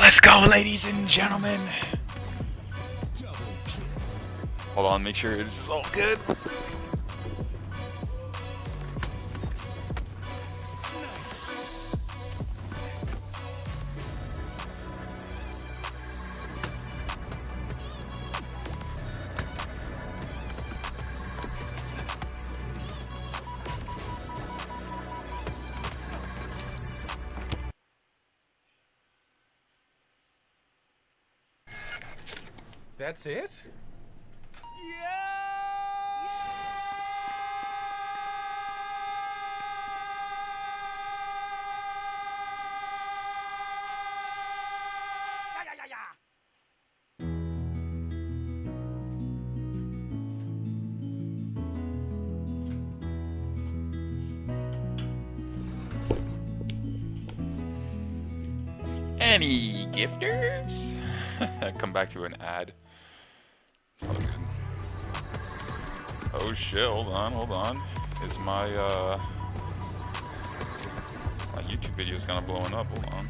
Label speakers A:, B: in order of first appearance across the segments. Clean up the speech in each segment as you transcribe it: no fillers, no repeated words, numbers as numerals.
A: Let's go, ladies and gentlemen. Hold on, make sure it's all good.
B: That's it?
A: Any gifters? Come back to an ad. Oh, good. Oh shit, hold on. Is my my YouTube video is kind of blowing up, hold on.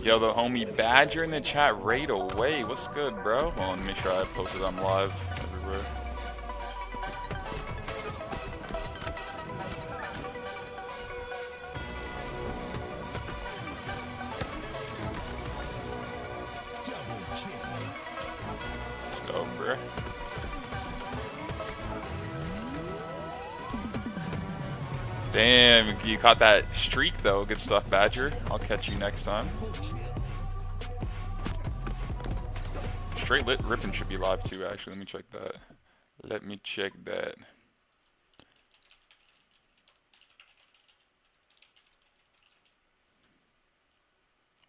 A: Yo, the homie Badger in the chat right away. What's good, bro? Hold on, make sure I posted I'm live everywhere. Let's go, bro. Damn, you caught that streak though. Good stuff, Badger. I'll catch you next time. Straight Lit Rippin' should be live too, actually. Let me check that.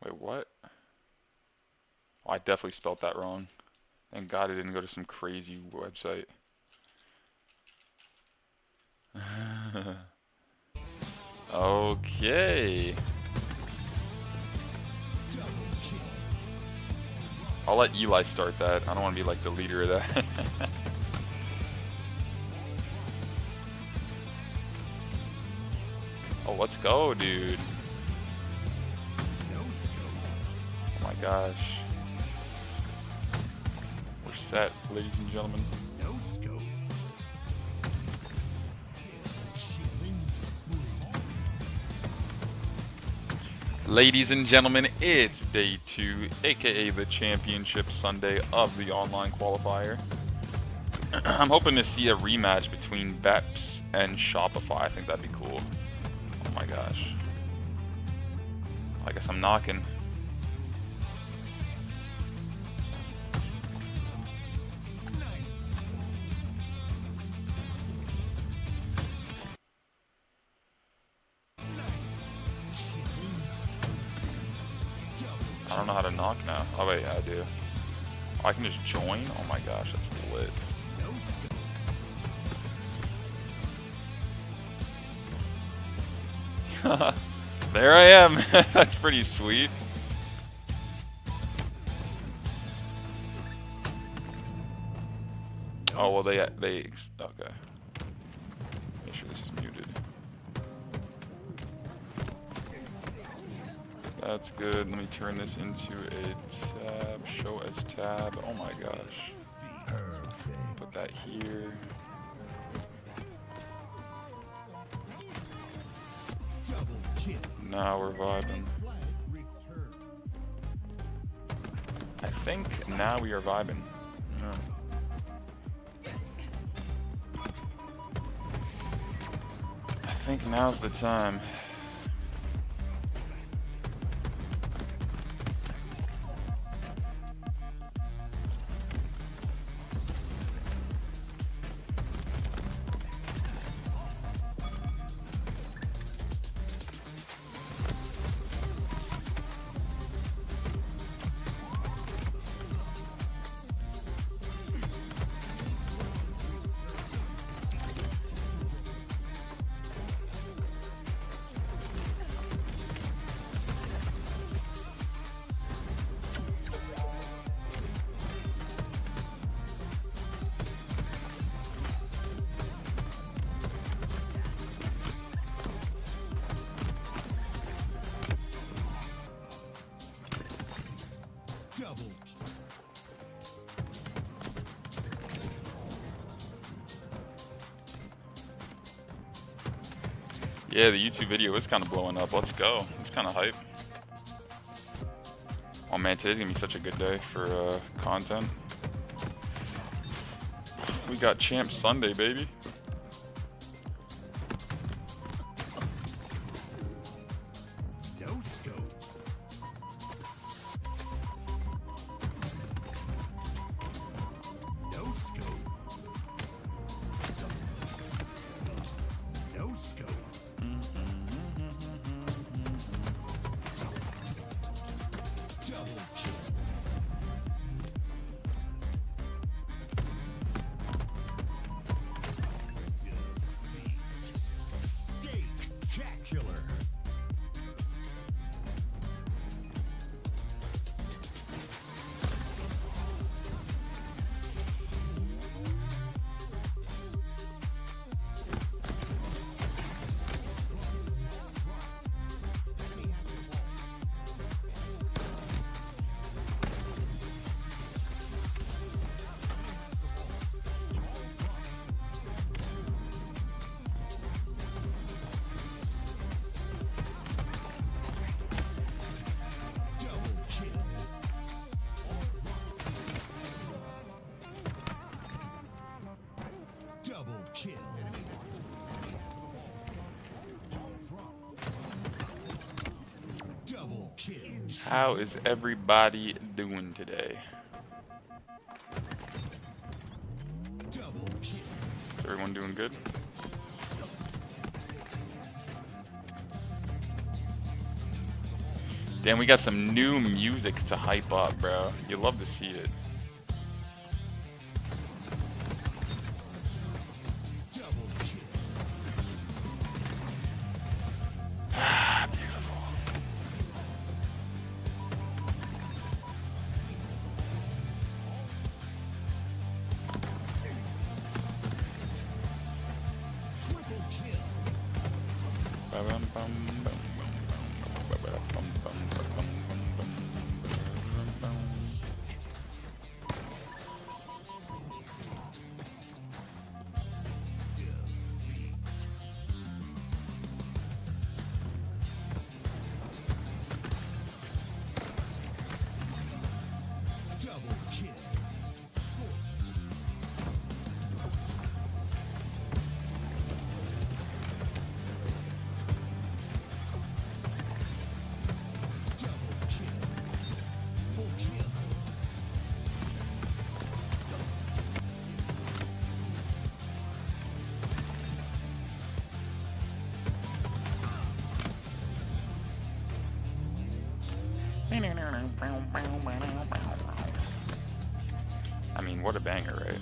A: Wait, what? Oh, I definitely spelled that wrong. Thank God I didn't go to some crazy website. Okay. I'll let Eli start that. I don't want to be like the leader of that. Oh, let's go, dude. Oh my gosh. We're set, ladies and gentlemen. Ladies and gentlemen, it's day 2, aka the Championship Sunday of the online qualifier. I'm hoping to see a rematch between Beps and Shopify. I think that'd be cool. Oh my gosh. I guess I'm knocking. I don't know how to knock now. Oh wait, yeah, I do. Oh, I can just join? Oh my gosh, that's lit. There I am. That's pretty sweet. Oh well, they okay. Make sure this is muted. That's good. Let me turn this into a tab. Show as tab. Oh my gosh. Put that here. Now we're vibing. I think now we are vibing. Yeah. I think now's the time. Yeah, the YouTube video is kind of blowing up. Let's go. It's kind of hype. Oh man, today's gonna be such a good day for content. We got Champ Sunday, baby. How is everybody doing today? Is everyone doing good? Damn, we got some new music to hype up, bro. You love to see it. I mean, what a banger, right?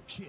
B: kill.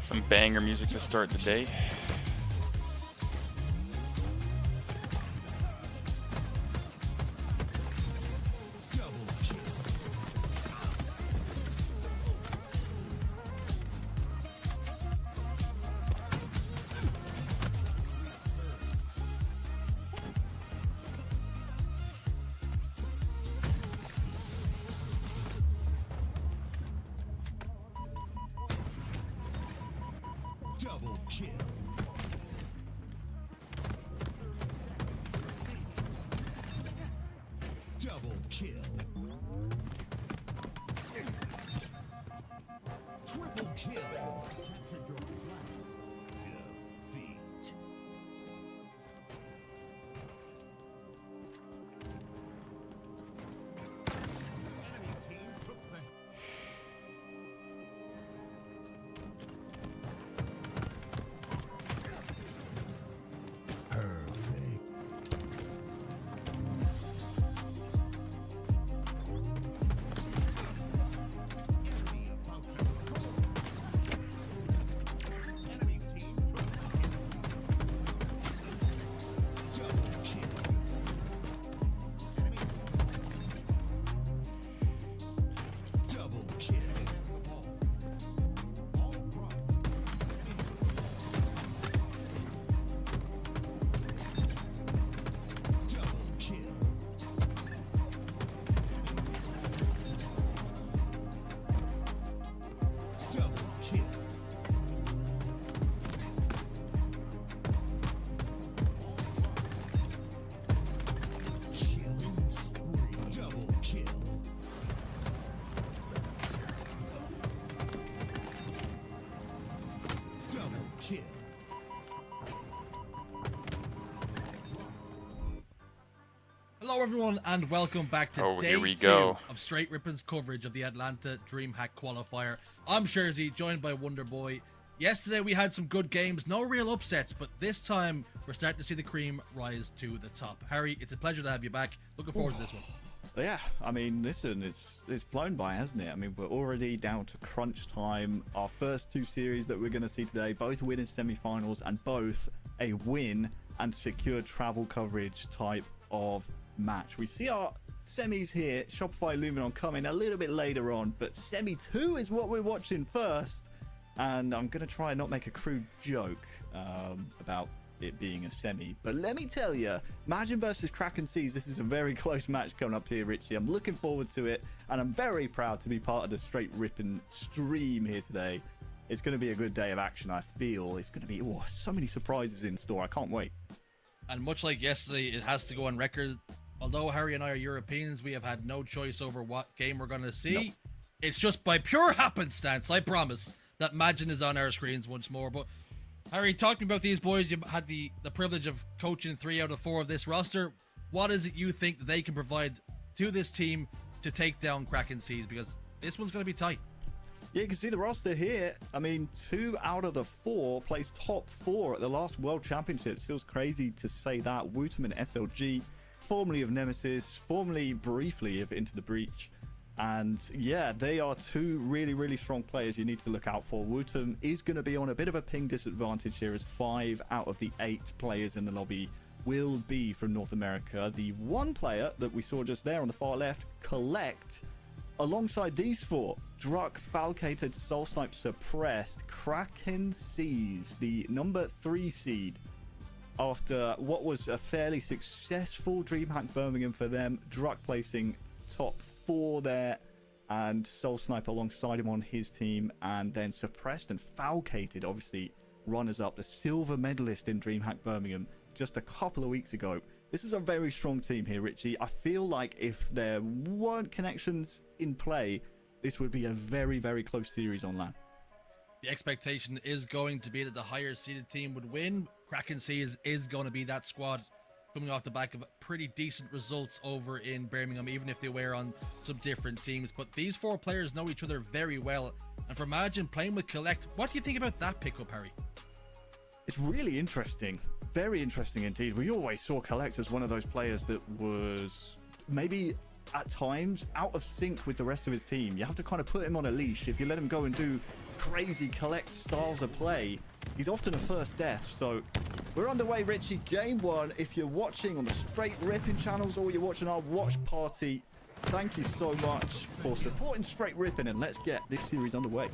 A: Some banger music to start the day.
B: Double kill. Double kill. Triple kill. Defeat. Enemy team took the
C: Hello everyone and welcome back to day
A: here we
C: 2
A: go.
C: of Straight Rippin's coverage of the Atlanta Dreamhack Qualifier. I'm Sherzy, joined by Wonderboy. Yesterday we had some good games, no real upsets, but this time we're starting to see the cream rise to the top. Harry, it's a pleasure to have you back. Looking forward to this one.
D: Yeah, I mean, listen, it's flown by, hasn't it? I mean, we're already down to crunch time. Our first two series that we're going to see today, both win in semi-finals and both a win and secure travel coverage type of match. We see our semis here, Shopify Luminon coming a little bit later on, but semi 2 is what we're watching first. And I'm going to try and not make a crude joke about it being a semi, but let me tell you, Majin versus Kraken Seas, this is a very close match coming up here, Richie. I'm looking forward to it, and I'm very proud to be part of the Straight Rippin stream here today. It's going to be a good day of action, I feel. It's going to be so many surprises in store. I can't wait.
C: And much like yesterday, it has to go on record. Although Harry and I are Europeans, we have had no choice over what game we're going to see.
D: Nope.
C: It's just by pure happenstance, I promise, that Majin is on our screens once more. But Harry, talking about these boys, you had the privilege of coaching 3 out of 4 of this roster. What is it you think that they can provide to this team to take down Kraken Seas? Because this one's going to be tight.
D: Yeah, you can see the roster here. I mean, 2 out of the 4 placed top 4 at the last World Championships. Feels crazy to say that. Wootem and SLG, formerly of Nemesis, formerly briefly of Into the Breach. And yeah, they are 2 really, really strong players you need to look out for. Wootem is going to be on a bit of a ping disadvantage here, as 5 out of the 8 players in the lobby will be from North America. The one player that we saw just there on the far left, Collect, alongside these 4, Druck, Falcated, Soul Snipe, Suppressed, Kraken Seas, the number 3 seed. after what was a fairly successful Dreamhack Birmingham for them. Druck placing top 4 there, and Soul Sniper alongside him on his team, and then Suppressed and Falcated, obviously runners-up, the silver medalist in Dreamhack Birmingham just a couple of weeks ago. This is a very strong team here, Richie. I feel like if there weren't connections in play, this would be a very, very close series on LAN.
C: The expectation is going to be that the higher seeded team would win. Kraken Seas is going to be that squad coming off the back of pretty decent results over in Birmingham, even if they were on some different teams. But these 4 players know each other very well. And for Imagine playing with Collect, what do you think about that pickup, Harry?
D: It's really interesting. Very interesting indeed. We always saw Collect as one of those players that was maybe at times out of sync with the rest of his team. You have to kind of put him on a leash. If you let him go and do crazy Collect styles of play, he's often a first death. So we're underway, Richie. Game 1. If you're watching on the Straight Ripping channels or you're watching our watch party, thank you so much for supporting Straight Ripping, and let's get this series underway.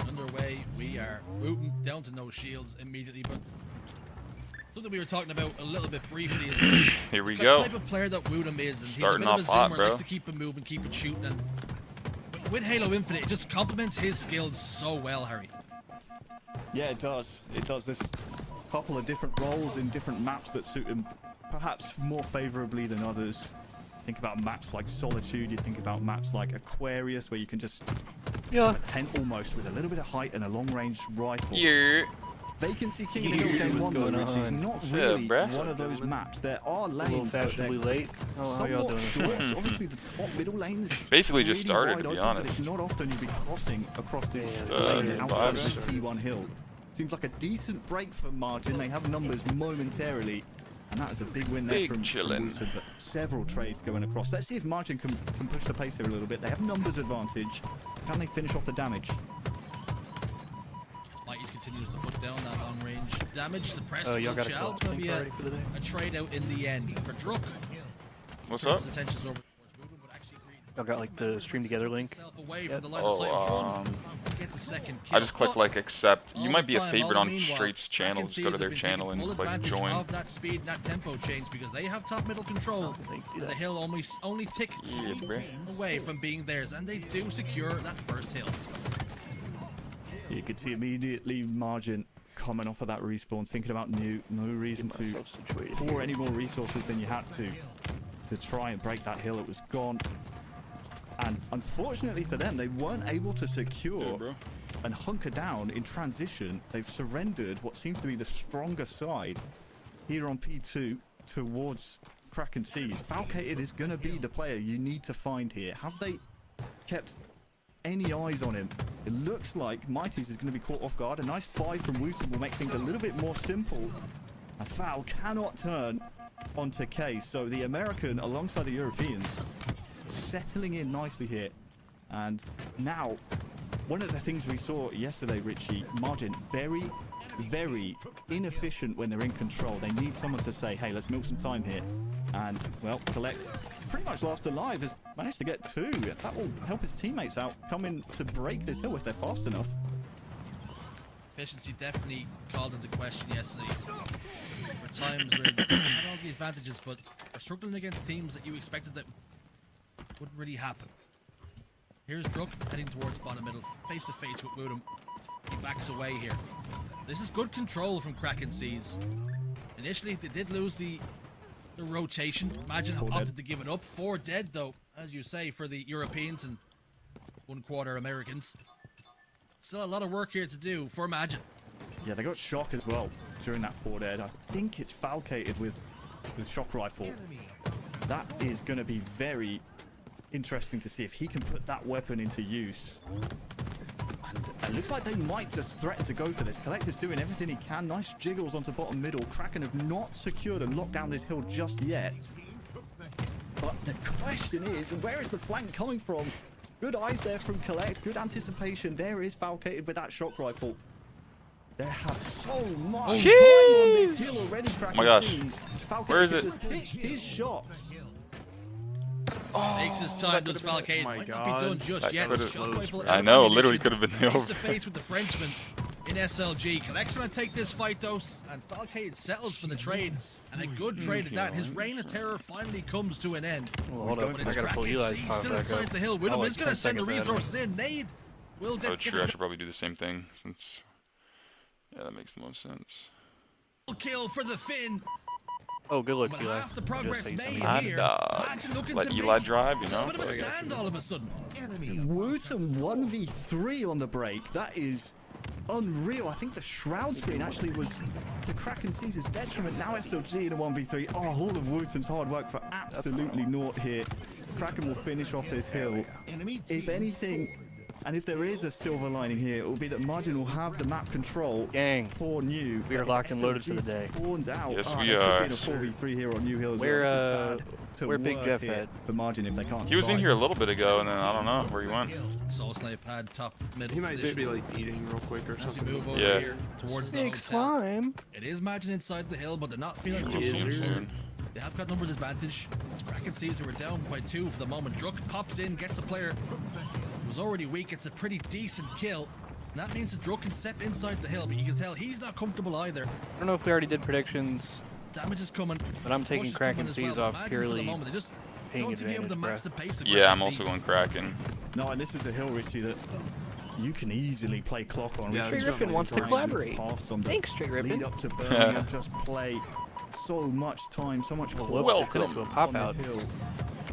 C: Underway, we are booting down to no shields immediately, but something we were talking about a little bit briefly is
A: Here we
C: the
A: go.
C: type of player that Woodham is, and
A: Starting
C: he's a bit
A: off hot,
C: of a zoomer,
A: bro.
C: likes to keep it moving, keep it shooting, and with Halo Infinite, it just complements his skills so well, Harry.
D: Yeah, it does. It does. There's a couple of different roles in different maps that suit him perhaps more favorably than others. Think about maps like Solitude, you think about maps like Aquarius, where you can just tent almost with a little bit of height and a long-range rifle.
A: Yeah.
D: Vacancy King in Hill Game 1 though, Richie, is not
A: What's
D: really
A: up, bruh?
D: one of those maps. There are
E: A little
D: lanes, but
E: fashionably
D: they're
E: late. How y'all
D: somewhat
E: doing?
D: short. Obviously, the top middle lanes
A: Basically just
D: really
A: started,
D: wide
A: to be
D: open, but
A: honest.
D: it's not often you'll be crossing across this
E: Yeah,
D: lane outside
A: vibes.
D: of the P1 hill. Seems like a decent break for Margin. They have numbers momentarily, and that is a big win there
A: Big
D: from
A: chillin'.
D: Woodson, but several trades going across. Let's see if Margin can push the pace here a little bit. They have numbers advantage. Can they finish off the damage?
C: Mighty's continues to put down that long range damage. Suppress
E: Y'all
C: will
E: got a
C: chill.
E: call
C: It's going to be
E: already for the day?
C: a trade out in the end for Druck.
A: What's
C: Turns
A: up?
C: his attentions over towards Woodham, but actually agreed
E: Y'all got like the stream together link.
C: himself away
E: Yeah.
C: from the line of sight of
A: Oh,
C: Woodham. Get the second kill.
A: I just clicked
C: But
A: like accept. You
C: all
A: might
C: the
A: be a
C: time,
A: favorite
C: all
A: on
C: the meanwhile,
A: Straight's channel.
C: Kraken
A: Just go to
C: Seas
A: their
C: have been
A: channel
C: taking
A: and
C: full
A: click
C: advantage
A: join.
C: of that speed and that tempo change because they have top middle control.
E: Thank you.
C: And the hill only tickets
A: Yeah, bruh.
C: away from being theirs, and they do secure that first hill.
D: You could see immediately Margin coming off of that respawn, thinking about no reason
E: Get
D: to
E: myself situated
D: pour
E: here.
D: any more resources than you had to try and break that hill. It was gone. And unfortunately for them, they weren't able to secure
A: Yeah, bro.
D: and hunker down in transition. They've surrendered what seems to be the stronger side here on P2 towards Kraken Seas. Falcated is going to be the player you need to find here. Have they kept any eyes on him? It looks like Mighty's is going to be caught off guard. A nice 5 from Wooten will make things a little bit more simple. A foul cannot turn onto K. So the American alongside the Europeans settling in nicely here. And now, one of the things we saw yesterday, Richie, Margin, very, very inefficient when they're in control. They need someone to say, hey, let's milk some time here. And, well, Collect, pretty much last alive, has managed to get 2. That will help his teammates out, come in to break this hill if they're fast enough.
C: Efficiency definitely called into question yesterday. For times where they had all the advantages, but they're struggling against teams that you expected that wouldn't really happen. Here's Druck heading towards bottom middle, face to face with Woodham. He backs away here. This is good control from Kraken Seas. Initially, they did lose the rotation. Imagine how
D: 4 dead.
C: opted to give it up. 4 dead, though, as you say, for the Europeans and 1/4 Americans. Still a lot of work here to do for Imagine.
D: Yeah, they got shock as well during that 4 dead. I think it's Falcated with shock rifle. That is going to be very interesting to see if he can put that weapon into use. And it looks like they might just threaten to go for this. Collect is doing everything he can. Nice jiggles onto bottom middle. Kraken have not secured and locked down this hill just yet. But the question is, where is the flank coming from? Good eyes there from Collect. Good anticipation. There is Falcated with that shock rifle. They have so much time on this hill already, Kraken
A: my gosh.
D: Seas. Falcated
A: Where is it?
D: just pitched his shots.
C: Takes his time, does Falcade.
E: my
C: Might not
E: God.
C: be done just
A: That
C: yet.
A: could've-
C: Shot rifle
A: I
C: out
A: know,
C: of
A: literally
C: ammunition.
A: could have been
C: Face to
A: over.
C: face with the Frenchman in SLG. Collect's gonna take this fight though, and Falcade settles for the trade, and a good trade at that. His reign of terror finally comes to an end.
E: Well, hold up.
C: But
E: I
C: it's
E: gotta pull
C: Kraken
E: Eli's
C: C
E: power
C: still
E: back
C: inside
E: up.
C: the hill.
E: Oh,
C: Widom
E: like
C: is
E: 10
C: gonna send the
E: seconds ahead of me.
C: resources in. Nade will
A: Oh,
C: get
A: true. I should probably do the same thing since. Yeah, that makes the most sense.
C: the kill for the Finn.
E: Oh, good luck,
C: But
E: Eli.
C: half the progress
E: Just say
C: made
E: something.
C: here.
A: Dog.
C: Imagine looking
A: Let
C: to
A: Eli
C: make
A: drive, you
C: a
A: know?
C: little bit of a stand all of a sudden.
B: Enemy
D: Wootton 1v3 on the break. That is unreal. I think the shroud screen actually was to Kraken C's detriment. Now SLG in a 1v3. Oh, all of Wootton's hard work for absolutely naught here. Kraken will finish off this hill.
B: enemy
D: If
B: team
D: anything, and if there is a silver lining here, it will be that Margin will have the map control
E: Gang.
D: for New.
E: We are
D: But
E: locked
D: if
E: and loaded for the
D: SLG
E: day.
D: Spawns out.
A: Yes,
D: Oh,
A: we
D: there could
A: are.
D: be a 4v3 here on New Hill as
E: Where,
D: well. This is bad to
E: where Big
D: worse
E: Jeff
D: here
E: at?
D: for Margin if they can't
A: He was in
D: survive.
A: here a little bit ago, and then I don't know where he went.
C: Soul Snipe had top middle
F: He might just
C: position.
F: be like eating real quick or
C: As we
F: something.
C: move over
A: Yeah.
C: here towards the
E: Big
C: hotel.
E: slime.
C: It is Imagine inside the hill, but they're not feeling
A: We'll
C: too
A: see him
C: comfortable.
A: soon.
C: They have got numbers advantage. It's Kraken sees who are down by 2 for the moment. Druk pops in, gets a player who was already weak. It's a pretty decent kill. And that means that Druk can step inside the hill, but you can tell he's not comfortable either.
E: I don't know if we already did predictions,
C: Damage is coming.
E: but I'm taking
C: Push is
E: Kraken
C: coming as
E: C's
C: well.
E: off
C: Imagine for the
E: purely
C: moment, they just
E: paying
C: don't seem to be able to
E: advantage,
C: match
E: bruh.
C: the pace of
A: Yeah, I'm
C: Kraken
A: also
C: C's.
A: going Kraken.
D: No, and this is a hill, Richie, that you can easily play clock on.
F: Yeah,
D: Richie.
F: this
E: Straight
F: is
E: Rippin wants to
F: Right.
E: collaborate.
D: Pass on the
E: Thanks, Straight Rippin.
D: lead up to Birmingham, just play so much time, so much
E: Whoops,
D: clock
E: I did it to a pop
D: on
E: out.
D: this hill.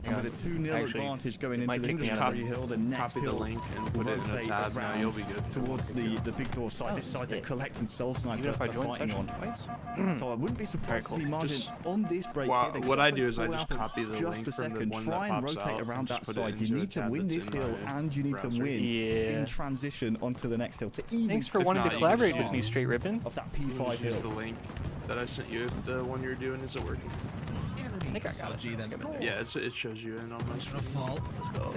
E: Hang
D: And
E: on.
D: with a 2-0
E: Actually,
D: advantage going
E: it might
D: into
E: kick
D: this
E: me out of
D: free
E: it.
D: hill, the next
F: Copy the
D: hill
F: link and
D: will
F: put it in a
D: rotate
F: tab. Now
D: around
F: you'll be good.
D: towards the big door side, this side that
E: yeah.
D: Collect and Soul
E: Even
D: Sniper
E: if I
D: are
E: join
D: fighting
E: session
D: on.
E: twice?
D: So I wouldn't be surprised
E: cool.
D: to see Margin
F: Just-
D: on this break.
F: Wow,
D: here. They
F: what
D: could
F: I
D: play
F: do is I
D: full
F: just
D: out for
F: copy the
D: just
F: link
D: a
F: from the
D: second.
F: one
D: Try
F: that
D: and
F: pops
D: rotate
F: out
D: around
F: and
D: that
F: just put it
D: side. You
F: into a
D: need to
F: tab
D: win
F: that's
D: this
F: in
D: hill
F: my
D: and you need to
F: browser.
D: win
E: Yeah.
D: in transition onto the next hill to even
E: Thanks for
F: If
E: wanting
F: not,
E: to
F: you
E: collaborate
F: can
E: with me,
F: use-
E: Straight Rippin.
D: of that
F: You
D: P5
F: just use the
D: hill.
F: link that I sent you if the one you're doing isn't working.
E: I think I got
C: SLG
E: it.
C: then.
F: Yeah, it shows you in on my
C: It's gonna
F: screen.
C: fall.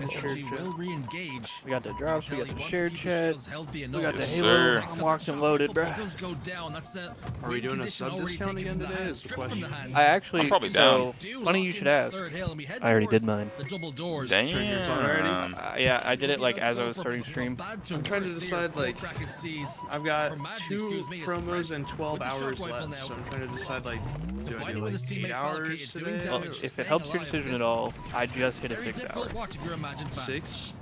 C: SLG
E: Shared
C: will re-engage.
E: We got the drops, we
C: Tell
E: got
C: he
E: the
C: wants to
E: shared
C: keep his
E: chat.
C: shields healthy
E: We
C: enough.
E: got the
A: Yes,
E: Halo.
A: sir.
E: I'm locked and loaded,
C: Football
E: bruh.
C: does go down. That's the
F: Are we
C: win
F: doing a
C: condition
F: sub
C: already
F: discount
C: taken
F: again
C: from the
F: today
C: hand,
F: is the
C: stripped from the
F: question.
C: hand.
E: I actually,
A: I'm probably
E: so,
C: Do
E: funny
C: lock
E: you
C: in
E: should
C: that
E: ask.
C: third hill, and we head
E: I already did
C: towards
E: mine.
C: The double doors.
F: yours on already?
A: Damn.
E: Yeah, I did it like
C: We'll be
E: as I
C: able
E: was
C: to
E: starting
C: go
E: stream.
C: bad
F: I'm trying to
C: first
F: decide,
C: here,
F: like,
C: Kraken sees
F: I've got
C: from Magic,
F: 2
C: excuse me, is
F: promos
C: suppressed
F: and 12
C: with the
F: hours
C: shock rifle
F: left,
C: now.
F: so I'm trying to decide, like, do I
C: Fighting
F: do
C: with
F: like
C: his
F: 8
C: teammate
F: hours
C: Falcade, doing
F: today?
E: Well,
C: damage,
E: if it
C: staying
E: helps your
C: alive.
E: decision
C: This
E: at all, I just hit a
C: very
E: 6
C: difficult
E: hour.
C: watch if you're a Imagine fan.
F: 6?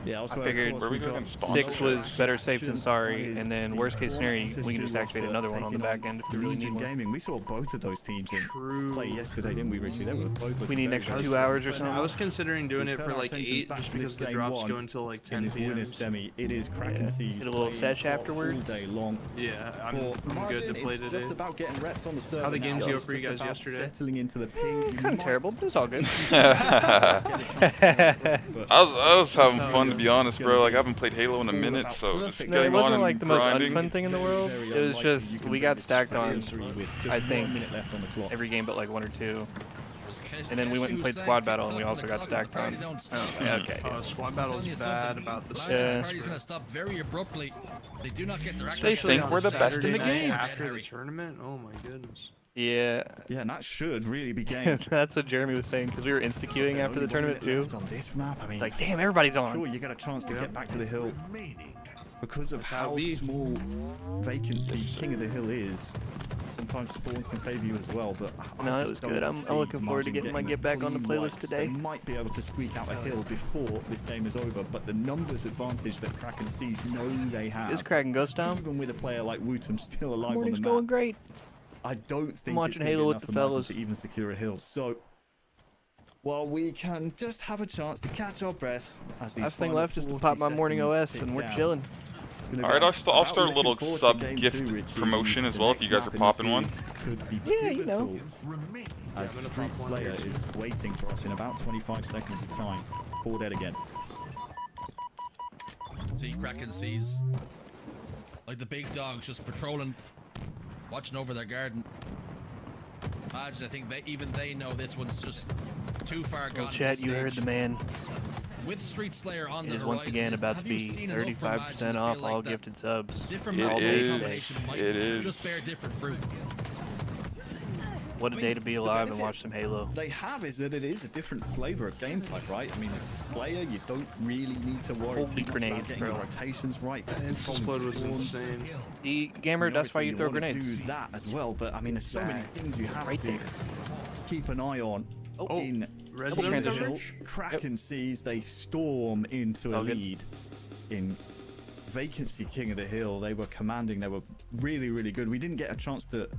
D: Yeah,
E: I figured
A: Where we going? Spawn?
E: 6 was better safe than sorry, and then worst case scenario, we can just activate another one on the back end if we really need
D: Legion
E: one.
D: Gaming. We saw both of those teams in
F: True.
D: play yesterday, didn't we, Richie? They were both
E: We need an
D: looking
E: extra
D: very
E: 2
D: good.
E: hours or
F: I
E: something.
F: was considering doing
D: We
F: it
D: turn
F: for
D: our
F: like
D: attentions
F: 8
D: back
F: just
D: to
F: because
D: this
F: the
D: game
F: drops
D: one
F: go until like
D: in
F: 10
D: this
F: p.m.
D: winner's semi. It is Kraken
E: Yeah.
D: C's
E: Hit a little
D: playing
E: sesh
D: all
E: afterwards.
D: day long.
F: Yeah, I'm
D: For
F: good to
D: Margin,
F: play
D: it's
F: today.
D: just about getting reps on the server.
F: How'd the games
D: now.
F: go
D: It's
F: for you
D: just
F: guys
D: about
F: yesterday?
D: Settling into the ping. You
E: Kind of
D: might
E: terrible, but it's all good.
A: I was having fun, to be honest, bro. Like I haven't played Halo in a minute, so just
E: No, it
A: getting on
E: wasn't
A: and
E: like the most
A: grinding.
E: unfun thing in the world. It was just, we got stacked on, I think,
D: left on the clock.
E: every game but like 1 or 2.
C: Kesh-
E: And then we
C: Kesh
E: went and
C: who
E: played
C: sang
E: squad battle,
C: TikTok
E: and we
C: on
E: also
C: the
E: got
C: clock,
E: stacked
C: the party
E: on.
C: don't stop.
E: Oh, okay.
F: Squad battle's
C: Telling you
F: bad
C: something,
F: about the
C: Imagine
E: Yeah.
C: the party's gonna stop very abruptly. They do not get their
F: Especially
A: think
F: on
A: we're
F: a
A: the best in the
F: Saturday night
A: game.
F: after the tournament. Oh my goodness.
E: Yeah,
D: Yeah, and that should really be game.
E: that's what Jeremy was saying, because we were insta-queuing after the tournament too.
D: On this map, I mean,
E: It's like, damn, everybody's
D: sure,
E: on.
D: you get a chance to
F: Yeah.
D: get back to the hill
B: remaining.
D: because of
F: That's how
D: how
F: it be.
D: small vacancy King of the Hill is. Sometimes spawns can favour you as well, but I
E: No, it
D: just
E: was
D: don't
E: good. I'm
D: see
E: looking forward to
D: Margin
E: getting my
D: the
E: get back on the
D: clean
E: playlist
D: wipes.
E: today.
D: They might be able to squeak out a hill before this game is over, but the numbers advantage that Kraken sees know they have.
E: Is Kraken Ghost Town?
D: Even with a player like Wootum still alive on
E: Morning's
D: the
E: going
D: map,
E: great.
D: I don't think
E: watching
D: it's gonna be
E: Halo with
D: enough
E: the
D: for Margin
E: fellas.
D: to even secure a hill. So, while we can just have a chance to catch our breath as these
E: Last thing
D: final
E: left is to
D: 40
E: pop my morning
D: seconds
E: OS,
D: tick
E: and we're
D: down.
E: chilling.
D: Gonna
A: Alright,
D: go
A: I'll start
D: about
A: a
D: looking
A: little
D: forward to
A: sub
D: game
A: gift
D: 2, Richie.
A: promotion as
D: The
A: well, if
D: next
A: you guys
D: map
A: are
D: in the
A: popping one.
D: series could be
E: Yeah, you know.
D: pivotal
B: Remaining.
D: as
F: I'm gonna
D: Street
F: pop one
D: Slayer
F: here.
D: is waiting for us in about 25 seconds time. 4 dead again.
C: See, Kraken sees like the big dogs just patrolling, watching over their garden. Imagine, I think they know this one's just too far gone.
E: Well,
C: at
E: chat,
C: this
E: you heard
C: stage.
E: the man.
C: With Street Slayer on
E: It
C: the
E: is
C: horizon,
E: once again about to
C: have you
E: be
C: seen enough for Imagine
E: 35%
C: to
E: off
C: feel like
E: all
C: that
E: gifted subs.
C: different
A: It
C: map
A: is.
C: combination might
A: It
C: just
A: is.
C: bear different fruit?
E: What a day to be alive and watch some Halo.
D: They have is that it is a different flavor of gameplay, right? I mean, it's a Slayer. You don't really need to worry
E: Holy
D: too much
E: grenades,
D: about getting
E: bro.
D: your rotations right.
F: Insta-explode was insane.
E: The gamer, that's why you throw
D: wanna
E: grenades.
D: do that as well, but I mean, there's so many things you have
E: Right
D: to
E: there.
D: keep an eye on.
E: Oh,
D: In
F: Red
E: Double
F: zone
E: transition.
F: coverage?
D: Kraken sees they storm into a
E: Oh, good.
D: lead. In Vacancy King of the Hill, they were commanding. They were really, really good. We didn't get a chance to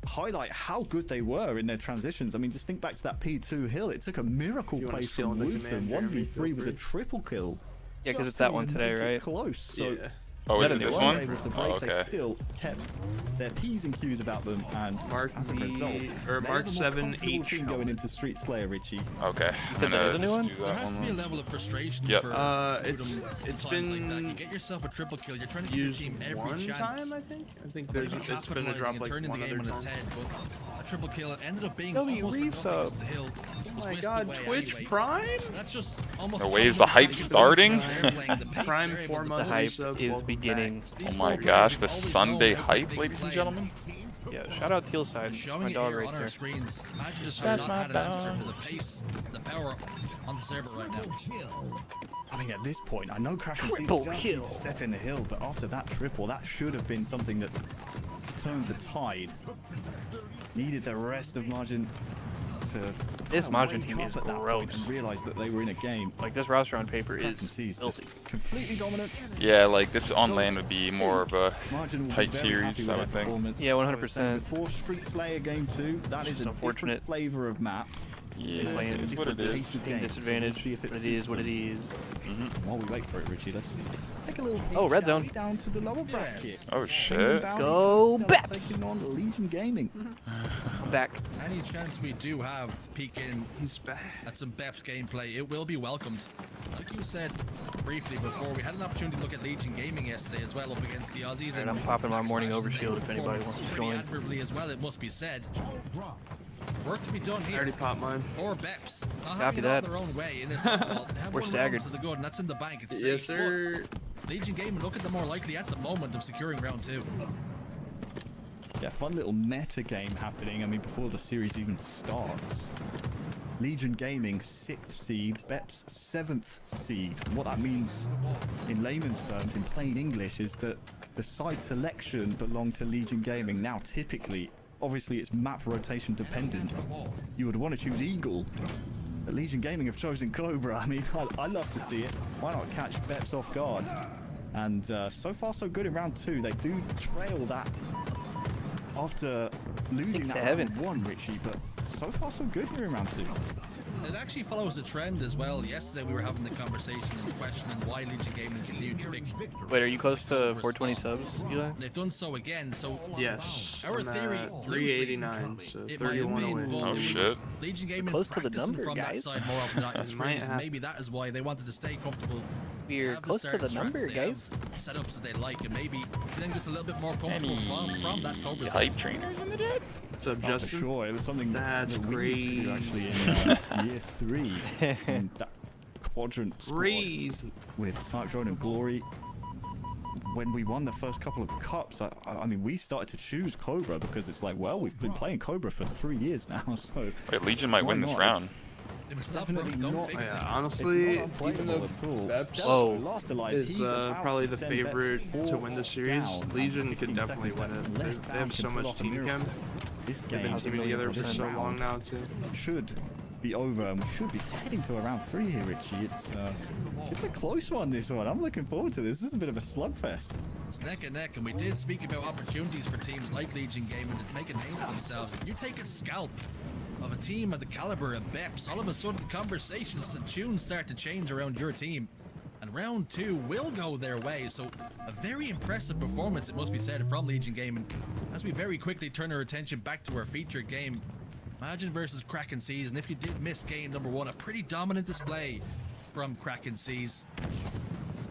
D: highlight how good they were in their transitions. I mean, just think back to that P2 hill. It took a miracle
F: If you wanna
D: play
F: steal
D: from
F: the
D: Wooston,
F: command, Jeremy,
D: 1v3
F: feel
D: with a
F: free.
D: triple kill.
E: Yeah, 'cause
D: Just
E: it's that
D: to
E: one today,
D: make it
E: right?
D: Close. So
F: Yeah.
A: Oh, is
E: That
A: it
E: is
A: this
E: it.
A: one?
D: able to break,
A: Oh,
D: they
A: okay.
D: still kept their P's and Q's about them, and
F: Mark
D: as a
F: the-
D: result,
F: or
D: they're
F: Mark
D: the more
F: 7
D: comfortable
F: H
D: team going
F: helmet.
D: into Street Slayer, Richie.
A: Okay.
E: said there is a new one?
A: Do
C: There
A: that
C: has to be a
A: one.
C: level of frustration
A: Yep.
C: for
F: It's
C: Udom
F: it's
C: times like that.
F: been
C: You get yourself a triple kill. You're trying to give your
F: used
C: team every
F: one
C: chance.
F: time, I think. I think
C: But
F: there's
C: even
F: it's been a
C: capitalizing
F: drop
C: and
F: like
C: turning
F: one
C: the
F: other
C: game on its
F: time.
C: head, but a triple kill it ended up being
E: W
C: almost for nothing
E: resub.
C: because the hill was
F: Oh my
C: whisked
F: god,
C: away
F: Twitch
C: anyway.
F: Prime?
C: That's just almost.
A: The way is the hype starting?
F: Prime 4
E: The
F: month
E: hype
F: resub,
E: is
F: welcome
E: beginning.
A: Oh my gosh, the Sunday hype, ladies and gentlemen.
E: Yeah, shout out Tealside.
C: Showing
E: My
C: it
E: dog
C: here
E: right
C: on
E: there.
C: our screens. Imagine just
A: That's
C: not
A: my
C: had an answer
A: dog.
C: for the pace, the power on the server right now.
B: Kill.
D: I mean, at this point, I know Kraken sees
E: Triple
D: just need
E: kill.
D: to step in the hill, but after that triple, that should have been something that turned the tide. Needed the rest of margin to.
E: This
D: kinda
E: margin
D: wake
E: team
D: up
E: is
D: at that point
E: gross.
D: and realize that they were in a game.
E: Like, this roster on paper is
D: Kraken sees just
E: filthy.
D: completely dominant.
A: Yeah, like this on land would be more of a
D: Margin will be
A: tight
D: very happy
A: series,
D: with
A: I
D: their
A: would think.
D: performance.
E: Yeah, 100%.
D: Before Street Slayer Game 2, that is a
E: unfortunate.
D: different flavor of map.
A: Yeah,
E: Playing
A: it's what it
D: different
A: is.
D: pace of
E: Team
D: game.
E: disadvantage.
D: So we'll see if
E: What it
D: suits
E: is, what it
D: them.
E: is.
D: While we wait for it, Richie, let's take a little peek,
E: Oh, red
D: shall
E: zone.
D: we, down to the lower bracket.
A: Oh, shit.
E: Go Beps!
D: Taking on Legion Gaming.
E: I'm back.
C: Any chance we do have to peek in
F: He's back.
C: at some Beps gameplay, it will be welcomed. Like you said briefly before, we had an opportunity to look at Legion Gaming yesterday as well, up against the Aussies.
E: Alright,
C: and
E: I'm popping my
C: Black
E: morning
C: Stars, and they
E: overshield if anybody
C: performed
E: wants to
C: pretty
E: join.
C: admirably as well, it must be said. Work to be done
F: I
C: here.
F: already popped mine.
C: For Beps. Not
E: Copy
C: having it all
E: that.
C: their own way in this football. They have
E: We're
C: one
E: staggered.
C: round to the good, and that's in the bank. It's
F: Yes,
C: safe,
F: sir.
C: but Legion Gaming look at the more likely at the moment of securing round 2.
D: Yeah, fun little meta game happening. I mean, before the series even starts. Legion Gaming 6th seed, Beps 7th seed. What that means in layman's terms, in plain English, is that the side selection belonged to Legion Gaming. Now, typically, obviously it's map rotation dependent. You would want to choose Eagle. But Legion Gaming have chosen Cobra. I mean, I love to see it. Why not catch Beps off guard? And so far so good in round 2. They do trail that after losing
E: Six
D: that
E: to
D: round
E: heaven.
D: 1, Richie, but so far so good here in round 2.
C: It actually follows a trend as well. Yesterday we were having the conversation and questioning why Legion Gaming continued to pick.
E: Wait, are you close to 420 subs, Eli?
C: They've done so again. So
F: Yes.
C: our
F: I'm
C: theory,
F: at
C: loosely,
F: 389, so
C: it might have
F: 31
C: been,
F: away.
C: but
A: Oh,
C: it was
A: shit.
C: Legion Gaming
E: close to the
C: practicing
E: number,
C: from that
E: guys.
C: side more often than on
F: It might
C: screens.
F: have-
C: Maybe that is why they wanted to stay comfortable. They
E: We're
C: have
E: close to
C: start
E: the
C: strats,
E: number,
C: they
E: guys.
C: have setups that they like, and maybe feeling just a little bit more comfortable from that Cobra
A: Any
C: side.
A: hype trainers in the chat?
F: What's up,
D: Oh, for
F: Justin?
D: sure. It was something
F: That's
D: that we used to do actually in year 3. in that quadrant squad
F: Crazy.
D: with Cyclone and Glory. When we won the first couple of cups, I mean, we started to choose Cobra because it's like, well, we've been playing Cobra for 3 years now, so
A: Wait, Legion might
D: why
A: win this
D: not?
A: round.
D: It's
C: If it's not
D: definitely
C: broke, don't
D: not-
C: fix it.
F: Yeah,
D: it's
F: honestly,
D: not unplayable
F: even though
D: at all.
F: Beps
E: Whoa.
D: Last alive,
F: is
D: he's about
F: probably
D: to
F: the
D: send Beps
F: favorite to win the
D: 4
F: series,
D: down,
F: Legion
D: and
F: could
D: 15
F: definitely
D: seconds
F: win
D: left.
F: it.
D: Unless
F: They
D: Bam
F: have so
D: can pull
F: much
D: off a
F: team
D: miracle,
F: chem.
D: this
F: They've
D: game
F: been teaming together for
D: this
F: so long
D: round
F: now, too.
D: should be over, and we should be heading to a round 3 here, Richie. It's a close one, this one. I'm looking forward to this. This is a bit of a slugfest.
C: It's neck and neck, and we did speak about opportunities for teams like Legion Gaming to make a name for themselves. If you take a scalp of a team of the caliber of Beps, all of a sudden conversations and tunes start to change around your team. And round 2 will go their way, so a very impressive performance, it must be said, from Legion Gaming. As we very quickly turn our attention back to our featured game, Imagine versus Kraken Seas, and if you did miss game number 1, a pretty dominant display from Kraken Seas.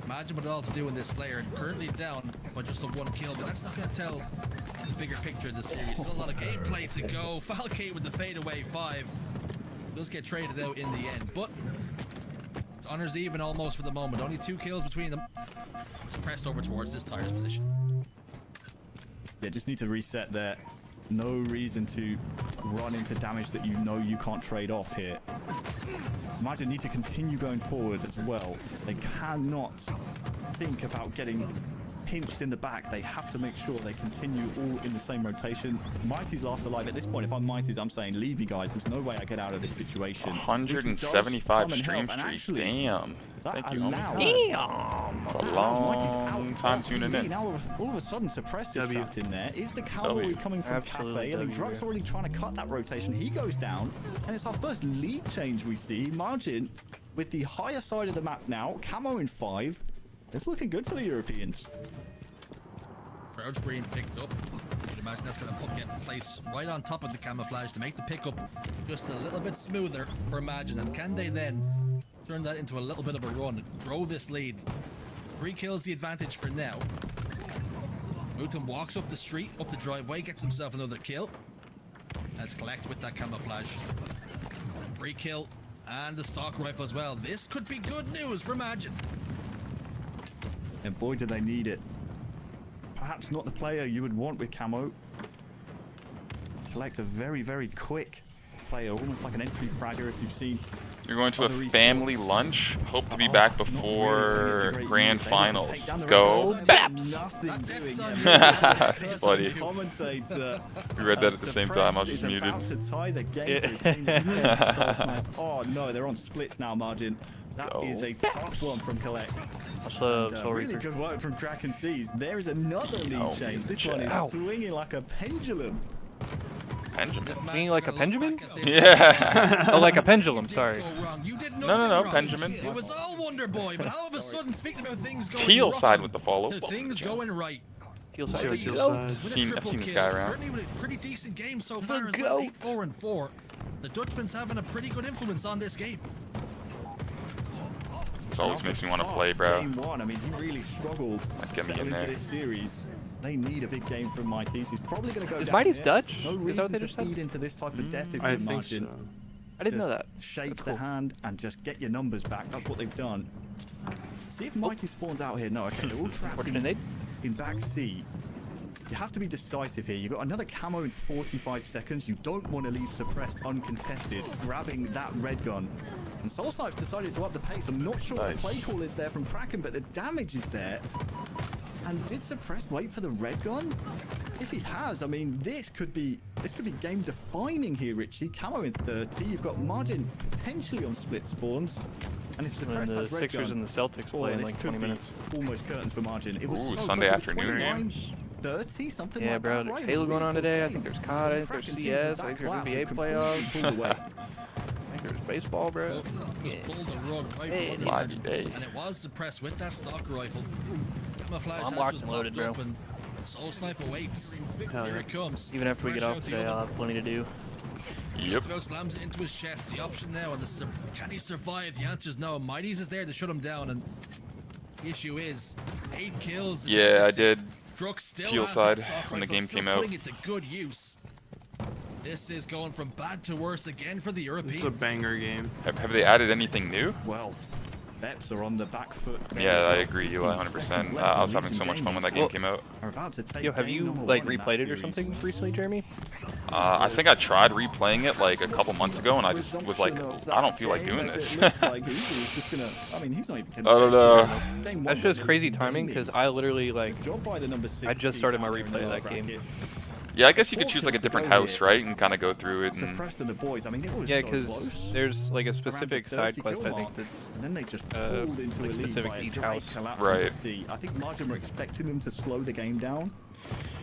C: Imagine what it all to do in this Slayer, and currently down by just a 1 kill, but that's not going to tell the bigger picture of the series. Still a lot of gameplay to go. Falcate with the fadeaway 5 does get traded out in the end, but it's honors even almost for the moment. Only 2 kills between them. It's pressed over towards this tire's position.
D: Yeah, just need to reset there. no reason to run into damage that you know you can't trade off here. Imagine need to continue going forward as well. They cannot think about getting pinched in the back. They have to make sure they continue all in the same rotation. Mighty's last alive. At this point, if I'm Mighty's, I'm saying, leave me, guys. There's no way I get out of this situation.
A: 175 stream streak.
D: Actually,
A: Damn. Thank you, homie.
E: Damn.
A: It's a long time tuning in.
D: Now all of a sudden, Suppressed is trapped in there. Is the cavalry coming from
E: Absolutely
D: Cafe? I mean,
E: W.
D: Druck's already trying to cut that rotation. He goes down, and it's our first lead change we see. Margin with the higher side of the map now. Camo in 5. It's looking good for the Europeans.
C: Crouch green picked up. You'd imagine that's going to get placed right on top of the camouflage to make the pickup just a little bit smoother for Imagine. And can they then turn that into a little bit of a run, grow this lead? 3 kills the advantage for now. Mutum walks up the street, up the driveway, gets himself another kill. Let's collect with that camouflage. 3 kill and the stock rifle as well. This could be good news for Imagine.
D: And boy, do they need it. Perhaps not the player you would want with camo. Collect a very, very quick player, almost like an entry fragger if you've seen.
A: You're going to a
D: other
A: family
D: esports.
A: lunch. Hope to be back
D: Not
A: before
D: really.
A: grand
D: They
A: finals.
D: take down the
A: Go
D: red
A: Baps!
D: Nothing doing.
A: That's funny.
D: Commentator.
A: We read that at the same time. I was just
D: Suppressed is
A: muted.
D: about to tie the game for his team. Oh no, they're on splits now, Margin. That
A: Go
D: is a tough one from Collect.
E: What's up,
D: And,
E: Soul
D: really
E: Reaper?
D: good work from Kraken Seas. There is another lead
A: Oh,
D: change. This one is
A: ow.
D: swinging like a pendulum.
A: Benjamin.
E: Being like a Benjamin?
A: Yeah.
E: Oh, like a pendulum, sorry.
A: No, Benjamin.
C: It was all Wonder Boy, but all of a sudden, speaking about things going
A: Teal
C: wrong,
A: side with the follow.
C: to things going right.
E: Teal
F: See
E: side.
F: what
E: Teal
F: Teal
E: side.
F: side.
C: With a
A: I've
C: triple
A: seen this
C: kill,
A: guy around.
C: Certainly with a pretty decent game so
E: The
C: far as well.
E: goat.
C: 8-4-4. The Dutchman's having a pretty good influence on this game.
A: This always makes me want to play, bro.
D: Game 1, I mean, he really struggled
A: Let's
D: to
A: get me
D: settle
A: in
D: into
A: there.
D: this series. They need a big game from Mighty's. He's probably going to go
E: Is
D: down
E: Mighty's
D: here.
E: Dutch?
D: No
E: Is that
D: reason
E: what they
D: to
E: just said?
D: feed into this type of death if
F: I
D: you're
F: think
D: Margin.
F: so.
E: I didn't know
D: Just
E: that.
D: Shake
E: That's
D: the
E: cool.
D: hand and just get your numbers back. That's what they've done. See if Mighty spawns out here. No, okay, they're all trapped
E: Fortunate nade.
D: in back C. You have to be decisive here. You've got another camo in 45 seconds. You don't want to leave Suppressed uncontested, grabbing that red gun. And Soul Snipe's decided to up the pace. I'm not sure what
A: Nice.
D: the play call is there from Kraken, but the damage is there. And did Suppressed wait for the red gun? If he has, I mean, this could be game defining here, Richie. Camo in 30. You've got Margin potentially on split spawns. And if
E: And
D: Suppressed
E: the
D: has red
E: Sixers
D: gun,
E: and the Celtics
D: oh,
E: play in
D: this
E: like
D: could
E: 20
D: be
E: minutes.
D: almost curtains for Margin. It was
A: Ooh,
D: so
A: Sunday
D: close.
A: afternoon
D: 29,
A: games.
D: 30, something
E: Yeah,
D: like
E: bro.
D: that.
E: There's
D: Right?
E: Halo going on today. I
D: Really
E: think
D: good
E: there's
D: game.
E: COD. I think
D: Kraken
E: there's
D: season
E: CS.
D: back
E: I think there's
D: collapse
E: NBA
D: and completely
E: playoffs.
D: pulled away.
E: I think there's baseball, bro. Yeah.
C: Just pulled the rug right
E: Hey,
C: from
E: it
C: the
A: is.
C: edge,
A: Hey.
C: and it was suppressed with that stock rifle. Camouflage
E: I'm
C: has
E: locked
C: just
E: and loaded,
C: popped
E: bro.
C: up and Soul Sniper waits.
F: Hell
C: Here
F: yeah.
C: it comes.
E: Even after we get
C: Fresh
E: off
C: out the
E: today,
C: oven.
E: I'll have plenty to do.
A: Yep.
C: About slams it into his chest. The option now, and can he survive? The answer is no. Mighty's is there to shut him down, and the issue is 8 kills.
A: Yeah, I did.
C: Druk still
A: Teal
C: has
A: side
C: that stock
A: when the
C: rifle,
A: game
C: still
A: came out.
C: putting it to good use. This is going from bad to worse again for the Europeans.
F: It's a banger game.
A: Have they added anything new?
D: Well, Veps are on the back foot.
A: Yeah, I agree, Eli, 100%. I was having so much fun when that game
E: Well,
A: came out.
D: Are about to take
E: Yo, have
D: game
E: you
D: number
E: like
D: one in that
E: replayed it or
D: series.
E: something recently, Jeremy?
A: I think I tried replaying it like a couple months ago, and I just was like, I don't feel like doing this.
D: I mean, he's not even.
A: I don't know.
E: That's just crazy timing because I literally like
D: Job by the number 6
E: I just started my
D: seed out
E: replay
D: there in
E: of
D: the
E: that game.
D: bracket.
A: Yeah, I guess you could choose like a different house, right, and kind of go through it. And
D: Suppressed and the boys. I mean, it was
E: yeah,
D: so
E: because
D: close.
E: there's like a
D: Around the
E: specific
D: 30
E: side quest
D: kill
E: I
D: mark.
E: think that's
D: And then they just
E: uh,
D: pulled into
E: like
D: a lead
E: specific
D: by
E: to
D: a
E: each
D: direct
E: house.
D: collapse
A: Right.
D: into C. I think Margin were expecting them to slow the game down.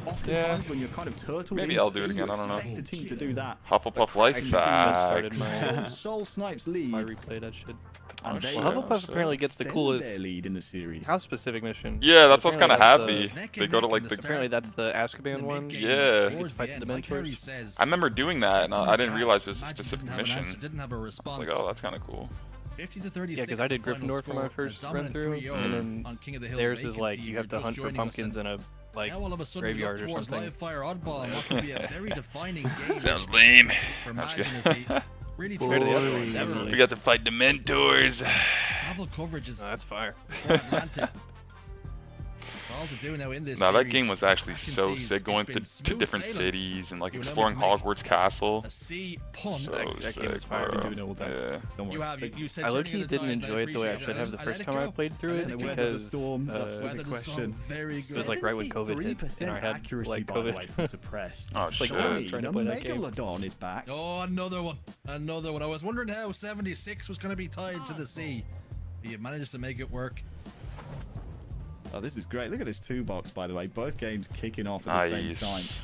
D: Oftentimes
A: Yeah.
D: when you're kind of turtle
A: Maybe
D: in
A: I'll do
D: C,
A: it again,
D: you
A: I don't know.
D: expect a team to do that.
A: Hufflepuff life
E: actually just started
A: facts.
D: Soul Snipes lead.
E: my replay that shit.
D: and
A: Oh,
D: they
A: shit.
E: Well, Hufflepuff apparently gets the
D: extend
E: coolest
D: their lead in the series.
E: house specific mission.
A: Yeah, that's what's kind
E: Apparently
A: of
E: that's
A: happy.
C: Neck
A: They
C: and
A: go to
C: neck
A: like
C: in
A: the.
C: the
E: Apparently that's the Azkaban
C: The
E: one.
C: mid-game,
A: Yeah.
C: towards
E: Fight
C: the
E: the
C: end, like
E: Dementors.
C: Harry says,
A: I remember doing that, and I didn't realize it was a
C: Magic
A: specific
C: didn't have an answer,
A: mission.
C: didn't have a
A: I was
C: response.
A: like, oh, that's kind of cool.
C: 50 to 36.
E: Yeah, because I did
C: the final
E: Gryffindor for my
C: score,
E: first
C: a
E: run
C: dominant
E: through,
C: 3-0
E: and then
C: on King of the Hill
E: theirs is
C: vacancy.
E: like you have to
C: You're
E: hunt
C: just
E: for
C: joining us,
E: pumpkins
C: and
E: in a like
C: now all of a sudden we
E: graveyard
C: look
E: or
C: towards
E: something.
C: live fire oddball, and what could be a very defining game
A: Sounds lame.
C: for
A: I'm just
C: Imagine
A: kidding.
C: as they really try
E: Compared to the other
C: to
E: one, definitely.
A: We got to fight the mentors.
C: Travel coverage is
E: Oh, that's fire.
C: for Atlantic. all to do now in this
A: Nah, that
C: series.
A: game was actually
C: Crack and
A: so
C: Seas,
A: sick. Going
C: it's been
A: to
C: smooth
A: different
C: sailing.
A: cities and like
C: You will
A: exploring
C: never make
A: Hogwarts Castle.
C: A sea pun.
A: So
E: That game
A: sick,
E: was fire.
A: bro.
D: Been doing all day.
A: Yeah.
D: Don't worry.
C: You have. You said
E: I
C: turning
E: low-key
C: of the
E: didn't
C: tide, and I
E: enjoy it the way I
C: appreciate
E: should have the
C: I
E: first
C: let
E: time
C: it
E: I
C: go.
E: played through
C: I
E: it
C: let
D: The
C: it
D: weather,
C: go.
D: the
E: because
D: storm, that's the
C: Weather
D: big
C: the storm,
D: question.
C: very good.
E: was like right when COVID hit,
D: 73%
E: and I had,
D: accuracy,
E: like,
D: by the
E: COVID.
D: way, from suppressed.
A: Oh
E: It's like,
A: shit.
E: oh, trying
D: the
E: to play that game.
D: Megalodon is back.
C: Oh, another one. Another one. I was wondering how 76 was going to be tied to the sea. You managed to make it work.
D: Oh, this is great. Look at this 2-box, by the way. Both games kicking off at the same time.
A: Nice.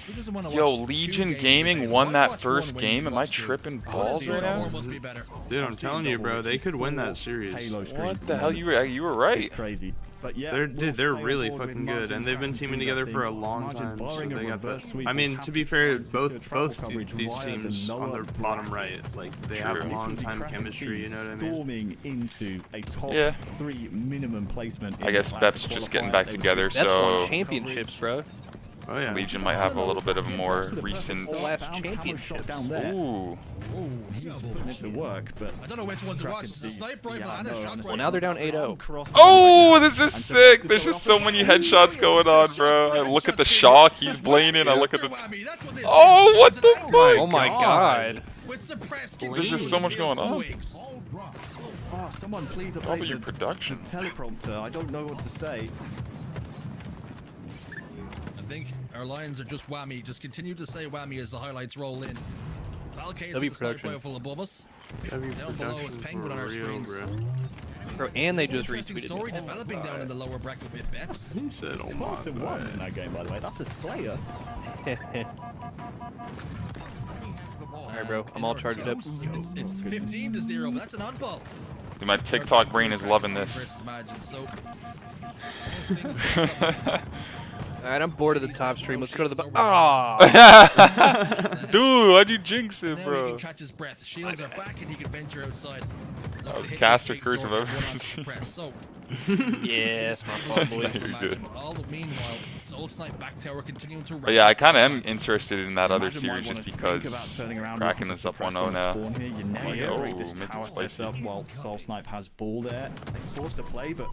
C: Who doesn't want to
A: Yo,
C: watch two
A: Legion
C: games
A: Gaming
C: today?
A: won
C: Why
A: that
C: watch
A: first
C: one when you
A: game?
C: can
A: Am I
C: watch two?
A: tripping
C: Honestly,
A: balls right now?
C: more must be better.
F: Dude, I'm
D: I've
F: telling
D: seen
F: you, bro, they
D: double
F: could win
D: four
F: that series.
D: Halo screens
A: What
D: at
A: the hell?
D: moment.
A: You were right.
D: It's crazy. But yeah,
F: They're
D: we'll
F: they're
D: stay
F: really
D: on board with
F: fucking good,
D: Margin,
F: and they've been
D: Crack,
F: teaming
D: and
F: together
D: Seas,
F: for a
D: I think.
F: long
D: Margin,
F: time. So
D: barring a
F: they got
D: reverse
F: the.
D: sweep,
F: I
D: will
F: mean,
D: have
F: to be
D: to
F: fair,
D: try and secure travel
F: both
D: coverage
F: these
D: via the
F: teams on
D: lower
F: the bottom
D: bracket.
F: right, like they
A: True.
F: have
D: This would
F: long
D: be
F: time
D: Crack and
F: chemistry. You
D: Seas
F: know what I mean?
D: Storming into a top
A: Yeah.
D: 3 minimum placement.
A: I
D: in
A: guess
D: the
A: Bep's
D: Classic
A: just getting
D: qualifier.
A: back
D: They
A: together,
D: would
E: That's
A: so
E: won championships, bro.
F: Oh yeah.
A: Legion might have a little bit of a more
D: That's the perfect
A: recent.
D: start.
E: Last
D: Found Hammer
E: championships.
D: shot down there.
A: Ooh.
C: Oh,
D: He's putting it to work, but
C: I don't know which one to
D: Crack
C: watch.
D: and
C: It's a
D: Seas.
C: sniper rifle
D: Yeah,
C: and a
D: no,
C: shot
D: honestly.
E: Well, now they're down 8-0.
A: Oh, this is sick. There's just so many headshots going on, bro. I look at the shock. He's blading. I look at the. Oh, what the fuck?
E: Oh my god.
C: With suppressed
A: There's just so much going on.
B: All drop.
D: Oh, someone please update
A: Probably your
D: the
A: production.
D: teleprompter. I don't know what to say.
C: I think our lines are just whammy. Just continue to say whammy as the highlights roll in. Valcade
E: W
C: with the sniper
E: production.
C: rifle above us.
F: Heavy
C: Down below, it's
F: production
C: Penguin
F: for
C: on our
F: real,
C: screens.
F: bro.
E: Bro, and they just
C: Interesting
E: retweeted
C: story
E: me.
C: developing down in the lower bracket with Beps.
F: He said, "Oh my
D: 12-1 in
F: god."
D: that game, by the way. That's a slayer.
E: Alright, bro. I'm all charged up.
C: It's 15-0, but that's an oddball.
A: Dude, my TikTok brain is loving this.
C: Versus Imagine, so those things-
E: Alright, I'm bored of the top stream. Let's go to the Ah.
A: Dude, why'd you jinx it,
C: Now he
A: bro?
C: can catch his breath. Shields are back and he can venture outside.
A: That was caster curse I've ever seen.
C: So,
E: Yeah, it's my fault, boys.
A: You're good.
C: all the meanwhile, Soul Snipe back tower continuing to
A: But yeah, I kind of am interested in that other
D: Imagine might
A: series just
D: wanna think
A: because
D: about turning around
A: Kraken
D: looking
A: is
D: for
A: up 1-0
D: suppressed on
A: now.
D: spawn here. You never
A: Like,
D: know.
A: oh,
D: This
A: mid to
D: tower
A: spicy.
D: sets up while Soul Snipe has ball there. They forced to play, but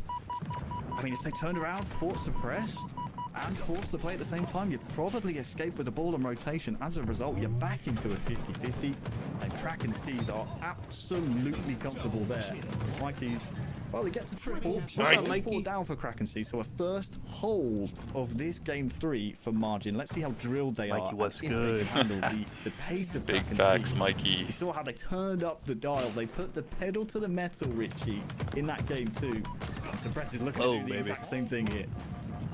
D: I mean, if they turned around, fought suppressed, and forced to play at the same time, you'd probably escape with the ball in rotation. As a result, you're back into a 50-50, and Kraken Seas are absolutely comfortable there. Mikey's, well, he gets a triple.
F: What's up,
D: Mikey? 4
F: Mikey?
D: down for Kraken Seas, so a first hold of this game 3 for Margin. Let's see how drilled they
E: Mikey,
D: are.
E: what's
D: and if
E: good?
D: They can handle the pace of
A: Big
D: Kraken
A: facts,
D: Seas.
A: Mikey.
D: You saw how they turned up the dial. They put the pedal to the metal, Richie, in that game too. And Suppress is looking
E: Whoa,
D: to do the
E: baby.
D: exact same thing here.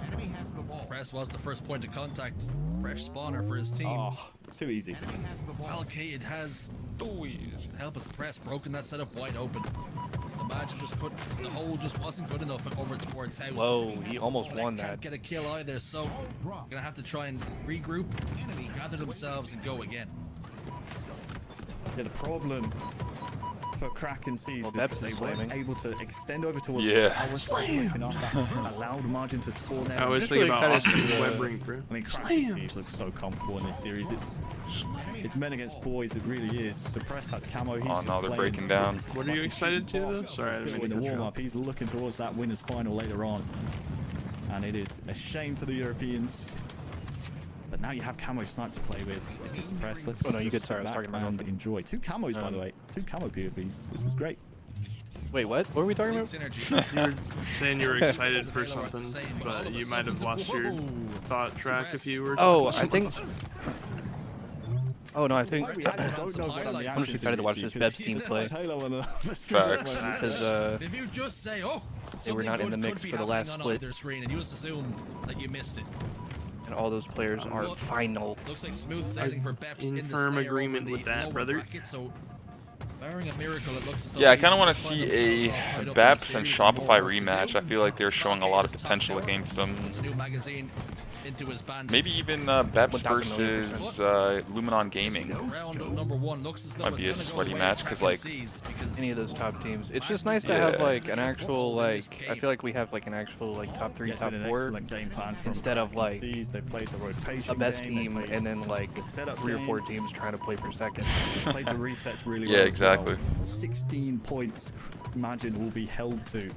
B: Enemy has the ball.
C: Press was the first point of contact. Fresh spawner for his team.
D: Oh, too easy.
B: Enemy has the ball.
C: Valcade has help us press, broken that setup wide open. Imagine just put the hole just wasn't good enough over towards house.
E: Whoa, he almost
C: They
E: won
C: can't
E: that.
C: get a kill either, so gonna have to try and regroup, gather themselves, and go again.
D: Yeah, the problem for Kraken Seas
E: Well,
D: is
E: Beps
D: that they
E: is
D: weren't
E: slamming.
D: able to extend over towards
A: Yeah.
D: I was enough that allowed Margin to spawn there.
F: I always
E: just
F: think
E: really
F: about
E: excited to
F: Austin
E: see,
F: Web Ring, bro.
D: I mean, Kraken Seas looks so comfortable in this series. It's men against boys. It really is. Suppress that camo. He's
A: Oh
D: just
A: no, they're
D: playing
A: breaking down.
F: What are you excited to, though? Sorry, I didn't
D: Still
F: mean
D: in
F: to
D: the
F: cut you
D: warm
F: off.
D: up. He's looking towards that winners final later on, and it is a shame for the Europeans. But now you have camo snipe to play with. If you suppress, let's
E: Oh, no, you
D: just
E: good, sorry, I was
D: sit
E: talking
D: back
E: about
D: and
E: something.
D: enjoy. 2 camos, by the way. 2 camo POVs. This is great.
E: Wait, what? What were we talking about?
C: Synergy.
F: You were saying you were excited for
C: Halo are the
F: something,
C: same, all
F: but
C: of a
F: you might have
C: sudden-
F: lost your
C: Whoa.
F: thought track if you were.
E: Oh,
F: talking
E: I think.
F: about
E: Oh no, I think.
D: We actually don't know what
C: I'm
D: the
E: I'm just excited to watch this Beb's team play.
D: Halo on the
A: Facts.
E: Because
C: If you just say, oh,
E: They were
C: something
E: not in
C: good
E: the
C: could
E: mix
C: be
E: for the
C: happening
E: last
C: on
E: split.
C: either screen, and you just assume that you missed it.
E: and all those players are final.
C: Looks like smooth sailing for Beps in the
F: firm
C: Slayer
F: agreement
C: over
F: with
C: the
F: that,
C: lower
F: brother.
C: bracket, so barring a miracle, it looks as though
A: Yeah, I
C: they
A: kind of
C: can
A: want to
C: find
A: see
C: themselves
A: a
C: all tied up in the
A: Beps and
C: series and
A: Shopify
C: more work to
A: rematch.
C: do.
A: I feel like they're showing a lot of
C: Valcade is top
A: potential
C: tower.
A: against them.
C: Puts a new magazine into his band.
A: Maybe even Beps
E: 1000,000,000%.
A: versus Luminon Gaming.
C: Round number 1 looks as though
A: Might
C: it's
A: be a
C: gonna go
A: sweaty
C: away
A: match,
C: with
A: 'cause,
C: Kraken
A: like,
C: Seas, because
E: Any of those top teams. It's just nice to have
A: Yeah.
E: like an actual like. I feel like we have like an actual like top 3,
D: It's
E: top
D: been an
E: 4,
D: excellent game plan from
E: instead of,
D: Kraken
E: like,
D: Seas. They played the rotation
E: a best
D: game, they
E: team,
D: played
E: and then like
D: the setup
E: 3 or
D: game.
E: 4 teams trying to play for second.
D: They played the resets really
A: Yeah,
D: well. as
A: exactly.
D: well. 16 points, Imagine, will be held to.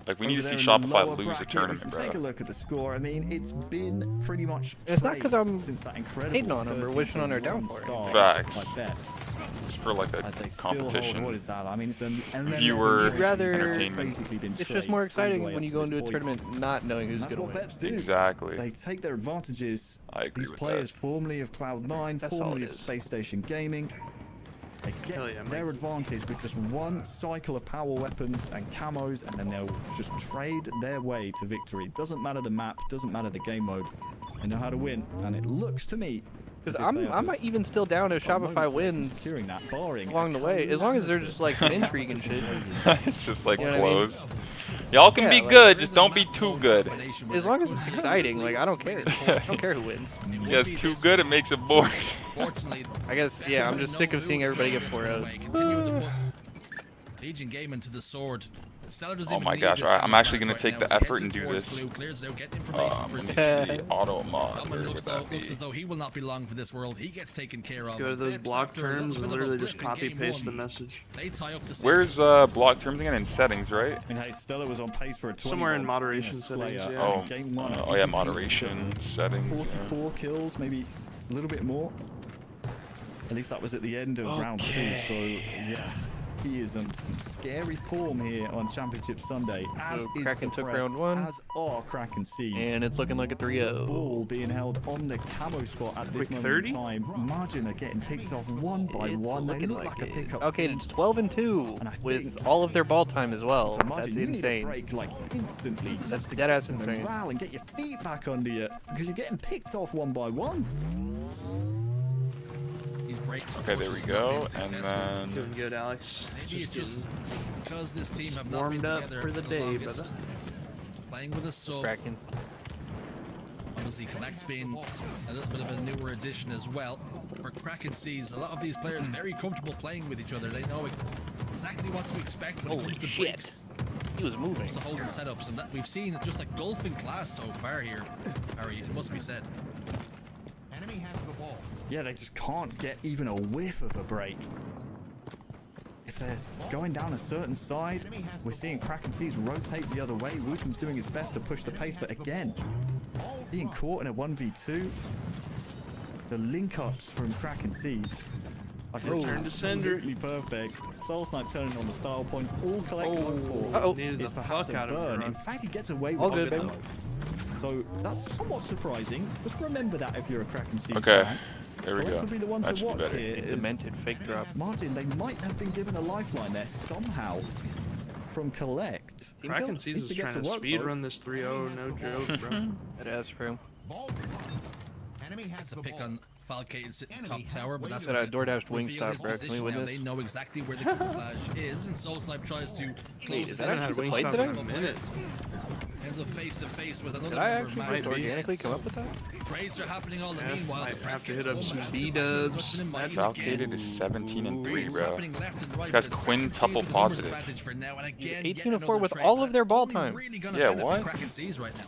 A: Like, we need to
D: Over
A: see
D: there in the
A: Shopify
D: lower
A: lose a
D: bracket,
A: tournament,
D: if you take a
A: bro.
D: look at the score, I mean, it's been pretty much
E: It's not 'cause
D: trade
E: I'm
D: since that incredible
E: hating on 'em or wishing on their
D: 13-1
E: downfall.
D: start
A: Facts.
D: by Beps,
A: Just for like a
D: as they still hold, what
A: competition.
D: is that? I mean, it's an
A: Viewer
E: You'd rather-
A: entertainment.
D: basically been
E: It's just
D: trade
E: more
D: all the
E: exciting
D: way
E: when
D: up
E: you
D: to
E: go
D: this
E: into a
D: point.
E: tournament not knowing who's
D: That's
E: gonna
D: what
E: win.
D: Beps do.
A: Exactly.
D: They take their advantages.
A: I agree
D: These
A: with
D: players
A: that.
D: formerly of Cloud9,
E: That's all
D: formerly
E: it
D: of
E: is.
D: Space Station Gaming. They get
F: Hell yeah,
D: their
F: Mike.
D: advantage with just one cycle of power weapons and camos, and then they'll just trade their way to victory. Doesn't matter the map, doesn't matter the game mode. They know how to win, and it looks to me
E: Because
D: as if they are
E: I'm
D: just
E: even still down if
D: one moment
E: Shopify
D: away from
E: wins
D: securing that, barring
E: along the way, as long as they're just like some intrigue and shit.
A: It's just like
E: You know what I mean?
A: close. Y'all can
E: Yeah,
A: be
E: like,
A: good, just don't be too good.
E: As long as it's exciting, like I don't care. I don't care who wins.
A: Yeah, it's too good, it makes it boring.
C: Fortunately,
E: I guess yeah, I'm just sick of seeing everybody get 4-0.
C: Continuing to put Legion Gaming to the sword. Stellar doesn't
A: Oh
C: even
A: my
C: need
A: gosh,
C: this
A: alright, I'm
C: camouflage
A: actually gonna
C: right
A: take
C: now
A: the
C: as he heads
A: effort
C: in
A: and do
C: towards
A: this.
C: Blue, clears it out, getting information for
A: Let
C: his
A: me
C: team.
A: see, auto mod,
C: Alman
A: where would
C: looks
A: that
C: as
A: be?
C: though he will not be long for this world. He gets taken care of.
F: Go to those
C: Vips,
F: block
C: after a little
F: terms
C: bit
F: and
C: of a
F: literally just
C: blip in
F: copy
C: game
F: paste the
C: one,
F: message.
C: they tie up the
A: Where's
C: series.
A: block terms again? In settings, right?
D: I mean, hey, Stella was on pace for a 20
F: Somewhere in moderation settings, yeah.
A: Oh,
D: Game one,
A: oh yeah, moderation settings.
D: 44 kills, maybe a little bit more. At least that was at the end of round 2, so yeah. He is in some scary form here on Championship Sunday. As
E: So
D: is
E: Kraken took
D: Suppressed,
E: round 1.
D: As are Kraken Seas.
E: And it's looking like a 3-0.
D: Ball being held on the camo spot at this
F: Quick
D: moment
F: 30?
D: in time. Margin are getting picked off one by
E: It's
D: one. They
E: looking
D: look
E: like
D: like a
E: it.
D: pickup.
E: Okay,
D: team.
E: it's 12-2
D: And I
E: with
D: think-
E: all of their ball time as well.
D: So Margin,
E: That's
D: you need a
E: insane.
D: break like instantly. just
E: That's
D: to
E: dead
D: get
E: ass
D: some
E: insane.
D: morale and get your feet back under you because you're getting picked off one by one.
C: These breaks,
A: Okay, there we go, and then
F: Doing good, Alex.
C: Maybe it's just because this team have not
F: warmed
C: been
F: up
C: together
F: for the day,
C: longest.
F: brother.
C: Playing with a sub.
E: Kraken.
C: Obviously, Connect's been a little bit of a newer addition as well. For Kraken Seas, a lot of these players very comfortable playing with each other. They know exactly what to expect when it
E: Holy
C: comes to
E: shit.
C: breaks,
E: He was moving.
C: to holding setups, and that we've seen just a golfing class so far here. Harry, it must be said.
B: Enemy has the ball.
D: Yeah, they just can't get even a whiff of a break. If they're going down a certain side, we're seeing Kraken Seas rotate the other way. Wooten's doing his best to push the pace, but again, being caught in a 1v2, the link-ups from Kraken Seas are just
F: Return to sender.
D: absolutely perfect. Soul Snipe turning on the style points, all collected on four.
E: Uh-oh.
F: Needed
D: Is
F: the
D: perhaps
F: fuck
D: a
F: out of
D: burn.
F: it.
D: In fact, he gets away with
E: All
D: it.
E: good, baby.
D: So that's somewhat surprising. Just remember that if you're a Kraken Seas
A: okay,
D: fan.
A: there we go.
D: Collect will be the one
A: That
D: to
A: should be
D: watch
A: better.
D: here.
E: A
D: is
E: demented fake drop.
D: Martin, they might have been given a lifeline there somehow from Collect.
F: Kraken Seas
D: Needs
F: is
D: to get
F: trying
D: to
F: to
D: work,
F: speed
D: though.
F: run this 3-0, no joke, bro.
E: That ass for him.
B: Ball. Enemy has
C: It's a
B: the
C: pick
B: ball.
C: on Falcated sitting top tower, but that's
E: Said I DoorDashed
C: reveal
E: Wingstop,
C: his
E: bro. Can we
C: position
E: win
C: now.
E: this?
C: They know exactly where the camouflage is, and Soul Snipe tries to close
E: is
C: it
E: that
C: down.
F: Haven't
E: actually
F: had
E: the play
F: Wingstop
E: today?
F: in a minute.
C: Ends up face to face with another
E: Did I
C: member of
E: actually
C: Magic.
E: just organically come up with that?
C: Trades are happening all the
F: Yeah,
C: meanwhile.
F: might
C: Suppress
F: have to
C: gets
F: hit up
C: home,
F: some
C: has
F: B-dubs.
C: Rushing in mighty
A: Falcated
C: again.
A: is 17 and 3,
C: Breaks
A: bro.
C: happening left and right,
A: This guy's
C: but
A: Quinn
C: Kraken Seas
A: tuple
C: with the numbers
A: positive.
C: advantage for now, and again,
E: 18
C: yet
E: and 4
C: another
E: with
C: trade.
E: all of
C: That's
E: their ball
C: only
E: time.
C: really gonna
A: Yeah,
C: benefit
A: what?
C: Kraken Seas right now.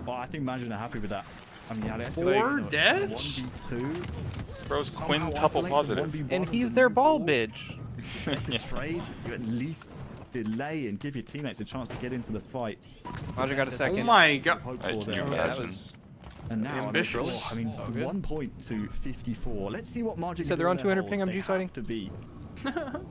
D: Well, I think Imagine are happy with that. I mean, yeah,
F: 4 deaths?
D: 1v2.
A: Bro's
D: somehow
A: quintuple
D: isolates
A: positive.
D: 1v1
E: And
D: with
E: he's
D: the
E: their
D: new
E: ball bitch.
D: Take a trade, you at least delay and give your teammates a chance to get into the fight.
E: Roger got a
F: Oh
E: second.
F: my god.
D: Hope
A: Hey,
D: for
A: can you
D: there.
E: Yeah, that
A: imagine?
E: was.
D: And now,
F: Ambitious.
D: I mean,
E: Oh, good.
D: 1 point to 54. Let's see what Margin.
E: So they're on 200 ping, I'm
D: They
E: G-siding.
D: have to be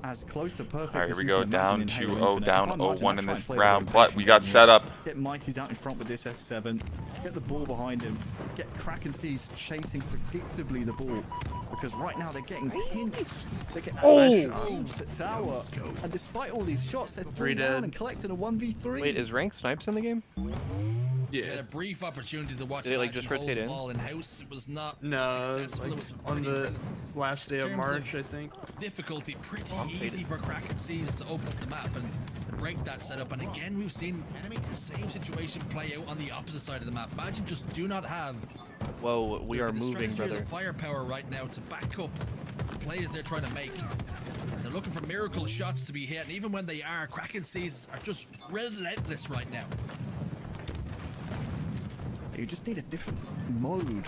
D: as close to perfect.
A: Alright,
D: as
A: here we
D: you
A: go,
D: can
A: down
D: imagine in Halo
A: 2-0,
D: Infinite.
A: down
D: If I'm Margin,
A: 0-1
D: I'd
A: in
D: try
A: this
D: and play the
A: round,
D: very
A: but
D: patient
A: we got
D: game
A: set
D: here.
A: up.
D: Get Mighty's out in front with this F7. Get the ball behind him. Get Kraken Seas chasing predictably the ball. Because right now they're getting pinched. They're getting pinched the tower. And despite all these shots, they're 3
F: dead.
D: down and collecting a 1v3.
E: Wait, is ranked snipes in the game?
C: We had
F: Yeah.
C: a brief opportunity to watch
E: Did it, like,
C: Magic
E: just
C: hold
E: rotate
C: the
E: in?
C: ball in house. It was not
F: No,
C: successful.
F: like
C: It was
F: on
C: pretty
F: the last day of
C: terms
F: March,
C: of-
F: I think.
C: difficulty, pretty
E: faded.
C: easy for Kraken Seas to open up the map and break that setup. And again, we've seen the same situation play out on the opposite side of the map. Magic just do not have
E: Whoa, we are
C: the
E: moving,
C: strategy or
E: brother.
C: the firepower right now to back up the plays they're trying to make. They're looking for miracle shots to be hit, and even when they are, Kraken Seas are just relentless right now.
D: You just need a different mode.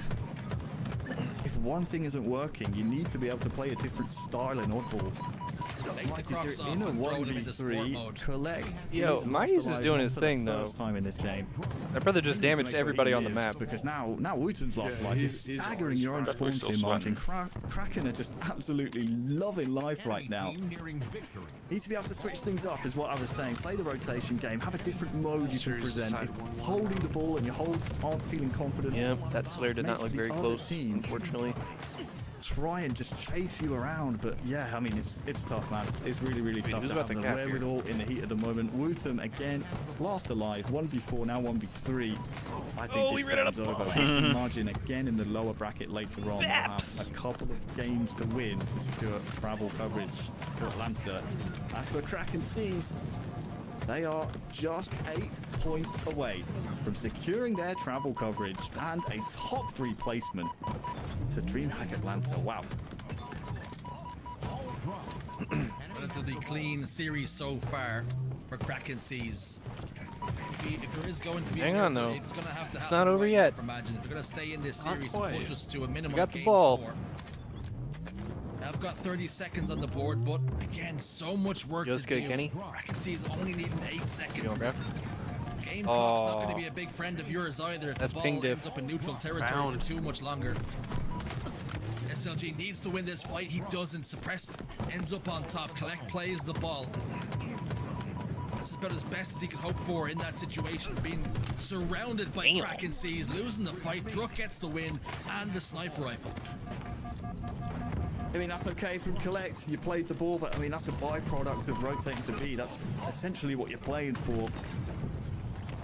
D: If one thing isn't working, you need to be able to play a different style in Oddball.
C: Take the
D: Right,
C: crocs
D: is
C: off
D: here in a
C: and throw them into sport
D: 1v3.
C: mode.
D: Collect.
E: Yo,
D: is
E: Mize
D: lost
E: is
D: alive
E: doing
D: for
E: his
D: the
E: thing, though.
D: First time in this game.
E: That brother just
D: He needs to
E: damaged
D: make sure he
E: everybody on the
D: lives,
E: map.
D: because now Wooten's lost
F: Yeah,
D: life.
F: he's
D: You're staggering
F: always
D: your own
F: fine.
D: spawn
A: We're still
D: team margin.
A: sweating.
D: Kraken are just absolutely loving life right now.
B: Enemy team nearing victory.
D: Need to be able to switch things up, is what I was saying. Play the rotation game, have a different mode you can
F: Series
D: present.
F: decided
D: If
F: 1-1.
D: holding the ball and your holds aren't feeling confident,
E: Yep, that Slayer did not
D: make
E: look
D: the
E: very
D: other
E: close,
D: team
E: unfortunately.
D: try and just chase you around. But yeah, I mean, it's tough, man. It's really
E: Wait,
D: tough
E: who's
D: to
E: about
D: have
E: to
D: the
E: cap here?
D: wherewithal in the heat of the moment. Wooten again, last alive, 1v4, now 1v3. I think
E: we
D: this
E: ran out
D: game's
E: of
D: over.
E: balls.
D: Hasty margin again in the lower bracket later on. They'll have a couple of games to win to secure travel coverage for Atlanta. As for Kraken Seas, they are just 8 points away from securing their travel coverage and a top 3 placement to Dreamhack Atlanta. Wow.
C: Relatively clean series so far for Kraken Seas. If there is going to be
E: Hang
C: a
E: on,
C: miracle,
E: though.
C: it's going to have to
E: It's
C: happen
E: not over
C: right
E: yet.
C: now, Imagine if they're going to stay in this
F: Not
C: series and
F: quite.
C: push us to a minimum
E: got the
C: game
E: ball.
C: 4. I've got 30 seconds on the board, but again, so much work
E: Just
C: to
E: good,
C: do.
E: Kenny.
C: Kraken Seas only needing 8 seconds.
E: You know, bro?
C: Game clock's not going
E: Oh.
C: to be a big friend of yours either if
E: That's
C: the
E: ping
C: ball
E: dip.
C: ends up in neutral territory
F: Bound.
C: for too much longer. SLG needs to win this fight. He doesn't. Suppressed ends up on top. Collect plays the ball. This is about as best as he could hope for in that situation. Being surrounded by
E: Damn.
C: Kraken Seas, losing the fight. Druk gets the win and the sniper rifle.
D: I mean, that's okay from Collect. You played the ball, but I mean, that's a byproduct of rotating to B. That's essentially what you're playing for.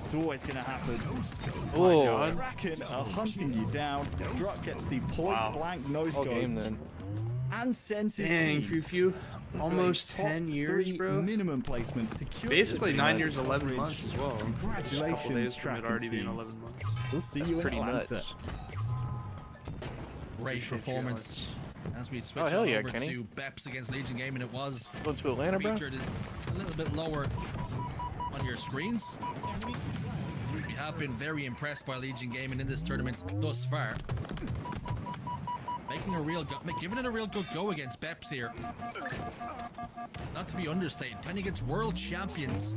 D: It's always going to happen.
E: Oh,
F: God.
D: Kraken are hunting you down. Druk gets the point-blank
E: all
D: no-scope
E: game then.
D: and sends his
F: Dang,
D: team
F: Few.
D: into
F: Almost
D: a top
F: 10 years,
D: 3
F: bro.
D: minimum placement. Secure
F: Basically
D: the
F: 9 years,
D: coverage.
F: 11 months as well. Just a couple
D: Congratulations,
F: days from it
D: Kraken
F: already being
D: Seas.
F: 11 months.
D: We'll see you in
E: Pretty
D: Atlanta.
E: nuts.
C: Great
F: Appreciate you,
C: performance. As we switch
E: hell
C: on
E: yeah,
C: over
E: Kenny.
C: to Beps against Legion Gaming, it was
E: Going to Atlanta, bro?
C: featured a little bit lower on your screens. We have been very impressed by Legion Gaming in this tournament thus far. Making a real giving it a real good go against Beps here. Not to be understated, playing against world champions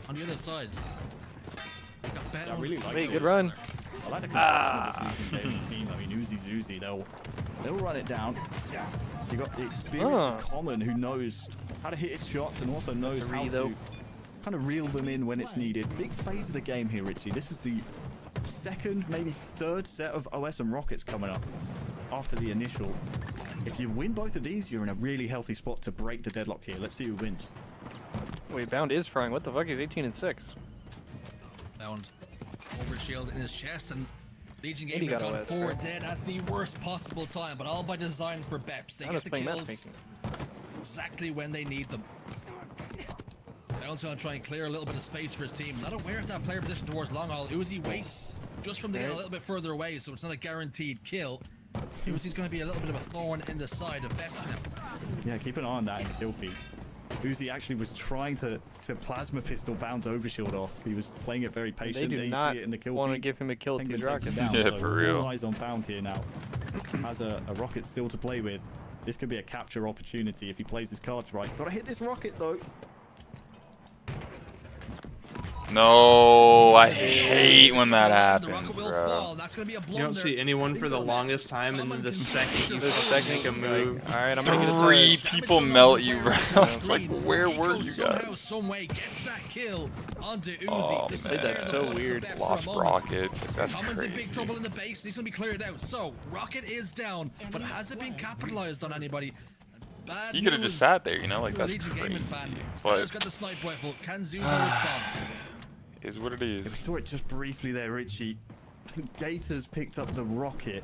C: on the other side. Got bet
D: I
C: on-
D: really like
E: Hey,
D: it.
E: good run.
D: I like the construction of this Legion Gaming team. I mean, Uzi, they'll run it down. You got the experience of Common, who knows how to hit his shots and also knows
E: It's a
D: how
E: re, though.
D: to kind of reel them in when it's needed. Big phase of the game here, Richie. This is the second, maybe third set of OS and rockets coming up after the initial. If you win both of these, you're in a really healthy spot to break the deadlock here. Let's see who wins.
E: Wait, Bound is frying. What the fuck? He's 18-6.
C: Found overshield in his chest, and Legion
E: And he
C: Gaming
E: got
C: got
E: OS,
C: 4
E: right?
C: dead at the worst possible time, but all by design for Beps. They
E: I'm
C: get
E: just
C: the
E: playing
C: kills
E: matchmaking.
C: exactly when they need them. Bound's gonna try and clear a little bit of space for his team. Not aware of that player position towards long haul. Uzi waits just from the get a little bit further away, so it's not a guaranteed kill. Uzi's gonna be a little bit of a thorn in the side of Beps now.
D: Yeah, keep an eye on that in the kill feed. Uzi actually was trying to plasma pistol Bound's overshield off. He was playing it very
E: They
D: patient.
E: do
D: You
E: not
D: see it in the kill
E: want to
D: feed.
E: give him a kill with
D: Penguin
E: the
D: takes him
E: rocket.
D: down,
A: Yeah,
D: so
A: for real.
D: all eyes on Bound here now. Has a rocket still to play with. This could be a capture opportunity if he plays his cards right. Gotta hit this rocket though.
A: No, I hate when that
C: The
A: happens,
C: rocket will
A: bro.
C: fall. That's gonna be a
F: You
C: blunder.
F: don't see anyone for the longest time, and then the second you
E: The second
F: make a move.
E: All right, I'm gonna get a
A: Three
E: third.
A: people melt you, bro. It's like, where were you
C: Somehow,
A: guys?
C: some way, gets that kill onto Uzi.
A: Oh,
C: This is
A: man.
C: fair
E: That's
C: to
E: so
C: the points of
E: weird.
C: Beps for a
A: Lost
C: moment.
A: rockets. That's
C: Common's in big
A: crazy.
C: trouble in the base. He's gonna be cleared out. So Rocket is down, but has it been capitalized on anybody? Bad
A: He could have just
C: news
A: sat there, you know, like
C: to a
A: that's
C: Legion
A: crazy.
C: Gaming fan. Stellar's
A: But
C: got the sniper rifle. Can Zuzo respond?
A: is what it
D: Yeah, we
A: is.
D: saw it just briefly there, Richie. I think Gators picked up the rocket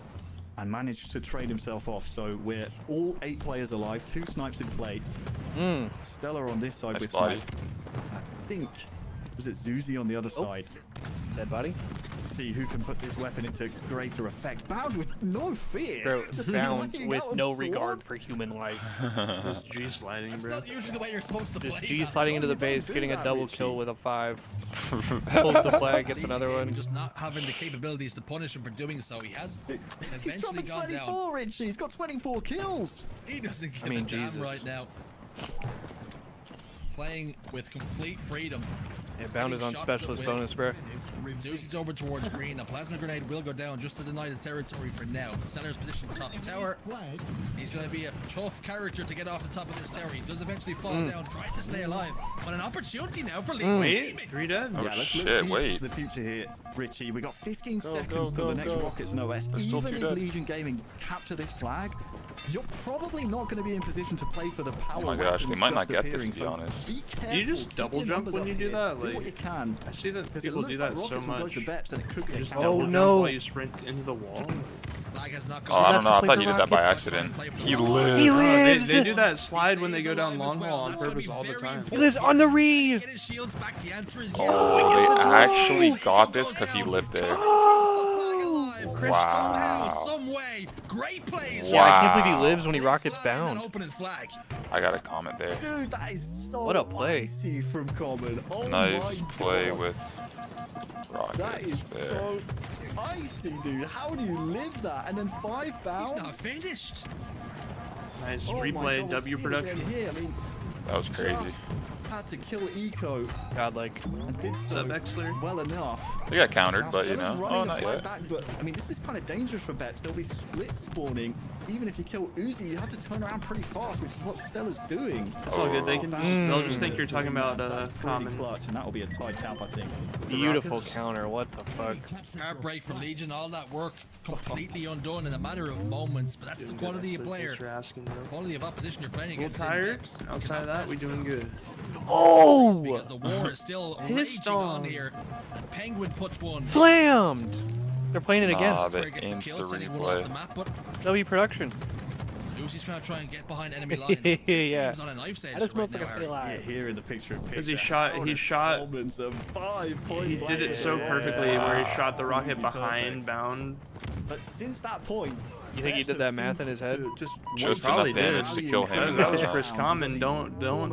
D: and managed to trade himself off. So we're all 8 players alive, 2 snipes in play. Stellar on this side
A: Nice
D: with
A: body.
D: snipe. I think, was it Zuzi on the other side?
E: Dead body.
D: Let's see who can put this weapon into greater effect. Bound with no fear.
E: Bro,
D: Just
E: Bound
D: laying
E: with
D: out a
E: no
D: sword.
E: regard for human life.
F: Just G sliding,
C: That's
F: bro.
C: not usually the way you're supposed to play.
E: Just G
C: that.
E: sliding into the
D: you don't
E: base,
D: do
E: getting a
D: that,
E: double
D: Richie.
E: kill with a 5. Pulls the flag, gets
C: Legion
E: another
C: Gaming
E: one.
C: Just not having the capabilities to punish him for doing so. He has
D: He's
C: eventually
D: dropping
C: gone
D: 24,
C: down.
D: Richie. He's got 24 kills.
C: He doesn't give
E: I mean,
C: a damn
E: Jesus.
C: right now. Playing with complete freedom.
E: Yeah, Bound is on
C: Shots at
E: specialist
C: will.
E: bonus, bro.
C: Zeus over towards green. A plasma grenade will go down just to deny the territory for now. Seller's position top tower.
B: Flag.
C: He's going to be a tough character to get off the top of this tower. He does eventually fall down, trying to stay alive. But an opportunity now for Legion
F: Wait,
C: Gaming.
F: 3 dead?
A: Oh
D: Yeah, let's
A: shit,
D: look deep
A: wait.
D: into the future here, Richie. We got 15
A: Go,
D: seconds
A: go,
D: till the
A: go,
D: next
A: go.
D: Rockets and OS.
A: There's still
D: Even
A: 2
D: if
A: dead.
D: Legion Gaming capture this flag, you're probably not going to be in position to play for the power.
A: Oh my gosh, they
D: weapons
A: might not
D: just
A: get this,
D: appearing,
A: to be
D: so
A: honest.
D: be careful,
F: Do you just
D: keep
F: double
D: your
F: jump
D: numbers
F: when
D: up
F: you do
D: here.
F: that?
D: Do what
F: Like-
D: you can.
F: I see that
D: 'Cause it
F: people
D: looks
F: do
D: like
F: that so
D: Rockets will go
F: much.
D: to Beps and it could
F: You
D: get
F: just
D: counted.
F: double
E: Oh,
F: jump
E: no.
F: while you sprint into the wall.
C: Flag has not
A: Oh, I don't know. I
E: Play
A: thought
E: the
A: he did that by
E: Rockets.
A: accident. He
E: He
A: lived.
E: lives.
F: They do that slide when they go down
C: Stays
F: long
C: alive
F: haul
C: as
F: on
C: well. That's
F: purpose
C: gonna
F: all
C: be
F: the
C: very
F: time.
E: He lives on the reef.
C: Get his shields back. The answer is yes.
A: Oh, they actually got this because he lived there.
C: Chris, somehow,
A: Wow.
C: some way, great plays.
E: Yeah, I can't believe he
A: Wow.
E: lives when he rockets
C: Slide and
E: bound.
C: opening flag.
A: I got a comment there.
D: Dude, that is so
E: What a play.
D: icy from Common. Oh
A: Nice
D: my
A: play
D: God.
A: with
D: That is
A: Rockets there.
D: so icy, dude. How do you live that? And then 5
C: He's
D: bound?
C: not finished.
F: Nice
D: Oh my
F: replay,
D: God,
F: W
D: we'll see it again
F: production.
D: Here. I mean,
A: That was crazy.
D: just had to kill Eco
E: Godlike.
D: and did
F: What's
D: so
F: up, Exler?
D: well enough.
A: They got countered,
D: Now,
A: but you
D: Stella's
A: know.
D: running
A: Oh,
D: the
A: not
D: flag
A: yet.
D: back, but I mean, this is kind of dangerous for Beps. They'll be split spawning. Even if you kill Uzi, you have to turn around pretty fast, which is what Stella's doing.
F: That's all good. They can just, they'll just think you're talking about
D: That's pretty
F: common.
D: clutch, and that will be a tied cap, I think. The
E: Beautiful
D: Rockets-
E: counter. What the fuck?
C: Heartbreak for Legion. All that work completely undone in a matter of moments. But that's the quality of player.
F: Thanks for asking, bro.
C: Quality of opposition you're playing
F: A little
C: against.
F: tired.
C: in-depth.
F: Outside of that, we doing good.
E: Oh!
C: Because the war is still
F: Pissed
C: raging on
F: on.
C: here. Penguin puts one.
E: Slammed! They're playing it again.
A: Nah,
C: That's where
A: the
C: he gets the kill,
A: insta
C: sending one off the
A: replay.
C: map, but
E: W production.
C: Lucy's gonna try and get behind enemy lines.
E: Yeah.
C: Game's on a knife's edge
E: How does
C: right now,
E: motherfucker
C: Harry.
E: stay alive?
D: Yeah, here in the picture.
F: Because he shot, he shot, he did it so perfectly where he shot the rocket behind bound.
D: But since that point,
E: You think he did that math in his head?
A: Just
F: Probably
A: enough damage
F: did.
A: to kill him.
F: That was
A: Yeah.
F: Chris Common. Don't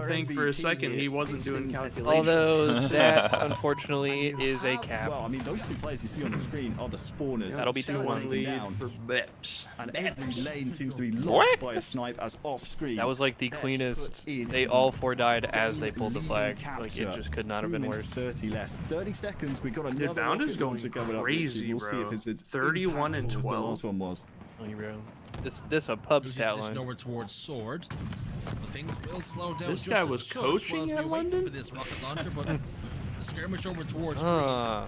F: think for a second he wasn't doing calculations.
E: Although that, unfortunately, is a cap.
D: Well, I mean, those 2 players you see on the screen are the spawners.
E: That'll be
D: Stella's
E: 2-1
F: 1
D: taken
F: lead
D: down,
F: for Beps.
D: and every lane seems to be locked
A: What?
D: by a snipe as off screen.
E: That was like the
D: Beps
E: cleanest.
D: put in
E: They all 4 died as they pulled the
D: leading
E: flag. Like
D: capture.
E: it just could not have
D: 2
E: been
D: minutes
E: worse.
D: 30 left. 30 seconds. We got another.
F: Dude, Bound is
D: rocket
F: going
D: launcher coming up,
F: crazy,
D: We'll see
F: bro.
D: if it's as
F: 31 and
D: impactful as the
F: 12.
D: last one was.
E: Oh, you bro. This a pub
C: Lucy's
E: stat
C: positioned
E: line.
C: over towards sword. But things will slow down.
F: This
C: just
F: guy
C: a
F: was
C: touch
F: coaching
C: whilst we
F: at
C: wait
F: London?
C: for this rocket launcher, but the skirmish over towards green.
E: Oh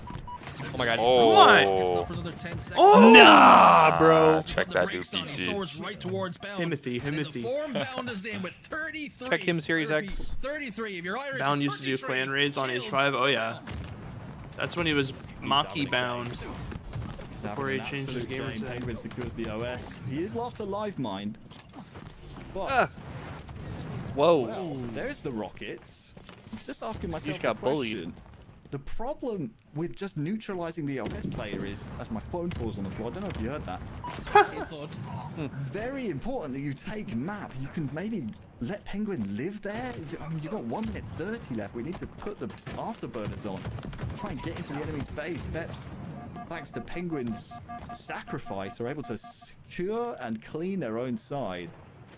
E: my god.
A: Oh.
C: It's for another 10 seconds.
F: Oh!
E: Nah, bro.
A: Check
C: The
A: that
C: brakes on, he
A: PC.
C: soars right towards bound.
F: Timothy,
C: And then
F: Timothy.
C: The form bound is in with 33.
E: Check him, Series X.
C: 33. If you're Irish,
F: Bound
C: it's
F: used to do
C: 33
F: clan raids on
C: kills.
F: H5. Oh yeah, that's when he was Maki bound. Before he
D: After an
F: changed his
D: absolute
F: gamer
D: game,
F: tag.
D: Penguin secures the OS. He is lost a live mind. But
E: Ah. Whoa.
D: well, there's the Rockets. Just asking myself
E: just got
D: a
E: bullied.
D: question. The problem with just neutralizing the OS player is, as my phone falls on the floor, I don't know if you heard that. It's very important that you take map. You can maybe let Penguin live there. I mean, you've got 1 minute 30 left. We need to put the afterburners on. Try and get into the enemy's base. Beps, thanks to Penguin's sacrifice, are able to secure and clean their own side.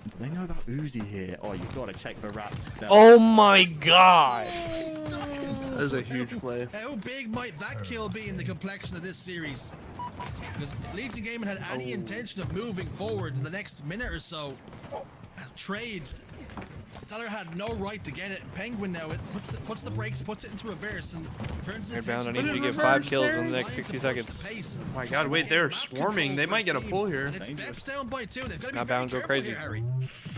D: Do they know about Uzi here? Oh, you've got to check for rats.
E: Oh my god.
F: That was a huge play.
C: How big might that kill be in the complexion of this series? Because Legion Gaming had any intention of moving forward in the next minute or so. A trade. Teller had no right to get it. Penguin now it puts the brakes, puts it into reverse, and turns his
E: They're bound. I
C: attention
E: need
C: to
E: you to
C: the
E: get 5
F: reverse
E: kills
F: there.
E: in the next
C: trying to
E: 60
C: push
E: seconds.
C: the pace,
F: Oh my
C: trying
F: god,
C: to
F: wait,
C: get
F: they're
C: map
F: swarming.
C: control
F: They
C: for
F: might
C: his
F: get a
C: team.
F: pull here.
C: And it's
D: Dangerous.
C: Beps down by 2. They've got to be
E: Now
C: very
E: bound, go
C: careful
E: crazy.
C: here, Harry.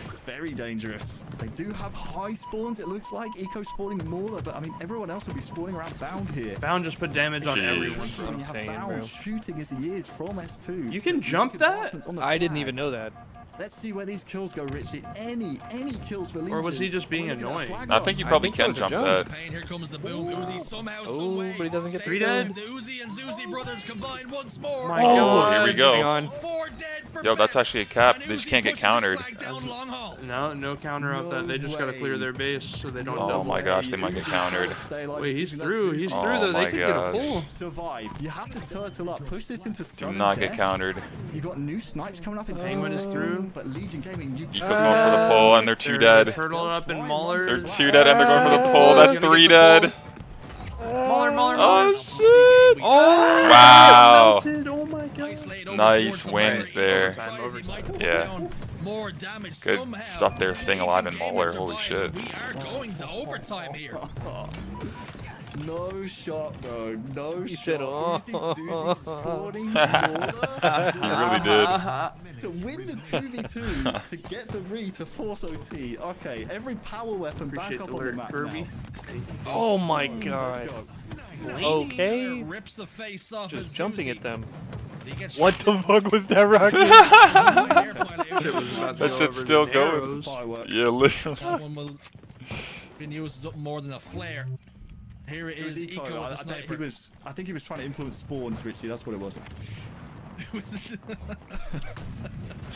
D: It's very dangerous. They do have high spawns, it looks like. Eco spawning the Mauler, but I mean, everyone else will be spawning around Bound here.
F: Bound just put damage on
A: Jeez.
F: everyone.
D: When you have
E: Insane,
D: Bound
E: bro.
D: shooting as he is from S2.
F: You can
D: So
F: jump
D: make
F: that?
D: advancements on the
E: I didn't
D: flag.
E: even know that.
D: Let's see where these kills go, Richie. Any kills for Legion.
F: Or was he just being
D: We're looking at
F: annoying?
D: flag
A: I
D: run.
A: think you
E: I
A: probably
E: think it
A: can
E: was a
A: jump
E: jump.
A: that.
C: Pain, here comes the boom. Uzi somehow,
E: Oh,
C: some way.
E: but he doesn't get
C: stays
F: three dead.
C: alive. The Uzi and Zuzi brothers combined once more.
F: My
E: Oh,
F: god.
A: here we go.
E: Hang on.
C: 4 dead for
A: Yo, that's
C: Beps.
A: actually a cap.
C: And
A: They just
C: Uzi
A: can't get
C: pushes his
A: countered.
C: flag down long haul.
F: No counter off that. They just gotta clear their base so they don't
A: Oh
F: double.
A: my gosh, they might get countered.
D: Stay alive.
F: Wait, he's
D: That's
F: through.
D: Zeus.
F: He's
A: Oh
F: through though.
A: my
F: They could get a
A: gosh.
F: pull.
D: Survive. You have to turtle up. Push this into
A: Do
D: sudden
A: not get
D: death.
A: countered.
D: You got new snipes coming up in
F: Penguin is through. 2.
D: But Legion Gaming, you
A: Eco's going for the pull, and they're 2 dead.
F: Turtle up and Mauler.
A: They're 2 dead, and they're going for the pull. That's 3 dead. Oh, shit.
F: Oh,
A: Wow.
F: melted. Oh my god.
A: Nice wins there.
F: Overtime.
A: Yeah.
C: More damage
A: Good
C: somehow.
A: stuff there, staying alive in Mauler. Holy shit.
C: We are going to overtime here.
D: No shot, bro. No
E: He
D: shot.
E: said, "Oh."
D: Susie spawning
A: He really did.
D: to win the 2v2 to get the re to force OT. Okay, every power weapon
F: Appreciate
D: back
F: the
D: up on the
F: alert,
D: map
F: Kirby.
D: now.
E: Oh my
D: Let's
E: god.
D: go.
E: Okay.
C: Rips the face off
E: Just
C: of
E: jumping
C: Susie.
E: at them.
C: He gets
E: What the fuck was that rocket?
F: Shit was about to
A: That
F: go
A: shit's
F: over
A: still
F: the
A: going.
F: arrows.
D: Firework.
A: Yeah, literally.
C: That one will been used up more than a flare. Here it is,
D: Eco,
C: Eco
D: I
C: with the
D: think
C: sniper.
D: I think he was trying to influence spawns, Richie. That's what it was.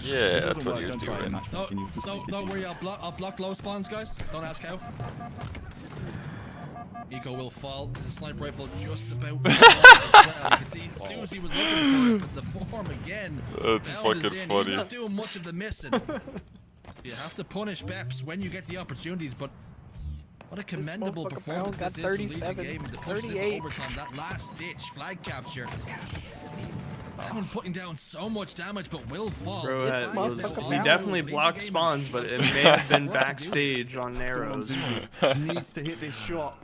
A: Yeah, that's
D: Doesn't
A: what he
D: work,
A: was
D: don't try it,
A: doing.
D: Matt.
C: No,
D: Can you-
C: don't worry, I'll block low spawns, guys. Don't ask how. Eco will fall. The sniper rifle just about. You can see Susie was looking for the form again.
A: That's
C: Bound is
A: fucking
C: in.
A: funny.
C: He's not doing much of the missing. You have to punish Beps when you get the opportunities, but what a commendable
E: motherfucker
C: performance
E: got
C: this is from Legion
E: 37,
C: Gaming to push it into
E: 38.
C: overtime. That last ditch flag capture. Everyone putting down so much damage, but will fall.
F: Bro,
C: The flag is
E: motherfucker
C: now
F: he
C: on.
F: definitely
C: Legion
F: blocked
C: Gaming-
F: spawns, but it may have been backstage on narrows.
D: Needs to hit this shot.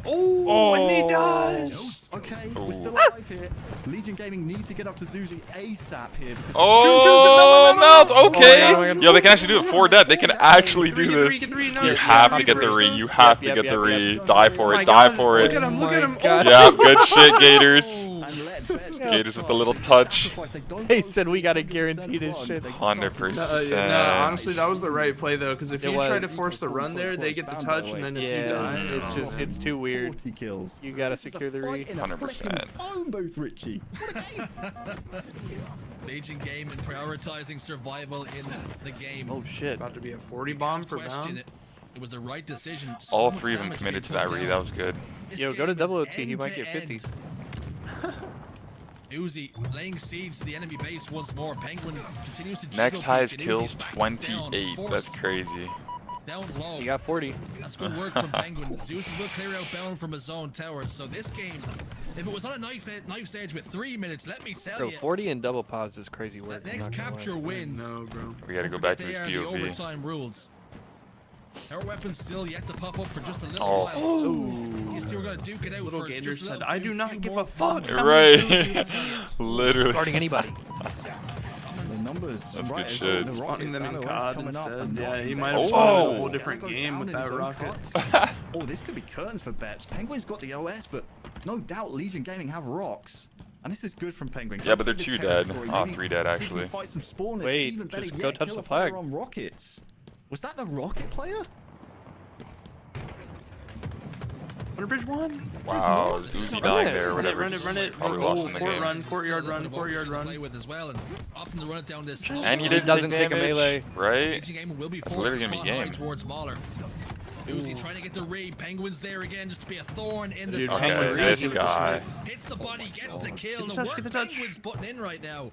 F: Oh, and he does!
D: Okay, we're still
A: Ooh.
D: alive here. Legion Gaming need to get up to Zuzi ASAP here. Because
A: Oh, melt. Okay.
E: Oh my God.
A: Yo, they can actually do it. 4 dead. They can actually do this.
F: Get three, no,
A: You
F: it's
A: have
F: not
A: to get the
F: first.
A: re. You have to
E: Yep,
A: get the
E: yep,
A: re.
E: yep.
A: Die for
F: Oh my
A: it. Die
F: God,
A: for
F: Look
A: it.
F: at him, look at him.
E: Oh my God.
A: Yeah, good shit, Gators.
D: and let Betts get
A: Gators with
D: charged.
A: a little touch.
D: Sacrifice, they don't
E: They
D: go
E: said we gotta
D: 100%
E: guarantee this
D: run,
E: shit.
D: they decide to
A: 100%.
F: No, honestly, that was the right play though, because if
E: It
F: you try to
E: was.
F: force the run there, they get the touch, and then if you
E: Yeah,
F: die,
E: it's too weird.
D: 40 kills.
E: You gotta
D: This is
E: secure
D: a
E: the re.
D: fight in a
A: 100%.
D: flipping phone booth, Richie.
C: Legion Gaming prioritizing survival in the game.
E: Oh shit.
F: about to be a 40 bomb for
C: Question
F: bound.
C: it. It was the right decision. So
A: All
C: much
A: 3 of them
C: damage
A: committed to
C: being
A: that
C: put
A: re.
C: down.
A: That was good.
C: This
E: Yo, go to
C: game
E: double
C: is
E: OT. He might get
C: end to
E: 50.
C: end. Uzi laying siege to the enemy base once more. Penguin continues to
A: Next
C: jiggle
A: highest
C: kick, and
A: kills,
C: Uzi's back
A: 28.
C: down,
A: That's
C: forced
A: crazy.
C: Down low.
E: He got 40.
C: That's good work from Penguin. Zeus will clear out bound from his own tower. So this game, if it was on a knife's edge with 3 minutes, let me tell
E: Bro,
C: you,
E: 40 and double pause is crazy work.
C: that
E: I'm
C: next
E: not gonna lie.
C: capture wins.
F: No, bro.
A: We gotta go
C: Don't
A: back to
C: forget
A: his
C: they are the
A: POV.
C: overtime rules. Our weapons still yet to pop up for just a little
A: Oh.
C: while.
E: Ooh.
C: These two are gonna duke it out
F: Little
C: for
F: Gator
C: just a
F: said,
C: little
F: "I
C: few
F: do not give
C: more
F: a fuck."
C: moments.
A: Right. Literally.
E: Guarding anybody.
D: The numbers.
A: That's
D: right,
A: good
D: it's
A: shit.
D: the
F: Spawning them in
D: Rockets
F: COD
D: coming up
F: instead.
D: and
F: Yeah,
D: knocking
F: he
D: them
F: might
D: down.
F: have spawned in a
A: Oh.
F: whole different
D: Goes
F: game
D: down
F: with
D: in his
F: that
D: own
F: rocket.
D: cuts. Oh, this could be curtains for Betts. Penguin's got the OS, but no doubt Legion Gaming have rocks. And this is good from Penguin.
A: Yeah, but they're
D: Go
A: 2
D: for the
A: dead.
D: territory.
A: Oh,
D: Maybe
A: 3 dead
D: see if we
A: actually.
D: can fight some spawners.
E: Wait,
D: Even better
E: just
D: yet,
E: go touch
D: kill
E: the
D: a player
E: flag.
D: on rockets. Was that the rocket player?
F: Under bridge 1.
A: Wow, Uzi dying there or
F: Run it,
A: whatever.
F: run it, run it.
A: Probably
F: Oh,
A: lost in the
F: court
A: game.
F: run, courtyard run,
C: Still a
F: courtyard
C: little bit of
F: run.
C: play with as well, and opting to run it down this.
A: And he
E: He
A: didn't
E: doesn't
A: take
E: take a
A: damage,
E: melee.
A: right?
C: Legion Gaming will be
A: That's
C: forced to
A: literally gonna be
C: spawn high
A: game.
C: towards Mauler. Uzi trying to get the raid. Penguin's there again just to be a thorn in the
F: Dude,
C: side.
F: Penguin's
A: Okay, this
F: easy with the
A: guy.
C: Hits the body, gets the kill.
F: Get the
C: The
F: touch,
C: work
F: get the touch.
C: Penguin's putting in right now.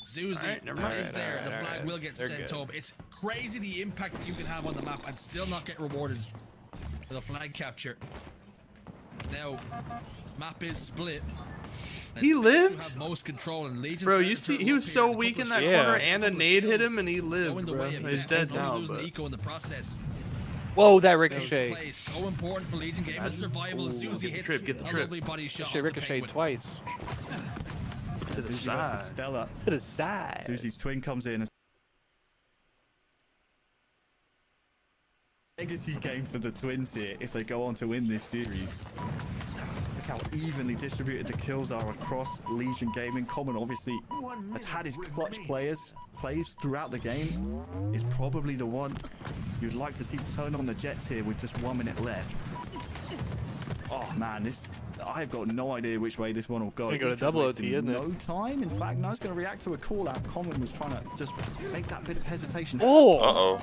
C: Zuzi
F: Alright, never mind.
C: is there. The
E: Alright,
C: flag will get
E: they're
C: sent
E: good.
C: home. It's crazy the impact that you can have on the map and still not get rewarded for the flag capture. Now, map is split.
F: He
C: You
F: lived?
C: have most control and Legion's
F: Bro,
C: starting
F: you
C: to
F: see,
C: turn
F: he
C: up
F: was
C: here
F: so
C: and a
F: weak
C: couple
F: in
C: of
F: that
E: Yeah.
F: corner, and a
C: couple of
F: nade hit him,
C: kills
F: and he lived,
C: going the
F: bro.
C: way of
F: He's
C: Beck,
F: dead
C: only
F: now,
C: losing
F: but
C: Eco in the process.
E: Whoa, that
C: Fails to
E: ricochet.
C: play. So important for Legion Gaming survival.
F: Ooh,
C: Susie
F: get the
C: hits
F: trip, get the
C: a
F: trip.
C: lovely body shot.
E: Shit
C: onto
E: ricocheted
C: Penguin.
E: twice.
F: to the
D: Zuzi versus
F: side.
D: Stella.
E: To the side.
D: Zuzi's twin comes in. Legacy game for the twins here if they go on to win this series. Look how evenly distributed the kills are across Legion Gaming. Common obviously has had his clutch plays throughout the game. Is probably the one you'd like to see turn on the Jets here with just 1 minute left. Oh man, I've got no idea which way this one will go.
E: Gonna go to
D: It's
E: double
D: wasting
E: OT, isn't it?
D: No time. In fact, no, it's going to react to a call out. Common was trying to just make that bit of hesitation.
E: Oh!
A: Uh-oh.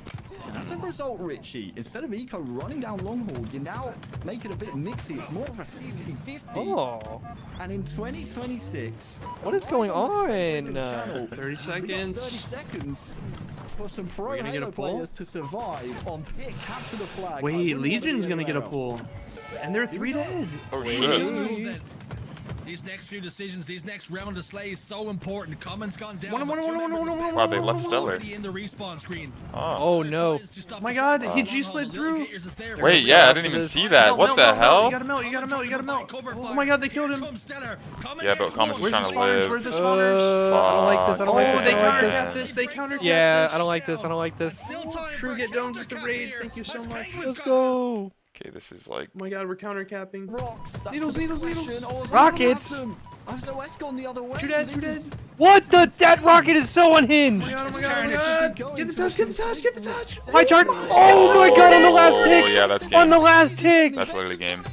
D: And as a result, Richie, instead of Eco running down long haul, you now make it a bit mixy. It's more of a 50-50.
E: Oh!
D: And in 2026,
E: What is going on?
F: 30
D: 30
F: seconds.
D: seconds for some pro
F: We're gonna get a
D: Halo
F: pull?
D: players to survive on pick, capture the flag. I
F: Wait,
D: wouldn't want to
F: Legion's
D: be
F: gonna get a
D: anywhere
F: pull. And they're 3 dead.
A: Oh,
C: Good
A: shit.
C: move then. These next few decisions, these next round of slay is so important. Common's gone down. but two members of Bets
A: Wow, they left
C: are
A: Stellar.
C: already in the respawn screen.
A: Oh.
E: Oh no.
F: Oh my god, he G-slid through.
A: Wait, yeah, I didn't even see that. What the hell?
F: You gotta melt, you gotta melt, you gotta melt. Oh my god, they killed him.
A: Yeah, but Common's
F: Where's
A: trying
F: the
A: to
F: spawners?
A: live.
F: Where's the spawners?
E: I don't like this. I don't
F: Oh,
E: like this.
F: they
E: I don't like
F: countercapped
E: this.
F: this. They countercapped this.
E: Yeah, I don't like this. I don't like this.
F: True, get domed with the raid. Thank you so much.
E: Let's go.
A: Okay, this is like...
F: Oh my god, we're countercapping.
D: Rocks, that's
F: Needles,
D: the big
F: needles,
D: question.
F: needles.
D: Oh,
E: Rockets.
D: SOS gone the other way.
F: Two dead,
D: This
F: two dead.
D: is-
E: What the? That rocket is so unhinged.
F: Oh my god, oh my god, oh my god. Get the touch, get the touch, get the touch.
E: My chart. Oh my god! On the last
A: Oh,
E: tick.
A: yeah, that's
E: On
A: game.
E: the last tick.
A: That's literally game.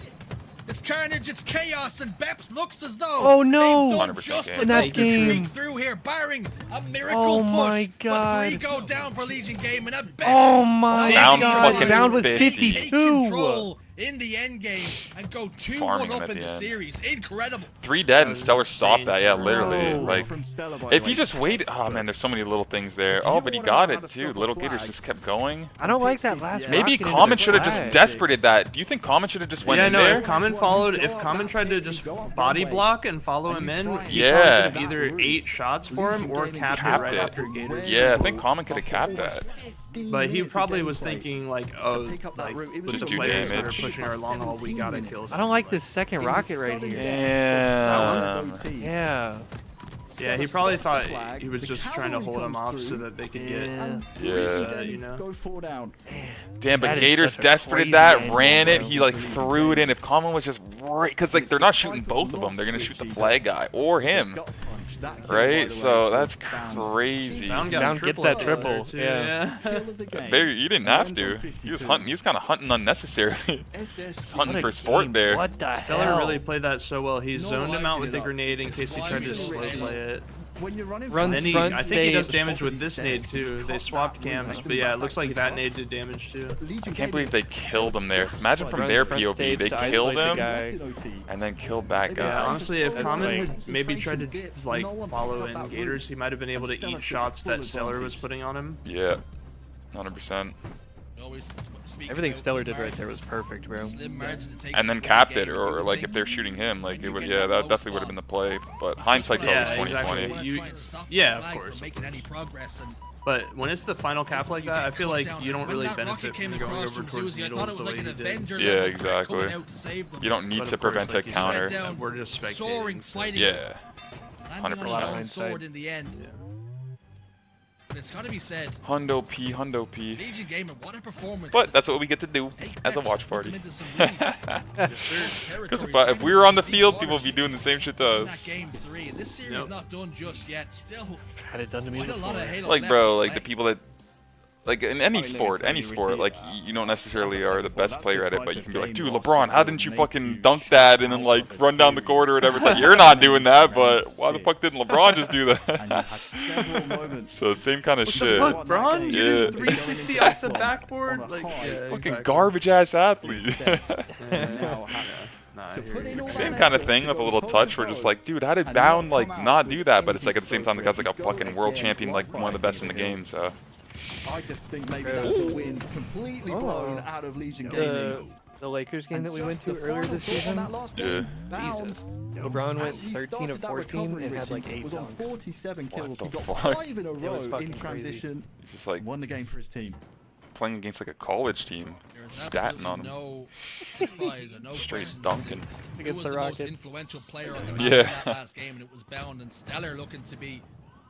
C: It's carnage, it's chaos, and Beps looks as though
E: Oh, no.
C: they've done
A: 100%
C: just
A: game.
C: enough
E: That
C: to
E: game.
C: squeak through here, barring a miracle
E: Oh
C: push.
E: my
C: But 3
E: God.
C: go down for Legion Game, and a Beps
E: Oh my
A: Down
E: god!
A: fucking
E: Down with
A: 50.
C: take
E: 52.
C: control in the end game and go 2-1
A: Farming him
C: up
A: at
C: in
A: the
C: the
A: end.
C: series. Incredible.
A: 3 dead and Stellar stopped that. Yeah, literally.
E: Oh.
A: Like,
D: From Stella, by the
A: if
D: way.
A: you just waited... Oh, man, there's so many little things there. Oh, but he got it, too. Little Gators just kept going.
E: I don't like that last.
A: Maybe
E: rocket into
A: Common
E: the
A: should have just
E: flag.
A: desperated that. Do you think Common should have just went
F: Yeah,
A: in
F: no,
A: there?
F: if Common followed, if Common tried to just body block and follow him in, he
A: Yeah.
F: probably could have either 8 shots for him or capped it
A: Capped
F: right
A: it.
F: after Gators.
A: Yeah, I think Common could have capped that.
F: But he probably was thinking like, oh, like with
A: Just
F: the
A: do
F: players that are
A: damage.
F: pushing our long haul, we gotta kill.
E: I don't like this second rocket right here.
A: Damn.
E: Yeah.
F: Yeah, he probably thought he was just trying to hold him off so that they could get.
A: Yeah.
F: You know.
D: Go 4 down.
A: Damn, but
E: That is
A: Gators
E: such a
A: desperated
E: crazy
A: that,
E: angle,
A: ran it,
E: bro.
A: he like threw it in. If Common was just right, because like they're not shooting both of them, they're gonna shoot the flag guy or him,
D: Got punched. That kill, by
A: right?
D: the
A: So
D: way,
A: that's
D: Bounds.
A: crazy.
F: Down got
E: Down
F: a
E: gets
F: triple
E: that
F: out there,
E: triple,
F: too,
E: yeah.
D: Kill of the game.
A: There, you didn't have
D: Lands
A: to.
D: on
A: He was
D: 52.
A: hunting. He was kind of hunting unnecessarily.
D: SSG.
A: hunting
E: What
A: for
E: a
A: sport
E: game.
A: there.
E: What the
F: Stellar
E: hell?
F: really played that so well. He
C: No,
F: zoned him
C: I
F: out with the
C: did.
F: grenade in case he tried to
C: It's
F: slow
C: blinding.
F: play it.
D: When you're running
E: Runs
F: And then he,
E: front
F: I think he does
E: stage.
F: damage with this nade too. They swapped cams, but yeah, it looks like that nade did damage too.
A: I can't believe they killed him there. Imagine from their
E: Front
A: POV,
E: stage
A: they
E: to
A: killed
E: isolate the
A: him
E: guy.
A: and then killed that
F: Yeah,
A: guy.
F: honestly, if
E: That's
F: Common
E: like-
F: had maybe tried to like follow in Gators, he might have been able to eat shots that Stellar was putting on him.
A: Yeah, 100%.
E: Everything Stellar did right there was perfect, bro.
A: And then capped it, or like if they're shooting him, like it would. Yeah, that definitely would have been the play. But hindsight's always
F: Yeah,
A: 2020.
F: exactly. Yeah, of course. But when it's the final cap like that, I feel like you don't really benefit from going over towards needles the way he did.
A: Yeah, exactly. You don't need
F: But
A: to
F: of course,
A: prevent a
F: like you said,
A: counter.
F: we're just
C: Soaring,
F: spectating. so-
C: fighting.
A: Yeah.
C: Landing on his
A: 100%.
C: own sword in the end.
F: Yeah.
C: But it's got to be said,
A: Hundo P, Hundo P.
C: Legion Gamer, what a performance.
A: But that's what we get to do
C: Hey,
A: as a
C: Beps
A: watch
C: put them
A: party.
C: into some really
A: Because
C: territory,
A: if we were on the
C: deep
A: field, people would
C: waters
A: be doing the same shit to
C: in
A: us.
C: that game 3, and this series
F: Yep.
C: not done just yet. Still,
E: Had it done to me
C: quite a lot
E: before.
C: of Halo
A: Like,
C: left
A: bro,
C: to
A: like the
C: play.
A: people that, like in any sport, like you don't necessarily are the best player at it, but you can be like, dude, LeBron, how didn't you fucking dunk that and then like run down the court or whatever? It's like you're not doing that, but why the fuck didn't LeBron just do
D: And you
A: that?
D: had several moments.
A: So same kind of
F: What
A: shit.
F: the fuck, Braun? You
A: Yeah.
F: did 360 off the backboard? Like, yeah,
A: Fucking
F: exactly.
A: garbage ass athlete.
F: Yeah. Nah, I
D: To
F: hear
D: put in
F: you.
D: all
A: Same
D: that
A: kind of
D: effort
A: thing
D: to
A: with a
D: go
A: little
D: toe
A: touch.
D: to
A: We're just
D: toe
A: like, dude, how did
D: and
A: Bound
D: not
A: like
D: come out
A: not
D: with
A: do that? But
D: any
A: it's like at the same time, the guy's like a
D: go
A: fucking world
D: again,
A: champion, like one of the best in the game. So
D: I just think maybe that's the wind completely blown out of Legion Gaming.
E: The Lakers game
D: And
E: that we
D: just
E: went to
D: the
E: earlier
D: final
E: this
D: thought on
E: season.
D: that last
A: Yeah.
D: game, Bound,
E: Jesus. LeBron went
D: as he
E: 13
D: started
E: of
D: that
E: 14
D: recovery,
E: and had like
D: Richie,
E: 8
D: was on
E: dunks.
D: 47 kills.
A: What the
D: He got
A: fuck?
D: 5 in a
E: was
D: row
E: fucking
D: in
E: crazy.
D: transition.
A: he's just like
D: Won the game for his team.
A: playing against like a college team,
C: There is
A: statting on him.
C: no surprise or no
A: Straight
C: questions.
A: dunking.
C: Who
E: Against
C: was
E: the
C: the most
E: Rockets.
C: influential player on the map
A: Yeah.
C: in that last game, and it was Bound and Stellar looking to be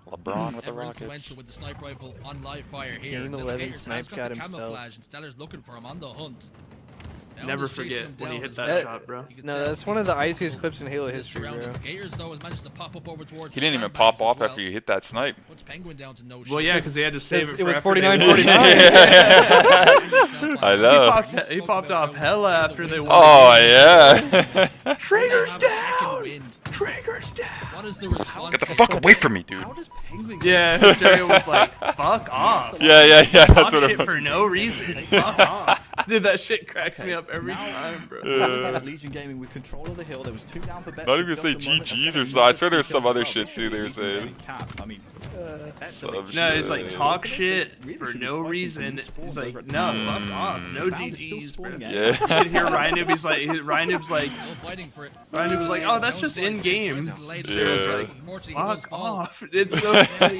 A: LeBron with the
C: ever
A: Rockets.
C: influential with the sniper rifle on live fire here.
E: Game
C: And the
E: 11
C: Gators has
E: Snipe
C: got
E: got
C: the
E: himself.
C: camouflage, and Stellar's looking for him on the hunt.
F: Never forget when he hit that shot, bro.
E: No, that's one of the iciest clips in Halo history, bro.
A: He didn't even pop off after you hit that snipe.
F: Well, yeah, because they had to save it.
E: It was
F: for after
E: 49-49.
A: I know.
F: He popped off hella after they won.
A: Oh yeah.
F: Trigger's down. Trigger's down.
B: What is the response?
A: Get the fuck away from me, dude.
F: Yeah, Hysteria was like, fuck off.
A: Yeah. That's
F: Talk
A: what it
F: shit
A: was.
F: for no reason. Fuck off. Dude, that shit cracks me up every time, bro.
D: Legion Gaming with control of the hill. There was 2 down for bet.
A: Not even say GG's or so. I swear there's some other shit too they were saying.
D: I mean,
F: No, it's like talk shit for no reason. He's like, no, fuck off, no GG's, bro.
A: Yeah.
F: You could hear Ryan Noob's like, oh, that's just in game.
A: Yeah.
F: Fuck off. It's so funny.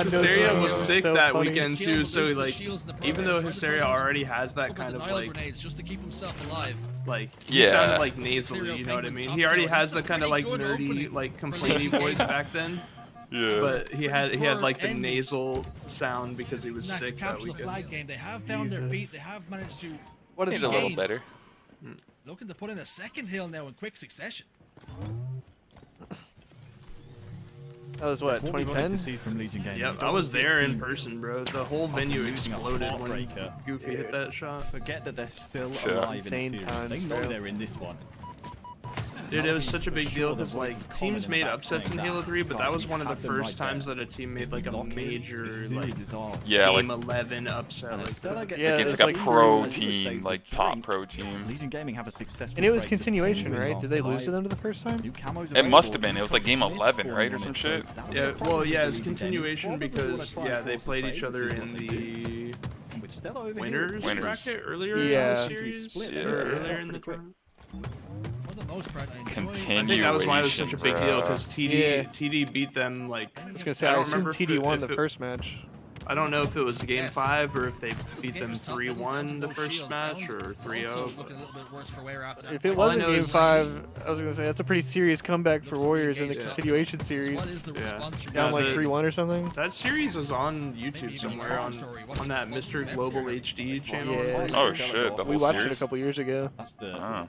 F: Hysteria was sick that weekend too, so like, even though Hysteria already has that kind of like he sounded like nasally, you know what I mean? He already has the kind of like nerdy, like complainy voice back then.
A: Yeah.
F: But he had like the nasal sound because he was sick that weekend.
C: They have found their feet. They have managed to.
A: What is a little better?
C: Looking to put in a second hill now in quick succession.
E: That was what, 2010?
F: Yep, I was there in person, bro. The whole venue exploded when Goofy hit that shot.
D: Forget that they're still alive in the series. They know they're in this one.
F: Dude, it was such a big deal because like teams made upsets in Halo 3, but that was one of the first times that a team made like a major like game 11 upset. Like
A: it's like a pro team, like top pro team.
D: Legion Gaming have a successful.
E: And it was continuation, right? Did they lose to them the first time?
A: It must have been. It was like game 11, right, or some shit.
F: Yeah, well, yeah, it's continuation because yeah, they played each other in the winners bracket earlier in the series, or earlier in the tournament. I think that was why it was such a big deal because TD beat them like.
E: I was gonna say I assume TD won the first match.
F: I don't know if it was game 5 or if they beat them 3-1 the first match or 3-0.
E: If it wasn't game 5, I was gonna say that's a pretty serious comeback for Warriors in the continuation series.
F: Yeah,
E: down like 3-1 or something.
F: That series is on YouTube somewhere on that Mr. Global HD channel.
E: Yeah.
A: Oh shit, the whole
E: we watched
A: series?
E: it a couple years ago.
D: That's the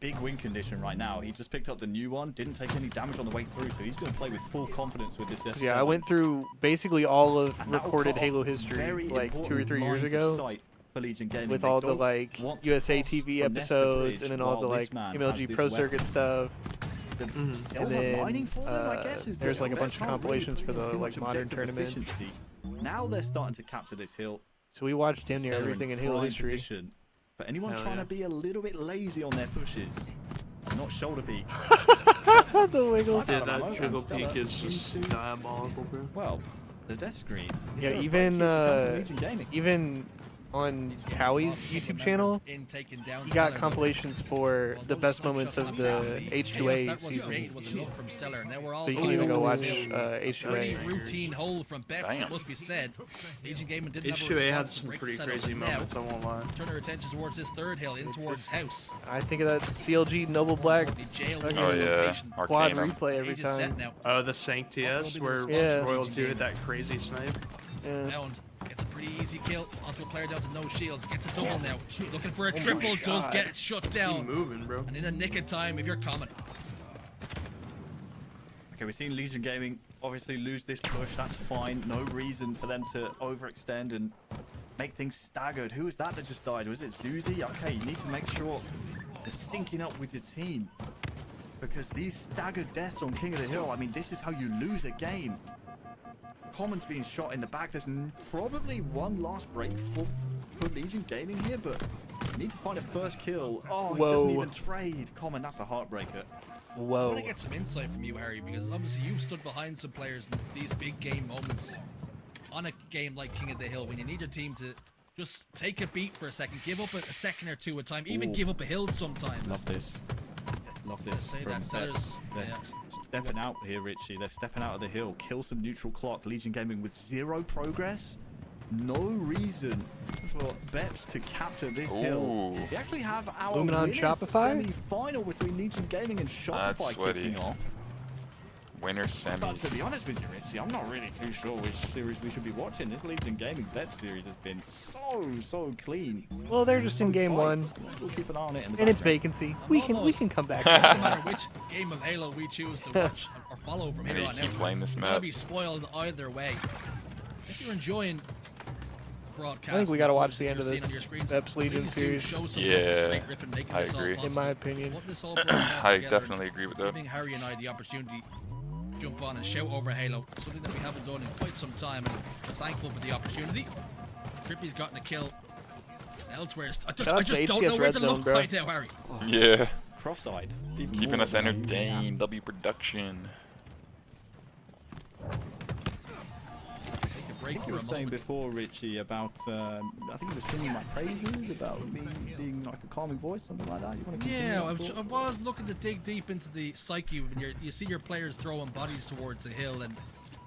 D: big win condition right now. He just picked up the new one, didn't take any damage on the way through, so he's going to play with full confidence with this S7.
E: Yeah, I went through basically all of recorded Halo history like 2 or 3 years ago. With all the like USA TV episodes and then all the like MLG Pro Circuit stuff. And then there's like a bunch of compilations for the like modern tournaments.
D: Now they're starting to capture this hill.
E: So we watched damn near everything in Halo history.
D: For anyone trying to be a little bit lazy on their pushes, not shoulder peek.
E: The wiggles.
F: Yeah, that triple peek is just diabolical, bro.
D: Well, the death screen.
E: Yeah, even on Cowie's YouTube channel, he got compilations for the best moments of the H2A season. So you can even go watch H2A.
C: Routine hold from Beps, it must be said.
F: H2A had some pretty crazy moments, I won't lie.
C: Turn our attention towards his third hill, in towards his house.
E: I think of that CLG Noble Black quad replay every time.
F: Oh, the Sank TS, where Royalty hit that crazy snipe.
E: Yeah.
C: Gets a pretty easy kill onto a player down to no shields. Gets a double now. Looking for a triple. Does get it shut down.
F: Keep moving, bro.
C: And in the nick of time, if you're coming.
D: Okay, we've seen Legion Gaming obviously lose this push. That's fine. No reason for them to overextend and make things staggered. Who was that just died? Was it Zuzi? Okay, you need to make sure you're syncing up with your team. Because these staggered deaths on King of the Hill, I mean, this is how you lose a game. Common's being shot in the back. There's probably one last break for Legion Gaming here, but you need to find a first kill. Oh, he doesn't even trade. Common, that's a heartbreaker.
C: Whoa. I want to get some insight from you, Harry, because obviously you've stood behind some players in these big game moments on a game like King of the Hill when you need your team to just take a beat for a second, give up a second or two at a time, even give up a hill sometimes.
D: Love this. Love this.
C: Say that Sellers.
D: Stepping out here, Richie. They're stepping out of the hill. Kill some neutral clock. Legion Gaming with 0 progress. No reason for Beps to capture this hill. We actually have our
E: Shopify
D: semi-final between Legion Gaming and Shopify kicking off.
A: Winner
D: But
A: semis.
D: to be honest with you, Richie, I'm not really too sure which series we should be watching. This Legion Gaming Depth series has been so clean.
E: Well, they're just in game one,
D: We'll keep an eye on it in the
E: and it's
D: background.
E: vacancy. We can come back.
C: Doesn't matter which game of Halo we choose to watch or follow from
A: And
C: here
A: you
C: on
A: keep
C: out.
A: playing this
C: We're gonna
A: map.
C: be spoiled either way. If you're enjoying the broadcast,
E: I think we gotta
C: and
E: watch
C: the
E: the end of
C: footage
E: this
C: you're seeing on your screens,
E: Beps Legion
C: please do
E: series.
C: show some
A: Yeah,
C: love to Straight Rip and making
A: I
C: this all
A: agree.
C: possible.
E: In my opinion.
C: Putting this all broadcast
A: I
C: together
A: definitely agree with
C: and
A: that.
C: giving Harry and I the opportunity to jump on and shout over Halo, something that we haven't done in quite some time, and we're thankful for the opportunity. Trippy's gotten a kill elsewhere. I just don't know where
E: Red
C: to
E: Zone,
C: look
E: bro.
C: right now, Harry.
A: Yeah.
D: Cross-eyed.
A: Keeping us entertained. W Production.
C: Take a break
D: You
C: for
D: were
C: a
D: saying
C: moment.
D: before, Richie, about I think you were singing my praises about me being like a calming voice, something like that. You want to continue
C: Yeah,
D: that thought?
C: I was looking to dig deep into the psyche when you see your players throwing bodies towards a hill and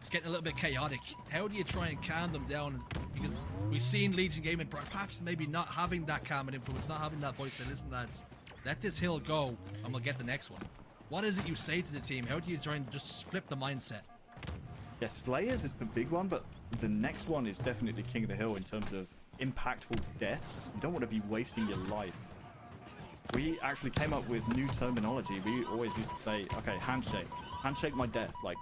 C: it's getting a little bit chaotic. How do you try and calm them down? Because we've seen Legion Gaming perhaps maybe not having that calming influence, not having that voice. Say, listen, lads, let this hill go and we'll get the next one. What is it you say to the team? How do you try and just flip the mindset?
D: Yeah, Slayers is the big one, but the next one is definitely King of the Hill in terms of impactful deaths. You don't want to be wasting your life. We actually came up with new terminology. We always used to say, okay, handshake. Handshake my death. Like,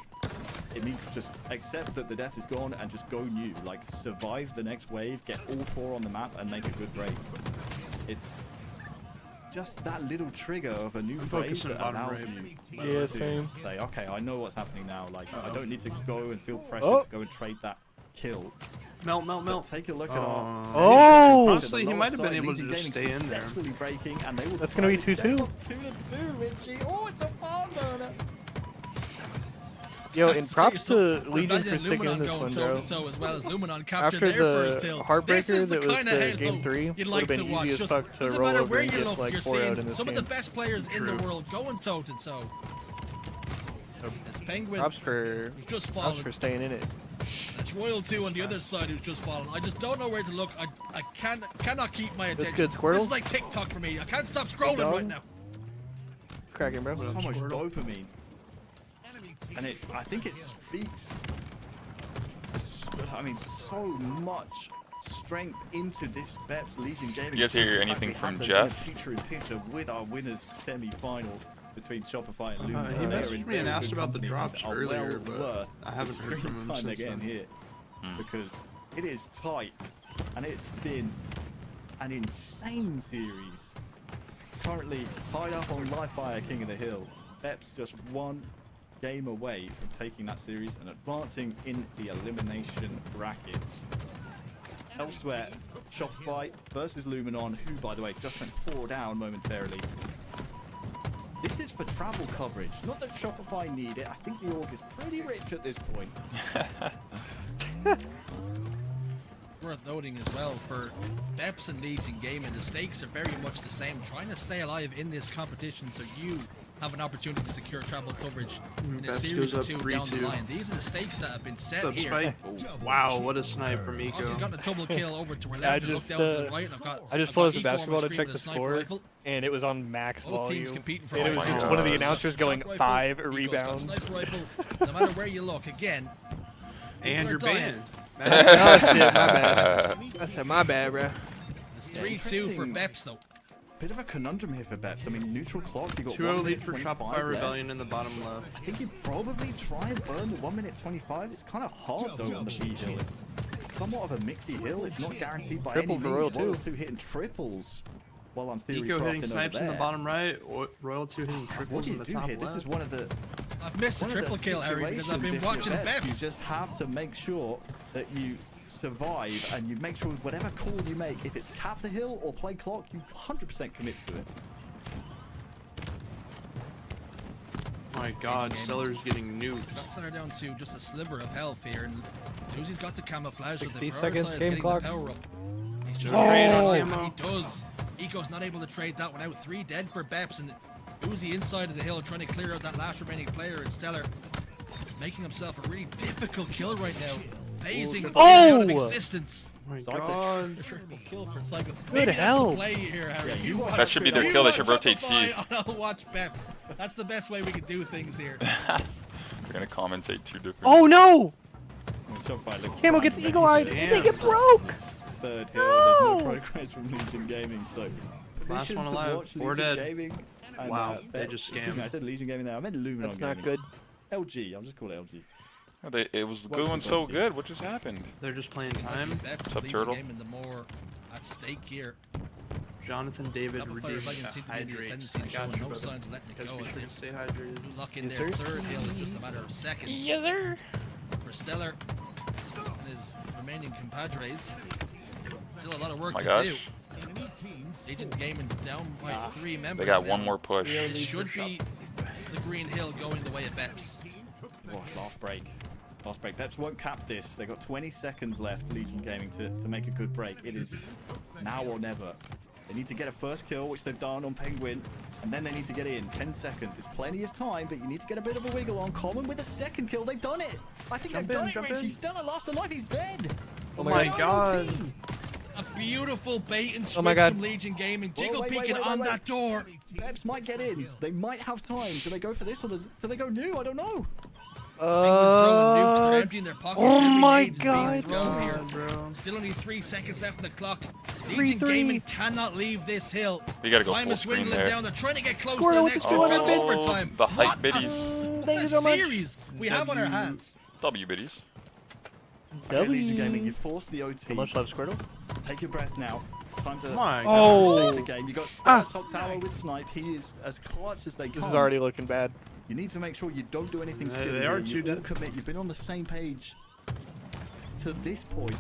D: it means just accept that the death is gone and just go new. Like, survive the next wave, get all 4 on the map, and make a good break. It's just that little trigger of a new phrase
F: focusing
D: that
F: bottom
D: allows
F: right.
D: you
E: Yeah,
D: to
E: same.
D: say, okay, I know what's happening now. Like, I don't need to go and feel pressure
E: Oh.
D: to go and trade that kill.
F: Melt.
D: But take a look at our
E: Oh!
F: Honestly, he might have been able to just stay in there.
D: successfully breaking, and they will
E: That's gonna be 2-2.
D: 2-2, Richie. Oh, it's a farm burner.
E: Yo, and props to
C: Rebellion
E: Legion for
C: and
E: sticking in
C: Luminon
E: this
C: going
E: one,
C: toe
E: bro.
C: to toe as well as Luminon captured
E: After
C: their first
E: the
C: hill. This
E: heartbreaker
C: is
E: that was
C: kind of
E: the
C: Halo
E: game 3,
C: you'd
E: would
C: like
E: have been
C: to
E: easy
C: watch.
E: as
C: Just
E: fuck to
C: doesn't
E: roll
C: matter
E: over
C: where
E: and
C: you
E: get
C: look,
E: like
C: you're
E: 4 out in
C: seeing
E: this
C: some of the
E: game.
C: best players in
F: True.
C: the world going toe to toe. It's Penguin
E: Props for
C: just fallen.
E: staying in it.
C: It's Royal 2 on the other side who's just fallen. I just don't know where to look. I cannot keep my attention.
E: good, Squirrel.
C: This is like TikTok for me. I can't stop scrolling
E: dog.
C: right now.
E: Cracking, bro.
D: So much dopamine. And I think it speaks, I mean, so much strength into this Beps Legion Gaming.
A: You guys hear
D: In fact,
A: anything
D: we
A: from
D: have them
A: Jeff?
D: in a picture-in-picture with our winners semi-final between Shopify and Lumen.
F: He
D: They're
F: messaged
D: in
F: me and
D: very
F: asked
D: good
F: about the
D: company
F: drops
D: that are
F: earlier,
D: well
F: but
D: worth
F: I haven't
D: the
F: heard from
D: screen
F: him
D: time they're
F: since
D: getting
F: then.
D: here, because it is tight, and it's been an insane series. Currently tied up on Live Fire King of the Hill. Beps just one game away from taking that series and advancing in the elimination brackets. Elsewhere, Shopify versus Luminon, who, by the way, just went 4 down momentarily. This is for travel coverage. Not that Shopify need it. I think the org is pretty rich at this point.
C: Worth noting as well, for Beps and Legion Gaming, the stakes are very much the same. Trying to stay alive in this competition so you have an opportunity to secure travel coverage in a
F: Beps
C: series
F: goes
C: or
F: up
C: 2 down the
F: 3-2.
C: line. These are the stakes that have been set
F: What's up,
C: here.
F: Spike? Wow, what a snipe from
C: He's
F: Eco.
C: got a double kill over to her
E: I
C: left and look
E: just,
C: down to the right.
E: I just pulled up the
C: Eco on my
E: basketball to
C: screen
E: check
C: with
E: the
C: a sniper
E: score,
C: rifle.
E: and it was on max
C: Both teams
E: volume.
C: competing for
E: And it was
A: my
E: just
A: God.
E: one of the announcers going
C: Shot rifle,
E: 5
C: Eco's got
E: rebounds.
C: sniper rifle. No matter where you look, again.
F: And
C: people
F: you're
C: are dying.
F: banned.
E: Oh shit, my bad. I said my bad, bro.
C: It's 3-2 for Beps though.
D: Bit of a conundrum here for Beps. I mean, neutral clock, you got
F: 2-0
D: 1
F: lead
D: minute
F: for
D: 25
F: Shopify
D: left.
F: Rebellion in the bottom left.
D: I think he'd probably try and burn the 1 minute 25. It's kind of hard though on the B hill. It's somewhat of a mixy hill. It's not guaranteed by
E: Triple
D: any
E: for
D: means.
E: Royal 2.
D: Royal 2 hitting triples. While on theory
F: Eco hitting
D: crafting
F: snipes
D: over
F: in the
D: there.
F: bottom right, Royal 2 hitting
D: What
F: triples
D: do
F: in
D: you
F: the
D: do
F: top
D: here? This
F: left.
D: is one of the
C: I've missed a triple kill, Harry, because I've been watching Beps.
D: You just have to make sure that you survive and you make sure whatever call you make, if it's cap the hill or play clock, you 100% commit to it.
F: My god, Stellar's getting nuked.
C: That's center down to just a sliver of health here, and Susie's got the camouflage. So
E: 60
C: they
E: seconds,
C: prioritize
E: game
C: getting
E: clock.
C: the power up. He's just
F: Oh!
C: trade on
F: Ammo.
C: He does. Eco's not able to trade that one out. 3 dead for Beps, and Uzi inside of the hill trying to clear out that last remaining player. And Stellar making himself a really difficult kill right now. Phasing out of existence.
F: Oh my
D: Cyclic.
F: god.
C: Triple kill for Cycle.
E: Good
C: Maybe that's
E: hell.
C: the play here, Harry. You watch-
A: That should be their
C: you
A: kill. They
C: watch
A: should rotate C.
C: Shopify, and I'll watch Beps. That's the best way we could do things here.
A: For They're gonna commentate 2 different.
E: Oh no!
D: Camo
E: gets eagle-eyed. They get broke.
D: Third hill. There's no progress from Legion Gaming. So
F: Last one alive. 4 dead.
D: Gaming and,
F: Wow, they just
D: excuse me, I
F: scammed.
D: said Legion Gaming there. I meant Luminon
E: That's
D: Gaming.
E: not good.
D: LG. I'll just call it LG.
A: Oh, it was going so good. What just happened?
F: They're just playing time.
C: What's
A: up, Turtle?
C: The more at stake here.
F: Jonathan David
C: Double fire
F: redeemed
C: Rebellion seem to be in the
F: hydrate.
C: ascendancy and
F: I got
C: showing
F: you,
C: no
F: brother.
C: signs of letting it
F: Because
C: go.
F: we
C: As
F: should
C: they
F: stay hydrated.
C: lock in
E: Yes,
C: their
E: sir.
C: 3rd hill in just a matter of seconds.
E: Yes, sir.
C: For Stellar and his remaining compadres. Still a lot of work
A: Oh my
C: to
A: gosh.
C: do. Legion Gaming down by 3 members.
A: They got
C: now.
A: one more push.
C: It should be the Green Hill going the way of Beps.
D: Oh, last break. Last break. Peps won't cap this. They've got 20 seconds left, Legion Gaming, to make a good break. It is now or never. They need to get a first kill, which they've done on Penguin, and then they need to get in. 10 seconds. It's plenty of time, but you need to get a bit of a wiggle on. Common with a second kill. They've done it. I think they've done it, Rich. He's still at last alive. He's dead.
F: Oh my god.
C: A beautiful bait and switch
E: Oh my God.
C: from Legion Gaming. Jiggle
D: Wait,
C: peeking on
D: wait.
C: that door.
D: Peps might get in. They might have time. Do they go for this or do they go new? I don't know.
C: Penguins throwing nukes. They're emptying their pockets.
E: Oh
C: Every
E: my
C: age is being
E: God.
C: thrown here.
F: Bro.
C: Still only 3 seconds left on the clock.
E: 3-3.
C: Legion Gaming cannot leave this hill.
A: You gotta go
C: Time
A: full
C: is
A: screen
C: dwindling
A: there.
C: down. They're trying to get close
E: Squirtle
C: to the
E: with
C: next
E: the
C: one.
E: 200 bid.
C: Overtime.
A: The hype
C: What
A: biddies.
C: What
E: Thank
C: a
E: you so much.
C: series we have on our hands.
A: W biddies.
D: Okay, Legion Gaming,
E: W.
D: you forced the OT.
E: Much love, Squirtle.
D: Take your breath now. Time to
F: My
E: Oh.
D: save the game. You got Star top tower with Snipe. He is as clutch as they come.
E: This is already looking bad.
D: You need to make sure you don't do anything
F: They
D: silly.
F: are
D: here. You
F: two
D: all
F: dead.
D: commit. You've been on the same page to this point.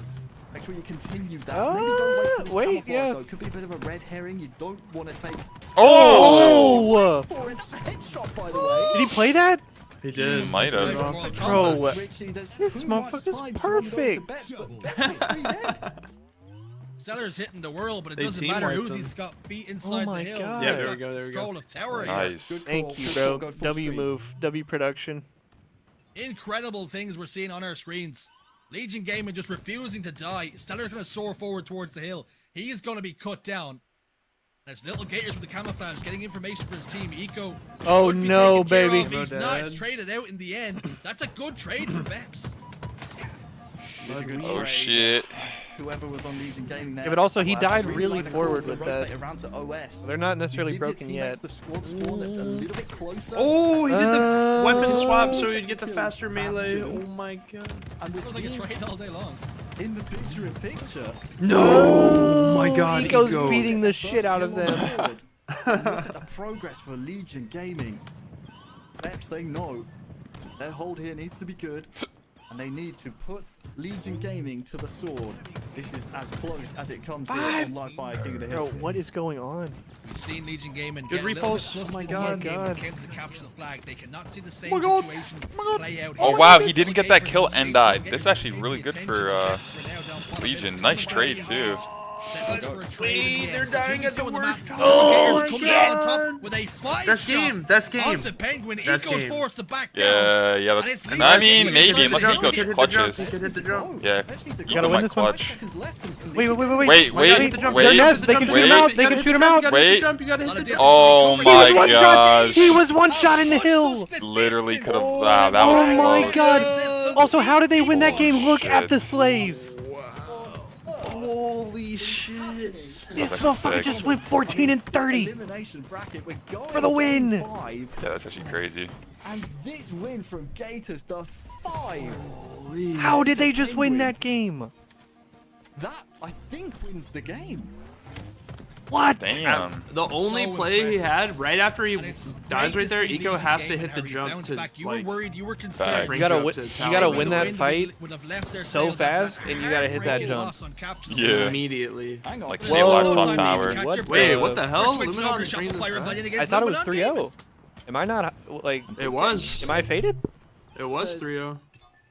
D: Make sure you continue that. Maybe don't wait for the
E: Wait,
D: camouflage,
E: yeah.
D: though. It could be a bit of a red herring. You don't want to take
A: Oh!
D: four. It's a headshot, by the way.
E: Did he play that?
F: He did.
A: Might have.
E: Bro,
D: Richie, there's
E: this
D: too much
E: motherfucker's
D: time to run
E: perfect.
D: bets, but Beps three dead.
C: Stellar's hitting the world, but it
F: They
C: doesn't matter
F: team-wiped
C: who's
F: them.
C: he's got feet inside
E: my
C: the hill.
E: God.
F: Yeah,
C: He's
F: there we
C: got
F: go, there we go.
C: Control of tower here.
A: Nice.
D: Good
E: Thank
D: call,
E: you,
D: good
E: bro.
D: call, go full
E: W
D: screen.
E: move. W production.
C: Incredible things we're seeing on our screens. Legion Gaming just refusing to die. Stellar's going to soar forward towards the hill. He is going to be cut down. There's little Gators with the camouflage getting information for his team. Eco.
E: Oh,
C: should be
E: no,
C: taken care
E: baby.
C: of. He's
F: No,
C: not.
F: Dad.
C: It's traded out in the end. That's a good trade for Beps.
D: It's a good
A: Oh
D: trade.
A: shit.
D: Whoever was on Legion Gaming there.
E: Yeah, but also he died
D: Really
E: really
D: like the
E: forward
D: calls
E: with
D: to
E: that.
D: rotate around to OS.
E: They're not
D: You
E: necessarily
D: give your
E: broken
D: teammates
E: yet.
D: The squad spawn that's a little bit closer.
F: Oh, he did the weapon swap so
D: Oh,
F: he'd get the
D: kill.
F: faster melee. Oh
D: Absolutely.
F: my god.
D: And we're
C: Feels like a
D: seeing
C: trade all day long.
D: in the picture-in-picture.
F: No! Oh my god,
E: Eco's
F: Ego.
E: beating the shit out of them.
D: Look at the progress for Legion Gaming. Beps, they know their hold here needs to be good, and they need to put Legion Gaming to the sword. This is as close as it comes here on Live Fire King of the
E: Bro,
D: Hill.
E: what is going on?
C: We've seen Legion Gaming
F: Good
C: get a little bit
F: repulse.
C: flustered
F: Oh my
C: in
F: god.
C: the game when
E: God.
C: it came to the capture the flag. They cannot see the same
F: my god.
C: situation
F: Oh my
C: play out
A: Oh
C: here.
A: wow, he didn't get that
C: Gators
A: kill
C: is
A: and
C: safe.
A: died.
C: Gators
A: This is
C: is
A: actually
C: safe.
A: really
C: The
A: good
C: attention
A: for
C: checks are now down bottom.
A: Legion.
C: They're
A: Nice
C: coming
A: trade
C: back
A: too.
C: in. Set up for a trade in the
F: They're
C: end. So
F: dying at the
C: 2-2 on map.
F: worst time.
C: Oh,
F: my
C: comes out on
F: God.
C: top with a 5
F: That's game. That's game.
C: onto Penguin.
F: That's
C: Eco's
F: game.
C: forced to back down.
A: Yeah, yeah.
C: And it's
A: That's,
C: Legion
A: I mean,
C: Gaming
A: maybe
C: inside
A: unless
C: the
A: he
C: hill.
A: goes
F: Hit the
A: clutches.
F: jump, hit the jump.
A: Yeah.
E: You gotta win this one.
A: Clutch.
E: Wait.
A: Wait,
F: Wait,
A: wait,
F: the jump,
A: wait,
F: you gotta
E: Yes, they can
A: wait.
E: shoot him out. They can shoot him out.
A: Wait.
F: You gotta hit the jump.
A: Oh
E: He
A: my
E: was one shot.
A: gosh.
E: He was one shot in the hill.
A: Literally could have. Wow, that was
E: Oh my
A: close.
E: god. Also, how did they win that game? Look at
A: Shit.
E: the slaves.
F: Holy shit.
E: This
A: That's
E: motherfucker
A: sick.
E: just went 14 and 30.
D: Elimination bracket. We're going
E: For the win.
D: to 5,
A: Yeah, that's actually crazy.
D: and this win from Gators, the 5.
E: How did they just win that game?
D: That, I think, wins the game.
E: What?
A: Damn.
F: The only
C: So
F: play he
C: impressive.
F: had right after he
C: And it's
F: dies
C: great
F: right there,
C: see
F: Eco
C: Legion
F: has to
C: Gaming
F: hit the
C: how he
F: jump
C: bounced
F: to
C: back. You
F: like
C: were worried, you were
A: Facts.
C: concerned.
F: bring
E: You gotta
F: it up
E: win-
F: to
E: you
F: tower.
E: gotta
C: Maybe
E: win
C: the
E: that
C: wind
E: fight
C: would have left their
E: so
C: sails after
E: fast, and you gotta hit that
C: heartbreaking
E: jump.
C: loss on capture the
A: Yeah.
C: flag.
F: immediately.
D: Hang on.
A: Like,
D: There's
A: see a live
D: no
A: top
D: time
A: tower.
D: to catch
E: What
D: your
E: the-
F: Wait,
D: breath.
F: what the
C: We're
F: hell?
C: switching
F: Luminon
C: over to
F: is green
C: Shopify
F: this
C: Rebellion
F: time.
C: against
E: I thought it was
C: Luminon
E: 3-0. Am I not like?
F: It was.
E: Am I faded?
F: It was
D: Says-
F: 3-0.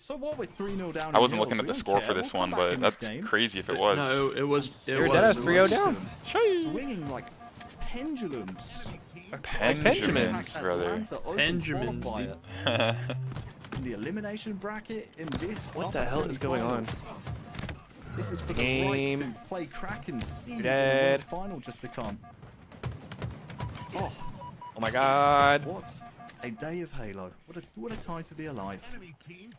D: So what with 3-0 down?
A: I wasn't
D: in
A: looking at
D: Hills,
A: the
D: we don't
A: score for
D: care.
A: this
D: We'll
A: one,
D: come back
A: but
D: in this
A: that's
D: game.
A: crazy if it was.
F: No, it was. It
E: You're
F: was.
E: dead at
F: it
E: 3-0
F: was.
E: down.
D: Swinging like pendulums.
A: Pendulums, brother.
D: Atlanta Open
F: Pendulums,
D: qualifier. In the elimination bracket in this.
E: What the hell is going on?
D: This is for the
E: Game.
D: right to play Kraken season
E: Dead.
D: final just to come. Oh,
E: Oh my god.
D: what A day of Halo. What a time to be alive.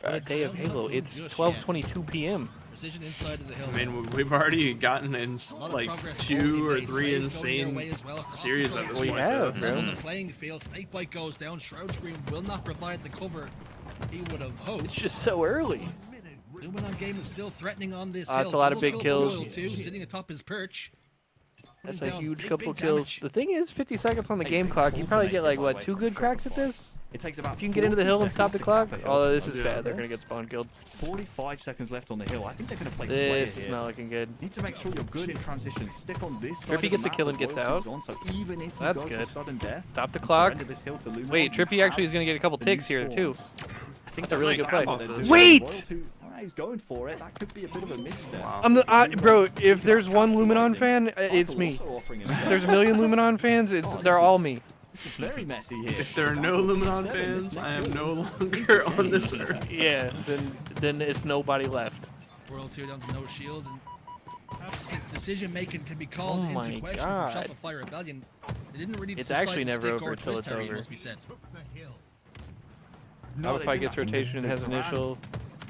E: A day of Halo. It's 12:22 p.m.
C: Precision inside of the hill.
F: I mean, we've already gotten in like 2 or 3 insane series at this point.
E: We have, bro.
C: On the playing field, Snakebite goes down. Shroud Scream will not provide the cover he would have hoped.
E: It's just so early.
C: Luminon Game is still threatening on this
E: That's a lot of big kills.
C: Sitting atop his perch.
E: That's a huge couple kills. The thing is, 50 seconds on the game clock. You probably get like what, 2 good cracks at this?
D: It takes about.
E: If you can get into the hill and stop the clock. Oh, this is bad. They're gonna get spawn killed.
D: 45 seconds left on the hill. I think they're gonna play.
E: This is not looking good.
D: Need to make sure you're good in transition. Stick on this side.
E: Trippy gets a kill and gets out.
D: So even if
E: That's
D: you go
E: good.
D: to sudden death,
E: Stop the clock. Wait, Trippy actually is gonna get a couple ticks here too.
D: That's
E: a really good play.
D: Wait! He's going for it. That could be a bit of a misstep.
E: Wow. Bro, if there's one Luminon fan, it's me. If there's a million Luminon fans, they're all me.
D: It's very messy here.
F: If there are no Luminon fans, I am no longer on this earth.
E: Yeah, then it's nobody left.
C: World 2 down to no shields, and perhaps decision making can be called into question from Shopify Rebellion. They didn't really
E: it's actually never over until it's over. Shopify gets rotation and has initial.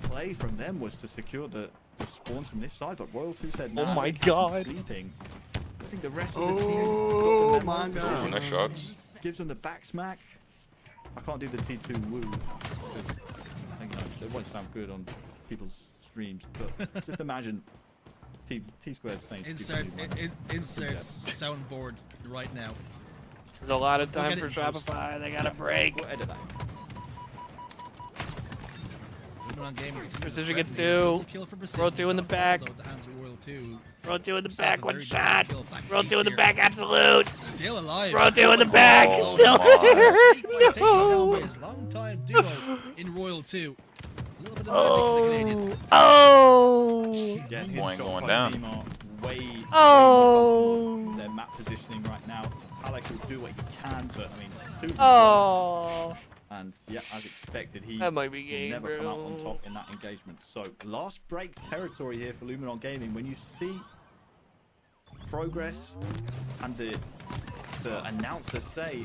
D: Play from them was to secure the spawns from this side, but Royal 2 said no.
E: Oh my god.
D: Sleeping. I think the rest of the team
F: oh my god.
A: Nice shots.
D: Gives them the back smack. I can't do the T2 woo because I think it won't sound good on people's streams, but just imagine T-Squared saying
C: insert soundboard right now.
E: There's a lot of time for Shopify. They got a break.
D: We'll edit that.
E: Precision gets 2. Row 2 in the back. Row 2 in the back. 1 shot. Row 2 in the back. Absolute.
C: Still alive.
E: Row 2 in the back. Still there. No.
C: His longtime duo in Royal 2. A little bit of
E: oh. Oh.
D: Yeah,
A: going down.
E: Oh.
D: Their map positioning right now. Alex will do what he can, but I mean, it's 2.
E: Oh.
D: And yeah, as expected, he
E: that might be game,
D: never come out on top in that engagement. So last break territory here for Luminon Gaming. When you see progress and the announcer say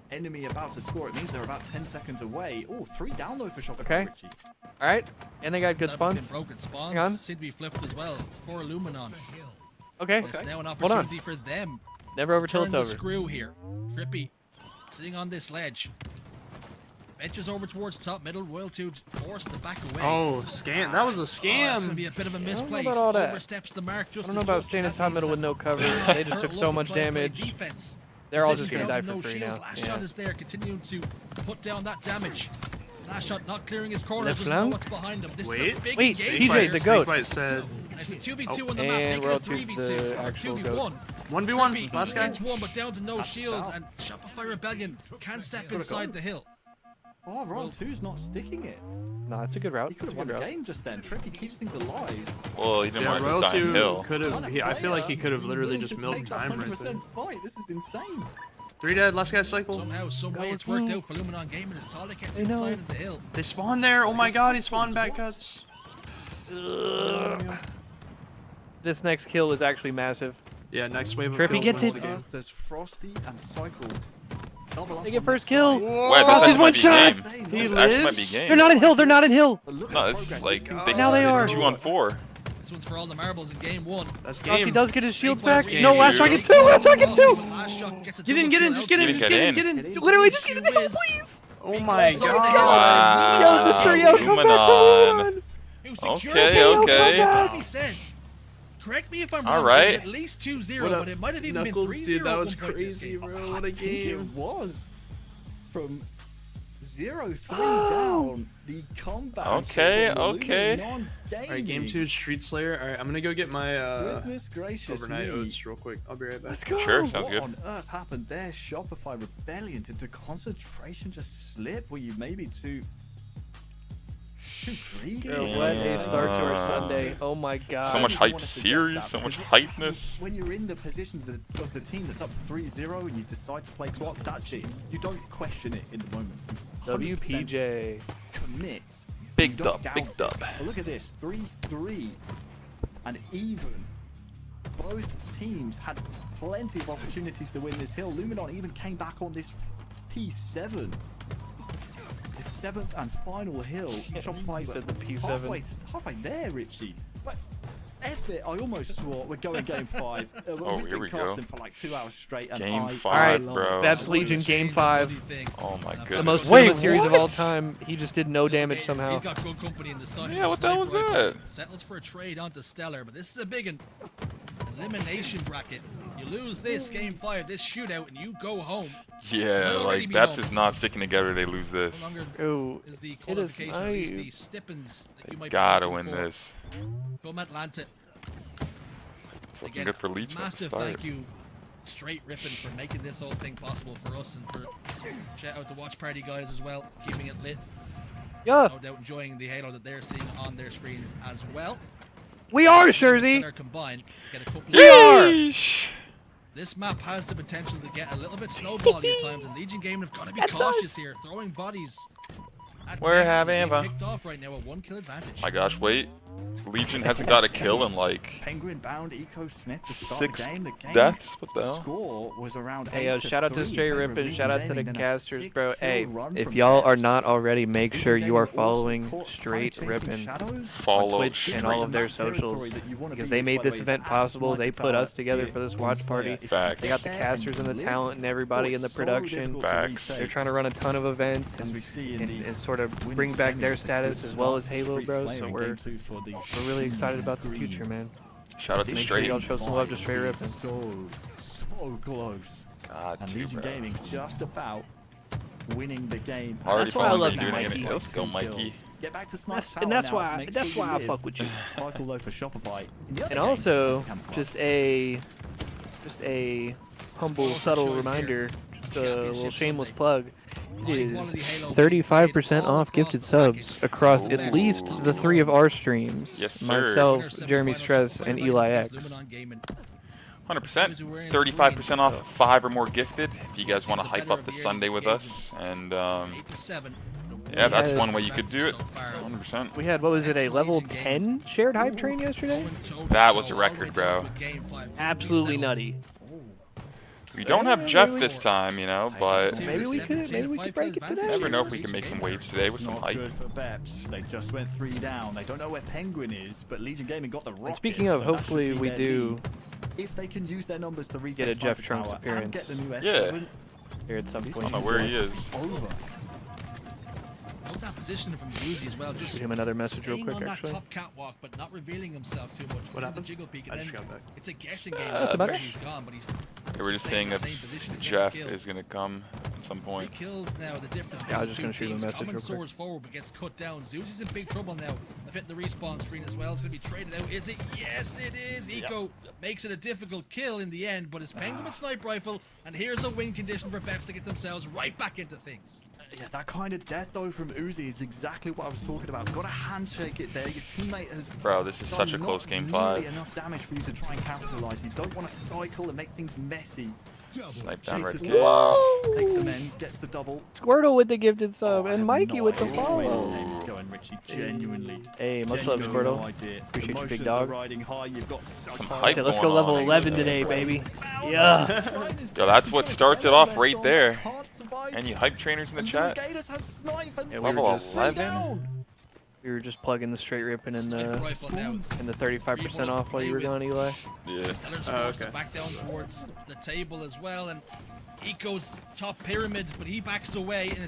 D: enemy about to score, it means they're about 10 seconds away. Oh, 3 down low for Shopify.
E: Okay. All right, and they got good spawns.
C: Broken spawns seem to be flipped as well for Luminon.
E: Okay.
C: It's now an opportunity for them.
E: Never over till it's over.
C: Screw here. Trippy sitting on this ledge. Edges over towards top middle. Royal 2 forced the back away.
F: Oh, scam! That was a scam.
C: That's gonna be a bit of a misplay.
E: Oversteps
C: the mark. Just
E: I don't know about staying in top middle with no cover. They just took so much damage.
C: Defense.
E: They're all just gonna die for free now.
C: Last shot is there, continuing to put down that damage. Last shot not clearing his corners. Doesn't know what's behind him. This is a big
E: PJ, the goat.
F: Said.
C: It's a 2v2 on the map. Make it a 3v2 or 2v1.
F: 1v1. Last guy.
C: It's 1, but down to no shields, and Shopify Rebellion can't step inside the hill.
D: Oh, Royal 2's not sticking it.
E: No, it's a good route.
D: He could have won the game just then. Trippy keeps things alive.
A: Well, he didn't want to
F: Royal
A: die
F: 2
A: hill.
F: could have. I feel like he could have literally just milled time right there.
D: Fight. This is insane.
F: 3 dead. Last guy cycle.
C: Somehow, some way, it's worked out for Luminon Gaming as Talik gets inside of the hill.
F: They spawned there. Oh my god, he spawned back cuts.
E: This next kill is actually massive.
F: Yeah, next wave of
E: Trippy
F: kills
E: gets it.
D: There's Frosty and Cycle.
E: They get first kill.
A: Frosty's
E: 1 shot.
F: He
A: lives.
E: They're not in hill. They're not in hill.
A: No, it's like
E: now they are.
A: It's 2-on-4.
C: This one's for all the marbles in game 1.
F: That's
E: Frosty
F: game.
E: does get his shields back.
F: Game.
E: No, last shot gets 2. Last shot gets 2.
F: Get in, just get in, get in.
E: Literally, just get in the hill, please.
F: Oh my god.
A: Wow. Okay.
C: Correct me if I'm wrong.
A: All right.
C: At least 2-0, but it might have even been 3-0.
F: Dude, that was crazy, bro. What a game.
D: It was from 0-3 down. The comeback.
A: Okay.
F: Alright, game 2 Street Slayer. Alright, I'm gonna go get my overnight oats real quick. I'll be right back.
E: Let's go.
A: Sure, sounds good.
D: What on earth happened there? Shopify Rebellion. Did the concentration just slip? Were you maybe too greedy?
E: What a start to our Sunday. Oh my god.
A: So much hype series, so much hypeness.
D: When you're in the position of the team that's up 3-0 and you decide to play block, that's it. You don't question it in the moment.
E: WPJ.
D: Commit.
A: Big dub.
D: But look at this. 3-3. And even. Both teams had plenty of opportunities to win this hill. Luminon even came back on this P7. The 7th and final hill. Shopify
E: said the P7.
D: Halfway there, Richie. But F it, I almost swore we're going game 5.
A: Oh, here we go.
D: For like 2 hours straight. And
A: Game 5,
E: Alright,
A: bro.
E: Babs Legion game 5.
A: Oh my goodness.
E: The most
A: Wait,
E: cinema series
A: what?
E: of all time. He just did no damage somehow.
C: He's got good company in the side.
A: Yeah, what the hell was that?
C: Settles for a trade onto Stellar, but this is a big one. Elimination bracket. You lose this game 5, this shootout, and you go home.
A: Yeah, like Babs is not sticking together. They lose this.
C: No longer
E: Oh,
C: is the qualification, at least the stipends that you
A: They
C: might
A: gotta
C: be
A: win
C: looking for.
A: this.
C: Come Atlanta.
A: It's looking
C: Again,
A: good for Legion at the
C: massive
A: start.
C: thank you, Straight Rippin', for making this whole thing possible for us, and for shout out the Watch Party guys as well, keeping it lit.
E: yeah.
C: No doubt enjoying the halo that they're seeing on their screens as well.
E: We are, Shurzy.
C: That are combined, get a couple
A: Yeesh!
C: This map has the potential to get a little bit snowbally at times, and Legion Gaming have got to be cautious here, throwing bodies.
A: We're having fun.
C: Picked off right now, a 1-kill advantage.
A: My gosh, wait. Legion hasn't got a kill in like
D: Penguin bound Eco Smith to start
A: 6
D: the game. The game
A: deaths? What the hell?
D: score was around
E: Hey, yo,
D: 8 to
E: shout out to
D: 3
E: Straight
D: in favor of
E: Rippin',
D: Legion
E: shout out to the
D: Gaming, then a
E: casters, bro.
D: 6-kill
E: Hey,
D: run
E: if
D: from
E: y'all are
D: Babs.
E: not already, make sure
D: Legion
E: you are
D: Gaming also
E: following
D: caught
E: Straight
D: Chasing
E: Rippin'
D: Shadows.
A: Follow
E: Twitch and all of their socials, because they made this event possible. They put us together for this watch party.
A: Facts.
E: They got the casters and the talent and everybody in the production.
A: Facts.
E: They're trying to run a ton of events and sort of bring back their status as well as Halo, bro. So we're really excited about the future, man.
A: Shout out to
E: Make sure
A: Straight.
E: y'all show some love to Straight Rippin'.
D: So close.
A: God,
D: And
A: too,
D: Legion
A: bro.
D: Gaming just about winning the game.
A: Already
E: That's why I
A: following
E: love
A: me doing
E: Mikey.
A: it. Let's go, Mikey.
D: Get back to Snipe
E: And that's
D: Tower now.
E: why
D: Make sure you
E: I
D: live.
E: fuck with you.
D: Cycle low for Shopify. In the other
E: And
D: game,
E: also,
D: Campfire.
E: just a humble, subtle reminder, just a little shameless plug. It is 35% off gifted subs across at least the 3 of our streams.
A: Yes, sir.
E: Myself, Jeremy Stress, and Eli X.
A: 100%. 35% off 5 or more gifted. If you guys want to hype up the Sunday with us. And yeah, that's one way you could do it. 100%.
E: We had, what was it, a level 10 shared hype train yesterday?
A: That was a record, bro.
E: Absolutely nutty.
A: We don't have Jeff this time, you know, but
E: Maybe we could break it today.
A: never know if we can make some waves today with some
D: Not
A: hype.
D: good for Beps. They just went 3 down. They don't know where Penguin is, but Legion Gaming got the rocket.
E: And speaking of,
D: so that
E: hopefully
D: should be
E: we
D: their
E: do
D: lead. If they can use their numbers to retake
E: get a Jeff
D: Sniper
E: Trunks
D: Tower
E: appearance.
D: and get the new
A: Yeah.
D: S7,
E: Here at some
D: this
A: I don't
E: point.
A: know where he is.
D: over.
C: Note that positioning from Zuzi as well. Just
E: Shoot him another message real
C: staying
E: quick,
C: on that
E: actually.
C: top catwalk, but not revealing himself too much.
F: What happened?
C: Jiggle peek,
F: I
C: and
F: just
C: then
F: got back.
C: it's a guessing game.
E: What's the matter?
C: He's gone, but he's
A: They were just saying
C: in the
A: that
C: same position, gets a
A: Jeff
C: kill.
A: is going to come at some
C: 3
A: point.
C: kills now. The difference
E: Yeah, I
C: between
E: was just
C: the
E: gonna
C: two
E: shoot him a
C: teams.
E: message
C: Common
E: real quick.
C: soars forward, but gets cut down. Zuzi's in big trouble now. They've hit the respawn screen as well. It's going to be traded out. Is it? Yes, it is. Eco makes it a difficult kill in the end, but it's Penguin with sniper rifle, and here's a win condition for Beps to get themselves right back into things.
D: Yeah, that kind of death though from Uzi is exactly what I was talking about. Got to handshake it there. Your teammate has.
A: Bro, this is
D: done
A: such a close game
D: not
A: 5.
D: nearly enough damage for you to try and capitalize. You don't want to cycle and make things messy.
A: Snipe down right
D: Chases
A: there.
E: Whoa!
D: Takes amends, gets the double.
E: Squirtle with the gifted sub,
D: Oh, I
E: and
D: have
E: Mikey
D: no
E: with the
D: idea which way this
E: follow.
D: game is going, Richie. Genuinely.
E: Hey, much love,
D: Genuinely
E: Squirtle.
D: no idea.
E: Appreciate you, big
D: Emotions
E: dog.
D: are riding high. You've got such
A: Some
D: high-
A: hype
E: Okay, let's go
A: going
E: level
A: on.
E: 11 today, baby. Yeah.
A: Yo, that's what starts it off right there.
D: Can't survive.
A: Any hype trainers in the
D: And
A: chat?
D: Gators has snipe and
E: Yeah, we were
A: Level
E: just-
A: 11?
E: We were just plugging the Straight Rippin' and
C: Sniper
E: the
C: rifle now.
E: 35% off while you were gone, Eli.
A: Yeah.
C: Seller's forced to
F: okay.
C: back down towards the table as well, and Eco's top pyramid, but he backs away, and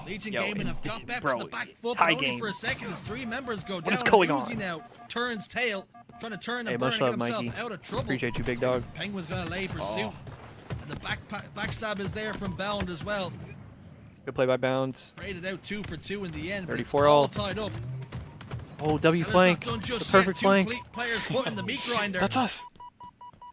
C: Legion
E: Yo,
C: Gaming have got Beps
E: bro,
C: the back foot,
E: tie
C: but only
E: game.
C: for a second as 3 members go down.
E: is going
C: and Uzi
E: on?
C: now turns tail, trying to turn
E: Hey,
C: and burn
E: much
C: and get
E: love,
C: himself
E: Mikey.
C: out of trouble.
E: Appreciate you, big dog.
C: Penguin's gonna lay pursuit, and the backstab is there from Bound as well.
E: Good play by Bounds.
C: Traded out 2 for 2 in the end, but it's
E: 34
C: all
E: all.
C: tied up.
E: Oh, W
C: Seller's
E: flank.
C: not done
E: The
C: just
E: perfect
C: yet. 2
E: flank.
C: players put in the meat grinder.
A: That's us.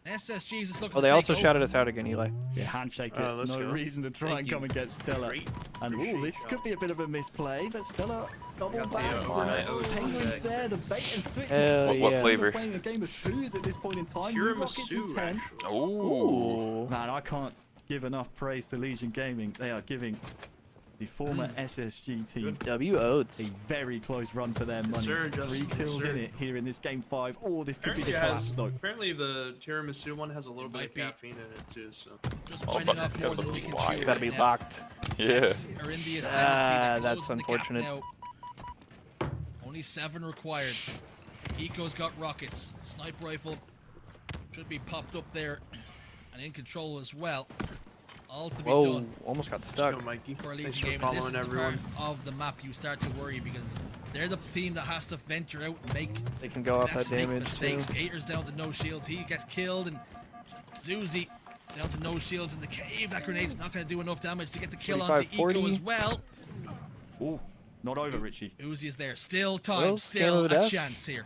C: SSG's is looking
E: Oh,
C: to
E: they
C: take
E: also
C: over.
E: shouted us out again, Eli.
D: Yeah, handshake it.
F: Let's
D: No
F: go.
D: reason to try
F: Thank
D: and
F: you.
D: come and get Stella.
F: Great.
D: And
F: Appreciate
D: this
F: you.
D: could be a bit of a misplay, but Stella double
F: Got the,
D: backs.
A: right.
D: Penguin's there, the bait and switch.
E: Hell
A: What
E: yeah.
A: flavor?
D: We're playing a game of 2s at this point in time. New rockets in
F: Tiramisu,
D: 10.
F: actually.
A: Ooh.
D: Man, I can't give enough praise to Legion Gaming. They are giving the former SSG team
E: W Oats.
D: a very close run for their money.
F: sir,
D: 3
F: Justin, yes,
D: kills
F: sir.
D: in it here in this game 5. Oh, this could be
F: Apparently,
D: the collapse though.
F: apparently the tiramisu one has a little bit
C: Might
F: of
C: be.
F: caffeine in it too. So
C: Just
A: Oh,
C: biting
A: but
C: off
A: gotta
C: more than
A: look
C: we can
A: wide.
C: chew
E: You gotta be
C: right now.
E: locked.
A: Yeah.
C: Are in the ascendancy.
E: That's unfortunate.
C: Only 7 required. Eco's got rockets. Sniper rifle should be popped up there and in control as well. All to be done.
E: Almost got stuck.
F: Go, Mikey.
C: For a
F: Thanks
C: Legion
F: for
C: game,
F: following
C: this
F: everyone.
C: part of the map you start to worry because they're the team that has to venture out and make.
E: They can go off that damage
C: mistakes.
E: too.
C: Gator's down to no shields. He gets killed, and Zuzi down to no shields in the cave. That grenade's not going to do enough damage to get the kill onto Eco as well.
D: Oh, not over, Richie.
C: Uzi is there. Still time.
E: Well,
C: still a chance here.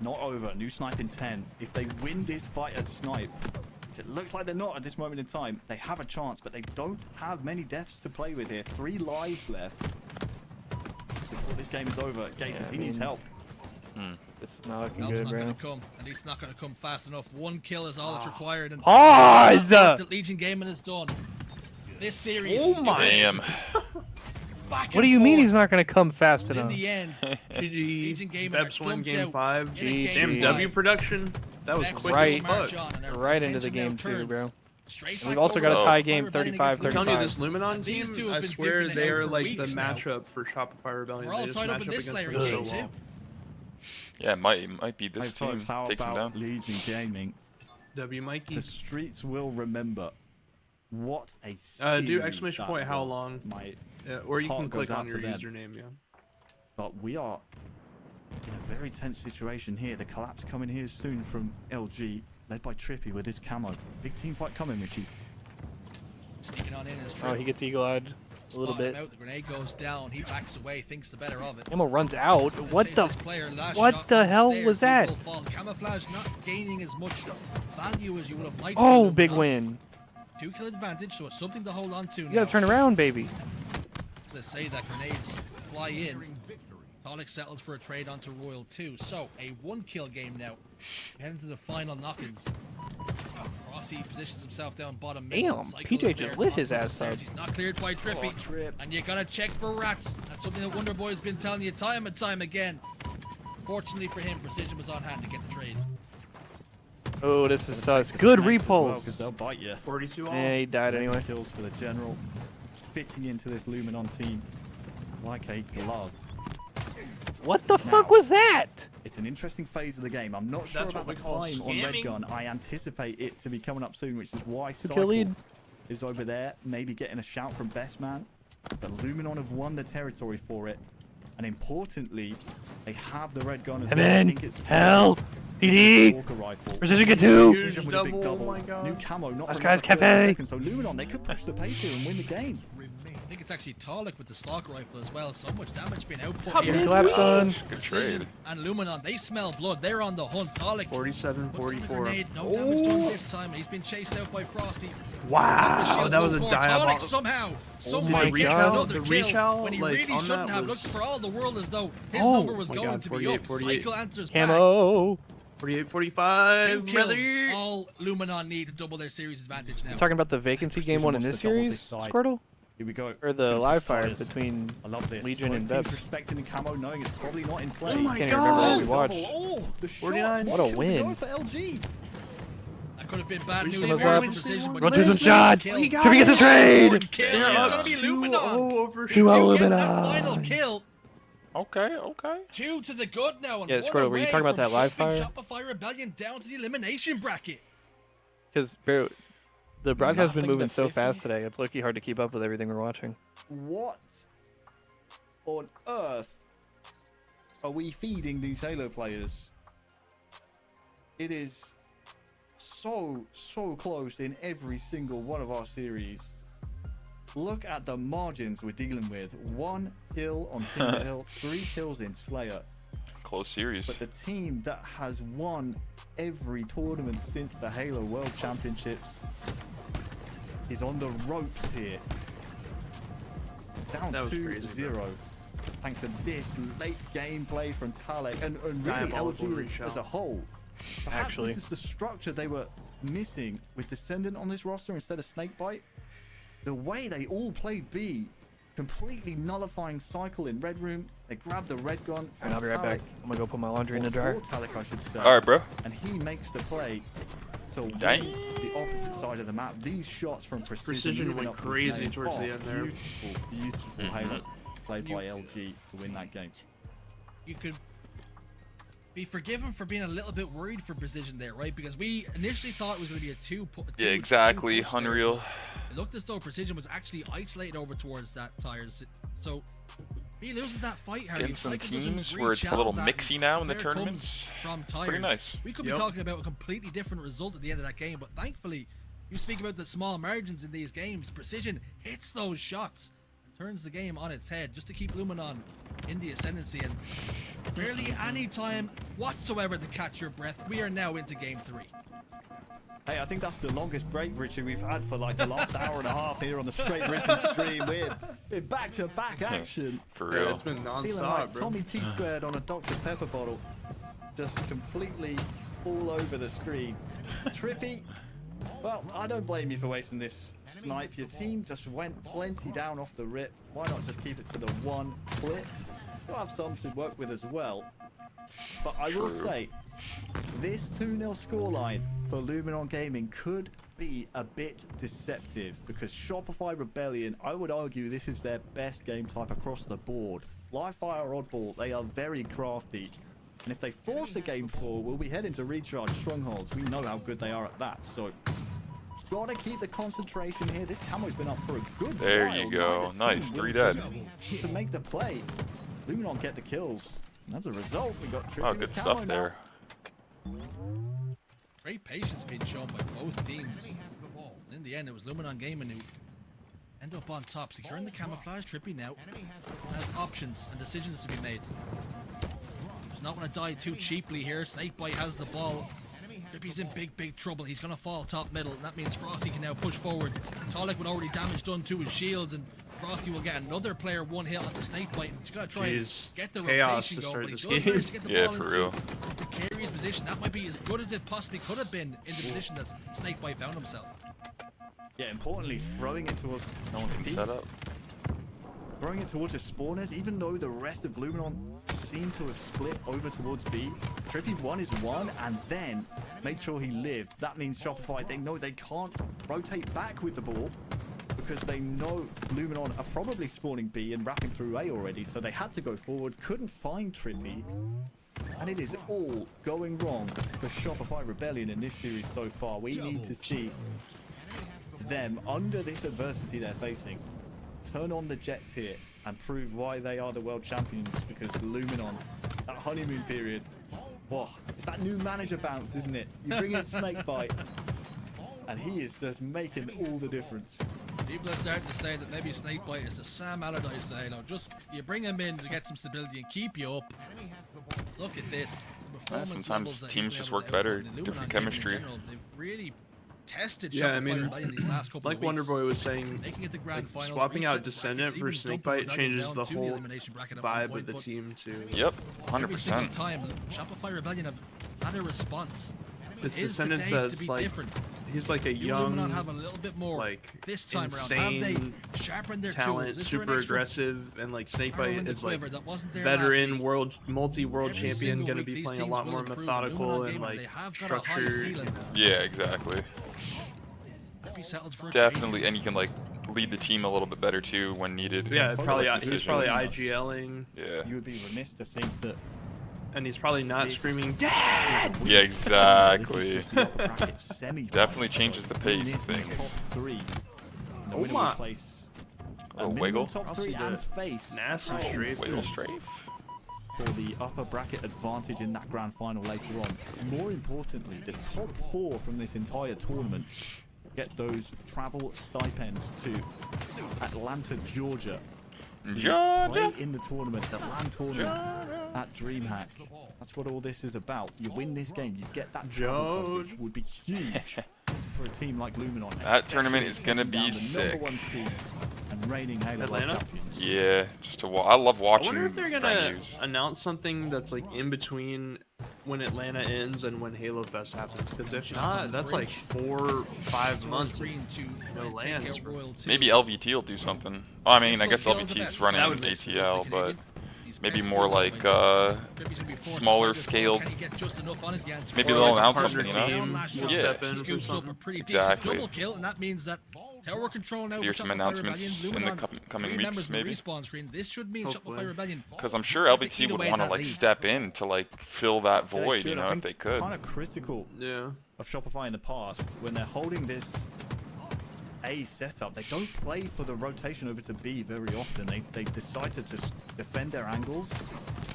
D: Not over. New snipe in 10. If they win this fight at snipe, which it looks like they're not at this moment in time, they have a chance, but they don't have many deaths to play with here. 3 lives left before this game is over. Gators, he needs help.
E: This is not looking
C: Help's
E: good,
C: not
E: bro.
C: going to come. At least not going to come fast enough. 1 kill is all that's required. And
E: Pause!
C: that Legion Gaming is done. This series.
F: Oh my!
A: Damn.
E: What do you mean he's not going to come fast
C: In
E: enough?
C: the end, Legion
F: GG.
C: Gaming
F: Beps win game 5.
E: GG.
F: Damn W production. That was quick
E: Right.
F: as fuck.
E: Right into the game too, bro.
C: Straight
E: We've
C: back
E: also
C: over
E: got a
C: to
E: tie
C: Shopify
E: game,
C: Rebellion
E: 35-35.
C: against
F: I'm telling you, this
C: Luminon.
F: Luminon
C: These
F: team,
C: two have
F: I
C: been
F: swear
C: digging it
F: they
C: out
F: are
C: for
F: like the
C: weeks now.
F: matchup for Shopify Rebellion.
C: We're all
F: They just
C: tied up
F: match
C: in
F: up
C: this
F: against
C: layer
F: them
C: game
F: so
C: too.
F: well.
A: Yeah, it might be this
D: Hey,
A: team
D: folks, how
A: takes them
D: about
A: down.
D: Legion Gaming?
F: W Mikey.
D: The streets will remember what a
F: Do
D: series
F: exclamation
D: that
F: point how
D: was.
F: long.
D: My
F: Or you
D: heart
F: can
D: goes
F: click
D: out
F: on
D: to
F: your
D: them.
F: username, yeah.
D: But we are in a very tense situation here. The collapse coming here soon from LG, led by Trippy with his camo. Big team fight coming, Richie.
C: Sneaking on in as
E: Oh, he gets eagle-eyed a little bit.
C: The grenade goes down. He backs away, thinks the better of it.
E: Ammo runs out. What
C: Chase
E: the?
C: this player, last
E: What
C: shot
E: the
C: on
E: hell
C: stairs,
E: was
C: he
E: that?
C: will fall. Camouflage not gaining as much value as you would have liked.
E: Oh,
C: from
E: big
C: Luminon.
E: win.
C: 2 kill advantage, so it's something to hold on to now.
E: You gotta turn around, baby.
C: Let's say that grenades fly in. Tonic settles for a trade onto Royal 2. So, a 1 kill game now. Heading to the final knock-ins. Rossi positions himself down bottom middle.
E: Damn,
C: Cycle
E: PJ
C: is
E: just
C: there,
E: lit his
C: bottom
E: ass
C: stairs.
E: up.
C: He's not cleared by Trippy.
D: Oh, Trip.
C: And you gotta check for rats. That's something that Wonder Boy's been telling you time and time again. Fortunately for him, Precision was on hand to get the trade.
E: Oh, this is sus. Good repulse.
D: Because they'll bite you.
F: 42 all.
E: Yeah, he died
D: 11
E: anyway.
D: kills for the general, fitting into this Luminon team like a glove.
E: What the fuck was that?
D: It's an interesting phase of the game. I'm not sure
F: That's
D: about
F: what
D: the
F: we call
D: time on Red
F: scamming.
D: Gun. I anticipate it to be coming up soon, which is why
E: kill
D: Cycle
E: lead.
D: is over there, maybe getting a shout from Best Man. But Luminon have won the territory for it. And importantly, they have the Red Gun as
E: And
D: well. I
E: then,
D: think it's
E: hell, PD,
D: Walker rifle.
E: Precision get 2.
F: Huge
D: With a big
F: double, oh
D: double.
F: my god.
D: New camo, not
E: This
D: for
E: guy's
D: another 30
E: Cafe.
D: seconds. So Luminon, they could push the pace here and win the game.
C: I think it's actually Talik with the Stalker rifle as well. So much damage being output here.
E: Collapse on.
A: Good
C: Precision
A: trade.
C: and Luminon, they smell blood. They're on the hunt. Talik
F: 47,
C: puts down the
F: 44.
C: grenade. No damage done this time. He's been chased out by Frosty.
F: Wow,
C: Shields
F: that was a
C: go for Tonic
F: diabolical.
C: somehow. Some
F: my
C: way gets
F: God.
C: another
F: The
C: kill
F: reach out,
C: when he
F: like,
C: really
F: on
C: shouldn't
F: that
C: have.
F: was-
C: Looked for all the world as though his
E: Oh.
C: number was
F: My
C: going
F: God,
C: to be
F: 48,
C: up.
F: 48.
C: Cycle answers back.
E: Camo.
F: 48,
C: 2
F: 45,
C: kills.
F: brother.
C: All Luminon need to double their series advantage now.
E: Talking about the vacancy game one in this series, Squirtle?
D: Here we go.
E: Or the
D: Gonna
E: live
D: push
E: fire
D: tires.
E: between
D: I love this.
E: Legion and
D: Both teams
E: Dubs.
D: respecting the camo, knowing it's probably not in play.
F: Oh my
E: Can't even remember what we
F: god.
E: watched.
D: Oh, the shots.
F: 49.
E: What a
D: Kill to
E: win.
D: go for LG.
C: That could have been bad
F: We
C: news
F: just
C: for
E: went up.
C: Precision. but
E: Run
C: he
E: through some
C: gets
E: shots.
C: kill.
F: He got
E: Trippy gets a
F: it.
E: trade.
C: One kill.
F: They're
C: It's
F: up
C: gonna be
F: 2-0
C: Luminon.
F: over
E: Two
C: You
E: oh.
C: get
E: Luminon.
C: that final kill.
A: Okay, okay.
C: 2 to the good now. And
E: Yeah,
C: one
E: Squirtle, were you
C: away
E: talking about
C: from
E: that live
C: flipping
E: fire?
C: Shopify Rebellion down to the elimination bracket.
E: Because, bro, the broadcast has been
D: Nothing
E: moving
D: to
E: so
D: 50.
E: fast today. It's low-key hard to keep up with everything we're watching.
D: What on earth are we feeding these Halo players? It is so close in every single one of our series. Look at the margins we're dealing with. 1 kill on Hill, 3 kills in Slayer.
A: Close series.
D: But the team that has won every tournament since the Halo World Championships is on the ropes here. Down
F: That was crazy,
D: 2-0. Thanks to this late game play from Talek and really
F: Diabolical
D: LG
F: reach
D: as a
F: out.
D: whole. Perhaps
E: Actually.
D: this is the structure they were missing with Descendant on this roster instead of Snakebite. The way they all played B, completely nullifying Cycle in Red Room. They grabbed the Red Gun from
E: And I'll be right back.
D: Talek,
E: I'm gonna go put my laundry in
D: or
E: the dryer.
D: for Talek, I should say.
A: All right, bro.
D: And he makes the play to win
A: Dang.
D: the opposite side of the map. These shots from
F: Precision went crazy towards the end there.
D: Beautiful Halo played by LG to win that game.
C: You could be forgiven for being a little bit worried for Precision there, right? Because we initially thought it was going to be a two.
A: Yeah, exactly. Unreal.
C: It looked as though Precision was actually isolated over towards that tires. So he loses that fight, Harry.
A: Getting some teams where it's a little mixy now in the tournaments.
C: From tires.
A: Pretty nice.
C: We could be talking about a completely different result at the end of that game, but thankfully, you speak about the small margins in these games. Precision hits those shots, turns the game on its head just to keep Luminon in the ascendancy, and barely any time whatsoever to catch your breath. We are now into game 3.
D: Hey, I think that's the longest break, Richard, we've had for like the last hour and a half here on the Straight Ripping stream. We're back-to-back action.
A: For real.
F: Yeah, it's been non-stop,
D: like
F: bro.
D: Tommy T squared on a Dr. Pepper bottle. Just completely all over the screen. Trippy, well, I don't blame you for wasting this snipe. Your team just went plenty down off the rip. Why not just keep it to the one clip? Still have some to work with as well. But I will say, this 2-0 scoreline for Luminon Gaming could be a bit deceptive, because Shopify Rebellion, I would argue this is their best game type across the board. Live fire oddball, they are very crafty. And if they force a game 4, we'll be heading to recharge strongholds. We know how good they are at that, so gotta keep the concentration here. This camo's been up for a good while.
A: There you go. Nice. 3 dead.
D: To make the play, Luminon get the kills. And as a result, we got
A: Oh, good stuff there.
C: Great patience being shown by both teams. And in the end, it was Luminon Gaming who end up on top, securing the camouflage. Trippy now has options and decisions to be made. Does not want to die too cheaply here. Snakebite has the ball. Trippy's in big trouble. He's going to fall top middle, and that means Frosty can now push forward. Talik with already damage done to his shields, and Frosty will get another player one hit on the Snakebite. He's going to try and get the rotation going, but he does manage to get the ball into the carry's position. That might be as good as it possibly could have been in the position that Snakebite found himself.
D: Yeah, importantly, throwing it towards
A: set up.
D: Throwing it towards his spawners, even though the rest of Luminon seem to have split over towards B. Trippy won his one and then made sure he lived. That means Shopify, they know they can't rotate back with the ball, because they know Luminon are probably spawning B and wrapping through A already, so they had to go forward, couldn't find Trippy, and it is all going wrong for Shopify Rebellion in this series so far. We need to see them, under this adversity they're facing, turn on the Jets here and prove why they are the world champions, because Luminon, that honeymoon period, whoa, it's that new manager bounce, isn't it? You bring in Snakebite, and he is just making all the difference.
C: People are starting to say that maybe Snakebite is the Sam Allardyce, you know, just you bring him in to get some stability and keep you up. Look at this.
A: Sometimes teams just work better, different chemistry.
C: They've really tested
F: I mean,
C: these last couple
F: like
C: of weeks.
F: Wonderboy was saying,
C: Making it the grand final,
F: swapping out Descendant for Snakebite changes the whole vibe of the team too.
A: Yep,
C: Every single
A: 100%.
C: time, Shopify Rebellion have had a response.
F: It's Descendant as like he's like a young,
C: have a little bit more
F: like
C: this time
F: insane
C: around. Have they sharpened their
F: talent,
C: tools?
F: super aggressive, and like Snakebite is like
C: veteran
F: veteran multi-world champion, gonna be playing a lot more methodical and like structured.
A: Yeah, exactly. Definitely, and he can like lead the team a little bit better too when needed.
F: Yeah, probably he's probably IGLing.
A: Yeah.
D: You would be remiss to think that.
F: And he's probably not screaming "Dad!"
A: Yeah, exactly. Definitely changes the pace of things.
F: Oh my!
A: A wiggle.
D: Top 3 and face.
F: Nasty strafe.
A: Wiggle strafe.
D: For the upper bracket advantage in that grand final later on. More importantly, the top 4 from this entire tournament get those travel stipends to Atlanta, Georgia. Play in the tournament, the LAN tournament at Dreamhack. That's what all this is about. You win this game, you get that travel coverage, would be huge for a team like Luminon.
A: That tournament is gonna be sick.
D: And reigning Halo
F: Atlanta?
D: champions.
A: Yeah, just to I love watching.
F: I wonder if they're gonna
A: venues.
F: announce something that's like in between when Atlanta ends and when Halo Fest happens. Because if not, that's like 4 or 5 months. No lands.
C: Bro.
A: Maybe LVT will do something. Oh, I mean, I guess LVT's running ATL, but maybe more like smaller scaled. Maybe they'll announce something, you know? Yeah, exactly.
C: Double kill, and that means that tower control now.
A: Here's some announcements in the coming weeks, maybe.
C: Respawn screen. This should mean Shopify Rebellion.
A: Because I'm sure LBT would want to like step in to like fill that void, you know, if they could.
D: Kind of critical of Shopify in the past when they're holding this A setup. They don't play for the rotation over to B very often. They decide to just defend their angles.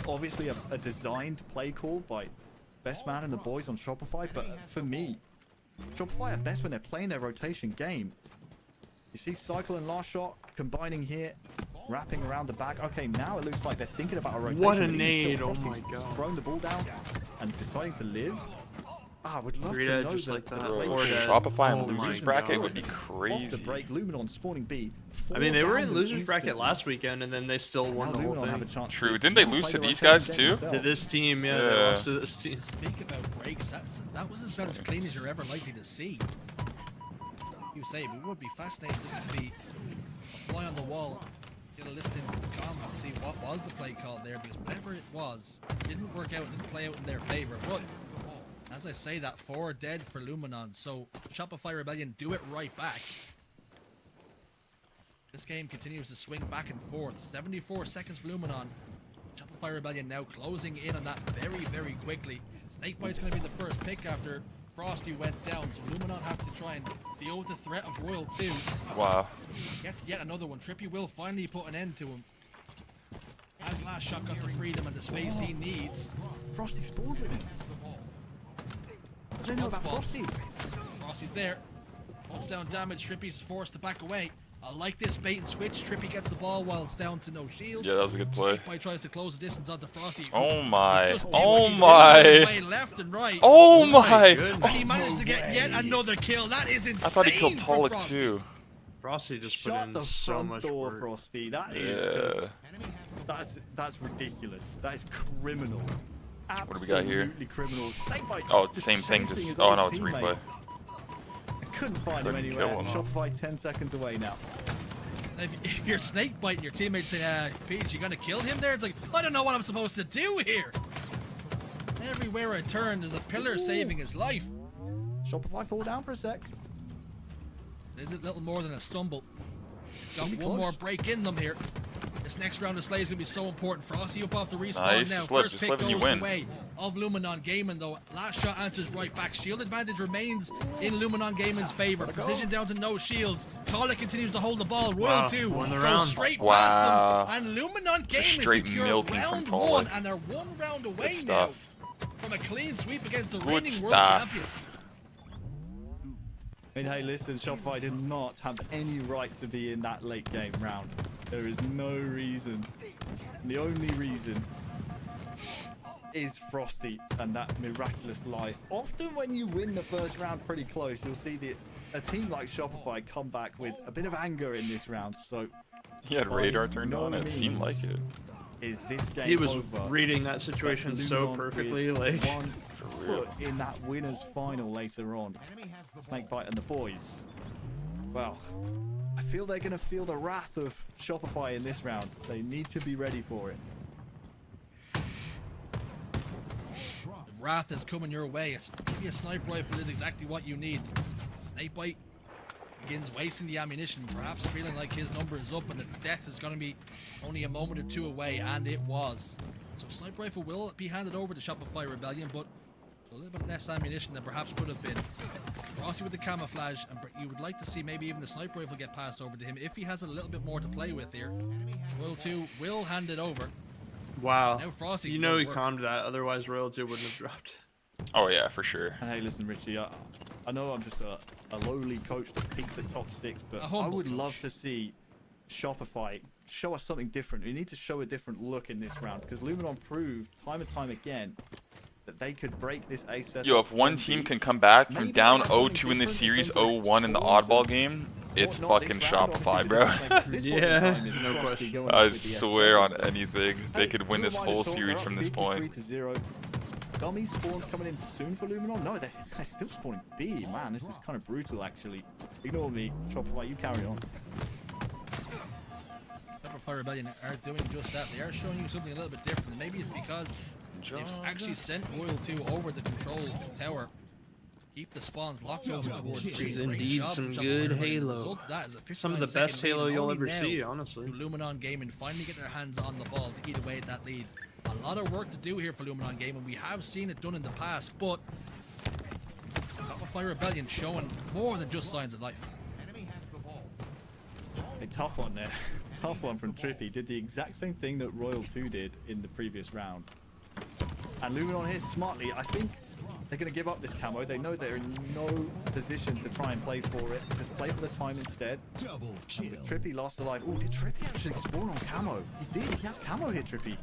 D: Obviously a designed play call by Best Man and the boys on Shopify, but for me, Shopify are best when they're playing their rotation game. You see Cycle and Last Shot combining here, wrapping around the back. Okay, now it looks like they're thinking about a rotation.
F: What a nade, oh my god.
D: Throwing the ball down and deciding to live. I would love to know
F: just like that.
A: Shopify and losers bracket would be crazy.
D: Off the break, Luminon spawning B.
F: I mean, they were in losers bracket last weekend, and then they still won the whole thing.
A: True. Didn't they lose to these guys too?
F: To this team, yeah. They lost to this team.
C: Speak about breaks. That was about as clean as you're ever likely to see. You say it would be fascinating just to be a fly on the wall, get a listen in the comments and see what was the play call there, because whatever it was, didn't work out, didn't play out in their favor. But as I say, that 4 dead for Luminon, so Shopify Rebellion do it right back. This game continues to swing back and forth. 74 seconds for Luminon. Shopify Rebellion now closing in on that very, very quickly. Snakebite's going to be the first pick after Frosty went down, so Luminon have to try and deal with the threat of Royal 2.
A: Wow.
C: Gets yet another one. Trippy will finally put an end to him. As Last Shot got the freedom and the space he needs.
D: Frosty spawned with him. I don't know about Frosty.
C: Frosty's there. Puts down damage. Trippy's forced to back away. I like this bait and switch. Trippy gets the ball while it's down to no shields.
A: Yeah, that was a good play.
C: Snakebite tries to close the distance onto Frosty.
A: Oh my. Oh my.
C: Left and right.
A: Oh my.
C: And he manages to get yet another kill. That is insane.
A: I thought he killed Tolic too.
F: Frosty just put in so much work.
D: Frosty. That is just, that's ridiculous. That is criminal.
A: What do we got here?
D: Criminal.
A: Oh, it's the same thing. Just oh no, it's replay.
D: Couldn't find him anywhere. Shopify 10 seconds away now.
C: If you're Snakebite and your teammates say, Peach, you gonna kill him there? It's like, I don't know what I'm supposed to do here. Everywhere I turn, there's a pillar saving his life.
D: Shopify fall down for a sec.
C: Is it a little more than a stumble? Got one more break in them here. This next round of Slay is going to be so important. Frosty up off the respawn now. First pick goes the way of Luminon Gaming, though. Last Shot answers right back. Shield advantage remains in Luminon Gaming's favor. Precision down to no shields. Tolic continues to hold the ball. Royal 2 goes straight past them. And Luminon Gaming secure round 1, and they're 1 round away now from a clean sweep against the reigning world champions.
D: I mean, hey, listen, Shopify did not have any right to be in that late game round. There is no reason. And the only reason is Frosty and that miraculous life. Often when you win the first round pretty close, you'll see a team like Shopify come back with a bit of anger in this round. So
A: he had radar turned on. It seemed like it.
D: Is this game
F: He was
D: over?
F: reading that situation so perfectly. Like
D: 1 foot in that winners final later on. Snakebite and the boys. Well, I feel they're going to feel the wrath of Shopify in this round. They need to be ready for it.
C: The wrath is coming your way. Maybe a sniper rifle is exactly what you need. Snakebite begins wasting the ammunition, perhaps feeling like his number is up and that death is going to be only a moment or two away, and it was. So sniper rifle will be handed over to Shopify Rebellion, but a little bit less ammunition than perhaps would have been. Frosty with the camouflage, and you would like to see maybe even the sniper rifle get passed over to him if he has a little bit more to play with here. Royal 2 will hand it over.
F: Wow.
C: Now Frosty,
F: you know he calmed that, otherwise Royal 2 wouldn't have dropped.
A: Oh yeah, for sure.
D: Hey, listen, Richie, I know I'm just a lowly coach that peaked at top 6, but I would love to see Shopify show us something different. We need to show a different look in this round, because Luminon proved time and time again that they could break this A set.
A: Yo, if one team can come back from down 0-2 in this series, 0-1 in the oddball game, it's fucking Shopify, bro.
F: Yeah, no question.
A: I swear on anything, they could win this whole series from this point.
D: Dummy spawns coming in soon for Luminon. No, they're still spawning B. Man, this is kind of brutal, actually. Ignore me, Shopify. You carry on.
C: Shopify Rebellion are doing just that. They are showing you something a little bit different. Maybe it's because they've actually sent Royal 2 over the control tower. Keep the spawns locked over towards
F: This is
C: Great
F: indeed
C: job
F: some
C: from
F: good
C: Shopify Rebellion. The
F: Halo.
C: result of that is a
F: Some of the
C: 59-second
F: best Halo
C: lead,
F: you'll
C: only
F: ever
C: now
F: see, honestly.
C: do Luminon Gaming finally get their hands on the ball to eat away at that lead. A lot of work to do here for Luminon Gaming. We have seen it done in the past, but Shopify Rebellion showing more than just signs of life.
B: Enemy has the ball.
D: A tough one there. Tough one from Trippy. Did the exact same thing that Royal 2 did in the previous round. And Luminon here smartly, I think they're going to give up this camo. They know they're in no position to try and play for it. Just play for the time instead.
B: Double kill.
D: And with Trippy last alive. Oh, did Trippy actually spawn on camo? He did. He has camo here, Trippy.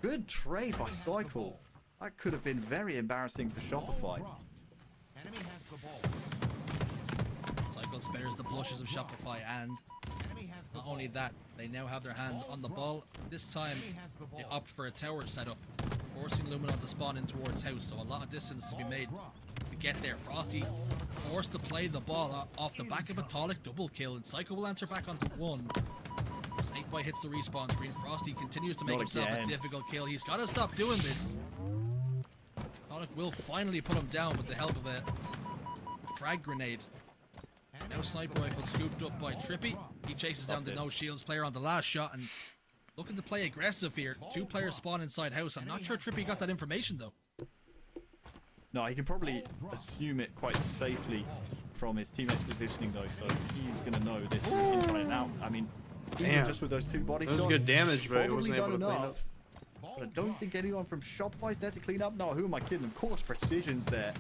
D: Good trade by Cycle. That could have been very embarrassing for Shopify.
B: Enemy has the ball.
C: Cycle spares the blushes of Shopify, and
B: Enemy has the
C: not
B: ball.
C: only that, they now have their hands on the ball. This time, they opt for a tower setup, forcing Luminon to spawn in towards house, so a lot of distance to be made to get there. Frosty forced to play the ball off the back of a Tolic double kill, and Psycho will answer back onto one. Snakebite hits the respawn screen. Frosty continues to make
D: Not
C: himself
D: again.
C: a difficult kill. He's got to stop doing this. Tolic will finally put him down with the help of a frag grenade. Now sniper rifle scooped up by Trippy. He chases down the no shields player on the last shot and looking to play aggressive here. 2 players spawn inside house. I'm not sure Trippy got that information though.
D: No, he can probably assume it quite safely from his teammates' positioning though, so he's going to know this inside and out. I mean, even
F: Damn.
D: just with those 2 body
F: That was
D: shots,
F: good damage, but he
D: probably
F: wasn't able
D: done
F: to clean up.
D: enough. But I don't think anyone from Shopify's there to clean up. No, who am I kidding? Of course, Precision's there.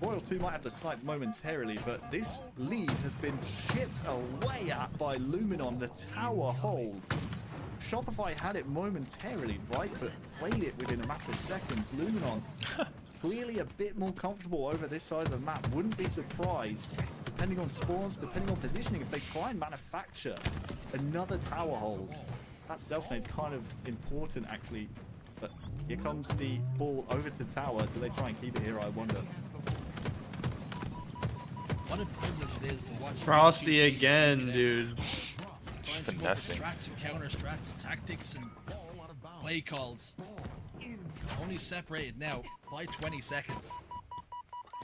D: Royal 2 might have to snipe momentarily, but this lead has been chipped away at by Luminon, the tower hold. Shopify had it momentarily, right, but played it within a matter of seconds. Luminon clearly a bit more comfortable over this side of the map. Wouldn't be surprised, depending on spawns, depending on positioning, if they try and manufacture another tower hold. That self-nade's kind of important, actually. But here comes the ball over to tower. Do they try and keep it here, I wonder?
C: What a privilege it is to watch
F: Frosty again, dude.
C: trying to go with
A: finessing.
C: strats and counter strats, tactics and play calls. Only separated now by 20 seconds.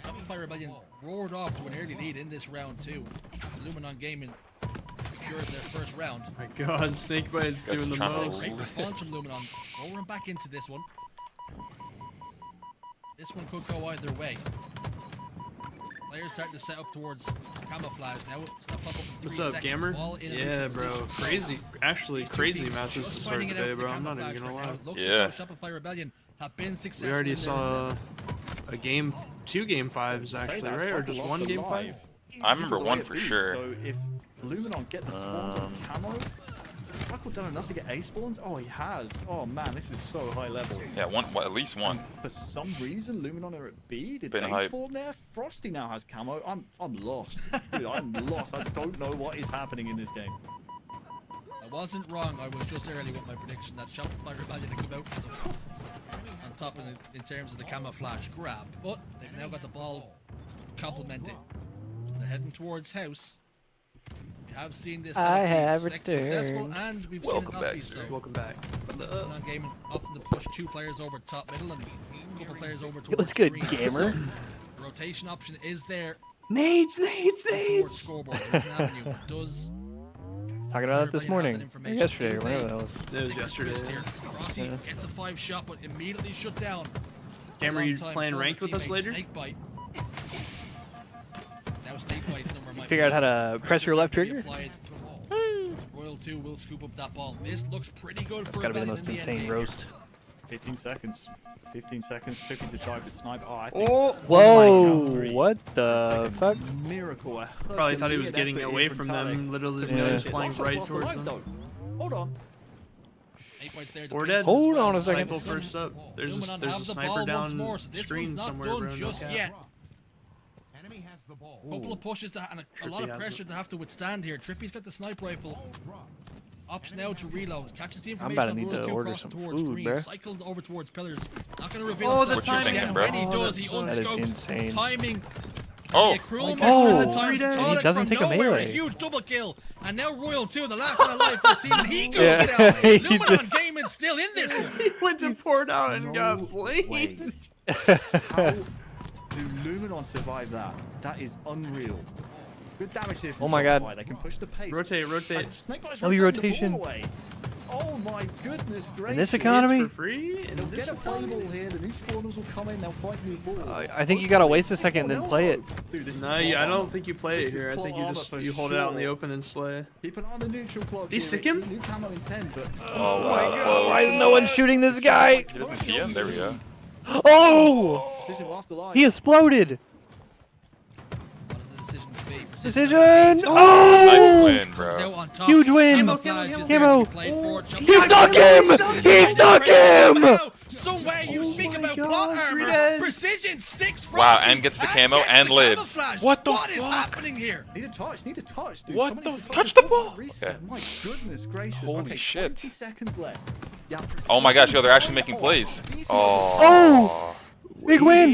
C: Shopify Rebellion roared off to an early lead in this round too. Luminon Gaming secured their first round.
F: My God, Snakebite's
A: Got
F: doing the
A: trouble.
F: most.
C: Great response from Luminon. Roaring back into this one. This one could go either way. Players starting to set up towards camouflage now. It's gonna pop up in 3
F: What's up,
C: seconds.
F: Gamer?
C: Ball in a
F: Yeah,
C: neutral
F: bro.
C: position.
F: Crazy, actually crazy
C: Teams
F: matches to
C: just
F: start
C: finding it out
F: today,
C: for
F: bro.
C: the
F: I'm not even
C: camouflage
F: gonna
C: right now.
F: lie.
C: It looks
A: Yeah.
C: as though Shopify Rebellion have been successful.
F: We already
C: in their-
F: saw a game, 2 game 5s actually, right? Or just 1 game 5?
A: I remember
D: Either way
A: one
D: it
A: for
D: be.
A: sure.
D: So if Luminon get the spawns on camo, has Cycle done enough to get A spawns? Oh, he has. Oh man, this is so high level.
A: Yeah, well, at least one.
D: For some reason, Luminon are at B. Did
A: Been
D: they
A: hype.
D: spawn there? Frosty now has camo. I'm lost. Dude, I'm lost. I don't know what is happening in this game.
C: I wasn't wrong. I was just early with my prediction that Shopify Rebellion would come out on top in terms of the camouflage grab. But they've now got the ball complemented. They're heading towards house. We have seen this
E: I
C: setup
E: have
C: be successful,
E: returned.
C: and we've
A: Welcome
C: seen it not
A: back,
C: be
A: sir.
C: so.
F: Welcome back.
C: Luminon Gaming opting to push 2 players over top middle and a couple players over towards
E: What's good,
C: green.
E: gamer?
C: The rotation option is there
F: Nades,
C: towards scoreboard. There is an avenue. It does
E: Talking about it this
C: Rebellion have
E: morning,
C: that
E: or
C: information.
E: yesterday, or
C: Do
E: whenever
C: they-
E: that was.
F: It was yesterday.
C: Twist here. Frosty
E: Yeah.
C: gets a 5 shot, but immediately shut down.
F: Gamer, you
C: Long time
F: playing
C: former
F: ranked with us
C: teammate
F: later?
C: Snakebite. Now Snakebite's number might
E: Figure out
C: be
E: how to
C: less.
E: press your left
C: Pressure
E: trigger?
C: will be applied. Royal 2 will scoop up that ball. This looks pretty good
E: That's
C: for
E: gotta be the
C: Rebellion
E: most
C: in the end
E: insane
C: game.
E: roast.
D: 15 seconds. 15 seconds. Trippy to try with snipe. Oh, I think
F: Oh,
E: Whoa!
D: three.
E: What the
D: Take a
E: fuck?
D: miracle. A
F: probably thought he was
D: Herculean
F: getting
D: effort
F: away
D: here
F: from
D: Talik.
F: them. Literally,
E: Yeah.
F: when he was
D: Yeah.
F: flying
D: Lost
F: right
D: off the
F: towards
D: right,
F: them.
D: though. Hold on.
C: Snakebite's there
F: We're
C: defensive
F: dead.
C: as
E: Hold
C: well.
E: on a second.
F: Cycle first up. There's
C: Luminon
F: a, there's
C: have
F: a
C: the
F: sniper
C: ball
F: down
C: once more, so this
F: screen
C: one's not
F: somewhere,
C: done
F: bro. No
C: just
F: cap.
C: yet.
B: Enemy has the ball.
C: Couple of pushes and a lot
F: Trippy
C: of
F: has
C: pressure
F: it.
C: to have to withstand here. Trippy's got the sniper rifle. Opts now to reload. Catches the
E: I'm
C: information
E: about to
C: on
E: need
C: Royal
E: to
C: 2
E: order
C: crossing
E: some
C: towards
E: food,
C: green.
E: bruh.
C: Cycled over towards pillars. Not going to reveal
F: Oh, the
C: himself just
A: timing.
C: yet.
A: Bro.
C: When he
F: Oh,
C: does,
F: that's
C: he
F: so-
E: That is
C: unscopes.
E: insane.
C: Timing
A: Oh.
C: The cruel miss
E: Oh.
C: is at times
E: He
C: Tonic
E: doesn't
C: from
E: take a
C: nowhere,
E: melee.
C: a huge double kill, and now Royal 2, the last one alive for his team, and he goes
E: Yeah.
C: down.
E: He
C: Luminon
E: just-
C: Gaming still in this one.
F: He went to port out and
D: No
F: got blamed.
D: way. How do Luminon survive that? That is unreal. Good damage here from
E: Oh my God.
D: Shopify. They can push the pace.
F: Rotate, rotate.
D: Snakebite's
E: Heavy
D: rotating the
E: rotation.
D: ball away. Oh my goodness gracious.
E: In this economy?
F: For free? In
D: They'll
F: this
D: get a play
F: economy?
D: ball here. The new spawners will come in. They'll fight new ball.
E: I think you gotta waste a second and then play it.
D: Dude, this is
F: No,
D: plot
F: I
D: armor.
F: don't think you play
D: This
F: it
D: is
F: here. I
D: plot
F: think you
D: armor
F: just
D: for
F: you hold it out in the
D: sure.
F: open and slay.
D: Keep an eye on the neutral clock.
F: Did he
D: here,
F: stick
D: Richie.
F: him?
D: New camo in 10, but
A: Oh, wow.
E: Why is no one shooting this guy?
A: He doesn't see him. There we go.
E: Oh!
D: Precision lost the line.
E: He exploded.
C: What is the decision to be?
E: Decision.
A: Nice
E: Oh!
A: win,
C: Comes
A: bro.
C: out on top.
E: Huge win.
C: Camouflage is there
E: Camo.
C: to be played for. Jump
E: He
C: back.
E: stuck him! He stuck him!
C: Some way you
F: Oh
C: speak
F: my
C: about
F: God,
C: plot armor.
F: Dreamhack.
C: Precision sticks from
A: Wow, and gets the camo
C: gets
A: and
C: the
A: lives.
C: camouflage.
A: What the
C: What is
A: fuck?
C: happening here?
D: Need a touch, dude.
A: What
D: Somebody
A: the-
D: should
A: touch
D: fucking
A: the ball.
D: Reset.
A: Okay.
D: My goodness gracious.
A: Holy
D: okay,
A: shit.
D: 20 seconds left. Yeah,
A: Oh my gosh, yo, they're actually
D: Precision.
A: making plays.
D: He's
A: Oh.
E: Big win.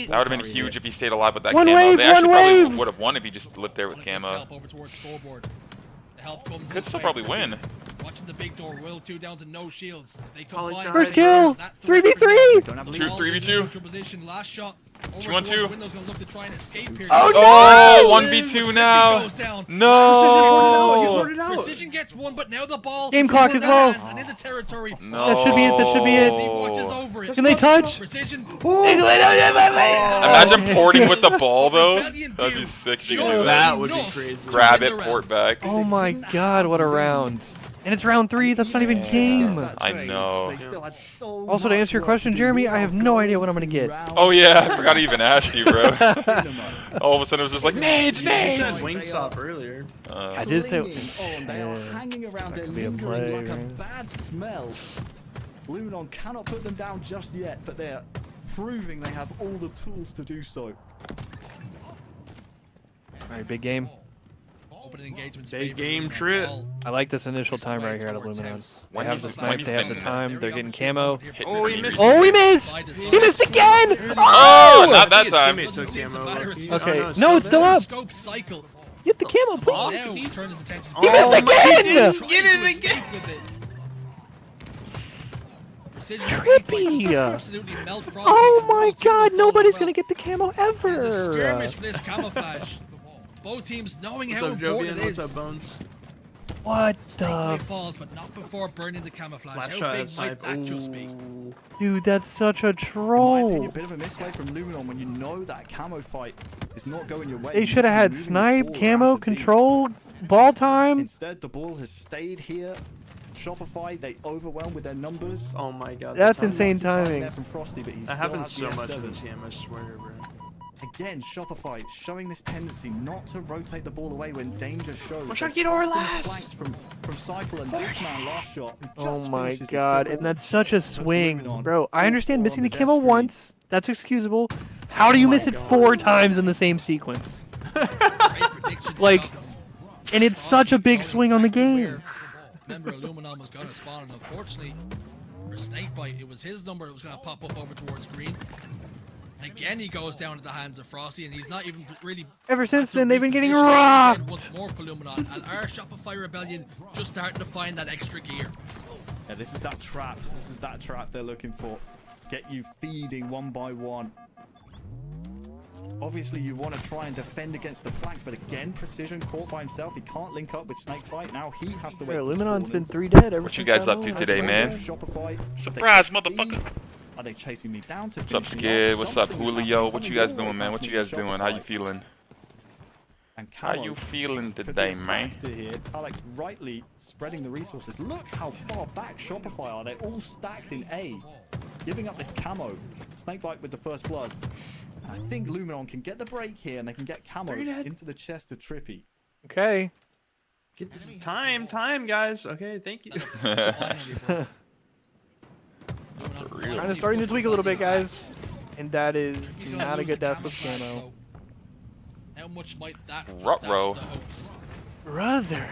A: That would have been huge if he stayed alive with that
E: One
A: camo.
E: wave,
A: They actually
E: one
A: probably
E: wave.
A: would have won if he just lived there with
C: Gets
A: camo.
C: help over towards scoreboard. The help comes
A: Could
C: this
A: still
C: way.
A: probably win.
C: Watching the big door, Will 2 down to no shields. They
F: Call it
C: combine
F: died.
E: First kill.
C: that threat
E: 3v3.
C: for now.
D: Don't have
A: Two-
D: the
A: 3v2.
C: Neutral position, last shot. Over
A: 2-on-2.
C: towards Window's gonna look to try and escape here.
E: Oh,
A: Oh,
E: no!
A: 1v2 now.
C: Goes down.
A: No.
C: Precision gets one, but now the ball
E: Game
C: is
E: clock
C: in
E: as
C: their
E: well.
C: hands and in the territory.
A: No.
E: That should be it, that should be it.
C: As he watches over it.
E: Can they touch?
C: Precision.
A: Imagine porting with the ball, though.
C: Rebellion
A: That'd be
C: do
A: sick. to
C: just
A: do
F: That would be
C: enough
F: crazy.
C: to
A: Grab
C: win
A: it,
C: the round.
A: port back.
E: Oh my God, what a round. And it's round 3. That's not even game.
A: I know.
E: Also, to answer your question, Jeremy, I have no idea what I'm gonna get.
A: Oh yeah, I forgot I even asked you, bro. All of a sudden it was just like nades,
F: You said
A: nades.
F: Wingstop earlier.
E: I did say.
D: They are hanging around, they're
E: could be a
D: lingering
E: play,
D: like a
E: right?
D: bad smell. Luminon cannot put them down just yet, but they're proving they have all the tools to do so.
E: Alright, big game.
C: Opening engagements
F: Big
C: favor
F: game
C: Luminon.
F: trip.
C: Ball
E: I like this initial
C: is
E: time right
C: played
E: here out of
C: towards
E: Luminon.
C: house.
E: They have the
A: When
E: snipe,
A: he's
E: they have the
A: been-
E: time, they're getting camo.
A: Oh,
F: he missed.
E: Oh, he missed! He missed again!
A: Oh,
E: Oh!
A: not that
F: His
A: time.
F: teammate took camo.
E: Okay, no, it's still up.
C: Scope cycle.
E: Get the camo,
C: Now
E: please!
C: turn his attention.
E: He missed again!
F: didn't
C: Tries
F: get
C: to
F: it
C: escape
F: again.
C: with it. Precision
E: Trippy.
C: absolutely melt Frosty
E: Oh
C: and
E: my
C: Royal 2
E: God,
C: will
E: nobody's
C: fall
E: gonna
C: as
E: get the camo
C: well. It's a
E: ever!
C: skirmish for this camouflage. Both teams knowing
F: What's
C: how
F: up,
C: important
F: Jovian?
C: it
F: What's
C: is.
F: up, Bones?
E: What
C: Snakebite
E: the?
C: falls, but not before burning the camouflage.
F: Last
C: How
F: shot
C: big
F: at snipe.
C: might that just be?
F: Ooh.
E: Dude, that's such a
D: In my opinion,
E: troll.
D: a bit of a misplay from Luminon when you know that camo fight is not going your way.
E: They
D: You
E: should have
D: need to
E: had
D: be moving this
E: snipe,
D: ball
E: camo,
D: around to B.
E: control, ball time.
D: Instead, the ball has stayed here. Shopify, they overwhelm with their numbers.
F: Oh my God.
E: That's
F: the timing.
E: insane timing.
D: There from Frosty, but he
F: That
D: still
F: happens
D: has
F: so
D: the
F: much in
D: S7.
F: this game, I swear, bro.
D: Again, Shopify showing this tendency not to rotate the ball away when danger shows.
F: Wish
D: They
F: I could get over
D: constant
F: last.
D: flanks from Cycle and this man last shot. who
E: Oh
D: just
E: my
D: finishes his
E: God,
D: kill.
E: and that's such a
D: Puts
E: swing,
D: Luminon
E: bro. I
D: all
E: understand
D: four
E: missing
D: on
E: the
D: the
E: camo
D: death
E: once. That's excusable. How do you
F: Oh
E: miss
F: my
E: it
F: God.
E: 4 times in the same sequence?
C: Great prediction.
E: Like,
C: shot.
E: and it's such a big
C: Knowing
E: swing on the
C: exactly
E: game.
C: where Member Luminon was going to spawn, and unfortunately, for Snakebite, it was his number that was going to pop up over towards green. And again, he goes down to the hands of Frosty, and he's not even really.
E: Ever since
C: had to
E: then, they've been getting
C: reposition
E: rocked.
C: again once more for Luminon, and our Shopify Rebellion just starting to find that extra gear.
D: Yeah, this is that trap. This is that trap they're looking for. Get you feeding one by one. Obviously, you want to try and defend against the flanks, but again, Precision caught by himself. He can't link up with Snakebite. Now he has to wait.
E: Yeah,
D: for
E: Luminon's been
D: spawners.
E: 3 dead ever
A: What you
E: since
A: guys
E: that
A: up to
E: moment.
A: today, man?
D: Shopify.
A: Surprise,
D: They take
A: motherfucker.
D: B. Are they chasing me down to
A: What's up,
D: finishing
A: Skid?
D: off?
A: What's up,
D: Something's
A: Julio?
D: happening.
A: What you guys
D: Something's
A: doing, man? What you guys
D: happening
A: doing?
D: with
A: How you
D: Shopify.
A: feeling?
D: And
A: How
D: Camo
A: you feeling
D: could
A: today,
D: be a
A: man?
D: factor here. Talek rightly spreading the resources. Look how far back Shopify are. They're all stacked in A. Giving up this camo. Snakebite with the first blood. I think Luminon can get the break here and they can get camo into the chest of Trippy.
E: Okay.
F: Get this time, guys. Okay, thank you.
A: For real.
E: Kind of starting to tweak a little bit, guys. And that is not a good death with camo.
C: How much might that
A: Ruh-roh.
C: dash the hopes?
E: Brother.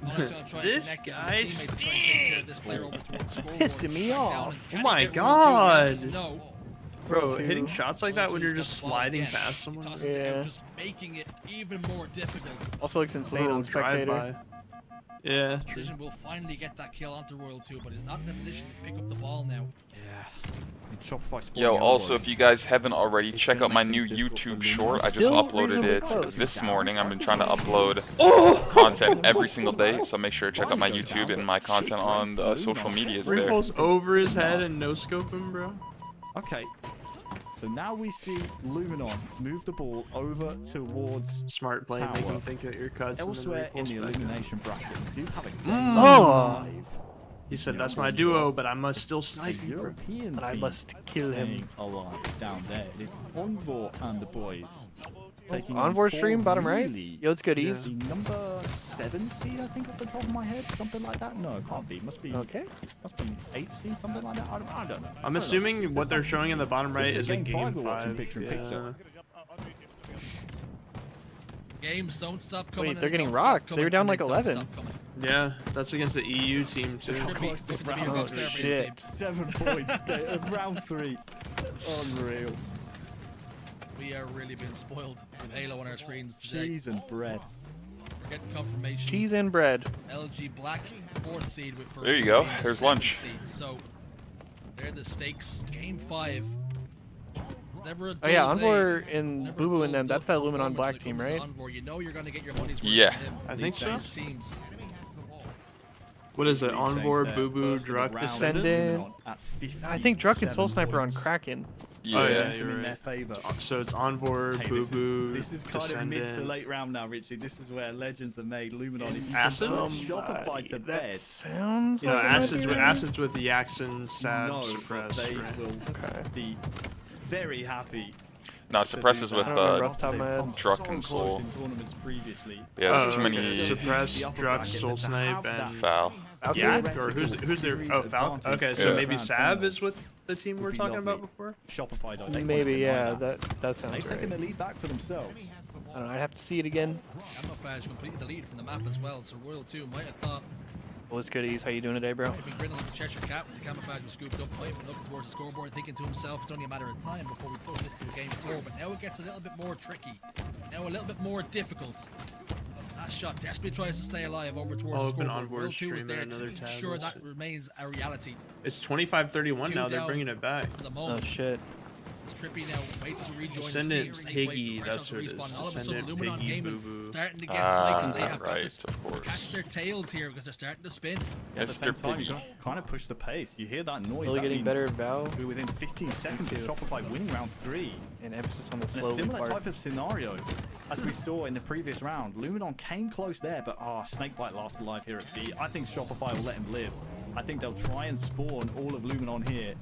C: Alex gonna try and
F: This
C: connect with
F: guy
C: the teammate to try and take care of this player over towards scoreboard.
E: Pissing me
C: Back
E: off.
C: down and
F: Oh
C: can
F: my
C: he get 1-2? The answer is
F: God.
C: No.
F: Bro,
E: too.
F: hitting shots like that when you're just sliding
C: Again,
F: past someone.
C: tosses it
E: Yeah.
C: out, just making it even more difficult.
E: Also looks insane on spectator.
F: drive-by. Yeah, true.
C: Precision will finally get that kill onto Royal 2, but is not in a position to pick up the ball now.
A: Yo, also, if you guys haven't already, check out my new YouTube short. I just
E: Still
A: uploaded
E: reasonably
A: it
E: close.
A: this morning. I've been trying to upload content every single day, so make sure to check out my YouTube and my content on the social medias there.
F: Repulse over his head and no scope him, bro.
D: Okay. So now we see Luminon move the ball over towards
F: Smart play, make him think that you're cuts.
D: elsewhere in the elimination bracket. We do have a
E: Oh.
F: He said, "That's my duo, but I must still snipe you, bro."
D: European
E: But I
D: team
E: must kill him.
D: staying alive down there. It is Envor and the boys taking
E: Envor stream, bottom right.
D: really
E: Yo, it's goodies.
D: the number 7 seed, I think, off the top of my head, something like that. No, it can't be. Must be.
E: Okay.
D: Must be 8th seed, something like that. I don't know.
F: I'm assuming what they're showing in the bottom right
D: This
F: is a
D: game
F: game
D: 5 we're watching
F: 5.
D: picture in picture.
C: Games don't stop coming.
E: Wait,
C: and
E: they're
C: they
E: getting
C: don't stop
E: rocked. They
C: coming,
E: were down
C: and
E: like
C: they don't
E: 11.
C: stop coming.
F: Yeah, that's against the EU team too.
C: Trippy,
D: Close to
C: looking to be a
D: round.
C: ghost there for his
E: Shit.
C: team.
D: 7 points. Round 3. Unreal.
C: We are really being spoiled with Halo on our screens today.
D: Cheese and bread.
C: We're getting confirmation.
E: Cheese and bread.
C: LG Black, 4th seed with.
A: There you go.
C: being the
A: There's
C: 7th
A: lunch.
C: seed. So, they're the stakes. Game 5. Never a
E: Oh yeah,
C: dull day.
E: Envor and
C: Never
E: Boo Boo and
C: dull
E: them. That's that
C: performance
E: Luminon Black
C: when it
E: team,
C: comes to
E: right?
C: Envor. You know you're gonna get your money's worth
A: Yeah.
C: from him.
F: I think so.
C: These teams.
F: What is it? Envor,
D: There.
F: Boo Boo,
D: First of the
F: Druck,
D: round,
E: Descendant.
D: Luminon at 50.
E: I think Druck and Soul
D: 7
E: Sniper on
D: points.
E: Kraken.
A: Yeah.
F: Oh, yeah.
D: Momentum
F: you're
D: in their
F: right.
D: favor.
F: So it's Envor,
D: Hey,
F: Boo Boo,
D: this is kind of mid to
F: Descendant.
D: late round now, Richie. This is where legends are made. Luminon, if you
F: Acid?
D: can put Shopify to
E: That
D: bed,
E: sounds
F: You know,
E: like it might
F: acids
E: be
F: with
E: right.
F: acids with the Yaxon, Sab,
D: no,
F: Suppress.
D: they
F: Right?
D: will
E: Okay.
D: be very happy.
A: No, suppresses with
E: I don't remember off the top of my
D: They've
E: head.
D: come
A: Druck
D: so
A: and
D: close
A: Soul.
D: in tournaments previously.
A: Yeah, there's too
F: okay.
A: many
F: Suppress,
D: The upper
F: Druck,
D: bracket,
F: Soul
D: but to
F: Snipe,
D: have that
F: and
A: foul.
F: Yak,
D: theoretical
F: or who's their?
D: series
F: Oh, Falcon.
D: advantage
F: Okay,
D: to
F: so
A: Yeah.
F: maybe
D: grand
F: Sab is
D: finals
F: with the team we're
D: would be
F: talking about
D: lovely.
F: before.
D: Shopify, though, they
E: Maybe,
D: won't
E: yeah.
D: deny
E: That sounds
D: They've taken
E: right.
D: the lead back for themselves.
E: I don't know. I'd have to see it again.
C: Camouflage completed the lead from the map as well, so Royal 2 might have thought
E: What's goodies? How you doing today, bro?
C: might have been grinning like a Cheshire cat when the camouflage was scooped up, might have been looking towards the scoreboard, thinking to himself, it's only a matter of time before we push this to a game 4. But now it gets a little bit more tricky, now a little bit more difficult. That shot desperately tries to stay alive over towards
F: I'll
C: the
F: open
C: scoreboard.
F: onboard
C: Royal 2 is
F: stream
C: there
F: and
C: to
F: another tab
C: ensure
F: is-
C: that remains a reality
F: It's 25-31 now.
C: Two
F: They're
C: down.
F: bringing it back.
C: for the
E: Oh
C: moment.
E: shit.
C: Trippy now waits to rejoin
F: Descendant,
C: his team. Snake waiting
F: Piggy,
C: for pressure
F: that's
C: to
F: who it
C: respawn.
F: is.
C: All of a sudden,
F: Descendant,
C: Luminon
F: Piggy,
C: Gaming
F: Boo Boo.
C: starting to get psyched, and they have got
A: right,
C: to
A: of course.
C: catch their tails here because they're starting to spin.
D: At the
A: Mr.
D: same time,
A: Piggy.
D: you got kind of push the pace. You hear that noise.
E: Really
D: that
E: getting
D: means
E: better at Val.
D: we're within 15 seconds of
E: too.
D: Shopify winning round 3.
E: And emphasis on the
D: In a
E: slowly
D: similar
E: part.
D: type of scenario as we saw in the previous round. Luminon came close there, but Snakebite lasted alive here at B. I think Shopify will let him live. I think they'll try and spawn all of Luminon here.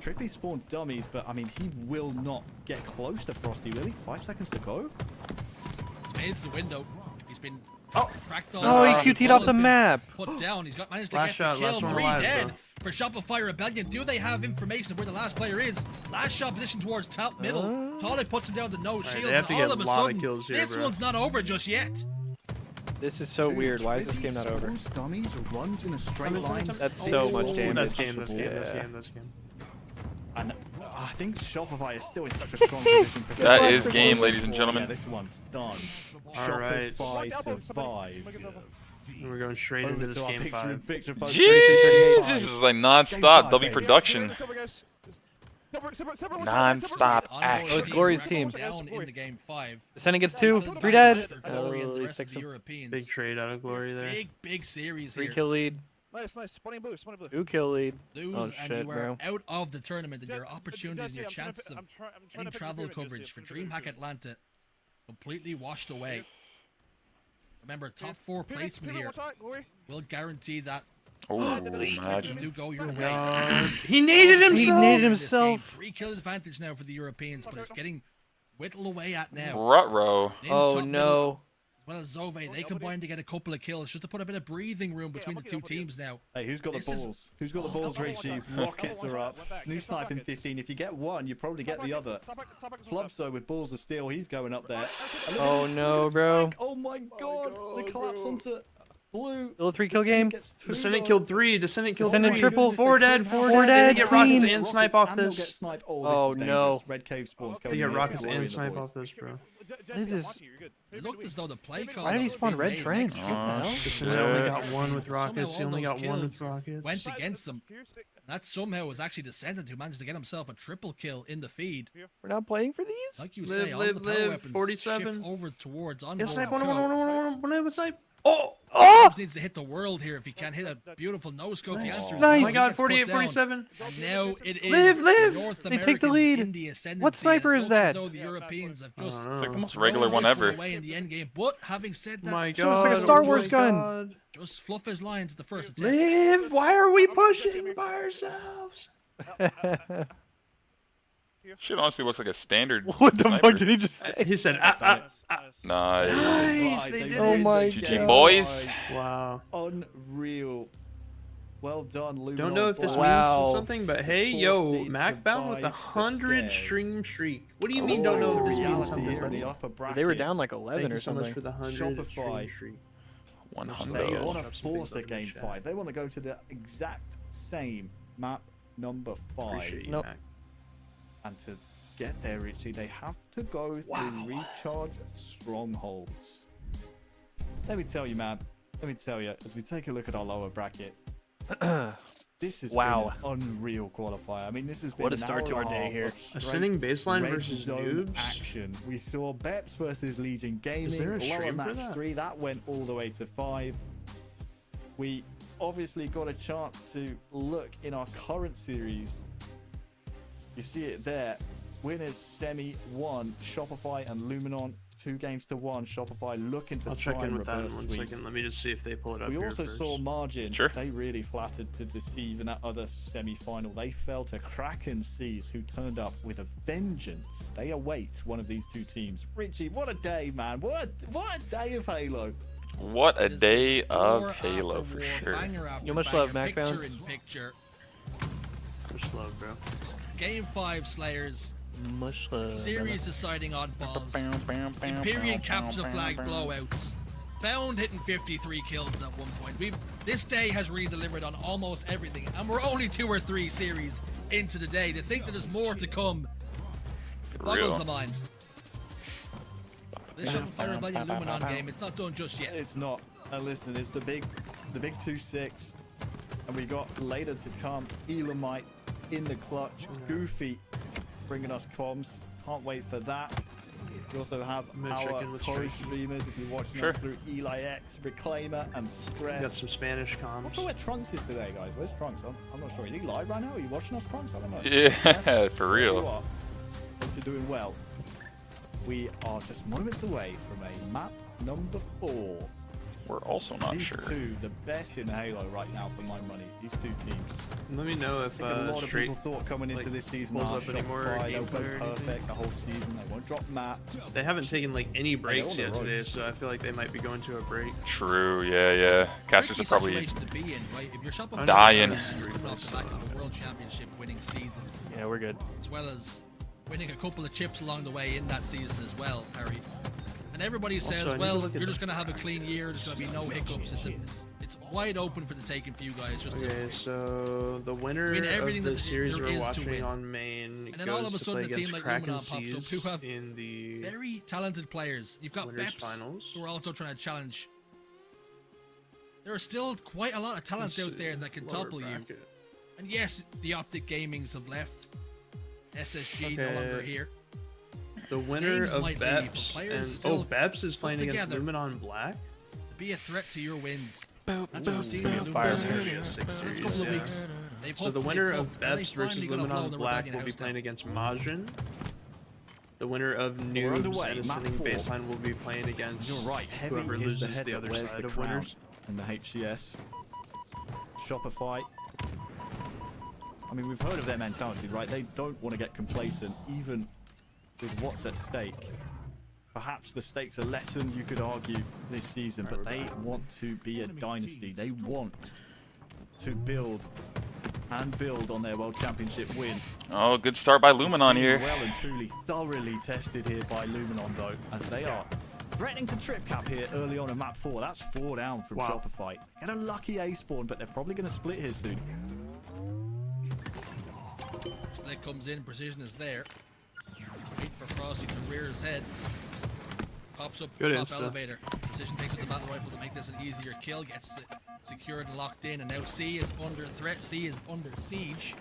D: Trippy spawned dummies, but I mean, he will not get close to Frosty, will he? 5 seconds to go?
C: Made it to the window. He's been cracked on.
E: Oh, he
C: the
E: QT'd
C: ball
E: off
C: has
E: the
C: been
E: map.
C: Put down. He's got managed to
F: Last
C: get
F: shot,
C: the kill.
F: last one
C: 3
F: alive,
C: dead
F: bro.
C: for Shopify Rebellion. Do they have information of where the last player is? Last shot position towards top middle. Tolly puts him down to no shields.
F: they have to
C: and all
F: get
C: of
F: a
C: a
F: lot of
C: sudden,
F: kills here,
C: this
F: bro.
C: one's not over just yet.
E: This is so weird. Why is this game not over?
D: Spawns dummies, runs in a straight line.
E: That's
D: stays
E: so much
D: forward,
E: damage.
F: That's game. That's game.
E: Yeah.
F: That's game. That's game.
D: And I think Shopify is still in such a strong position. For
A: That
D: survival.
A: is game, ladies and gentlemen.
D: Yeah, this one's done.
F: All right.
D: Shopify survive.
F: We're going straight
D: Over
F: into this
D: to our
F: game
D: picture
F: 5.
D: in picture, folks.
A: Jeez, this is like
D: Game
A: non-stop
D: five,
A: W
D: baby.
A: production. Non-stop
C: Onboard
A: action.
E: Oh, it's Glory's
C: actually
E: team.
C: Down in the game 5.
E: Descendant gets 2. 3 dead.
C: For Glory and the
E: Oh,
C: rest of
E: 6
C: the Europeans.
F: Big trade out of Glory there.
C: Big series
E: 3
C: here.
E: kill lead.
G: Nice. Spawning blue.
E: 2 kill lead.
C: Lose
E: Oh,
C: and
E: shit,
C: you are
E: bro.
C: out of the tournament, and your opportunities and your chances of getting travel coverage for Dreamhack Atlanta completely washed away. Remember, top 4 placement here will guarantee that
A: Oh,
C: things
A: imagine.
C: do go your way.
F: He needed
E: He
F: himself.
E: needed
C: In this game,
E: himself.
C: 3 kill advantage now for the Europeans, but it's getting whittled away at now.
A: Rutro.
C: Ninja
E: Oh
C: top middle,
E: no.
C: as well as Zove, they combine to get a couple of kills just to put a bit of breathing room between the two teams now.
D: Hey, who's got the
C: This is-
D: balls? Who's got the balls, Richie? Rockets are up. New snipe in 15. If you get one, you probably get the other. Flubso with balls of steel, he's going up there. And look at
E: Oh
D: this,
E: no,
D: look at this
E: bro.
D: flank. Oh my god! The collapse onto Blue.
E: Still a 3-kill game.
F: Descendant killed 3. Descendant killed 3.
E: triple.
F: 4 dead. 4
E: Four
F: dead. They
E: dead,
F: get rockets
E: clean.
F: and snipe off this.
E: Oh, no.
D: Red Cave spawns.
F: They get rockets and snipe off this, bro.
E: This is...
C: It looked as though the play call.
E: Why did he spawn red train?
F: Descendant only got 1 with rockets. He only got 1 with rockets.
C: Went against them. That somehow was actually Descendant who managed to get himself a triple kill in the feed.
E: We're not playing for these?
C: Like you
F: Live,
C: say, all
F: live,
C: the power
F: live,
C: weapons
F: 47.
C: shift over towards on.
F: Yes, snipe. 1 snipe. Oh!
C: Oh! Needs to hit the world here if he can't hit a beautiful no-scope.
F: Nice.
C: The answer is
E: Nice.
F: Oh my god, 48, 47.
C: And now it is
F: Live.
C: North
E: They take the lead.
C: in the ascendancy.
E: What sniper
C: And it
E: is
C: looks as
E: that?
C: though the Europeans have just
A: It's like the most regular one ever.
C: away in the end game. But having said that,
F: My
E: Looks
F: god.
E: like a Star
F: oh
E: Wars
F: my
E: gun.
F: God.
C: just fluff his lines at the first attempt.
F: Live! Why are we pushing by ourselves?
A: Shit honestly looks like a standard
E: What the
A: sniper.
E: fuck did he just say?
F: He said,
A: Nice.
F: Nice, they did
E: Oh
F: it.
E: my
A: GG
E: god.
A: boys.
F: Wow.
D: Unreal. Well done, Luminon.
F: Don't know if this
E: Wow.
F: means something, but hey,
D: Four
F: yo,
D: seeds
F: MacBound with a
D: survived
F: 100
D: the
F: stream streak. What do you mean, don't know if this means something,
D: in the
F: buddy?
D: upper bracket.
E: They were down like
F: Thank
E: 11
F: you
E: or
F: so much
E: something.
F: for the 100
D: Shopify.
F: stream streak.
D: They
A: 100.
D: want to
F: Shove some
D: force
F: things
D: a
F: up in the
D: game
F: chat.
D: 5. They want to go to the exact same map number 5.
F: Appreciate you,
E: Nope.
F: Mac.
D: And to get there, Richie, they have to go through recharge strongholds. Let me tell you, man. Let me tell you, as we take a look at our lower bracket, this has
E: Wow.
D: been an unreal qualifier. I mean, this has been
E: What a
D: an
E: start to
D: hour
E: our
D: and a
E: day
D: half
E: here.
D: of straight
F: Ascending baseline
D: red
F: versus
D: zone
F: noobs.
D: action. We saw Beps versus Legion Gaming.
F: there a
D: Lower
F: stream for
D: match
F: that?
D: 3, that went all the way to 5. We obviously got a chance to look in our current series. You see it there. Winners semi 1, Shopify and Luminon 2-1. Shopify looking to
F: I'll
D: try
F: check in
D: and
F: with that in
D: reverse
F: 1
D: sweep.
F: second. Let me just see if they pull it up
D: We
F: here
D: also
F: first.
D: saw Margin.
A: Sure.
D: They really flattered to deceive in that other semi-final. They fell to Kraken Seas, who turned up with a vengeance. They await one of these two teams. Richie, what a day, man! What a day of Halo!
A: What a
C: It is
A: day of
C: war
A: Halo
C: after
A: for
C: war,
A: sure.
C: banger after
E: You much
C: banger,
E: love, Mac
C: picture
E: Bound?
C: in picture.
F: They're slow, bro.
C: Game 5 Slayers.
E: Much love.
C: Series deciding oddballs. Empyrean capture the flag blowouts. Bound hitting 53 kills at one point. This day has really delivered on almost everything, and we're only 2 or 3 series into the day. To think that there's more to come, it boggles
A: Real.
C: the mind. This Shopify Rebellion Luminon game, it's not done just yet.
D: It's not. Listen, it's the big 2-6, and we got later to come. Elamite in the clutch. Goofy bringing us comms. Can't wait for that. We also have
F: I'm gonna check
D: our
F: in with
D: co-streamers, if you're watching us through Eli X, Reclaimer, and Stress.
F: Got some Spanish
D: I'm not
F: comms.
D: sure where Trunks is today, guys. Where's Trunks? I'm not sure. Is he live right now? Are you watching us, Trunks? I don't know.
A: Yeah, for
D: There you
A: real.
D: are. Hope you're doing well. We are just moments away from a map number 4.
A: We're also not
D: These
A: sure.
D: two, the best in Halo right now for my money. These two teams.
F: Let me know
D: I
F: if
D: think a lot of
F: straight.
D: people thought coming into
F: like,
D: this season,
F: pulls up any more
D: Shopify, they'll
F: gameplay
D: go
F: or anything.
D: perfect the whole season. They won't drop maps.
F: They haven't taken like any breaks
D: on the
F: yet today,
D: roads.
F: so I feel like they might be going to a break.
A: True, yeah. Casters
C: Tricky
A: are probably
C: situation to be in, right? If you're Shopify
A: dying.
C: off the back of a world championship winning season,
E: Yeah, we're good.
C: as well as winning a couple of chips along the way in that season as well, Harry. And everybody says,
F: I need to
C: well,
F: look at
C: you're just
F: the
C: going to have a clean year, there's going to be no hiccups. It's wide open for the taking for you guys. Just to-
F: Okay, so the winner
C: Win everything
F: of the
C: that
F: series
C: there
F: we're
C: is to
F: watching
C: win.
F: on main
C: And then all
F: goes
C: of a
F: to
C: sudden
F: play
C: a team
F: against
C: like
F: Kraken
C: Luminon pops up
F: Seas
C: who have
F: in the
C: very talented players. You've got
F: winners
C: Beps,
F: finals.
C: who are also trying to challenge. There are still quite a lot of talent
F: Let's
C: out there that can
F: lower
C: topple you.
F: bracket.
C: And yes, the Optic Gamings have left. SSG no
F: Okay.
C: longer here.
F: The winner
C: Names
F: of
C: might leave, but
F: Beps
C: players
F: and
C: still
F: Beps is playing against
C: together.
F: Luminon Black.
C: Be a threat to your wins. That's what we've seen in
E: Fire.
C: Luminon.
F: Gonna be a 6
C: Last
F: series,
C: couple of
F: yeah.
C: weeks, they've
F: So the
C: hoped,
F: winner
C: they've
F: of
C: hoped, and they
F: Beps versus
C: finally got a blow
F: Luminon
C: their
F: Black
C: Rebellion
F: will be
C: house
F: playing
C: down.
F: against Majin. The winner of
D: We're
F: Noobs
D: underway,
F: and
D: map
F: Ascending
D: 4.
F: Baseline will be playing against
D: You're right. Heavy
F: whoever
D: is
F: loses
D: the head
F: the
D: that
F: other
D: wears
F: side
D: the
F: of
D: crown
F: winners.
D: in the HCS. Shopify. I mean, we've heard of their mentality, right? They don't want to get complacent, even with what's at stake. Perhaps the stakes are lessened, you could argue, this season, but they want to be a dynasty. They want to build and build on their World Championship win.
A: Oh, good start by Luminon
D: Being
A: here.
D: Well and truly thoroughly tested here by Luminon, though, as they are threatening to trip cap here early on in map 4. That's 4 down from Shopify. Get a lucky A spawn, but they're probably going to split here soon.
C: Split comes in, precision is there. Wait for Frosty to rear his head. Pops up
F: Good
C: top
F: insta.
C: elevator. Precision takes with the battle rifle to make this an easier kill. Gets it secured and locked in, and now C is under threat. C is under siege.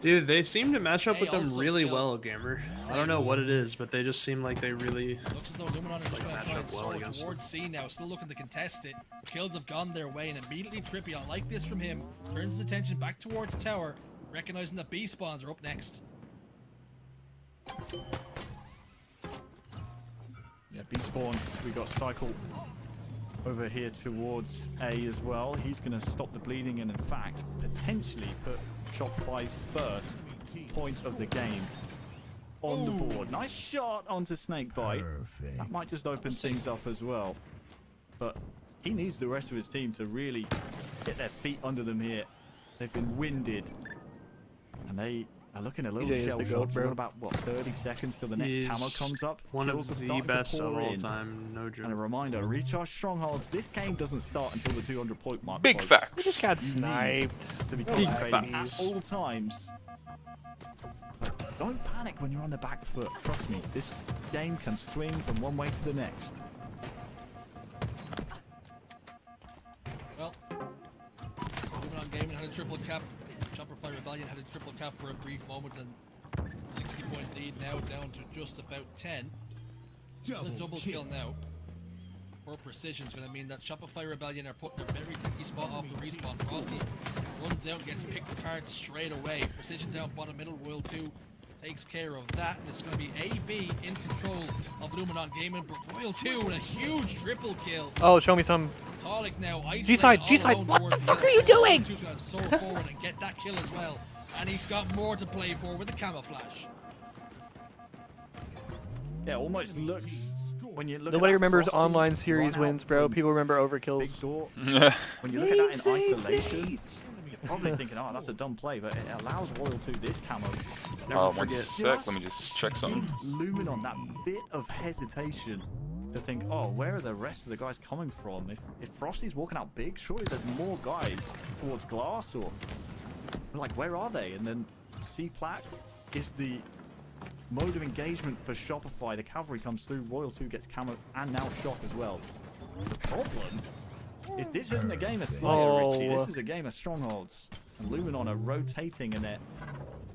F: Dude, they seem to match up with them
C: also
F: really
C: still-
F: well, Gamer. I don't know what it is, but they just seem like they really...
C: Looks as though Luminon is just going to
F: match
C: try
F: up
C: and
F: well
C: soar
F: against
C: towards C now, still looking to contest it. Kills have gone their way, and immediately Trippy, I like this from him, turns his attention back towards tower, recognizing that B spawns are up next.
D: Yeah, B spawns. We got Cycle over here towards A as well. He's going to stop the bleeding and, in fact, potentially put Shopify's first point of the game on the board. Nice shot onto Snakebite. That might just open things up as well. But he needs the rest of his team to really get their feet under them here. They've been winded. And they are looking a little shell-shocked. We've got about, what, 30 seconds till the next camo comes up.
F: One of
D: Kills are
F: the
D: starting to
F: best of
D: pour
F: all
D: in.
F: time, no joke.
D: And a reminder, recharge strongholds. This game doesn't start until the 200 point mark.
A: Big
D: folks.
A: facts.
E: We just got sniped.
D: To be
E: Big
D: concentrating at
E: facts.
D: all times. But don't panic when you're on the back foot. Trust me, this game can swing from one way to the next.
C: Well, Luminon Gaming had a triple cap. Shopify Rebellion had a triple cap for a brief moment, and 60-point lead now down to just about 10. A double kill now. For precision is going to mean that Shopify Rebellion are putting a very tricky spot off the respawn. Frosty runs out and gets picked apart straight away. Precision down bottom middle. Will 2 takes care of that, and it's going to be AB in control of Luminon Gaming, but Royal 2 with a huge triple kill.
E: Oh, show me some.
C: Talik now
E: G-side, what the fuck are you doing?
C: He's going to soar forward and get that kill as well, and he's got more to play for with the camouflage.
D: Yeah, almost looks when you look.
E: Nobody
D: at that
E: remembers
D: Frosty
E: online series
D: run
E: wins,
D: out
E: bro.
D: from
E: People remember
D: Big
E: overkills.
D: door. When you look at that in isolation, you're probably thinking, "Oh, that's a dumb play," but it allows Royal 2 this camo.
F: Never
A: One
F: forget.
A: sec, let me just check something.
D: Gives Luminon that bit of hesitation to think, "Oh, where are the rest of the guys coming from? If Frosty's walking out big, surely there's more guys towards glass, or like where are they?" And then C-Plat is the mode of engagement for Shopify. The cavalry comes through, Royal 2 gets camo and now shot as well. The problem is this isn't a game of Slayer, Richie. This is a game of strongholds. And Luminon are rotating and they're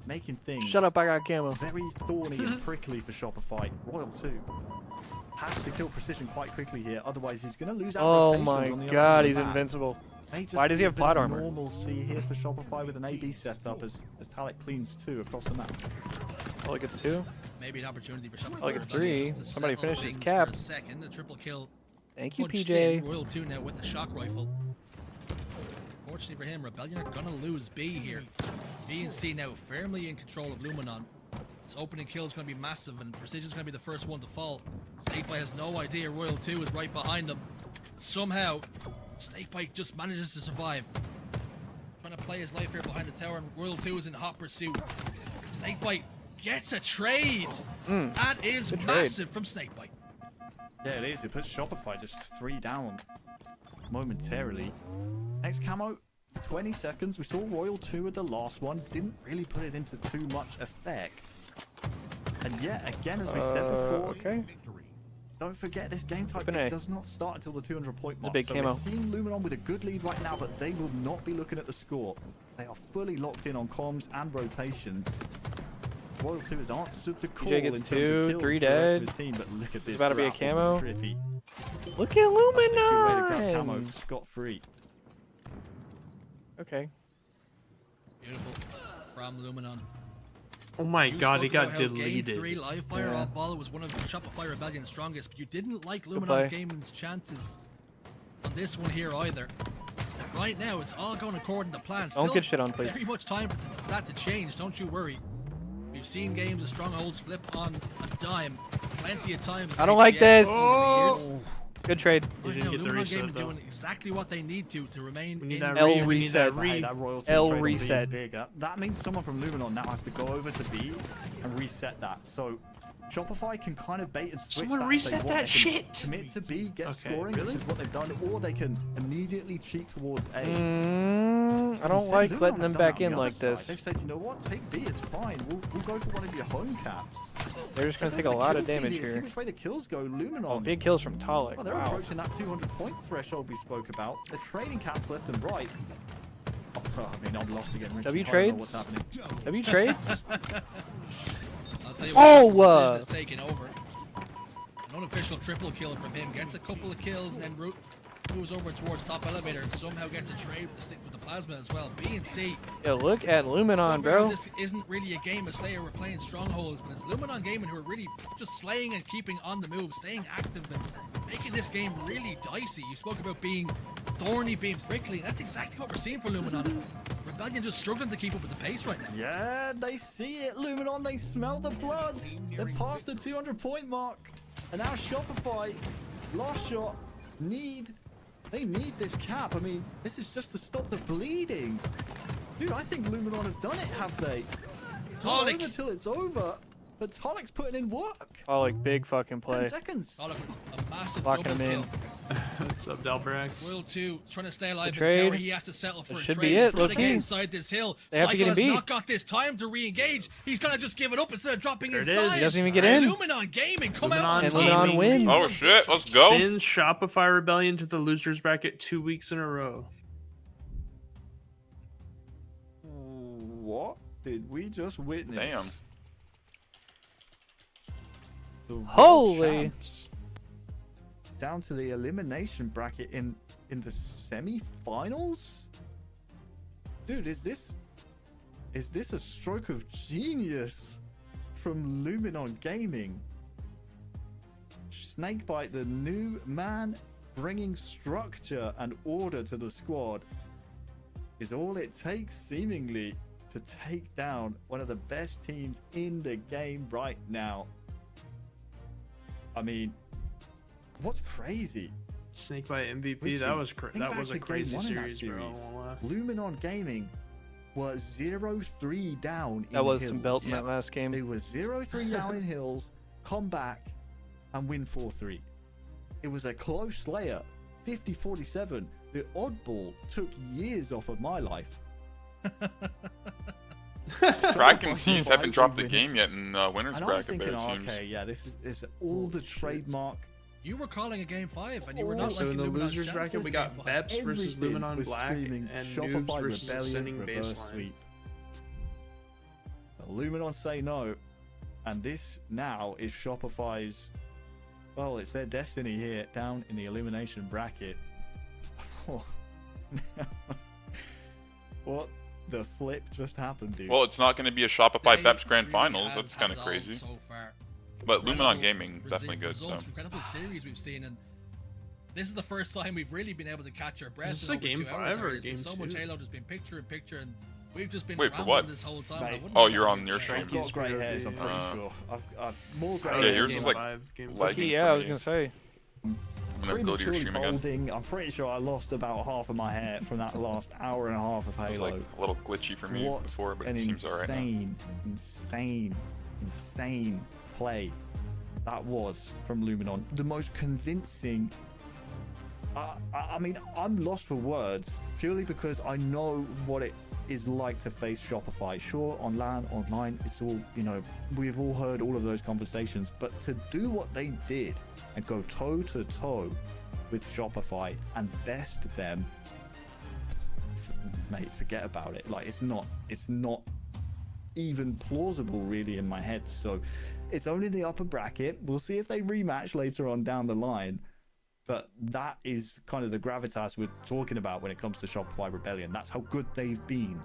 D: making things
E: Shut up, I got camo.
D: very thorny and prickly for Shopify. Royal 2 has to kill Precision quite quickly here, otherwise he's going to lose out
E: Oh
D: rotations
E: my
D: on the
E: god,
D: other
E: he's
D: map.
E: invincible.
D: May just
E: Why does he
D: be
E: have
D: a bit
E: plot
D: of
E: armor?
D: Normalcy here for Shopify with an AB setup as Talik cleans 2 across the map.
E: Oh, it gets 2.
C: Maybe an opportunity for Shopify.
E: Oh, it's
C: Rebellion
E: 3.
C: just to
E: Somebody
C: settle
E: finished his
C: things
E: cap.
C: For a second, the triple kill.
E: Thank you,
C: punched
E: PJ.
C: in. Royal 2 now with the shock rifle. Fortunately for him, Rebellion are gonna lose B here. B and C now firmly in control of Luminon. This opening kill is going to be massive, and Precision's going to be the first one to fall. Snakebite has no idea Royal 2 is right behind them. Somehow, Snakebite just manages to survive. Trying to play his life here behind the tower, and Royal 2 is in hot pursuit. Snakebite gets a trade! That is
E: good trade.
C: massive from Snakebite.
D: Yeah, it is. It puts Shopify just 3 down momentarily. Next camo, 20 seconds. We saw Royal 2 at the last one. Didn't really put it into too much effect. And yet, again, as we said before,
E: Okay.
D: don't forget this game type
E: Open A.
D: does not start until the 200-point mark.
E: big
D: So
E: camo.
D: we're seeing Luminon with a good lead right now, but they will not be looking at the score. They are fully locked in on comms and rotations. Royal 2 has answered the call
E: PJ gets
D: in terms
E: 2,
D: of kills
E: 3
D: for the rest
E: dead.
D: of his team, but look at this.
E: It's about to be a
D: grapple
E: camo.
D: from Trippy.
E: Look at
D: That's a good way to grab camo
E: Luminon!
D: scot-free.
E: Okay.
C: Beautiful from Luminon.
F: Oh my
C: You
F: god, he
C: spoke
F: got
C: about how Game
F: deleted.
C: 3 live fire
E: Yeah.
C: on ball was one of Shopify Rebellion's strongest, but you didn't like
E: Good
C: Luminon
E: play.
C: Gaming's chances on this one here either. Right now, it's all going according to plan.
E: Don't
C: Still
E: get shit on, please.
C: very much time for that to change, don't you worry. We've seen games of strongholds flip on a dime plenty of times.
E: I don't like this.
C: Oh!
E: Good trade.
F: You
C: Right
F: didn't
C: now,
F: get the
C: Luminon
F: reset,
C: Gaming
F: though.
C: doing exactly what they need to remain
F: We need
C: in
F: that
E: L
F: re. We need that
E: reset.
F: re.
D: Hey, that royalty
E: L
D: trade on B is
E: reset.
D: big. That means someone from Luminon now has to go over to B and reset that. So Shopify can kind of bait and switch.
F: Someone reset that shit.
D: Commit to B, get
F: Okay,
D: scoring,
F: really?
D: which is what they've done, or they can immediately cheat towards A.
E: I don't like letting them back in like this.
D: They've said, you know what, take B, it's fine. We'll go for one of your home caps.
E: They're just gonna take a lot of damage here.
D: See which way the kills go. Luminon.
E: Oh, big kills from Talik.
D: Well, they're approaching that 200-point threshold we spoke about. They're trading caps left and right. Oh, I mean, I'm lost again. Richard.
E: W
D: I don't know
E: trades?
D: what's happening.
E: W trades?
C: I'll tell you what, decision is taking over. An unofficial triple kill from him, gets a couple of kills, and then moves over towards top elevator and somehow gets a trade with the plasma as well. B and C.
E: Yeah, look at Luminon, bro.
C: This isn't really a game of Slayer. We're playing strongholds, but it's Luminon Gaming who are really just slaying and keeping on the move, staying active and making this game really dicey. You spoke about being thorny, being prickly. That's exactly what we're seeing for Luminon. Rebellion just struggling to keep up with the pace right now.
D: Yeah, they see it, Luminon. They smell the blood. They're past the 200-point mark. And now Shopify, last shot, they need this cap. I mean, this is just to stop the bleeding. Dude, I think Luminon have done it, have they? It's not over till it's over, but Tolik's putting in work.
E: Talik, big fucking play.
D: 10 seconds.
C: Tolik, a massive
E: Locking
C: double
E: him in.
C: kill.
F: What's up, Delbrax?
C: Will 2 trying to stay alive in
E: trade.
C: tower. He has to settle for
E: That
C: a
E: should
C: trade.
E: be it.
C: He's
E: Let's
C: gonna get
E: see.
C: inside this hill.
E: They have to
C: Cycle
E: get
C: has
E: him beat.
C: not got this time to re-engage. He's gonna just give it up instead of dropping
F: There it
C: inside.
F: is.
E: He doesn't even get
C: And
E: in.
C: Luminon Gaming come
F: Luminon
C: out.
E: And
C: on top.
E: Luminon wins.
A: Oh shit, let's go.
F: Send Shopify Rebellion to the losers bracket 2 weeks in a row.
D: What did we just witness?
A: Damn.
D: The world
E: Holy.
D: champs down to the elimination bracket in the semi-finals? Dude, is this a stroke of genius from Luminon Gaming? Snakebite, the new man bringing structure and order to the squad, is all it takes seemingly to take down one of the best teams in the game right now. I mean, what's crazy?
F: Snakebite MVP.
D: Richie,
F: that was
D: think
F: that
D: back
F: was
D: to
F: a
D: game
F: crazy
D: one in that
F: series, bro. I
D: series.
F: won't lie.
D: Luminon Gaming was 0-3 down in
E: That was
D: Hills.
E: some belt in that last game.
D: They were 0-3 down in Hills, come back and win 4-3. It was a close slayer, 50-47. The oddball took years off of my life.
A: Kraken Seas haven't dropped the game yet in winners
D: And I'm
A: bracket,
D: thinking,
A: but it seems.
D: okay, yeah, this is all the trademark.
C: You were calling a game 5, and you were
D: Oh,
C: not
F: So in
C: liking
F: the
C: Luminon's
F: losers bracket,
C: chances
F: we got
C: game 5.
F: Beps versus
D: Everything
F: Luminon
D: was
F: Black
D: screaming
F: and
D: Shopify
F: Noobs versus
D: Rebellion
F: Ascending
D: reverse
F: Baseline.
D: sweep. But Luminon say no, and this now is Shopify's. Well, it's their destiny here, down in the elimination bracket. What the flip just happened, dude?
A: Well, it's not going to be a Shopify
C: They
A: Peps Grand
C: really
A: Finals.
C: have
A: That's kind of
C: had it all
A: crazy.
C: So far.
A: But
C: Incredible
A: Luminon Gaming, definitely good. So.
C: results, incredible series we've seen, and this is the first time we've really been able to catch our breath.
F: Is this
C: in
F: a
C: over
F: game
C: 2 hours
F: 5 or
C: already. There's been
F: game
C: so much
F: 2?
C: Halo, just been picture in picture, and we've just been
A: Wait, for
C: rambling
A: what?
C: this whole time.
D: Mate.
C: I wouldn't
A: Oh,
C: know
A: you're
C: what
A: on
C: to
A: your
C: say.
A: stream.
D: I've got grey hairs, I'm pretty sure. I've more grey
A: Yeah,
D: hairs.
A: yours
D: than
A: is
D: you.
A: like lagging
E: Yeah, I
A: for
E: was
A: me.
E: gonna say.
A: I'm going to go to your
D: Prematurely
A: stream again.
D: balding. I'm pretty sure I lost about half of my hair from that last hour and a half of
A: It was
D: Halo.
A: like a little glitchy for me
D: What
A: before, but
D: an
A: it seems alright now.
D: insane play that was from Luminon. The most convincing. I mean, I'm lost for words purely because I know what it is like to face Shopify. Sure, on LAN, online, it's all, you know, we've all heard all of those conversations, but to do what they did and go toe to toe with Shopify and best them, mate, forget about it. Like, it's not even plausible really in my head. So it's only the upper bracket. We'll see if they rematch later on down the line. But that is kind of the gravitas we're talking about when it comes to Shopify Rebellion. That's how good they've been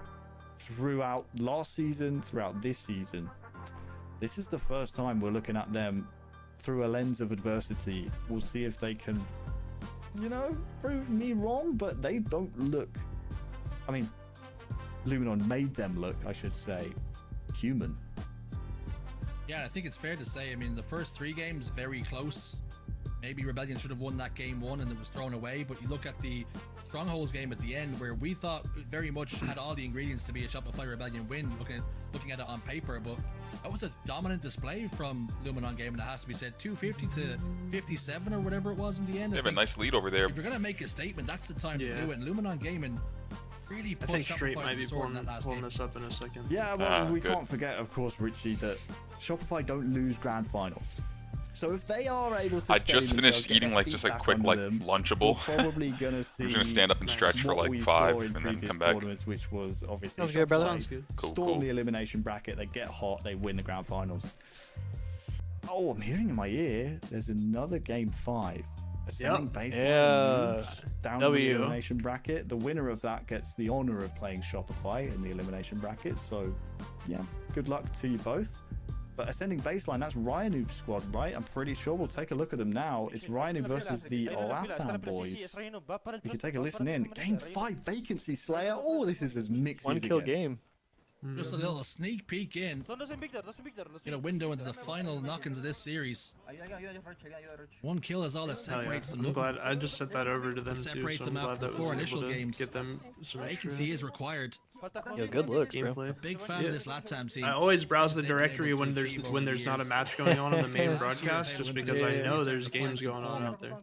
D: throughout last season, throughout this season. This is the first time we're looking at them through a lens of adversity. We'll see if they can, you know, prove me wrong, but they don't look, I mean, Luminon made them look, I should say, human.
C: Yeah, I think it's fair to say, I mean, the first 3 games, very close. Maybe Rebellion should have won that game 1 and it was thrown away, but you look at the Strongholds game at the end where we thought it very much had all the ingredients to be a Shopify Rebellion win, looking at it on paper, but That was a dominant display from Luminon Gaming, that has to be said. 250 to 57 or whatever it was in the end.
A: They have a nice lead over there.
C: If you're going to make a statement, that's the time to do it. And Luminon Gaming really
F: I think Straight might be pulling this up in a second.
D: Yeah, well, we can't forget, of course, Richie, that Shopify don't lose grand finals. So if they are able to,
A: I just finished eating like just a quick like Lunchable.
D: Probably gonna see.
A: I'm just gonna stand up and stretch for like 5 and then come back.
D: Which was obviously
E: Sounds good, brother. Sounds
F: good.
D: Storm the elimination bracket. They get hot. They win the grand finals. Oh, I'm hearing in my ear. There's another game 5. Ascending baseline down the elimination bracket. The winner of that gets the honor of playing Shopify in the elimination bracket. So, yeah, good luck to you both. But Ascending Baseline, that's Ryanoob's squad, right? I'm pretty sure. We'll take a look at them now. It's Ryanoob versus the Latam boys. You can take a listen in. Game 5 Vacancy Slayer. Oh, this is as mixed as it
E: One-kill
D: gets.
E: game.
C: Just a little sneak peek in. Get a window into the final knock-ins of this series. 1 kill is all that separates them.
F: I'm glad I just set that over to them too.
C: Separate
F: So
C: them
F: I'm
C: out
F: glad
C: for
F: that
C: 4
F: was
C: initial
F: able to
C: games.
F: get them some
C: Vacancy is required.
E: Yo, good looks, bro.
F: gameplay.
C: Big fan of this Latam scene.
F: I always browse the
C: They've been
F: directory
C: able to
F: when there's
C: achieve over the
F: not a
C: years.
F: match going on the main
C: Last year,
F: broadcast,
C: they
F: just
C: went
F: because
C: to
F: I
C: the
F: know
C: series
F: there's
C: at
F: games
C: the
F: going on
C: final.
F: out there.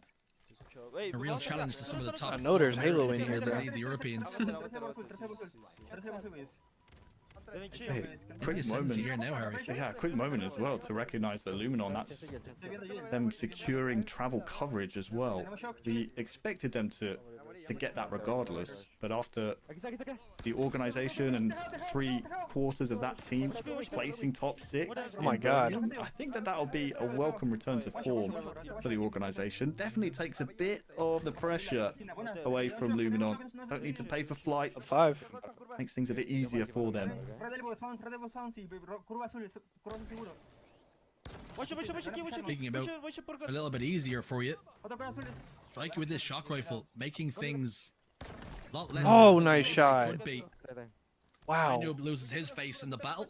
C: A real challenge to some of the top.
E: I know there's Halo in
C: teams
E: here,
C: that
E: bro.
C: lead the Europeans.
D: Hey, quick
C: Sense
D: moment.
C: here now, Harry.
D: Yeah, quick moment as well to recognize the Luminon. That's them securing travel coverage as well. We expected them to get that regardless, but after the organization and 3/4 of that team placing top 6,
E: Oh my god.
D: I think that'll be a welcome return to form for the organization. Definitely takes a bit of the pressure away from Luminon. Don't need to pay for flights.
E: 5.
D: Makes things a bit easier for them.
C: Speaking about a little bit easier for you, strike with this shock rifle, making things a lot less.
E: Oh,
C: difficult
E: nice
C: than they
E: shot.
C: could be.
E: Wow.
C: Noob loses his face in the battle.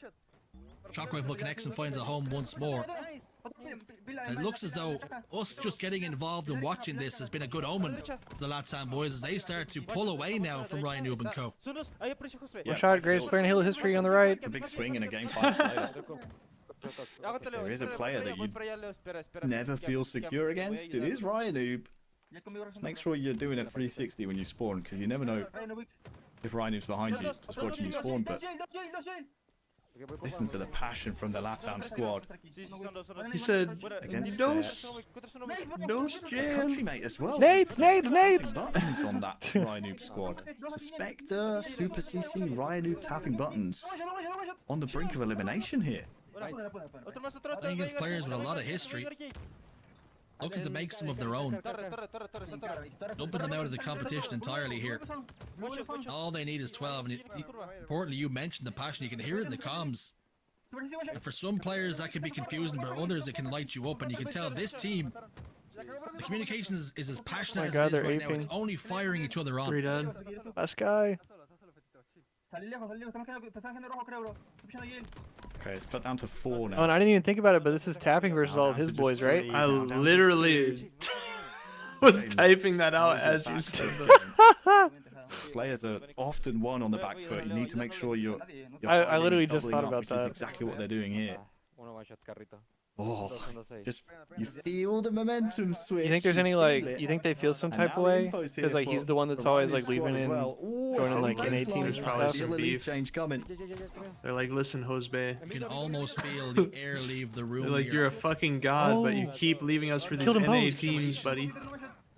C: Shock rifle connects and finds a home once more. And it looks as though us just getting involved and watching this has been a good omen for the Latam boys as they start to pull away now from Ryanoub and co.
D: Yeah,
E: Shot, greatest player in Halo history on the right.
D: It's a big swing in a game 5 Slayer. If there is a player that you never feel secure against, it is Ryanoub. Just make sure you're doing a 360 when you spawn, because you never know if Ryanoob's behind you, just watching you spawn. But listen to the passion from the Latam squad.
F: He said,
D: Against
F: "Dos
D: their
F: jam."
D: countrymate as well.
E: Nades!
D: Buttons on that Ryanoub squad. Suspector, Super CC, Ryanoub tapping buttons. On the brink of elimination here.
C: Playing against players with a lot of history, looking to make some of their own. Dumping them out of the competition entirely here. All they need is 12, and importantly, you mentioned the passion. You can hear it in the comms. And for some players that can be confusing, but others it can light you up. And you can tell this team, the communication is as passionate as it is
E: they're
C: right now.
E: aping.
C: It's only firing each other on.
F: 3 dead.
E: Last guy.
D: Okay, it's cut down to 4
E: Oh,
D: now.
E: and I didn't even think about it, but this is tapping versus all of his boys, right?
F: I literally was typing that out as you said that.
D: Slayers are often one on the back foot. You need to make sure you're
E: I literally just
D: doubling
E: thought
D: up,
E: about
D: which is
E: that.
D: exactly what they're doing here. Oh, just you feel the momentum switch.
E: You think there's any
D: feel
E: like?
D: it.
E: You think they feel some
D: And
E: type
D: now
E: of
D: the
E: way?
D: info's here
E: Because like
D: for
E: he's the one that's
D: the
E: always
D: Ryanoub
E: like
D: squad
E: leaving
D: as
E: in,
D: well. Ooh,
E: going in
D: some
E: like in
D: baseline
E: 18
F: There's
E: and
F: probably
E: stuff.
F: some
D: Feel a lead
F: beef.
D: change coming.
F: They're like, "Listen, Jose."
C: You can almost feel the air leave the room.
F: They're like,
C: here.
F: "You're a fucking god, but you
E: Oh.
F: keep leaving us for these
E: Killed them
F: NA
E: both.
F: teams, buddy."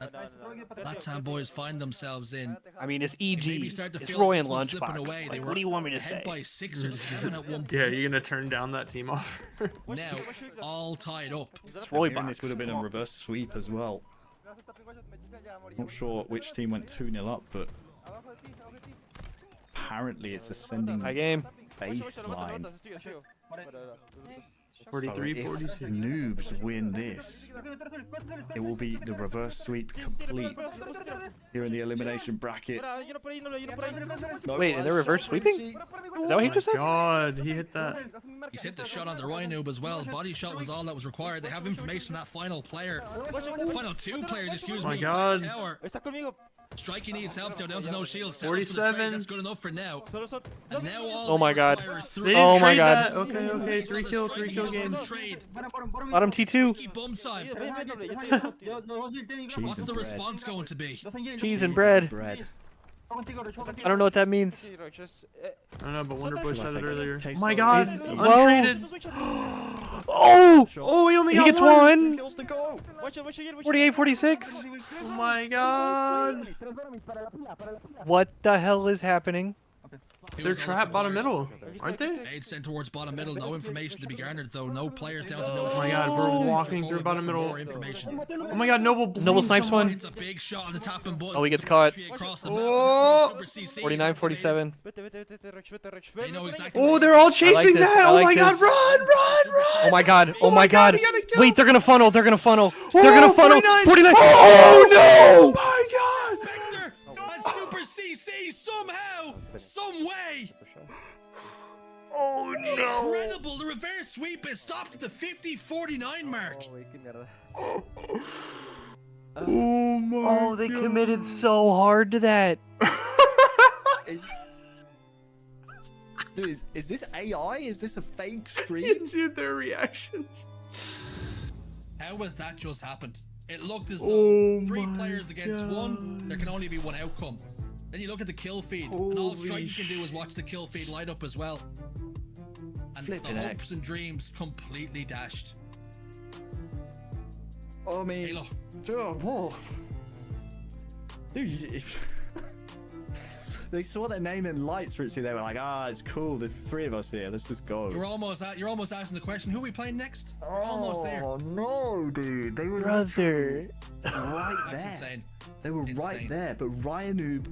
C: Latam boys find themselves in.
E: I mean, it's
C: Maybe
E: EG.
C: start to
E: It's
C: feel
E: Roy
C: like
E: and
C: this one's slipping away.
E: Lunchbox.
C: They
E: Like,
C: were
E: what do you want me to
C: ahead
E: say?
C: by 6 or 7 at one point.
F: Yeah, you're gonna turn down that team offer.
C: Now, all tied up.
E: It's Roy
D: Hearing this
E: box.
D: would have been a reverse sweep as well. Not sure which team went 2-0 up, but apparently it's ascending
E: High game.
D: baseline.
F: 43,
D: So if
F: 42.
D: noobs win this, it will be the reverse sweep complete here in the elimination bracket. No
E: Wait, and they're reverse sweeping? Is that what he just said?
F: God, he hit that.
C: He's hit the shot on the Ryanoub as well. Body shot was all that was required. They have information on that final player. The final 2 player just used
F: My
C: me.
F: God.
C: Tower. Strikey needs help down to no shield.
F: 47.
C: That's good enough for now. And now all
E: Oh my god.
F: They
E: Oh
F: didn't
E: my
F: trade
E: god.
F: that. Okay, 3 kill game.
E: Bottom T2.
C: Bum time.
D: Cheese
C: What's
D: and
C: the
D: bread.
C: response going to be?
E: Cheese and bread.
D: Bread.
E: I don't know what that means.
F: I don't know, but Wonderboy said it earlier.
D: Okay,
F: Oh my
D: so
F: god,
D: he's-
F: untraded.
E: Oh!
F: Oh, he only
E: He
F: got
E: gets
F: one.
E: one.
D: Kills to go.
E: 48, 46.
F: Oh my god.
E: What the hell is happening?
F: They're trapped bottom middle, aren't they?
C: Aid sent towards bottom middle. No information to be garnered though. No players down to no.
F: Oh my god, we're walking through bottom middle.
C: More information.
F: Oh my god, Noble
E: snipes
F: someone.
E: one.
C: It's a big shot on the top and button.
E: Oh, he gets caught.
F: Oh.
E: 49, 47.
C: They know exactly
F: Oh,
C: where
F: they're all
E: I
F: chasing
E: like this,
F: that.
E: I
F: Oh
E: like
F: my god,
E: this.
F: run.
E: Oh my god. Oh my
F: God,
E: god.
F: he got a kill.
E: Wait, they're gonna funnel. They're gonna funnel.
F: Oh,
E: They're gonna funnel.
F: 49.
E: 49.
F: Oh no! My god.
C: Vector and Super CC somehow, some way.
F: Oh no.
C: Incredible! The reverse sweep is stopped at the 50-49 mark.
F: Oh my
E: Oh, they committed so hard to that.
D: Dude, is this AI? Is this a fake stream?
F: Dude, their reactions.
C: How has that just happened? It looked as though
F: Oh
C: 3
F: my
C: players against
F: God.
C: 1, there can only be 1 outcome. Then you look at the kill feed, and all
F: Holy
C: Strike you can do is watch the kill feed light up as well. And
D: Flipping
C: the
D: heck.
C: hopes and dreams completely dashed.
D: I mean,
C: Halo.
D: dude, they saw their name in lights for it too. They were like, ah, it's cool. There's 3 of us here. Let's just go.
C: You're almost asking the question, who are we playing next? We're almost there.
D: Oh no, dude! They were
E: Brother.
D: right
C: That's
D: there.
C: insane.
D: They were right
C: Insane.
D: there. But Ryanoob,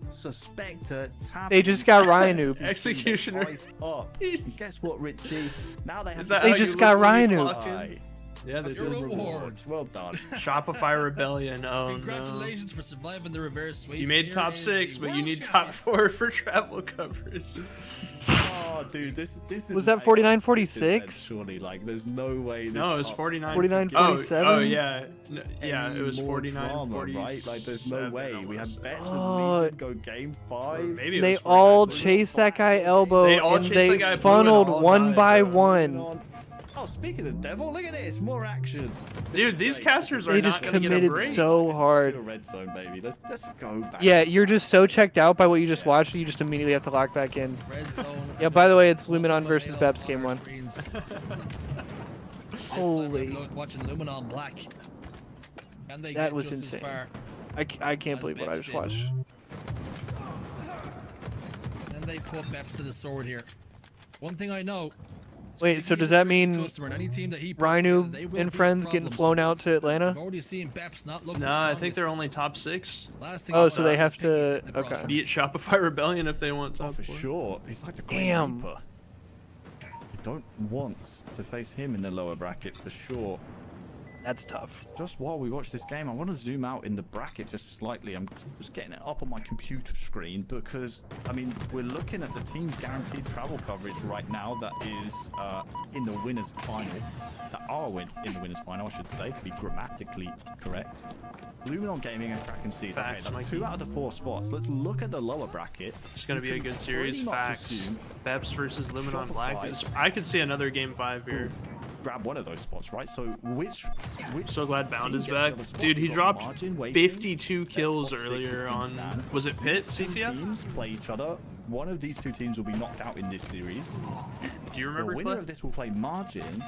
D: Suspector, Tab.
E: They just got Ryanoob.
F: Executioner.
D: Up. And guess what, Richie? Now they have
F: Is
D: to
F: that
E: They
F: how
E: just
F: you
E: got
F: look when you
E: Rhino.
F: clock in? Yeah, they
C: Your
F: did.
C: reward.
D: Well done.
F: Shopify Rebellion. Oh no.
C: Congratulations for surviving the reverse sweep.
F: You made
C: Here
F: top
C: is
F: 6,
C: the
F: but you
C: world
F: need top
C: champion.
F: 4 for travel coverage.
D: Oh, dude, this is.
E: Was that 49, 46?
D: Surely, like, there's no way. This
F: No, it's
D: up-
F: 49.
E: 49,
F: Oh,
E: 47?
F: oh yeah. No, yeah,
D: any
F: it was
D: more
F: 49,
D: drama,
F: 47.
D: right? Like, there's no way. We have bets
E: Oh.
D: and Legion go game 5.
F: Maybe it
E: They
F: was 49,
E: all
F: 49.
E: chased that guy elbow
F: They all
E: and
F: chased
E: they
F: that guy blue and
E: funneled
F: all
E: one
F: died,
E: by
F: bro.
E: one.
D: Oh, speaking of the devil, look at this, more action.
F: Dude, these casters are
E: They
F: not
E: just
F: gonna get a
E: committed
F: break.
E: so hard.
D: Pure red zone, baby. Let's go back.
E: Yeah, you're just so checked out by what you just watched, you just immediately have to lock back in.
C: Red zone.
E: Yeah, by the way, it's Luminon
C: Multiple
E: versus
C: Halo
E: Beps
C: on
E: game
C: our
E: 1.
C: screens.
E: Holy.
C: Look, watching Luminon Black. Can they
E: That
C: get
E: was
C: just
E: insane.
C: as far?
E: I can't believe what I just watched.
C: And they put Beps to the sword here. One thing I know.
E: Wait, so does that mean
C: customer, and any team that he puts
E: Rhino
C: together, they will
E: and
C: be
E: friends getting
C: problems.
E: flown out to Atlanta?
C: I've already seen Beps not look.
F: No,
C: the
F: I think they're
C: strongest.
F: only top 6.
C: Last thing
E: Oh,
C: I
E: so
C: thought,
E: they have
C: I think he's
E: to-
C: sitting across
E: okay.
C: from
F: Beat Shopify Rebellion if they want
D: Oh,
F: top
D: for
F: 4.
D: sure. He's like the Great
E: Damn.
D: Reaper. You don't want to face him in the lower bracket for sure.
E: That's tough.
D: Just while we watch this game, I want to zoom out in the bracket just slightly. I'm just getting it up on my computer screen because, I mean, we're looking at the team's guaranteed travel coverage right now that is in the winners final. That are in the winners final, I should say, to be grammatically correct. Luminon Gaming and Kraken Seas. Okay,
F: Facts,
D: that's
F: Mikey.
D: 2 out of the 4 spots. Let's look at the lower bracket.
F: It's gonna
D: You
F: be a
D: can
F: good series.
D: pretty much
F: Facts.
D: assume
F: Beps versus Luminon Black.
D: Shopify-
F: I could see another game 5 here.
D: grab one of those spots, right? So which
F: So glad Bound
D: team
F: is
D: gets
F: back.
D: the other spot?
F: Dude, he
D: We've got
F: dropped
D: Margin waiting.
F: 52 kills
D: Top 6
F: earlier
D: is
F: on.
D: Stan.
F: Was it Pitt,
D: Two
F: CTF?
D: teams play each other. One of these 2 teams will be knocked out in this series.
F: Do you
D: The
F: remember,
D: winner
F: Cliff?
D: of this will play Margin.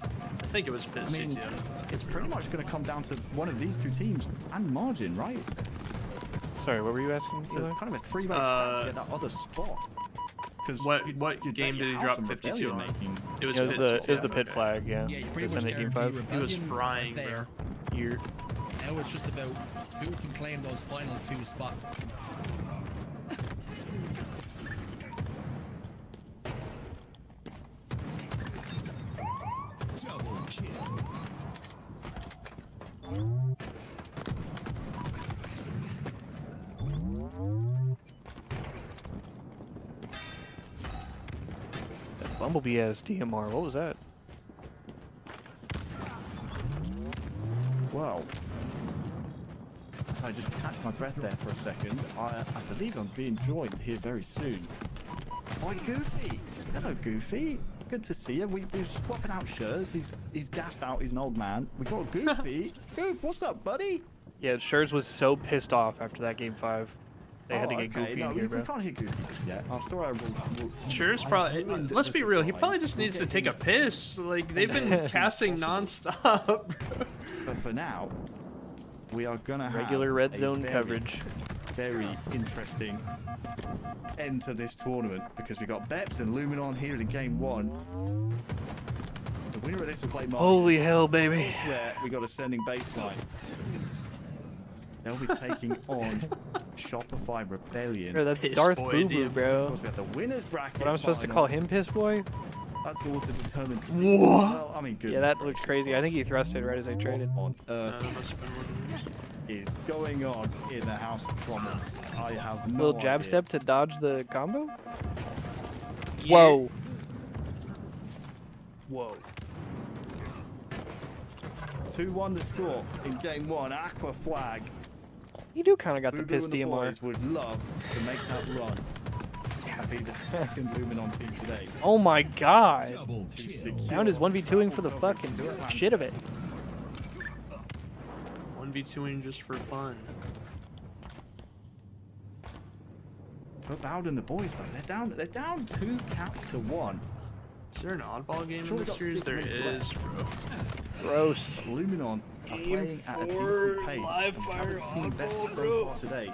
F: I think it was Pitt,
D: I mean,
F: CTF.
D: it's pretty much going to come down to one of these 2 teams and Margin, right?
E: Sorry, what were you asking?
D: So
E: Eli?
D: kind of a 3-way to get that other spot. 'Cause
F: What
D: you'd
F: game
D: bet
F: did
D: your
F: he
D: house
F: drop
D: on
F: 52
D: Rebellion
F: on?
D: making-
F: It was
E: It was
F: Pitt,
E: the
F: CTF,
E: pit
F: okay.
E: flag, yeah.
C: Yeah, you pretty
E: It's
C: much
E: in the game
C: guarantee
E: 5.
F: He was
C: Rebellion
F: frying,
C: right
F: bro.
C: there.
E: You're
C: Now it's just about who can claim those final 2 spots.
B: Double kill.
E: Bumblebee has DMR. What was that?
D: Well, I just catch my breath there for a second, I believe I'm being joined here very soon by Goofy. Hello, Goofy. Good to see you. We're swapping out shirts. He's gassed out. He's an old man. We got Goofy. Goof, what's up, buddy?
E: Yeah, Shurs was so pissed off after that game 5. They had to get Goofy in here,
D: we
E: bro.
D: can't hit Goofy just yet. After I will
F: Shurs probably. Let's be real. He probably just needs to take a piss. Like they've been casting non-stop.
D: But for now, we are gonna have
E: regular red zone coverage.
D: Very interesting end to this tournament because we got Beps and Luminon here in game 1. The winner of this will play Mario.
E: Holy hell, baby!
D: Elsewhere, we got ascending baseline. They'll be taking on Shopify Rebellion.
E: Bro, that's
F: Piss
E: Darth
F: boy,
E: Boo Boo,
F: dude.
D: Of
E: bro.
D: course, we have the winners bracket.
E: What I'm supposed to
D: final.
E: call him, Piss Boy?
D: That's all to determine.
F: What?
D: Well, I mean, good.
E: Yeah, that looks crazy. I think he thrusted right as I traded.
D: On earth
F: That must have been one of
D: is going on in the House of Commons? I have no
E: Little jab
D: idea.
E: step to dodge the combo?
F: those.
E: Whoa. Whoa.
D: 2-1 the score in game 1. Aqua flag.
E: You do kind of got the
D: Boo Boo
E: piss
D: and the
E: DMR.
D: boys would love to make that run and be the second Luminon team today.
E: Oh my god.
B: Double
D: To
B: kill.
D: secure
E: Sound is 1v2ing for the
D: full
E: fucking
D: coverage into
E: shit of it.
F: 1v2ing just for fun.
D: For Bowden and the boys though, they're down 2 caps to 1.
F: Is there an oddball game
D: Sure,
F: in
D: we
F: this
D: got
F: series?
D: 6
F: There
D: minutes
F: is, bro.
E: Gross.
D: Luminon are
F: Game
D: playing at a
F: 4,
D: decent pace.
F: live
D: and we
F: fire
D: haven't seen Beps
F: oddball,
D: so
F: bro.
D: far today.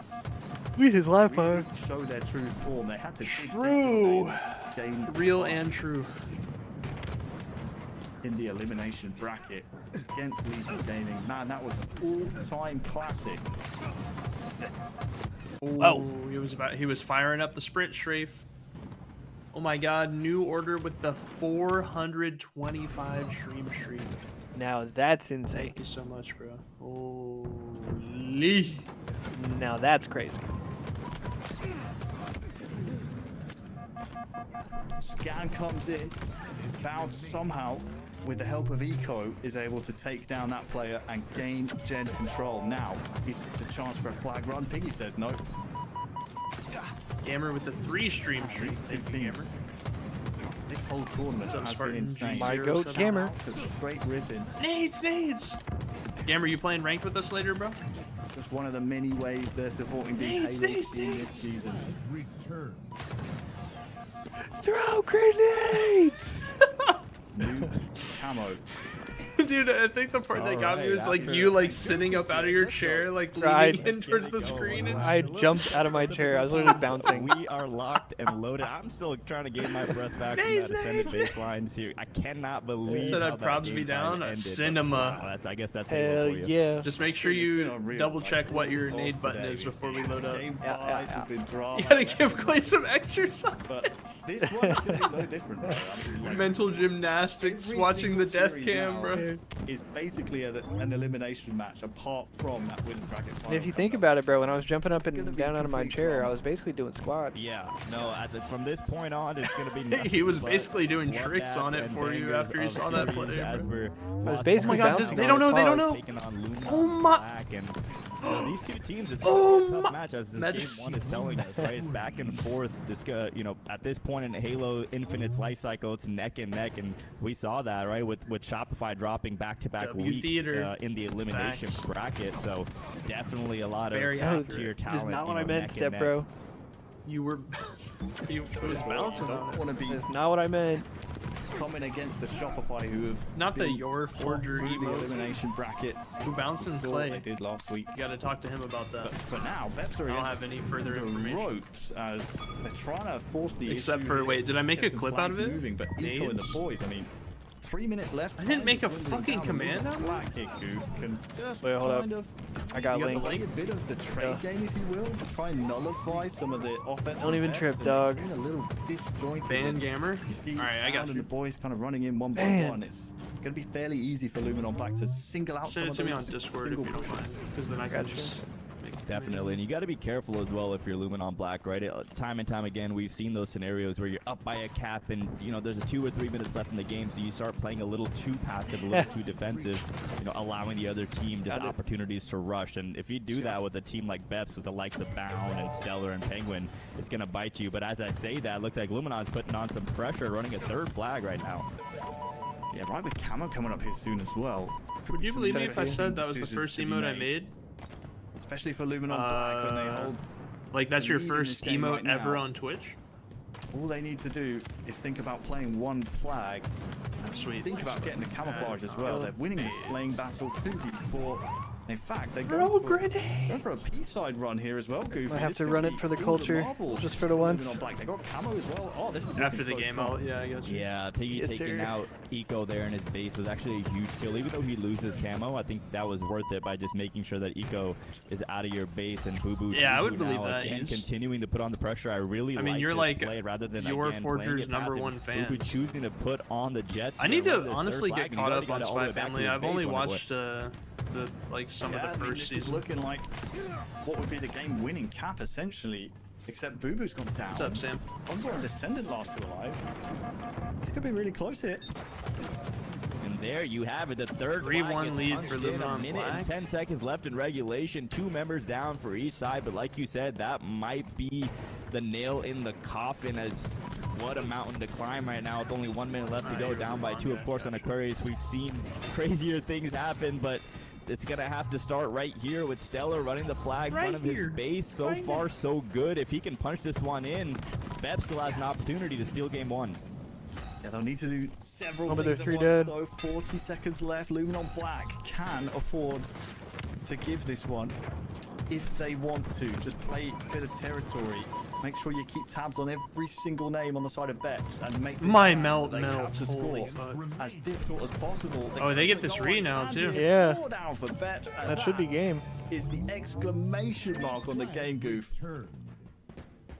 E: Sweet his life,
D: Really
E: fire.
D: show their true form. They had to dig
F: True.
D: deep today, gain
F: Real
D: fast
F: and true.
D: in the elimination bracket against Legion Gaming. Man, that was an all-time classic.
E: Oh.
F: He was firing up the sprint strafe. Oh my god, new order with the 425 stream streak.
E: Now that's insane.
F: Thank you so much, bro. Holy.
E: Now that's crazy.
D: Scan comes in. Found somehow, with the help of Eco, is able to take down that player and gain gen control. Now, is this a chance for a flag run? Piggy says no.
F: Gamer with the 3 stream streak.
D: These two
F: Thank you,
D: teams.
F: Gamer.
D: This whole tournament
F: What's up,
D: has been
F: Spartan?
D: insane.
E: My
F: G0
E: goat
F: seven.
E: gamer.
D: Just straight ripping.
F: Nades! Gamer, you playing ranked with us later, bro?
D: Just one of the many ways they're supporting the
F: Nades,
D: Halo
F: nades,
D: team this
F: nades.
D: season.
B: Return.
E: Throw grenades!
D: New camo.
F: Dude, I think the part that got me was like you like sitting up out of your chair, like
E: Right.
F: leaning in towards the screen and
E: I jumped out of my chair. I was literally bouncing.
G: We are locked and loaded. I'm still trying to gain my breath back from
F: Nades,
G: that ascended
F: nades.
G: baseline. See, I cannot believe
F: Said
G: how
F: I'd
G: that
F: probs
G: game
F: be down.
G: finally ended, but
F: Cinema.
G: wow, I guess that's Halo
E: Hell
G: for you.
E: yeah.
F: just make sure
D: It's been a
F: you
D: real,
F: double
D: like,
F: check what your
D: off
F: nade button
D: today.
F: is before we load up.
D: Game
E: Yeah,
D: 5
E: yeah,
D: has been drama.
F: You gotta give Clay some exercise.
D: But this one is going to be no different, bro. I mean, like,
F: Mental gymnastics,
D: every
F: watching the
D: single
F: death
D: series
F: cam,
D: now
F: bro.
D: is basically an elimination match apart from that winners bracket
E: And
D: final.
E: if you think about it, bro, when I was jumping up
D: It's gonna
E: and
D: be
E: down out of my
D: complete
E: chair,
D: drama.
E: I was basically doing squats.
G: Yeah, no, from this point on, it's going to be nothing
F: He was
G: but
F: basically doing
G: bloodbaths
F: tricks on it
G: and
F: for you
G: bangers
F: after you
G: of
F: saw that
G: series
F: play,
G: as
F: bro.
G: we're
E: was
G: watching
E: basically
F: Oh my God,
E: bouncing
F: they
E: on
F: don't
E: the
F: know, they don't
E: pause.
F: know.
G: taking on Luna
F: Oh my-
G: Black, and these two teams, it's
F: Oh
G: going to be a
F: my-
G: tough match as this
F: Magic.
G: game 1 is telling us, right? It's back and forth. It's at this point in Halo Infinite's life cycle, it's neck and neck, and we saw that, right, with Shopify dropping back-to-back
F: W
G: weeks
F: Theater.
G: in the elimination
F: Facts.
G: bracket. So definitely a lot
F: Very
G: of
F: accurate.
G: top-tier
E: That
G: talent.
E: is not what
G: you
E: I
G: know,
E: meant,
G: neck and
E: Step
G: neck.
E: Bro.
F: You were he was bouncing on it.
D: want to be
E: That's not what I meant.
D: coming against the Shopify who have
F: Not the
D: been
F: your
D: hot
F: forger
D: through the
F: emote.
D: elimination bracket.
F: Who bounced in
D: Saw what
F: Clay.
D: they did last week.
F: You gotta talk to him about that.
D: But for now, Beps are
F: I don't
D: against
F: have any further
D: the
F: information.
D: ropes as they're trying to force the
F: Except
D: issue
F: for-
D: here,
F: wait, did I make
D: get
F: a
D: some
F: clip out of
D: flags
F: it?
D: Moving, but Eco and the
F: Nades?
D: boys, I mean, 3 minutes left.
F: I didn't make a
D: Time is dwindling
F: fucking
D: down.
F: command
D: Look,
F: out of
D: Black here, Goof, can just
E: Wait, hold up.
D: kind of
E: I got
D: you
E: Link.
D: play a bit of the trade game, if you will, to try and nullify some of the offense.
E: Don't even trip, dog.
D: A little disjointed.
F: Ban Gamer.
D: You see,
F: Alright, I got
D: Alan and
F: you.
D: the boys kind of running in one by
E: Man.
D: one. It's going to be fairly easy for Luminon Black to single out
F: Send
D: some
F: it
D: of
F: to me
D: those
F: on Discord if
D: single
F: you don't
D: pushes.
F: mind, because then I can
E: Gotcha.
F: just make
G: Definitely, and you got to be careful as well if you're Lumen on black, right? Time and time again, we've seen those scenarios where you're up by a cap and, you know, there's 2 or 3 minutes left in the game, so you start playing a little too passive, a little too defensive, you know, allowing the other team just opportunities to rush. And if you do that with a team like Beps with the likes of Bound and Stellar and Penguin, it's going to bite you. But as I say that, it looks like Luminon's putting on some pressure, running a 3rd flag right now.
D: Yeah, right, with Camo coming up here soon as well.
F: Would you believe me if I said that was the first emote I made?
D: Especially for Lumen on black when they hold.
F: Like that's your first emote ever on Twitch?
D: All they need to do is think about playing 1 flag.
F: Sweet.
D: Think about getting the camouflage as well. They're winning the slaying battle 2v4. In fact, they're
F: going
D: for a P-side run here as well, Goofy.
E: I have to run it for the culture, just for the once.
D: They got camo as well. Oh, this is
F: after the game. Yeah, I guess.
G: Yeah, Piggy taking out Eco there in his base was actually a huge kill. Even though he loses camo, I think that was worth it by just making sure that Eco is out of your base and Boo Boo.
F: Yeah, I would believe that.
G: And continuing to put on the pressure. I really.
F: I mean, you're
G: like
F: like
G: play rather than
F: your Forger's #1 fan.
G: Boo Boo choosing to put on the Jets.
F: I need to honestly get caught up on Spy Family. I've only watched some of the first season.
D: Looking like what would be the game-winning cap essentially, except Boo Boo's gone down.
F: What's up, Sam?
D: Encore and Descendant last 2 alive. This could be really close here.
G: And there you have it, the 3rd
F: 3-1 lead for Lumen on
G: black. 1 minute and 10 seconds left in regulation. 2 members down for each side, but like you said, that might be the nail in the coffin. As what a mountain to climb right now with only 1 minute left to go, down by 2. Of course, on Aquarius, we've seen crazier things happen, but it's gonna have to start right here with Stellar running the flag in front of his base. So far, so good. If he can punch this one in, Beb still has an opportunity to steal game 1.
D: Yeah, they'll need to do several
E: they're
D: things
E: 3
D: at
E: dead.
D: once, though. 40 seconds left. Lumen on black can afford to give this one if they want to. Just play a bit of territory. Make sure you keep tabs on every single name on the side of Beps and make
F: my melt.
D: Holy as difficult as possible.
F: Oh, they get this re now too.
E: Yeah.
D: Down for Beps,
E: that should be game.
D: Is the exclamation mark on the game, Goof.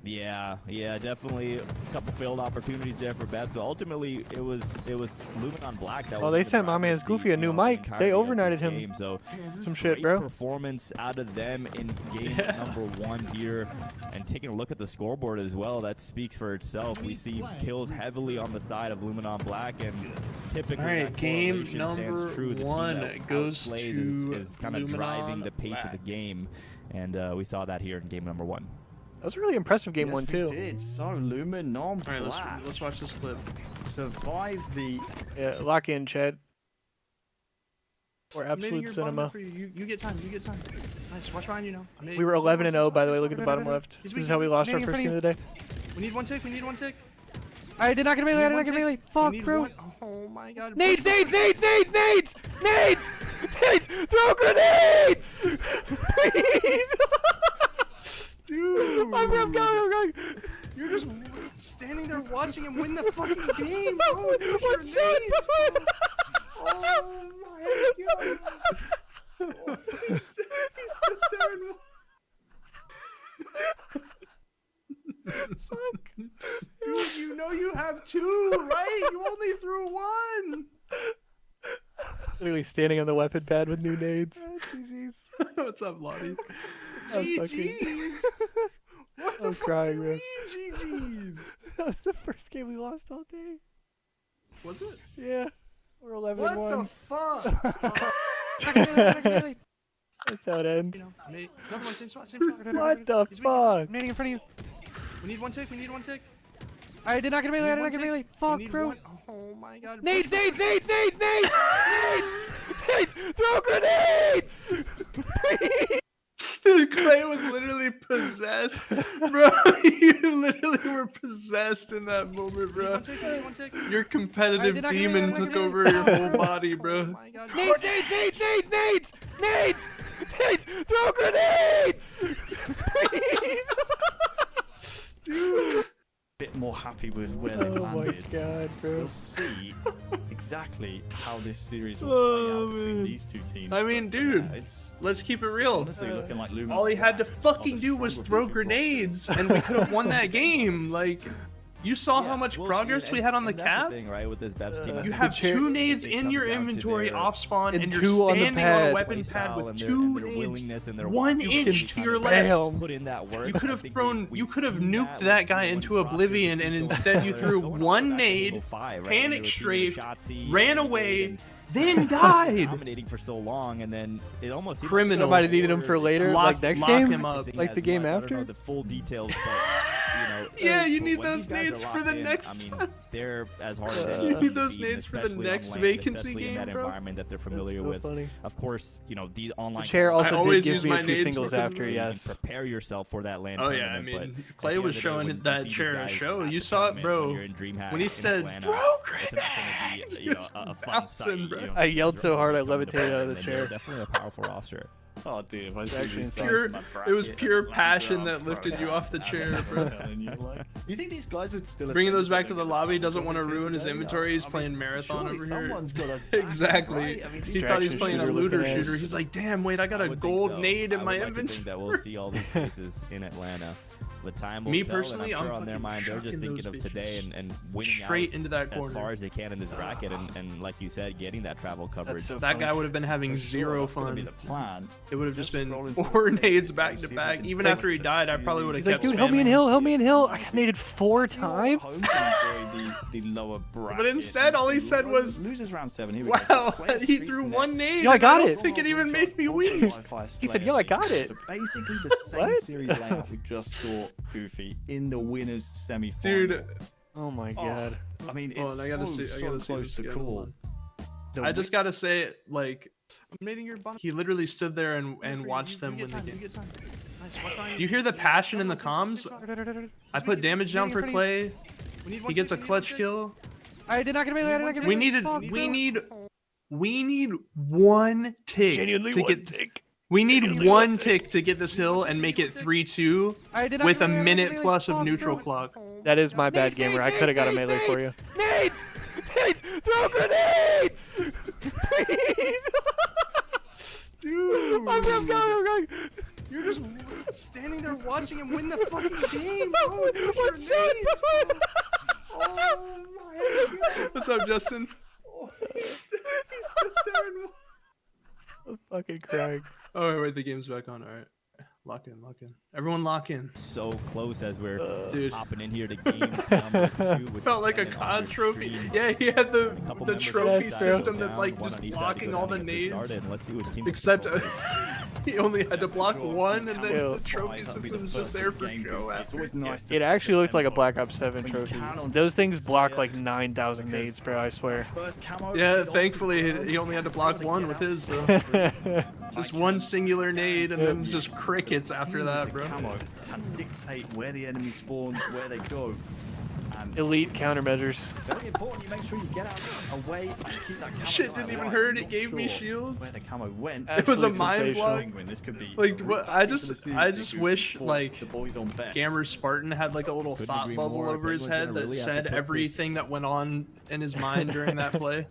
G: Yeah, definitely a couple failed opportunities there for Beps, but ultimately it was Lumen on black. That
E: they sent my man's Goofy a new mic. They overnighted him.
G: Game, so
E: some shit, bro.
G: Performance out of them in game #1 here, and taking a look at the scoreboard as well, that speaks for itself. We see kills heavily on the side of Lumen on black, and typically
F: that game #1 goes to
G: is kind of driving the pace of the game, and we saw that here in game #1.
E: That was a really impressive game 1 too.
D: Did. So Lumen on black.
F: All right, let's watch this clip.
D: Survive the.
E: Yeah, lock in, Chad. Or absolute cinema.
F: You get time. You get time. Nice. Watch behind you now.
E: We were 11-0, by the way. Look at the bottom left. This is how we lost our first game of the day.
F: We need 1 tick. We need 1 tick.
E: I did not get a melee. I did not get a melee. Fuck, bro.
F: Oh my god.
E: Nades! Nades! Throw grenades! Please!
F: Dude!
E: I'm going!
F: You're just standing there watching him win the fucking game, bro!
E: What's that?
F: Oh my god! He stood there and
E: Fuck.
F: Dude, you know you have 2, right? You only threw 1!
E: Literally standing on the weapon pad with new nades.
F: What's up, Lottie?
E: GG's!
F: What the fuck
E: crying,
F: do you mean, GG's?
E: That was the first game we lost all day.
F: Was it?
E: Yeah. We're 11-1.
F: What the fuck?
E: That's how it ends.
F: Another one, same spot.
E: What the fuck?
F: I'm nading in front of you. We need 1 tick.
E: I did not get a melee. Fuck, bro.
F: Oh my god.
E: Nades! Throw grenades! Please!
F: Clay was literally possessed, bro. You literally were possessed in that moment, bro. Your competitive demon took over your whole body, bro.
E: Nades! Throw grenades! Please!
F: Dude.
D: Bit more happy with where they landed.
E: Oh my god, bro.
D: We'll see exactly how this series will play out between these 2 teams.
F: I mean, dude, let's keep it real.
D: Honestly, looking like Lumen
F: all he had to fucking do was throw grenades, and we could have won that game. Like, You saw how much progress we had on the cap?
G: Thing, right, with this Bev's team.
F: You have 2 nades in your inventory off spawn, and you're standing on a weapon pad with 2 nades 1 inch to your left.
G: Put in that work.
F: You could have nuked that guy into oblivion, and instead you threw 1 nade, panic strafed, ran away, then died.
G: Dominating for so long, and then it almost
F: criminal.
E: Nobody needed him for later, like next game,
F: him up.
E: like the game after.
G: I don't know the full details, but you know.
F: Yeah, you need those nades for the next.
G: I mean, they're as hard as
F: you need those nades for the next vacancy game,
G: in that
F: bro.
G: Environment that they're familiar with.
E: Funny.
G: Of course, you know these online.
E: Chair also
F: I always
E: did
F: use
E: give me
F: my
E: a few
F: nades
E: singles after.
G: You
E: Yes.
G: can prepare yourself for that land.
F: Oh yeah, I mean, Clay was showing that chair in a show. You saw it, bro. When he said, "Throw grenades,"
E: I yelled so hard I levitated out of the chair.
G: Definitely a powerful roster.
D: Oh, dude, if I
E: actually
F: it was pure passion that lifted you off the chair, bro.
D: You think these guys would still
F: bringing those back to the lobby? Doesn't want to ruin his inventory. He's playing marathon over here. Exactly. He thought he was playing a looter shooter. He's like, damn, wait, I got a gold nade in my inventory.
G: That we'll see all these faces in Atlanta. The time will
F: Me
G: tell,
F: personally,
G: and I'm sure
F: I'm
G: on their mind they're just thinking of today and winning
F: straight
G: out
F: into that corner
G: as far as they can in this bracket, and like you said, getting that travel coverage.
E: So
F: that guy would have been having zero fun.
D: The plan.
F: It would have just been 4 nades back to back. Even after he died, I probably would have
E: He's
F: kept
E: like, dude,
F: spamming.
E: help me in hill, help me in hill. I got naded 4 times.
D: The lower bracket.
F: But instead, all he said was,
D: losers round 7. Here we
F: wow,
D: go.
F: he threw 1 nade.
E: Yo, I got
F: I
E: it.
F: don't think it even made me weak.
E: He said, yo, I got it.
D: So basically the same series layout we just saw Goofy in the winners semi-final.
F: Dude.
E: Oh my god.
D: I mean, it's
F: I gotta see
D: close to cool.
F: I just gotta say, like, he literally stood there and watched them win the game. Do you hear the passion in the comms? I put damage down for Clay. He gets a clutch kill.
E: I did not get melee.
F: We need 1 tick
E: Genuinely
F: to
E: one
F: get.
E: tick.
F: We need 1 tick to get this hill and make it 3-2 with a minute plus of neutral clock.
E: That is my bad, gamer. I could have got a melee for you. Nades! Nades! Throw grenades! Please!
F: Dude,
E: I'm going.
F: you're just standing there watching him win the fucking game, bro. There's
E: What's
F: grenades,
E: up?
F: bro. Oh my god. What's up, Justin? Oh, he stood there and...
E: I'm fucking crying.
F: Oh, wait, the game's back on. All right. Lock in. Everyone lock in.
G: So close as we're
F: Dude.
G: hopping in here to game number 2. Which
F: Felt like a
G: is
F: COD trophy.
G: screen.
F: Yeah, he had the
G: Couple
F: trophy
G: members on each
F: system
G: side
F: that's
G: down,
F: like
G: one
F: just
G: on each side to
F: blocking
G: go
F: all
G: down
F: the
G: and get
F: nades.
G: started, and let's see which team
F: Except he only had to block 1, and then
E: Ew.
F: the trophy system's just there for show after.
E: It actually looked like a Black Ops 7 trophy. Those things block like 9,000 nades, bro, I swear.
F: Yeah, thankfully he only had to block 1 with his though. Just 1 singular nade and then just crickets after that, bro.
D: Camo can dictate where the enemy spawns, where they go. And
E: Elite countermeasures.
D: very important, you make sure you get out away and keep that camo
F: Shit
D: alive.
F: didn't even
D: Right,
F: hurt,
D: I'm
F: it gave me
D: not sure
F: shields.
D: Where the camo went.
F: It was a
E: Absolute
F: mind
E: sensational.
F: block.
D: This could be
F: Like, what, I just wish,
D: for
F: like,
D: the boys on bet.
F: Gamer Spartan had like a little
G: Couldn't
F: thought
G: agree
F: bubble
G: more.
F: over his
G: Penguin's
F: head
G: gonna
F: that
G: really have to
F: said
G: put
F: everything that went on in his mind during that play.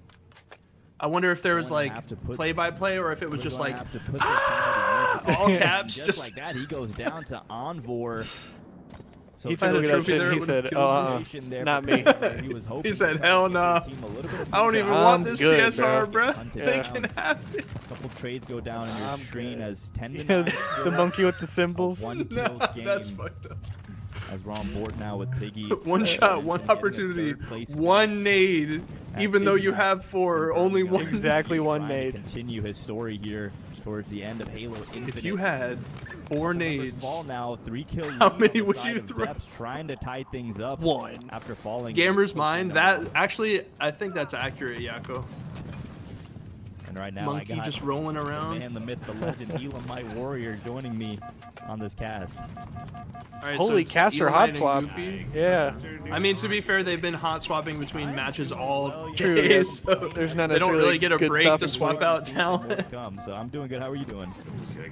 F: I wonder if there was
G: Gonna
F: like
G: have to put-
F: play-by-play or if it was
G: We're
F: just
G: gonna
F: like
G: have to put this
F: all caps,
G: just
F: just
G: like that. He goes down to Envor. So
E: He
F: If I had
E: finally
F: a
E: looked at
F: trophy
E: that shit
F: there,
E: and
F: it
E: he
F: would've
E: said,
F: killed
G: there
E: not
G: for
E: me.
G: Clay. He was hoping
F: He said,
G: to
F: "Hell
G: give the
F: nah.
G: team a little bit of
F: I don't even
E: I'm
F: want this
E: good,
F: CSR,
E: bro.
F: bruh.
G: Hunted
F: They
G: down.
F: can have it.
G: A couple trades go down in your
E: I'm
G: screen
E: good.
G: as 10 to
E: Yeah,
G: 9.
E: the monkey with the symbols.
G: One
F: Nah,
G: kill game.
F: that's fucked up.
G: As we're on board now with Piggy.
F: One shot,
G: and
F: one
G: in the
F: opportunity,
G: third place
F: 1 nade.
G: at
F: Even though
G: Piggy
F: you
G: now.
F: have 4, only 1.
E: Exactly one
G: Trying to
E: nade.
G: Continue his story here towards the end of Halo Infinite.
F: If you had 4 nades,
G: Fall now, 3 kills.
F: How many would you throw?
G: Trying to tie things up.
E: 1.
G: After falling.
F: Gamer's mind, that actually, I think that's accurate, Yako.
G: And right now
F: Monkey
G: I got
F: just rolling
G: the
F: around.
G: man, the myth, the legend, Elam Might Warrior joining me on this cast.
F: All right,
E: Holy
F: it's
E: caster
F: Eli
E: hot
F: and
E: swap.
F: Goofy.
E: Yeah.
F: I mean, to be fair, they've been hot swapping between matches all
E: True,
F: day,
E: yeah.
F: so
E: There's not
F: they don't
E: necessarily
F: really get a
E: good
F: break
E: stuff
F: to
E: in
F: swap
E: between.
F: out talent.
G: More to come, so I'm doing good. How are you doing?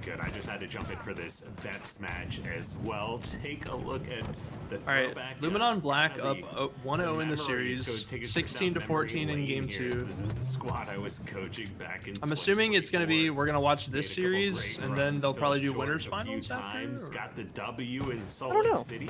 H: Good. I just had to jump in for this Beps match as well. Take a look at the
F: All right,
H: throwback.
F: Luminon Black
H: Kinda
F: up 1-0 in the series, 16-14 in game 2.
H: This is the squad I was coaching back in.
F: I'm assuming it's gonna be,
H: 2024.
F: we're gonna watch
H: Made
F: this
H: a couple
F: series,
H: great
F: and then
H: runs.
F: they'll probably
H: Phil's
F: do winners
H: joined a few
F: finals after.
H: times,
F: or-
H: got the W in Salt
E: don't
H: Lake
E: know.
H: City.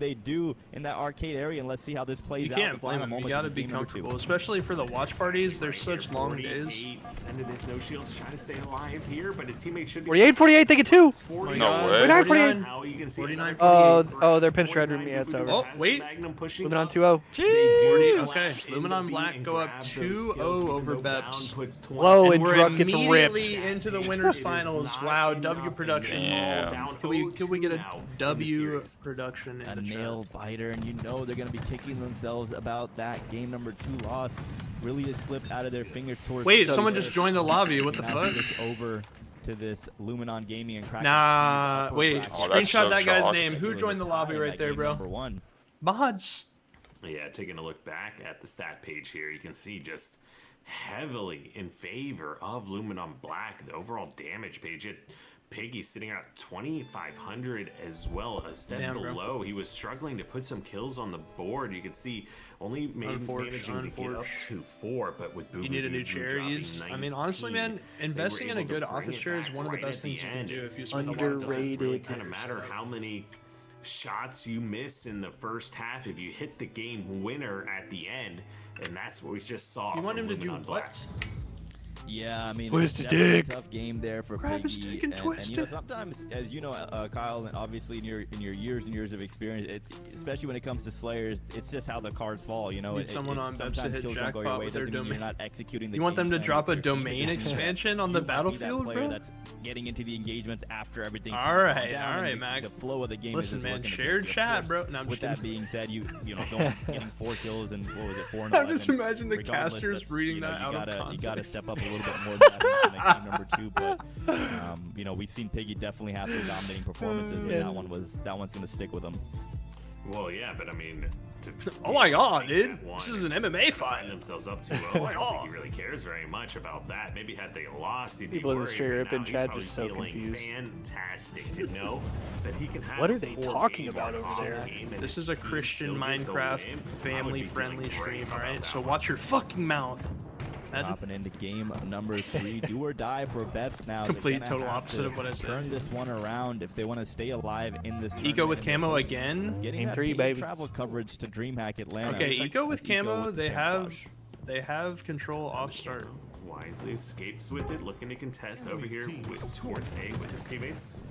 G: they do in that arcade area, and let's see how this plays
F: You
G: out.
F: can't blame them. You gotta be comfortable, especially for the watch parties. They're such long days.
H: Defended his no shields, trying to stay alive here, but his teammate should be
E: 48, take it too.
A: No way.
E: 49, 48.
H: How you can see
F: 49,
E: Oh, they're pinch red room. Yeah, it's over.
F: Oh, wait.
E: Luminon 2-0.
F: Okay, Luminon Black go up 2-0 over Beps.
E: Low and
F: We're
E: Drunk gets ripped.
F: immediately into the winners finals. Wow, W production.
A: Damn.
F: Could we get a W production in
G: A
F: the
G: nail
F: chat?
G: biter, and you know they're going to be kicking themselves about that game number 2 loss. Really just slipped out of their fingers towards.
F: Wait, someone just joined the lobby. What the
G: Now
F: fuck?
G: switch over to this Luminon Gaming and Kraken.
F: Nah, wait.
A: Oh, that's
F: Screenshot
A: so
F: that guy's
A: chalk.
F: name. Who joined the lobby right there, bro?
G: Number 1.
F: Mods.
H: Yeah, taking a look back at the stat page here, you can see just heavily in favor of Luminon Black. The overall damage page, Piggy sitting at 2,500 as well, a step
F: Damn, bro.
H: below. He was struggling to put some kills on the board. You can see only managing to get up to 4, but with Boo
F: You
H: Boo
F: need a new
H: Boo
F: chair.
H: dropping
F: Use. I mean, honestly,
H: 19,
F: man, investing in a
H: they were able
F: good
H: to bring
F: office
H: it
F: chair is
H: back
F: one of the
H: right
F: best
H: at the
F: things you can
H: end.
F: do if you spend a lot of
H: It doesn't
F: time.
H: really
E: Underrated.
H: kind of matter how many shots you miss in the first half if you hit the game winner at the end, and that's what we just saw.
F: You want
H: from
F: him to do
H: Luminon Black.
F: what?
G: Yeah, I mean,
E: Twist
G: it's
E: his
G: definitely a
E: dick.
G: tough game there for
F: Grab his
G: Piggy,
F: dick and twist
G: you know,
F: it.
G: sometimes, as you know, Kyle, and obviously in your years and years of experience, especially when it comes to Slayers, it's just how the cards fall. You know,
F: Need someone on Beps to
G: sometimes
F: hit
G: kills don't go your
F: jackpot
G: way,
F: with their
G: doesn't mean
F: domain.
G: you're not executing the
F: You want
G: game
F: them to
G: plan
F: drop a
G: with your team.
F: domain expansion on the
G: You might be that
F: battlefield,
G: player
F: bro?
G: That's getting into the engagements after everything's
F: All
G: calmed
F: right,
G: down
F: all
G: and
F: right,
G: the
F: Mac.
G: flow of the game
F: Listen,
G: is just
F: man,
G: looking to
F: shared
G: push. Of
F: chat,
G: course,
F: bro. No, I'm
G: with
F: just
G: that
F: kidding.
G: being said, you know, getting 4 kills and what was it, 4 and
F: I'm just
G: 11,
F: imagining the
G: regardless,
F: casters
G: that's,
F: reading
G: you know,
F: that out of
G: You gotta
F: context.
G: step up a little bit more than that in game number 2. But you know, we've seen Piggy definitely have some dominating performances, and that one's gonna stick with him.
H: Well, yeah, but I mean,
F: Oh my god, dude.
H: that one
F: This is an MMA
H: and
F: fight.
H: find themselves up to
F: Oh my
H: I don't
F: God.
H: think he really cares very much about that. Maybe had they lost, he'd be
E: People in the
H: worried,
E: straight
H: but
E: up in
H: now he's
E: chat
H: probably
E: just so
H: feeling
E: confused.
H: fantastic to know that he can have
E: What
H: a
E: are they
H: poor
E: talking
H: game
E: about
H: or
E: over
H: off
E: there?
H: game and
F: This
H: his
F: is a
H: team
F: Christian
H: still get the
F: Minecraft
H: win. I would be
F: family-friendly
H: feeling great
F: stream,
H: about
F: alright?
H: that
F: So
H: one.
F: watch your fucking mouth. Imagine.
G: Hopping into game number 3, do or die for Beps now. They're
F: Complete
G: gonna
F: total
G: have
F: opposite
G: to
F: of what I said.
G: Turn this one around if they want to stay alive in this.
F: Eco with
G: tournament.
F: camo again.
G: Getting
E: Game
G: that
E: 3,
G: paid
E: baby.
G: travel coverage to Dreamhack Atlanta.
F: Okay,
G: Looks like
F: Eco with
G: that's Eco
F: camo,
G: with the
F: they
G: camouflage.
F: have control off start.
H: Wisely escapes with it, looking to contest over here towards A with his teammates.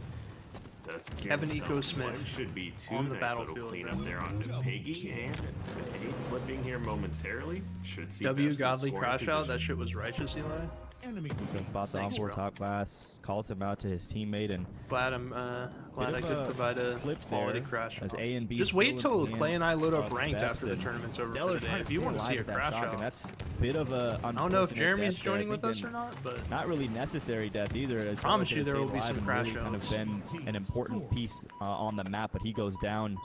H: Does secure
F: Kevin
H: himself
F: Eco
H: one,
F: Smith
H: should be 2
F: on the
H: nice little
F: battlefield.
H: clean up there on Piggy, and with A flipping here momentarily, should see
F: W
H: Beps in
F: godly
H: scoring
F: crash out.
H: position.
F: That shit was righteous, Eli.
B: Enemy
G: He spots the
F: Thanks,
G: onboard
F: bro.
G: top glass, calls him out to his teammate, and
F: Glad I'm glad
G: Bit
F: I
G: of
F: could
G: a
F: provide a
G: flip
F: quality
G: there
F: crash
G: as
F: out.
G: A and B
F: Just
G: still
F: wait
G: in
F: till
G: the
F: Clay and I load up
G: hands
F: ranked
G: of
F: after the
G: Beps,
F: tournament's
G: and
F: over
G: Stellar
F: for the day.
G: trying
F: If
G: to
F: you
G: stay
F: want to see
G: alive
F: a
G: at that
F: crash
G: shock,
F: out.
G: and that's a bit of a.
F: I don't know if Jeremy's joining with us or not, but
G: Not really necessary death either. As
F: Promise
G: Stellar
F: you there
G: stayed
F: will be
G: alive
F: some
G: and
F: crash
G: really kind of
F: outs.
G: been an important piece on the map, but he goes down,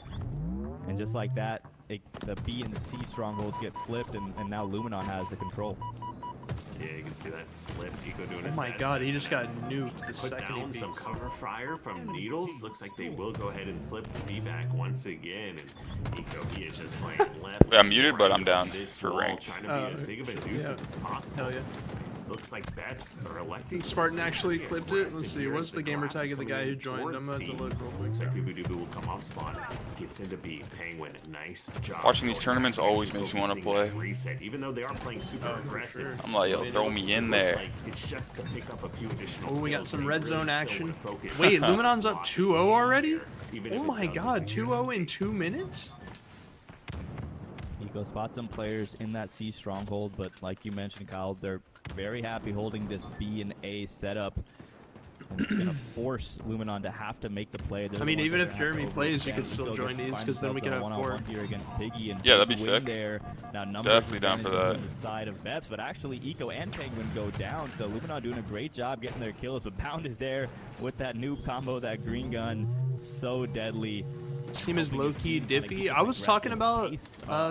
G: and just like that, the B and C strongholds get flipped, and now Luminon has the control.
H: Yeah, you can see that flip. Eco doing
F: oh
H: his
F: my
H: best
F: god,
H: to
F: he just got
H: kinda
F: nuked the
H: put
F: second he
H: down some
F: peeks.
H: cover fire from Needles. Looks like they will go ahead and flip the B back once again. And Eco, he is just playing left.
A: Yeah, I'm muted, but I'm
H: right
A: down
H: on this
A: for
H: wall,
A: ranked.
H: Trying to be as big of a nuisance as possible.
F: Hell yeah.
H: Looks like Beps are electing.
F: Spartan actually
H: to
F: clipped
H: get
F: it. Let's
H: aggressive
F: see,
H: here
F: what's
H: as
F: the gamer tag of the
H: collapse
F: guy who
H: coming
F: joined? I'm
H: towards
F: gonna have to
H: C.
F: look real quick.
H: Looks like Doobu Doobu will come off spawn. Gets into B. Penguin, nice job.
A: Watching these
H: going
A: tournaments
H: back,
A: always makes me wanna
H: focusing
A: play.
H: that Reset, even though they are playing super aggressive.
A: I'm like, yo, throw me in there.
H: It's just to pick up a few additional
F: Oh, we got
H: kills,
F: some
H: they
F: red
H: really
F: zone
H: still
F: action.
H: wanna focus
F: Wait,
H: on
F: Luminon's up
H: blocking
F: 2-0 already?
H: even if
F: Oh
H: it
F: my
H: doesn't
F: god,
H: secure
F: 2-0
H: them.
F: in 2 minutes?
G: Eco spots some players in that C stronghold, but like you mentioned, Kyle, they're very happy holding this B and A setup. And it's going to force Luminon to have to make the play. They're
F: I
G: the
F: mean,
G: ones
F: even
G: that are
F: if
G: gonna have
F: Jeremy
G: to
F: plays, you
G: overextend.
F: could still
G: Eco
F: join
G: gets to
F: these,
G: find
F: 'cause then we
G: themselves
F: could
G: in a
F: have 4.
G: one-on-one here against Piggy, and
A: Yeah, that'd be
G: big win
A: sick.
G: there. Now, numbers
A: Definitely down for
G: advantage
A: that.
G: on the side of Beps, but actually Eco and Penguin go down, so Luminon doing a great job getting their kills, but Pound is there with that new combo, that green gun, so deadly.
F: This team is low-key diffy. I was talking about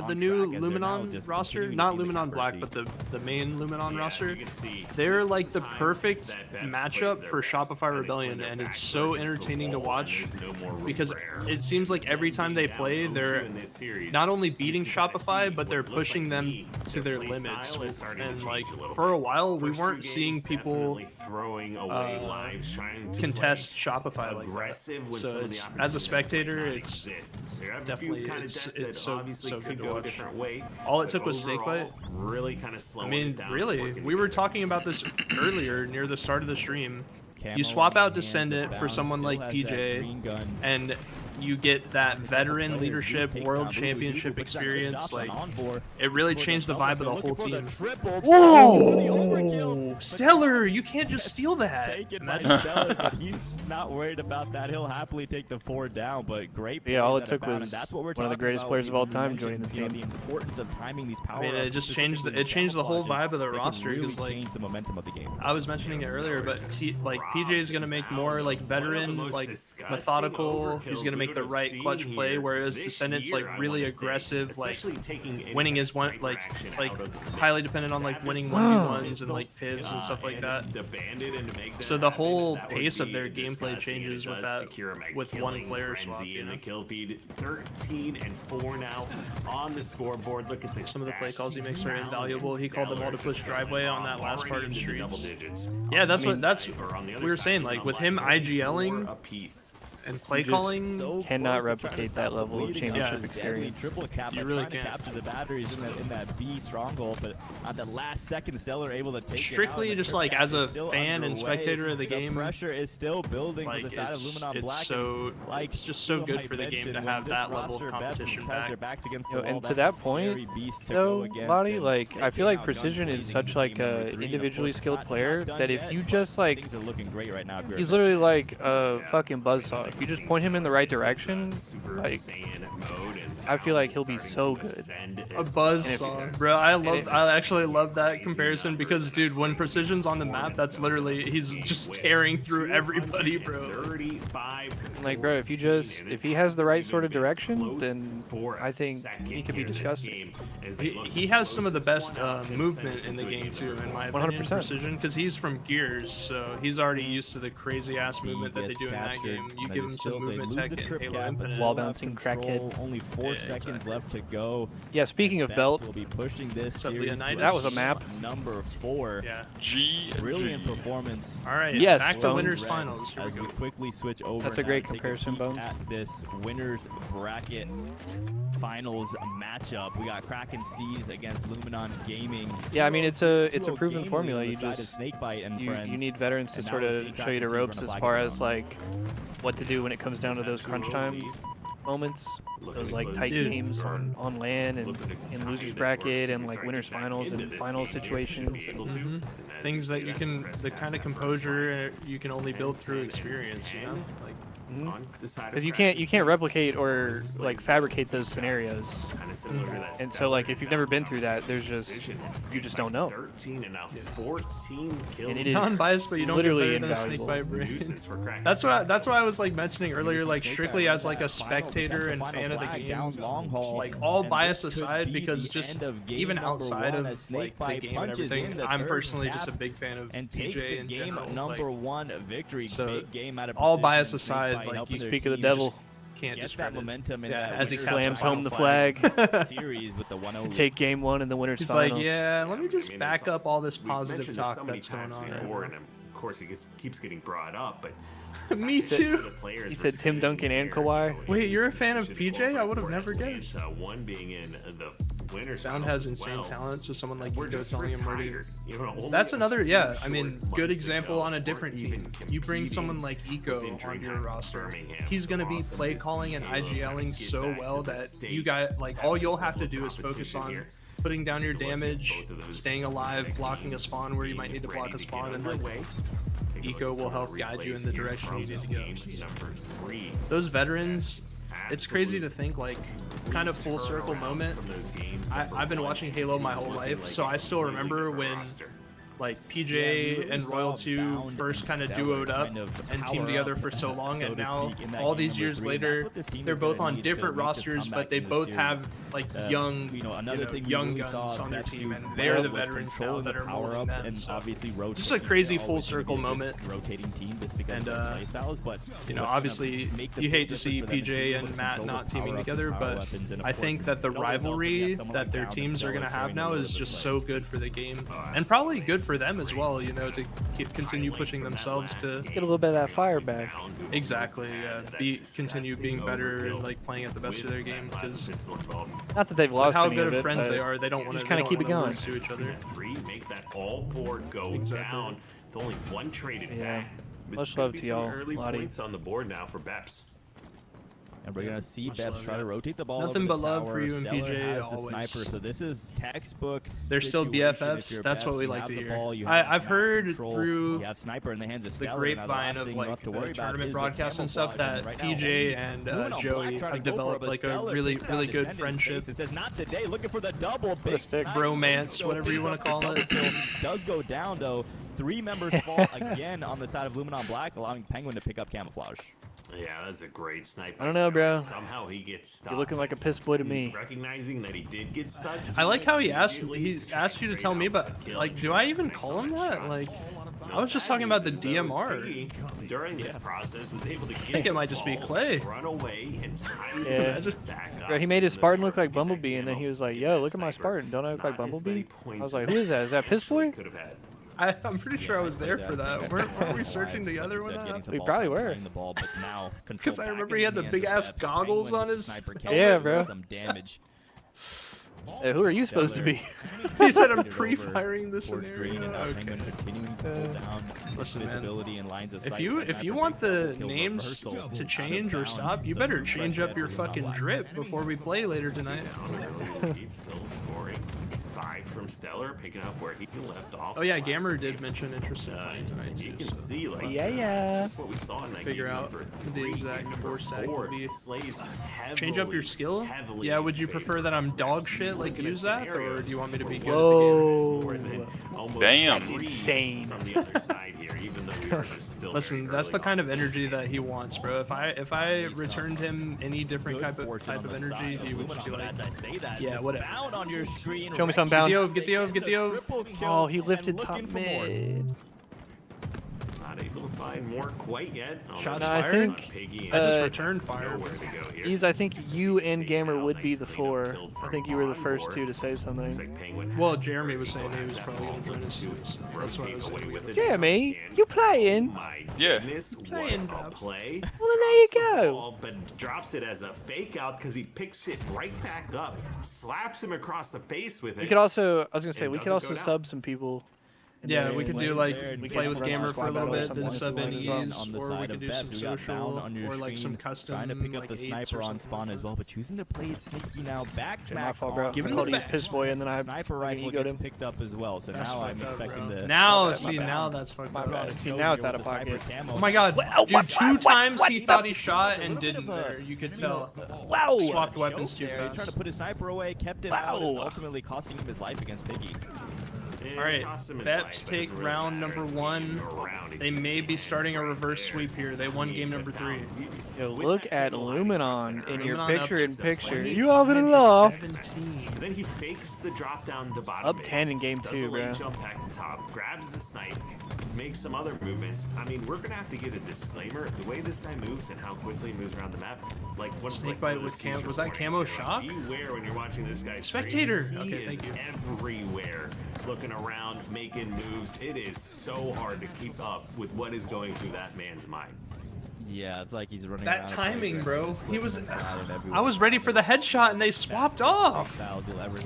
F: the new Luminon roster, not Luminon Black, but the main Luminon
H: Yeah,
F: roster.
H: you can see
F: They're like the
H: time
F: perfect
H: that Beps
F: matchup
H: plays
F: for
H: their
F: Shopify
H: best, and it's
F: Rebellion,
H: when they're
F: and it's
H: back
F: so
H: against the
F: entertaining to
H: wall,
F: watch
H: and there's no more room
F: because
H: for error.
F: it seems like every time they
H: Down
F: play,
H: 0-2
F: they're
H: in this series.
F: not only beating
H: You can kinda
F: Shopify,
H: see
F: but they're
H: what it looks
F: pushing
H: like
F: them
H: me.
F: to their
H: play
F: limits.
H: style is starting to
F: And
H: change
F: like
H: a little
F: for a
H: bit.
F: while, we
H: First
F: weren't
H: few
F: seeing
H: games,
F: people
H: definitely throwing away lives, trying to
F: contest
H: play
F: Shopify like that.
H: aggressive when
F: So
H: some of the
F: it's, as a
H: opportunities
F: spectator,
H: might not
F: it's is definitely it's so good to watch.
H: Way,
F: all it took was Snakebite.
H: Really kind of slow.
F: I mean, really, we were talking about this earlier near the start of the stream.
G: Camo
F: You swap out
G: hands
F: Descendant
G: of
F: for
G: bounds,
F: someone
G: still
F: like
G: has that
F: PJ,
G: green gun.
F: and you get that veteran
G: Players,
F: leadership,
G: he takes
F: world
G: down Boo Boo
F: championship
G: Boo, puts that
F: experience.
G: shots
F: Like,
G: on for
F: it really
G: the
F: changed the vibe of the whole
G: looking for the
F: team.
G: triple.
F: Whoa! Stellar, you can't just steal that.
G: Taken by
F: Imagine.
G: Stellar, but he's not worried about that. He'll happily take the 4 down, but great.
E: Yeah, all
G: plays
E: it
G: out of
E: took
G: bounds,
E: was
G: and that's what we're
E: one of the
G: talking
E: greatest
G: about
E: players of
G: when
E: all
G: you
E: time
G: mentioned,
E: joining the
G: you know,
E: team.
G: the importance of timing these power.
F: I mean, it just changed the whole vibe of the roster because like
G: change the momentum of the game.
F: I was mentioning it earlier, but like PJ is gonna make more like veteran, like methodical. He's gonna make the right clutch play, whereas Descendant's like really aggressive, like winning is one like highly dependent on like winning 1v1s and like pivs and stuff like that. So the whole pace of their gameplay changes with that, with one player swap. You
H: in
F: know?
H: the kill feed, 13 and 4 now on the scoreboard. Look at the
F: Some of the play calls he makes are invaluable. He called them all to push driveway on that last part of the streets.
H: digits.
F: Yeah, that's we were saying, like with him IGLing
H: a piece.
F: and play
E: just
F: calling.
E: cannot replicate that level of championship experience.
G: Triple cap,
F: You really
G: trying to
F: can't.
G: capture the batteries in that B stronghold, but at the last second, Stellar able to take
F: Strictly
G: it out, and the
F: just
G: trip
F: like
G: cap
F: as a
G: is still
F: fan and
G: underway.
F: spectator of the game,
G: pressure is still building
F: like
G: for the side of Luminon Black.
F: it's just so good for the game to have that level of competition back.
E: And to that point, though, Lottie, like I feel like Precision is such like a individually skilled player that if you just like,
G: things are looking great right now.
E: he's literally like a fucking buzzsaw. If you just point him in the right direction, like I feel like he'll be so good.
F: A buzzsaw, bro. I actually love that comparison because, dude, when Precision's on the map, that's literally he's just tearing through everybody, bro.
E: Like, bro, if he has the right sort of direction, then I think he could be disgusting.
F: He has some of the best movement in the game too, in my opinion.
E: 100%.
F: Precision, because he's from Gears, so he's already used to the crazy ass movement that they do in that game. You give him some movement tech in Halo Infinite.
E: Wall bouncing crackhead.
G: Only 4 seconds left to go.
E: Yeah, speaking of belt,
G: will be pushing this
F: What's up,
G: series
F: Leonidas?
G: to
E: that was a map.
G: number 4.
F: Yeah.
G: Brilliant performance.
F: All right.
E: Yes,
F: back to
E: Bones.
F: winners finals. Here we
G: As we
F: go.
G: quickly switch over.
E: That's a
G: and
E: great
G: take
E: comparison,
G: peek
E: Bones.
G: At this winners bracket finals matchup, we got Kraken Seas against Luminon Gaming.
E: Yeah, I mean it's a proven
G: Game
E: formula.
G: lead
E: You
G: on the side of
E: just
G: Snakebite and
E: you
G: friends.
E: need veterans to
G: And
E: sort
G: now we
E: of
G: see
E: show you the
G: Kraken Seas
E: ropes
G: run a
E: as
G: flag
E: far
G: down.
E: as like what to do when it comes down to those crunch time moments, those like tight
F: Dude.
E: games on LAN and in losers bracket and like winners finals and final situations.
F: Mhm. Things that you can, the kind of composure you can only build through experience, you know? Like,
E: Because you can't replicate or like fabricate those scenarios. And so like if you've never been through that, you just don't know.
H: 13 and now 14 kills.
E: And it is
F: non-biased, but you don't get
E: literally
F: better than a
E: invaluable.
F: Snakebite brain.
H: Nuisance for Kraken.
F: That's why I was like mentioning earlier, like strictly as like a spectator and fan of the game, like all bias aside, because just even outside of like the game and everything, I'm personally just a big fan of
G: and takes
F: PJ
G: the
F: in
G: game
F: general.
G: number
F: Like,
G: 1 victory.
F: so
G: Big game out of
F: all
G: Precision.
F: bias aside,
G: Snakebite
F: like
G: helping
F: you
G: their
E: Speak of the
G: team
E: devil.
F: can't
G: get that
F: discredit.
G: momentum in
F: Yeah,
G: that
F: as he
G: winners
E: slams
G: final
E: home the
G: flag
E: flag.
G: series with the 1-0
E: Take game 1 in the winners
F: He's
E: finals.
F: like, yeah, let me just
H: I mean,
F: back
H: it's
F: up all this
H: We've
F: positive
H: mentioned this
F: talk
H: so many
F: that's going
H: times
F: on.
H: before, and of course it keeps getting brought up, but
F: Me too.
E: He said Tim Duncan and Kawhi.
F: Wait, you're a fan of PJ? I would have never guessed.
H: One being in the winners.
F: Bound
H: finals
F: has
H: as
F: insane
H: well.
F: talent, so someone like
H: We're
F: Ego
H: just
F: telling him where to.
H: retired. You know, only
F: That's
H: a
F: another, yeah. I
H: short
F: mean,
H: months
F: good
H: ago,
F: example on a
H: or
F: different
H: even
F: team. You bring someone like Eco
H: within
F: onto your
H: Dreamhack
F: roster.
H: Birmingham.
F: He's gonna be
H: Awesome.
F: play
H: This
F: calling and
H: Halo
F: IGLing
H: get
F: so
H: back
F: well
H: to the
F: that
H: state
F: you got like
H: at
F: all
H: this
F: you'll
H: level
F: have to
H: of
F: do is focus
H: competition
F: on
H: here.
F: putting down your
H: Look at
F: damage,
H: both of those
F: staying alive, blocking a spawn where you might need to block a spawn, and like Eco will help guide you in the direction you need to go. Those veterans, it's crazy to think like kind of full circle moment. I've been watching Halo my whole life, so I still remember when like PJ and Royal 2 first kind of duoed up and teamed together for so long, and now all these years later they're both on different rosters, but they both have like young,
G: another thing
F: young
G: we really
F: guns
G: saw
F: on their
G: Bets
F: team,
G: do
F: and they're the
G: was
F: veterans
G: control
F: now
G: the
F: that are molding
G: power-ups
F: them.
G: and
F: So.
G: obviously rotating.
F: Just a crazy
G: They're
F: full
G: always gonna
F: circle
G: be a good
F: moment.
G: rotating team just because
F: And,
G: of their play styles, but
F: you know,
G: what's
F: obviously
G: gonna make the
F: you
G: big
F: hate to see
G: difference for them is
F: PJ
G: being able
F: and
G: to
F: Matt
G: control
F: not
G: the
F: teaming
G: power-ups and
F: together,
G: power
F: but
G: weapons, and of
F: I
G: course,
F: think that the
G: it always helps when you
F: rivalry
G: get someone
F: that
G: like
F: their
G: Down
F: teams are
G: Stellar
F: going to have
G: throwing
F: now
G: all
F: is
G: over the
F: just
G: place.
F: so good for the game, and probably good for them as well, you know, to continue pushing themselves to
E: Get a little bit of that fire back.
F: exactly continue being better and like playing at the best of their game, because
E: Not that they've
F: with
E: lost
F: how
E: any
F: good
E: of
F: of
E: it,
F: friends
E: but
F: they are, they don't want to
E: just kinda keep it going.
F: lose to each other.
H: Make that all four go down. With only one traded
E: Yeah.
H: back.
E: Much love to y'all,
H: Early
E: Lottie.
H: points on the board now for Beps.
G: And we're gonna see
F: Much
G: Beps
F: love,
G: try
F: yeah.
G: to rotate the ball.
F: Nothing
G: over
F: but
G: the
F: love
G: tower.
F: for you and
G: Stellar
F: PJ
G: has the
F: always.
G: sniper, so this is textbook.
F: They're still
G: situation. If
F: BFFs.
G: you're
F: That's what
G: Beps,
F: we
G: you
F: like
G: have
F: to
G: the
F: hear.
G: ball, you have
F: I've
G: map
F: heard
G: control,
F: through
G: you have sniper in the hands of
F: the
G: Stellar.
F: grapevine
G: Now,
F: of
G: the last thing
F: like
G: you have to
F: the
G: worry about
F: tournament
G: is
F: broadcasts and stuff
G: camouflage,
F: that
G: right now,
F: PJ and
G: Lumen on
F: Joey
G: Black trying to
F: have
G: go for it,
F: developed
G: but
F: like a
G: Stellar
F: really
G: sits down
F: really good
G: defending
F: friendship,
G: space. It says not today, looking for the double big
E: stick.
G: snipe.
F: bromance,
G: So
F: whatever you want to call it.
G: does go down though. 3 members fall again on the side of Lumen on Black, allowing Penguin to pick up camouflage.
H: Yeah, that's a great sniper.
E: I don't know, bro.
H: Somehow he gets stuck.
E: You're looking like a piss boy to me.
H: Recognizing that he did get stuck.
F: I like how he asked you to tell me, but like, do I even call him that? Like, I was just talking about the DMR.
H: During this process, was able to
F: I think it might just be Clay.
H: run away and time
E: Yeah.
H: it back up.
E: Bro, he made his Spartan look like Bumblebee, and then he was like, "Yo, look at my Spartan. Don't I look like Bumblebee?" I was like, "Who is that? Is that Piss Boy?"
H: Could have had.
F: I'm pretty sure I was there for that. Weren't we searching together when that happened?
E: We probably were.
F: Because I remember he had the big ass goggles on his.
E: Yeah, bro.
G: Some damage.
E: Hey, who are you supposed to be?
F: He said I'm pre-firing the scenario.
G: Okay.
F: Listen, man.
G: If
F: If you want the names to change or stop, you better change up your fucking drip before we play later tonight.
H: He's still scoring. 5 from Stellar, picking up where he left off.
F: Oh yeah, Gamer did mention interesting playing tonight
H: You
F: too.
H: can
F: So
H: see, like,
E: Yeah.
H: that's what we saw in that
F: figure
H: game
F: out
H: number
F: the
H: 3.
F: exact
H: Game
F: force
H: number
F: tag will
H: 4,
F: be.
H: Slays
F: Change up your skill?
H: heavily
F: Yeah, would you
H: in
F: prefer
H: favor
F: that I'm
H: of
F: dog
H: Reps.
F: shit like
H: Looking at
F: Uzaf, or
H: scenarios,
F: do you want me to be good
E: Whoa.
H: more than almost
A: Damn.
H: three
E: Insane.
H: From the other side here, even though we are just still
F: at the game? Listen,
H: very
F: that's the
H: early
F: kind
H: on.
F: of energy that he wants, bro. If I returned him any different type of energy, he would just be like, yeah, whatever.
G: On your screen
E: Show me some
F: Get
E: bound.
F: the ove, get the ove, get the ove.
E: Oh, he lifted top mid.
H: Not able to find more quite yet.
F: Shots
E: No, I
F: fired.
E: think,
H: Piggy
F: I just
E: Uh,
F: returned fire.
H: nowhere to go here.
E: I think you and Gamer would be the 4. I think you were the first 2 to say
H: Looks
E: something.
H: like Penguin
F: Well,
H: has
F: Jeremy
H: very
F: was saying he was
H: little
F: probably gonna
H: assets
F: join us
H: to
F: soon, so that's why I was
H: rotate
F: saying
H: away
F: we
H: with
F: gotta-
H: it.
E: Jeremy, you playing?
H: My
A: Yeah.
H: goodness, what
F: Playing,
H: a
F: Bob.
H: play.
E: Well, then there you
H: Drops the
E: go.
H: ball, but drops it as a fake out because he picks it right back up, slaps him across the face with it.
E: We could also, I was gonna say,
H: It
E: we could
H: doesn't
E: also
H: go down.
E: sub some people. and
F: Yeah,
E: then
F: we could
E: like,
F: do like
G: we
F: play
G: can
F: with
G: run
F: Gamer
G: some
F: for a little
G: squad
F: bit,
G: battles
F: then
G: on
F: sub
G: one
F: NEs,
G: on the
F: or we
G: side
F: could
G: of
F: do
G: Beps.
F: some
G: We got
F: social,
G: Bound on your
F: or like some
G: screen,
F: custom
G: trying to pick up
F: like
G: the
F: 8s
G: sniper
F: or
G: on
F: something
G: spawn
F: like
G: as well, but choosing to play it sneaky now. Back
E: Okay, my
G: smacks
E: fault, bro.
G: on.
F: Give him
E: I
F: the
E: called him
F: back.
E: piss boy, and then I
G: Sniper
E: fucking
G: rifle
E: egoed
G: gets
E: him.
G: picked up as well, so
F: That's
G: now I'm
F: fucked up,
G: expecting
F: bro.
G: to.
F: Now,
E: My bad,
F: see,
E: my bad.
F: now that's fucked
E: My
F: up.
E: bad. See, now it's out of pocket.
F: Oh my god, dude, 2 times he thought he shot and didn't there. You could tell.
E: Wow.
F: Swapped weapons too
G: There, he tried
F: fast.
G: to put his sniper away, kept it
E: Wow.
G: out, and ultimately costing him his life against Piggy.
F: Alright, Beps take round number 1. They may be starting a reverse sweep here. They won game number 3.
E: Yo, look at Luminon in your
F: Luminon up
E: picture-in-picture.
F: 25
E: You have it
F: to
E: aloft.
F: 17.
H: Then he fakes the drop down to bottom.
E: Up
H: mid,
E: 10 in game
H: does
E: 2,
H: a late
E: bro.
H: Jump back to top, grabs the snipe, makes some other movements. I mean, we're gonna have to get a disclaimer. The way this guy moves and how quickly he moves around the map, like what
F: Snake
H: like
F: bite
H: one of
F: with
H: those
F: cam-
H: seizure
F: was that
H: warnings
F: camo
H: here.
F: shock?
H: Beware when you're watching this guy.
F: Spectator!
H: He
F: Okay,
H: is
F: thank you.
H: everywhere, looking around, making moves. It is so hard to keep up with what is going through that man's mind.
G: Yeah, it's like he's running
F: That
G: around
F: timing, bro. He was.
G: everywhere.
F: I was ready for the headshot and they swapped off.
G: Styles you'll ever see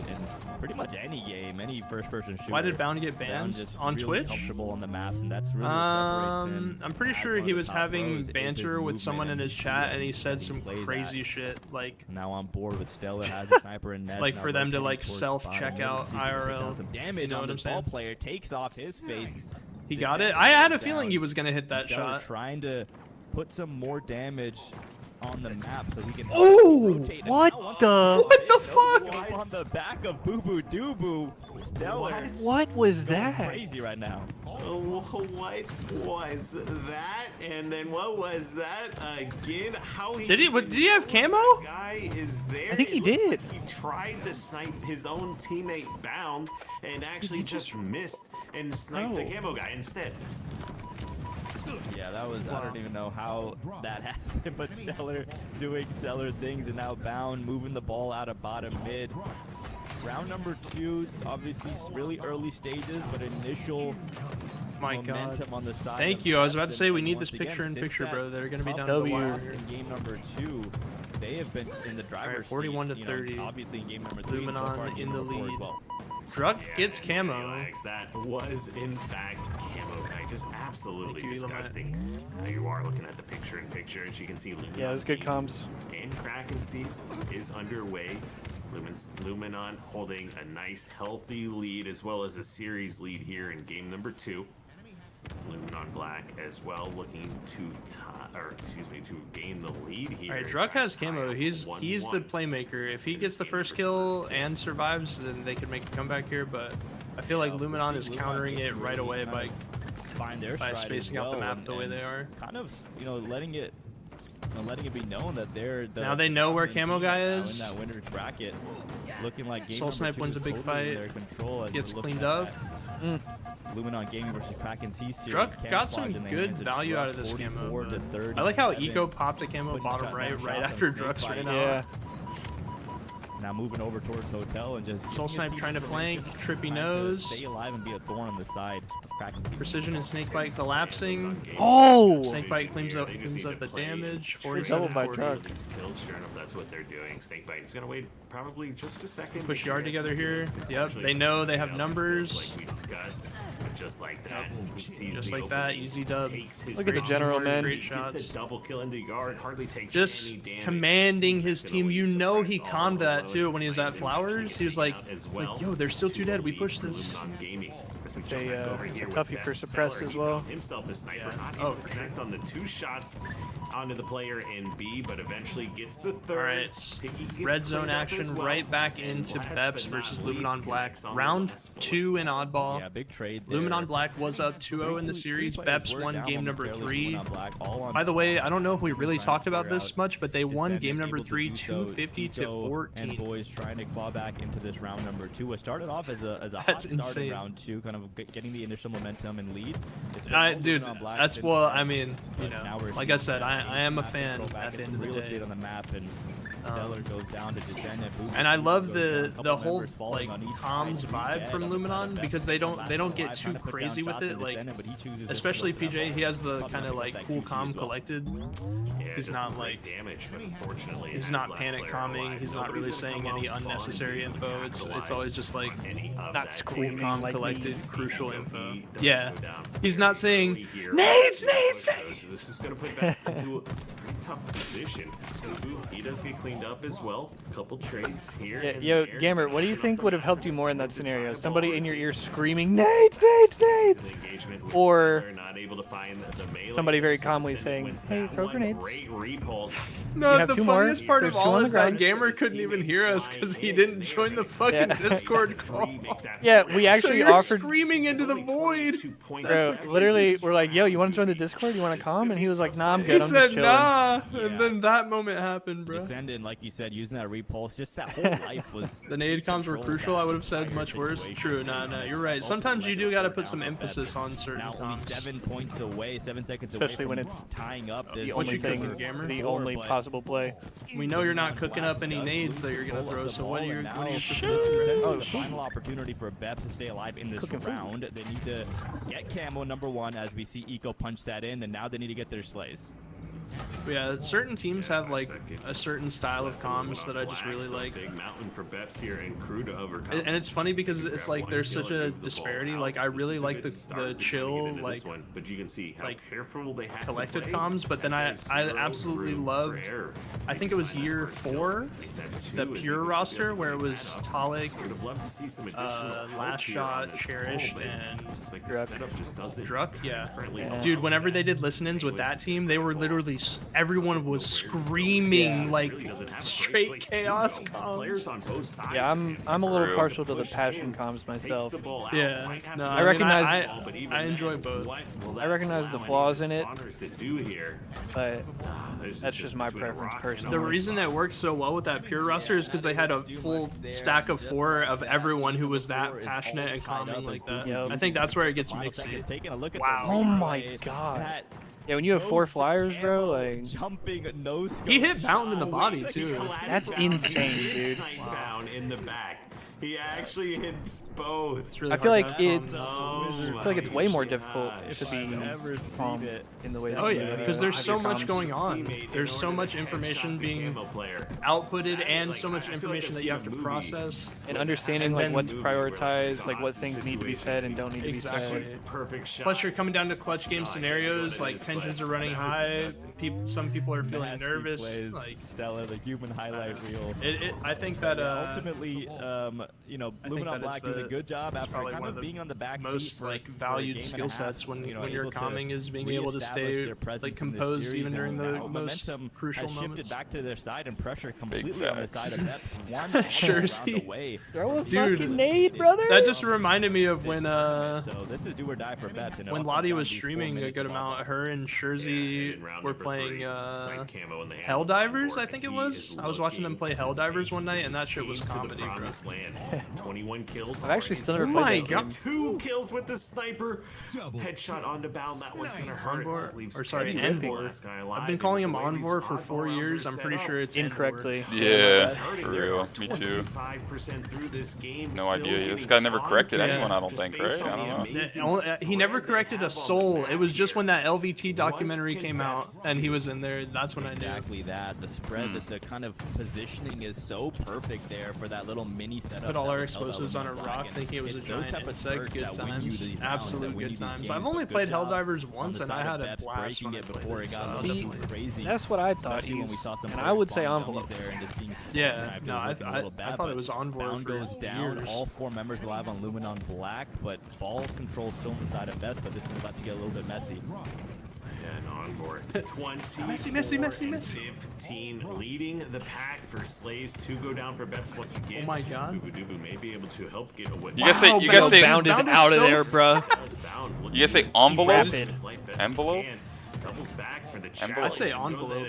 G: in pretty much any game, any first-person shooter.
F: Why did Bound get
G: Bound
F: banned
G: just
F: on
G: really
F: Twitch?
G: comfortable on the maps, and that's really what separates him.
F: I'm pretty
G: as
F: sure
G: one of
F: he
G: the
F: was
G: top
F: having
G: pros, is his
F: banter with
G: movement
F: someone in
G: and
F: his chat, and he said
G: he
F: some
G: plays
F: crazy
G: that.
F: shit, like
G: Now on board with Stellar, has a sniper and net.
F: Like
G: now
F: for them to,
G: rotating
F: like,
G: towards
F: self-check
G: bottom.
F: out
G: See if he can take
F: IRL.
G: down some damage
F: You know
G: on
F: what I'm
G: this ball
F: saying?
G: player, takes off his face.
F: he
G: The
F: got it.
G: center
F: I had a
G: goes
F: feeling
G: down.
F: he was gonna hit that
G: Stellar
F: shot.
G: trying to put some more damage on the map so he can rotate.
E: What the?
C: What the fuck?
G: On the back of Boo Boo Doo Boo. Stellar.
E: What was that?
G: Crazy right now.
H: Oh, what was that? And then what was that again? How he
F: did he have camo?
H: Guy is there.
E: I think he
H: It looks
E: did.
H: like he tried to snipe his own teammate Bound and actually just missed and sniped the camo guy instead.
G: Yeah, that was, I don't even know how that happened, but Stellar doing Stellar things, and now Bound moving the ball out of bottom mid. Round number 2, obviously really early stages, but initial momentum on the side.
F: Thank you. I was about to say we need this picture-in-picture, bro. They're gonna be down to the wire.
G: In game number 2, they have been in the driver's
F: 41 to
G: seat,
F: 30.
G: Obviously in game number 3,
F: Luminon in the lead.
G: as well.
F: Druck gets camo.
H: Relax, that was in fact camo guy, just absolutely disgusting. Now you are looking at the picture-in-picture, as you can see. Luminon
E: Yeah, it was good comms.
H: And Kraken Seas is underway. Luminon holding a nice, healthy lead, as well as a series lead here in game number 2. Luminon Black as well, looking to gain the lead here.
F: All right, Druck has camo. He's the playmaker. If he gets the first kill and survives, then they could make a comeback here. But I feel like Luminon is countering it right away by spacing out the map the way they are.
G: Kind of, letting it be known that they're
F: now they know where camo guy is.
G: In that winner's bracket, looking like game
F: Soul Snipe wins a big fight. Gets cleaned up.
G: Luminon Gaming versus Kraken C series.
F: Druck got some good value out of this camo. I like how Eco popped a camo bottom right after Druck's ran out.
E: Yeah.
G: Now moving over towards Hotel and just
F: Soul Snipe trying to flank, trippy nose.
G: Stay alive and be a thorn on the side of Kraken.
F: Precision and Snakebite collapsing.
E: Oh!
F: Snakebite cleans up the damage.
E: 47 by Druck.
H: That's what they're doing. Snakebite is gonna wait probably just a second.
F: Push yard together here. Yep, they know they have numbers.
H: Like we discussed, but just like that,
F: just like that, easy dub.
E: Look at the general, man.
F: Great shots.
H: Double kill into yard, hardly takes
F: just
H: any damage.
F: Commanding his team. You know he calmed that too when he was at Flowers. He was like, yo, they're still too dead. We push this.
E: It's a toughie for suppressed as well.
H: Himself the sniper, not able to connect on the 2 shots onto the player in B, but eventually gets the 3rd.
F: Alright, red zone action right back into Beps versus Luminon Black. Round 2 in Oddball.
G: Yeah, big trade there.
F: Luminon Black was up 2-0 in the series. Beps won game number 3. By the way, I don't know if we really talked about this much, but they won game number 3 250 to 14.
G: And boys trying to claw back into this round number 2. It started off as a hot start in round 2, kind of getting the initial momentum and lead.
F: Dude, that's well, I mean, like I said, I am a fan at the end of the day.
G: On the map, and Stellar goes down to descend
F: and I love the whole like comms vibe from Luminon because they don't get too crazy with it. Like especially PJ, he has the kind of like cool calm collected. He's not like he's not panic calming. He's not really saying any unnecessary info. It's always just like
E: not screaming,
F: calm,
E: like
F: collected, crucial info. Yeah, he's not saying nades.
H: This is gonna put Bats into a pretty tough position. He does get cleaned up as well. A couple trades here.
E: Yeah, yo, Gamer, what do you think would have helped you more in that scenario? Somebody in your ear screaming nades, nades, nades, or somebody very calmly saying, "Hey, throw grenades."
F: No, the funniest part of all is that Gamer couldn't even hear us because he didn't join the fucking Discord call.
E: Yeah, we actually
F: so you're
E: offered
F: screaming into the void.
E: Bro, literally, we're like, "Yo, you want to join the Discord? You want to come?" And he was like, "Nah, I'm good.
F: He
E: I'm
F: said,
E: just chilling."
F: "Nah," and then that moment happened, bro.
G: Descendant, like you said, using that repulse, just that whole life was.
F: The nade comms were crucial. I would have said much worse. True, no, you're right. Sometimes you do gotta put some emphasis on certain comms.
G: 7 points away, 7 seconds
E: away. Especially when it's
G: tying up
E: the only thing, the only possible play.
F: We know you're not cooking up any nades that you're gonna throw. So what are you?
G: Oh, the final opportunity for Beps to stay alive in this round. They need to get camo number 1 as we see Eco punch that in, and now they need to get their slays.
F: Yeah, certain teams have like a certain style of comms that I just really like.
H: Big mountain for Beps here and crew to overcome.
F: And it's funny because it's like there's such a disparity. Like I really like the chill, like
H: but you can see how careful they have
F: collected comms. But then I absolutely loved. I think it was year 4, the pure roster where it was Talik, Last Shot, Cherished, and Druck. Yeah, dude. Whenever they did listen-ins with that team, they were literally literally everyone was screaming like straight chaos comms.
E: Yeah, I'm a little partial to the passion comms myself.
F: Yeah, no,
E: I recognize.
F: I enjoy both.
E: I recognize the flaws in it, but that's just my preference personally.
F: The reason that worked so well with that pure roster is because they had a full stack of 4 of everyone who was that passionate and calming like that.
E: Yep.
F: I think that's where it gets mixy. Wow.
E: Oh my god. Yeah, when you have 4 flyers, bro, like
G: jumping no scope.
F: He hit Bound in the body too.
E: That's insane, dude.
H: Bound in the back. He actually hits both.
E: I feel like it's way more difficult to be calm in the way that
F: Oh yeah, because there's so much going on. There's so much information being outputted and so much information that you have to process.
E: And understanding like what to prioritize, like what things need to be said and don't need to be said.
F: Plus you're coming down to clutch game scenarios, like tensions are running high, some people are feeling nervous. Like
G: Stella, the human highlight reel.
F: I think that
G: ultimately, you know, Luminon Black did a good job after
F: probably
G: kind
F: one of the
G: being on the back
F: most
G: seat
F: like valued skill sets when you're calming is being able to stay like composed even during the most crucial moments.
G: Back to their side and pressure completely on the side of Beps.
F: Jersey.
E: Throw a
F: Dude,
E: fucking nade, brother.
F: That just reminded me of when
G: so this is do or die for Beps.
F: When Lottie was streaming a good amount, her and Jersey were playing Helldivers, I think it was. I was watching them play Helldivers one night, and that shit was comedy, bro.
H: 21 kills.
E: I've actually still never
F: Oh my
E: played that
F: god.
H: Two kills with the sniper. Headshot onto Bound. That one's gonna hurt.
F: Envor, or sorry, Envor. I've been calling him Envor for 4 years. I'm pretty sure it's
E: incorrectly.
A: Yeah, for real. Me too. No idea. This guy never corrected anyone, I don't think, right? I don't know.
F: He never corrected a soul. It was just when that LVT documentary came out and he was in there. That's when I knew.
G: Exactly that. The spread, the kind of positioning is so perfect there for that little mini setup.
F: Put all our explosives on a rock, thinking it was a giant insect. Good times. Absolute good times. I've only played Helldivers once, and I had a blast when I played it.
G: Crazy.
E: That's what I thought. And I would say Envelope.
F: Yeah, no, I thought it was Envor for
G: goes down.
F: years.
G: All 4 members alive on Luminon Black, but ball control still on the side of Best, but this is about to get a little bit messy.
H: And on board. 20.
F: Messi.
H: 15 leading the pack for Slays. 2 go down for Beps once again.
F: Oh my god.
H: Boo may be able to help get away.
A: You guys say
E: Bound is out of there, bro.
A: You guys say envelope?
E: Rapid.
A: Envelope?
H: Doubles back for the
A: Envelope.
F: I say envelope.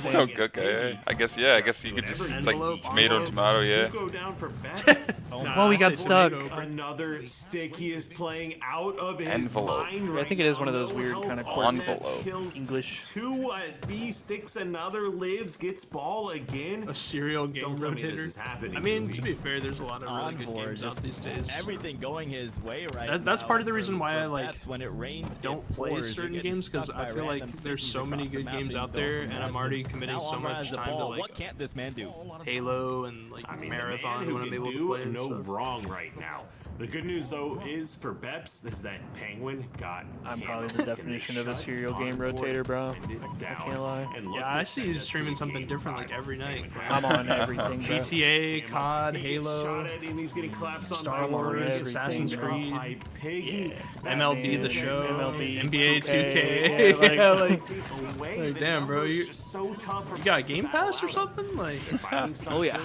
A: Oh, okay. I guess you could just, it's like tomato, yeah.
H: Go down for Beps.
E: Well, we got stuck.
H: Another stick. He is playing out of his
A: Envelope.
H: mind
E: I think it is one of those weird kind of quirky
A: envelope.
E: English.
H: 2 B sticks, another lives, gets ball again.
F: A serial game
H: Don't tell me this
F: rotator.
H: is happening,
F: I mean,
H: movie.
F: to be fair, there's a lot of really good games out these days.
G: Everything going his way right
F: That's
G: now
F: part of the
G: for-
F: reason why
G: for
F: I like
G: Beps. When it rains,
F: don't
G: it
F: play
G: pours. You're
F: certain
G: getting
F: games because
G: stuck
F: I
G: by
F: feel like
G: random
F: there's
G: things
F: so many
G: across the
F: good
G: map
F: games
G: that
F: out
G: you don't
F: there, and I'm
G: imagine.
F: already committing
G: Now
F: so
G: Amra has
F: much
G: the
F: time to
G: ball.
F: like
G: What can't this man do?
F: Halo and like
H: I mean,
F: Marathon
H: the man
F: when I'm
H: who
F: able
H: can
F: to play.
H: do
F: and
H: no
F: stuff.
H: wrong right now. The good news though is for Beps is that Penguin got.
E: I'm probably the
H: hammered.
E: definition of a
H: Shut
E: serial
H: on
E: game
H: board,
E: rotator, bro.
H: send it
E: I
H: down,
E: can't lie.
H: and look
F: Yeah,
H: to
F: I see
H: send
F: you
H: us
F: streaming
H: to
F: something
H: game
F: different like
H: 5.
F: every night.
E: I'm on everything, bro.
F: GTA, COD,
H: He gets
F: Halo,
H: shot at and he's getting collapsed on
F: Star
H: by
F: Wars,
H: Warriors.
F: Assassin's
E: everything,
H: Up
F: Creed,
H: by Piggy.
F: MLB The Show,
E: MLB,
F: NBA
E: 2K,
F: 2K.
E: yeah,
F: Like, damn, bro, you got Game Pass or something? Like,
E: Oh, yeah.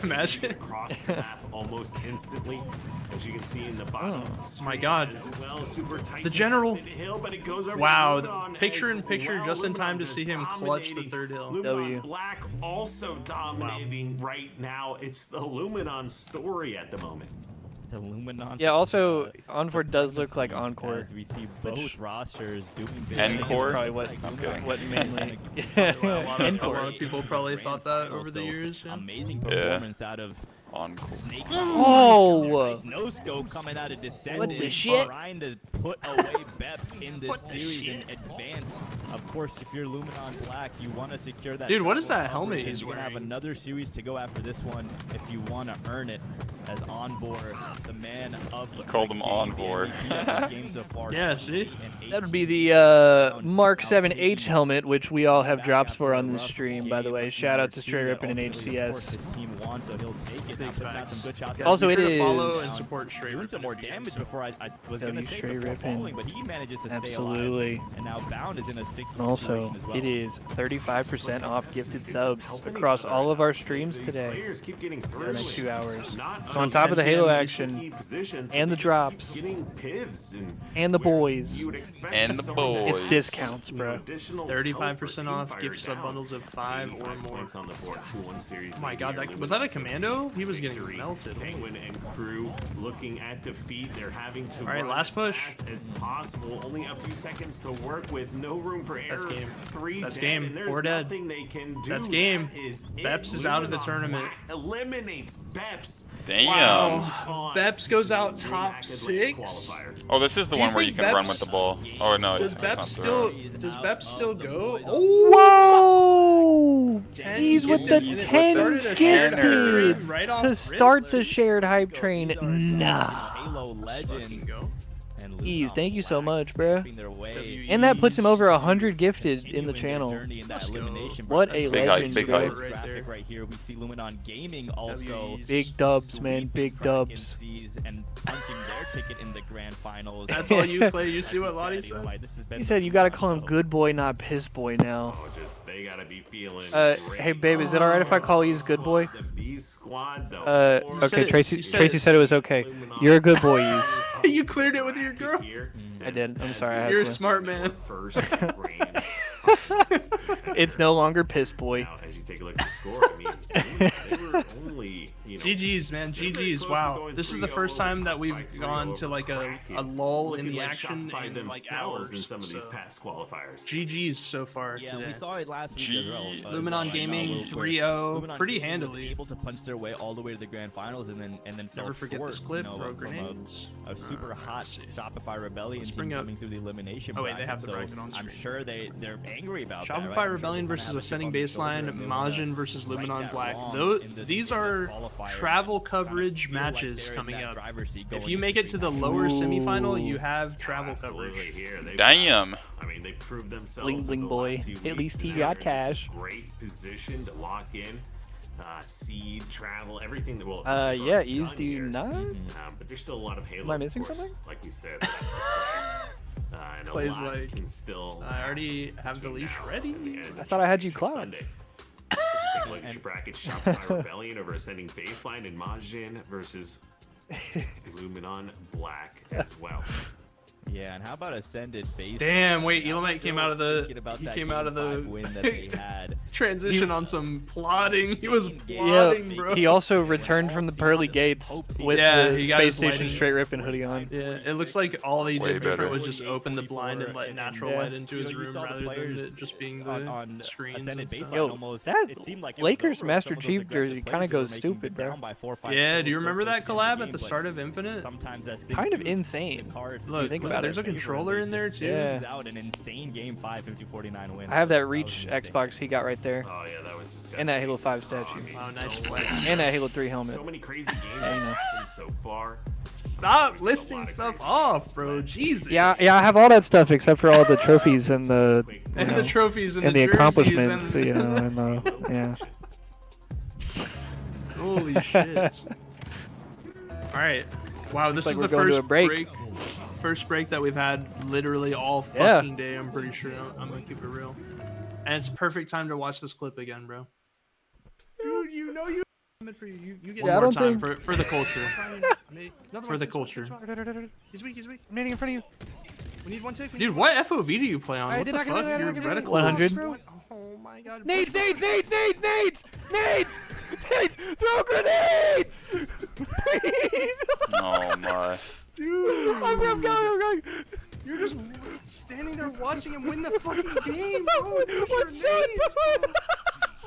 F: imagine.
H: Across the map almost instantly, as you can see in the bottom.
F: Oh my god.
H: Well, super tight
F: The general.
H: hill, but it goes over
F: Wow,
H: Luminon
F: picture
H: as
F: in picture
H: well.
F: just in time to
H: Luminon
F: see him
H: just
F: clutch the
H: dominating.
F: third hill.
H: Luminon
E: W.
H: Black also dominating right now. It's the Luminon story at the moment.
G: The Luminon.
E: Yeah, also, Encore does look like Encore.
G: As we see both rosters doing big
A: Encore?
E: Probably what
A: Okay.
E: what mainly.
F: A lot
E: Encore.
F: of people probably thought that over the
G: So,
F: years. Yeah.
G: Amazing performance out of
A: Encore.
G: Snake.
E: Oh!
G: No scope coming out of Descendant.
E: What the shit?
G: Trying to put away Beps in this series and advance. Of course, if you're Luminon Black, you want to secure that.
F: Dude, what is
G: triple
F: that helmet
G: coverage,
F: he's
G: and you're gonna have
F: wearing?
G: another series to go after this one if you want to earn it. As Envor, the man of the
A: Called him
G: game,
A: Envor.
G: the MVP of this game so far,
F: Yeah, see?
G: 20 and 8.
E: That would be the Mark 7H helmet, which we all have drops for on this stream, by the way. Shout out to Stray Rippin and HCS.
G: His team won, so he'll take it.
F: Big
G: Now, put back
F: facts.
G: some good shots.
E: Also,
F: Be
E: it
F: sure to
E: is
F: follow and support Stray
G: doing
F: Rippin
G: some more
F: if you
G: damage
F: can.
G: before I was going to say
E: Stray
G: before
E: Rippin.
G: falling, but he manages to to stay
E: Absolutely.
G: alive. And now Bound is in a sticky
E: Also,
G: situation as well.
E: it is 35% off gifted subs across all of our streams
H: These
E: today
H: players keep getting
E: for the next
H: through
E: 2 hours.
H: Not
E: So on
H: just
E: top of the Halo
H: 10
E: action,
H: key positions,
E: and
H: but
E: the
H: they just
E: drops,
H: keep getting pivs
E: and the
H: where
E: boys,
H: you would expect
A: And the
H: someone that
A: boys.
E: it's discounts,
H: you know,
E: bro.
H: additional
F: 35%
H: help or
F: off gift sub
H: down.
F: bundles of 5 or
H: 85
F: more.
H: points on the board, 2-1 series
F: Oh my god,
H: lead
F: that,
H: here.
F: was that a commando? He was getting
H: Victory.
F: melted.
H: Penguin and crew looking at defeat. They're having to
F: Alright,
H: run
F: last
H: as
F: push.
H: fast as possible. Only a few seconds to work with. No room for error.
F: That's game.
H: 3
F: That's
H: dead,
F: game.
H: and there's
F: 4 dead.
H: nothing they can do.
F: That's game.
H: That is it.
F: Beps is out of the
H: Luminon
F: tournament.
H: Black eliminates Beps.
A: Damn.
F: Wow. Beps goes out
H: Dreamhack
F: top
H: ATL
F: 6.
H: Qualifier.
A: Oh, this is the
F: Do you
A: one where you
F: think
A: can run
F: Beps-
A: with the ball. Oh no,
F: Does
A: that's not
F: Beps
A: throw.
F: still go?
E: Whoa!
F: 10
E: He's with the
F: gifted.
E: 10
F: Started a shared hype
E: gifted
F: train right off
E: to
F: rip.
E: start the shared hype train. Nah.
G: Halo
F: Fucking
G: legends.
F: go.
G: And
E: Ease,
G: Luminon
E: thank you so
G: Black
E: much, bro.
G: paving their way,
E: And that puts him over 100
G: continuing
E: gifted in the
G: their
E: channel.
G: journey in that
F: Let's go.
G: elimination
E: What
G: bracket.
E: a
A: Big hype,
E: legend,
A: big
E: bro.
A: hype.
F: Right
G: Graphic
F: there.
G: right here. We see Luminon Gaming also
F: W's.
E: Big dubs, man, big
G: Kraken
E: dubs.
G: sees and punching their ticket in the grand finals.
F: That's all you play. You see what Lottie said?
E: He said you gotta call him good boy, not piss boy now.
H: Oh, just they gotta be feeling.
E: Hey babe, is it alright if I call Ease good boy?
H: The B squad, though.
E: Okay,
F: said it-
E: Tracy.
F: you said
E: Tracy
F: it.
E: said it was okay. You're a good boy, Ease.
F: You cleared it with your girl?
E: I did. I'm sorry. I had
F: You're a
E: to.
F: smart man.
H: First grand.
E: It's no longer piss boy.
H: Now, as you take a look at the score, I mean, they were only, you know,
F: GG's, man.
H: they're very
F: GG's.
H: close to
F: Wow.
H: going
F: This is the
H: 3-0
F: first time that
H: by
F: we've
H: 3-0
F: gone to like a
H: Kraken.
F: lull in
H: Looking
F: the
H: like
F: action
H: Shopify
F: in like
H: themselves
F: hours.
H: in some of these
F: So,
H: past qualifiers.
F: GG's so far
G: Yeah,
F: today.
G: we saw it last week as well.
A: Gee.
F: Luminon Gaming
G: Luminon
F: 3-0,
G: Luminon
F: pretty
G: Gaming was
F: handily.
G: able to punch their way all the way to the grand finals and then fell
F: Never forget
G: short,
F: this clip,
G: you know,
F: bro.
G: from
F: Grenades.
G: a super hot
F: let's see.
G: Shopify Rebellion
F: Let's
G: team
F: bring up-
G: coming through the elimination
F: Oh, wait, they
G: bracket,
F: have the
G: so
F: bracket on
G: I'm
F: screen.
G: sure they're angry about that,
F: Shopify
G: right? I'm sure
F: Rebellion
G: they kinda
F: versus
G: have a chip
F: Ascending
G: on their shoulder
F: Baseline,
G: and they wanna
F: Majin versus
G: right
F: Luminon
G: that
F: Black.
G: wrong
F: Those,
G: in this
F: these
G: particular
F: are
G: qualifier,
F: travel
G: trying to
F: coverage
G: feel like
F: matches
G: they're in
F: coming
G: that
F: up.
G: driver's seat
F: If
G: going
F: you make it
G: into
F: to the
G: Dreamhack.
F: lower semifinal, you
E: Ooh.
F: have travel
H: Absolutely
F: coverage.
H: here. They've
A: Damn.
H: got- I mean, they proved themselves.
E: Bling,
H: in
E: bling,
H: the
E: boy.
H: last few
E: At
H: weeks,
E: least he
H: and
E: got
H: they're in this
E: cash.
H: Great position to lock in. Seed, travel, everything that will.
E: Yeah, Ease, do you not?
H: But there's still a lot of Halo.
E: Am I missing
H: of course,
E: something?
H: Like we said. And a
F: Plays
H: lot
F: like,
H: can still.
F: I already have the leash ready.
E: I thought I had you clocked.
H: Sunday. Take a look at your bracket. Shopify Rebellion over Ascending Baseline and Majin versus Luminon Black as well.
G: Yeah, and how about Ascended Base?
F: Damn, wait, Elamite came out of the
G: About
F: he
G: that
F: came out of the
G: Game 5 win that they had.
F: transition on some plotting. He was
E: Yeah,
F: plotting, bro.
E: he also returned from the pearly gates with
F: Yeah,
E: the
F: he got
E: Space
F: his
E: Station
F: lighting.
E: straight ripping hoodie on.
F: Yeah, it looks like all they
A: Way
F: did
A: better.
F: different was just open the blind and let natural
E: Yeah.
F: light into his
G: You know, you
F: room
G: saw the
F: rather than
G: players
F: it just being the
G: on
F: screens
G: Ascended
F: and stuff.
G: Baseline
E: Yo,
G: almost,
E: that
G: it seemed like it was
E: Lakers
G: over with
E: Master
G: some of those
E: Chief
G: aggressive
E: jersey
G: plays
E: kinda
G: they were
E: goes
G: making,
E: stupid,
G: down
E: bro.
G: by 4 or 5
F: Yeah, do you
G: kills
F: remember
G: so
F: that
G: close to
F: collab
G: the
F: at the
G: game,
F: start
G: but
F: of Infinite?
G: sometimes that's been
E: Kind of
G: too
E: insane.
G: hard to
F: Look,
E: think
F: look,
E: about
F: there's
E: it.
F: a controller in there too.
E: Yeah.
G: Out an insane game 5 50-49 win.
E: I have that
G: was
E: Reach
G: insane.
E: Xbox he got right there.
H: Oh yeah, that was disgusting.
E: And that Halo 5
H: Oh, I
E: statue.
H: mean,
F: Oh, nice
H: so
F: flex.
H: much-
E: And that Halo 3 helmet.
H: So many crazy games
E: Yeah, you know.
H: happened so far.
F: Stop
H: There's a
F: listing
H: lot of
F: stuff
H: crazy
F: off,
H: games.
F: bro. Jesus.
E: Yeah, I have all that stuff except for all the trophies and the you
F: And
E: know,
F: the trophies and,
E: and the
F: jerseys
E: accomplishments,
F: and
E: you know, and the yeah.
F: holy shit. All right. Wow, this
E: like
F: is
E: we're
F: the
E: going to
F: first
E: a break.
F: First break that we've had literally all
E: Yeah.
F: fucking day. I'm pretty sure. I'm gonna keep it real. And it's perfect time to watch this clip again, bro. Dude, you know you. For you, you get
E: Yeah, I
F: more
E: don't
F: time
E: think-
F: for the culture. For the culture.
E: He's weak. I'm nading in front of you.
F: We need one take. Dude, what FOV do you play on?
E: I
F: What
E: did
F: the
E: not
F: fuck?
E: get it, I
F: Your
E: did not get it.
F: reticle
E: 100.
F: is- Oh my god.
E: Nades! Throw grenades! Please!
A: Oh my.
F: Dude,
E: I'm going.
F: you're just standing there watching him win the fucking game, bro. Use
E: What's
F: your
E: up?
F: nades, bro.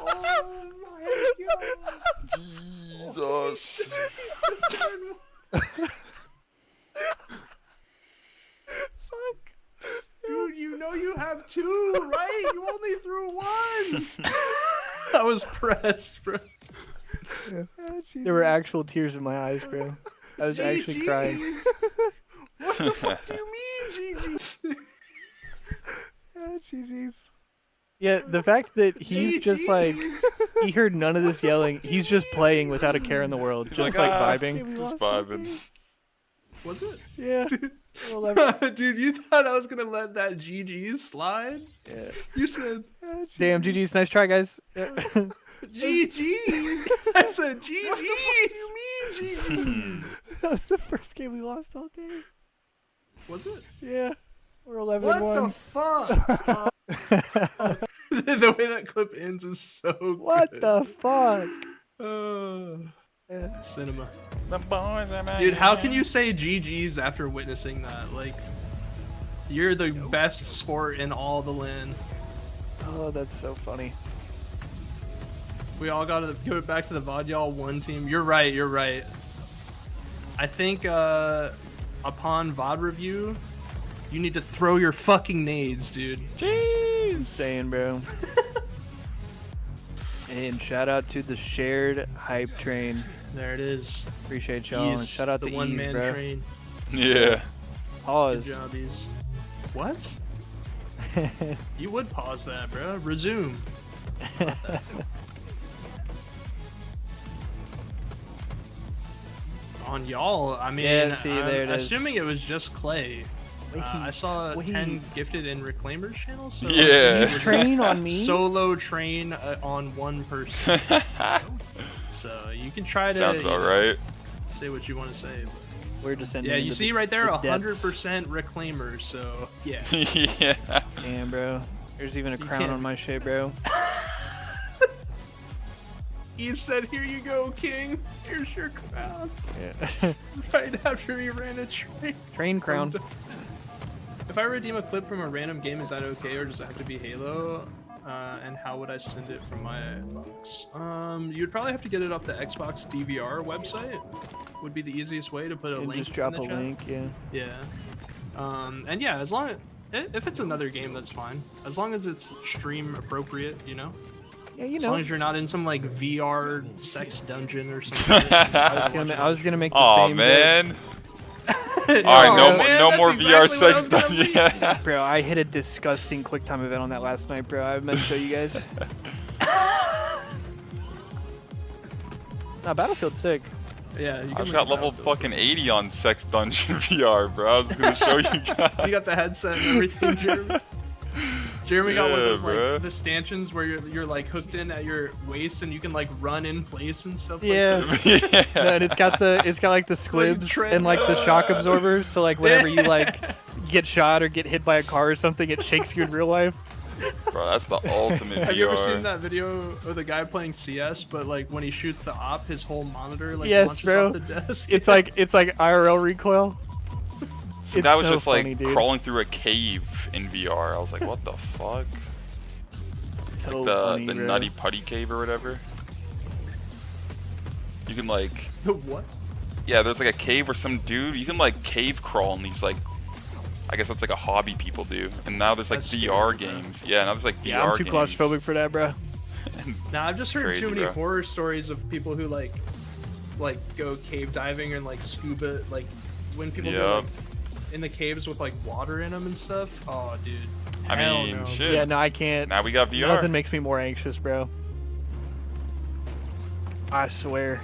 F: Oh my god.
A: Jesus.
F: Dude, you know you have two, right? You only threw one. I was pressed, bro.
E: There were actual tears in my eyes, bro. I was actually crying.
F: GGs. What the fuck do you mean, GG?
E: Yeah, the fact that he's just like, he heard none of this yelling. He's just playing without a care in the world, just like
A: "Ah."
E: vibing.
A: Just vibing.
F: Was it?
E: Yeah.
F: Dude, you thought I was gonna let that GG slide?
E: Yeah.
F: You said.
E: Damn, GG's. Nice try, guys.
F: GG's. I said GG's. What the fuck do you mean GG's?
E: That was the first game we lost all day.
F: Was it?
E: Yeah. We're 11-1.
F: What the fuck? The way that clip ends is so good.
E: What the fuck?
F: Yeah. Cinema.
A: The boys are
F: Dude, how can you say GG's after witnessing that? Like, you're the best sport in all the LAN.
E: Oh, that's so funny.
F: We all gotta go back to the VOD, y'all. One team. You're right, you're right. I think upon VOD review, you need to throw your fucking nades, dude.
E: Jeez. Insane, bro. And shout out to the shared hype train.
F: There it is.
E: Appreciate y'all. And shout out
F: the
E: to
F: one-man
E: bro.
F: train.
A: Yeah.
E: Pause.
F: Good job, Ease. What? You would pause that, bro. Resume. On y'all, I mean,
E: Yeah, see, there it is.
F: assuming it was just Clay. I saw 10 gifted in Reclaimers channel. So
A: Yeah.
E: Train on me.
F: Solo train on one person. So you can try to.
A: Sounds about right.
F: Say what you want to say. But...
E: We're descending.
F: Yeah, you see right there,
E: the
F: 100% Reclaimers. So yeah.
A: Yeah.
E: Damn, bro. There's even a crown
F: can't-
E: on my shit, bro.
F: He said, "Here you go, King. Here's your crown."
E: Yeah.
F: Right after he ran a train.
E: Train crown.
F: If I redeem a clip from a random game, is that okay, or does it have to be Halo? And how would I send it from my box? You'd probably have to get it off the Xbox DVR website. Would be the easiest way to put a
E: And
F: link.
E: just drop
F: in the
E: a
F: chat.
E: link, yeah.
F: Yeah. And yeah, as long if it's another game, that's fine. As long as it's stream appropriate, you know.
E: Yeah, you
F: As
E: know.
F: long as you're not in some like VR sex dungeon or something.
E: I was gonna make the
A: Aw,
E: same
A: man.
F: Alright,
A: Alright, no,
F: man,
A: no
F: that's
A: more VR
F: exactly what I
A: sex
F: was gonna
A: dungeon.
F: leave.
E: Bro, I hit a disgusting QuickTime event on that last night, bro. I meant to show you guys. Nah, Battlefield's sick.
F: Yeah, you
A: I
F: can
A: just got
F: leave
A: level
F: Battlefield.
A: fucking 80 on Sex Dungeon VR, bro. I was gonna show you guys.
F: You got the headset and everything, Jeremy. Jeremy got one of
A: Yeah,
F: those
A: bro.
F: like the stanchions where you're like hooked in at your waist and you can like run in place and stuff.
E: Yeah.
F: Like
A: Yeah.
E: No, and it's got like the squibs
F: tread-
E: and like the shock absorbers, so like whenever you like get shot or get hit by a car or something, it shakes you in real life.
A: Bro, that's the ultimate VR.
F: Have you ever seen that video of the guy playing CS, but like when he shoots the op, his whole monitor like
E: Yes,
F: launches
E: bro.
F: off the desk?
E: It's like IRL recoil.
A: Some
E: It's
A: guy was
E: so
A: just
E: funny,
A: like
E: dude.
A: crawling through a cave in VR. I was like, what the fuck?
E: So
A: Like
E: funny,
A: the
E: bro.
A: Nutty Putty Cave or whatever. You can like,
F: The what?
A: yeah, there's like a cave where some dude, you can like cave crawl in these like, I guess that's like a hobby people do. And now there's like
F: That's
A: VR
F: scary, bro.
A: games. Yeah, now there's like
E: Yeah,
A: VR
E: I'm too
A: games.
E: claustrophobic for that, bro.
F: Now I've just heard
A: Crazy,
F: too many
A: bro.
F: horror stories of people who like go cave diving and like scuba, like when people go
A: Yep.
F: like, in the caves with like water in them and stuff. Oh, dude.
A: I
F: Hell
A: mean,
F: no,
A: shit.
E: Yeah, no, I can't.
A: Now we got VR.
E: Nothing makes me more anxious, bro. I swear.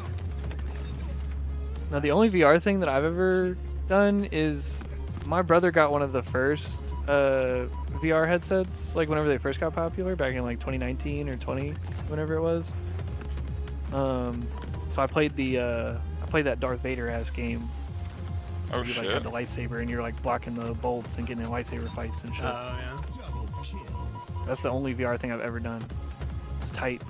E: Now, the only VR thing that I've ever done is my brother got one of the first VR headsets, like whenever they first got popular, back in like 2019 or 20, whenever it was. So I played that Darth Vader ass game.
A: Oh
E: where you like
A: shit.
E: had the lightsaber and you're like blocking the bolts and getting in lightsaber fights and shit.
F: Oh yeah.
E: That's the only VR thing I've ever done. It's tight.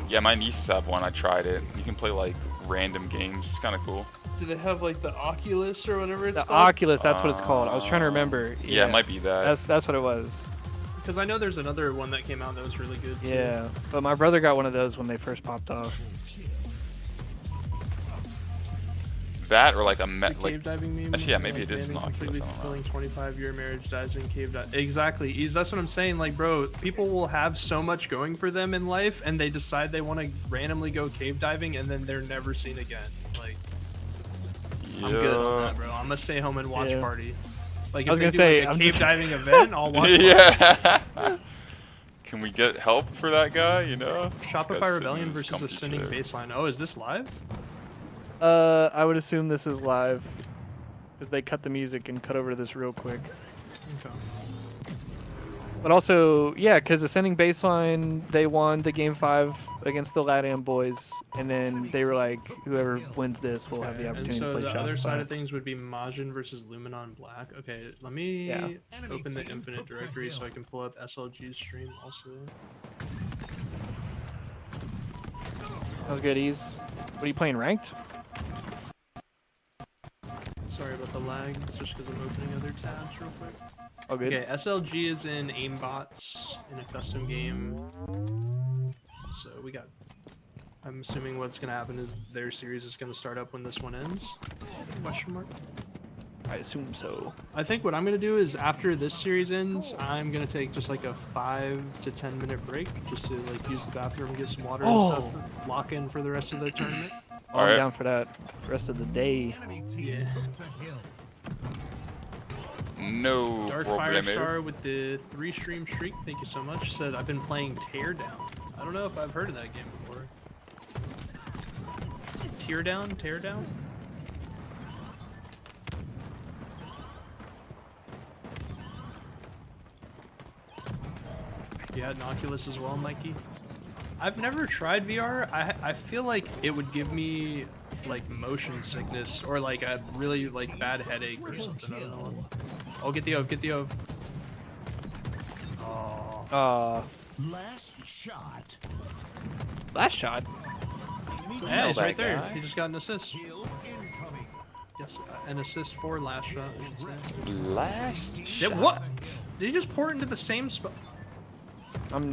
A: Yeah, my nieces have one. I tried it. You can play like random games. It's kind of cool.
F: Do they have like the Oculus or whatever it's
E: The
F: called?
E: Oculus, that's what it's called. I was trying to remember.
A: Yeah, it might be that.
E: That's what it was.
F: Because I know there's another one that came out that was really good too.
E: Yeah, but my brother got one of those when they first popped off.
A: That or like a
F: The
A: like.
F: cave diving meme.
A: Actually, yeah, maybe it is
F: Banning
A: an Oculus,
F: completely
A: I don't know.
F: fulfilling 25-year marriage dies in cave dive. Exactly. That's what I'm saying. Like, bro, people will have so much going for them in life, and they decide they want to randomly go cave diving, and then they're never seen again. Like, I'm good on that, bro. I'm gonna stay home and watch
E: Yeah.
F: party. Like,
E: I
F: if
E: was
F: they
E: gonna
F: do
E: say,
F: like, a
E: I'm
F: cave
E: just-
F: diving event, I'll watch.
A: Yeah. Can we get help for that guy? You know. This guy's
F: Shopify
A: sitting
F: Rebellion
A: in his
F: versus
A: comfy
F: Ascending
A: chair.
F: Baseline. Oh, is this live?
E: I would assume this is live. Because they cut the music and cut over to this real quick. Okay. But also, yeah, because Ascending Baseline, they won the Game 5 against the LATAM boys, and then they were like, whoever wins this will have the opportunity to play
F: And so the other side of
E: Shopify.
F: things would be Majin versus Luminon Black. Okay, let me open the Infinite directory so I can pull up SLG's stream also.
E: That was good, Ease. What are you playing, ranked?
F: Sorry about the lag, it's just because I'm opening other tabs real quick.
E: Oh, good.
F: Okay, SLG is in aimbots in a custom game. So we got... I'm assuming what's going to happen is their series is going to start up when this one ends? Question mark?
E: I assume so.
F: I think what I'm going to do is after this series ends, I'm going to take just like a 5 to 10 minute break just to like use the bathroom, get some water and stuff, lock in for the rest of the tournament.
E: I'm down for that rest of the day.
F: Yeah.
A: No
F: Dark
A: problemo.
F: Firestar with the 3 stream streak, thank you so much. Said I've been playing Teardown. I don't know if I've heard of that game before. Teardown? Teardown? You had an Oculus as well, Mikey? I've never tried VR. I feel like it would give me like motion sickness or like a really like bad headache or something. I don't know. Oh, get the OV, get the OV. Oh.
B: Last shot.
E: Last shot?
F: Yeah, he's right there.
E: guy.
F: He just got an assist.
B: Kill incoming.
F: Yes, an assist for last shot, I should say.
A: Last
F: Yeah,
A: shot.
F: what? Did he just pour it into the same spot?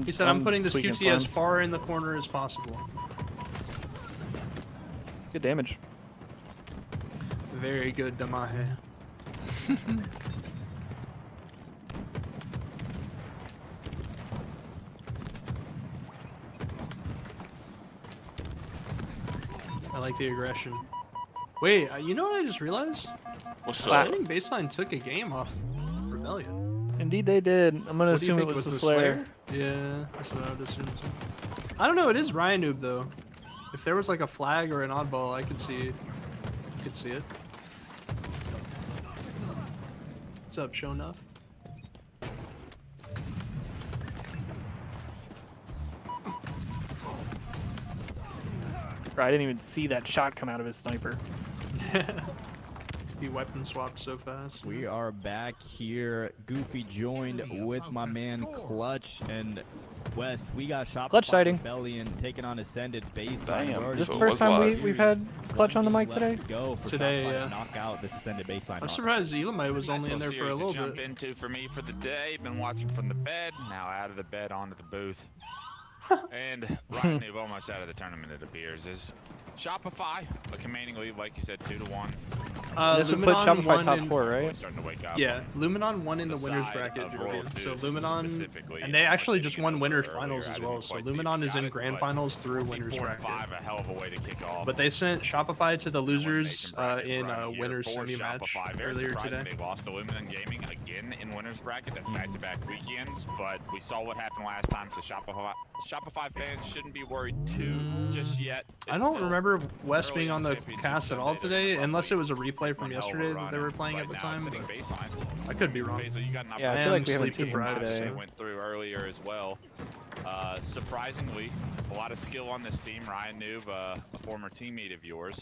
F: He said, I'm putting this
E: tweaking
F: QC as
E: fun.
F: far in the corner as possible.
E: Good damage.
F: Very good, Damahe. I like the aggression. Wait, you know what I just realized?
A: What's
E: Wow.
A: up?
F: Ascending Baseline took a game off Rebellion.
E: Indeed they did. I'm gonna
F: What do you
E: assume
F: think
E: it was the
F: Slayer?
E: Slayer.
F: Yeah, that's what I would assume too. I don't know, it is Ryan Noob though. If there was like a flag or an oddball, I could see it. What's up, show enough?
E: I didn't even see that shot come out of his sniper.
F: He weapon swapped so fast.
G: We are back here. Goofy joined with my man Clutch and Wes. We got Shopify
E: Clutch sighting.
G: Rebellion taking on Ascended Baseline.
A: Damn,
G: We're
E: Is this
A: so
E: the
A: it
E: first
A: was
E: time
A: live.
E: we've had Clutch on the mic
G: Left
E: today?
G: to go for
F: Today,
G: Shopify to
F: yeah.
G: knock out this Ascended Baseline.
F: I'm surprised Elamite was only in there for a little
I: to jump
F: bit.
I: into for me for the day. Been watching from the bed, now out of the bed onto the booth. And Ryan Noob almost out of the tournament, it appears. Is Shopify a commanding lead, like you said, 2-1.
E: This would put
F: Luminon
E: Shopify
F: won
E: top
F: in,
E: 4, right?
I: Starting to wake up.
F: Yeah, Luminon won in the
I: The
F: winners
I: side
F: bracket,
I: of
F: Julian.
I: World
F: So
I: Dudes
F: Luminon,
I: specifically,
F: and they actually just
I: getting
F: won
I: over
F: winners
I: earlier,
F: finals
I: I
F: as
I: didn't
F: well. So
I: quite see
F: Luminon
I: if
F: is
I: you
F: in
I: got it,
F: grand
I: but
F: finals through winners
I: 4 and
F: bracket.
I: 5, a hell of a way to kick off.
F: But they sent Shopify to the losers
I: Elimination bracket
F: in
I: run
F: a
I: here
F: winners
I: for
F: semi match
I: Shopify. Very
F: earlier
I: surprising
F: today.
I: They lost to Luminon Gaming again in winners bracket. That's back-to-back weekends, but we saw what happened last time. So Shopify fans shouldn't be worried too just yet.
F: I
I: It's
F: don't
I: still
F: remember Wes
I: early
F: being
I: in
F: on
I: the
F: the
I: championship
F: cast at all
I: Sunday. They're
F: today,
I: gonna
F: unless it was a
I: probably
F: replay from
I: one hell of a
F: yesterday that
I: run
F: they were playing
I: right
F: at the
I: now,
F: time.
I: sitting
F: But
I: baseline.
F: I could be wrong.
I: Basil, you got an
E: Yeah, I
F: I
E: feel
F: am
E: like we haven't
F: sleep
E: seen him
F: deprived,
E: today.
F: so-
I: they went through earlier as well. Surprisingly, a lot of skill on this team. Ryan Noob, a former teammate of yours.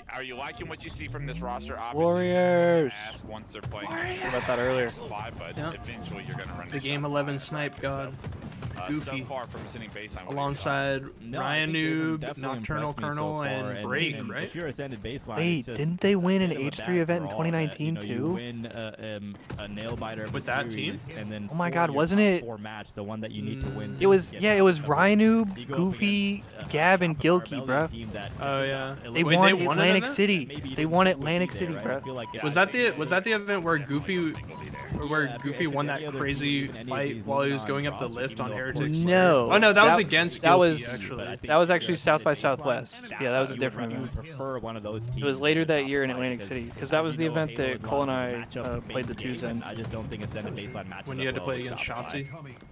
I: Are you liking what you see from this roster? Obviously,
E: Warriors.
I: ask once they're playing.
E: About that earlier.
I: But
F: Yeah.
I: eventually you're gonna run
F: The
I: into
F: game
I: Shopify
F: 11
I: in the
F: snipe
I: bracket,
F: god.
I: so,
F: Goofy.
I: So far from sitting baseline, what are your
F: Alongside
G: No, I
F: Ryan
G: think they've
F: Noob,
G: definitely
F: Nocturnal
G: impressed me so
F: Colonel,
G: far,
F: and Break,
G: and
F: right?
G: If you're Ascended Baseline,
E: Wait,
G: it's just
E: didn't they win
G: a
E: an
G: bit of a
E: H3 event in
G: back draw that,
E: 2019
G: you
E: too?
G: win a nail biter of
F: With
G: the
F: that
G: series, and then
E: Oh my
G: for
E: God,
G: your
E: wasn't
G: top
E: it-
G: 4 match, the one that you need to win.
E: It was,
G: to get
E: yeah, it
G: top
E: was
G: seven.
E: Ryanoob,
G: You go up
E: Goofy,
G: against,
E: Gab, and
G: Shopify
E: Gilkey,
G: Rebellion
E: bro.
G: team that
F: Oh,
G: is
F: yeah.
G: a
E: They
F: Wait,
E: won
F: they won an
E: Atlantic
F: event?
E: City.
G: Maybe you
E: They
G: didn't
E: won
G: think would be
E: Atlantic
G: there,
E: City,
G: right?
E: bro.
G: I feel like
F: Was that the event where Goofy, where Goofy won that crazy fight while he was going up the lift on Heretics?
E: No.
F: Oh no, that was against Gilby,
E: actually. That was actually South by Southwest. Yeah, that was a different event.
G: Prefer one of those teams.
E: It was later that year in Atlantic City, because that was the event that Cole and I played the twos in.
G: I just don't think it's a baseline match.
F: When you had to play against Shotzi?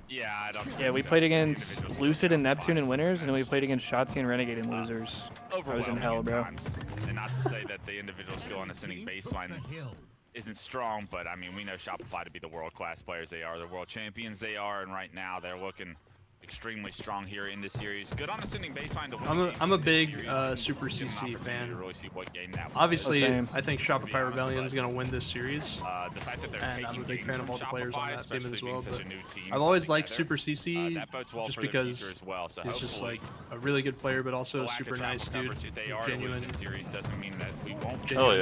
I: Yeah, I don't.
E: Yeah, we played against Lucid and Neptune in winners, and then we played against Shotzi and Renegade in losers. I was in hell, bro.
I: And not to say that the individual skill on ascending baseline isn't strong, but I mean, we know Shopify to be the world-class players they are, the world champions they are, and right now they're looking extremely strong here in this series. Good on ascending baseline.
F: I'm a big Super CC fan.
I: Really see what game that
F: Obviously, I think Shopify Rebellion is going to win this series.
I: The fact that
F: and I'm a big fan of all the players on that team as well. But I've always liked Super CC just because he's just like a really good player, but also a super nice dude, genuine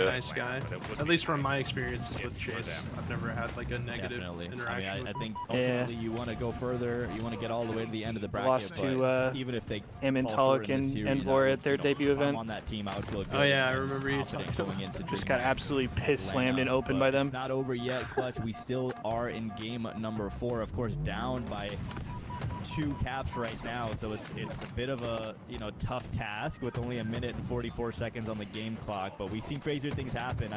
F: nice guy. At least from my experiences with Chase, I've never had like a negative interaction.
G: I mean, I think ultimately you want to go further. You want to get all the way to the end of the bracket.
E: Lost to
G: even if they
E: Amintalik and Vor at their debut event.
G: On that team, I would feel good.
F: Oh yeah, I remember you talking
G: going into
E: just got absolutely piss slammed and opened by them.
G: It's not over yet, Clutch. We still are in game number 4, of course, down by 2 caps right now, so it's a bit of a tough task with only 1 minute and 44 seconds on the game clock. But we've seen crazier things happen.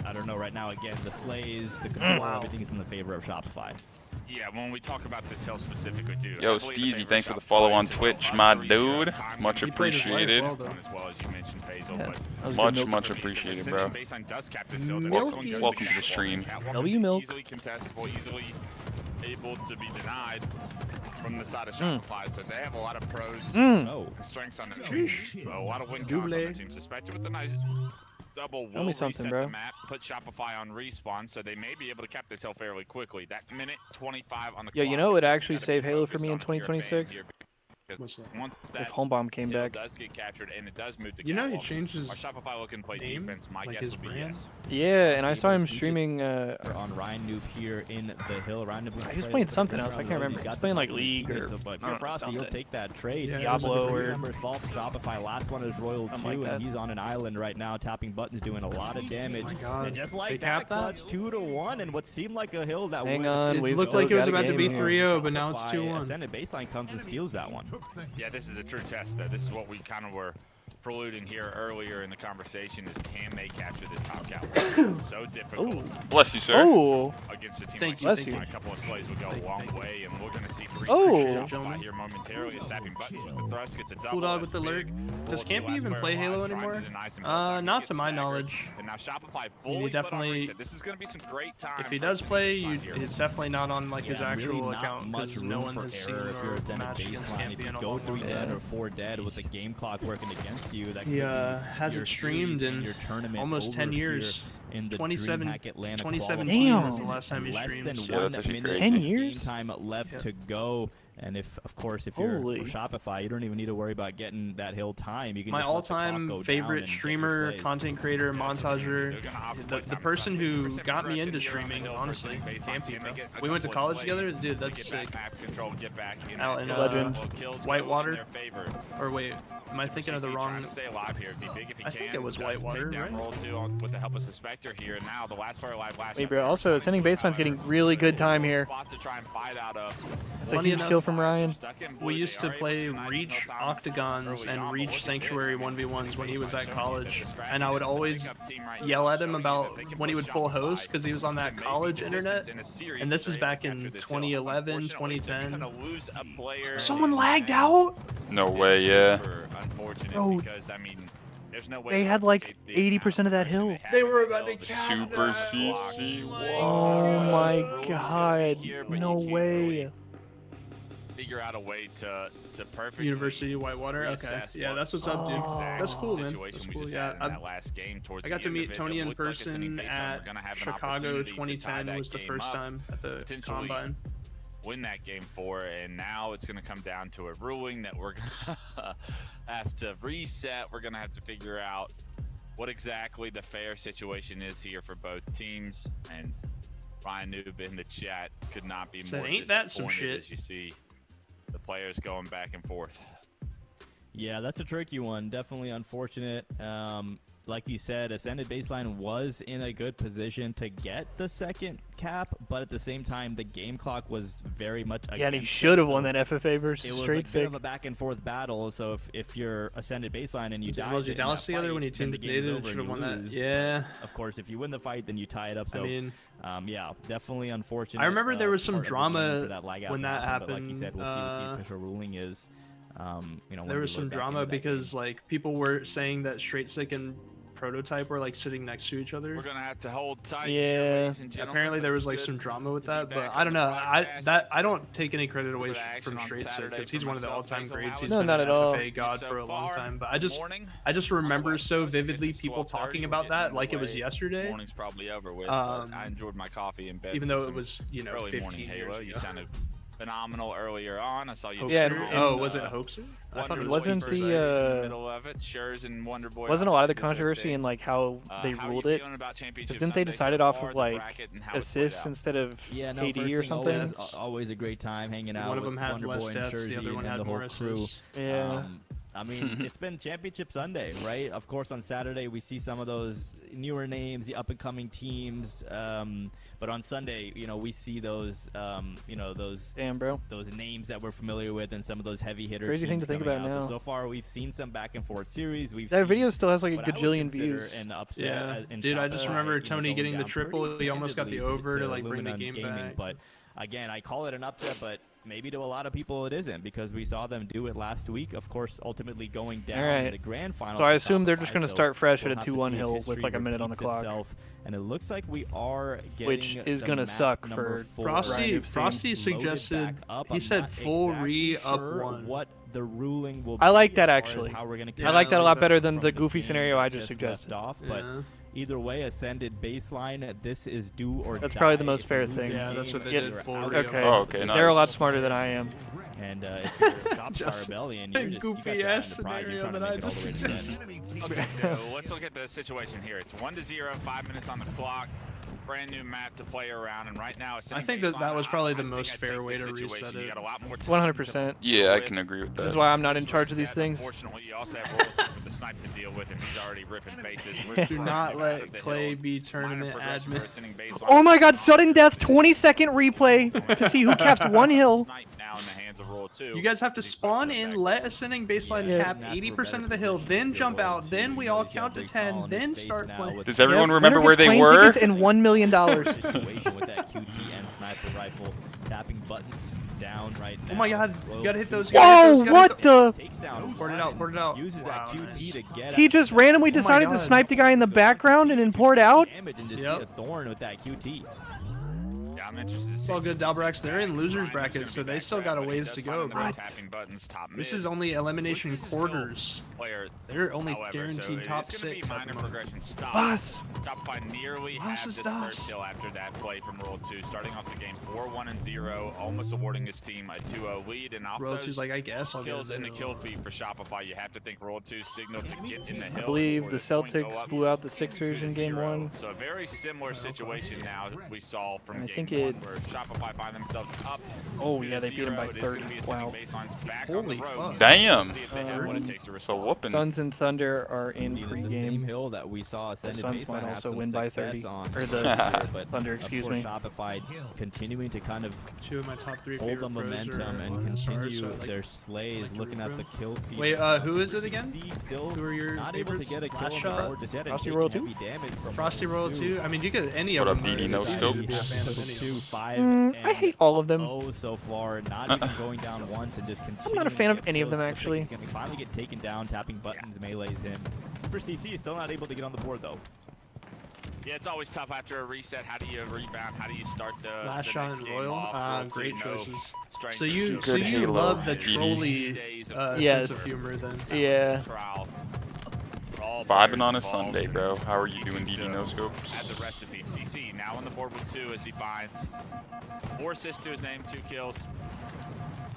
G: I don't know right now. Again, the slays, the control, everything is in the favor of Shopify.
I: Yeah, when we talk about this hill specifically, too.
A: Yo, Steezy, thanks for the follow on Twitch, my dude. Much appreciated. Much appreciated, bro. Welcome to the stream.
E: W Milk.
I: Easily contestable, easily able to be denied from the side of Shopify, so they have a lot of pros and strengths on their team. So a lot of win cons on their team. Suspected with the nice double will reset the map, put Shopify on respawn, so they may be able to cap this hill fairly quickly. That minute 25 on the clock.
E: You know it would actually save Halo for me in 2026?
I: Once
E: if Homebomb came back.
I: Does get captured and it does move to
F: you know he changed his
I: Shopify looking play
F: name,
I: defense. My
F: like
I: guess
F: his
I: would be
F: brand.
I: Yes.
E: Yeah, and I saw him streaming
G: on Ryan Noob here in the hill. Ryan Noob
E: he's playing something else. I can't remember. He's playing like League or
G: Frosty. He'll take that trade.
E: Diablo or
G: numbers fall for Shopify. Last one is Royal 2, and he's on an island right now, tapping buttons, doing a lot of damage.
F: Oh my God.
G: And just like that, Clutch, 2-1, and what seemed like a hill that
E: it
F: looked like it was about to be 3-0, but now it's 2-1.
G: Ascended baseline comes and steals that one.
I: Yeah, this is a true test, though. This is what we kind of were preluding here earlier in the conversation is can they capture this top cap? So difficult.
E: Ooh.
A: Bless you, sir.
E: Oh.
I: Against a team
F: Thank
I: like
F: you.
I: A couple of slays would go a long way, and we're going to see 3
E: Oh.
I: here momentarily. Sapping buttons with the thrust gets a double.
F: Bulldog with the lurk. Does Campy even play Halo anymore? Not to my knowledge.
I: And now Shopify
F: he definitely.
I: This is going to be some great time.
F: If he does play, it's definitely not on like his actual account because no one has seen or matched against Campy in a long
G: 3 dead or 4 dead with the game clock working against you. That
F: hasn't streamed in almost 10 years.
G: In the
F: 2017 was the last time he streamed.
G: Less than
A: 1 minute
E: 10 years?
G: game time left to go. And if you're Shopify, you don't even need to worry about getting that hill time. You can
F: my all-time favorite streamer, content creator, montager, the person who got me into streaming, honestly, Campy. We went to college together, dude. That's sick. Out in
E: Legend.
F: Whitewater. Or wait, am I thinking of the wrong? I think it was Whitewater, right?
I: With the help of Suspector here, and now the last player alive last.
E: Wait, bro. Also, ascending baseline's getting really good time here. It's a huge kill from Ryan.
F: We used to play Reach Octagons and Reach Sanctuary 1v1s when he was at college, and I would always yell at him about when he would pull host because he was on that college internet, and this is back in 2011, 2010. Someone lagged out?
A: No way, yeah.
E: Oh,
I: there's no way
E: they had like 80% of that hill.
F: They were about to cap
A: Super CC.
E: Oh my God. No way.
I: Figure out a way to perfect
F: University of Whitewater. Okay, yeah, that's what's up, dude. That's cool, man. That's cool. Yeah, I got to meet Tony in person at Chicago 2010. Was the first time at the Combine.
I: Win that game 4, and now it's going to come down to a ruling that we're going to have to reset. We're going to have to figure out what exactly the fair situation is here for both teams. And Ryan Noob in the chat could not be more
F: ain't that some shit?
I: As you see the players going back and forth.
G: Yeah, that's a tricky one. Definitely unfortunate. Like you said, Ascended Baseline was in a good position to get the second cap, but at the same time, the game clock was very much against
E: and he should have won that FFA versus
G: it was
E: Straight
G: like a bit
E: Sig.
G: of a back and forth battle. So if you're Ascended Baseline and you die,
F: Was you Dallas together when you teamed with Native? Should have won that. Yeah.
G: Of course, if you win the fight, then you tie it up. So
F: I mean,
G: yeah, definitely unfortunate.
F: I remember there was some
G: part of the
F: drama
G: game for that lag out
F: when
G: to
F: that
G: happen, but
F: happened.
G: like you said, we'll see what the official ruling is. You know,
F: there was some drama because like people were saying that Straight Sick and Prototype were like sitting next to each other.
I: We're gonna have to hold tight.
E: Yeah.
F: Apparently there was like some drama with that, but I don't know. I don't take any credit away from Straight Sick because he's one of the all-time greats. He's been
E: not
F: an
E: at all.
F: FFA god for a long time. But I just remember so vividly people talking about that like it was yesterday.
I: Morning's probably over with. I enjoyed my coffee in bed.
F: Even though it was, you know,
I: early
F: 15
I: morning
F: years
I: Halo.
F: ago.
I: You sounded phenomenal earlier on. I saw you.
F: Oh, was it Hoaxer? I thought it
E: wasn't
F: was
E: the
I: middle of it. Shurs and Wonderboy.
E: wasn't a lot of the controversy in like how they ruled it? Didn't they decide it off of like assists instead of KD or something?
G: Always a great time hanging out.
F: One of them
G: with
F: had
G: Wonder
F: less
G: Boy and
F: stats, the other
G: Shurzy
F: one
G: and
F: had
G: the whole
F: more
G: crew.
F: assists.
E: Yeah.
G: I mean, it's been Championship Sunday, right? Of course, on Saturday we see some of those newer names, the up-and-coming teams. But on Sunday, you know, we see those, you know, those names that we're familiar with, and some of those heavy hitters.
E: Crazy thing to think about now.
G: So far, we've seen some back-and-forth series.
E: That video still has like a gajillion views.
G: Yeah,
F: dude, I just remember Tony getting the triple. He almost got the over to like bring the game back.
G: But again, I call it an upset, but maybe to a lot of people it isn't, because we saw them do it last week. Of course, ultimately going down in the grand final.
E: So I assume they're just going to start fresh at a 2-1 hill with like a minute on the clock.
G: And it looks like we are getting,
E: which is going to suck for
F: Frosty suggested, he said full up one.
G: What the ruling will
E: I like that actually.
G: How we're gonna
E: I like that a lot better than the goofy scenario I just suggested.
G: But either way, Ascended Baseline, this is do or die.
E: That's probably the most fair thing.
F: Yeah, that's what they did.
E: Okay.
A: Oh, okay, nice.
E: They're a lot smarter than I am.
G: And if you're top star rebellion, you're just
F: goofy ass scenario that I just suggested.
I: Okay, so let's look at the situation here. It's 1-0, 5 minutes on the clock. Brand new map to play around, and right now
F: I think that was probably the most fair way to reset it.
E: 100%.
A: Yeah, I can agree with that.
E: This is why I'm not in charge of these things.
I: Unfortunately, you also have Roll with the snipe to deal with, and he's already ripping faces.
F: Do not let Clay be tournament admin.
E: Oh my god, sudden death, 20-second replay to see who caps one hill.
F: You guys have to spawn in, let Ascending Baseline cap 80% of the hill, then jump out, then we all count to 10, then start playing.
A: Does everyone remember where they were?
E: And $1 million.
G: Situation with that QT and sniper rifle, tapping buttons down right now.
F: Oh my god, you gotta hit those.
E: Whoa, what the?
F: Port it out.
G: Uses that QT to get
E: he just randomly decided to snipe the guy in the background and then poured out?
G: Damage and just get a thorn with that QT.
I: I'm interested.
F: It's all good, Dalbrax. They're in losers bracket, so they still got a ways to go, bro. This is only elimination quarters. They're only guaranteed top 6 at the moment.
E: Boss.
I: Shopify nearly had this first kill after that play from Roll 2, starting off the game 4-1-0, almost awarding his team a 2-0 lead. And off
F: Roll 2's like, I guess I'll
I: kills in the kill feed for Shopify, you have to think Roll 2 signaled to get in the hill.
E: I believe the Celtics blew out the Sixers in game 1.
I: So a very similar situation now we saw from game 1, where
E: it's
I: Shopify find themselves up.
E: Oh yeah, they beat him by 30. Wow.
F: Holy fuck.
A: Damn. So whooping.
E: Suns and Thunder are in pregame.
G: Hill that we saw
E: the Suns might also win by 30.
G: On.
E: Or the Thunder, excuse me.
G: Shopify continuing to kind of
F: 2 of my top 3
G: hold the momentum and continue their slays, looking at the kill feed.
F: Wait, who is it again? Who are your
G: not able to get a kill
F: shot?
E: Frosty Royal 2?
F: Frosty Royal 2? I mean, you get any of them.
A: DD no scope?
E: I hate all of them.
G: Oh, so far, not even going down once and just continuing.
E: I'm not a fan of any of them, actually.
G: Can finally get taken down, tapping buttons, melees him. Super CC is still not able to get on the board, though.
I: Yeah, it's always tough after a reset. How do you rebound? How do you start the
F: last shot in Royal? Great choices. So
A: you
F: love the trolley sense of humor then?
E: Yeah.
A: Vibing on a Sunday, bro. How are you doing, DD no scopes?
I: At the recipe, CC now on the board with 2 as he finds 4 assists to his name, 2 kills.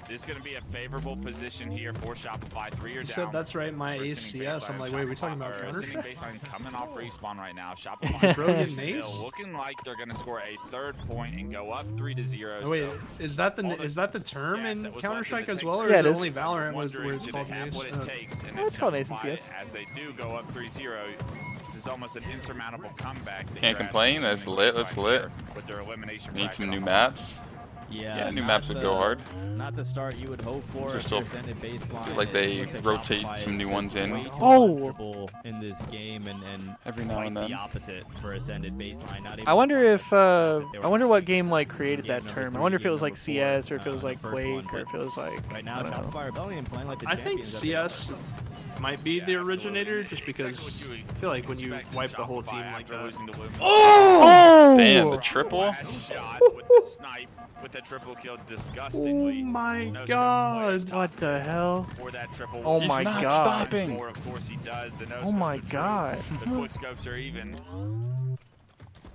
I: This is going to be a favorable position here for Shopify. 3 or down.
F: said that's right, my ACS. I'm like, wait, are we talking about Counter-Strike?
I: Baseline coming off respawn right now. Shopify
F: brilliant mace.
I: Looking like they're going to score a 3rd point and go up 3-0.
F: Oh, wait, is that the term in Counter-Strike as well, or
E: yeah,
F: is it only Valorant was where it's called mace?
E: It's called ACS.
I: As they do go up 3-0, this is almost an insurmountable comeback.
A: Can't complain. That's lit. That's lit.
I: With their elimination
A: Need some new maps.
G: Yeah,
A: new maps would go hard.
G: Not the start you would hope for.
A: They're still feel like they rotate some new ones in.
G: Oh! In this game and
A: every now and then.
G: The opposite for ascended baseline.
E: I wonder if I wonder what game like created that term. I wonder if it was like CS or if it was like Quake or if it was like
G: right now Shopify Rebellion playing like the
F: I think CS might be the originator, just because I feel like when you wipe the whole team like that.
A: Oh! Damn, the triple.
I: With that triple kill, disgustingly.
F: Oh my god!
E: What the hell?
I: For that triple.
E: Oh
A: He's
E: my
A: not
E: god!
A: Stopping.
I: Of course he does.
E: Oh my god!
I: The quick scopes are even.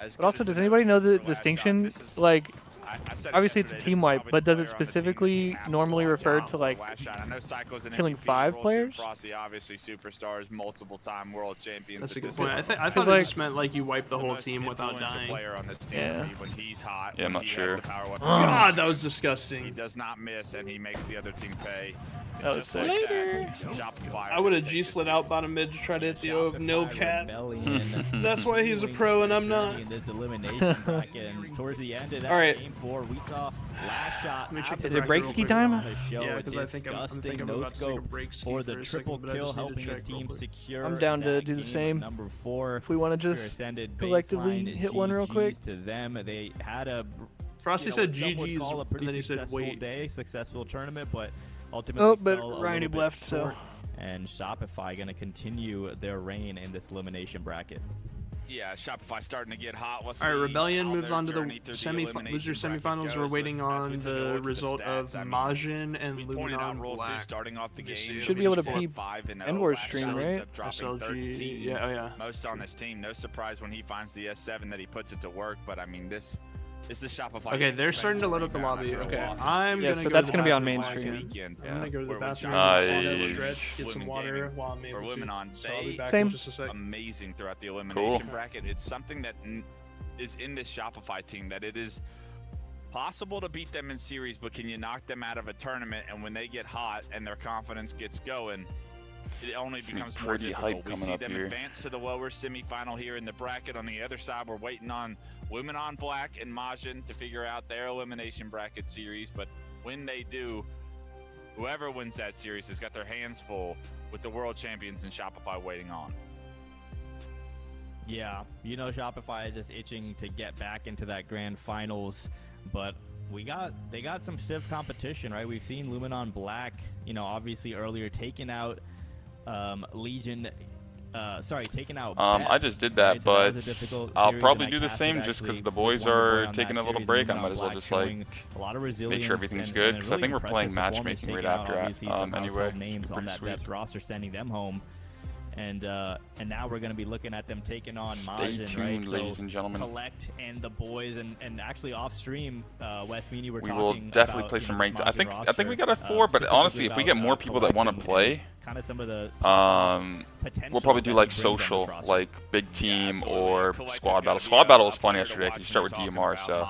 E: But also, does anybody know the distinction? Like, obviously it's a team wipe, but does it specifically normally refer to like killing 5 players?
I: Frosty, obviously superstars, multiple-time world champions.
F: That's a good point. I thought it just meant like you wipe the whole team without dying.
E: Yeah.
I: When he's hot.
A: Yeah, I'm not sure.
F: God, that was disgusting.
I: He does not miss, and he makes the other team pay.
E: That was sick.
F: I would have G-slid out bottom mid to try to hit the O of no cat. That's why he's a pro and I'm not.
G: Towards the end of that
F: Alright.
G: game 4, we saw last shot.
E: Is it break ski time?
F: Yeah, because I think I'm thinking I'm about to take a break ski
G: for the
F: a
G: triple
F: second, but I
G: kill,
F: just need to
G: helping his
F: check
G: team
F: real quick.
G: secure.
E: I'm down to do the
G: game
E: same.
G: Number 4.
E: If we want to just collectively hit one real quick.
G: To them, they had a
F: Frosty said GG's, and then he said wait.
G: Successful tournament, but ultimately
E: but
G: fell a
E: Ryan
G: little bit
E: left, so.
G: short, and Shopify going to continue their reign in this elimination bracket.
I: Yeah, Shopify starting to get hot.
F: All right, Rebellion moves on to the loser semifinals. We're waiting on the result of Majin and Luminon Black.
I: Starting off the game,
E: should be able to peep Endward stream, right?
F: SLG, yeah.
I: Most on his team. No surprise when he finds the S7 that he puts it to work. But I mean, this is the Shopify.
F: Okay, they're starting to load up the lobby. Okay, I'm gonna go.
E: So that's
F: to
E: gonna be on
F: the
E: mainstream.
F: I'm gonna go to the bathroom, stretch, get some water while I'm able to. So I'll be back in just a sec.
I: Amazing throughout the elimination bracket. It's something that is in this Shopify team that it is possible to beat them in series, but can you knock them out of a tournament? And when they get hot and their confidence gets going, it only becomes more difficult. We see them advance to the lower semifinal here in the bracket. On the other side, we're waiting on Luminon Black and Majin to figure out their elimination bracket series. But when they do, whoever wins that series has got their hands full with the world champions and Shopify waiting on.
G: Yeah, you know Shopify is just itching to get back into that grand finals, but they got some stiff competition, right? We've seen Luminon Black, obviously earlier taking out Legion. Taking out.
A: I just did that, but I'll probably do the same just because the boys are taking a little break. I might as well just like make sure everything's good because I think we're playing matchmaking right after that. Anyway,
G: names on that depth roster, sending them home. And now we're going to be looking at them taking on Majin,
A: Stay tuned,
G: right?
A: ladies and gentlemen.
G: Collect and the boys, and actually off stream, West Meany, we
A: will definitely play some ranked. I think we got a 4, but honestly, if we get more people that want to play,
G: kind of some of the
A: we'll probably do like social, like big team or squad battle. Squad battle was fun yesterday because you start with DMR, so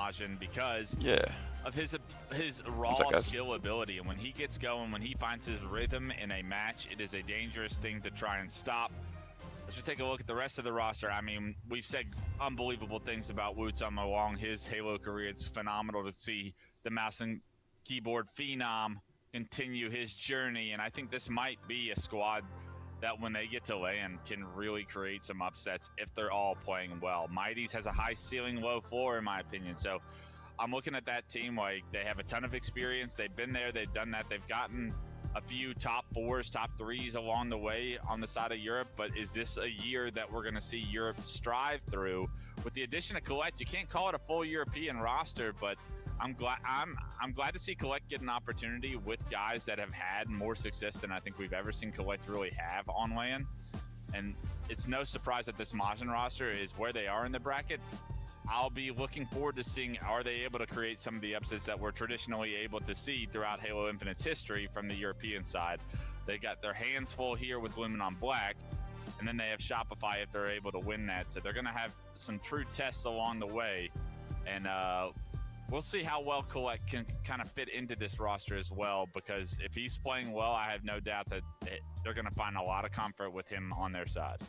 A: yeah.
I: Of his raw skill ability, and when he gets going, when he finds his rhythm in a match, it is a dangerous thing to try and stop. Let's just take a look at the rest of the roster. I mean, we've said unbelievable things about Wootsum along his Halo career. It's phenomenal to see the mouse and keyboard phenom continue his journey, and I think this might be a squad that when they get to land can really create some upsets if they're all playing well. Mighty's has a high ceiling, low floor in my opinion, so I'm looking at that team like they have a ton of experience. They've been there, they've done that, they've gotten a few top 4s, top 3s along the way on the side of Europe, but is this a year that we're going to see Europe strive through? With the addition of Collect, you can't call it a full European roster, but I'm glad to see Collect get an opportunity with guys that have had more success than I think we've ever seen Collect really have on LAN. And it's no surprise that this Majin roster is where they are in the bracket. I'll be looking forward to seeing, are they able to create some of the upsets that we're traditionally able to see throughout Halo Infinite's history from the European side. They got their hands full here with Luminon Black, and then they have Shopify if they're able to win that. So they're going to have some true tests along the way, and we'll see how well Collect can kind of fit into this roster as well, because if he's playing well, I have no doubt that they're going to find a lot of comfort with him on their side.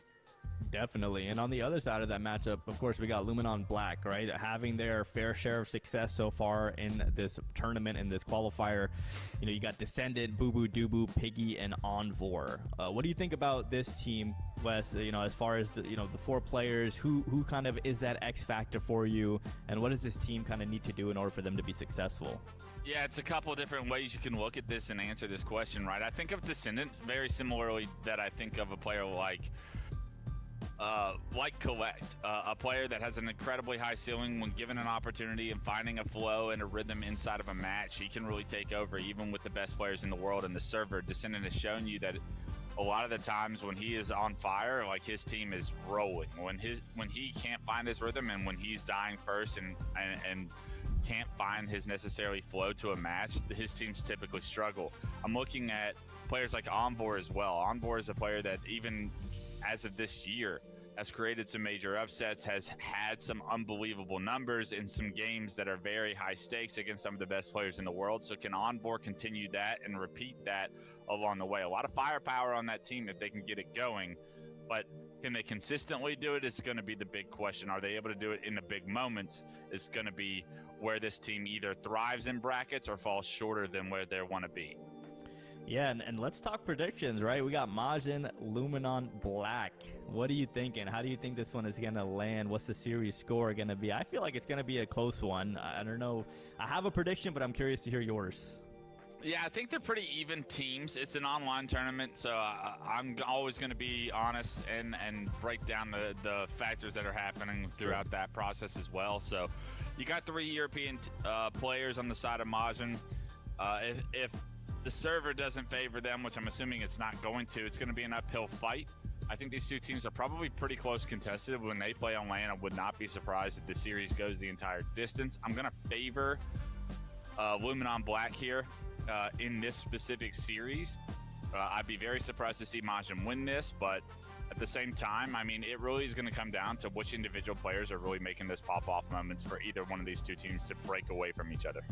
G: Definitely. And on the other side of that matchup, of course, we got Luminon Black, right? Having their fair share of success so far in this tournament, in this qualifier. You know, you got Descendant, Boo Boo Dubu, Piggy, and Envor. What do you think about this team, Wes? You know, as far as the 4 players, who kind of is that X factor for you, and what does this team kind of need to do in order for them to be successful?
I: Yeah, it's a couple different ways you can look at this and answer this question, right? I think of Descendant very similarly that I think of a player like Collect, a player that has an incredibly high ceiling when given an opportunity and finding a flow and a rhythm inside of a match. He can really take over even with the best players in the world in the server. Descendant has shown you that a lot of the times when he is on fire, like, his team is rolling. When he can't find his rhythm and when he's dying first and can't find his necessary flow to a match, his teams typically struggle. I'm looking at players like Envor as well. Envor is a player that even as of this year has created some major upsets, has had some unbelievable numbers in some games that are very high stakes against some of the best players in the world. So can Envor continue that and repeat that along the way? A lot of firepower on that team if they can get it going, but can they consistently do it is going to be the big question. Are they able to do it in the big moments is going to be where this team either thrives in brackets or falls shorter than where they want to be.
G: Yeah, and let's talk predictions, right? We got Majin, Luminon Black. What are you thinking? How do you think this one is going to land? What's the series score going to be? I feel like it's going to be a close one. I don't know. I have a prediction, but I'm curious to hear yours.
I: Yeah, I think they're pretty even teams. It's an online tournament, so I'm always going to be honest and break down the factors that are happening throughout that process as well. So you got 3 European players on the side of Majin. If the server doesn't favor them, which I'm assuming it's not going to, it's going to be an uphill fight. I think these two teams are probably pretty close contested. When they play on LAN, I would not be surprised if the series goes the entire distance. I'm going to favor Luminon Black here in this specific series. I'd be very surprised to see Majin win this, but at the same time, I mean, it really is going to come down to which individual players are really making those pop-off moments for either one of these two teams to break away from each other.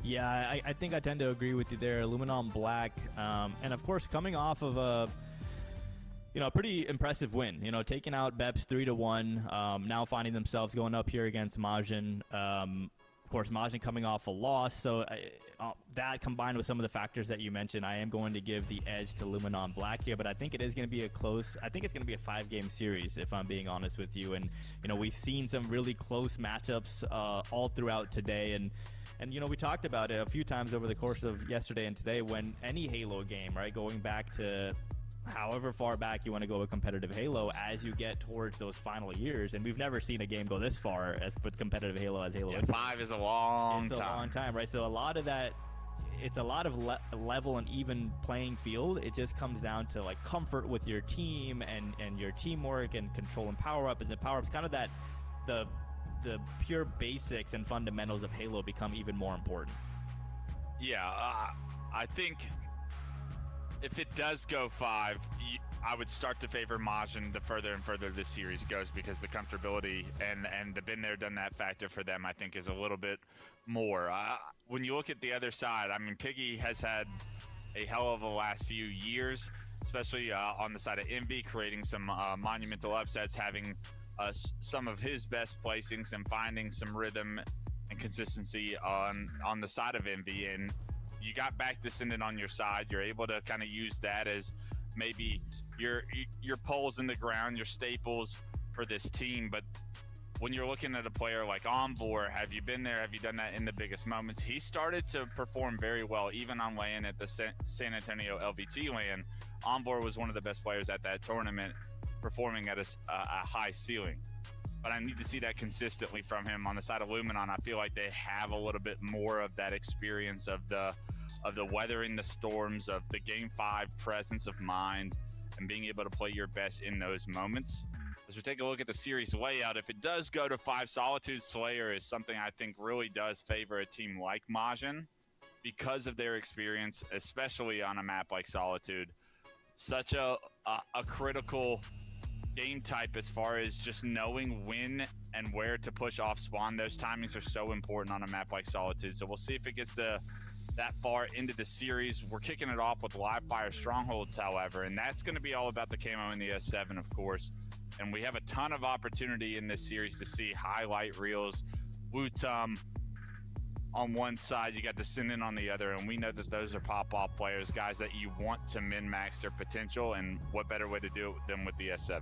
G: Yeah, I think I tend to agree with you there. Luminon Black, and of course, coming off of a pretty impressive win. You know, taking out BEPS 3-1. Now finding themselves going up here against Majin. Of course, Majin coming off a loss. So that combined with some of the factors that you mentioned, I am going to give the edge to Luminon Black here. But I think it is going to be a close. I think it's going to be a 5-game series, if I'm being honest with you. And we've seen some really close matchups all throughout today. And we talked about it a few times over the course of yesterday and today, when any Halo game, right, going back to however far back you want to go with competitive Halo, as you get towards those final years, and we've never seen a game go this far as with competitive Halo as Halo.
I: Yeah, 5 is a long time.
G: It's a long time, right? So a lot of that, it's a lot of level and even playing field. It just comes down to like comfort with your team and your teamwork and controlling power-ups and power-ups. Kind of that the pure basics and fundamentals of Halo become even more important.
I: Yeah, I think if it does go 5, I would start to favor Majin the further and further this series goes, because the comfortability and the been there, done that factor for them, I think, is a little bit more. When you look at the other side, I mean, Piggy has had a hell of a last few years, especially on the side of Envy, creating some monumental upsets, having some of his best placings and finding some rhythm and consistency on the side of Envy. And you got back Descendant on your side. You're able to kind of use that as maybe your poles in the ground, your staples for this team. But when you're looking at a player like Envor, have you been there? Have you done that in the biggest moments? He started to perform very well, even on LAN at the San Antonio LVT LAN. Envor was one of the best players at that tournament, performing at a high ceiling. But I need to see that consistently from him. On the side of Luminon, I feel like they have a little bit more of that experience of the weathering the storms, of the Game 5 presence of mind, and being able to play your best in those moments. As we take a look at the series layout, if it does go to 5, Solitude Slayer is something I think really does favor a team like Majin because of their experience, especially on a map like Solitude. Such a critical game type as far as just knowing when and where to push off spawn. Those timings are so important on a map like Solitude. So we'll see if it gets that far into the series. We're kicking it off with Live Fire Strongholds, however, and that's going to be all about the camo in the S7, of course. And we have a ton of opportunity in this series to see highlight reels. Wutum on one side, you got Descendant on the other, and we know that those are pop-off players, guys that you want to min-max their potential, and what better way to do it than with the S7.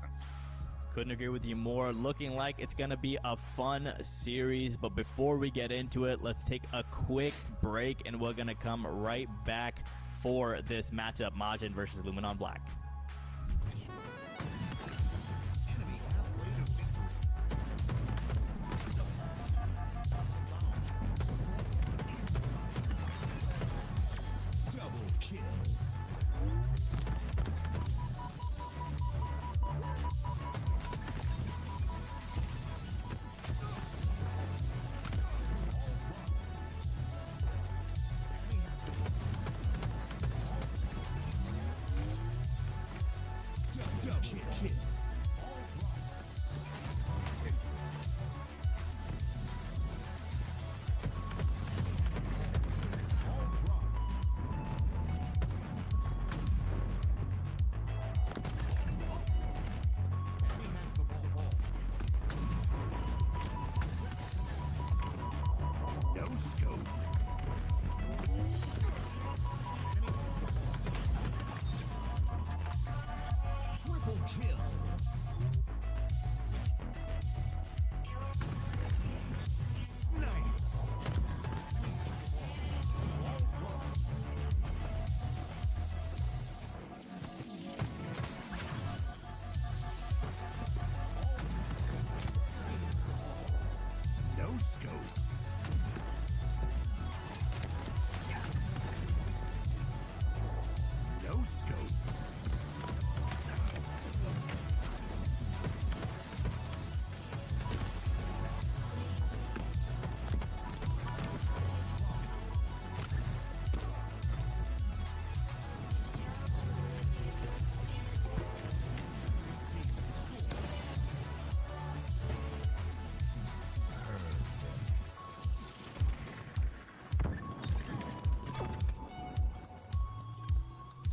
G: Couldn't agree with you more. Looking like it's going to be a fun series, but before we get into it, let's take a quick break, and we're going to come right back for this matchup, Majin versus Luminon Black.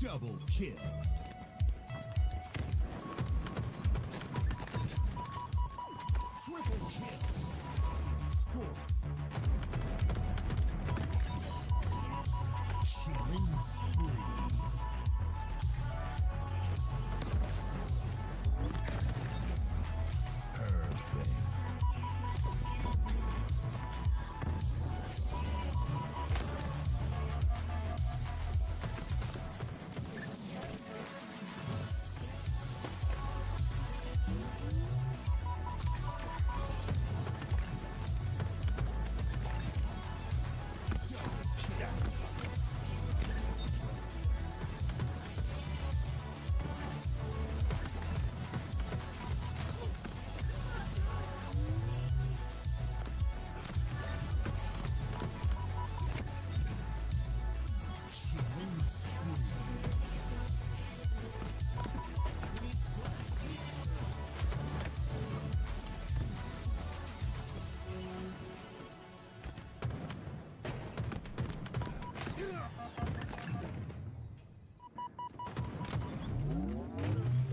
B: Double kill. Triple kill. Score. Killing spree. Perfect.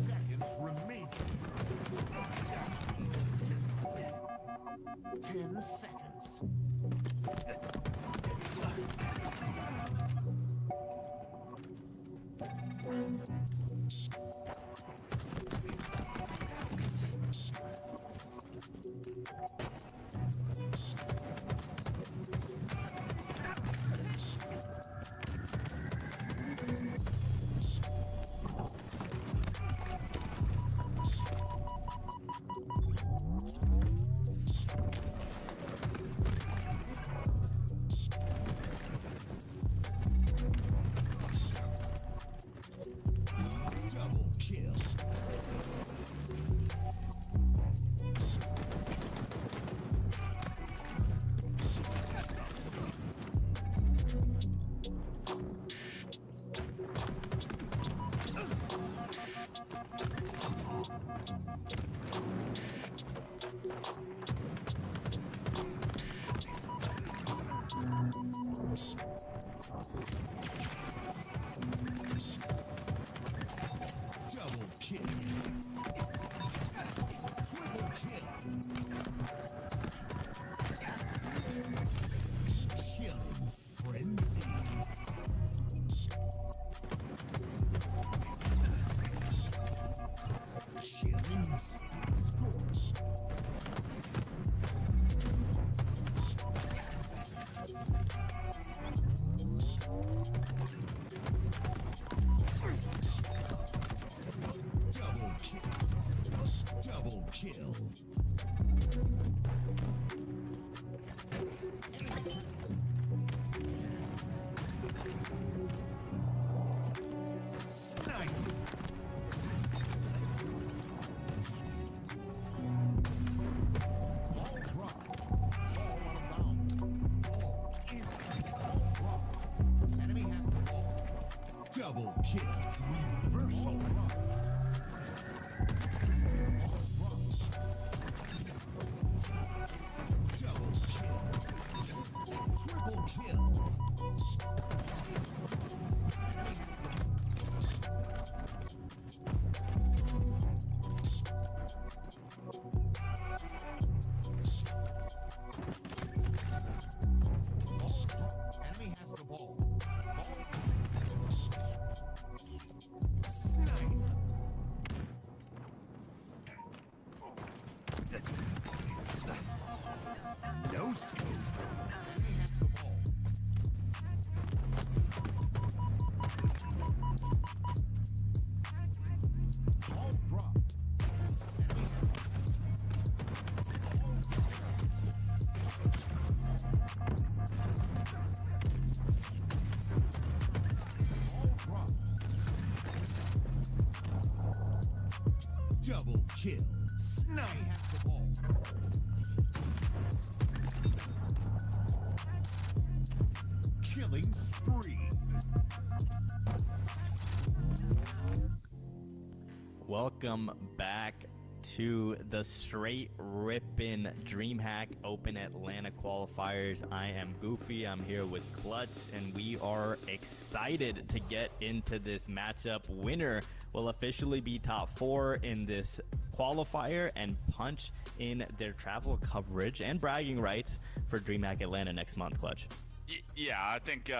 B: Seconds remaining. 10 seconds. Double Double kill. Triple kill. Killing frenzy. Killing score. Double kill. Double kill. Snipe. Ball drop. Ball out of bounds. Ball in. Ball drop. Enemy has the ball. Double kill. Reversal drop. Ball drop. Double kill. Triple kill. Ball drop. Enemy has the ball. Ball. Snipe. No scope. Enemy has the ball. Ball dropped. Enemy has ball dropped. Double kill. Snipe has the ball. Killing spree.
G: Welcome back to the straight rippin' Dreamhack Open Atlanta qualifiers. I am Goofy. I'm here with Clutch, and we are excited to get into this matchup. Winner will officially be top 4 in this qualifier and punch in their travel coverage and bragging rights for Dreamhack Atlanta next month. Clutch.
I: Yeah, I think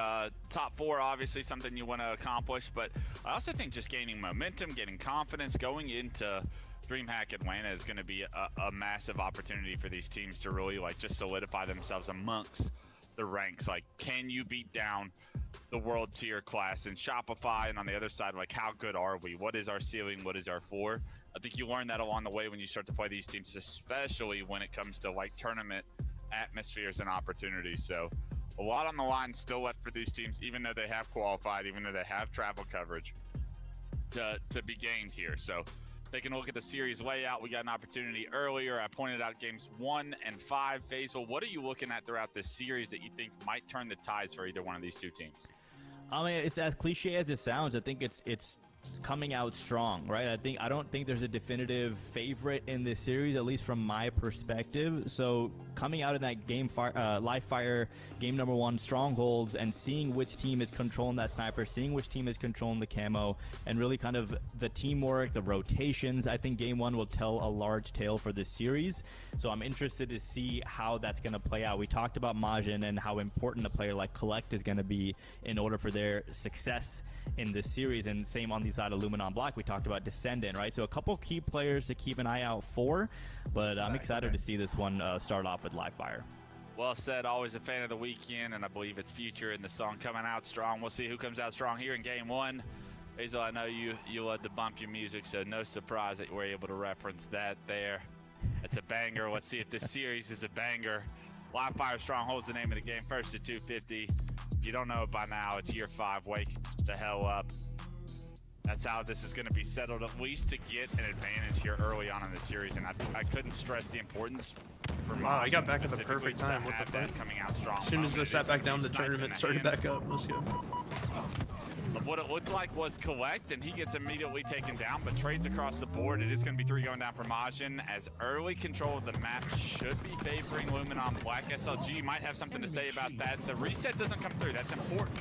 I: top 4 obviously something you want to accomplish, but I also think just gaining momentum, getting confidence going into DreamHack Atlanta is going to be a massive opportunity for these teams to really like just solidify themselves amongst the ranks. Like, can you beat down the world tier class in Shopify? And on the other side, like, how good are we? What is our ceiling? What is our floor? I think you learn that along the way when you start to play these teams, especially when it comes to like tournament atmospheres and opportunities. So a lot on the line still left for these teams, even though they have qualified, even though they have travel coverage to be gained here. So taking a look at the series layout, we got an opportunity earlier. I pointed out games 1 and 5. Faisal, what are you looking at throughout this series that you think might turn the tides for either one of these two teams?
G: I mean, it's as cliche as it sounds. I think it's coming out strong, right? I don't think there's a definitive favorite in this series, at least from my perspective. So coming out of that live fire game number 1 strongholds and seeing which team is controlling that sniper, seeing which team is controlling the camo, and really kind of the teamwork, the rotations, I think game 1 will tell a large tale for this series. So I'm interested to see how that's going to play out. We talked about Majin and how important a player like Collect is going to be in order for their success in this series, and same on the side of Luminon Black. We talked about Descendant, right? So a couple key players to keep an eye out for, but I'm excited to see this one start off with live fire.
I: Well said. Always a fan of the weekend, and I believe it's Future in the song coming out strong. We'll see who comes out strong here in game 1. Hazel, I know you love to bump your music, so no surprise that you were able to reference that there. It's a banger. Let's see if this series is a banger. Live Fire Stronghold's the name of the game. First to 250. If you don't know it by now, it's year 5. Wake the hell up. That's how this is going to be settled, at least to get an advantage here early on in the series. And I couldn't stress the importance for
F: Wow, I got back at the perfect time. What the fuck?
I: Coming out strong.
F: As soon as I sat back down, the tournament started back up. Let's go.
I: of what it looked like was Collect, and he gets immediately taken down, but trades across the board. It is going to be 3 going down for Majin, as early control of the map should be favoring Lumen on Black. SLG might have something to say about that. The reset doesn't come through. That's important,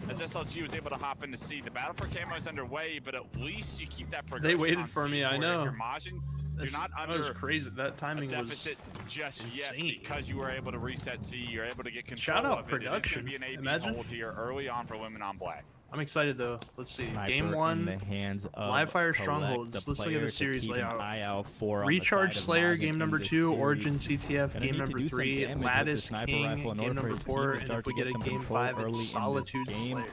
I: as SLG was able to hop in to see. The battle for camo is underway, but at least you keep that progression.
F: They waited for me, I know.
I: If you're Majin, you're not under
F: that was crazy. That timing was
I: deficit just
F: insane.
I: yet, because you were able to reset C. You're able to get control
F: Shout out
I: of it.
F: production.
I: It's going to be an AB
F: Imagine.
I: hold here early on for Lumen on Black.
F: I'm excited though. Let's see.
G: Sniper
F: Game
G: in
F: 1,
G: the hands of
F: Live Fire
G: Collect,
F: Strongholds.
G: the
F: Let's look at
G: player
F: the
G: to
F: series
G: keep an
F: layout.
G: eye out for on
F: Recharge
G: the side of
F: Slayer,
G: Majin
F: game
G: in
F: number
G: this
F: 2.
G: series.
F: Origin CTF,
G: Gonna
F: game
G: need to
F: number
G: do some
F: 3.
G: damage with the
F: Lattice
G: sniper
F: King,
G: rifle in
F: game
G: order for
F: number
G: his team
F: 4.
G: to
F: And
G: start
F: if we
G: to
F: get a
G: some
F: game
G: control
F: 5,
G: early in
F: it's
G: this
F: Solitude
G: game.
F: Slayer.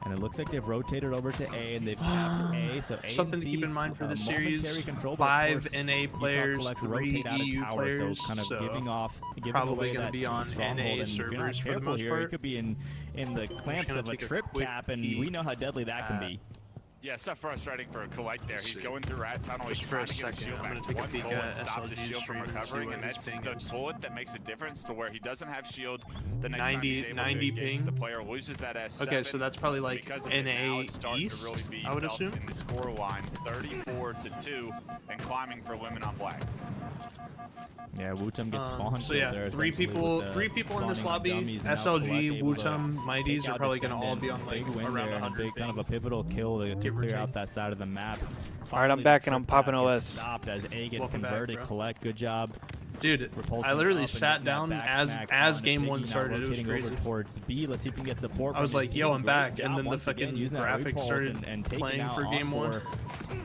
G: And it looks like they've rotated over to A, and they've capped A. So A
F: Something to keep in mind for this series: 5 NA players, 3 EU players,
G: so kind of
F: so
G: giving
F: probably
G: away
F: going to
G: that
F: be on
G: stronghold.
F: NA
G: And if you're not
F: servers for the
G: careful
F: most
G: here,
F: part.
G: it could be in the clamps
F: gonna
G: of a
F: take a
G: trip
F: quick
G: cap, and
F: peek
G: we know how deadly that can be.
I: Yeah, so frustrating for Collect there. He's going through Rat Tunnel. He's
F: Just for
I: trying
F: a
I: to get his
F: second,
I: shield
F: I'm
I: back.
F: gonna take a
I: One
F: peek
I: bullet
F: at
I: stops his
F: SLG's
I: shield from
F: stream and see
I: recovering,
F: what
I: and
F: his
I: that's
F: ping
I: the
F: is.
I: bullet that makes a difference to where he doesn't have shield. The next
F: 90
I: time he's able
F: 90
I: to engage,
F: ping.
I: the player loses that S7.
F: Okay, so that's probably like
I: Because of it, now
F: NA
I: it's starting to
F: East,
I: really be
F: I would
I: felt
F: assume.
I: in the score line, 34-2, and climbing for Women on Black.
G: Yeah, Wutum gets spawned.
F: So yeah,
G: there,
F: 3 people in this lobby. SLG, Wutum, Mighties are probably going to all be on like around 100
G: kind of a pivotal kill to clear out that side of the map.
E: Alright, I'm back and I'm popping OS.
G: Stopped as A gets
F: Welcome back,
G: converted.
F: bro.
G: Collect, good job.
F: Dude, I literally sat down as game 1 started. It was crazy.
G: Over towards B. Let's see if we can get support.
F: I was
G: from
F: like,
G: his
F: yo,
G: team.
F: I'm
G: Great
F: back,
G: job
F: and then the
G: once again
F: fucking
G: using that
F: graphics
G: repulse
F: started
G: and taking
F: playing
G: out
F: for game 1.
G: Encore.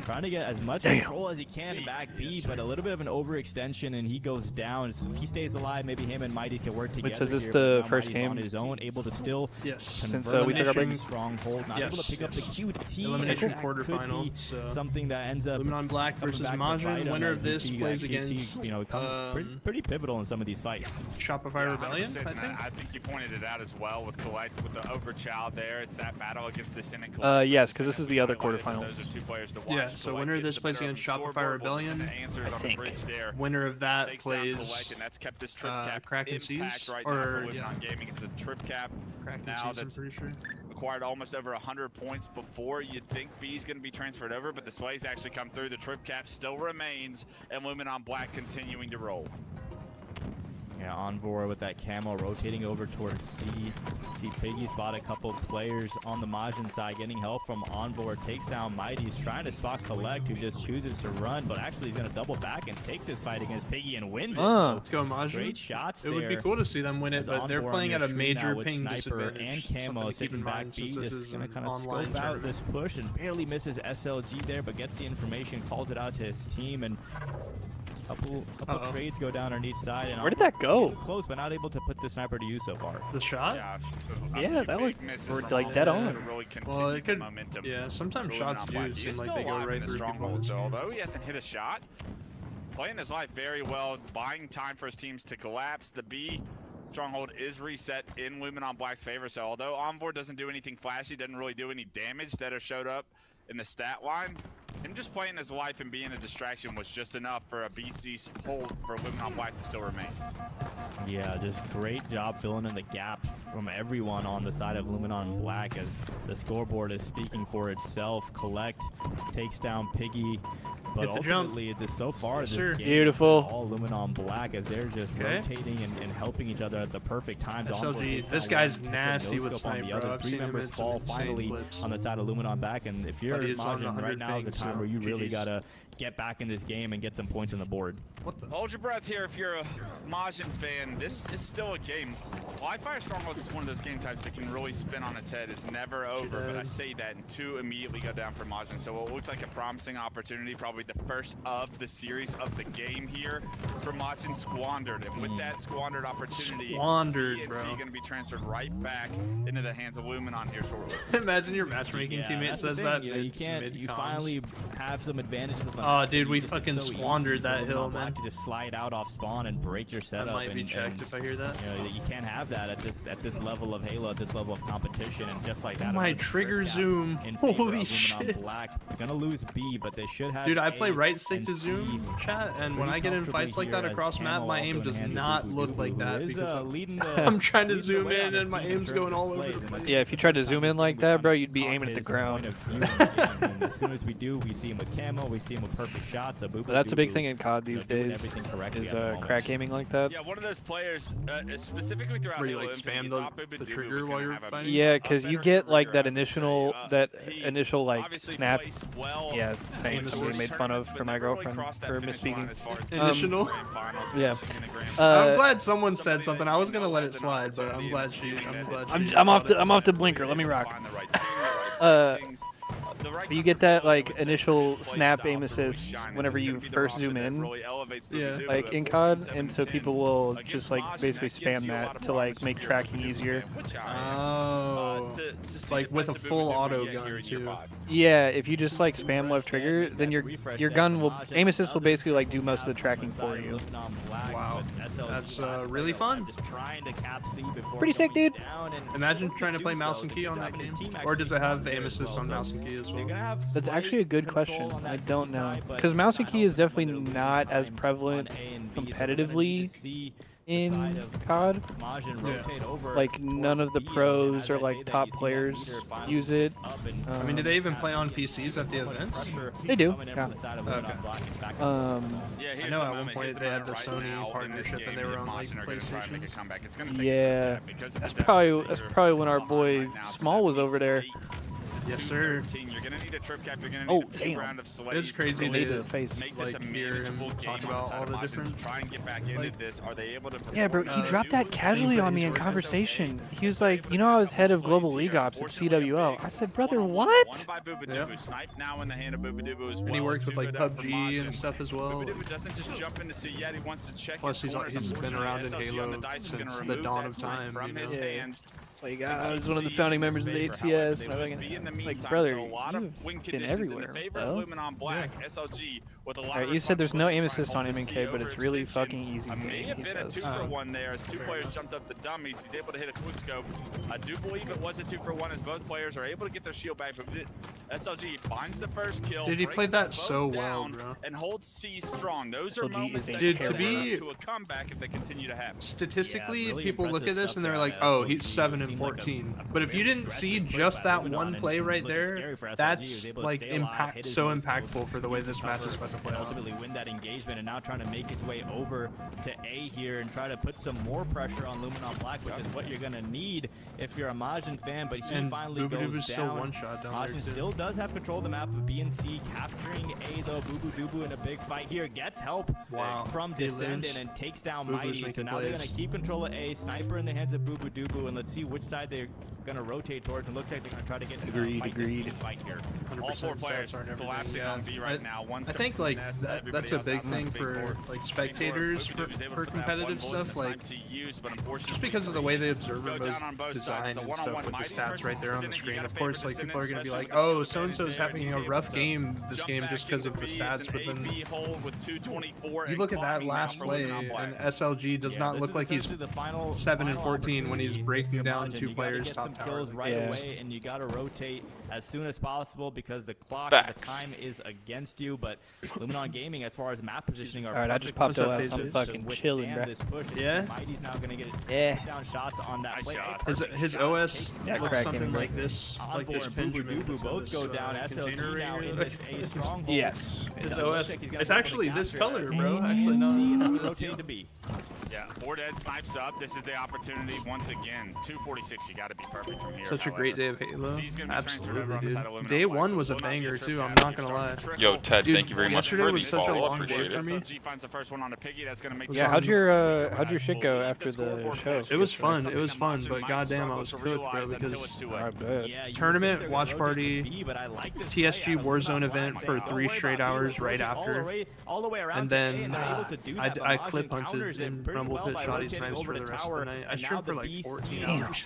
G: Trying to get as much control as he can back B, but a little bit of an overextension, and he goes down. So if he stays alive, maybe him and Mighty can work together.
E: Wait, so is this
G: here,
E: the
G: but now
E: first
G: Mighty's
E: game?
G: on his own, able to still
E: Since
G: convert
E: we took our
G: that
E: break?
G: stronghold, not able to pick up the QT.
F: Elimination
G: and that could
F: quarterfinal.
G: be
F: So
G: something that ends up
F: Lumen on Black
G: coming
F: versus
G: back to bite
F: Majin.
G: him
F: Winner
G: as
F: of
G: we
F: this
G: see
F: plays
G: that QT,
F: against
G: pretty pivotal in some of these fights.
F: Shopify Rebellion,
I: 100%,
F: I
I: and
F: think.
I: I think you pointed it out as well with Collect, with the Overchild there. It's that battle against the Sin and Collect.
E: Yes, because this is the other
I: Highlighted that
E: quarterfinals.
I: those are 2 players to watch.
F: Yeah, so
I: Collect
F: winner of
I: gets
F: this
I: the
F: plays
I: better of
F: against
I: the
F: Shopify
I: scoreboard. We'll listen
F: Rebellion.
I: to answers on the bridge there.
F: Winner of that
I: Takes down Collect,
F: plays
I: and that's kept this trip cap
F: Kraken
I: impact
F: Seas,
I: right now for
F: or
I: Lumen
F: yeah,
I: on Gaming. It's a trip cap
F: Kraken
I: now
F: Seas, I'm
I: that's
F: pretty sure.
I: acquired almost over 100 points before. You'd think B's going to be transferred over, but the Slays actually come through. The trip cap still remains, and Lumen on Black continuing to roll.
G: Yeah, Envoy with that camo rotating over towards C. See Piggy spot a couple players on the Majin side getting help from Envoy. Takes down Mighty. He's trying to spot Collect, who just chooses to run, but actually he's going to double back and take this fight against Piggy and wins it. So
F: Let's go Majin.
G: great shots
F: It would be
G: there.
F: cool to see them win it,
G: As
F: but they're
G: Envoy
F: playing
G: on
F: at a
G: your screen now
F: major
G: with
F: ping
G: Sniper
F: disadvantage.
G: and camo
F: Something to keep
G: sitting
F: in
G: back
F: mind
G: B,
F: since this
G: just
F: is
G: going to
F: an
G: kind of
F: online
G: scope out
F: tournament.
G: this push and barely misses SLG there, but gets the information, calls it out to his team, and couple trades go down on each side. And
E: Where did that go?
G: Close, but not able to put the sniper to use so far.
F: The shot?
E: Yeah, that was like dead on.
F: Well, it could. Yeah, sometimes shots do seem like they go right through people's.
I: So although he hasn't hit a shot, playing his life very well, buying time for his teams to collapse. The B stronghold is reset in Lumen on Black's favor. So although Envoy doesn't do anything flashy, doesn't really do any damage that have showed up in the stat line, him just playing his life and being a distraction was just enough for a BC hold for Lumen on Black to still remain.
G: Yeah, just great job filling in the gaps from everyone on the side of Lumen on Black as the scoreboard is speaking for itself. Collect takes down Piggy, but ultimately so far this game
E: beautiful.
G: All Lumen on Black as they're just rotating and helping each other at the perfect times.
F: SLG, this guy's nasty with sniper.
G: The other 3 members fall finally on the side of Lumen on Black, and if you're Majin, right now is the time where you really gotta get back in this game and get some points on the board.
I: Hold your breath here if you're a Majin fan. This is still a game. Live Fire Stronghold is one of those game types that can really spin on its head. It's never over, but I say that, and 2 immediately go down for Majin. So it looks like a promising opportunity, probably the first of the series of the game here for Majin squandered. And with that squandered opportunity,
F: bro,
I: going to be transferred right back into the hands of Lumen on here shortly.
F: Imagine your matchmaking teammate says that.
G: You finally have some advantages.
F: Oh, dude, we fucking squandered that hill, man.
G: To just slide out off spawn and break your setup.
F: That might be checked if I hear that.
G: You know, you can't have that at this level of Halo, at this level of competition, and just like that.
F: My trigger zoom. Holy shit.
G: Black. Gonna lose B, but they should have.
F: Dude, I play right stick to zoom, chat, and when I get in fights like that across map, my aim does not look like that because I'm trying to zoom in and my aim's going all over the place.
E: Yeah, if you tried to zoom in like that, bro, you'd be aiming at the ground.
G: As soon as we do, we see him with camo, we see him with perfect shots.
E: That's a big thing in COD these days. Is crack aiming like that.
I: Yeah, one of those players, specifically throughout
F: where you like spam the trigger while you're fighting.
E: Yeah, because you get like that initial like snap. Yeah, thanks. We made fun of for my girlfriend for misspeaking.
F: Initial.
E: Yeah.
F: I'm glad someone said something. I was gonna let it slide, but I'm glad she.
E: I'm off the blinker. Let me rock. You get that like initial snap aim assist whenever you first zoom in, like in COD, and so people will just like basically spam that to like make tracking easier.
F: Oh, like with a full auto gun too.
E: Yeah, if you just like spam left trigger, then your gun will aim assist will basically like do most of the tracking for you.
F: Wow, that's really fun.
E: Pretty sick, dude.
F: Imagine trying to play mouse and key on that game, or does it have aim assist on mouse and key as well?
E: That's actually a good question. I don't know, because mouse and key is definitely not as prevalent competitively in COD. Like none of the pros or like top players use it.
F: I mean, do they even play on PCs at the events?
E: They do. Yeah.
F: Okay. I know at one point they had the Sony partnership and they were on like PlayStation.
E: Yeah. That's probably when our boy Small was over there.
F: Yes, sir.
I: You're gonna need a trip cap. You're gonna need a round of sweat.
F: It's crazy to
I: make this
F: like hear him talk about all the different.
I: Try and get back into this. Are they able to?
E: Yeah, bro. He dropped that casually on me in conversation. He was like, you know, I was head of Global League Ops at CWL. I said, brother, what?
F: Yep. And he works with like PUBG and stuff as well. Plus, he's been around in Halo since the dawn of time. You know?
E: Yeah. Like, I was one of the founding members of the HCS. And like, brother, you've been everywhere, bro. Alright, you said there's no aim assist on MNK, but it's really fucking easy to aim, he says.
I: 2-for-1 there as two players jumped up the dummies. He's able to hit a quick scope. I do believe it was a 2-for-1 as both players are able to get their shield back. But SLG finds the first kill.
F: Dude, he played that so well, bro.
I: And holds C strong. Those are moments that
F: to be
I: to a comeback if they continue to happen.
F: Statistically, people look at this and they're like, "Oh, he's 7-14." But if you didn't see just that one play right there, that's like so impactful for the way this match is about to play out.
G: Ultimately win that engagement, and now trying to make his way over to A here and try to put some more pressure on Luminon Black, which is what you're gonna need if you're a Majin fan. But he finally goes
F: still
G: down.
F: one shot down
G: Majin
F: there
G: still does have control of the map of B and C, capturing A though. Boo Boo in a big fight here, gets help from Descendant and takes down Mighty. So now they're gonna keep control of A. Sniper in the hands of Boo Boo, and let's see which side they're gonna rotate towards. And looks like they're gonna try to get
E: agreed.
I: Fight here. All four players are collapsing on B right now.
F: I think like that's a big thing for like spectators for competitive stuff, like just because of the way the observer was designed and stuff with the stats right there on the screen. Of course, like people are gonna be like, oh, so and so is having a rough game this game just because of the stats, but then you look at that last play and SLG does not look like he's 7-14 when he's breaking down two players top tower
G: right away, and you gotta rotate as soon as possible because the clock, the time is against you. But Luminon Gaming, as far as map positioning, are
E: alright. I just popped OS. I'm fucking chilling, bro.
F: Yeah.
G: Mighty's now gonna get down shots on that play.
F: His OS looks something like this, like this Benjamin.
G: Both go down. SLG now in this A stronghold.
E: Yes.
F: His OS. It's actually this color, bro. Actually, no.
G: Rotated to B.
I: Yeah, Boardhead snipes up. This is the opportunity once again. 246. You got to be perfect from here.
F: Such a great day of Halo. Absolutely, dude. Day one was a banger too. I'm not gonna lie.
A: Yo, Ted,
F: dude,
A: thank you very much for
F: the
A: the follow.
F: Long day for me.
E: Yeah, how'd your shit go after the show?
F: It was fun. It was fun, but goddamn, I was cooked, bro. Because tournament, watch party, TSG Warzone event for 3 straight hours right after, and then I clip hunted and Rumble Pit Shoddy Snipes for the rest of the night. I streamed for like 14 hours.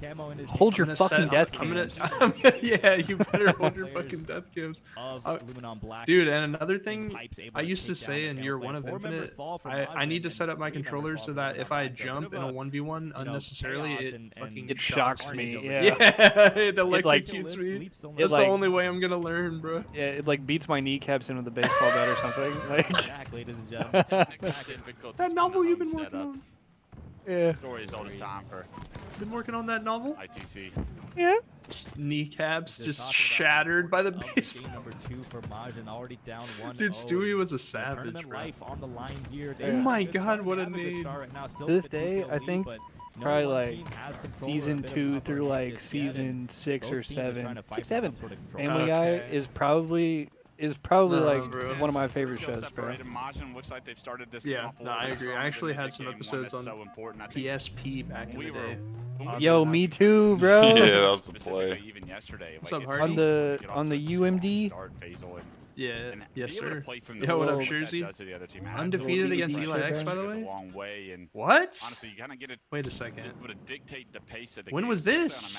G: camo in his
E: Hold your fucking death
F: cams.
E: cams.
F: Yeah, you better hold your fucking death cams. Dude, and another thing I used to say in year 1 of Infinite, I need to set up my controller so that if I jump in a 1v1 unnecessarily, it
E: shocks me. Yeah.
F: Yeah, it electrocutes me. That's the only way I'm gonna learn, bro.
E: Yeah, it like beats my kneecaps in with a baseball bat or something. Like.
G: Exactly, ladies and gentlemen.
F: That novel you've been working on.
E: Yeah.
I: Story is old as time for.
F: Been working on that novel?
I: ITC.
E: Yeah.
F: kneecaps just shattered by the baseball.
G: Number 2 for Majin, already down 1-0.
F: Dude, Stewie was a savage.
G: Tournament life on the line here.
F: Oh my god, what a name.
E: To this day, I think probably like season 2 through like season 6 or 7. 6, 7. Family Guy is probably like
F: bro.
E: one of my favorite shows, bro.
F: Yeah, no, I agree. I actually had some episodes on PSP back in the day.
E: Yo, me too, bro.
A: Yeah, that was the play.
F: What's up, Hardy?
E: On the UMD.
F: Yeah, yes sir. Yo, what up, Shurzy? Undefeated against Eli X, by the way? What? Wait a second. When was this?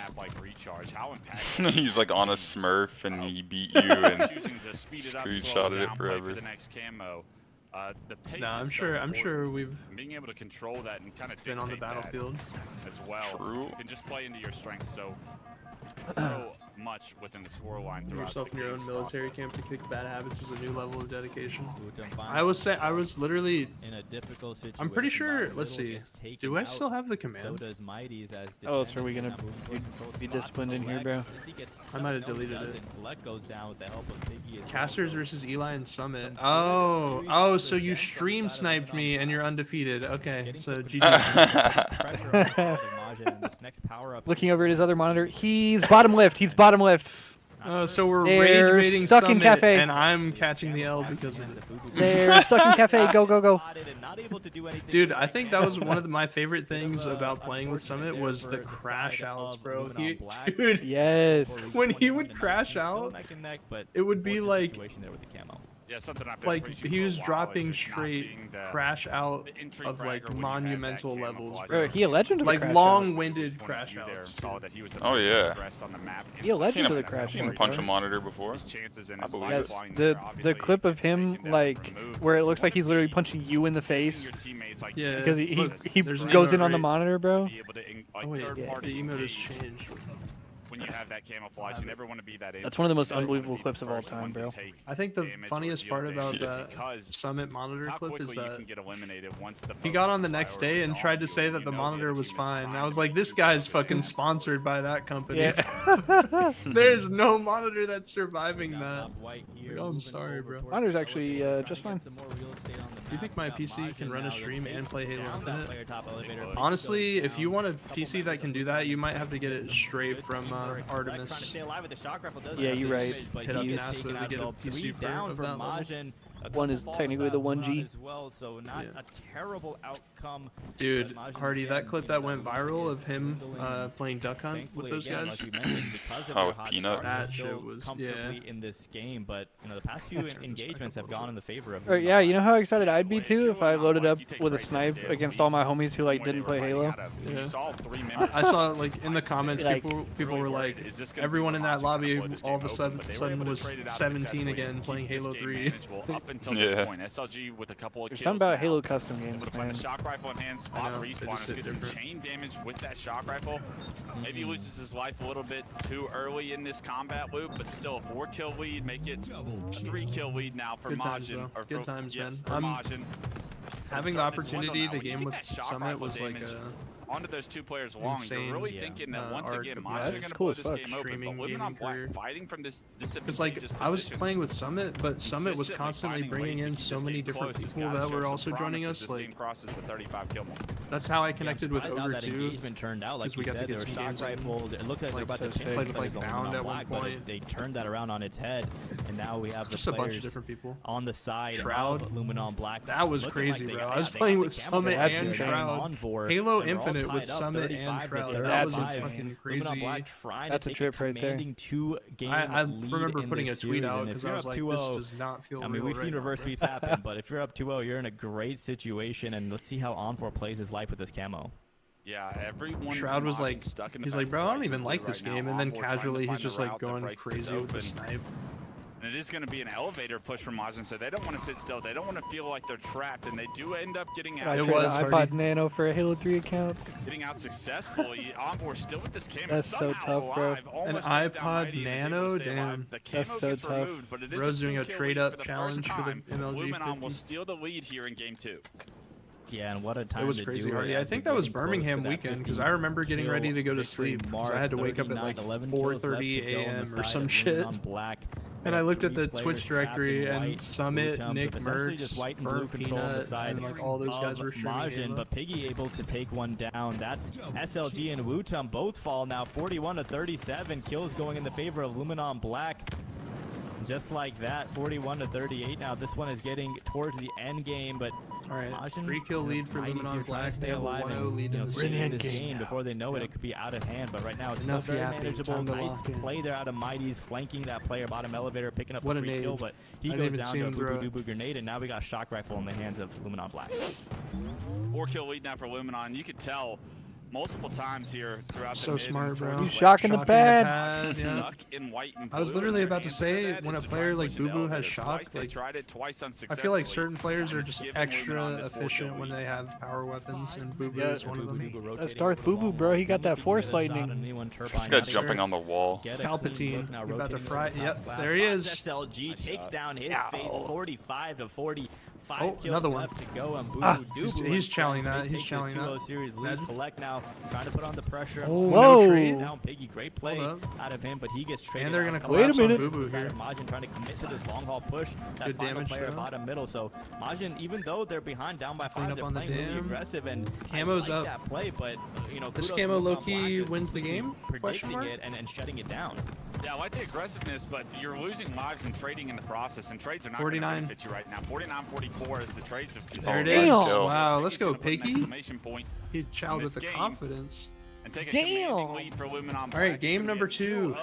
A: He's like on a Smurf and he beat you and screenshotted it forever.
F: Nah, I'm sure we've
I: being able to control that and kind of
F: been on the battlefield
I: as well.
A: True.
I: You can just play into your strengths so much within the scoreline.
F: Yourself in your own military camp to kick bad habits is a new level of dedication. I was literally
G: in a difficult situation.
F: I'm pretty sure. Let's see. Do I still have the command?
E: Oh, so are we gonna be disciplined in here, bro?
F: I might have deleted it. Casters versus Eli and Summit. Oh, so you stream sniped me and you're undefeated. Okay, so GG.
E: Looking over at his other monitor, he's bottom left. He's bottom left.
F: So we're
E: They're
F: rage baiting
E: stuck in
F: Summit,
E: cafe.
F: and I'm catching the L because of it.
E: They're stuck in cafe. Go, go, go.
F: Dude, I think that was one of my favorite things about playing with Summit was the crash outs, bro. Dude,
E: yes.
F: When he would crash out, it would be like he was dropping straight crash out of like monumental levels,
E: bro. He a legend of the
F: like
E: crash
F: long-winded crash outs.
A: Oh yeah.
E: He a legend of the crash.
A: I've seen him punch a monitor before. I believe it.
E: The clip of him like where it looks like he's literally punching you in the face.
F: Yeah.
E: Because he goes in on the monitor, bro.
F: Oh wait, yeah. The emote has changed.
I: When you have that camouflage, you never want to be that.
E: That's one of the most unbelievable clips of all time, bro.
F: I think the funniest part about that Summit monitor clip is that he got on the next day and tried to say that the monitor was fine. And I was like, this guy's fucking sponsored by that company.
E: Yeah.
F: There's no monitor that's surviving that. Like, oh, I'm sorry, bro.
E: Monitor's actually just fine.
F: Do you think my PC can run a stream and play Halo Infinite? Honestly, if you want a PC that can do that, you might have to get it straight from Artemis.
E: Yeah, you're right.
F: Hit up NASA to get a PC for of that level.
E: One is technically the 1G.
F: Dude, Hardy, that clip that went viral of him playing Duck Hunt with those guys.
A: Oh, with Peanut.
F: That shit was
G: in this game, but you know the past few engagements have gone in the favor of.
E: Yeah, you know how excited I'd be too if I loaded up with a snipe against all my homies who like didn't play Halo.
F: Yeah. I saw like in the comments people were like, everyone in that lobby all of a sudden was 17 again playing Halo 3.
A: Yeah.
E: There's something about Halo custom games, man.
I: Shock rifle in hand, spot respawn, get some chain damage with that shock rifle. Maybe he loses his life a little bit too early in this combat loop, but still a 4-kill lead, make it a 3-kill lead now for Majin.
F: Good times, man. Having the opportunity to game with Summit was like a
I: onto those two players along.
F: insane,
I: You're really thinking that once again, Majin
E: that's
I: are gonna
E: cool
I: blow
E: as
I: this
E: fuck.
I: game open, but Women on Black fighting from this
F: Because like I was playing with Summit, but Summit was constantly bringing in so many different people that were also joining us. Like that's how I connected with Ogre too. Because we got to get some games rifled.
G: It looked like they're about to
F: played with like Bound at one point.
G: They turned that around on its head, and now we have
F: just a bunch of different people
G: on the side.
F: Shroud,
G: Luminon Black.
F: That was crazy, bro. I was playing with Summit and Shroud. Halo Infinite with Summit and Shroud. That was fucking crazy.
E: That's a trip right there.
F: I remember putting a tweet out because I was like, this does not feel real.
G: I mean, we've seen reverse sweeps happen, but if you're up 2-0, you're in a great situation, and let's see how On4 plays his life with this camo.
I: Yeah, everyone.
F: Shroud was like, he's like, bro, I don't even like this game, and then casually he's just like going crazy with the snipe.
I: And it is going to be an elevator push from Majin, so they don't want to sit still. They don't want to feel like they're trapped, and they do end up getting out.
E: I was iPod Nano for a Halo 3 account.
I: Getting out successfully. On4 still with this camera.
E: That's so tough, bro.
F: An iPod Nano? Damn.
E: That's so tough.
F: Bro's doing a trade-up challenge for the MLG 50.
I: Will steal the lead here in game 2.
G: Yeah, and what a time
F: it was
G: to
F: crazy
G: do
F: hard.
G: it.
F: Yeah, I think that was Birmingham weekend because I remember getting ready to go to sleep because I had to wake up at like 4:30 a.m. or some shit. And I looked at the Twitch directory and Summit, Nick Mertz, Burnt Peanut, and like all those guys were streaming Halo.
G: But Piggy able to take one down. That's SLG and Wutum both fall now, 41-37. Kills going in the favor of Luminon Black. Just like that, 41-38. Now this one is getting towards the end game, but
F: all right,
G: Majin,
F: 3-kill lead for Luminon Black. They have a 1-0 lead in the
G: this game. Before they know it, it could be out of hand. But right now, it's still very manageable. Nice play there out of Mighty's, flanking that player bottom elevator, picking up a free kill. But he goes down to a boo-boo grenade, and now we got shock rifle in the hands of Luminon Black.
I: 4-kill lead now for Luminon. You could tell multiple times here throughout
F: so
I: the
F: smart, bro.
E: He's shocking the pad.
I: Stuck in white and blue.
F: I was literally about to say, when a player like Boo Boo has shock, like I feel like certain players are just extra efficient when they have power weapons, and Boo Boo is one of them.
E: That's Darth Boo Boo, bro. He got that force lightning.
A: This guy jumping on the wall.
F: Palpatine, you're about to fry. Yep, there he is.
G: SLG takes down his face, 45-40.
F: Another one.
G: Left to go, and
F: he's challenging that. He's challenging that.
G: Series lead. Collect now, trying to put on the pressure.
F: Oh, no trade.
G: Down Piggy, great play out of him, but he gets traded.
F: And they're gonna
G: collapse
F: on Boo Boo here.
G: Majin trying to commit to this long haul push. That
F: good
G: final
F: damage
G: player bottom middle. So Majin, even though they're behind, down by 5, they're playing really aggressive and
F: Camo's
G: like
F: up.
G: That play, but you know,
F: this Camo low-key wins the game.
G: Predicting it and shutting it down.
I: Yeah, I like the aggressiveness, but you're losing lives and trading in the process, and trades are not going to benefit you right now. 49-44 is the trades of.
F: There it is.
A: Damn.
F: Wow, let's go, Piggy.
I: He
F: chowed with the confidence.
I: And take a commanding lead for Luminon Black.
F: All right, game number 2.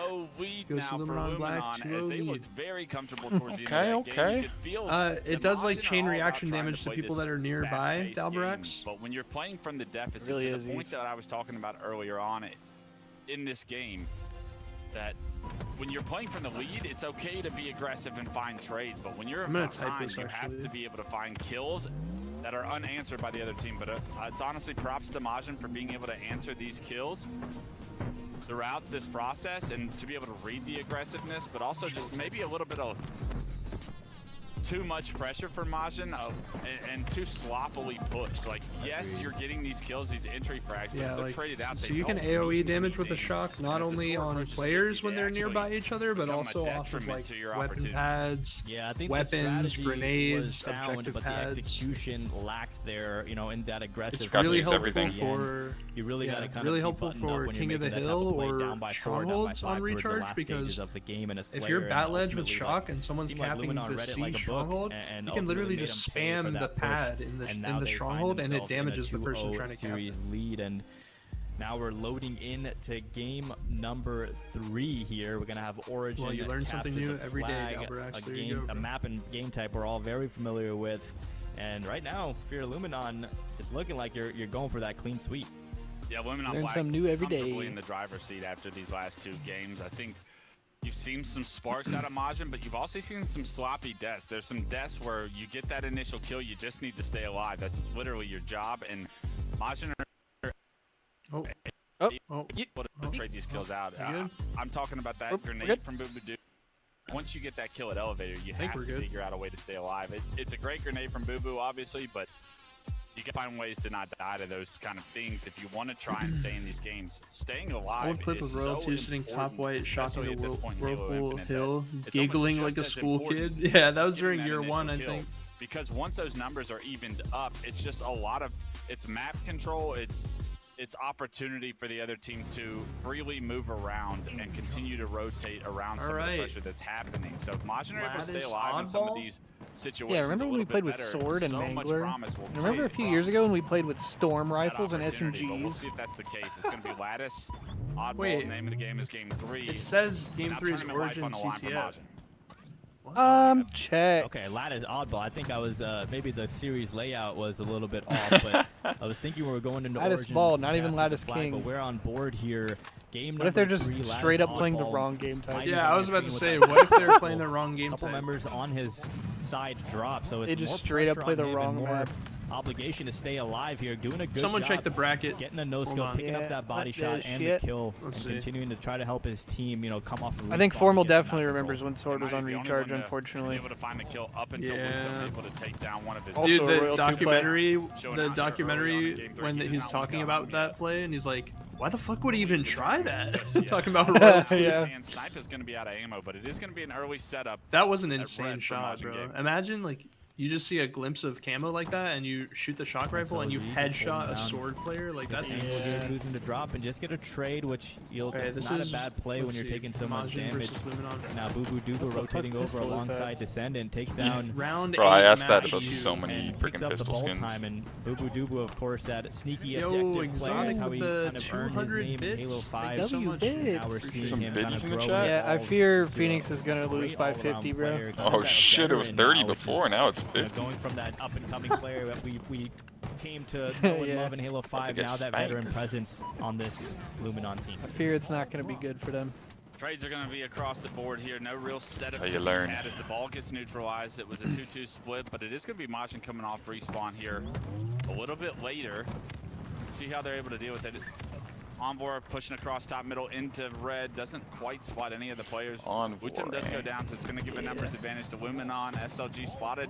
I: Goes to Luminon Black, 2-0 lead. Looked very comfortable towards the
A: end of that game.
F: It does like chain reaction damage to people that are nearby, Dalbarax.
I: But when you're playing from the deficit, to the point that I was talking about earlier on it in this game, that when you're playing from the lead, it's okay to be aggressive and find trades, but when you're behind, you have to be able to find kills that are unanswered by the other team. But it's honestly props to Majin for being able to answer these kills throughout this process and to be able to read the aggressiveness, but also just maybe a little bit of too much pressure for Majin and too sloppily pushed. Like, yes, you're getting these kills, these entry frags, but they're traded out.
F: So you can AoE damage with the shock, not only on players when they're nearby each other, but also off of like weapon pads, weapons, grenades, objective pads.
G: Execution lacked there, you know, in that aggressive.
F: It's really helpful for
G: you really got to kind
F: really
G: of
F: helpful for King of the Hill or strongholds on recharge, because if you're bat ledge with shock and someone's capping the C stronghold, you can literally just spam the pad in the stronghold and it damages the person trying to cap it.
G: Lead. And now we're loading in to game number 3 here. We're gonna have Origin.
F: Well, you learn something new every day, Dalbarax. There you go.
G: A map and game type we're all very familiar with. And right now, Fear Luminon, it's looking like you're going for that clean sweep.
I: Yeah, Luminon
E: learn
I: Black
E: something new every day.
I: In the driver's seat after these last 2 games. I think you've seen some sparks out of Majin, but you've also seen some sloppy deaths. There's some deaths where you get that initial kill, you just need to stay alive. That's literally your job, and Majin trade these kills out. I'm talking about that grenade from Boo Boo Doo. Once you get that kill at elevator, you have to figure out a way to stay alive. It's a great grenade from Boo Boo, obviously, but you can find ways to not die to those kind of things if you want to try and stay in these games. Staying alive.
F: Old clip of Royal 2 sitting top white, shocking the Whirlpool Hill, giggling like a school kid. Yeah, that was during year 1, I think.
I: Because once those numbers are evened up, it's just a lot of map control. It's opportunity for the other team to freely move around and continue to rotate around some of the pressure that's happening. So if Majin are able to stay alive in some of these situations,
E: yeah, remember when we played with Sword and Mangler? Remember a few years ago when we played with Storm Rifles and SMGs?
I: We'll see if that's the case. It's going to be Lattice. Oddball, name of the game is Game 3.
F: It says Game 3 is Origin CTF.
E: Check.
G: Okay, Lattice Oddball. I think I was maybe the series layout was a little bit off, but I was thinking we were going into
E: Lattice
G: Origin.
E: Ball, not even Lattice King.
G: But we're on board here. Game
E: what if they're just
G: 3,
E: straight up playing the wrong game type?
F: Yeah, I was about to say, what if they're playing the wrong game type?
G: A couple members on his side drop, so it's
E: they just
G: more
E: straight up play the wrong
G: map. obligation to stay alive here, doing a good
F: Someone
G: job.
F: check the bracket.
G: Getting a no-scope, picking up that body shot and the kill, and continuing to try to help his team, you know, come off of
E: I think Formal definitely remembers when Sword was on recharge, unfortunately.
I: Able to find the kill up until able to take down one of his
F: dude, the documentary when he's talking about that play, and he's like, why the fuck would he even try that? Talking about royalty.
I: And Snipe is going to be out of ammo, but it is going to be an early setup.
F: That was an insane shot, bro. Imagine, like, you just see a glimpse of camo like that, and you shoot the shock rifle, and you headshot a sword player. Like, that's insane.
G: Losing to drop and just get a trade, which it's not a bad play when you're taking so much damage. Now Bubu Dubu rotating over alongside Descendant takes down.
A: Bro, I asked that about so many freaking pistol skins.
G: Time, and Bubu Dubu, of course, that sneaky objective play is how he kind of earned his name in Halo 5.
F: So much.
G: Now we're seeing him kind of grow.
E: Yeah, I fear Phoenix is gonna lose by 50, bro.
A: Oh shit, it was 30 before, now it's 50.
G: Going from that up-and-coming player that we came to know and love in Halo 5, now that veteran presence on this Luminon team.
E: I fear it's not going to be good for them.
I: Trades are going to be across the board here. No real setup.
A: How you learn.
I: As the ball gets neutralized, it was a 2-2 split, but it is going to be Majin coming off respawn here a little bit later. See how they're able to deal with it. Envor pushing across top middle into red, doesn't quite spot any of the players. Wutum does go down, so it's going to give a numbers advantage to Luminon. SLG spotted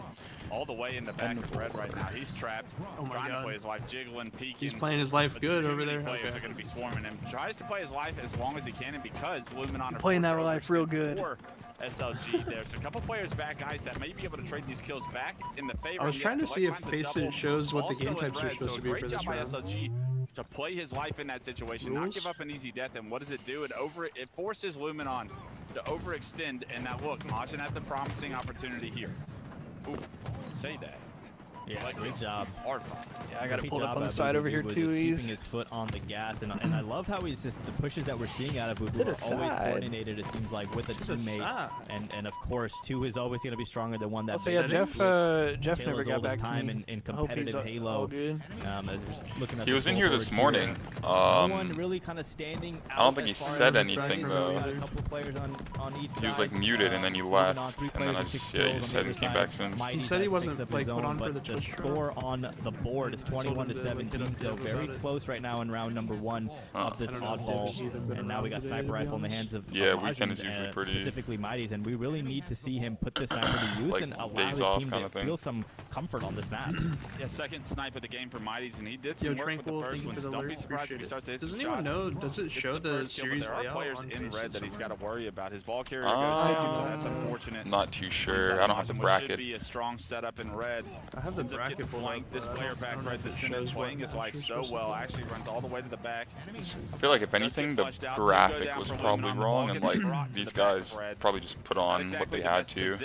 I: all the way in the back of red right now. He's trapped, trying to play his life, jiggling, peeking.
F: He's playing his life good over there.
I: Players are going to be swarming him. Tries to play his life as long as he can, and because Luminon are
E: playing that life real good.
I: SLG there. So a couple players back, guys, that may be able to trade these kills back in the favor.
F: I was trying to see if Faceit shows what the game types are supposed to be for this round.
I: SLG to play his life in that situation, not give up an easy death, and what does it do? It forces Luminon to overextend, and now look, Majin has the promising opportunity here. Ooh, say that.
G: Yeah, great job.
I: Hard.
E: Yeah, I got to pull up on the side over here too.
G: He's keeping his foot on the gas, and I love how he's just the pushes that we're seeing out of Bubu are always coordinated. It seems like with a teammate, and of course two is always going to be stronger than one that.
E: Jeff never got back
G: time
E: to me.
G: in competitive Halo.
A: He was in here this morning.
G: No one really kind of standing out.
A: I don't think he said anything though.
G: A couple players on each
A: he was like muted, and then he left, and then he said he came back since.
F: He said he wasn't like put on for the
G: the score on the board is 21-17, so very close right now in round number 1 of this oddball. And now we got sniper rifle in the hands of
A: Weekend is usually pretty
G: specifically Mighty's, and we really need to see him put this sniper to use and allow his team to feel some comfort on this map.
I: Yeah, second snipe of the game for Mighty's, and he did some work with the first one. Don't be surprised if he starts to hit.
F: Does anyone know? Does it show the series layout?
I: There are players in red that he's got to worry about. His ball carrier goes down, so that's unfortunate.
A: Not too sure. I don't have the bracket.
I: Should be a strong setup in red.
F: I have the bracket for
I: this player back right that's playing his life so well, actually runs all the way to the back.
A: I feel like if anything, the graphic was probably wrong, and like these guys probably just put on what they had to.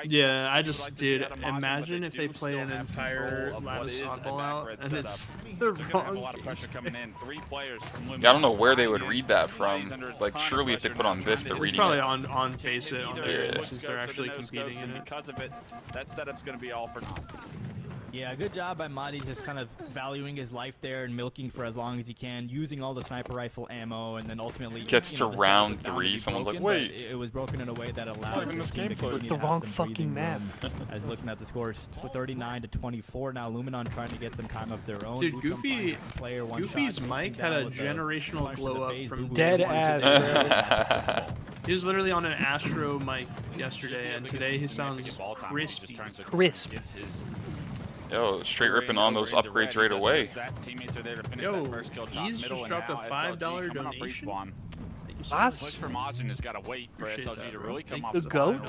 F: Yeah, I just did. Imagine if they play an entire lattice oddball out and it's the wrong.
A: Yeah, I don't know where they would read that from. Like, surely if they put on this, they're reading it.
F: It's probably on Faceit on there since they're actually competing in it.
I: Because of it, that setup's going to be all for naught.
G: Yeah, good job by Madi, just kind of valuing his life there and milking for as long as he can, using all the sniper rifle ammo, and then ultimately
A: gets to round 3. Someone's like, wait,
G: it was broken in a way that allowed
A: this game
G: to
E: it's the wrong fucking map.
G: As looking at the scores, 39-24 now. Luminon trying to get some time of their own.
F: Dude, Goofy's mic had a generational glow up from
E: dead ass.
F: He was literally on an Astro mic yesterday, and today he sounds crispy.
E: Crisp.
A: Yo, straight ripping on those upgrades right away.
F: Yo, he's just dropped a $5 donation.
I: Push for Majin has got to wait for SLG to really come off
E: the goat.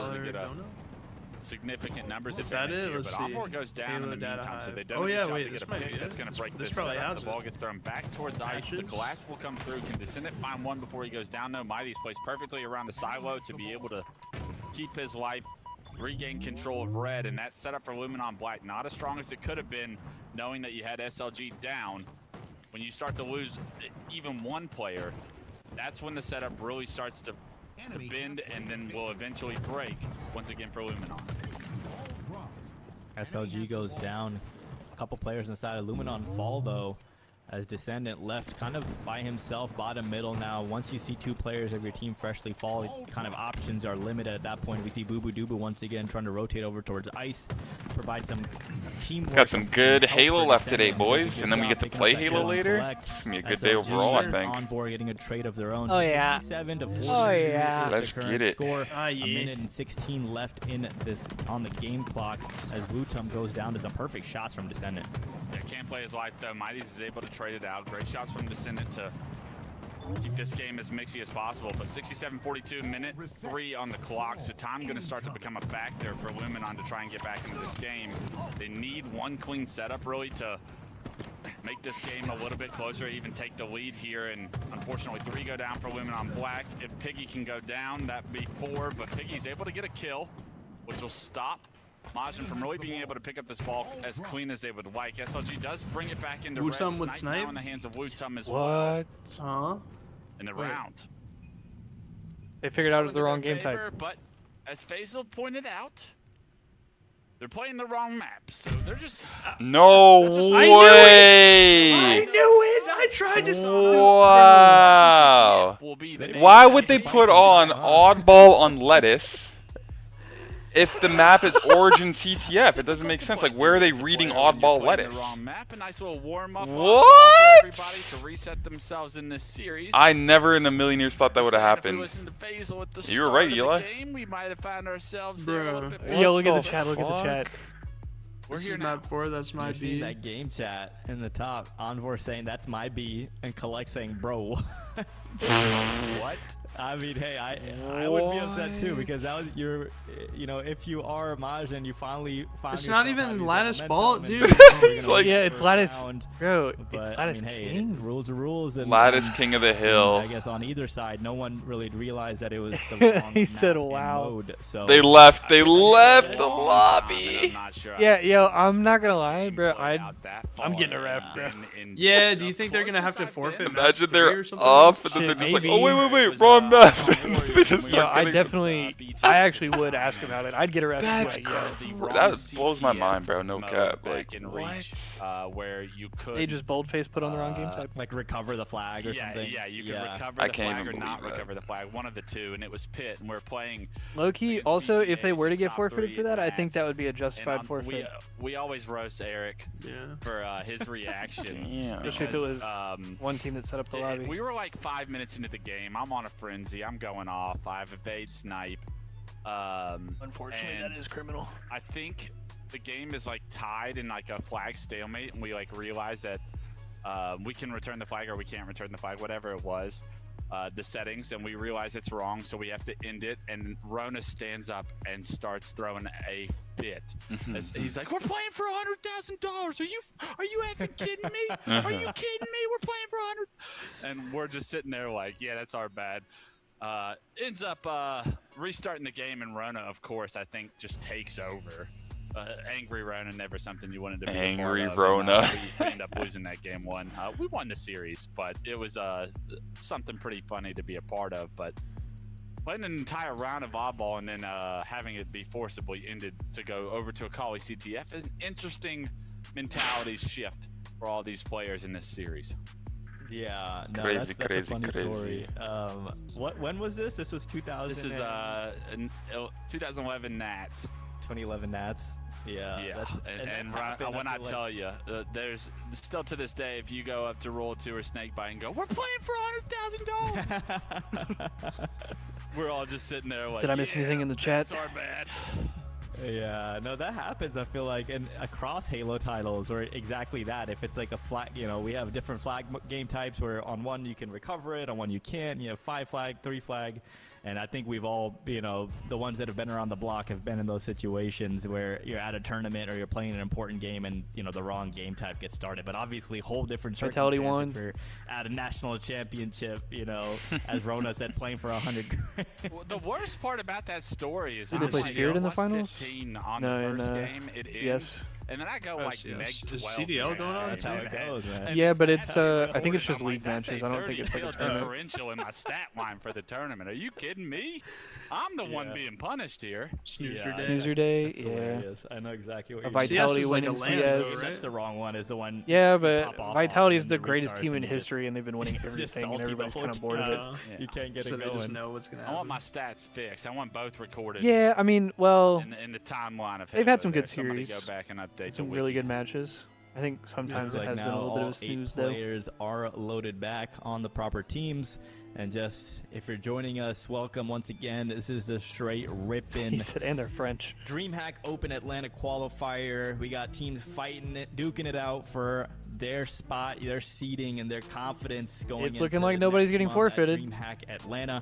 I: Significant numbers.
F: Is that it? Let's see.
I: Goes down in the meantime, so they don't
F: this might be
I: that's going to break
F: this.
I: This probably has the ball gets thrown back towards ice. The glass will come through. Can Descendant find one before he goes down? No, Mighty's placed perfectly around the silo to be able to keep his life, regain control of red, and that setup for Luminon Black not as strong as it could have been, knowing that you had SLG down. When you start to lose even one player, that's when the setup really starts to bend and then will eventually break once again for Luminon.
G: SLG goes down. A couple players inside of Luminon fall though, as Descendant left kind of by himself, bottom middle now. Once you see 2 players of your team freshly fall, kind of options are limited at that point. We see Bubu Dubu once again trying to rotate over towards ice. provide some teamwork.
A: Got some good Halo left today, boys, and then we get to play Halo later. It's gonna be a good day overall, I think.
G: Envoy getting a trade of their own.
E: Oh yeah.
G: 67 to 40.
E: Oh yeah.
A: Let's get it.
G: Score. A minute and 16 left in this on the game clock as Wutum goes down to some perfect shots from Descendant.
I: Yeah, can't play his life though. Mighty's is able to trade it out. Great shots from Descendant to keep this game as mixy as possible. But 67-42, minute 3 on the clock. So time going to start to become a factor for Luminon to try and get back into this game. They need one clean setup really to make this game a little bit closer, even take the lead here. And unfortunately, 3 go down for Luminon Black. If Piggy can go down, that'd be 4. But Piggy's able to get a kill, which will stop Majin from really being able to pick up this ball as clean as they would like. SLG does bring it back into
F: Wutum
I: red.
F: with snipe
I: now in the hands of Wutum as well.
E: What?
F: Huh?
I: In the round.
E: They figured out it was the wrong game type.
I: But as Faisal pointed out, they're playing the wrong map, so they're just.
A: No way!
F: I knew it! I tried to.
A: Wow! Why would they put on oddball on lettuce if the map is Origin CTF? It doesn't make sense. Like, where are they reading oddball lettuce? What?
I: To reset themselves in this series.
A: I never in a million years thought that would have happened. You were right, Eli.
I: We might have found ourselves
E: Yo, look at the chat. Look at the chat.
F: We're here now. Map 4, that's my B.
G: That game chat in the top. Envor saying that's my B, and Collect saying, bro. What? I mean, hey, I would be upset too because that was your, you know, if you are Majin, you finally found.
F: It's not even lattice ball, dude.
A: It's like,
E: yeah, it's lattice, bro.
G: But
E: it's lattice
G: I mean,
E: king.
G: hey, rules are rules. And
A: lattice king of the hill.
G: I guess on either side, no one really realized that it was the wrong
E: He said,
G: map and
E: "Wow."
G: mode, so
A: They left the lobby.
E: Yeah, yo, I'm not gonna lie, bro. I'm getting a ref, bro.
F: Yeah, do you think they're gonna have to forfeit?
A: Imagine they're up and then they're just like, oh wait, wrong map. They just
E: Yeah,
A: start
E: I
A: getting-
E: definitely, I actually would ask about it. I'd get a ref.
A: That's that blows my mind, bro. No cap. Like, what?
I: Where you could.
E: They just boldface put on the wrong game type.
G: like recover the flag or something.
I: Yeah, you could recover
A: I
I: the
A: can't
I: flag or
A: even
I: not
A: believe that.
I: recover the flag. One of the two, and it was Pit, and we're playing.
E: Low key, also, if they were to get forfeited for that, I think that would be a justified forfeit.
I: We always roast Eric for his reaction.
E: Especially if it was one team that set up the lobby.
I: We were like 5 minutes into the game. I'm on a frenzy. I'm going off. I have evade snipe.
E: Unfortunately, that is criminal.
I: I think the game is like tied in like a flag stalemate, and we like realize that we can return the flag or we can't return the flag, whatever it was. The settings, and we realize it's wrong, so we have to end it. And Rona stands up and starts throwing a fit. He's like, "We're playing for $100,000. Are you effing kidding me? Are you kidding me? We're playing for 100." And we're just sitting there like, "Yeah, that's our bad." Ends up restarting the game, and Rona, of course, I think just takes over. Angry Rona, never something you wanted to be
A: Angry
I: a part of.
A: Rona.
I: We ended up losing that game 1. We won the series, but it was something pretty funny to be a part of. But playing an entire round of oddball and then having it be forcibly ended to go over to a Kali CTF is an interesting mentality shift for all these players in this series.
G: Yeah, no,
A: Crazy,
G: that's a funny story. When was this? This was 2000.
I: This is 2011 Nats.
G: 2011 Nats. Yeah.
I: And when I tell you, there's still to this day, if you go up to Roll 2 or Snakebite and go, "We're playing for $100,000," we're all just sitting there like,
E: did I miss anything in the chat?
I: That's our bad.
G: Yeah, no, that happens. I feel like, and across Halo titles, or exactly that. If it's like a flag, you know, we have different flag game types where on one you can recover it, on one you can't. You have 5 flag, 3 flag. And I think we've all, you know, the ones that have been around the block have been in those situations where you're at a tournament or you're playing an important game and, you know, the wrong game type gets started. But obviously, whole different
E: Fatality
G: circumstances if you're at a national championship, you know, as Rona said, playing for 100 grand.
I: Well, the worst part about that story is
E: did they play Spirit in the finals?
I: 15 on the first game. It ends, and then I go like
F: yes.
I: neg
F: Is
I: 12.
F: CDL going on?
G: That's how it goes, man.
E: Yeah, but it's
I: I
E: I think it's just league matches. I don't think it's like a tournament.
I: differential in my stat line for the tournament. Are you kidding me? I'm the one being punished here.
F: Snoozer Day.
E: Snoozer Day,
G: That's
E: yeah.
G: hilarious. I know exactly what
E: A
G: you're saying.
E: Vitality
F: CS is like
E: winning
F: a land,
E: CS.
F: though, right?
G: That's the wrong one. Is the one.
E: Yeah,
G: you
E: but
G: pop off
E: Vitality is
G: on
E: the
G: and
E: greatest
G: restarts
E: team in
G: and you
E: history, and they've been winning
G: just
E: everything, and
G: salty the
E: everybody's
G: whole
E: kind of bored of it.
G: game. You can't get
F: So
G: it
F: they
G: going.
F: just know what's gonna
I: I
F: happen.
I: want my stats fixed. I want both recorded.
E: Yeah, I mean, well,
I: In the timeline of
E: they've
I: Halo
E: had some
I: there.
E: good
I: Somebody
E: series.
I: go back and update
E: some
I: the
E: really
I: wiki.
E: good matches. I think sometimes
G: Looks
E: it has been a
G: now
E: little bit of
G: all
E: a snooze,
G: 8
E: though.
G: players are loaded back on the proper teams. And just, if you're joining us, welcome once again. This is the straight
E: He
G: ripping
E: said, and they're French.
G: Dreamhack Open Atlanta qualifier. We got teams fighting it, duking it out for their spot, their seeding, and their confidence going
E: It's looking
G: into
E: like nobody's
G: next
E: getting
G: month
E: forfeited.
G: at Dreamhack Atlanta.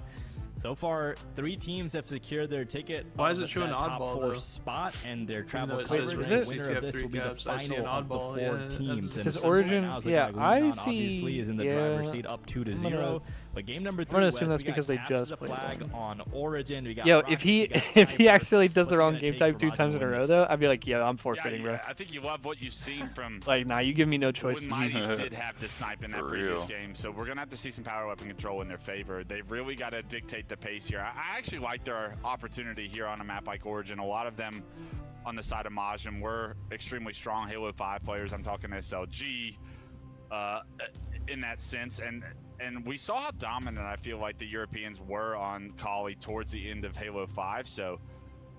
G: So far, 3 teams have secured their ticket.
F: Why is
G: on
F: it showing
G: that top
F: oddball,
G: 4
F: though?
G: spot and their travel
F: though it
G: coverage.
F: says
G: And
E: ranked
G: the winner
F: seats,
G: of this
F: you
G: will be
F: have
G: the
F: 3 gaps. I see
G: final
F: an
G: of the
F: oddball,
G: 4
F: yeah,
G: teams.
F: that's-
G: And
E: Says
G: so right
E: Origin,
G: now, it's
E: yeah,
G: looking
E: I
G: like Leon
E: see-
G: obviously is in the
E: yeah.
G: driver's seat up 2-0.
E: I'm gonna-
G: But game number 3,
E: gonna assume
G: Wes,
E: that's
G: we got
E: because they
G: captures
E: just
G: the
E: played
G: flag
E: one.
G: on Origin. We got
E: Yo,
G: Rocket,
E: if he
G: we got
E: if he
G: Sniper.
E: accidentally does the
G: What's it
E: wrong
G: gonna
E: game
G: take
E: type
G: for
E: 2
G: Roger
E: times
G: to
E: in a
G: win
E: row,
G: this?
E: though, I'd be like, yeah, I'm forfeiting, bro.
I: I think you love what you've seen from
E: Like, nah, you give me no choice.
I: when Mighties did have to snipe in that
A: For
I: previous
A: real.
I: game, so we're gonna have to see some power weapon control in their favor. They've really got to dictate the pace here. I actually like their opportunity here on a map like Origin. A lot of them on the side of Majin were extremely strong Halo 5 players. I'm talking SLG in that sense, and we saw how dominant I feel like the Europeans were on Kali towards the end of Halo 5. So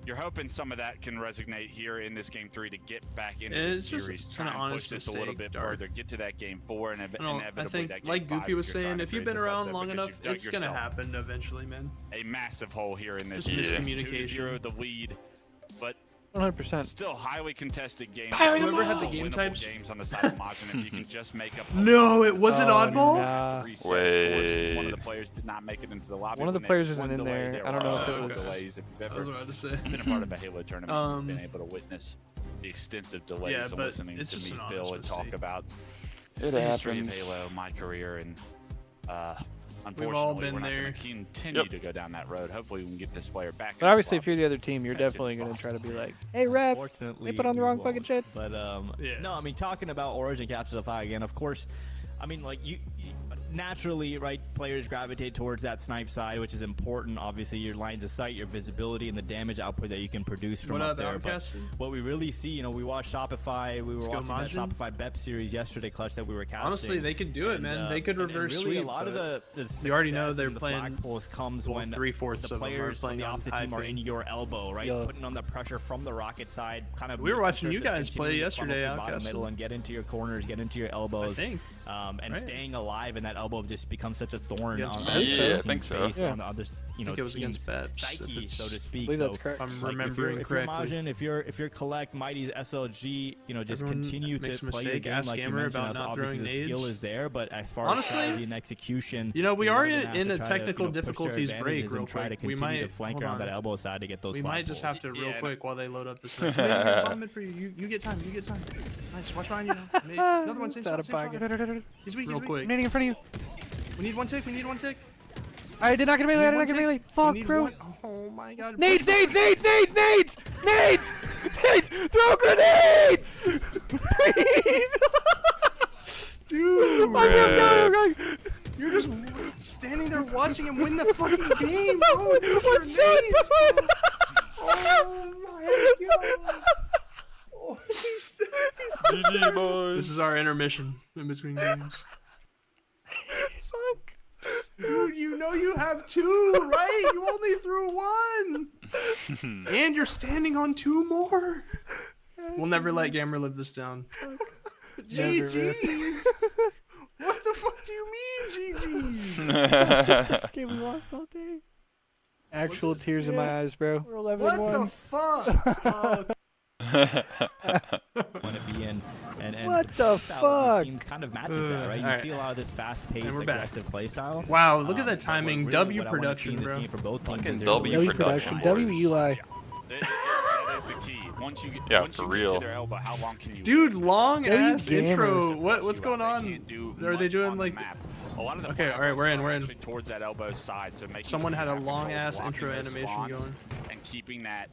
I: you're hoping some of that can resonate here in this game 3 to get back into the
F: It's just
I: series,
F: an
I: try and
F: honest
I: push this a little
F: mistake,
I: bit
F: Dark.
I: further, get to that game 4, and
F: I
I: inevitably
F: think,
I: that game
F: like
I: 5
F: Goofy was
I: if you're trying
F: saying,
I: to
F: if you've
I: create
F: been
I: this
F: around
I: upset
F: long
I: because
F: enough,
I: you've dug
F: it's gonna
I: yourself
F: happen eventually, man.
I: a massive hole here in this
F: Just
I: game.
F: miscommunication.
I: 2-0 the lead, but
E: 100%.
I: still highly contested games.
F: Whoever had the game
I: Winnable
F: types-
I: games on the side of Majin, if you can just make up.
F: No, it wasn't
E: Oh,
F: oddball.
E: nah.
A: Wait.
I: One of the players did not make it into the lobby.
E: One of the
I: when they-
E: players isn't
I: one
E: in
I: delay,
E: there. I don't know if
I: were
E: it
F: was-
I: delays. If you've
F: I was
I: ever
F: about to say.
I: been a part of a Halo tournament, you've been able to witness the extensive delays.
F: Yeah,
I: and
F: but
I: listening
F: it's
I: to
F: just
I: me,
F: an
I: Bill,
F: honest
I: and talk
F: mistake.
I: about
A: It
I: the history of
A: happens.
I: Halo, my career, and unfortunately,
F: all been
I: we're not
F: there.
I: going to continue to go down that road. Hopefully, we can get this player back.
E: But
I: in the
E: obviously, if
I: lobby.
E: you're the other team, you're
I: As soon as
E: definitely going to try to be
I: possible.
E: like, hey, ref,
G: Unfortunately,
E: they put on the
G: we
E: wrong
G: won't.
E: fucking shit.
G: But
F: Yeah.
G: no, I mean, talking about Origin captures the flag again, of course. I mean, like you naturally, right? Players gravitate towards that snipe side, which is important. Obviously, your lines of sight, your visibility, and the damage output that you can produce from
F: What
G: up
F: up,
G: there. But
F: Outcasted?
G: what we really see, you know, we watched Shopify. We were
F: Let's go,
G: watching that
F: Majin.
G: Shopify BEP series yesterday, Clutch, that we were casting.
F: Honestly, they could do it,
G: And,
F: man. They could
G: and
F: reverse
G: really,
F: sweep.
G: a lot of
F: but
G: the
F: you already know
G: success
F: they're
G: in the
F: playing-
G: flag pulls comes
F: well,
G: when
F: 3/4
G: the
F: of them are
G: players from
F: playing
G: the
F: on
G: opposite
F: high
G: team are
F: ping.
G: in your elbow, right?
E: Yo.
G: Putting on the pressure from the rocket side, kind of.
F: We were
G: making
F: watching
G: sure
F: you
G: to
F: guys play
G: continue to funnel
F: yesterday,
G: through bottom
F: Outcasted.
G: middle and get into your corners, get into your elbows.
F: I think.
G: And
F: Right.
G: staying alive in that elbow just becomes such a thorn
F: Against
G: on
F: Beps?
G: the
A: Yeah, I
G: team's
A: think so.
G: face,
E: Yeah.
G: on the other, you know,
F: I think it was
G: team's
F: against Beps, if
G: psyche,
F: it's-
G: so to
E: I
G: speak.
E: believe that's
G: So,
E: correct.
F: If I'm
G: like,
F: remembering
G: if you're
F: correctly.
G: Majin, if you're Collect, Mighty's SLG, you know, just
F: Everyone
G: continue
F: makes
G: to
F: a
G: play your
F: mistake.
G: game
F: Ask
G: like you
F: Gamer
G: mentioned.
F: about not
G: Obviously,
F: throwing
G: the skill
F: nades.
G: is there, but as far
F: Honestly,
G: as strategy and execution,
F: you know, we
G: you're
F: are
G: gonna have
F: in
G: to
F: a
G: try to,
F: technical
G: push your
F: difficulties break
G: advantages
F: real
G: and try to
F: quick. We
G: continue
F: might
G: to flank
F: hold
G: around
F: on.
G: that elbow side to get those.
F: We
G: flag
F: might just
G: pulls.
F: have to real
I: Yeah,
F: quick while they load up this. Bomb it for you. You get time. You get time. Nice. Watch behind you now. Another one. Same
E: Out
F: shot.
E: of
F: Same shot.
E: pocket.
F: He's weak.
C: Real
F: He's
C: quick.
F: weak.
E: Remaining in front of you.
F: We need one tick. We need one tick.
E: I did not get a melee. I did not get a melee.
F: We
E: Fuck,
F: need
E: bro.
F: one- Oh my god.
E: Nades, nades, nades, nades, nades, nades, nades. Throw grenades. Please.
F: Dude.
E: I'm going.
F: You're just standing there watching him win the fucking game, bro. There's
E: One
F: grenades,
E: shot.
F: bro. Oh my god. Oh,
A: GG, boys.
F: This is our intermission in between games.
E: Fuck.
F: Dude, you know you have two, right? You only threw one. And you're standing on two more. We'll never let Gamer live this down.
E: Never, man.
F: GG's. What the fuck do you mean, GG's?
E: Game we lost all day. Actual tears in my eyes, bro. We're 11-1.
F: What the fuck?
G: Want to be in, and
E: What the
G: style of
E: fuck?
G: these teams kind of matches that, right? You
F: Alright.
G: see a lot of this fast-paced,
F: And we're back.
G: aggressive play style.
F: Wow, look at that
G: But what
F: timing.
G: really-
F: W
G: what I wanna see
F: production,
G: in this
F: bro.
G: game for both teams
A: Fucking
G: is
A: W
G: there's
E: W production.
A: boys.
E: W Eli.
I: That is the key. Once you get,
A: Yeah,
I: once
A: for
I: you
A: real.
I: get to their elbow, how long can you?
F: Dude, long ass
E: Gamer.
F: intro. What's
I: You
F: going
I: they
F: on?
I: can't do
F: Are they
I: much
F: doing
I: on the
F: like?
I: map. A lot of the
F: Okay,
I: flag
F: all right, we're in,
I: are
F: we're in.
I: actually towards that elbow side, so making
F: Someone
I: sure
F: had
I: you
F: a
I: have
F: long
I: control
F: ass
I: blocking
F: intro
I: those
F: animation
I: spawns
F: going.
I: and keeping that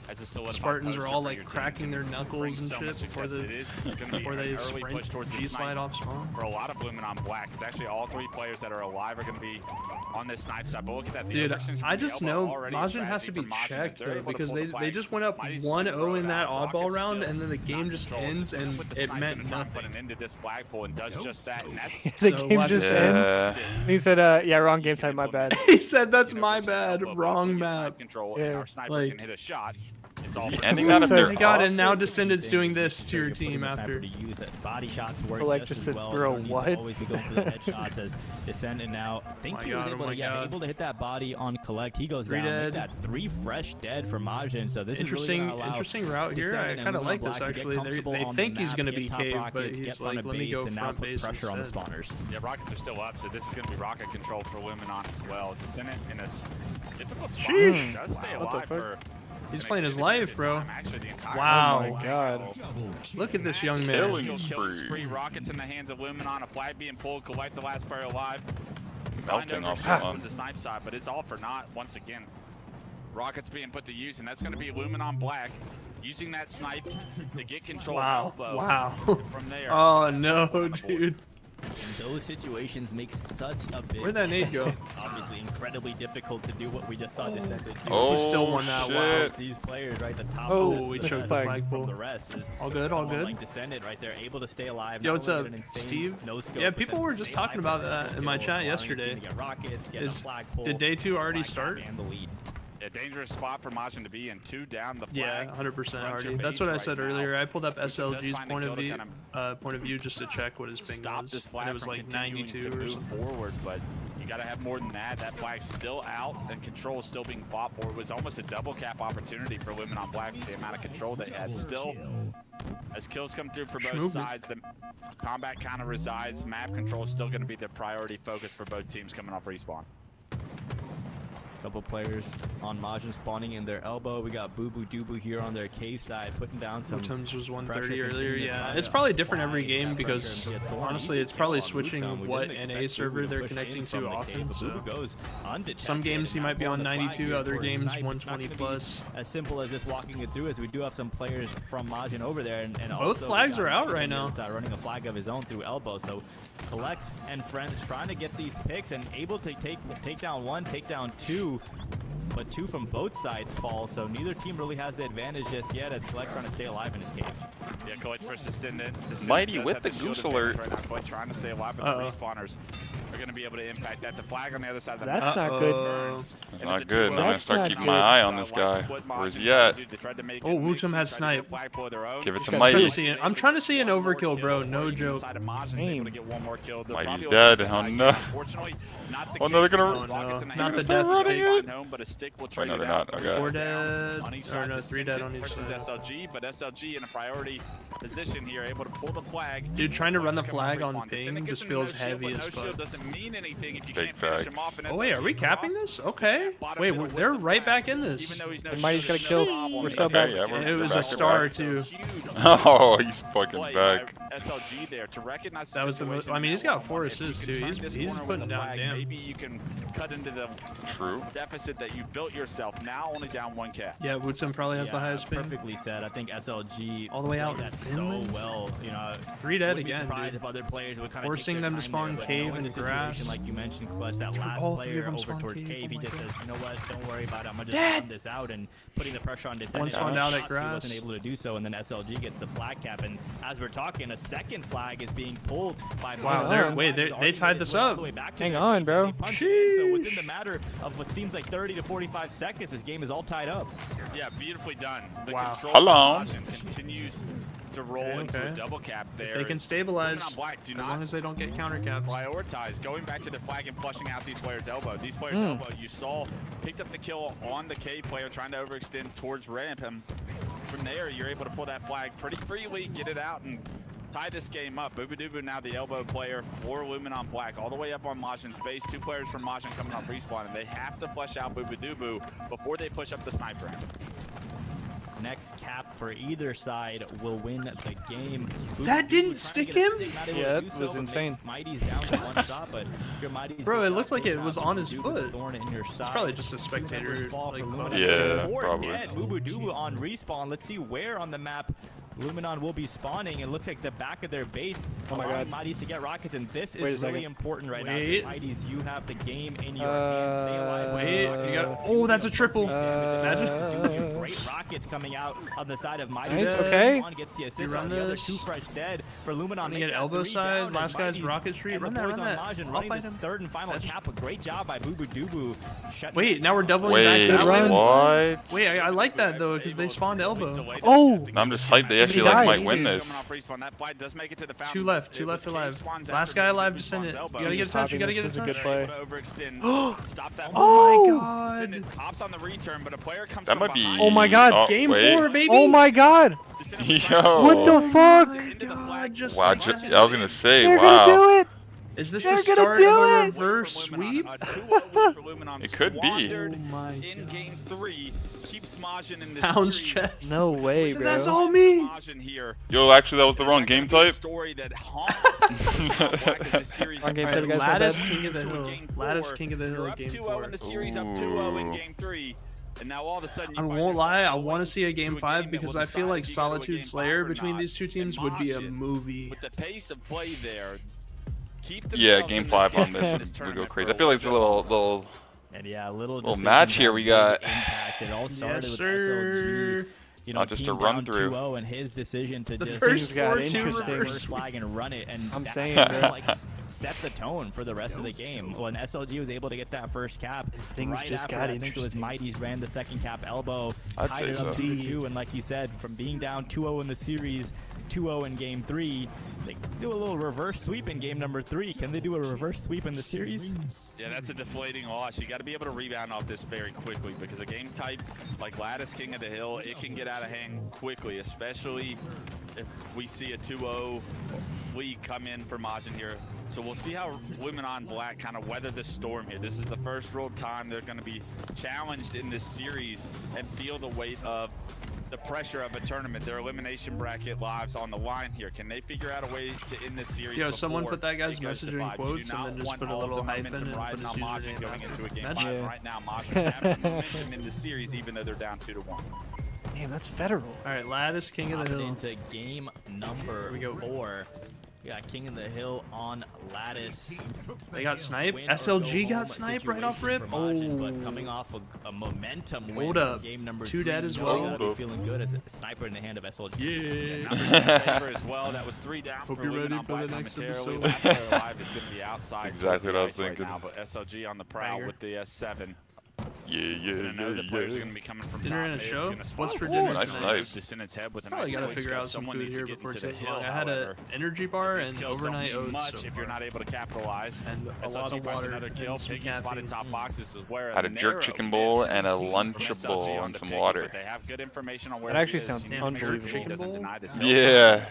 I: as a solidified
F: Spartans are
I: poster
F: all
I: for
F: like
I: your team
F: cracking their
I: can
F: knuckles
I: bring
F: and
I: so
F: shit
I: much
F: before
I: success. It is gonna be an early push towards the
F: G-slide
I: snipe
F: off spawn.
I: for a lot of Luminon Black. It's actually all 3 players that are alive are going to be on this snipe side. But look at that.
F: Dude, I just know Majin has to be checked though, because they just went up 1-0 in that oddball round, and then the game just ends, and it meant nothing.
I: Into this flagpole and does just that. And that's
E: The game just ends. He said, yeah, wrong game type, my bad.
F: He said, that's my bad, wrong map.
I: Yeah. Our sniper can hit a shot. It's all
A: ending that if they're
F: my god, and now Descendants doing this to your team after.
G: Body shots work
E: Collect
G: just
E: just
G: as
E: said,
G: well.
E: bro,
G: No need to
E: what?
G: always be going for the headshots as Descendant now. I think he was able to hit that body on Collect. He goes down. Look at that 3 fresh dead for Majin. So this is really gonna allow
F: interesting route here. I kind of like this actually. They think he's gonna be cave, but he's like, let me go front base
G: pressure on the
F: instead.
G: spawners.
I: Yeah, rockets are still up, so this is going to be rocket control for Luminon as well. Descendant in a difficult spot.
F: Sheesh.
I: Does stay alive for
F: He's playing his life, bro.
E: Wow. Oh my god.
F: Look at this young man.
A: Killing spree.
I: Rockets in the hands of Luminon. A flag being pulled. Collect the last player alive.
A: Melting off
I: the snipe side, but it's all for naught once again. Rockets being put to use, and that's going to be Luminon Black using that snipe to get control of Elbow.
F: Wow.
I: From there.
F: Oh no, dude.
G: And those situations make such a big
F: Where'd that nade go?
G: Obviously incredibly difficult to do what we just saw Descendant do.
A: Oh,
F: he still won that
A: shit.
F: wow.
G: These players right the top
F: Oh,
G: of this,
F: we
G: the
F: choked the
G: best
F: flagpole.
G: from the rest is
F: All good, all good.
G: like Descendant right there, able to stay alive.
F: Yo,
G: Not
F: what's
G: only
F: up,
G: get an insane
F: Steve?
G: no-scope,
F: Yeah,
G: but
F: people
G: then
F: were just
G: stay
F: talking
G: alive
F: about
G: for
F: that in my
G: kill,
F: chat
G: allowing his team
F: yesterday.
G: to get rockets, get a flagpole,
F: Did day 2 already
G: flag
F: start?
G: cap, and the lead.
I: A dangerous spot for Majin to be in. 2 down the flag.
F: Yeah, 100% already.
I: your
F: That's
I: base
F: what I
I: right
F: said
I: now.
F: earlier. I pulled up
I: If he does
F: SLG's
I: find a
F: point
I: kill
F: of
I: to
F: view,
I: kind
F: just to check what his ping
I: Stop
F: was.
I: this
F: And
I: flag
F: it was
I: from
F: like
I: continuing
F: 92
I: to
F: or
I: move
F: something.
I: forward, but you got to have more than that. That flag's still out, and control is still being fought for. It was almost a double cap opportunity for Luminon Black with the amount of control they had. Still, as kills come through for both sides, the combat kind of resides. Map control is still going to be the priority focus for both teams coming off respawn.
G: Couple players on Majin spawning in their elbow. We got Boo Boo Doo Boo here on their cave side, putting down some.
F: Sometimes was 130
G: pressure,
F: earlier.
G: continuing to
F: Yeah,
G: try
F: it's
G: to
F: probably different
G: apply
F: every game
G: that
F: because
G: pressure and be a thorn.
F: honestly,
G: Easy
F: it's
G: kill
F: probably
G: on
F: switching
G: Wuchang. We
F: what
G: didn't
F: NA
G: expect
F: server
G: Boo Boo
F: they're
G: push in
F: connecting
G: from
F: to
G: the cave,
F: often.
G: but Boo
F: So
G: Boo goes undetected
F: some games he
G: and
F: might be
G: now
F: on
G: pulling the flag
F: 92,
G: here
F: other
G: for his
F: games
G: snipe. It's not
F: 120
G: gonna be
F: plus.
G: As simple as just walking it through, as we do have some players from Majin over there, and
F: Both
G: also
F: flags
G: we
F: are
G: got
F: out
G: Majin
F: right now.
G: that's, running a flag of his own through elbow. So Collect and friends trying to get these picks and able to take down 1, take down 2. But 2 from both sides fall, so neither team really has the advantage just yet as Collect trying to stay alive in his cave.
I: Yeah, Collect versus Descendant.
A: Mighty with the goose alert.
I: Right now, Collect trying to stay alive, but the respawners are going to be able to impact that. The flag on the other side of the map.
E: That's not good.
A: That's not good. I'm gonna
E: That's
A: start
E: not
A: keeping
E: good.
A: my eye on this guy. Where's he at?
F: Oh, Wuchang has snipe.
A: Give it to
E: got
A: Mighty.
F: I'm trying to see an overkill, bro. No joke.
A: Mighty's dead. Oh no. Oh no, they're gonna.
F: Oh no,
I: Not
F: not the
A: Start
F: death
A: running
F: stick.
I: home, but a stick will
A: Wait,
I: trade
A: no,
I: it
A: they're
I: out.
A: not. Okay.
F: 4 dead,
I: On each
F: or
I: side,
F: no, 3 dead on each
I: versus
F: side.
I: SLG, but SLG in a priority position here, able to pull the flag.
F: Dude, trying to run the
I: Come
F: flag on
I: respawn. Descendant
F: ping
I: gets
F: just
I: into no
F: feels
I: shield,
F: heavy
I: but
F: as
I: no
F: fuck.
I: shield doesn't mean anything if you
A: Big
I: can't finish
A: fact.
I: him off. And
F: Oh wait, are we capping this? Okay. Wait, they're right back in this.
I: Even though he's no
E: They might
I: shield,
E: just got
I: there's
E: killed.
I: no problem.
E: We're
I: He's
E: so
I: okay,
E: back.
A: yeah, we're-
F: And it was
A: we're
F: a
A: back to
F: star
A: back.
F: too.
I: Huge
A: Oh, he's fucking
I: play
A: back.
I: by SLG there to recognize
F: That was the most.
I: situation
F: I mean,
I: in
F: he's
I: that
F: got
I: 1-on-1.
F: 4
I: If you
F: assists
I: can
F: too.
I: turn
F: He's
I: this corner with
F: putting
I: the
F: down
I: flag,
F: damn.
I: Maybe you can cut into the
A: True.
I: deficit that you built yourself. Now only down 1 cap.
F: Yeah, Wuchang probably has the highest ping.
G: Perfectly said. I think SLG
F: All the way out
G: played
F: in
G: that
F: Finland?
G: so well. You know,
F: 3 dead
G: wouldn't be
F: again,
G: surprised
F: dude.
G: if other players would kind of
F: Forcing them to spawn cave in the grass.
G: Like you mentioned, Clutch, that last
F: all 3 of
G: player
F: them
G: over
F: spawn
G: towards
F: cave,
G: cave,
F: oh
G: he
F: my
G: just
F: God.
G: says, you know what, don't worry about it. I'm gonna just run this out and putting the pressure on Descendant.
F: One spawned out at
G: He
F: grass.
G: wasn't able to do so, and then SLG gets the flag cap. And as we're talking, a second flag is being pulled by.
F: Wow, they tied this up.
E: Hang on, bro.
G: So within the matter of what seems like 30 to 45 seconds, this game is all tied up.
I: Yeah, beautifully done. The
F: Wow.
I: control
A: Hold on.
I: from Majin continues to roll into a
F: okay.
I: double cap there.
F: If they can
I: Luminon
F: stabilize,
I: Black do
F: as
I: not
F: long as they don't get counter caps.
I: prioritize going back to the flag and flushing out these players' elbow. These players' elbow, you saw, picked up the kill on the K player trying to overextend towards ramp him. From there, you're able to pull that flag pretty freely, get it out, and tie this game up. Boo Boo Doo Boo now the elbow player for Luminon Black, all the way up on Majin's base. 2 players from Majin coming off respawn, and they have to flush out Boo Boo Doo Boo before they push up the sniper ramp.
G: next cap for either side will win the game.
F: That didn't stick him?
E: Yeah, it was insane.
G: Mighty's down to one shot, but
F: bro, it looked like it was on his foot. It's probably just a spectator. Like,
A: yeah, probably.
G: Boo on respawn. Let's see where on the map Luminon will be spawning. It looks like the back of their base.
E: Oh my god.
G: Mighty's to get rockets, and this
E: Wait
G: is
E: a
G: really
E: second.
G: important right
F: Wait.
G: now. Mighty's, you have the game in your hands. Stay alive.
F: Wait, you got. Oh, that's a triple.
G: Imagine. Great rockets coming out on the side of Mighty.
E: Nice, okay.
G: One gets the assist.
F: You run
G: on the other
F: this.
G: two fresh dead for Luminon.
F: You get elbow side. Last guy's rocket street. Run that, run that.
G: I'll fight him. Third and final cap. A great job by Boo Boo.
F: Wait, now we're doubling
A: Wait,
F: back that way.
A: what?
F: Wait, I like that though, because they spawned elbow.
E: Oh!
A: I'm just hyped they actually like might win this.
F: Two left alive. Last guy alive, descendant. You gotta get a touch, you gotta get a touch.
E: Oh
F: Oh my god.
A: That might be.
E: Oh my god.
A: Oh,
F: Game
A: wait.
F: 4, baby.
E: Oh my god!
A: Yo.
E: What the fuck?
F: God, just
A: Wow,
F: like that.
A: I was gonna say,
E: They're
A: wow.
E: gonna do it!
F: Is this
E: They're
F: the
E: gonna
F: start
E: do
F: of a
E: it!
F: reverse sweep?
A: It could be.
F: Oh my
I: In
F: god.
I: game 3, keep Smajin in this
F: Pound's
I: series.
F: chest.
E: No way,
F: So
E: bro.
F: that's all me.
I: Smajin here.
A: Yo, actually, that was the wrong game type.
I: Story that haunts Black as this series.
E: Wrong game
F: Alright,
E: type, guys, my
F: Lattice
E: bad.
F: King of the
I: To a
F: Hill.
I: game
F: Lattice
I: 4,
F: King of the
I: you're
F: Hill
I: up
F: game
I: 2-0
F: 4.
I: in the series, up 2-0 in
A: Ooh.
I: game 3. And now all of a sudden,
F: I won't lie, I want to see a game 5 because I feel like Solitude Slayer between these two teams would be a movie.
I: With the pace of play there, keep
A: Yeah,
I: themselves
A: game
I: in this
A: 5 on
I: game,
A: this
I: in
A: would go
I: tournament
A: crazy.
I: for
A: I feel like it's a little.
G: And yeah, a little
A: match here we got.
G: Impacts. It all started
F: Yes,
G: with
F: sir.
G: SLG. You
A: Not just
G: team
A: a run
G: down
A: through.
G: 2-0 and his decision to
F: The
G: just
F: first
E: got
F: 4-2
E: interesting.
F: reverse
G: first
F: sweep.
G: flag and run it, and
E: I'm
G: that
E: saying,
G: kind of,
E: bro.
G: like set the tone for the rest of the game. When SLG was able to get that first cap,
E: Things
G: right
E: just
G: after
E: got
G: that, I think it was
E: interesting.
G: Mighty's ran the second cap elbow,
A: I'd
G: tied
A: say
G: it up
A: so.
G: 2-2, and like you said, from being down 2-0 in the series, 2-0 in game 3, they do a little reverse sweep in game number 3. Can they do a reverse sweep in the series?
I: Yeah, that's a deflating loss. You got to be able to rebound off this very quickly because a game type like Lattice King of the Hill, it can get out of hand quickly, especially if we see a 2-0 lead come in for Majin here. So we'll see how Luminon Black kind of weather the storm here. This is the first real time they're going to be challenged in this series and feel the weight of the pressure of a tournament. Their elimination bracket lives on the line here. Can they figure out a way to end this series?
F: Yo, someone
I: before
F: put that guy's
I: it goes to
F: message in
I: 5? You
F: quotes
I: do
F: and
I: not
F: then just
I: want
F: put a
I: all of
F: little
I: the
F: hyphen
I: momentum
F: and
I: riding
F: put his
I: on Majin
F: username
I: going
F: down.
I: into a game
F: That's-
I: 5
E: Yeah.
I: right now. Majin have the momentum in the series even though they're down 2-1.
E: Damn, that's federal.
F: Alright, Lattice King of the
G: Hopping
F: Hill.
G: into game number
F: Here we go.
G: 4. We got King of the Hill on Lattice.
F: They got sniped.
G: Win or
F: SLG
G: go
F: got
G: home
F: sniped right off
G: situation
F: rip.
G: for Majin, but coming
F: Oh.
G: off a momentum win
F: Hold
G: in
F: up.
G: game number
F: 2
G: 3,
F: dead as
G: you
F: well.
G: gotta be feeling good as a sniper in the hand of SLG.
F: Yeah.
I: Numbers in favor as well. That was 3 down
F: Hope
I: for
F: you're ready
I: Luminon
F: for the
I: Black
F: next
I: momentarily.
F: episode.
I: Last player alive is going to be outside.
A: Exactly what I was
I: towards the ice
A: thinking.
I: Right now, but SLG on the prowl
F: Banger.
I: with the S7.
A: Yeah,
I: Gonna know the players are
A: yeah.
I: going to be coming from
F: Dinner
I: top.
F: and a
I: mid.
F: show?
I: Gonna spot
F: What's for
I: the
F: dinner
I: ball.
A: Nice,
F: tonight?
A: nice.
I: Descendant's head with a
F: Probably
I: nice
F: gotta
I: voice
F: figure
I: coach.
F: out some
I: Someone
F: food
I: needs to
F: here
I: get
F: before
I: into the
F: taking
I: hill,
F: long. I had
I: however.
F: an energy bar
I: These
F: and
I: kills don't
F: overnight
I: mean
F: oats
I: much
F: so
I: if you're
F: far.
I: not able to capitalize.
F: And a
I: SLG
F: lot of
I: finds
F: water
I: another
F: and
I: kill.
F: some
I: Piggy spotted
F: caffeine.
I: top boxes is where
A: Had a jerk
I: narrow
A: chicken
I: miss
A: bowl and a
I: from
A: lunchable
I: SLG on
A: and
I: the
A: some
I: Piggy,
A: water.
I: but they have good information on where
E: That actually
I: he is.
E: sounds
I: You need to make sure
F: unbelievable.
I: he doesn't deny this hill.
A: Yeah.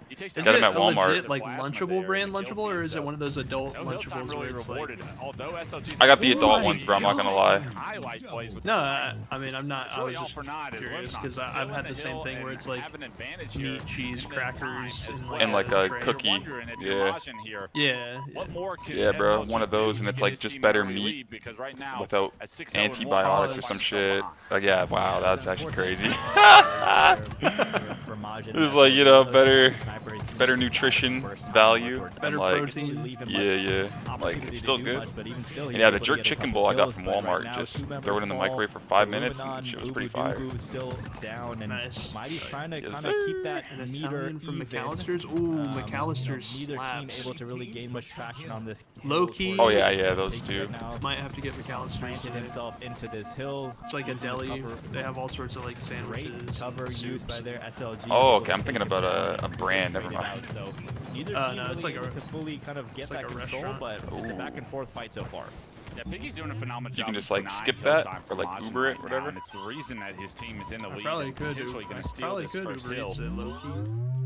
I: He takes
F: Is
A: Got
F: it
A: him at
F: a
A: Walmart.
F: legit like
I: Plasma
F: Lunchable
I: there
F: brand
I: to kill
F: Lunchable, or
I: these,
F: is it one of those adult
I: No hill time
F: Lunchables
I: really
F: where it's
I: rewarded.
F: like?
I: Although SLG's
A: I got the
F: Oh
A: adult
F: my
A: ones, bro. I'm not gonna lie.
I: highlight plays with
F: No, I mean I'm not.
I: It's
F: I
I: really
F: was
I: all
F: just
I: for naught is
F: curious
I: Lebanon
F: because
I: still
F: I've
I: in
F: had the same
I: hill
F: thing where
I: and
F: it's like
I: have an advantage here
F: meat, cheese,
I: in the
F: crackers,
I: time as
F: and
I: well.
F: like,
A: And like a
F: tray.
A: cookie.
I: Wondering if you're
A: Yeah.
I: watching here,
F: Yeah.
I: what more could
A: Yeah, bro,
I: SLG
A: one of
I: do
A: those,
I: to
A: and it's
I: get
A: like
I: his
A: just
I: team
A: better
I: an early
A: meat
I: lead? Because right now,
A: without
I: at 6-0
A: antibiotics or
F: College.
A: some shit. Like, yeah, wow, that's actually crazy.
G: For Majin,
A: It's like, you know, better
G: Sniper,
A: nutrition value.
F: Better
A: And like,
F: protein.
A: yeah. Like, it's still good. And yeah, the jerk chicken bowl I got from Walmart, just throw it in the microwave for 5 minutes and shit was pretty fire.
G: Still down, and
F: Nice.
G: Mighty's trying to
A: Yes,
G: kind
A: sir.
G: of keep that
F: An
G: meter
F: Italian from
G: even.
F: McAllister's. Ooh, McAllister's
G: Neither team
F: slaps.
G: able to really gain much traction on this.
F: Low key.
A: Oh yeah, those two.
F: Might have to get McAllister's.
G: Planted
F: today.
G: himself into this hill.
F: It's like a deli. They have all sorts of like
G: Great
F: sandwiches.
G: cover
F: and
G: used by
F: soups.
G: their SLG.
A: Oh, okay, I'm thinking about a brand, never mind.
G: So neither team
F: no, it's
G: really
F: like a-
G: able to fully kind of get
F: it's like
G: that
F: a
G: control,
F: restaurant.
G: but it's a
A: Ooh.
G: back and forth fight so far.
I: Yeah, Piggy's doing a phenomenal job.
A: You can
I: of
A: just, like,
I: denying
A: skip
I: hill
A: that,
I: time
A: or,
I: for
A: like,
I: Majin
A: Uber it,
I: right now,
A: whatever.
I: and it's the reason that his team is in the
F: I
I: lead
F: probably
I: and
F: could.
I: potentially going to steal
F: Probably
I: this
F: could
I: first
F: Uber
I: hill.
F: Eats it low key.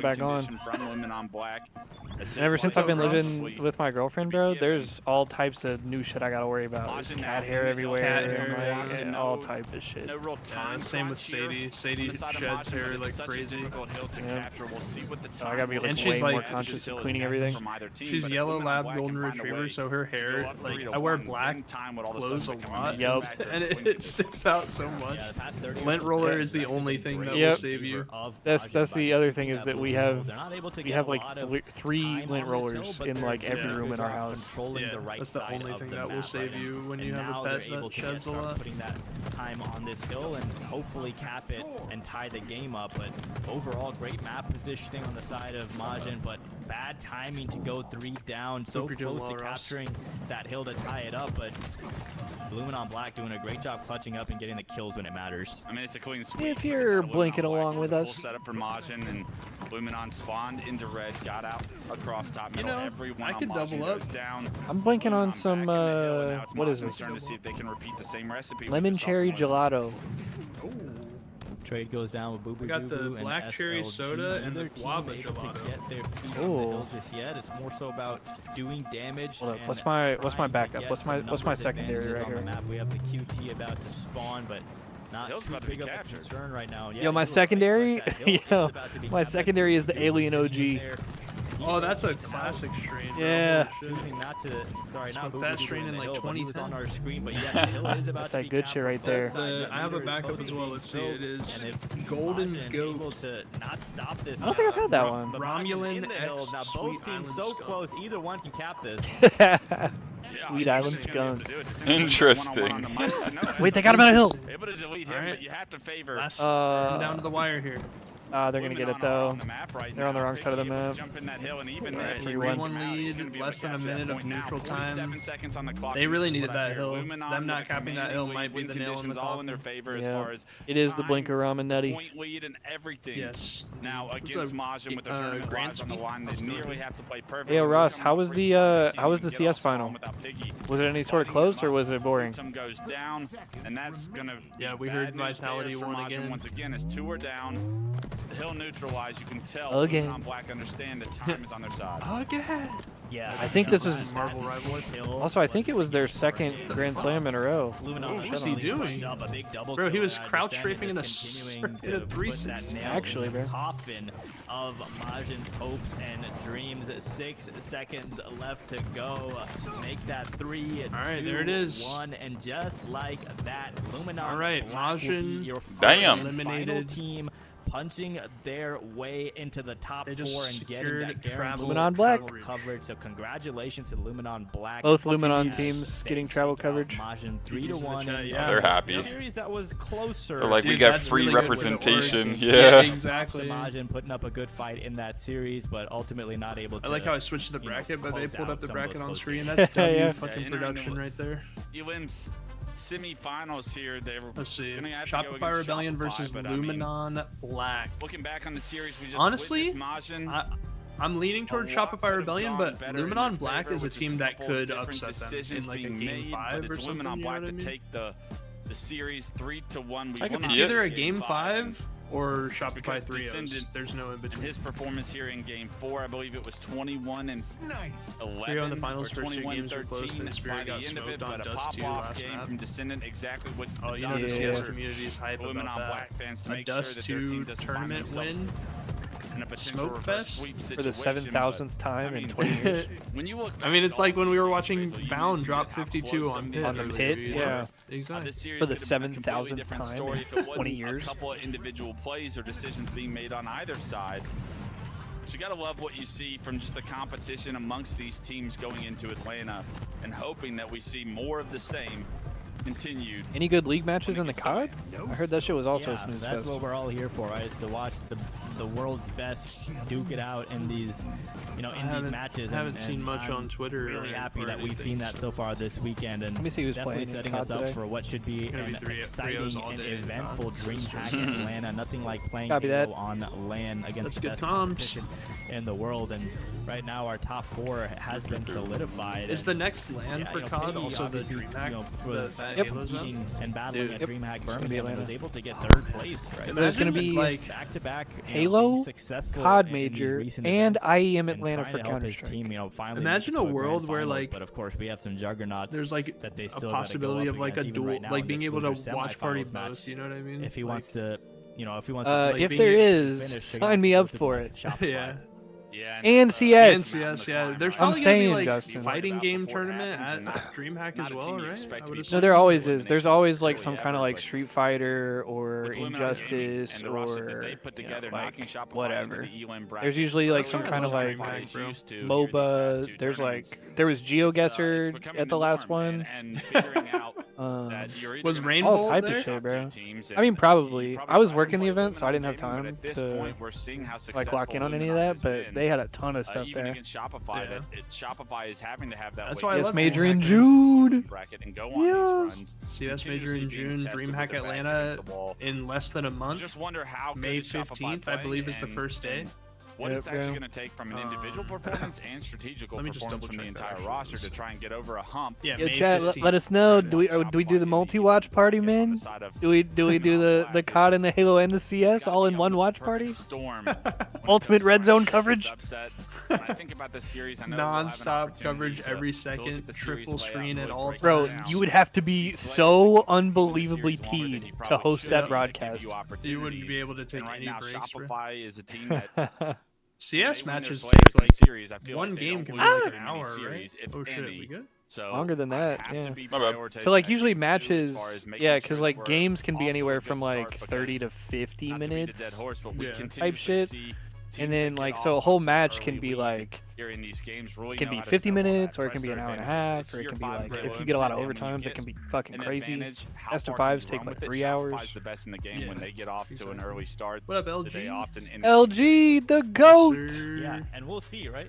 E: come back on.
I: From Women on Black.
E: Ever since I've been living with my girlfriend, bro, there's all types of new shit I gotta worry about. There's cat hair everywhere, and all types of shit.
F: No real time. Same with Sadie. Sadie sheds hair like crazy.
E: Yeah. So I gotta be like way more conscious of cleaning everything.
F: She's yellow lab golden retriever, so her hair, like, I wear black clothes a lot.
E: Yep.
F: And it sticks out so much. Lint roller is the only thing that will save you.
E: That's the other thing is that we have like 3 lint rollers in like every room in our house.
F: That's the only thing that will save you when you have a pet that sheds a lot.
G: Putting that time on this hill and hopefully cap it and tie the game up. But overall, great map positioning on the side of Majin, but bad timing to go 3 down, so close to capturing that hill to tie it up. But Luminon Black doing a great job clutching up and getting the kills when it matters.
I: I mean, it's a clean sweep.
E: If you're blinking along with us.
I: Full setup for Majin, and Luminon spawned into red, got out across top middle. Everyone
F: I could double up.
I: Down.
E: I'm blinking on some, what is this?
I: Trying to see if they can repeat the same recipe.
E: Lemon cherry gelato.
G: Trade goes down with Boo Boo.
F: We got the black cherry soda and the guava gelato.
G: Oh, just yet. It's more so about doing damage.
E: Hold up, what's my backup? What's my secondary right here?
G: We have the QT about to spawn, but not
I: Hill's about to be captured.
G: Concern right now.
E: Yo, my secondary, my secondary is the Alien OG.
F: Oh, that's a classic strain.
E: Yeah.
G: Not to, sorry, not
F: that strain in like 2010
G: on our screen, but yeah, Hill is about
E: that's that good shit right there.
F: I have a backup as well. Let's see, it is Golden Goat.
G: To not stop this.
E: I don't think I've had that one.
F: Romulan X.
G: Now both teams so close, either one can cap this.
E: Sweet Island Skunk.
A: Interesting.
E: Wait, they got him on a hill.
I: Able to delete him, but you have to favor.
F: Down to the wire here.
E: They're gonna get it though. They're on the wrong side of the map.
F: 3-1 lead, less than a minute of neutral time. They really needed that hill. Them not capping that hill might be the nail in the coffin.
E: Yeah. It is the blinker ramen nutty.
I: Point lead and everything.
F: Yes.
I: Now against Majin with the tournament lives on the line, they nearly have to play perfect.
E: Hey, Russ, how was the CS final? Was it any sort of close or was it boring?
I: Goes down, and that's gonna.
F: Yeah, we heard Vitality won again.
I: Once again, as 2 are down. Hill neutralized, you can tell Luminon Black understand that time is on their side.
F: Again!
E: Yeah, I think this is
F: Marvel rival.
E: Also, I think it was their second Grand Slam in a row.
F: What's he doing? Bro, he was crouch strafing in a 360.
E: Actually, bro.
G: Coffin of Majin's hopes and dreams. 6 seconds left to go. Make that 3.
F: All right, there it is.
G: 1, and just like that, Luminon.
F: All right, Majin.
G: Your
F: eliminated
G: team. Punching their way into the top 4 and getting that
E: travel Luminon Black
G: coverage. So congratulations to Luminon Black.
E: Both Luminon teams getting travel coverage.
G: Majin 3-1.
A: Yeah, they're happy.
G: Series that was closer.
A: They're like, we got free really representation.
F: Yeah, exactly.
G: Majin putting up a good fight in that series, but ultimately not able to.
F: I like how I switched to the bracket, but they pulled up the bracket on screen. That's W fucking production right there.
I: UM's semi-finals here. They were.
F: Let's see. Shopify Rebellion versus Luminon Black.
I: Looking back on the series, we just
F: honestly,
I: Majin,
F: I'm leaning towards Shopify Rebellion, but Luminon Black is a team that could upset them in like a game 5 or something.
I: Luminon Black to take the series 3-1.
F: It's either a game 5 or Shopify 3-0. There's no in between.
I: His performance here in game 4, I believe it was 21 and 11.
F: 3-0 in the finals, first 2 games were close, and Spirit got smoked on Dust 2 last
I: game
F: map.
I: From Descendant, exactly what
F: oh, you know the CS community is hype about that. A Dust 2 tournament win. Smoke Fest
E: for the 7,000th time in 20 years.
I: When you look,
F: I mean, it's like when we were watching Bound drop 52 on Pit.
E: On the Pit, yeah.
F: Exactly.
E: For the 7,000th time in 20 years.
I: A couple of individual plays or decisions being made on either side. But you gotta love what you see from just the competition amongst these teams going into Atlanta, and hoping that we see more of the same continued.
E: Any good league matches in the COD? I heard that shit was also
G: yeah,
E: smooth.
G: That's what we're all here for, right? Is to watch the world's best duke it out in these, in these matches.
F: I haven't seen much on Twitter.
G: Really happy that we've seen that so far this weekend, and
E: let me see who's
G: definitely
E: playing
G: setting us up for what should be an exciting and eventful Dreamhack in Atlanta. Nothing like playing Halo on LAN against the best competition in the world, and right now our top 4 has been solidified.
F: Is the next LAN for COD also the Dreamhack?
G: And battling at Dreamhack Birmingham, and was able to get 3rd place. Right?
E: There's going to be
G: like back-to-back
E: Halo, COD Major, and IEM
G: and
E: Atlanta for Counter-Strike.
G: Finally
F: imagine a world where like,
G: but of course we have some juggernauts.
F: There's like
G: that they
F: a
G: still
F: possibility of like a duel, like being able to watch party both. You know what I mean?
G: If he wants to, if he wants
E: to. If there is, sign me up for it.
F: Yeah.
E: And CS.
F: And CS, yeah. There's probably gonna be like fighting game tournament at DreamHack as well, right?
E: No, there always is. There's always like some kind of like Street Fighter or Injustice or like whatever. There's usually like some kind of like MOBA. There was GeoGuessr at the last one.
F: Was Rainbow
E: all type
F: there?
E: of shit, bro. I mean, probably. I was working the event, so I didn't have time to like lock in on any of that. But they had a ton of stuff there.
I: Shopify, Shopify is having to have that.
F: That's why I love
E: Major in June.
I: Bracket and go on these runs.
F: CS Major in June. DreamHack Atlanta in less than a month.
I: Just wonder how
F: May 15th, I believe, is the first day.
I: What it's actually going to take from an individual performance and strategical performance from the entire roster to try and get over a hump.
F: Yeah,
E: Yo, chat, let us know. Do we do the multi-watch party, man? Do we do the COD and the Halo and the CS all in one watch party? Ultimate red zone coverage.
I: I think about this series,
F: non-stop coverage every second, triple screen at all times.
E: Bro, you would have to be so unbelievably teed to host that broadcast.
F: You wouldn't be able to take any breaks,
I: Shopify is a team that
F: CS matches take like
I: series. I feel
F: one
I: like
F: game can be like an hour,
I: series,
F: right? Oh shit, we good?
I: So
E: longer than that, yeah. So like usually matches, yeah, because like games can be anywhere from like 30 to 50 minutes type shit. And then like so a whole match can be like can be 50 minutes or it can be an hour and a half or it can be like if you get a lot of overtimes it can be fucking crazy. Best of fives take like 3 hours.
I: The best in the game when they get off to an early start.
F: What up, LG?
E: LG the GOAT.
G: Yeah, and we'll see, right?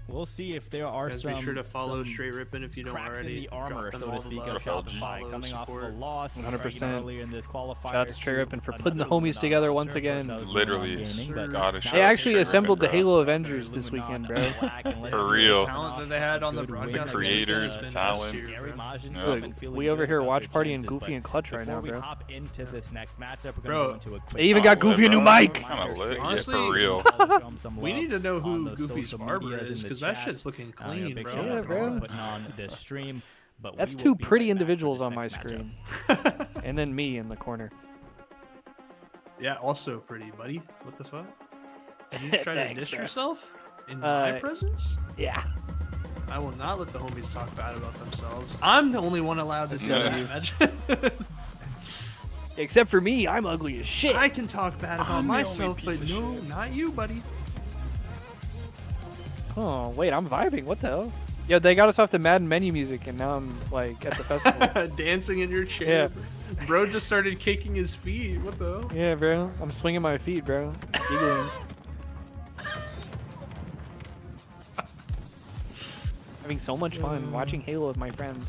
G: We'll see if there are
F: some. Be sure to follow Straight Rippin' if you don't already.
G: In the armor, so to speak, of Shopify coming off of a loss
E: 100%.
G: earlier in this qualifier.
E: Shout out to Straight Rippin' for putting the homies together once again.
A: Literally,
E: they actually assembled the Halo Avengers this weekend, bro.
A: For real.
F: The talent that they had on the broadcast.
A: Creators, talent.
E: Look, we over here watch party and Goofy and Clutch right now, bro.
G: Hop into this next matchup,
F: bro,
E: they even got Goofy a new mic.
F: Honestly,
A: for real.
F: We need to know who Goofy's barber is because that shit's looking clean,
G: big
F: bro.
E: Yeah, bro.
G: Putting on this stream, but
E: that's two pretty individuals on my screen. And then me in the corner.
F: Yeah, also pretty, buddy. What the fuck? Did you try to diss yourself in my presence?
E: Yeah.
F: I will not let the homies talk bad about themselves. I'm the only one allowed to do that.
E: Except for me, I'm ugly as shit.
F: I can talk bad about myself, but no, not you, buddy.
E: Oh, wait, I'm vibing. What the hell? Yeah, they got us off the Madden menu music, and now I'm, like, at the festival.
F: Dancing in your chair. Yeah. Bro just started kicking his feet. What the hell?
E: Yeah, bro. I'm swinging my feet, bro. Giggling. Having so much fun watching Halo with my friends.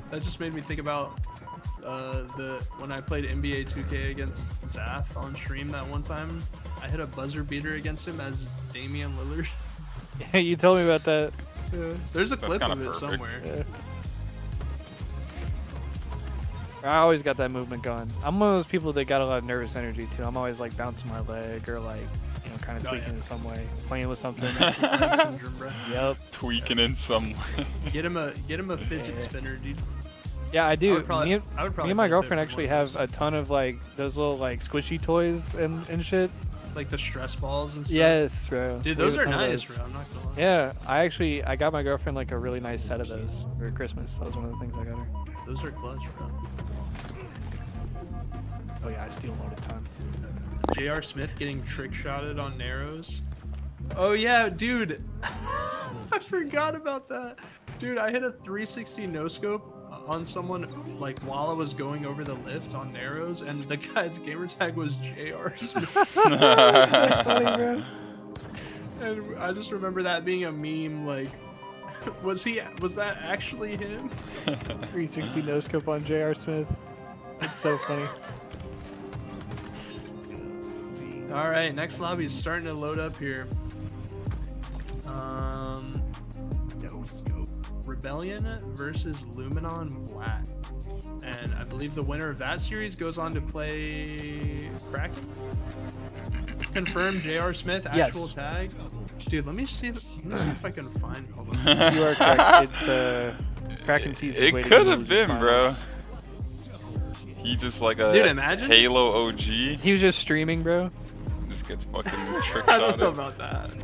F: That just made me think about when I played NBA 2K against Zaf on stream that one time. I hit a buzzer beater against him as Damian Lillard.
E: Yeah, you told me about that.
F: Yeah. There's a clip of it somewhere.
E: Yeah. I always got that movement going. I'm one of those people that got a lot of nervous energy too. I'm always like bouncing my leg or like, you know, kind of tweaking in some way, playing with something.
F: Syndrome, bro.
E: Yep.
A: Tweaking in some way.
F: Get him a fidget spinner, dude.
E: Yeah, I do.
F: Me
E: and my girlfriend actually have a ton of like those little like squishy toys and shit.
F: Like the stress balls and stuff?
E: Yes, bro.
F: Dude, those are nice, bro. I'm not gonna lie.
E: Yeah, I got my girlfriend like a really nice set of those for Christmas. That was one of the things I got her.
F: Those are clutch, bro.
E: Oh yeah, I steal all the time.
F: J.R. Smith getting trick-shotted on Narrows. Oh yeah, dude. I forgot about that. Dude, I hit a 360 no-scope on someone like while I was going over the lift on Narrows, and the guy's gamertag was J.R. Smith.
E: That's funny, bro.
F: And I just remember that being a meme. Like, was that actually him?
E: 360 no scope on J.R. Smith. It's so funny.
F: All right, next lobby is starting to load up here. Rebellion versus Luminon Black. And I believe the winner of that series goes on to play Kraken. Confirm J.R. Smith, actual tag. Dude, let me see if I can find. Hold on.
E: You are correct. It's Kraken season.
A: It could have been, bro. He just like a
F: Dude, imagine?
A: Halo OG.
E: He was just streaming, bro.
A: just gets fucking trick
F: I don't know
A: shotted.
F: about that.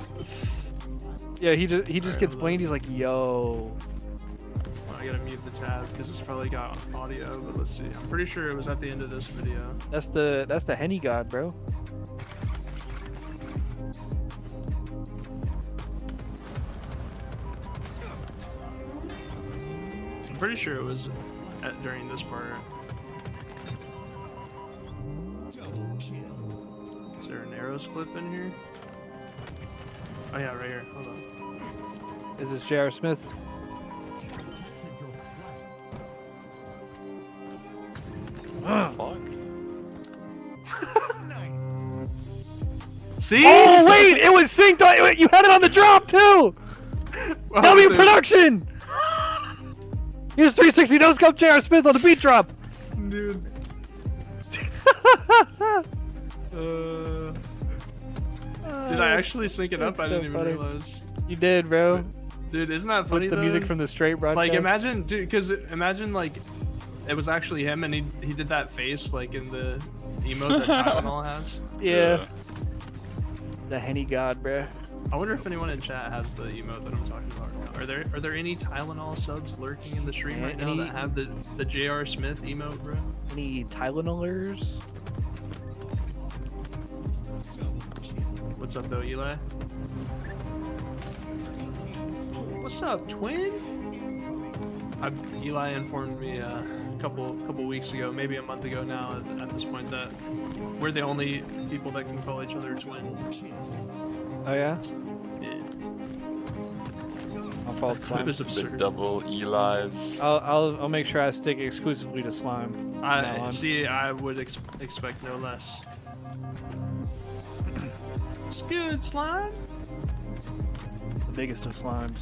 E: Yeah, he just gets blamed. He's like, yo.
F: I gotta mute the tab because it's probably got audio, but let's see. I'm pretty sure it was at the end of this video.
E: That's the Henny God, bro.
F: I'm pretty sure it was during this part.
B: Double kill.
F: Is there an arrows clip in here? Oh yeah, right here. Hold on.
E: Is this J.R. Smith?
A: Fuck.
F: See?
E: Oh wait, it was synced on. You had it on the drop too. W production. Here's 360 no scope J.R. Smith on the beat drop.
F: Dude. Did I actually sync it up?
E: That's
F: I didn't
E: so
F: even
E: funny.
F: realize.
E: You did, bro.
F: Dude, isn't that funny
E: With the
F: though?
E: music from the straight broadcast.
F: Like imagine, dude, because imagine like it was actually him and he did that face like in the emote that Tylenol has.
E: Yeah. The Henny God, bro.
F: I wonder if anyone in chat has the emote that I'm talking about right now. Are there any Tylenol subs lurking in the stream right now that have the J.R. Smith emote, bro?
E: Any Tylenolers?
F: What's up though, Eli? What's up, twin? Eli informed me a couple weeks ago, maybe a month ago now at this point, that we're the only people that can call each other twin.
E: Oh yeah?
F: Yeah.
E: I'll follow
F: That clip
E: Slime.
F: is
A: The
F: absurd.
A: double Eli's.
E: I'll make sure I stick exclusively to Slime. from now on.
F: See, I would expect no less. It's good, Slime.
E: The biggest of slimes.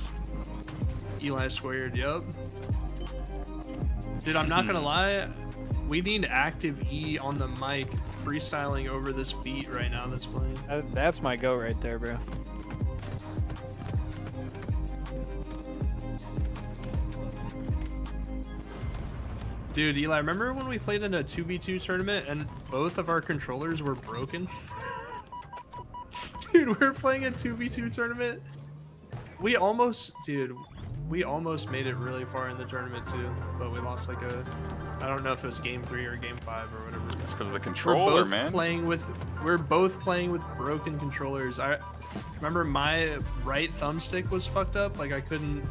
F: Eli squared, yup. Dude, I'm not gonna lie. We need active E on the mic freestyling over this beat right now that's playing.
E: That's my go right there, bro.
F: Dude, Eli, remember when we played in a 2v2 tournament and both of our controllers were broken? Dude, we were playing a 2v2 tournament. We almost made it really far in the tournament too, but we lost like I don't know if it was game 3 or game 5 or whatever.
A: It's because of the controller, man.
F: We're both playing with broken controllers. I remember my right thumbstick was fucked up. Like I couldn't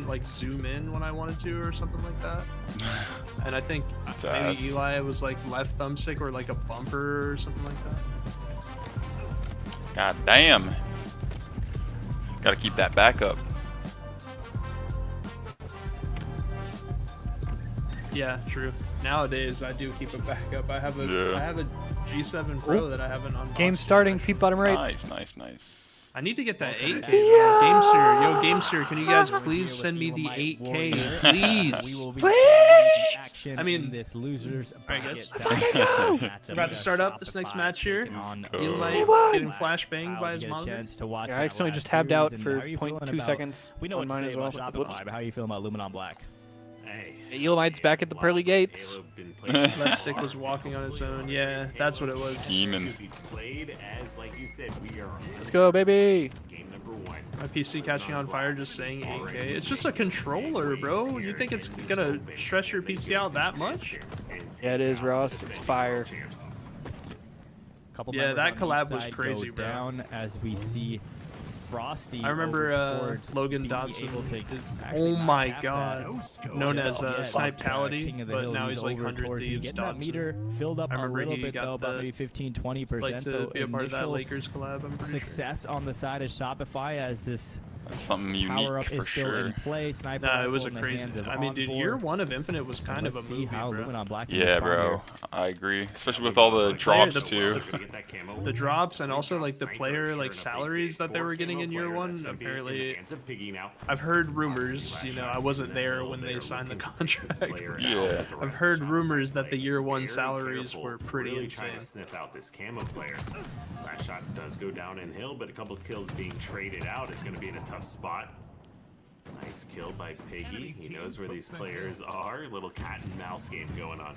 F: like zoom in when I wanted to or something like that. And I think maybe Eli was like left thumbstick or like a bumper or something like that.
A: God damn. Gotta keep that backup.
F: Yeah, true. Nowadays I do keep a backup. I have a G7 Pro that I haven't unboxed.
E: Game starting, feet bottom right.
A: Nice.
F: I need to get that 8K. GameSir, yo, GameSir, can you guys please send me the 8K, please? Please! I mean,
G: this losers
F: alright, guys. We're about to start up this next match here. Eli getting flashbanged by his mom.
E: Yeah, I accidentally just tabbed out for 0.2 seconds.
G: We know
E: on
G: what to
E: mine
G: say
E: as well.
G: about Shopify, but how are you feeling about Luminon Black?
H: Hey.
E: Elamite's back at the pearly gates.
F: Left stick was walking on its own. Yeah, that's what it was.
A: Scheming.
H: Played as, like you said, we are
E: Let's go, baby.
H: game number 1.
F: My PC catching on fire just saying 8K. It's just a controller, bro. You think it's gonna stress your PC out that much?
E: Yeah, it is, Ross. It's fire.
F: Yeah, that collab was crazy, bro.
G: Down as we see Frosty.
F: I remember Logan Dodson. Oh my god. Known as Snipetality, but now he's like 100 Thieves Dodson.
G: Meter filled up
F: I remember
G: a little
F: he
G: bit
F: got
G: though, about
F: the,
G: maybe 15-20%.
F: like to
G: so
F: be a part of that
G: initial
F: Lakers collab, I'm pretty
G: success on the side of Shopify as this
A: That's something
G: power up
A: unique for
G: is still
A: sure.
G: in play. Sniper
F: Nah, it was
G: rifle
F: a
G: in the
F: crazy.
G: hands of
F: I mean, dude,
G: Envoy.
F: year 1 of Infinite was kind of a
G: Let's see
F: movie,
G: how
F: bro.
G: Luminon Black can
A: Yeah,
G: respond
A: bro.
G: here.
A: I agree. Especially with all the drops too.
F: The drops and also like the player like salaries that they were getting in year 1. Apparently, I've heard rumors. You know, I wasn't there when they signed the contract.
A: Yeah.
F: I've heard rumors that the year 1 salaries were pretty
H: really
F: insane.
H: trying to sniff out this camo player. Last shot does go down in hill, but a couple kills being traded out is going to be in a tough spot. Nice kill by Piggy. He knows where these players are. Little cat and mouse game going on.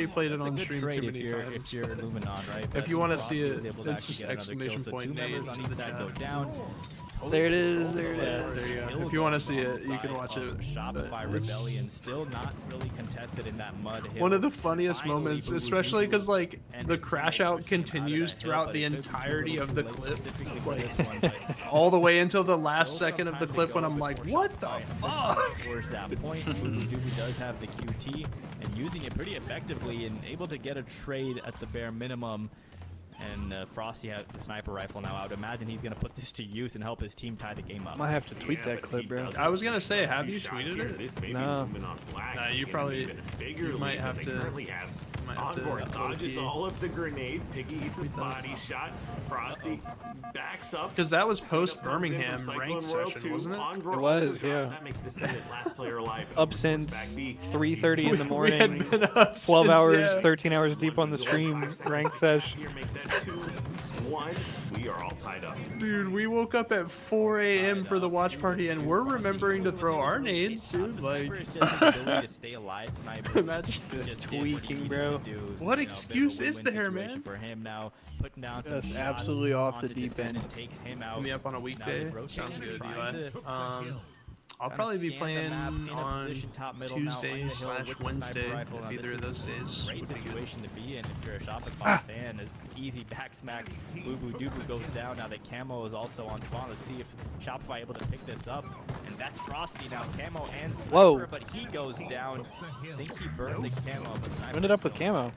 F: already played it on stream too many
G: if
F: times.
G: you're Luminon, right?
F: If you want to see it, it's just exclamation point names
G: on
F: in
G: each
F: the
G: side
F: chat.
G: go down.
E: There it is. There it
F: Yeah,
E: is.
F: there you go. If you want to see it, you can watch it.
G: Shopify Rebellion still not really contested in that mud hill.
F: One of the funniest moments, especially because like the crash out continues throughout the entirety of the clip, like all the way until the last second of the clip when I'm like, what the fuck?
G: Towards that point, Doobie does have the QT and using it pretty effectively and able to get a trade at the bare minimum. And Frosty has the sniper rifle now. I would imagine he's going to put this to use and help his team tie the game up.
E: Might have to tweet that clip, bro.
F: I was going to say, have you tweeted it?
E: No.
F: Nah, you probably you might have to.
H: Encore dodges all of the grenade. Piggy eats a body shot. Frosty backs up.
F: Because that was post Birmingham ranked session, wasn't it?
E: It was, yeah.
H: That makes the second last player alive.
E: Up since 3:30 in the
F: We
E: morning.
F: had been up
E: 12
F: since,
E: hours,
F: yeah.
E: 13 hours deep on the stream. Ranked sesh.
H: Here, make that 2-1. We are all tied up.
F: Dude, we woke up at 4 a.m. for the watch party and we're remembering to throw our nades, dude. Like, imagine
E: just tweaking, bro.
F: What excuse is there, man?
G: For him now, putting down
E: That's
G: some
E: absolutely
G: shots
E: off the
G: onto
E: deep
G: descent
E: end.
G: and takes him out.
F: Me up on a weekday? Sounds good, Eli. I'll probably be playing on Tuesday/Wednesday if either of those days
G: Great
F: would be good.
G: situation to be in if you're a Shopify fan. As easy back smack, Boo Boo Doo goes down. Now the camo is also on spawn. Let's see if Shopify able to pick this up. And that's Frosty now, camo and sniper,
E: Whoa.
G: but he goes down. I think he burned the camo, but sniper
E: Ended up with camo.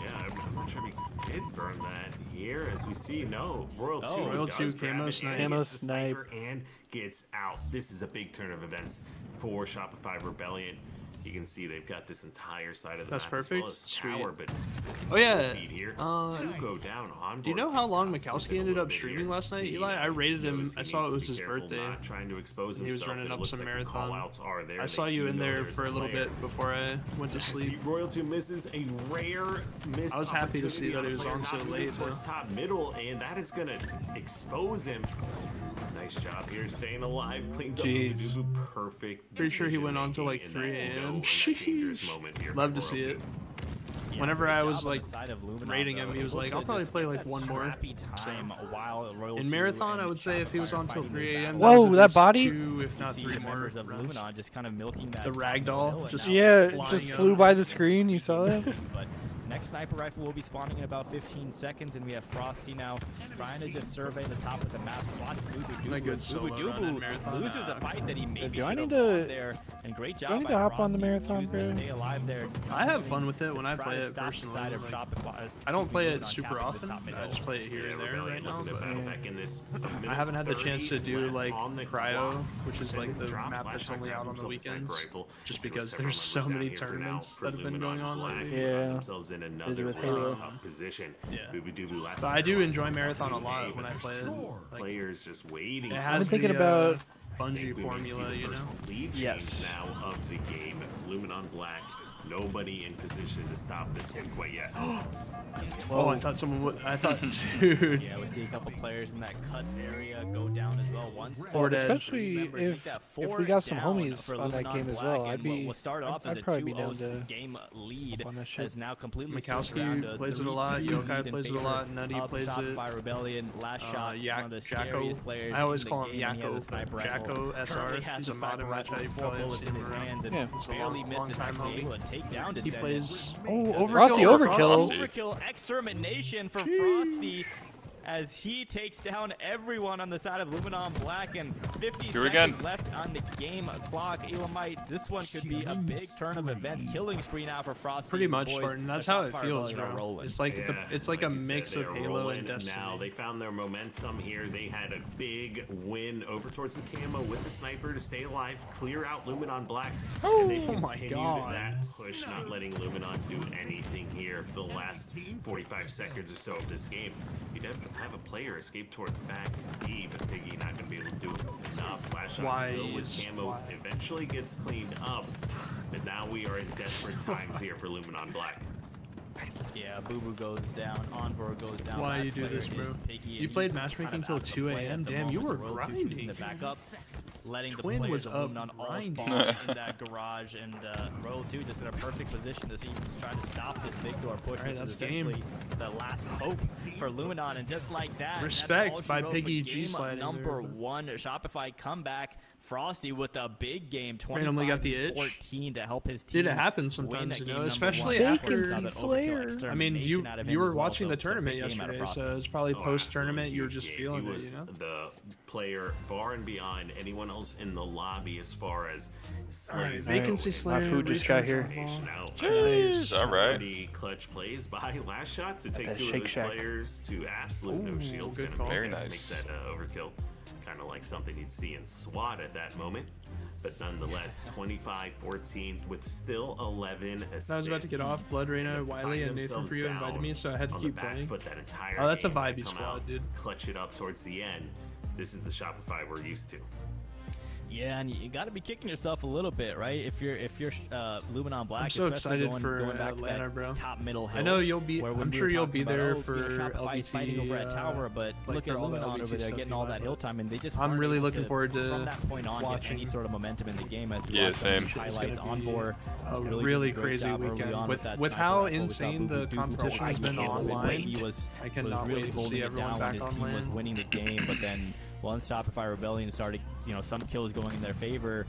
H: Yeah, I'm not sure we did burn that here. As we see, no. Royal 2
F: Royal
H: does
F: 2
H: grab
F: camo
H: it
F: snipe.
H: and
E: Camo
H: gets the sniper
E: snipe.
H: and gets out. This is a big turn of events for Shopify Rebellion. You can see they've got this entire side of the
F: That's
H: map
F: perfect.
H: as well as
F: Sweet.
H: tower, but
F: Oh yeah.
H: here
F: Do
H: go down on
F: you know how long Mikowski ended up streaming last night, Eli? I rated him. I saw it was his birthday.
H: Trying to expose
F: He was
H: himself,
F: running
H: but it
F: up
H: looks
F: some
H: like the
F: marathon.
H: call-outs are there.
F: I saw
H: They
F: you
H: do
F: in
H: know
F: there
H: there's
F: for a little
H: player.
F: bit before I went to sleep.
H: Royal 2 misses a rare miss.
F: I was happy to see that he was on so late,
H: Towards
F: though.
H: top middle, and that is gonna expose him. Nice job here, staying alive, cleans
E: Jeez.
H: up the perfect.
F: Pretty sure he went on till like 3 a.m. Sheesh. Love to see it. Whenever I was like rating him, he was like, I'll probably play like one more. So, in Marathon, I would say if he was on till 3 a.m.
E: Whoa,
F: was at
E: that
F: least
E: body?
F: 2, if not 3 more
G: members of
F: runs.
G: Luminon just kind of milking that
F: The ragdoll just
E: Yeah, it
F: flying
E: just
F: up.
E: flew by the screen. You saw that?
G: But next sniper rifle will be spawning in about 15 seconds, and we have Frosty now trying to just survey the top of the map. Watch
F: A good solo run in Marathon.
G: loses a fight that he maybe
E: Do I
G: should
E: need
G: have won
E: to-
G: there. And great
E: do I
G: job
E: need
G: by
E: to hop on the
G: Frosty
E: Marathon,
G: choosing to
E: bro?
G: stay alive there.
F: I have fun with it when I
G: Try
F: play
G: to
F: it
G: stop the
F: personally.
G: side of
F: like,
G: Shopify's
F: I don't play it
G: Luminon
F: super
G: capping this
F: often.
G: top middle.
F: I just play it here and there right now. But I
H: I
F: haven't had the chance to do like Cryo, which is like the map that's only out on the weekends, just because there's so many tournaments that have been going on lately.
E: Yeah.
H: Busy
E: with Halo.
H: Position.
F: Yeah.
H: But
F: But I do enjoy Marathon a lot when I play it. Like,
H: players just waiting.
F: it
E: I've
F: has
E: been thinking
F: the
E: about.
F: Bungie formula, you know.
E: Yes.
H: Now of the game, Luminon Black. Nobody in position to stop this one quite yet.
F: Oh, I thought someone would. I thought, dude.
G: Yeah, we see a couple players in that cut area go down as well. Once
F: Four dead.
E: Especially if we got some homies on that game as well, I'd probably be down to
G: game lead
E: on that shit.
G: has now completely switched around to
F: Mikowski plays it a
G: 3-2
F: lot.
G: lead
F: Yokai
G: in
F: plays it a
G: favor
F: lot. Nutty
G: of
F: plays it.
G: Shopify Rebellion. Last shot, one of the scariest players
F: I always
G: in
F: call
G: the
F: him
G: game, and he has
F: Yakko.
G: a sniper rifle.
F: Jacko SR.
G: Currently has
F: He's
G: the
F: a mod
G: sniper
F: in match.
G: rifle,
F: You
G: 4
F: probably have
G: bullets
F: seen
G: in
F: him
G: his
F: around.
G: hands, and
E: Yeah.
F: He's a
G: barely
F: long
G: misses,
F: time
G: actually
F: homie.
G: able to take down
F: He
G: Descendant.
F: plays. Oh,
E: Frosty
F: overkill.
E: overkill.
G: Overkill extermination for
F: Jeez.
G: Frosty as he takes down everyone on the side of Luminon Black, and 50
A: Here
G: seconds
A: again.
G: left on the game clock. Elamite, this one could be a big turn of events. Killing spree now for Frosty.
F: Pretty
G: The
F: much,
G: boys,
F: Spartan. That's
G: the
F: how it
G: Shopify
F: feels,
G: Rebellion are
F: bro.
G: rolling.
F: It's like it's like a
H: you said,
F: mix
H: they
F: of
H: are
F: Halo
H: rolling.
F: and Destiny.
H: Now they found their momentum here. They had a big win over towards the camo with the sniper to stay alive, clear out Luminon Black. and they
F: Oh my
H: continued
F: God.
H: that push, not letting Luminon do anything here for the last 45 seconds or so of this game. You did have a player escape towards back B, but Piggy not going to be able to do enough. Flash shot still with camo eventually gets cleaned up, but now we are in desperate times here for Luminon Black.
G: Yeah, Boo Boo goes down, Envor goes down.
F: Why
G: last
F: you do
G: player
F: this,
G: is
F: bro?
G: Piggy,
F: You
G: and
F: played
G: he's
F: matchmaking
G: kind of
F: till
G: out of the
F: 2
G: play at
F: a.m.?
G: the
F: Damn, you
G: moment.
F: were
G: Royal 2 choosing
F: grinding.
G: to back up. letting the
F: Twin
G: players
F: was
G: of
F: up
G: Luminon all
F: grinding.
G: spawn in that garage, and Royal 2 just in a perfect position to see who's trying to stop this big door push, which is essentially the last hope for Luminon, and just like that,
F: Respect by Piggy
G: G
F: sliding
G: number 1 Shopify comeback. Frosty with a big game,
F: randomly got the itch.
G: 14 to help his team.
F: Did it happen sometimes, you know, especially after. I mean, you were watching the tournament yesterday, so it's probably post-tournament. You were just feeling it, you know.
H: The player far and beyond anyone else in the lobby as far as.
F: Alright, Vacancy Slayer.
E: My food just got here.
A: Jeez, all right.
H: Clutch plays by Last Shot to take 2 of those players to absolute no shields.
F: Good call.
A: Very nice.
H: Makes that overkill. Kind of like something you'd see in SWAT at that moment, but nonetheless 25-14 with still 11 assists.
F: I was about to get off. Blood, Reyna, Wiley, and Nathan for you invited me, so I had to keep playing. Oh, that's a vibey squad, dude.
H: Clutch it up towards the end. This is the Shopify we're used to.
G: Yeah, and you got to be kicking yourself a little bit, right? If you're Luminon Black,
F: I'm so excited for Atlanta, bro.
G: Top middle hill.
F: I know you'll be. I'm sure you'll be there for
G: Shopify fighting over at Tower, but look at Luminon over there getting all that hill time, and they just.
F: I'm really looking forward to
G: from that point on get any sort of momentum in the game as
A: yeah, same.
G: Highlights on board.
F: A really crazy weekend with how insane the competition has been online. I cannot wait to see everyone back on land.
G: Was winning the game, but then. Once Shopify Rebellion started, you know, some kills going in their favor,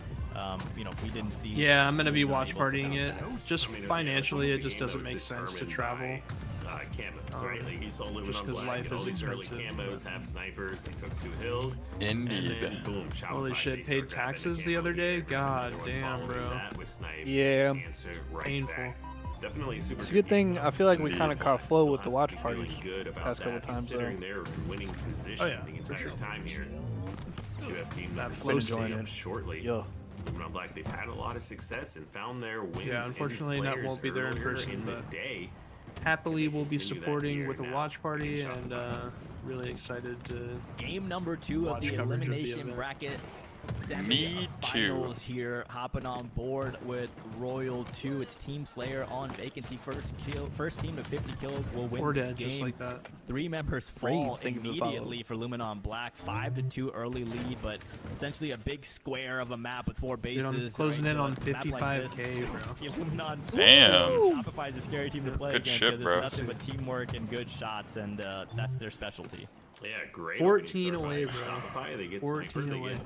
G: you know, we didn't see...
F: Yeah, I'm going to be watch partying it. Just financially, it just doesn't make sense to travel. Just because life is expensive.
H: Camos have snipers, they took 2 hills.
A: Indeed.
H: Boom,
F: holy shit, paid taxes the other day? God damn, bro.
E: Yeah.
F: Painful.
H: Definitely super.
E: It's a good thing. I feel like we kind of caught flow with the watch parties past couple times though.
H: Their winning position the entire time here. You have team
F: that flow
H: shortly.
E: Yeah.
H: Luminon Black, they've had a lot of success and found their wins.
F: Yeah, unfortunately, that won't be there in person, but happily we'll be supporting with a watch party, and really excited to.
G: Game number 2 of the elimination bracket.
A: Me too.
G: Here, hopping on board with Royal 2. It's Team Slayer on vacancy. First team to 50 kills will win this game.
F: Just like that.
G: 3 members fall immediately for Luminon Black. 5-2 early lead, but essentially a big square of a map with 4 bases.
F: Dude, I'm closing in on 55k, bro.
G: Luminon,
A: damn.
G: Shopify's a scary team to play
A: good
G: against.
A: Shit, bro.
G: Nothing but teamwork and good shots, and that's their specialty.
H: Yeah, great.
F: 14 away, bro.
H: Shopify, they get
F: 14 away.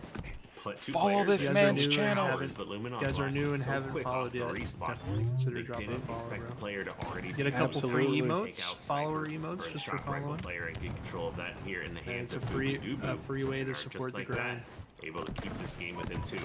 A: Follow this man's channel.
F: You guys are new and haven't followed yet. Definitely consider dropping a follow, bro. Get a couple free emotes, follower emotes, just for following. And it's a free way to support the grind.
H: Able to keep this game within 2.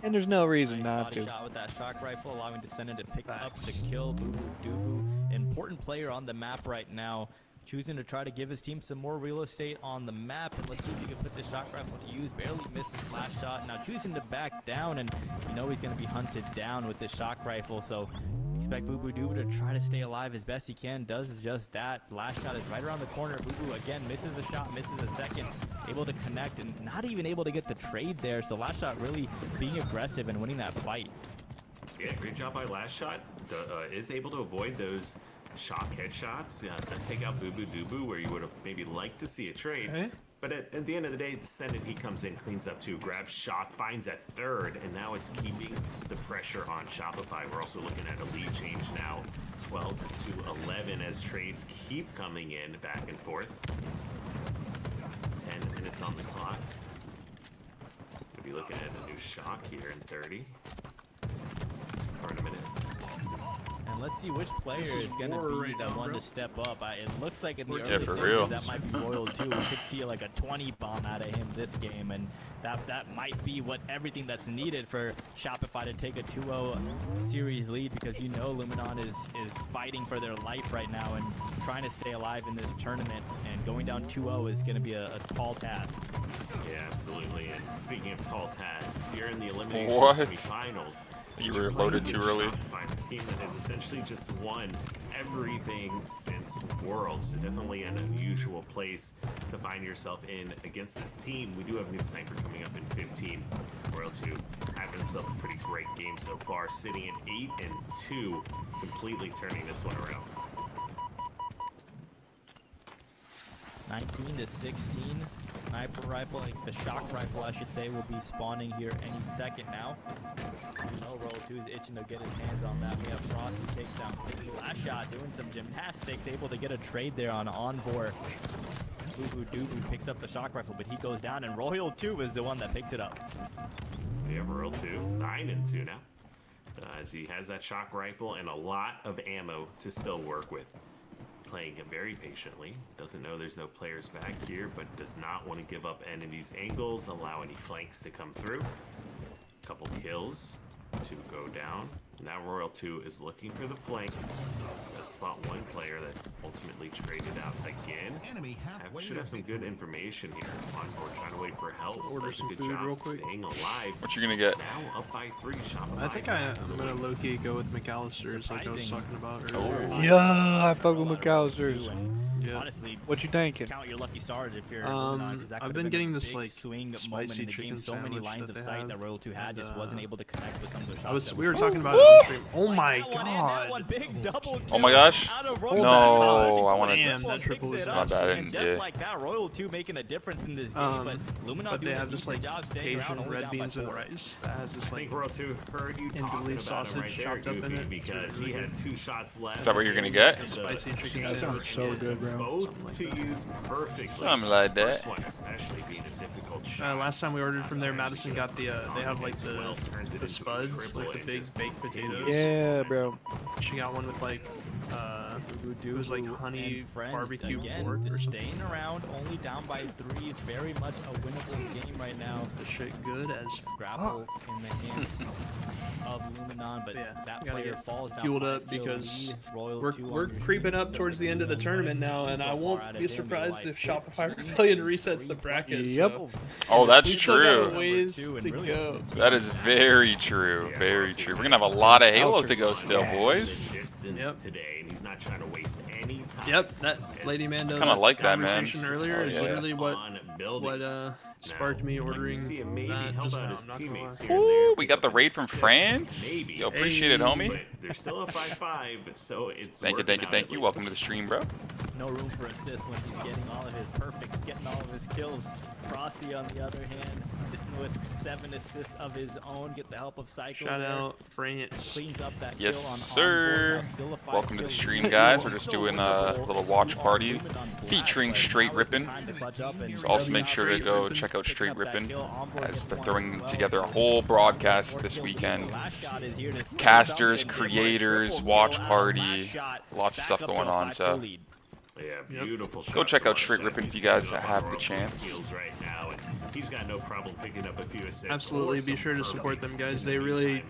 E: And there's no reason not to.
G: Shot with that shock rifle, allowing Descendant to pick up the kill. Boo Boo Doo. Important player on the map right now. Choosing to try to give his team some more real estate on the map, and let's see if he can put this shock rifle to use. Barely misses last shot. Now choosing to back down, and you know he's going to be hunted down with this shock rifle. So expect Boo Boo Doo to try to stay alive as best he can. Does just that. Last shot is right around the corner. Boo Boo again misses a shot, misses a second. Able to connect and not even able to get the trade there. So Last Shot really being aggressive and winning that fight.
H: Yeah, great job by Last Shot. Is able to avoid those shock headshots. Does take out Boo Boo Doo Boo where you would have maybe liked to see a trade.
F: Okay.
H: But at the end of the day, Descendant, he comes in, cleans up 2, grabs shock, finds a 3rd, and now is keeping the pressure on Shopify. We're also looking at a lead change now, 12-11, as trades keep coming in back and forth. 10 minutes on the clock. We'll be looking at a new shock here in 30. For a minute.
G: And let's see which player is going to be the one to step up. It looks like in the early
A: for
G: stages
A: real.
G: that might be Royal 2. We could see like a 20 bomb out of him this game, and that might be everything that's needed for Shopify to take a 2-0 series lead, because you know Luminon is fighting for their life right now and trying to stay alive in this tournament, and going down 2-0 is going to be a tall task.
H: Yeah, absolutely. And speaking of tall tasks, you're in the elimination semifinals.
A: You were loaded too early.
H: Find a team that has essentially just won everything since Worlds. So definitely an unusual place to find yourself in against this team. We do have a new sniper coming up in 15. Royal 2 having himself a pretty great game so far, sitting at 8-2, completely turning this one around.
G: 19-16. sniper rifle, like the shock rifle, I should say, will be spawning here any second now. You know, Royal 2 is itching to get his hands on that. We have Frosty takes down Piggy. Last shot, doing some gymnastics, able to get a trade there on Envor. Boo Doo picks up the shock rifle, but he goes down, and Royal 2 is the one that picks it up.
H: We have Royal 2, 9-2 now. As he has that shock rifle and a lot of ammo to still work with. Playing him very patiently. Doesn't know there's no players back here, but does not want to give up enemies' angles, allow any flanks to come through. Couple kills to go down. Now Royal 2 is looking for the flank. Spot one player that's ultimately traded out again. Should have some good information here. Envor trying to wait for help.
F: Order some food real quick.
H: Staying alive.
A: What you gonna get?
H: Now up by 3.
F: I think I'm gonna low-key go with McAllister's like I was talking about earlier.
A: Oh.
E: Yeah, I fuck with McAllister's.
F: Yeah.
G: Honestly,
E: what you thinking?
G: Count your lucky stars if you're.
F: I've been getting this like
G: swing
F: spicy chicken
G: so many
F: sandwich
G: lines
F: that
G: of
F: they
G: sight
F: have.
G: that Royal 2 had, just wasn't able to connect with some of the shots.
F: We were talking about it on stream. Oh my god!
A: Oh my gosh! No, I want to.
F: Damn, that triple was
A: my bad.
G: Just like that, Royal 2 making a difference in this game, but Luminon
F: but they have this like Asian red beans and rice that has this like
H: Royal 2 heard you
F: indolent sausage chopped up in it
H: because he had 2 shots left.
A: Is that what you're gonna get?
F: Spicy chicken
E: That sounds
F: sandwich.
E: so good, bro.
H: Both to use perfectly.
A: Something like that.
H: First one especially being a difficult shot.
F: Last time we ordered from there, Madison got the they have like the spuds, like the big baked potatoes.
E: Yeah, bro.
F: She got one with like it was like honey barbecue pork or something.
G: Staying around, only down by 3. It's very much a winnable game right now.
F: The shit good as
G: Grapple in the hands of Luminon, but
F: yeah,
G: that
F: gotta
G: player
F: get
G: falls down
F: fueled
G: by
F: up
G: kill
F: because
G: lead. Royal
F: we're
G: 2 on
F: creeping up towards the end of the tournament now, and I won't be surprised if Shopify Rebellion resets the bracket.
E: Yep.
F: So
A: Oh, that's
F: we still got
A: true.
F: a ways to go.
A: That is very true. Very true. We're gonna have a lot of Halos to go still, boys.
H: Yep. Today, and he's not trying to waste any time.
F: Yep, that Lady Mando
A: Kinda like that, man.
F: conversation earlier is
A: yeah.
F: literally what sparked me ordering that just now. I'm not gonna lie.
A: Ooh, we got the raid from France. Yo, appreciate it, homie.
H: They're still a 5-5, so it's
A: Thank you. Welcome to the stream, bro.
G: No room for assist when he's getting all of his perfects, getting all of his kills. Frosty, on the other hand, sitting with 7 assists of his own. Get the help of Psycho.
F: Shout out France.
G: Cleans up that
A: Yes,
G: kill on
A: sir.
G: Envor. Now still a 5
A: Welcome to the
G: kill
A: stream,
G: lead.
A: guys. We're just doing a little watch party featuring Straight Rippin'. So also make sure to go check out Straight Rippin' as they're throwing together a whole broadcast this weekend. Casters, creators, watch party, lots of stuff going on. So
H: yeah, beautiful.
A: go check out Straight Rippin' if you guys have the chance.
H: Right now, and he's got no problem picking up a few assists.
F: Absolutely, be sure to support them, guys. They really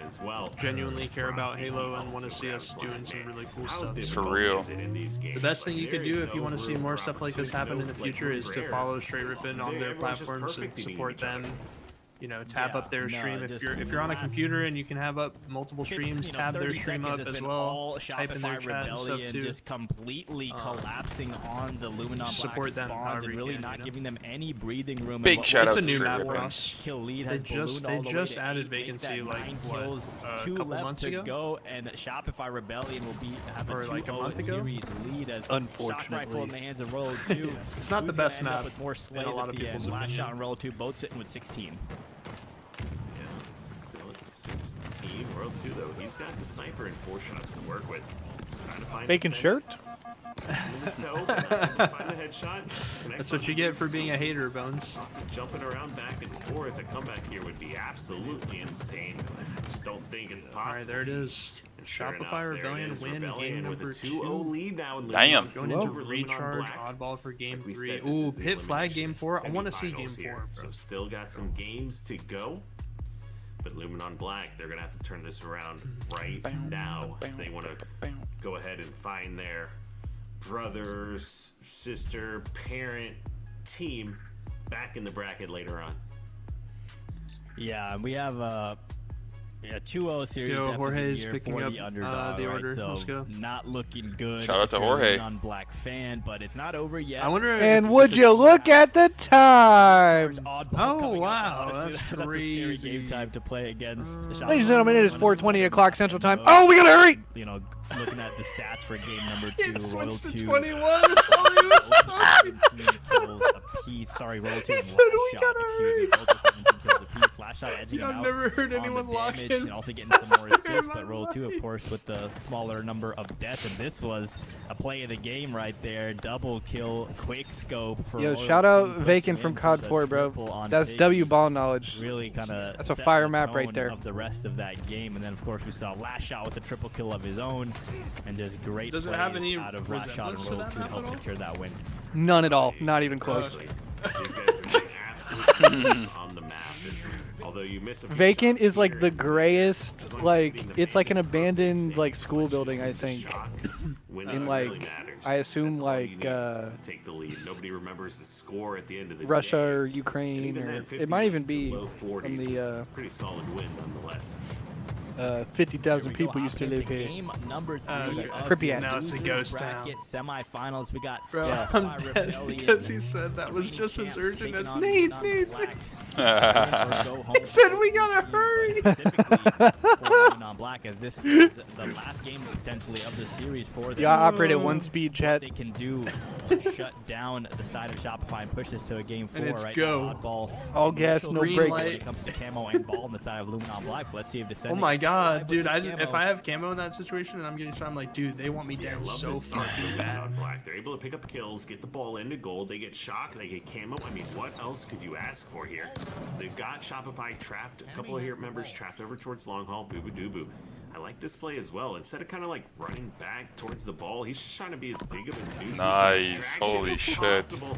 F: genuinely care about Halo and want to see us doing some really cool stuff.
A: For real.
F: The best thing you could do if you want to see more stuff like this happen in the future is to follow Straight Rippin' on their platforms and support them. You know, tab up their stream. If you're on a computer and you can have up multiple streams, tab their stream up as well. Type in their chat and stuff too.
G: Just completely collapsing on the Luminon
F: support them
G: spawns and really not giving them any breathing room.
A: Big shout out
F: it's a
A: to
F: new
A: Straight
F: map
A: Rippin'.
F: for us.
G: Kill lead
F: They
G: has
F: just added vacancy like what, a couple months ago.
G: Go, and Shopify Rebellion will have a
F: or like a month ago.
G: Series lead as
E: Unfortunately,
G: Shock Rifle in the hands of Royal 2.
F: It's not the best map
G: with more
F: in a lot of people's
G: Last
F: opinion.
G: shot in Royal 2, both sitting with 16.
H: Still at 16. World 2 though, he's got the sniper and 4 shots to work with. Trying to find
E: Bacon shirt?
H: find a headshot.
F: That's what you get for being a hater, Bones.
H: Jumping around back and forth, a comeback here would be absolutely insane. I just don't think it's possible.
F: Alright, there it is. Shopify Rebellion win game number 2.
H: Lead now in
A: Damn.
F: Going into recharge, oddball for game 3. Ooh, pit flag game 4. I want to see game 4, bro.
H: So still got some games to go. But Luminon Black, they're going to have to turn this around right now if they want to go ahead and find their brother, sister, parent, team back in the bracket later on.
G: Yeah, we have Yeah, 2-0 series.
F: Yo, Jorge's picking
G: for
F: up
G: the underdog,
F: the
G: right?
F: order.
G: So
F: Let's go.
G: not looking good.
A: Shout out to Jorge.
G: On Black fan, but it's not over yet.
F: I wonder.
E: And would you look at the time?
F: Oh wow, that's
G: a
F: crazy.
G: scary game time to play against.
E: Ladies and gentlemen, it is 4:20 o'clock Central Time. Oh, we gotta hurry!
G: You know, looking at the stats for game number 2,
F: It
G: Royal
F: switched
G: 2.
F: to 21 while he was talking.
G: 17 kills apiece. Sorry, Royal 2
F: He
G: and
F: said
G: Last
F: we
G: Shot.
F: gotta
G: Excuse me.
F: hurry.
G: Both with 17 kills apiece. Last Shot edging him
F: I've
G: out
F: never heard
G: on
F: anyone
G: the
F: lock
G: damage
F: in.
G: and also getting some more
F: Sorry,
G: assists.
F: my
G: But Royal 2, of
F: life.
G: course, with the smaller number of deaths. And this was a play of the game right there. Double kill, quick scope for
E: Yo,
G: Royal
E: shout
G: 2,
E: out
G: puts
E: Vacant
G: him
E: from
G: in,
E: COD
G: puts a
E: 4, bro.
G: triple on
E: That's
G: Piggy.
E: W ball knowledge.
G: Really kind of
E: That's a fire map right there.
G: of the rest of that game. And then, of course, we saw Last Shot with a triple kill of his own. And just great
F: Does it
G: plays
F: have any
G: out of Last Shot and
F: resemblance to
G: Royal
F: that
G: 2 to
F: map
G: help
F: at all?
G: secure that win.
E: None at all. Not even close.
H: These guys are absolutely on the map. And although you miss a few
E: Vacant
H: shots
E: is like
H: here,
E: the
H: as
E: grayest,
H: long as
E: like
H: you're being the
E: it's like an
H: main purpose,
E: abandoned
H: say,
E: like school
H: once you
E: building,
H: shoot
E: I
H: the
E: think.
H: shot, when
E: In
H: it
E: like,
H: really matters.
E: I assume
H: That's all you
E: like
H: need to take the lead. Nobody remembers the score at the end of the
E: Russia
H: day.
E: or
H: And
E: Ukraine,
H: even
E: or
H: then, 50
E: it might even
H: to
E: be
H: low 40s
E: from
H: is
E: the
H: a pretty solid win nonetheless.
E: 50,000 people used to live here.
G: Game number 3
F: okay.
G: of
E: Pripyat.
G: the
F: Now it's a
G: loser
F: ghost
G: bracket semifinals. We got
F: Bro,
G: Fire
F: I'm dead
G: Rebellion
F: because he said that was just as
G: champs
F: urgent
G: taking
F: as
G: on
F: needs.
G: Non-Black.
F: He said we gotta hurry.
G: Non-Black, as this is the last game potentially of the series for them.
E: Yeah, I operate at 1-speed
G: What
E: chat.
G: they can do to shut down the side of Shopify and push this to a game 4
F: And it's
G: right
F: go.
G: now. Oddball.
E: All gas, no
G: Green
E: brakes.
G: light when it comes to camo and ball on the side of Luminon Black. Let's see if the
F: Oh my god, dude! If I have camo in that situation and I'm getting shot, I'm like, dude, they want me
H: Yeah,
F: dead
H: love
F: so
H: this start
F: fucking
H: from
F: bad.
H: Luminon Black. They're able to pick up kills, get the ball into gold. They get shocked, they get camo. I mean, what else could you ask for here? They've got Shopify trapped, a couple of here members trapped over towards long haul. Boo boo doo boo. I like this play as well. Instead of kind of like running back towards the ball, he's just trying to be as big of a nuisance
A: Nice.
H: and distraction
A: Holy
H: as
A: shit.
H: possible.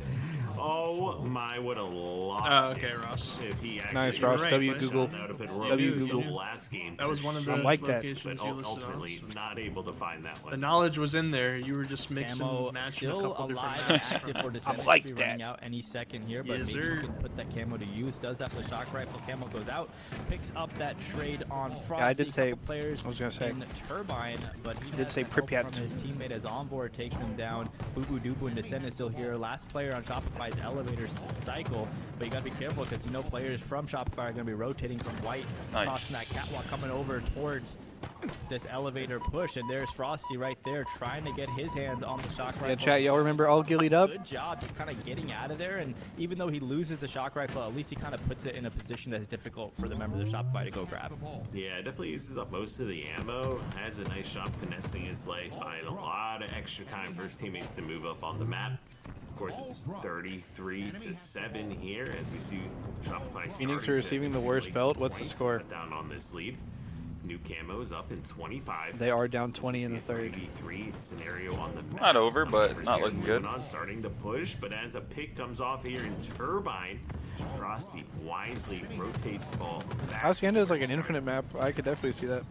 H: Oh my, what a loss.
F: Oh, okay, Ross.
H: If he actually
E: Nice, Ross.
F: right,
E: W
F: but
E: Google.
H: that would have been
E: W
H: Royal
E: Google.
H: the last game.
F: That was one of the
E: I like that.
F: locations
H: But
F: you listed
H: ultimately
F: on.
H: not able to find that
F: The
H: one.
F: knowledge was in there. You were just mixing,
G: Camo
F: matching a
G: still
F: couple
G: alive
F: different
G: and
F: maps.
G: active for Descendants
E: like
G: to be
E: that.
G: running out any second here, but
F: Yes,
G: maybe
F: sir.
G: you can put that camo to use. Does have the shock rifle. Camo goes out, picks up that trade on Frosty.
E: I did say-
G: Couple players
E: I was gonna say.
G: in Turbine, but he
E: Did
G: has
E: say
G: the help
E: Pripyat.
G: from his teammate as onboard takes him down. Boo Boo Doo and Descendant still here. Last player on Shopify's elevator cycle, but you gotta be careful because you know players from Shopify are gonna be rotating from white crossing that catwalk coming over towards this elevator push, and there's Frosty right there trying to get his hands on the shock rifle.
E: Yeah, chat, y'all remember all gillied up?
G: Good job just kind of getting out of there, and even though he loses the shock rifle, at least he kind of puts it in a position that's difficult for the members of Shopify to go grab.
H: Yeah, definitely uses up most of the ammo. Has a nice shot finessing his leg, buying a lot of extra time for his teammates to move up on the map. Of course, it's 33-7 here as we see Shopify.
E: Phoenix
H: starting
E: are
H: to
E: receiving the worst
H: accumulate
E: belt.
H: some
E: What's the
H: points,
E: score?
H: cut down on this lead. New camos up in 25.
E: They are down
H: As we
E: 20 in
H: see
E: the
H: a
E: third.
H: 3v3 scenario on the map.
A: Not over,
H: Some
A: but
H: members
A: not
H: here
A: looking good.
H: moving on, starting to push, but as a pick comes off here in Turbine, Frosty wisely rotates ball back.
E: Hacienda is like an
H: towards
E: infinite map. I could definitely see that.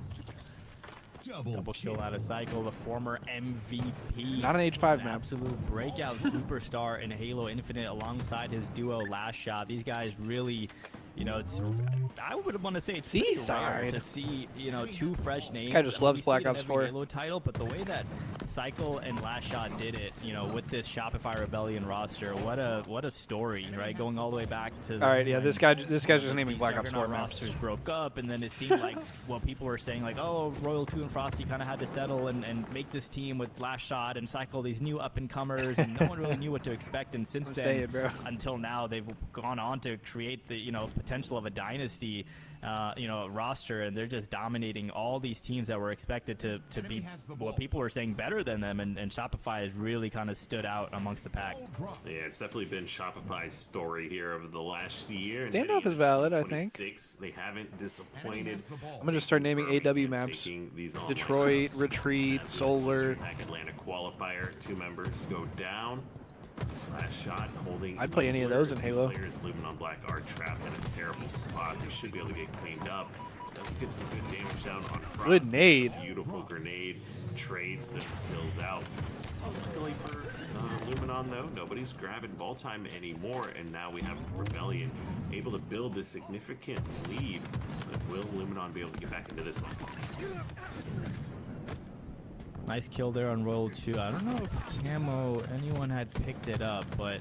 G: Double kill out of cycle, the former MVP.
E: Not an H5
G: An
E: map.
G: absolute breakout superstar in Halo Infinite alongside his duo Last Shot. These guys really, you know, it's, I would want to say it's pretty rare
E: Seaside.
G: to see, you know, two fresh names.
E: guy just
G: I mean,
E: loves
G: we see
E: Black
G: it in
E: Ops
G: every
E: 4.
G: Halo title, but the way that Cycle and Last Shot did it, you know, with this Shopify Rebellion roster, what a story, right? Going all the way back to.
E: All right, yeah,
G: when
E: this guy's just naming
G: these
E: Black Ops 4
G: Juggernaut
E: maps.
G: rosters broke up, and then it seemed like what people were saying, like, oh, Royal 2 and Frosty kind of had to settle and make this team with Last Shot and Cycle, these new up-and-comers, and no one really knew what to expect. And since then,
E: Say it, bro.
G: until now, they've gone on to create the, you know, potential of a dynasty, you know, roster, and they're just dominating all these teams that were expected to be what people were saying better than them, and Shopify has really kind of stood out amongst the pack.
H: Yeah, it's definitely been Shopify's story here over the last year. and
E: Standoff
H: heading
E: is
H: into
E: valid, I think.
H: 2026, They haven't disappointed.
E: I'm gonna just start naming AW maps.
H: Taking these online
E: Detroit,
H: shots.
E: Retreat,
H: As we
E: Solar.
H: Dreamhack Atlanta qualifier, 2 members go down. Last shot holding.
E: I'd play any of those in
H: These
E: Halo.
H: Players Luminon Black are trapped in a terrible spot. They should be able to get cleaned up. Does get some good damage down on Frost.
E: Good nade.
H: Beautiful grenade. Trades those kills out. Luckily for Luminon, though, nobody's grabbing ball time anymore, and now we have Rebellion able to build a significant lead. But will Luminon Luminon be able to get back into this one.
G: Nice kill there on Roll 2. I don't know if Camo, anyone had picked it up, but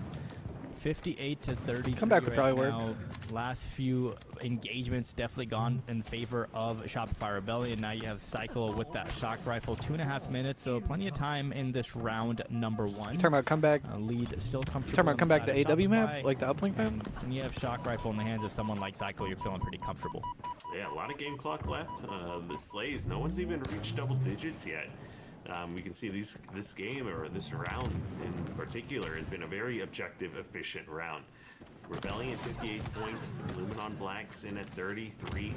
G: 58 to 30.
E: Comeback would
G: right
E: probably
G: now.
E: work.
G: Last few engagements definitely gone in favor of Shopify Rebellion. Now you have Cycle with that shock rifle. 2.5 minutes, so plenty of time in this round number 1.
E: You talking about comeback?
G: Lead still comfortable.
E: You talking about comeback to AW
G: Shopify,
E: map, like the uplink map?
G: and when you have shock rifle in the hands of someone like Cycle, you're feeling pretty comfortable.
H: Yeah, a lot of game clock left. The Slays, no one's even reached double digits yet. We can see this game, or this round in particular, has been a very objective, efficient round. Rebellion 58 points, Luminon Blacks in at 33.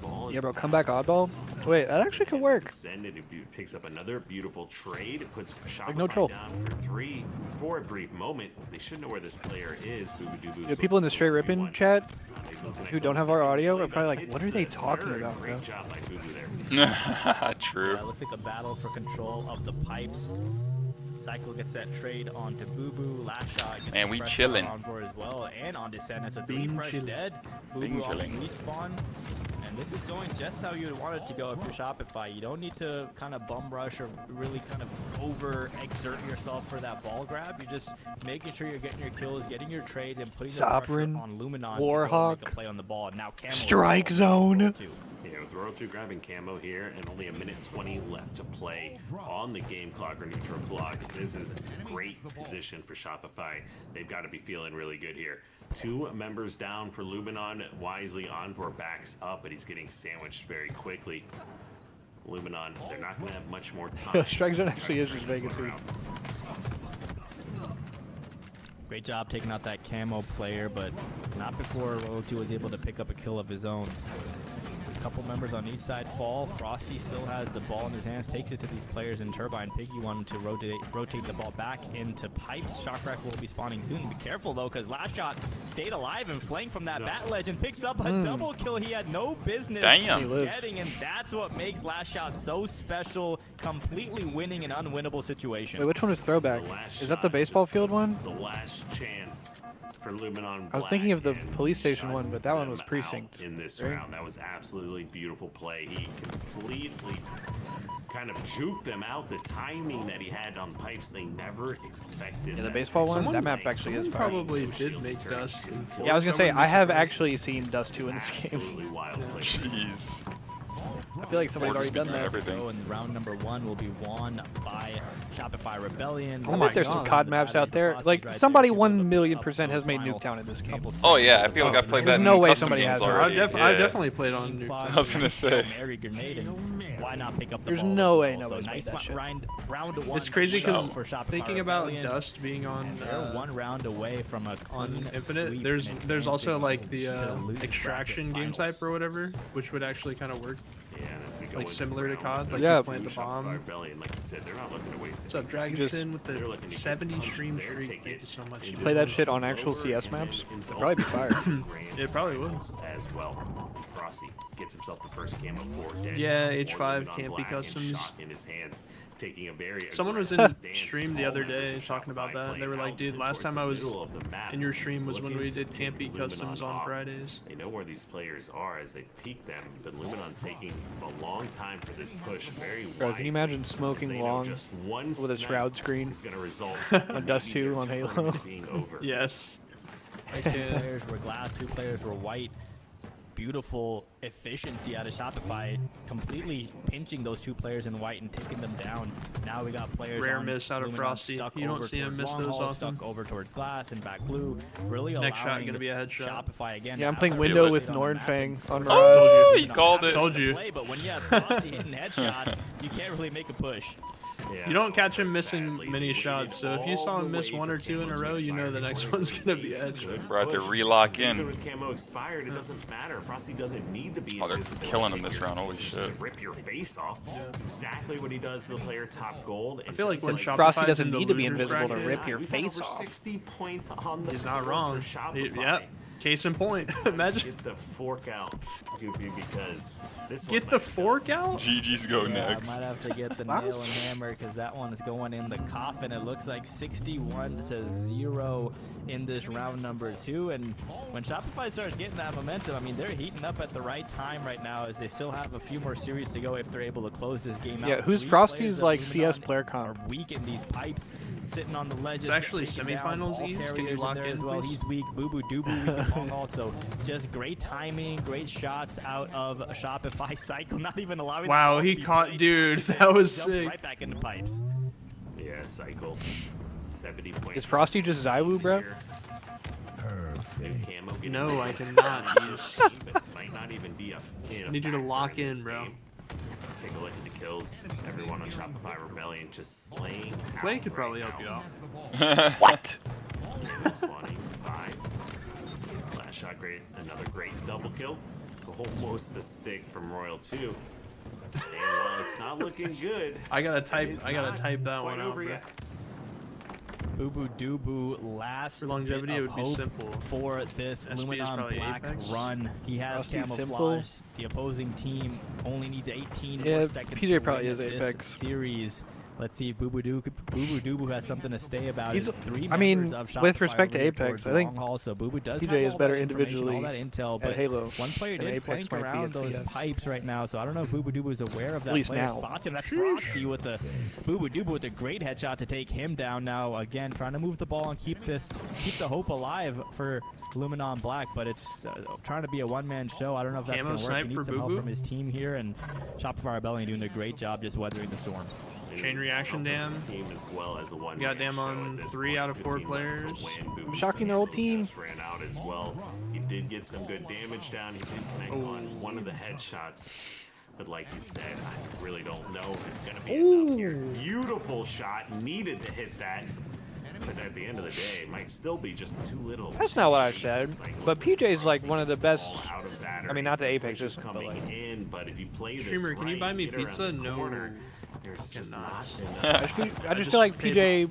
H: Ball
E: Yeah, bro, comeback oddball. Wait, that actually could work.
H: Descended, it picks up another beautiful trade. It puts Shopify
E: Like no troll.
H: down for 3 for a brief moment. They should know where this player is.
E: Yeah, people in the straight ripping chat who don't have our audio are probably like, what are they talking about, bro?
H: Great job by Boo Boo there.
A: True.
G: Yeah, it looks like a battle for control of the pipes. Cycle gets that trade onto Boo Boo. Last shot gets
A: And
G: the
A: we
G: fresh
A: chillin'.
G: shot on board as well, and on Descendant. So 3 fresh dead. Boo Boo on respawn. And this is going just how you would want it to go if you're Shopify. You don't need to kind of bum rush or really kind of over exert yourself for that ball grab. You're just making sure you're getting your kills, getting your trades, and putting the pressure
E: Sovereign,
G: on Luminon
E: Warhawk,
G: to go make a play on the ball. Now Camo
E: Strike Zone.
H: Yeah, with Royal 2 grabbing Camo here, and only 1:20 left to play on the game clock or neutral clock. This is a great position for Shopify. They've got to be feeling really good here. 2 members down for Luminon. Wisely Envor backs up, but he's getting sandwiched very quickly. Luminon, they're not going to have much more time.
E: Strike Zone actually is just Vegas.
G: Great job taking out that Camo player, but not before Royal 2 was able to pick up a kill of his own. A couple members on each side fall. Frosty still has the ball in his hands, takes it to these players in Turbine. Piggy wanted to rotate the ball back into Pipes. Shock Rifle will be spawning soon. Be careful though, because last shot stayed alive and flanked from that bat ledge and picks up a double kill he had no business getting, and that's what makes last shot so special. Completely winning an unwinnable situation.
E: Wait, which one is throwback? Is that the baseball field one?
H: The last chance for Luminon.
E: I was thinking of the police station one, but that one was precinct.
H: In this round, that was absolutely beautiful play. He completely kind of juked them out. The timing that he had on Pipes, they never expected.
E: Yeah, the baseball one, that map actually is fire.
F: Probably did make Dust.
E: Yeah, I was gonna say I have actually seen Dust 2 in this game.
H: Absolutely wild play.
A: Jeez.
E: I feel like somebody's already done that.
A: Everything.
G: So, and round number 1 will be won by Shopify Rebellion.
E: I bet there's some COD maps out there. Like, somebody 1,000,000% has made Nuketown in this game.
A: Oh yeah, I feel like I've played that
E: There's
A: in
E: no way
A: custom
E: somebody
A: games
E: has it.
A: already.
F: I've definitely played on Nuketown.
A: I was gonna say.
G: Mary grenade, and why not pick up the
E: There's
G: ball?
E: no way
G: So
E: nobody's
G: nice
E: made that shit.
G: round 1.
F: It's crazy because
G: for Shopify
F: thinking about
G: Rebellion,
F: Dust being on
G: they're 1 round away from a
F: on
G: clean
F: Infinite,
G: sweep
F: there's
G: and
F: also
G: advancing
F: like the
G: to lose
F: extraction
G: bracket
F: game
G: finals.
F: type or whatever, which would actually kind of work.
H: Yeah, as we go
F: Like
H: into
F: similar to
H: round
F: COD, like
E: Yeah.
F: you plant the
H: Shopify
F: bomb.
H: Rebellion, like you said, they're not looking to waste
F: What's up,
H: any time.
F: Dragonson, with
H: They're
F: the
H: looking to get
F: 70
H: punch
F: stream
H: there,
F: streak?
H: take
F: Thank
H: it
F: you so much.
H: into
E: Play that
H: the
E: shit on
H: over,
E: actual CS
H: and
E: maps.
H: then into
E: It'd probably be fire.
F: It probably would.
H: As well. Frosty gets himself the first camo for dead.
F: Yeah,
H: More
F: H5
H: Luminon
F: can't be
H: Black and
F: customs.
H: shot in his hands, taking a very
F: Someone was in
H: aggressive stance.
F: stream the other
H: All
F: day
H: members of
F: talking about
H: Shopify
F: that. They were
H: playing
F: like,
H: out
F: dude, last
H: towards
F: time
H: the
F: I was
H: middle of the map,
F: in your stream was when
H: looking
F: we
H: to
F: did Can't Beat
H: pick
F: Customs
H: Luminon
F: on
H: off.
F: Fridays.
H: They know where these players are as they peek them, but Luminon taking a long time for this push. Very
E: Bro, can you imagine
H: wisely,
E: smoking
H: because they know
E: long
H: just one
E: with a
H: snipe
E: shroud screen
H: is gonna result
E: on Dust 2 on
H: maybe their
E: Halo?
H: tournament being over.
F: Yes. I
G: 2
F: can.
G: players were glass, 2 players were white. Beautiful efficiency out of Shopify, completely pinching those 2 players in white and taking them down. Now we got players
F: Rare
G: on
F: miss out of
G: Luminon
F: Frosty.
G: stuck
F: You don't
G: over
F: see him
G: towards
F: miss
G: long
F: those
G: haul,
F: often.
G: Stuck over towards glass and back blue. Really
F: Next shot
G: allowing
F: gonna be a headshot.
G: Shopify again.
E: Yeah, I'm
G: to
E: playing
G: have
E: window
G: a
E: with
G: lead on the map
E: Nornfang
G: and
E: on
G: force
E: Mirage.
A: Oh,
G: Luminon
A: he called
G: to
A: it.
F: Told you.
G: play, but when you have Frosty hitting headshots, you can't really make a push.
H: Yeah,
F: You don't catch him
H: that's
F: missing
H: badly.
F: many
H: He
F: shots, so if you
H: waited
F: saw him
H: all
F: miss
H: the
F: 1
H: way
F: or
H: for
F: 2 in a
H: Camo to
F: row, you know the
H: expire
F: next
H: before
F: one's
H: he
F: gonna be a
H: made a
F: headshot.
H: good
A: We're about to
H: push.
A: relock
H: Even
A: in.
H: with Camo expired, it doesn't matter. Frosty doesn't need to be
A: Oh, they're
H: invisible.
A: killing him
H: Take
A: this
H: your-
A: round. Holy
H: just
A: shit.
H: Rip your face off. That's exactly what he does for the player top gold.
F: I feel like when
E: Frosty
F: Shopify's
E: doesn't
F: in the
E: need to be
F: losers
E: invisible to
F: bracket,
E: rip your
H: We've had
E: face
H: over
E: off.
H: 60 points on the
F: He's not
H: board
F: wrong.
H: for Shopify.
F: Yep. Case in point. Imagine.
H: Get the fork out, Goofy, because this one
F: Get the fork out?
A: GG's go
G: Yeah,
A: next.
G: I might have to get the nail and hammer because that one is going in the coffin. It looks like 61-0 in this round number 2. And when Shopify starts getting that momentum, I mean, they're heating up at the right time right now as they still have a few more series to go if they're able to close this game out.
E: Yeah, who's
G: 3
E: Frosty's
G: players
E: like
G: of
E: CS
G: Luminon
E: player
G: are
E: comp?
G: weak in these pipes, sitting on the ledge.
F: It's actually semifinals, East. Can you lock in,
G: as well?
F: please?
G: He's weak. Boo Boo Doo Boo we can call also. Just great timing, great shots out of Shopify. Cycle, not even allowing.
F: Wow, he caught, dude. That was
G: Jumped
F: sick.
G: right back into pipes.
H: Yeah, Cycle. 70 points.
E: Is Frosty just Zywoo, bro?
F: No, I cannot. He's.
H: Might not even be a.
F: I need you to lock in, bro.
H: Take a look at the kills. Everyone on Shopify Rebellion just slaying.
F: Clay could probably help you out.
E: What?
H: Spawning 5. Last shot, great. Another great double kill. Almost a stick from Royal 2. And while it's not looking good,
F: I gotta type that one out,
H: over
F: bro.
H: yet.
G: Boo Boo Doo Boo last
F: For longevity,
G: bit
F: it
G: of
F: would be
G: hope
F: simple.
G: for this
F: SB is
G: Luminon
F: probably
G: Black
F: Apex.
G: run. He has
E: Frosty
G: camouflage.
E: simple.
G: The opposing team only needs 18
E: Yeah,
G: more seconds
E: PJ
G: to
E: probably
G: win
E: is
G: this
E: Apex.
G: series. Let's see if Boo Boo Doo Boo has something to say about
E: He's-
G: it. 3
E: I mean,
G: members of
E: with
G: Shopify
E: respect to
G: lead
E: Apex,
G: towards
E: I think
G: long haul, so Boo Boo does
E: PJ
G: have
E: is
G: all
E: better
G: that information, all
E: individually
G: that intel,
E: at
G: but
E: Halo,
G: one player
E: and
G: did
E: Apex
G: flank
E: might be
G: around
E: at
G: those
E: CS.
G: pipes right now, so I don't know if Boo Boo Doo is aware of that.
E: least
G: player
E: now.
G: spots him. That's Frosty with the Boo Boo Doo with a great headshot to take him down now. Again, trying to move the ball and keep the hope alive for Luminon Black, but it's trying to be a one-man show. I don't know if that's
F: Camo
G: going to work.
F: snipe
G: He
F: for
G: needs some help
F: Boo Boo?
G: from his team here, and Shopify Rebellion doing a great job just weathering the storm.
F: Chain reaction dam.
H: Team as well as a one
F: Goddamn on 3 out of 4 players.
E: Shocking their whole team.
H: Ran out as well. He did get some good damage down. He did connect on one of the headshots. But like you said, I really don't know if it's going to be enough here. Beautiful shot. Needed to hit that. But at the end of the day, it might still be just too little.
E: That's not what I said. But PJ's like one of the best.
H: Out of batteries.
E: I mean, not the Apex,
H: Push is
E: just
H: coming
E: like.
H: in, but if you play this
F: Streamer, can you
H: right,
F: buy me
H: get around
F: pizza?
H: the
F: No.
H: corner, there's just not enough.
E: I just feel like PJ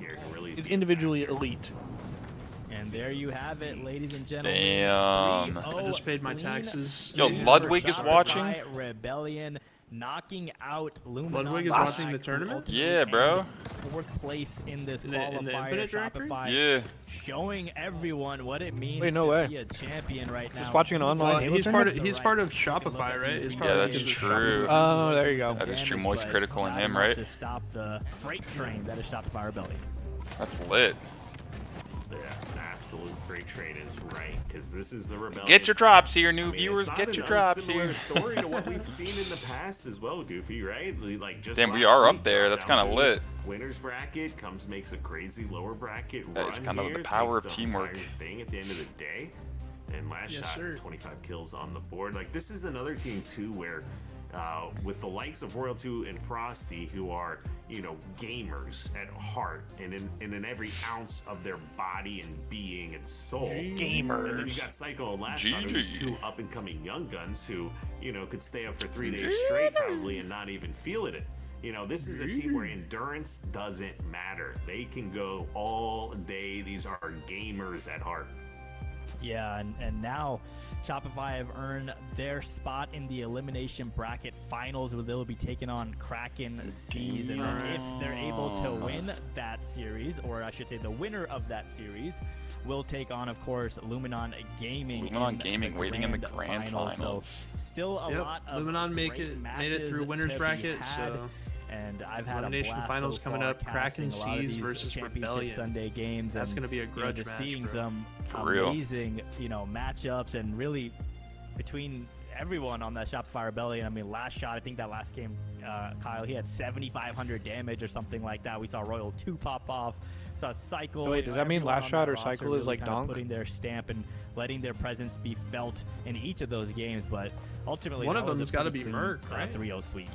E: is individually elite.
G: And there you have it, ladies and gentlemen.
A: Damn.
G: 3-0
F: I just paid my
G: clean
F: taxes.
A: Yo,
G: win
A: Ludwig
G: for
A: is watching?
G: Shopify Rebellion, knocking out Luminon
F: Ludwig is
G: Black,
F: watching the tournament?
G: who
A: Yeah, bro.
G: ultimately ended 4th place in this
F: In the
G: qualifier.
F: Infinite Directory?
G: Shopify
A: Yeah.
G: showing everyone what it means
E: Wait, no
G: to
E: way.
G: be a champion right now.
E: Just watching an online
F: Well,
E: Halo
F: he's part of
E: tournament?
F: Shopify, right? It's
A: Yeah,
F: probably
A: that's
F: because of
A: true.
F: Shopify.
E: Oh, there you go.
A: That is true.
G: Damage,
A: Moist
G: but
A: critical in
G: not
A: him,
G: enough
A: right?
G: To stop the freight train that is Shopify Rebellion.
A: That's lit.
H: Yeah, an absolute freight train is right, because this is the rebellion.
A: Get your drops here, new
H: I mean,
A: viewers.
H: it's not
A: Get
H: an
A: your drops
H: unsimilar
A: here.
H: story to what we've seen in the past as well, Goofy, right? Like just
A: Damn, we
H: last
A: are
H: week,
A: up there. That's
H: down
A: kinda
H: to
A: lit.
H: Winners bracket makes a crazy lower bracket
A: That
H: run
A: is kind of
H: here,
A: the power
H: takes
A: of
H: the
A: teamwork.
H: entire thing at the end of the day. And last
F: Yes,
H: shot,
F: sir.
H: 25 kills on the board. Like this is another team too where with the likes of Royal 2 and Frosty, who are, you know, gamers at heart and in every ounce of their body and being and soul.
E: Gamers.
H: And then you got Psycho and Last Shot, who's
A: GG.
H: 2 up and coming young guns who, you know, could stay up for 3 days straight probably and not even feel it. You know, this is a team where endurance doesn't matter. They can go all day. These are gamers at heart.
G: Yeah, and now Shopify have earned their spot in the elimination bracket finals, where they'll be taking on Kraken Seas. And then if they're able to win that series, or I should say the winner of that series, will take on, of course, Luminon Gaming.
A: Luminon Gaming waiting in the grand finals.
G: So still a
F: Yep,
G: lot of
F: Luminon made
G: great
F: it through
G: matches
F: winners
G: to be
F: bracket,
G: had.
F: so
G: And I've had
F: Elimination
G: a blast
F: finals
G: so
F: coming
G: far
F: up, Kraken
G: casting a lot of
F: Seas
G: these
F: versus
G: championship
F: Rebellion.
G: Sunday games.
F: That's
G: and,
F: gonna be a
G: you know,
F: grudge
G: just
F: match,
G: seeing
F: bro.
G: some
A: For real.
G: amazing, you know, matchups, and really between everyone on that Shopify Rebellion. I mean, last shot, I think that last game, Kyle, he had 7,500 damage or something like that. We saw Royal 2 pop off. Saw Cycle.
E: So wait,
G: you
E: does
G: know,
E: that mean
G: everyone
E: last
G: on
E: shot
G: that
E: or
G: roster
E: Cycle is
G: really
E: like
G: kinda
E: donk?
G: putting their stamp and letting their presence be felt in each of those games. But ultimately,
F: One
G: that
F: of them
G: was
F: has
G: a
F: gotta
G: pretty
F: be
G: clean,
F: Merc, right?
G: 3-0 sweep.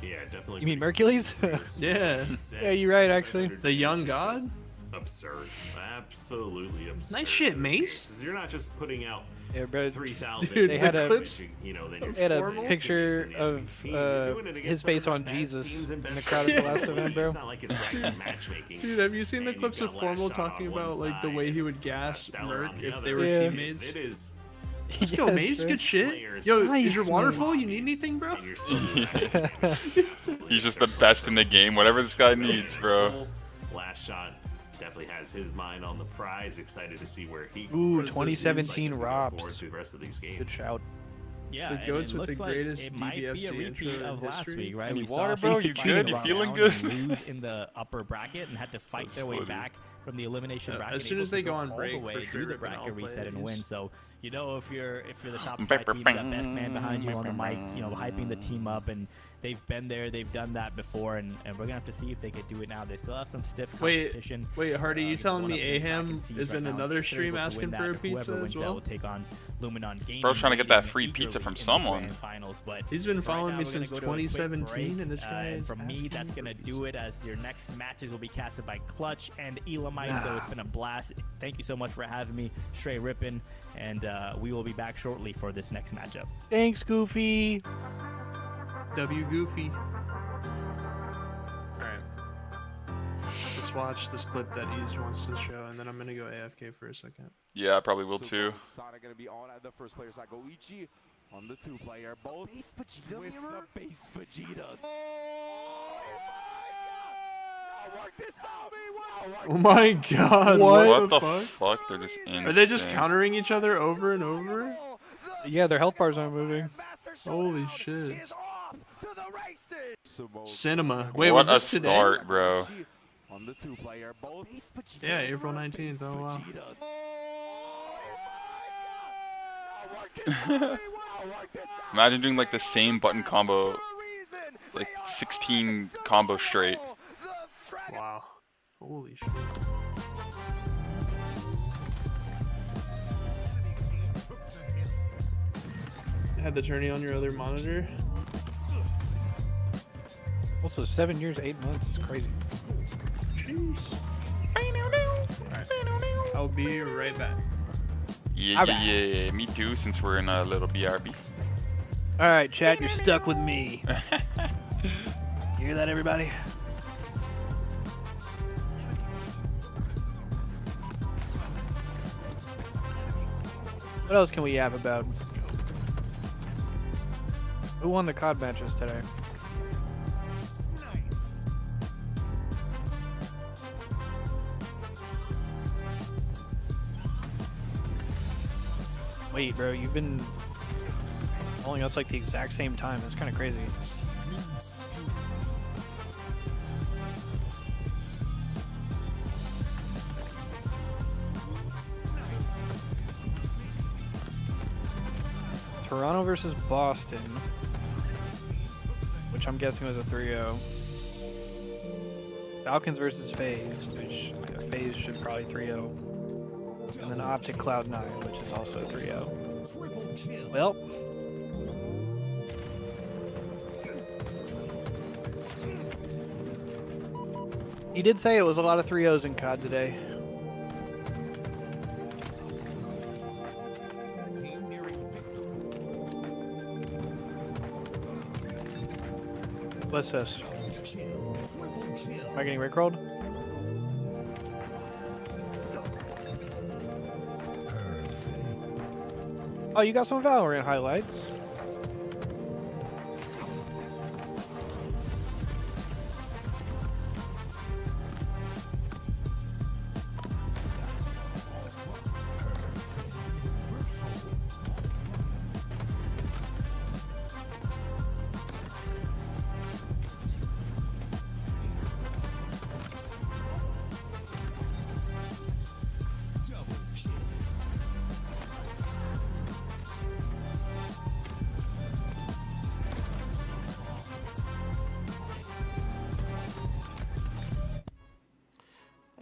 H: Yeah, definitely.
E: You mean Mercules?
F: Yeah.
E: Yeah, you're right, actually.
F: The young god?
H: Absurd. Absolutely absurd.
F: Nice shit, Mace.
H: 'Cause you're not just putting out
E: Yeah, bro.
H: 3,000.
F: Dude,
E: they had a
F: clips,
E: they had a picture of his face on Jesus in the crowd at the last event, bro.
F: Dude, have you seen the clips of Formal talking about like the way he would gas Merc if they were teammates? Let's go, Mace. Good shit. Yo,
E: Nice,
F: is your water
E: man.
F: full? You need anything, bro?
A: He's just the best in the game. Whatever this guy needs, bro.
H: Last shot definitely has his mind on the prize. Excited to see where he.
E: Ooh, 2017 Robs.
H: Through the rest of these games.
E: Good shout.
G: Yeah,
F: The
G: and
F: goats
G: it
F: with the
G: looks like
F: greatest
G: it might be a
F: DBFC
G: repeat
F: intro
G: of
F: in
G: last
F: history.
G: week, right?
A: Any
G: We saw
A: water, bro? You
G: 55
A: good? You
G: run
A: feeling
G: down
A: good?
G: and lose in the upper bracket and had to fight their way
A: funny.
G: back from the elimination bracket.
F: As soon
G: able
F: as
G: to
F: they go on
G: all
F: break,
G: the way
F: for sure,
G: do the
F: Rippin'
G: bracket
F: all
G: reset and
F: plays.
G: win. So you know if you're the Shopify team, you got best man behind you on the mic, hyping the team up, and they've been there, they've done that before, and we're gonna have to see if they could do it now. They still have some stiff competition.
F: Wait, Hardy, you telling me
G: going up in the
F: Aham
G: bracket seeds
F: is
G: right
F: in
G: now.
F: another
G: If they're
F: stream
G: able to
F: asking
G: win
F: for a
G: that,
F: pizza
G: whoever
F: as
G: wins that
F: well?
G: will take on Luminon Gaming.
A: Bro's trying to get that
G: Leading
A: free pizza
G: eagerly
A: from
G: in the
A: someone.
G: grand finals, but
F: He's been
G: right
F: following
G: now
F: me
G: we're gonna
F: since
G: go to a quick
F: 2017,
G: break,
F: and this guy is
G: from me,
F: asking
G: that's
F: for
G: gonna
F: pizza.
G: do it, as your next matches will be casted by Clutch and Elamite. So it's been a blast. Thank you so much for having me, Stray Rippin', and we will be back shortly for this next matchup.
E: Thanks, Goofy.
F: W Goofy. Alright. Let's watch this clip that Ease wants to show, and then I'm gonna go AFK for a second.
A: Yeah, I probably will too.
J: Sonic gonna be on at the first player side. Goichi on the 2-player. Both with the base Vegetas.
F: Oh my god,
A: What the
F: fuck?
A: fuck? They're just insane.
F: Are they just countering each other over and over?
E: Yeah, their health bars aren't moving.
F: Holy shit. Cinema. Wait,
A: what
F: was
A: a
F: this today?
A: start, bro.
J: On the 2-player. Both
F: Yeah, April 19th. Oh wow.
A: Imagine doing like the same button combo, like 16 combo straight.
F: Wow. Holy shit. Had the tourney on your other monitor?
E: Also, 7 years, 8 months is crazy.
F: Jeez. Alright. I'll be right back.
A: Yeah, me too, since we're in a little BRB.
E: All right, chat, you're stuck with me. You hear that, everybody? What else can we yap about? Who won the COD matches today? Wait, bro, you've been following us like the exact same time. That's kind of crazy. Toronto versus Boston, which I'm guessing was a 3-0. Falcons versus FaZe, which FaZe should probably 3-0. And then Optic Cloud9, which is also a 3-0. Well, he did say it was a lot of 3-0s in COD today. What's this? Am I getting rickrolled? Oh, you got some Valorant highlights.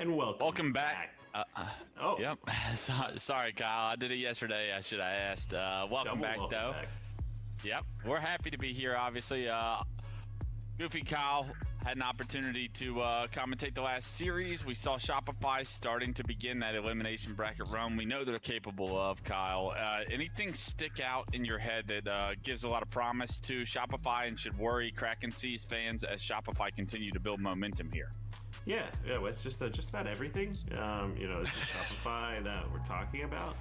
H: And
I: welcome back.
H: Oh.
I: Yep. Sorry, Kyle. I did it yesterday. I should have asked. Welcome back, though. Yep. We're happy to be here, obviously. Goofy Kyle had an opportunity to commentate the last series. We saw Shopify starting to begin that elimination bracket run. We know they're capable of, Kyle. Anything stick out in your head that gives a lot of promise to Shopify and should worry Kraken Seas fans as Shopify continue to build momentum here?
H: Yeah, well, it's just about everything. It's just Shopify that we're talking about.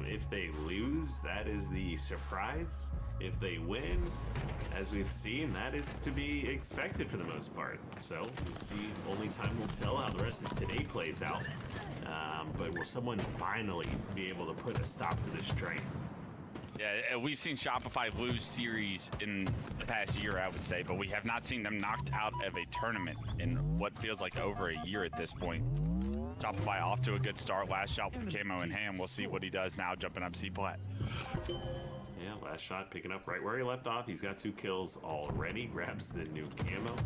H: If they lose, that is the surprise. If they win, as we've seen, that is to be expected for the most part. So we'll see. Only time will tell how the rest of today plays out. But will someone finally be able to put a stop to this train?
I: Yeah, we've seen Shopify lose series in the past year, I would say, but we have not seen them knocked out of a tournament in what feels like over a year at this point. Shopify off to a good start. Last shot with the camo in hand. We'll see what he does now, jumping up C-plat.
H: Yeah, last shot picking up right where he left off. He's got 2 kills already. Grabs the new camo.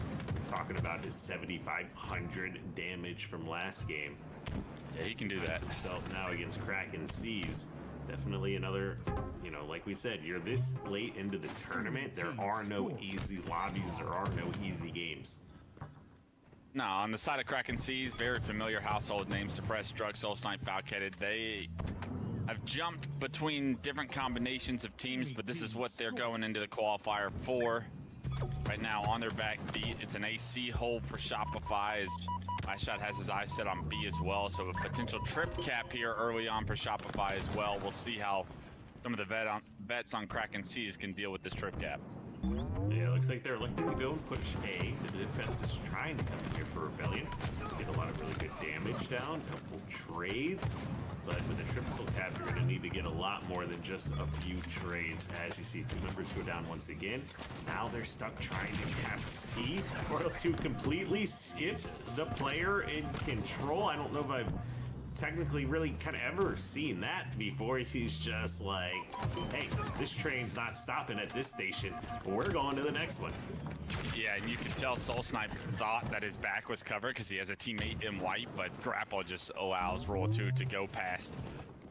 H: Talking about his 7,500 damage from last game.
I: Yeah, he can do that.
H: Himself now against Kraken Seas. Definitely another, like we said, you're this late into the tournament. There are no easy lobbies. There are no easy games.
I: No, on the side of Kraken Seas, very familiar household names: Suppressed, Drug, Soul Snipe, Falcated. They have jumped between different combinations of teams, but this is what they're going into the qualifier for. Right now on their back beat, it's an AC hold for Shopify, as my shot has his eyes set on B as well, so a potential trip cap here early on for Shopify as well. We'll see how some of the vets on Kraken Seas can deal with this trip cap.
H: Yeah, it looks like they're electing to go and push A. The defense is trying to come here for Rebellion. Get a lot of really good damage down, a couple trades. But with a triple cap, you're going to need to get a lot more than just a few trades. As you see, 2 members go down once again. Now they're stuck trying to cap C. Royal 2 completely skips the player in control. I don't know if I've technically really kind of ever seen that before. He's just like, hey, this train's not stopping at this station. We're going to the next one.
I: Yeah, and you can tell Soul Snipe thought that his back was covered because he has a teammate in white, but Grapple just allows Roll 2 to go past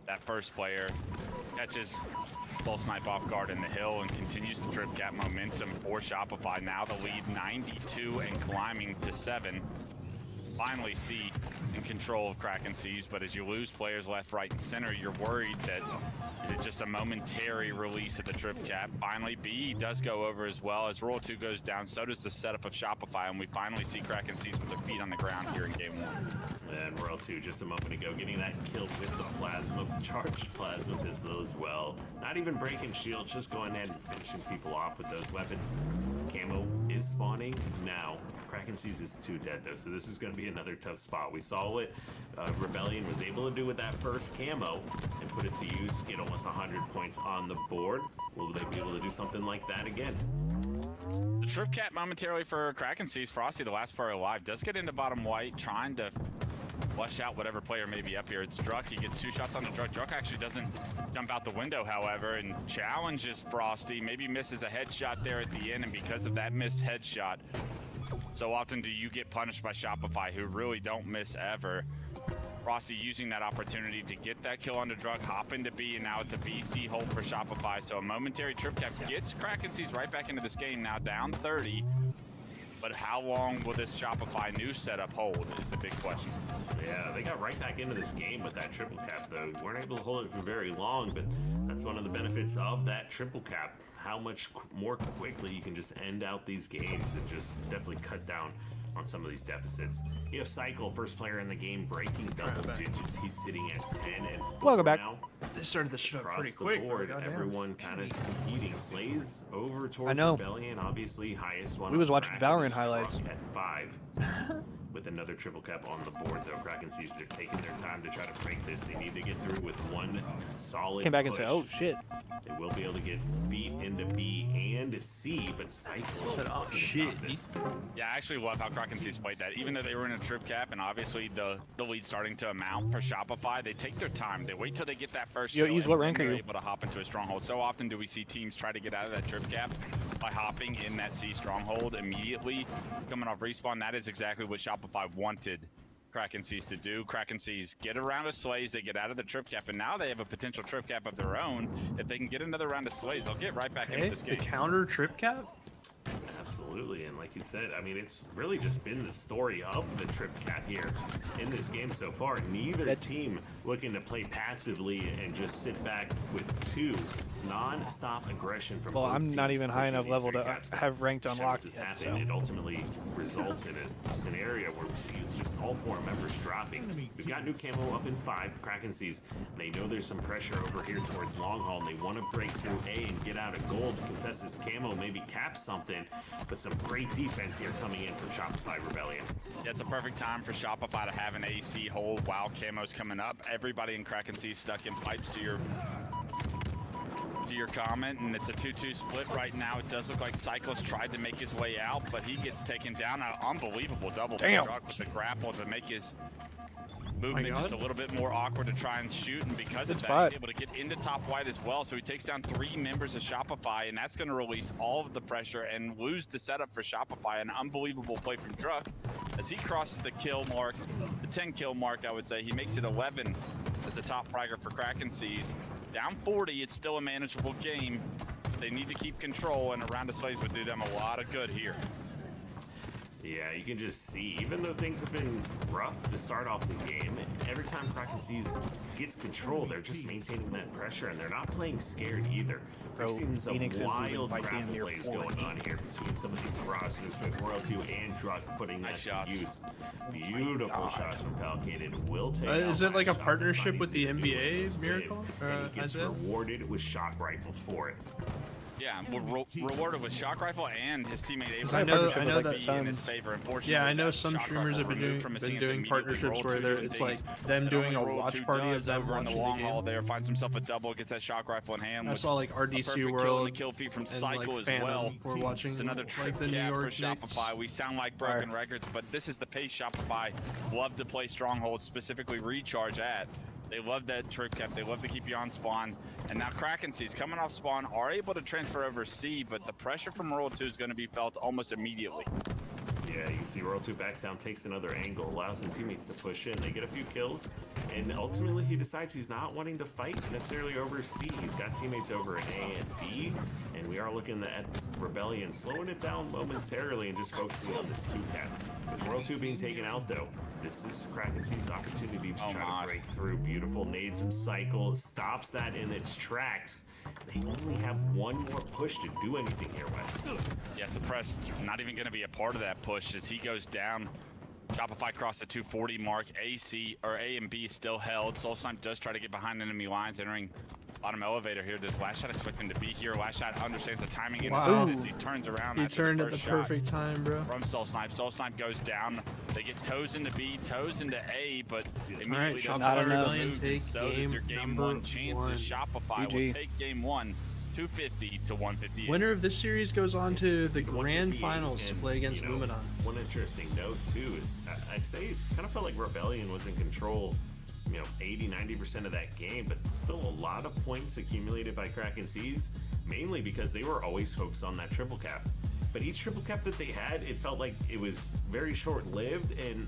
I: that first player. Catches Soul Snipe off guard in the hill and continues the trip cap momentum for Shopify. Now the lead 92 and climbing to 7. Finally C in control of Kraken Seas, but as you lose players left, right, and center, you're worried that it's just a momentary release of the trip cap. Finally, B does go over as well. As Roll 2 goes down, so does the setup of Shopify, and we finally see Kraken Seas with their feet on the ground here in Game 1.
H: And Royal 2 just a moment ago getting that kill with the plasma, charged plasma pistol as well. Not even breaking shields, just going ahead and finishing people off with those weapons. Camo is spawning now. Kraken Seas is 2 dead though, so this is going to be another tough spot. We saw what Rebellion was able to do with that first camo and put it to use, get almost 100 points on the board. Will they be able to do something like that again?
I: The trip cap momentarily for Kraken Seas. Frosty, the last player alive, does get into bottom white, trying to flush out whatever player may be up here. It's Druck. He gets 2 shots on the Druck. Druck actually doesn't jump out the window, however, and challenges Frosty. Maybe misses a headshot there at the end, and because of that missed headshot, so often do you get punished by Shopify, who really don't miss ever. Frosty using that opportunity to get that kill on the Druck, hop into B, and now it's a BC hold for Shopify. So a momentary trip cap gets Kraken Seas right back into this game, now down 30. But how long will this Shopify new setup hold is the big question.
H: Yeah, they got right back into this game with that triple cap, though. Weren't able to hold it for very long, but that's one of the benefits of that triple cap. How much more quickly you can just end out these games and just definitely cut down on some of these deficits. You have Cycle, first player in the game, breaking double digits. He's sitting at 10 and 4
E: Welcome back.
H: now.
F: They started the shit up
H: Across
F: pretty
H: the
F: quick.
H: board, everyone kind of competing. Slays over towards
E: I know.
H: Rebellion, obviously highest one.
E: We was
H: on
E: watching
H: Kraken
E: Valorant
H: is
E: highlights.
H: Truck at 5. With another triple cap on the board, though. Kraken Seas, they're taking their time to try to break this. They need to get through with one solid
E: Came back
H: push.
E: and said, "Oh shit."
H: They will be able to get feet into B and C, but Cycle is
F: Oh,
H: looking to
F: shit.
H: stop this.
I: Yeah, I actually love how Kraken Seas played that. Even though they were in a trip cap and obviously the lead starting to amount for Shopify, they take their time. They wait till they get that first
E: Yo,
I: kill,
E: Ease,
I: and
E: what
I: then
E: rank are
I: they're
E: you?
I: able to hop into a stronghold. So often do we see teams try to get out of that trip cap by hopping in that C stronghold immediately coming off respawn. That is exactly what Shopify wanted Kraken Seas to do. Kraken Seas get a round of slays, they get out of the trip cap, and now they have a potential trip cap of their own. If they can get another round of slays, they'll get right back into this game.
F: The counter trip cap?
H: Absolutely. Absolutely, and like you said, I mean, it's really just been the story of the Trip Cap here in this game so far. Neither team looking to play passively and just sit back with two non-stop aggression from both
E: I'm not
H: teams
E: even high
H: pushing
E: enough
H: these
E: level
H: three
E: to
H: caps
E: have ranked
H: that
E: unlocked
H: has
E: yet,
H: happened. It ultimately results in a scenario where we see just all 4 members dropping. We've got new camo up in 5. Kraken sees they know there's some pressure over here towards long haul, and they want to break through A and get out of gold to contest this camo, maybe cap something, but some great defense here coming in from Shopify Rebellion.
I: Yeah, it's a perfect time for Shopify to have an AC hold while camo's coming up. Everybody in Kraken C stuck in pipes to your comment, and it's a 2-2 split right now. It does look like Cyclops tried to make his way out, but he gets taken down. An unbelievable double truck with the grapple to make his movement just a little bit more awkward to try and shoot, and because of that, he's able to get into top white as well. So he takes down 3 members of Shopify, and that's going to release all of the pressure and lose the setup for Shopify. An unbelievable play from Druck as he crosses the kill mark, the 10 kill mark, I would say. He makes it 11 as the top fragger for Kraken sees. Down 40, it's still a manageable game. They need to keep control, and a round of slays would do them a lot of good here.
H: Yeah, you can just see, even though things have been rough to start off the game, every time Kraken sees gets control, they're just maintaining that pressure, and they're not playing scared either. We've seen some wild grapple plays going on here between some of these rosters with Royal 2 and Druck putting that to use. Beautiful shots from Falcated. Will take
F: is it like a partnership with the NBA Miracle?
H: And he gets rewarded with shock rifles for it.
I: Yeah, rewarded with shock rifle, and his teammate able
F: I know that
I: be in his favor. Unfortunately,
F: yeah, I know some streamers have been doing partnerships where it's like them doing a watch party of them
I: over in
F: watching
I: the long
F: the
I: haul.
F: game.
I: There finds himself a double, gets that shock rifle in hand.
F: I saw like RDC World
I: the kill feed from
F: and
I: Cycle
F: like
I: as
F: Phantom
I: well.
F: were watching
I: It's another
F: like
I: trip
F: the New
I: cap
F: York
I: for Shopify. We sound like broken records, but this is the pace Shopify love to play strongholds, specifically recharge at. They love that trip cap. They love to keep you on spawn. And now Kraken C's coming off spawn are able to transfer over C, but the pressure from Royal 2 is going to be felt almost immediately.
H: Yeah, you can see Royal 2 backs down, takes another angle, allows his teammates to push in. They get a few kills, and ultimately he decides he's not wanting to fight necessarily over C. He's got teammates over in A and B, and we are looking at Rebellion slowing it down momentarily and just focusing on this 2-cap. With Royal 2 being taken out, though, this is Kraken C's opportunity to try to break through. Beautiful nades from Cycle, stops that in its tracks. They only have one more push to do anything here, Wes.
I: Yeah, Suppressed not even going to be a part of that push as he goes down. Shopify crossed the 240 mark. A and B still held. Soul Snipe does try to get behind enemy lines, entering bottom elevator here. Does Last Shot expect him to be here? Last Shot understands the timing in his head as he turns around.
F: He turned at the perfect time, bro.
I: From Soul Snipe. Soul Snipe goes down. They get toes into B, toes into A, but immediately does
F: not
I: enough. So
F: game
I: does your game one chances. Shopify will take game one. 250 to 158.
F: Winner of this series goes on to the grand finals to play against Luminon.
H: One interesting note too is I'd say it kind of felt like Rebellion was in control, 80-90% of that game, but still a lot of points accumulated by Kraken C's, mainly because they were always focused on that triple cap. But each triple cap that they had, it felt like it was very short-lived, and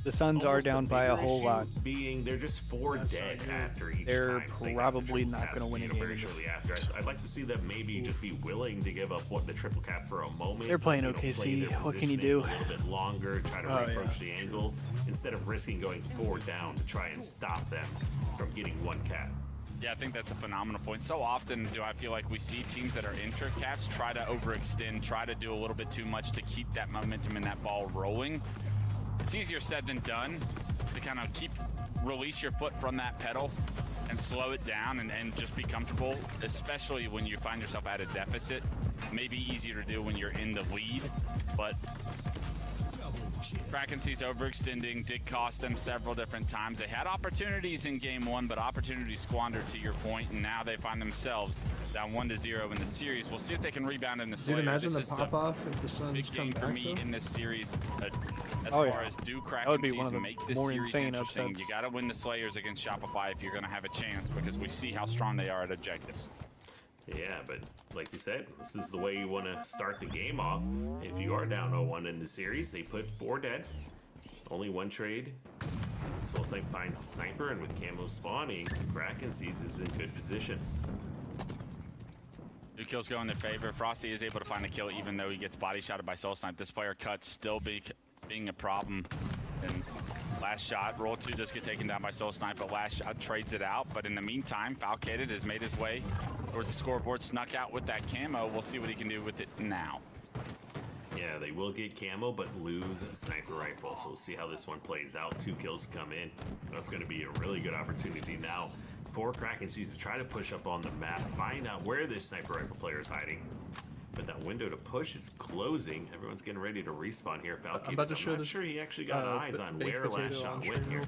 E: the Suns are down by a whole lot.
H: Being they're just 4 dead after each
E: they're
H: time.
E: probably not going to win a game.
H: Very shortly after. I'd like to see them maybe just be willing to give up the triple cap for a moment.
E: They're playing OKC. What can you do?
H: A little bit longer, try to reapproach the angle instead of risking going 4 down to try and stop them from getting 1 cap.
I: Yeah, I think that's a phenomenal point. So often do I feel like we see teams that are in trip caps try to overextend, try to do a little bit too much to keep that momentum and that ball rolling. It's easier said than done to kind of release your foot from that pedal and slow it down and just be comfortable, especially when you find yourself at a deficit. Maybe easier to do when you're in the lead, but Kraken C's overextending did cost them several different times. They had opportunities in game one, but opportunities squandered to your point, and now they find themselves down 1-0 in the series. We'll see if they can rebound in the Slayer.
F: Dude, imagine the pop-off if the Suns come back,
I: for me
F: though.
I: in this series. As far as do Kraken C's make this series interesting,
E: upsets.
I: you got to win the Slayers against Shopify if you're going to have a chance, because we see how strong they are at objectives.
H: Yeah, but like you said, this is the way you want to start the game off. If you are down 0-1 in the series, they put 4 dead. Only 1 trade. Soul Snipe finds the sniper, and with camo spawning, Kraken C's is in good position.
I: New kills go in their favor. Frosty is able to find a kill even though he gets body shotted by Soul Snipe. This player cuts still being a problem. And last shot, roll 2 does get taken down by Soul Snipe, but last shot trades it out. But in the meantime, Falcated has made his way towards the scoreboard, snuck out with that camo. We'll see what he can do with it now.
H: Yeah, they will get camo, but lose a sniper rifle. So we'll see how this one plays out. 2 kills come in. That's going to be a really good opportunity now for Kraken Seas to try to push up on the map, find out where this sniper rifle player is hiding. But that window to push is closing. Everyone's getting ready to respawn here. Falcon, I'm about to show. I'm not sure he actually got eyes on where last shot went here.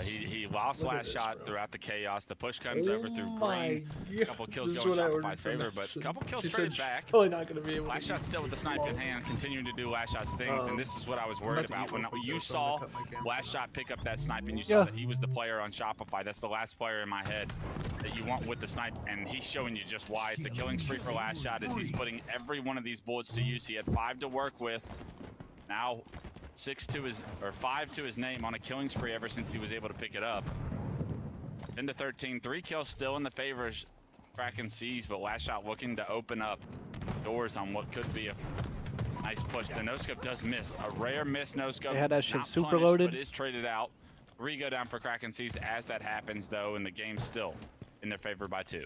I: He lost last shot throughout the chaos. The push comes over through green. A couple kills going in Shopify's favor, but a couple kills traded back.
F: Probably not going to be able
I: last shot still with the snipe in hand, continuing to do last shot's things, and this is what I was worried about. When you saw last shot pick up that snipe and you saw that he was the player on Shopify, that's the last player in my head that you want with the snipe, and he's showing you just why. It's a killing spree for last shot as he's putting every one of these bullets to use. He had 5 to work with. Now 5 to his name on a killing spree ever since he was able to pick it up. 10 to 13, 3 kills still in the favor of Kraken Seas, but last shot looking to open up doors on what could be a nice push. The no-scope does miss. A rare miss no-scope.
E: They had that shit
I: not
E: super
I: punished,
E: loaded.
I: But is traded out. 3 go down for Kraken Seas as that happens, though, and the game's still in their favor by 2.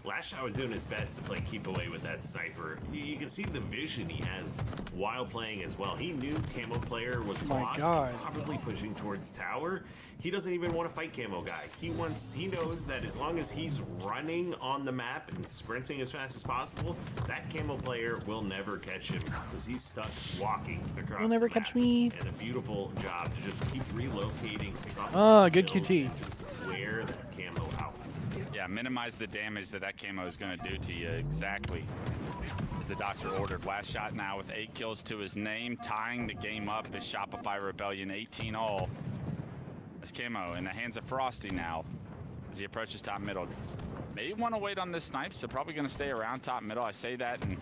H: Last shot was doing his best to play keep away with that sniper. You can see the vision he has while playing as well. He knew camo player was lost, probably pushing towards tower. He doesn't even want to fight camo guy. He knows that as long as he's running on the map and sprinting as fast as possible, that camo player will never catch him because he's stuck walking across.
E: He'll never catch me.
H: And a beautiful job to just keep relocating.
E: Good QT.
H: Wear that camo out.
I: Yeah, minimize the damage that camo is going to do to you, exactly as the doctor ordered. Last shot now with 8 kills to his name, tying the game up as Shopify Rebellion 18 all. As camo in the hands of Frosty now as he approaches top middle. May want to wait on this snipe, so probably going to stay around top middle. I say that, and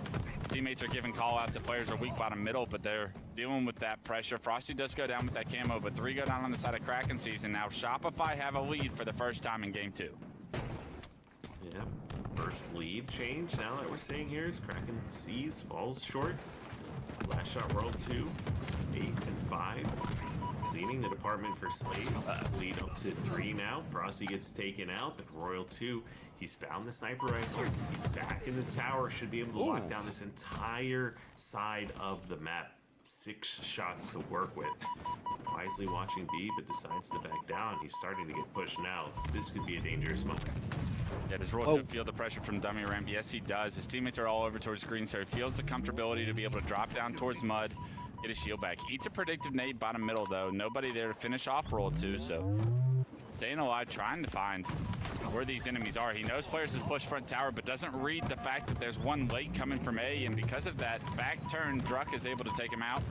I: teammates are giving call-outs that players are weak bottom middle, but they're dealing with that pressure. Frosty does go down with that camo, but 3 go down on the side of Kraken Seas, and now Shopify have a lead for the first time in game 2.
H: Yeah, first lead change now that we're seeing here is Kraken Seas falls short. Last shot rolled 2, 8 and 5. Leading the department for slaves. Lead up to 3 now. Frosty gets taken out, but Royal 2, he's found the sniper rifle. He's back in the tower, should be able to lock down this entire side of the map. 6 shots to work with. Wisely watching B, but decides to back down. He's starting to get pushed now. This could be a dangerous moment.
I: Yeah, does Roll 2 feel the pressure from dummy ramp? Yes, he does. His teammates are all over towards green, so he feels the comfortability to be able to drop down towards mud, get his shield back. Eats a predictive nade bottom middle, though. Nobody there to finish off Roll 2, so staying alive, trying to find where these enemies are. He knows players has pushed front tower, but doesn't read the fact that there's one late coming from A, and because of that back turn, Druck is able to take him out.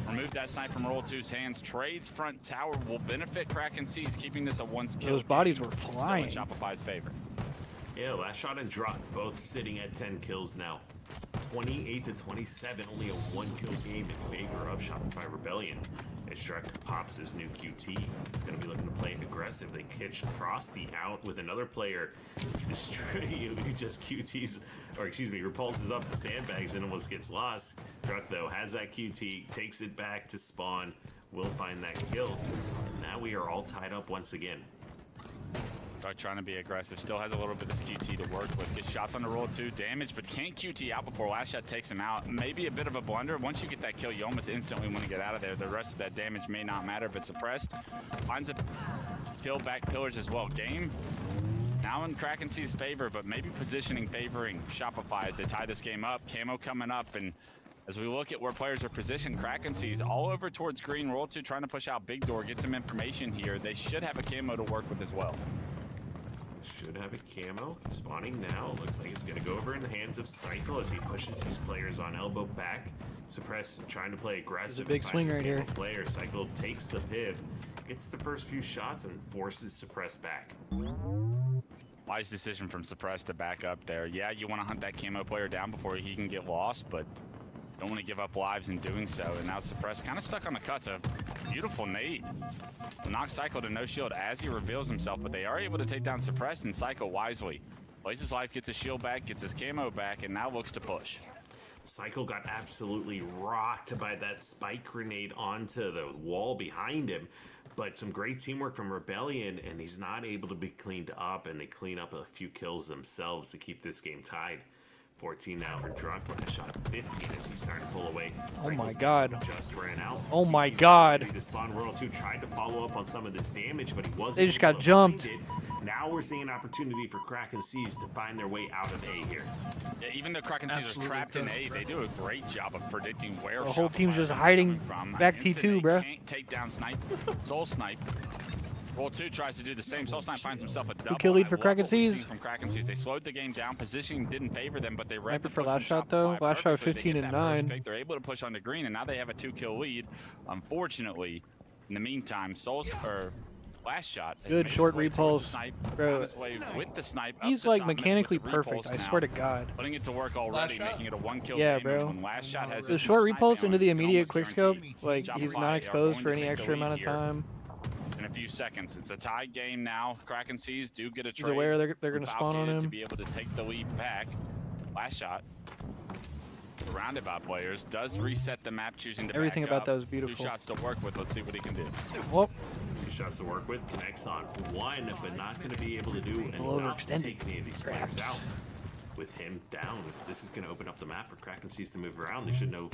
I: Remove that snipe from Roll 2's hands. Trades front tower will benefit Kraken Seas, keeping this a once kill.
E: Those bodies were flying.
I: Still in Shopify's favor.
H: Yeah, last shot and Druck, both sitting at 10 kills now. 28 to 27, only a 1 kill game in favor of Shopify Rebellion. As Druck pops his new QT, he's going to be looking to play aggressive. They catch Frosty out with another player who just QTs, or excuse me, repulses up to sandbags and almost gets lost. Druck, though, has that QT, takes it back to spawn, will find that kill. And now we are all tied up once again.
I: Druck trying to be aggressive, still has a little bit of QT to work with. Gets shots on the Roll 2, damage, but can't QT out before last shot takes him out. Maybe a bit of a blunder. Once you get that kill, you almost instantly want to get out of there. The rest of that damage may not matter, but suppressed. Finds a kill back pillars as well. Game now in Kraken Seas' favor, but maybe positioning favoring Shopify as they tie this game up. Camo coming up, and as we look at where players are positioned, Kraken Seas all over towards green. Roll 2 trying to push out big door, get some information here. They should have a camo to work with as well.
H: Should have a camo. Spawning now. Looks like it's going to go over in the hands of Cycle as he pushes these players on elbow back. Suppress, trying to play aggressive.
E: There's a big swing right here.
H: Player. Cycle takes the piv, gets the first few shots, and forces Suppress back.
I: Wise decision from Suppress to back up there. Yeah, you want to hunt that camo player down before he can get lost, but don't want to give up lives in doing so. And now Suppress kind of stuck on the cuts. A beautiful nade. Knock Cycle to no shield as he reveals himself, but they are able to take down Suppress, and Cycle wisely Plays his life, gets his shield back, gets his camo back, and now looks to push.
H: Cycle got absolutely rocked by that spike grenade onto the wall behind him, but some great teamwork from Rebellion, and he's not able to be cleaned up, and they clean up a few kills themselves to keep this game tied. 14 now for Drunk, last shot 15 as he started to pull away.
E: Oh my god.
H: Just ran out.
E: Oh my god.
H: The Spawn World 2 tried to follow up on some of this damage, but he wasn't.
E: They just got jumped.
H: Now we're seeing an opportunity for Kraken Seas to find their way out of A here.
I: Yeah, even though Kraken Seas are trapped in A, they do a great job of predicting where
E: the whole team's just hiding back T2, bro.
I: Can't take down Snipe, Soul Snipe. Roll 2 tries to do the same. Soul Snipe finds himself a double.
E: Kill lead for Kraken Seas.
I: From Kraken Seas, they slowed the game down. Positioning didn't favor them, but they read the
E: for last shot though. Last shot 15 and 9.
I: They're able to push on the green, and now they have a 2-kill lead. Unfortunately, in the meantime, last shot.
E: Good short repulse, bro.
I: With the snipe.
E: He's like mechanically perfect. I swear to God.
I: Putting it to work already, making it a 1-kill.
E: Yeah,
I: game.
E: bro.
I: When last shot has
E: the short repulse into the immediate quickscope, like he's not exposed for any extra amount of time.
I: In a few seconds, it's a tied game now. Kraken Seas do get a trade.
E: He's aware they're going to spawn on him
I: to be able to take the lead back. Last shot, surrounded by players, does reset the map, choosing to
E: everything
I: back
E: about
I: up.
E: that was beautiful.
I: 2 shots to work with. Let's see what he can do.
E: Whoop.
H: 2 shots to work with. Connects on 1, but not going to be able to do enough to take any of these players out. With him down, this is going to open up the map for Kraken Seas to move around. They should know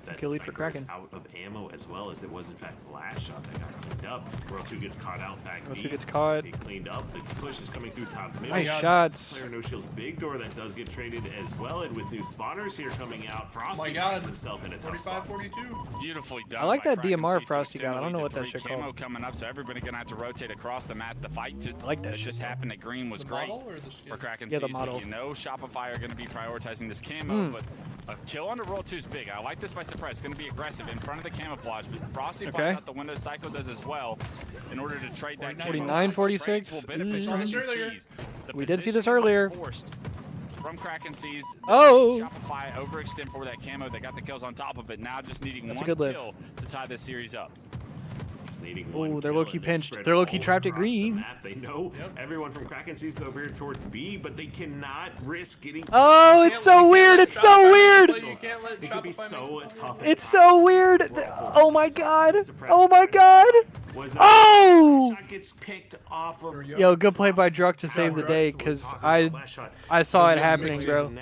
H: that
E: Kill lead for Kraken.
H: Out of ammo as well as it was in fact last shot that got cleaned up. World 2 gets caught out back
E: World
H: B.
E: 2 gets caught.
H: He cleaned up. The push is coming through top mid.
E: Nice shots.
H: Player No Shield's big door that does get traded as well, and with new spawners here coming out, Frosty finds himself in a tough spot.
F: 45-42.
I: Beautifully done.
E: I like that
I: Kraken
E: DMR
I: Seas
E: Frosty
I: to
E: got. I don't know what that
I: extend the
E: shit
I: lead.
E: called.
I: Camo coming up, so everybody gonna have to rotate across the map. The fight
E: I like that shit.
I: just happened at green was great for Kraken
E: Yeah, the
I: Seas.
E: model.
I: You know Shopify are gonna be prioritizing this camo, but a kill under roll 2 is big. I like this by surprise. It's going to be aggressive in front of the camouflage, but Frosty finds out the window. Psycho does as well in order to trade that
E: 49, 46. We did see this earlier.
I: From Kraken Seas.
E: Oh!
I: Shopify overextend for that camo. They got the kills on top of it. Now just needing
E: That's
I: one
E: a good
I: kill to tie this series up.
E: Oh, they're low-key pinched. They're low-key trapped at green.
H: They know everyone from Kraken Seas over here towards B, but they cannot risk getting.
E: Oh, it's so weird. It's so weird.
H: It could be so tough.
E: It's so weird. Oh my god. Oh my god. Oh!
H: Gets picked off of.
E: Yo, good play by Druck to save the day, because I saw it happening, bro.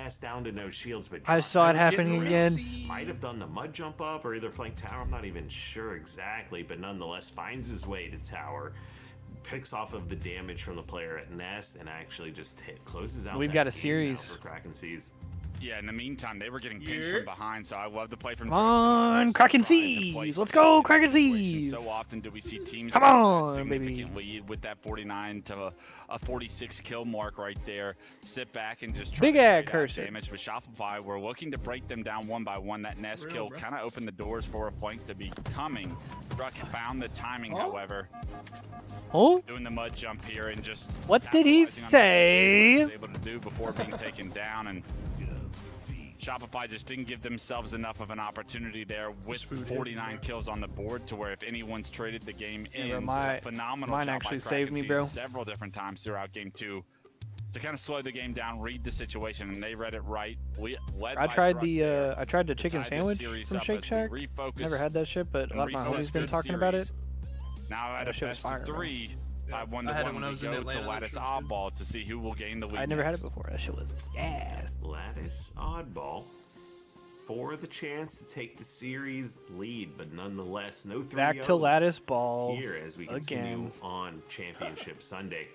E: I saw it happening again.
H: Might have done the mud jump up or either flank tower. I'm not even sure exactly, but nonetheless finds his way to tower, picks off of the damage from the player at Nest, and actually just closes out.
E: We've got a series.
H: For Kraken Seas.
I: Yeah, in the meantime, they were getting pinched from behind, so I love the play from.
E: Come on, Kraken Seas! Let's go, Kraken Seas!
I: So often do we see teams
E: come on,
I: significant lead with that 49 to a 46 kill mark right there. Sit back and just try
E: big
I: to
E: curse
I: damage with Shopify. We're looking to break them down one by one. That Nest kill kind of opened the doors for a flank to be coming. Druck found the timing, however.
E: Oh?
I: Doing the mud jump here and just.
E: What did he say?
I: Was able to do before being taken down, and Shopify just didn't give themselves enough of an opportunity there with 49 kills on the board to where if anyone's traded the game in, phenomenal
E: mine
I: job
E: actually
I: by
E: saved me, bro.
I: Several different times throughout game 2 to kind of slow the game down, read the situation, and they read it right.
E: I tried the chicken sandwich from Shake Shack. Never had that shit, but a lot of my homies been talking about it.
I: Now at a best of 3. I won the one. We go to Lattice Oddball to see who will gain the lead.
E: I never had it before. That shit was gas.
H: Lattice Oddball for the chance to take the series lead, but nonetheless, no 3-0s
E: back to Lattice Ball
H: here as we continue on Championship Sunday.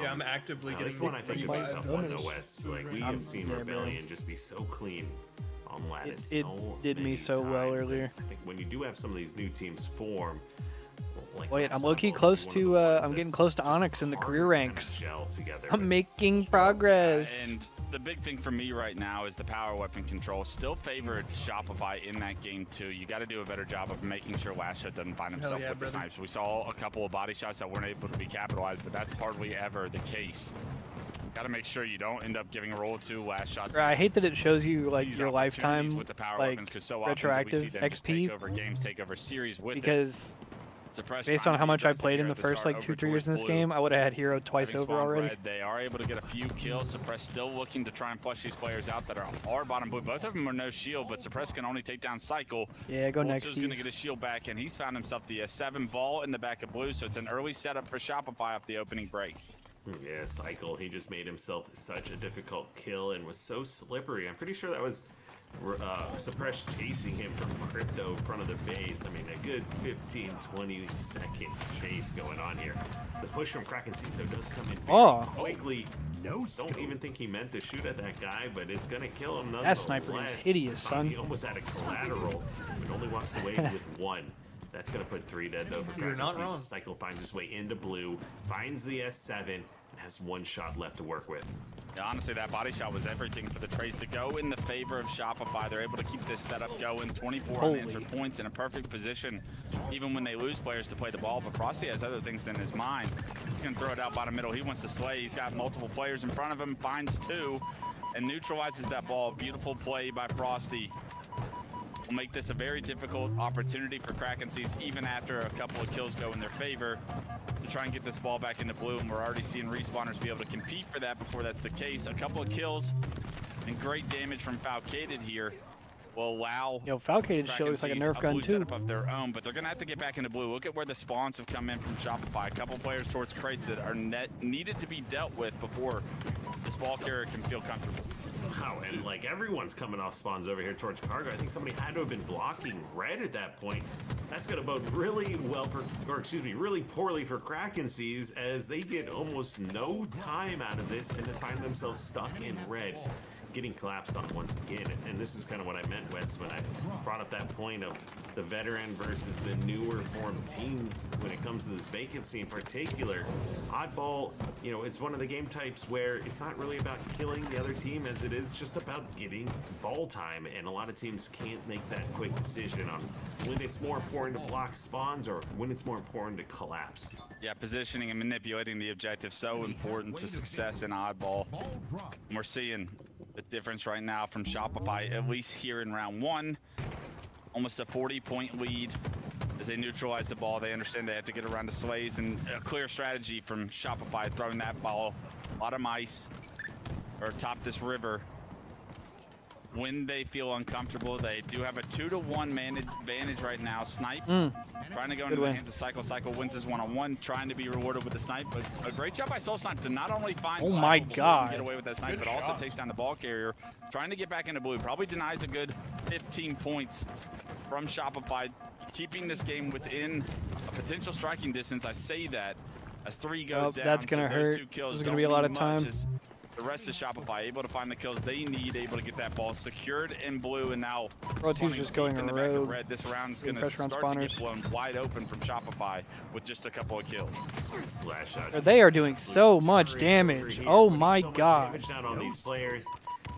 F: Yeah, I'm actively getting.
H: This one I think would be a tough one in the West. Like we have seen Rebellion just be so clean on Lattice.
E: It did me so well earlier.
H: I think when you do have some of these new teams form.
E: Wait, I'm low-key close to, I'm getting close to Onyx in the career ranks. I'm making progress.
I: And the big thing for me right now is the power weapon control. Still favored Shopify in that game too. You got to do a better job of making sure Last Shot doesn't find himself with the snipes. We saw a couple of body shots that weren't able to be capitalized, but that's hardly ever the case. Got to make sure you don't end up giving a roll 2 last shot.
E: I hate that it shows you like your lifetime,
I: with the power
E: like
I: weapons, so
E: retroactive
I: often we see them
E: XP.
I: take over games, take over series with
E: because Based on how much I played in the first like 2-3 years in this game, I would have had Hero twice over already.
I: Red, they are able to get a few kills. Suppress still looking to try and flush these players out that are bottom blue. Both of them are no shield, but Suppress can only take down Cycle.
E: Yeah, go next.
I: He's going to get his shield back, and he's found himself the 7 ball in the back of blue, so it's an early setup for Shopify off the opening break.
H: Yeah, Cycle, he just made himself such a difficult kill and was so slippery. I'm pretty sure that was Suppress chasing him from Crypto front of the base. I mean, a good 15-20 second chase going on here. The push from Kraken Seas though does come in quickly. Don't even think he meant to shoot at that guy, but it's gonna kill him nonetheless.
E: That sniper is hideous, son.
H: He almost had a collateral, but only walks away with 1. That's gonna put 3 dead though for Kraken Seas. The Cycle finds his way into blue, finds the S7, and has 1 shot left to work with.
I: Yeah, honestly, that body shot was everything for the trades to go in the favor of Shopify. They're able to keep this setup going. 24 unanswered points in a perfect position, even when they lose players to play the ball. But Frosty has other things in his mind. He's going to throw it out bottom middle. He wants to slay. He's got multiple players in front of him, finds 2, and neutralizes that ball. Beautiful play by Frosty. Will make this a very difficult opportunity for Kraken Seas, even after a couple of kills go in their favor, to try and get this ball back into blue. And we're already seeing respawners be able to compete for that before that's the case. A couple of kills and great damage from Falcated here will allow
E: Falcated show looks like a Nerf gun too.
I: Of their own, but they're gonna have to get back into blue. Look at where the spawns have come in from Shopify. A couple players towards crates that are needed to be dealt with before this ball carrier can feel comfortable.
H: Wow, and like everyone's coming off spawns over here towards cargo. I think somebody had to have been blocking red at that point. That's gonna bode really well for, or excuse me, really poorly for Kraken Seas, as they get almost no time out of this and then find themselves stuck in red, getting collapsed on once again. And this is kind of what I meant, Wes, when I brought up that point of the veteran versus the newer formed teams when it comes to this vacancy in particular. Oddball, you know, it's one of the game types where it's not really about killing the other team as it is just about getting ball time, and a lot of teams can't make that quick decision on when it's more important to block spawns or when it's more important to collapse.
I: Yeah, positioning and manipulating the objective so important to success in Oddball. And we're seeing the difference right now from Shopify, at least here in round 1. Almost a 40-point lead as they neutralize the ball. They understand they have to get around the slays, and a clear strategy from Shopify, throwing that ball bottom ice or top this river. When they feel uncomfortable, they do have a 2-to-1 man advantage right now. Snipe trying to go into the hands of Cycle. Cycle wins his one-on-one, trying to be rewarded with the snipe. But a great job by Soul Snipe to not only find Cycle and get away with that snipe, but also takes down the ball carrier, trying to get back into blue. Probably denies a good 15 points from Shopify, keeping this game within a potential striking distance. I say that as 3 goes down.
E: That's gonna hurt. There's gonna be a lot of time.
I: The rest of Shopify able to find the kills they need, able to get that ball secured in blue, and now
E: Pro2's just going
I: in the
E: rogue.
I: back of red. This round is going to start to get blown wide open from Shopify with just a couple of kills.
H: Last shot.
E: They are doing so much damage. Oh my god.
H: Down on these players.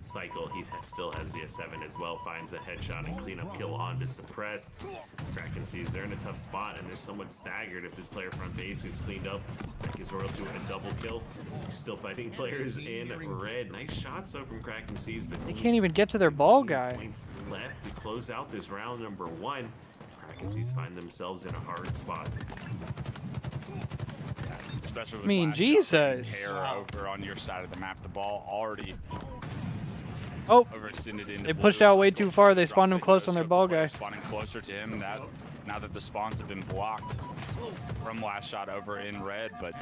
H: Cycle, he still has the S7 as well, finds a headshot and cleanup kill on to Suppressed. Kraken Seas they're in a tough spot, and they're somewhat staggered. If this player front base gets cleaned up, that gives Royal to a double kill. Still fighting players in red. Nice shots though from Kraken Seas, but
E: they can't even get to their ball guy.
H: Points left to close out this round number 1. Kraken Seas find themselves in a hard spot.
I: Especially with
E: I mean, Jesus.
I: Terror over on your side of the map. The ball already overextended into
E: they pushed out way too far. They spawned him close on their ball guy.
I: Spawning closer to him now that the spawns have been blocked from last shot over in red, but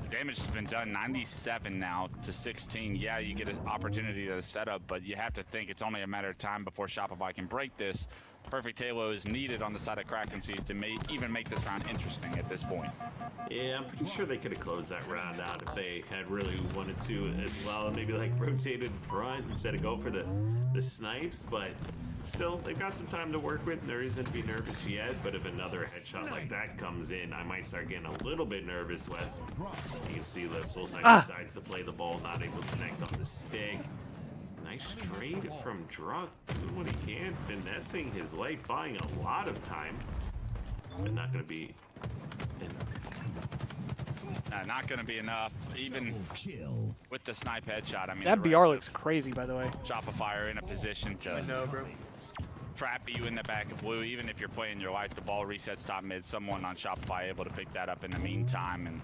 I: the damage has been done. 97 now to 16. Yeah, you get an opportunity to set up, but you have to think it's only a matter of time before Shopify can break this. Perfect halo is needed on the side of Kraken Seas to even make this round interesting at this point.
H: Yeah, I'm pretty sure they could have closed that round out if they had really wanted to as well, and maybe like rotated front instead of go for the snipes, but still, they've got some time to work with. There isn't to be nervous yet, but if another headshot like that comes in, I might start getting a little bit nervous, Wes. You can see the Soul Snipe decides to play the ball, not able to connect on the stick. Nice trade from Druck, doing what he can, finessing his life, buying a lot of time, but not going to be enough.
I: Not going to be enough, even with the snipe headshot. I mean,
E: that BR looks crazy, by the way.
I: Shopify are in a position to trap you in the back of blue. Even if you're playing your life, the ball resets top mid. Someone on Shopify able to pick that up in the meantime and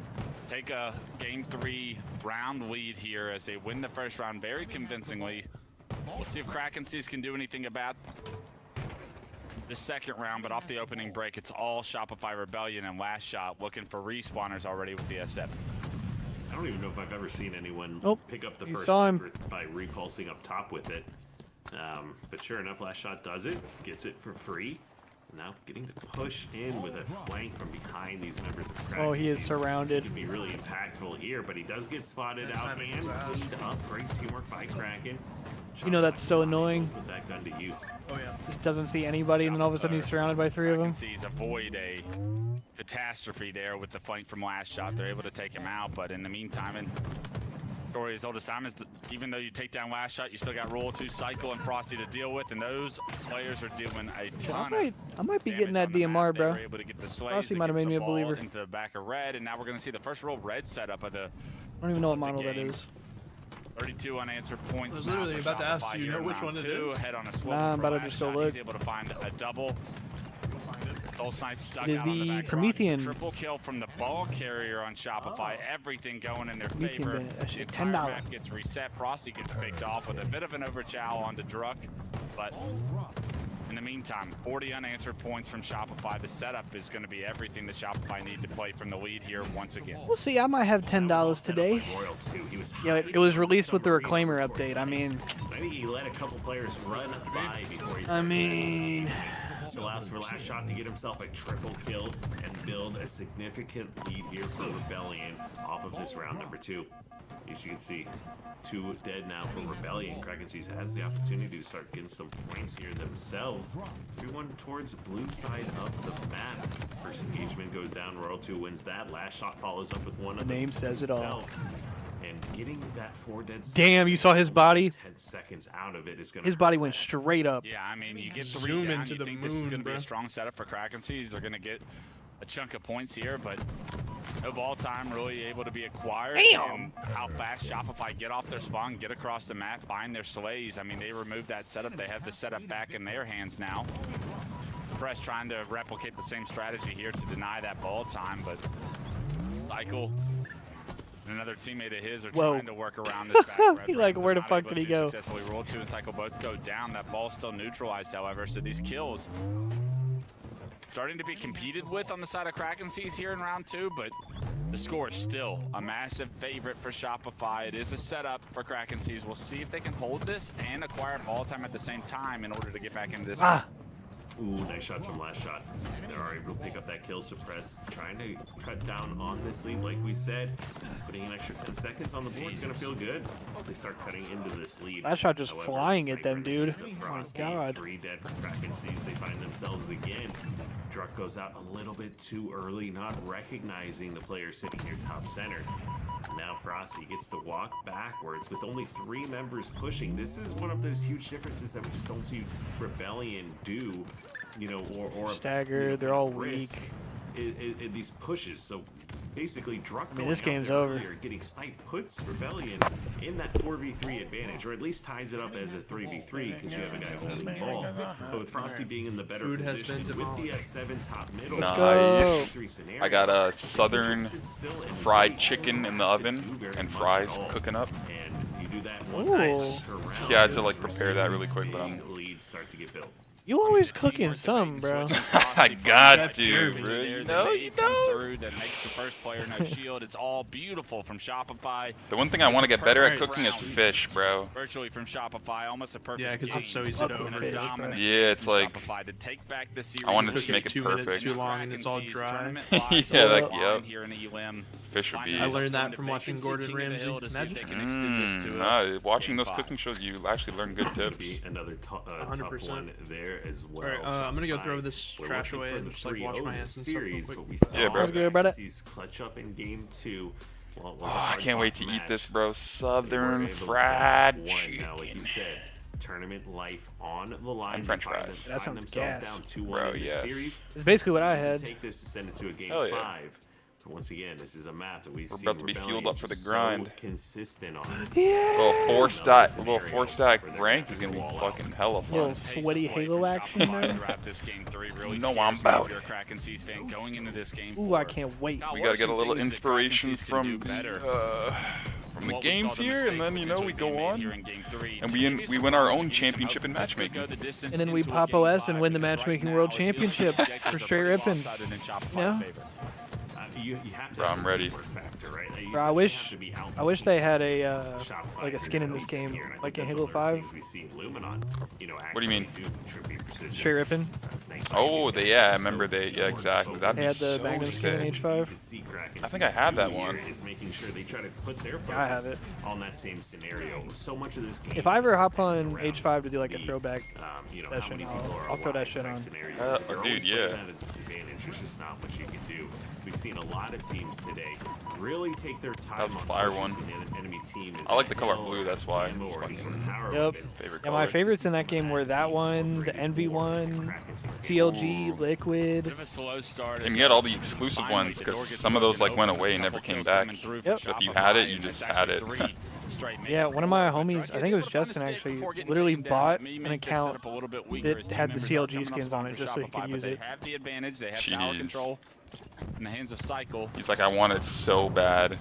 I: take a game 3 round lead here as they win the first round very convincingly. We'll see if Kraken Seas can do anything about the second round, but off the opening break, it's all Shopify Rebellion and Last Shot looking for respawners already with the S7.
H: I don't even know if I've ever seen anyone pick up the first by repulsing up top with it. But sure enough, Last Shot does it, gets it for free. Now getting to push in with a flank from behind these members of Kraken.
E: Oh, he is surrounded.
H: Could be really impactful here, but he does get spotted out and cleaned up. Great teamwork by Kraken.
E: You know that's so annoying.
H: Put that gun to use.
F: Oh yeah.
E: Just doesn't see anybody, and then all of a sudden he's surrounded by 3 of them.
I: Sees avoid a catastrophe there with the flank from Last Shot. They're able to take him out, but in the meantime, and story as old as time is, even though you take down Last Shot, you still got Roll 2, Cycle, and Frosty to deal with, and those players are doing a ton.
E: I might be getting that DMR, bro.
I: Able to get the
E: Frosty might have made me a believer.
I: Into the back of red, and now we're going to see the first roll red setup of the.
E: I don't even know what model that is.
I: 32 unanswered points.
F: I was literally about to ask you, know which one it is?
I: Head on a swivel.
E: Nah, I'm about to just go look.
I: He's able to find a double. Soul Snipe stuck
E: It is
I: out on the
E: the
I: back
E: Promethean.
I: Triple kill from the ball carrier on Shopify. Everything going in their favor. The entire
E: $10.
I: map gets reset. Frosty gets picked off with a bit of an overchow onto Druck, but in the meantime, 40 unanswered points from Shopify. The setup is going to be everything that Shopify need to play from the lead here once again.
E: We'll see. I might have $10 today. Yeah, it was released with the Reclaimer update. I mean,
H: Maybe he let a couple players run by before he
E: I mean,
H: it allows for Last Shot to get himself a triple kill and build a significant lead here for Rebellion off of this round number 2. As you can see, 2 dead now for Rebellion. Kraken Seas has the opportunity to start getting some points here themselves. 3-1 towards the blue side of the map. First engagement goes down. Royal 2 wins that. Last Shot follows up with one of
E: the name says it all.
H: And getting that 4 dead.
E: Damn, you saw his body?
H: 10 seconds out of it is going
E: His body went straight up.
I: Yeah, I mean, you get 3
F: Zoom
I: down,
F: into
I: you
F: the
I: think this is
F: moon,
I: going to be
F: bro.
I: a strong setup for Kraken Seas. They're going to get a chunk of points here, but no ball time really able to be acquired.
E: Damn.
I: And how fast Shopify get off their spawn, get across the map, find their sleighs. I mean, they removed that setup. They have the setup back in their hands now. Press trying to replicate the same strategy here to deny that ball time, but Cycle and another teammate of his are trying to work around this back red.
E: He like, where the fuck did he go?
I: Successfully Roll 2 and Cycle both go down. That ball's still neutralized, however, so these kills starting to be competed with on the side of Kraken Seas here in round 2, but the score is still a massive favorite for Shopify. It is a setup for Kraken Seas. We'll see if they can hold this and acquire ball time at the same time in order to get back into this one.
H: Ooh, nice shots from Last Shot. They are able to pick up that kill suppress. Trying to cut down on this lead, like we said. Putting an extra 10 seconds on the board is going to feel good. They start cutting into this lead.
E: Last Shot just
H: However,
E: flying at them,
H: Sniper
E: dude.
H: needs a
E: Oh my
H: Frosty.
E: god.
H: 3 dead for Kraken Seas. They find themselves again. Druck goes out a little bit too early, not recognizing the player sitting here top center. Now Frosty gets to walk backwards with only 3 members pushing. This is one of those huge differences that we just don't see Rebellion do, you know, or
E: Stagger, they're all weak.
H: In these pushes. So basically, Druck
E: this game's over.
H: Getting snipe puts Rebellion in that 4v3 advantage, or at least ties it up as a 3v3 because you have a guy holding the ball. But with Frosty being in the better position with the S7 top middle,
A: nice. I got a southern fried chicken in the oven and fries cooking up.
H: And you do that one nice.
A: Yeah, I had to like prepare that really quick, but
H: leads start to get built.
E: You always cooking some, bro.
A: I got to, bro. You know,
I: That makes the first player no shield. It's all beautiful from Shopify.
A: The one thing I want to get better at cooking is fish, bro.
I: Virtually from Shopify, almost a perfect.
F: Yeah, because it's so easy to overcook.
A: Yeah, it's like
I: Shopify to take back the series.
A: I want to just make it
F: 2
A: perfect.
F: minutes too long and it's all dry.
A: Yeah, like yep.
I: Here in ELM.
A: Fish would be.
F: I learned that from watching Gordon Ramsay.
A: Watching those cooking shows, you actually learn good tips.
H: Another tough one there as well.
F: Alright, I'm gonna go throw this trash away and just like wash my hands and stuff real quick.
A: Yeah, bro.
E: Good about it.
H: Clutch up in game 2.
A: I can't wait to eat this, bro. Southern fried chicken.
H: Now, like you said, tournament life on the line.
A: And French fries.
E: That sounds gas.
H: Down 2-1
A: Bro,
H: in the
A: yes.
H: series.
E: It's basically what I had.
H: Take this to send it to a game
A: Hell yeah.
H: 5. Once again, this is a map that we've
A: We're
H: seen
A: about to be fueled up for the grind.
H: So consistent on.
E: Yeah.
A: Little four stack rank is gonna be fucking hella fun.
E: Little sweaty Halo action there.
A: No, I'm about.
E: Ooh, I can't wait.
A: We gotta get a little inspiration from the games here, and then we go on, and we win our own championship in matchmaking.
E: And then we pop OS and win the matchmaking world championship for straight ripping. Yeah.
H: Bro,
A: I'm ready.
E: Bro, I wish they had a like a skin in this game, like in Halo 5.
A: What do you mean?
E: Straight ripping.
A: Oh, I remember yeah, exactly. That'd
E: they
A: be
E: had the
A: so
E: Magnum skin in
A: sick.
E: H5.
A: I think I have that one.
E: I have it.
H: On that same scenario. So much of this game.
E: If I ever hop on H5 to do like a throwback session, I'll throw that shit on.
A: Dude, yeah.
H: There's just not much you can do. We've seen a lot of teams today really take their time.
A: That was a fire one.
H: Enemy team
A: I like the color blue, that's why.
E: Yep.
A: Favorite
E: Yeah, my
A: color.
E: favorites in that game were that one, the Envy one, CLG, Liquid.
A: And you had all the exclusive ones, because some of those went away and never came back.
E: Yep.
A: So if you had it, you just had it.
E: Yeah, one of my homies, I think it was Justin actually, literally bought an account that had the CLG skins on it just so he could use it.
A: Jeez.
I: In the hands of Cycle.
A: He's like, I want it so bad.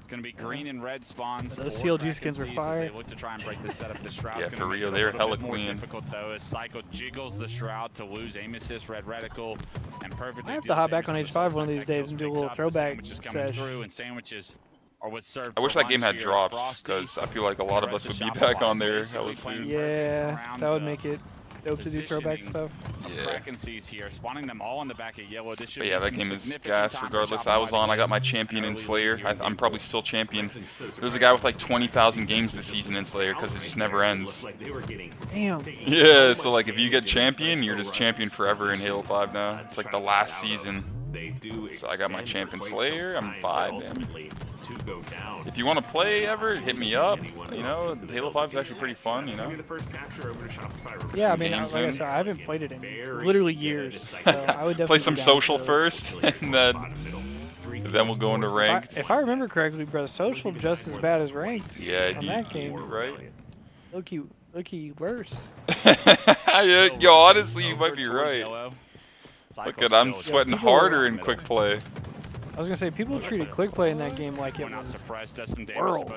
I: Gonna be green and red spawns.
E: Those CLG skins were fire.
I: They look to try and break the setup. The Shroud's
A: Yeah,
I: gonna
A: for
I: make
A: real,
I: it a
A: they're
I: little
A: hella
I: bit more
A: clean.
I: difficult though, as Cycle jiggles the Shroud to lose aim assist, red reticle, and perfectly.
E: I have to hop back on H5 one of these days and do a little throwback sesh.
I: Through and sandwiches are what's served.
A: I wish that game had drops, because I feel like a lot of us would be back on there hella soon.
E: Yeah, that would make it dope to do throwback stuff.
A: Yeah.
I: Here, spawning them all on the back of yellow. This should
A: But yeah, that game is gas regardless. I was on, I got my champion in Slayer. I'm probably still champion. There's a guy with like 20,000 games this season in Slayer because it just never ends.
E: Damn.
A: Yeah, so like if you get champion, you're just champion forever in Halo 5 now. It's like the last season. So I got my champion Slayer, I'm vibing. If you want to play ever, hit me up. Halo 5 is actually pretty fun,
E: Yeah, I mean, like I said, I haven't played it in literally years. So I would definitely
A: play some social first, and then we'll go into ranked.
E: If I remember correctly, bro, social just as bad as ranked.
A: Yeah,
E: on that game,
A: right?
E: Look-y worse.
A: Yo, honestly, you might be right. Look at, I'm sweating harder in quick play.
E: I was gonna say, people treated quick play in that game like it was world,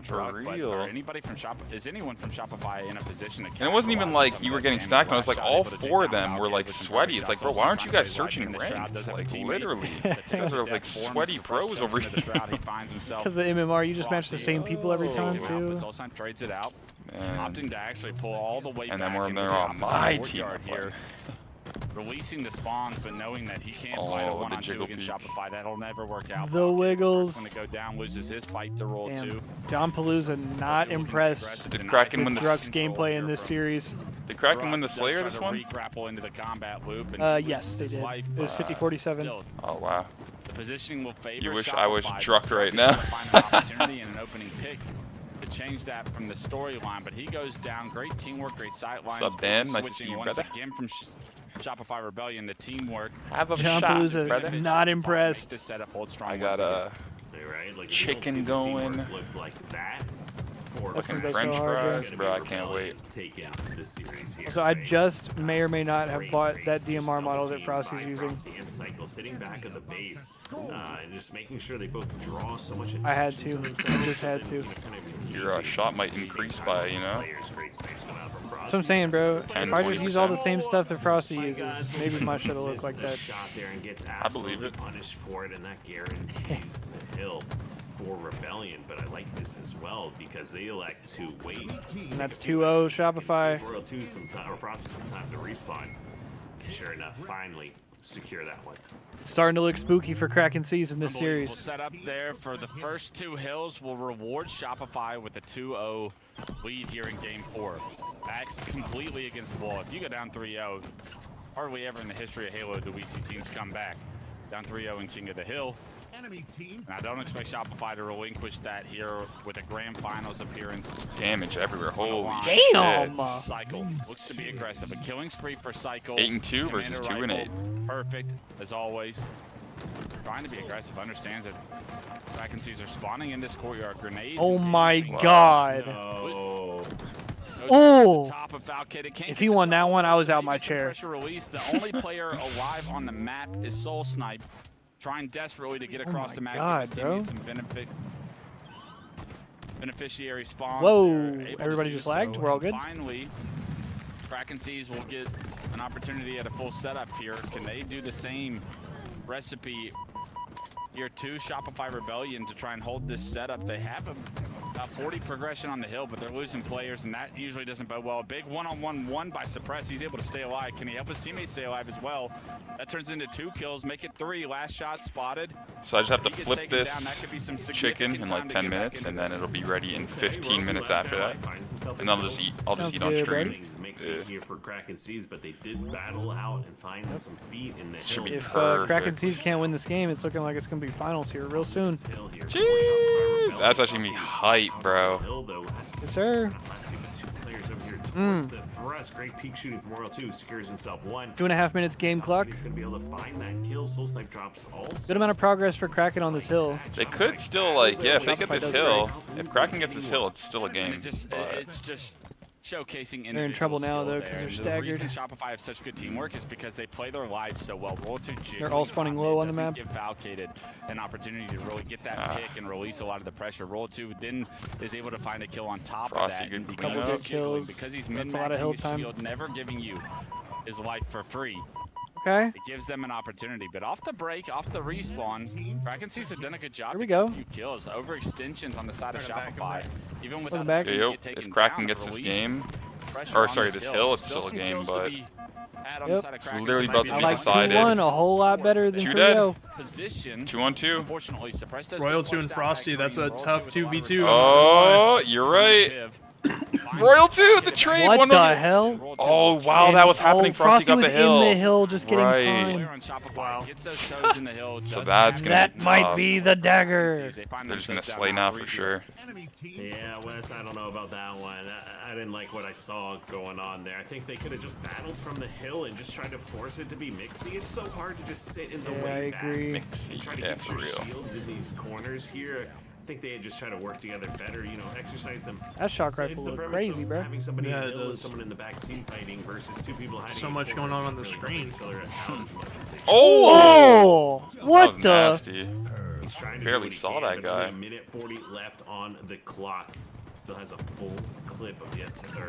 A: For real.
I: Anybody from is anyone from Shopify in a position to?
A: And it wasn't even like you were getting stacked on. It was like all four of them were like sweaty. It's like, bro, why aren't you guys searching ranked? Like literally, you guys are like sweaty pros over here.
E: Because the MMR, you just match the same people every time too.
I: Trades it out, opting to actually pull all the way
A: and
I: back
A: then we're
I: into
A: there
I: the
A: on my team
I: here. Releasing the spawns, but knowing that he can't fight a one-on-two against Shopify, that'll never work out.
E: The Wiggles.
I: When they go down, loses his fight to roll too.
E: John Palooza not impressed
A: Did Kraken win the
E: Druck's gameplay in this series?
A: Did Kraken win the Slayer this one?
I: Grapple into the combat loop. And
E: yes, they did. It was 50-47.
A: Oh wow.
I: The positioning will favor.
A: You wish I was Druck right now.
I: Opportunity and an opening pick to change that from the storyline, but he goes down. Great teamwork, great sight lines.
A: What's up, Dan? Nice to see you,
I: once
A: brother.
I: again from Shopify Rebellion, the teamwork.
A: Have a
E: John
A: shot,
E: Palooza,
A: brother.
E: not impressed.
I: The setup holds strong.
A: I got a chicken going.
E: That's
A: Fucking
E: gonna go
A: French
E: so hard,
A: fries, bro. I can't wait.
E: So I just may or may not have bought that DMR model that Frosty's using.
H: Sitting back at the base, and just making sure they both draw so much.
E: I had to. I just had to.
A: Your shot might increase by,
E: That's what I'm saying, bro. If I just use all the same stuff that Frosty uses, maybe my shit will look like that.
A: I believe it.
H: Punished for it, and that guarantees the hill for Rebellion. But I like this as well because they elect to wait.
E: And that's 2-0 Shopify.
H: Royal 2 sometime, or Frosty sometime to respawn. Sure enough, finally secure that one.
E: It's starting to look spooky for Kraken season this series.
I: We'll set up there for the first two hills. Will reward Shopify with a 2-0 lead here in Game 4. Acts completely against the wall. If you go down 3-0, hardly ever in the history of Halo do we see teams come back. Down 3-0 in King of the Hill. And I don't expect Shopify to relinquish that here with a grand finals appearance.
A: Damage everywhere. Holy
E: damn!
A: shit.
I: Cycle looks to be aggressive. A killing spree for Cycle.
A: 8-2 versus 2-8.
I: Perfect, as always. trying to be aggressive, understands that vacancies are spawning in this courtyard. Grenades.
E: Oh my god.
H: No.
E: Oh!
I: Top of Falcade.
E: If he won that one, I was out my chair.
I: Pressure release. The only player alive on the map is Soul Snipe, trying desperately to get across the map.
E: God, bro.
I: Some beneficiary spawns.
E: Whoa! Everybody just lagged. We're all good.
I: Finally, Kraken Seas will get an opportunity at a full setup here. Can they do the same recipe here too? Shopify Rebellion to try and hold this setup. They have about 40 progression on the hill, but they're losing players, and that usually doesn't bode well. A big one-on-one won by Suppress. He's able to stay alive. Can he help his teammates stay alive as well? That turns into 2 kills, make it 3. Last shot spotted.
A: So I just have to flip this chicken in like 10 minutes, and then it'll be ready in 15 minutes after that. And I'll just eat on stream.
H: Here for Kraken Seas, but they did battle out and find some feet in the hill.
E: If Kraken Seas can't win this game, it's looking like it's going to be finals here real soon.
A: Jeez, that's actually going to be hype, bro.
E: Yes, sir.
H: For us, great peak shooting from Royal 2, secures himself 1.
E: 2.5 minutes game clock.
H: He's going to be able to find that kill. Soul Snipe drops also.
E: Good amount of progress for Kraken on this hill.
A: They could still, like, yeah, if they get this hill, if Kraken gets this hill, it's still a game.
I: It's just showcasing.
E: They're in trouble now though because they're staggered.
I: The reason Shopify have such good teamwork is because they play their lives so well. Roll to Jig.
E: They're all spawning low on the map.
I: Give Falcade an opportunity to really get that pick and release a lot of the pressure. Roll 2 then is able to find a kill on top
A: Frosty,
I: of that.
A: good
E: couple good kills.
I: Because he's
E: That's a lot of hill
I: min-maxing his
E: time.
I: shield, never giving you his life for free.
E: Okay.
I: It gives them an opportunity, but off the break, off the respawn, Kraken Seas have done a good job.
E: Here we go.
I: A few kills, overextensions on the side of Shopify. Even without
E: back.
A: If Kraken gets this game, or sorry, this hill, it's still a game, but it's literally about to be decided.
E: 2-1, a whole lot better than
A: 2 dead.
E: 3-0.
A: 2-on-2.
F: Royal 2 and Frosty, that's a tough 2v2.
A: Oh, you're right. Royal 2, the trade.
E: What the hell?
A: Oh, wow, that was happening. Frosty got the hill.
E: In the hill, just getting time.
I: Wow.
A: So that's gonna
E: that
A: be
E: might
A: tough.
E: be the dagger.
A: They're just gonna slay now for sure.
H: Yeah, Wes, I don't know about that one. I didn't like what I saw going on there. I think they could have just battled from the hill and just tried to force it to be mixy. It's so hard to just sit in the way back.
E: I agree.
H: And try to get your shields in these corners here. I think they had just tried to work together better, you know, exercise some.
E: That shock rifle looked crazy, bro.
H: Having somebody in the hill and someone in the back team fighting versus 2 people hiding.
F: So much going on the screen.
E: Oh! What the?
A: Nasty. Barely saw that guy.
H: A minute 40 left on the clock. Still has a full clip of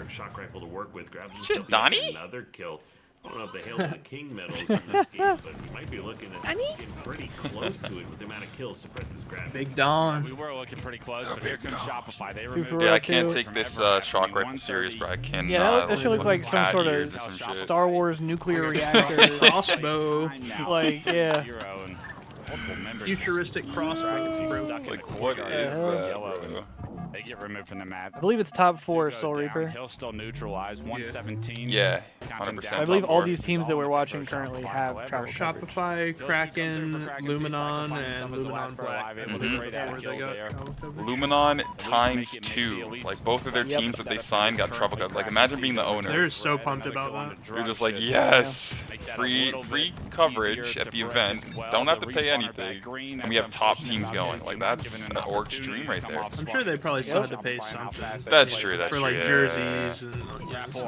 H: shock rifle to work with. Grabs himself another kill. I don't know if they hailed the king medals in this game, but we might be looking at getting pretty close to it with the amount of kills Suppresses grab.
F: Big Don.
I: We were looking pretty close, but here comes Shopify. They removed
A: Yeah, I can't take this shock rifle serious, bro. I cannot.
E: Yeah, that should look like some sort of Star Wars nuclear reactor.
F: Crossbow.
E: Like, yeah.
F: Futuristic crossbow.
A: Like, what is that?
I: They get removed from the map.
E: I believe it's top 4, Soul Reaper.
I: He'll still neutralize 117.
A: Yeah, 100%.
E: I believe all these teams that we're watching currently have travel
F: Shopify, Kraken, Luminon, and Luminon Black.
A: Luminon ×2. Like, both of their teams that they signed got travel coverage. Like, imagine being the owner.
F: They're so pumped about that.
A: You're just like, yes, free coverage at the event. Don't have to pay anything. And we have top teams going. Like, that's an org's dream right there.
F: I'm sure they probably still had to pay something.
A: That's true.
F: For like jerseys and.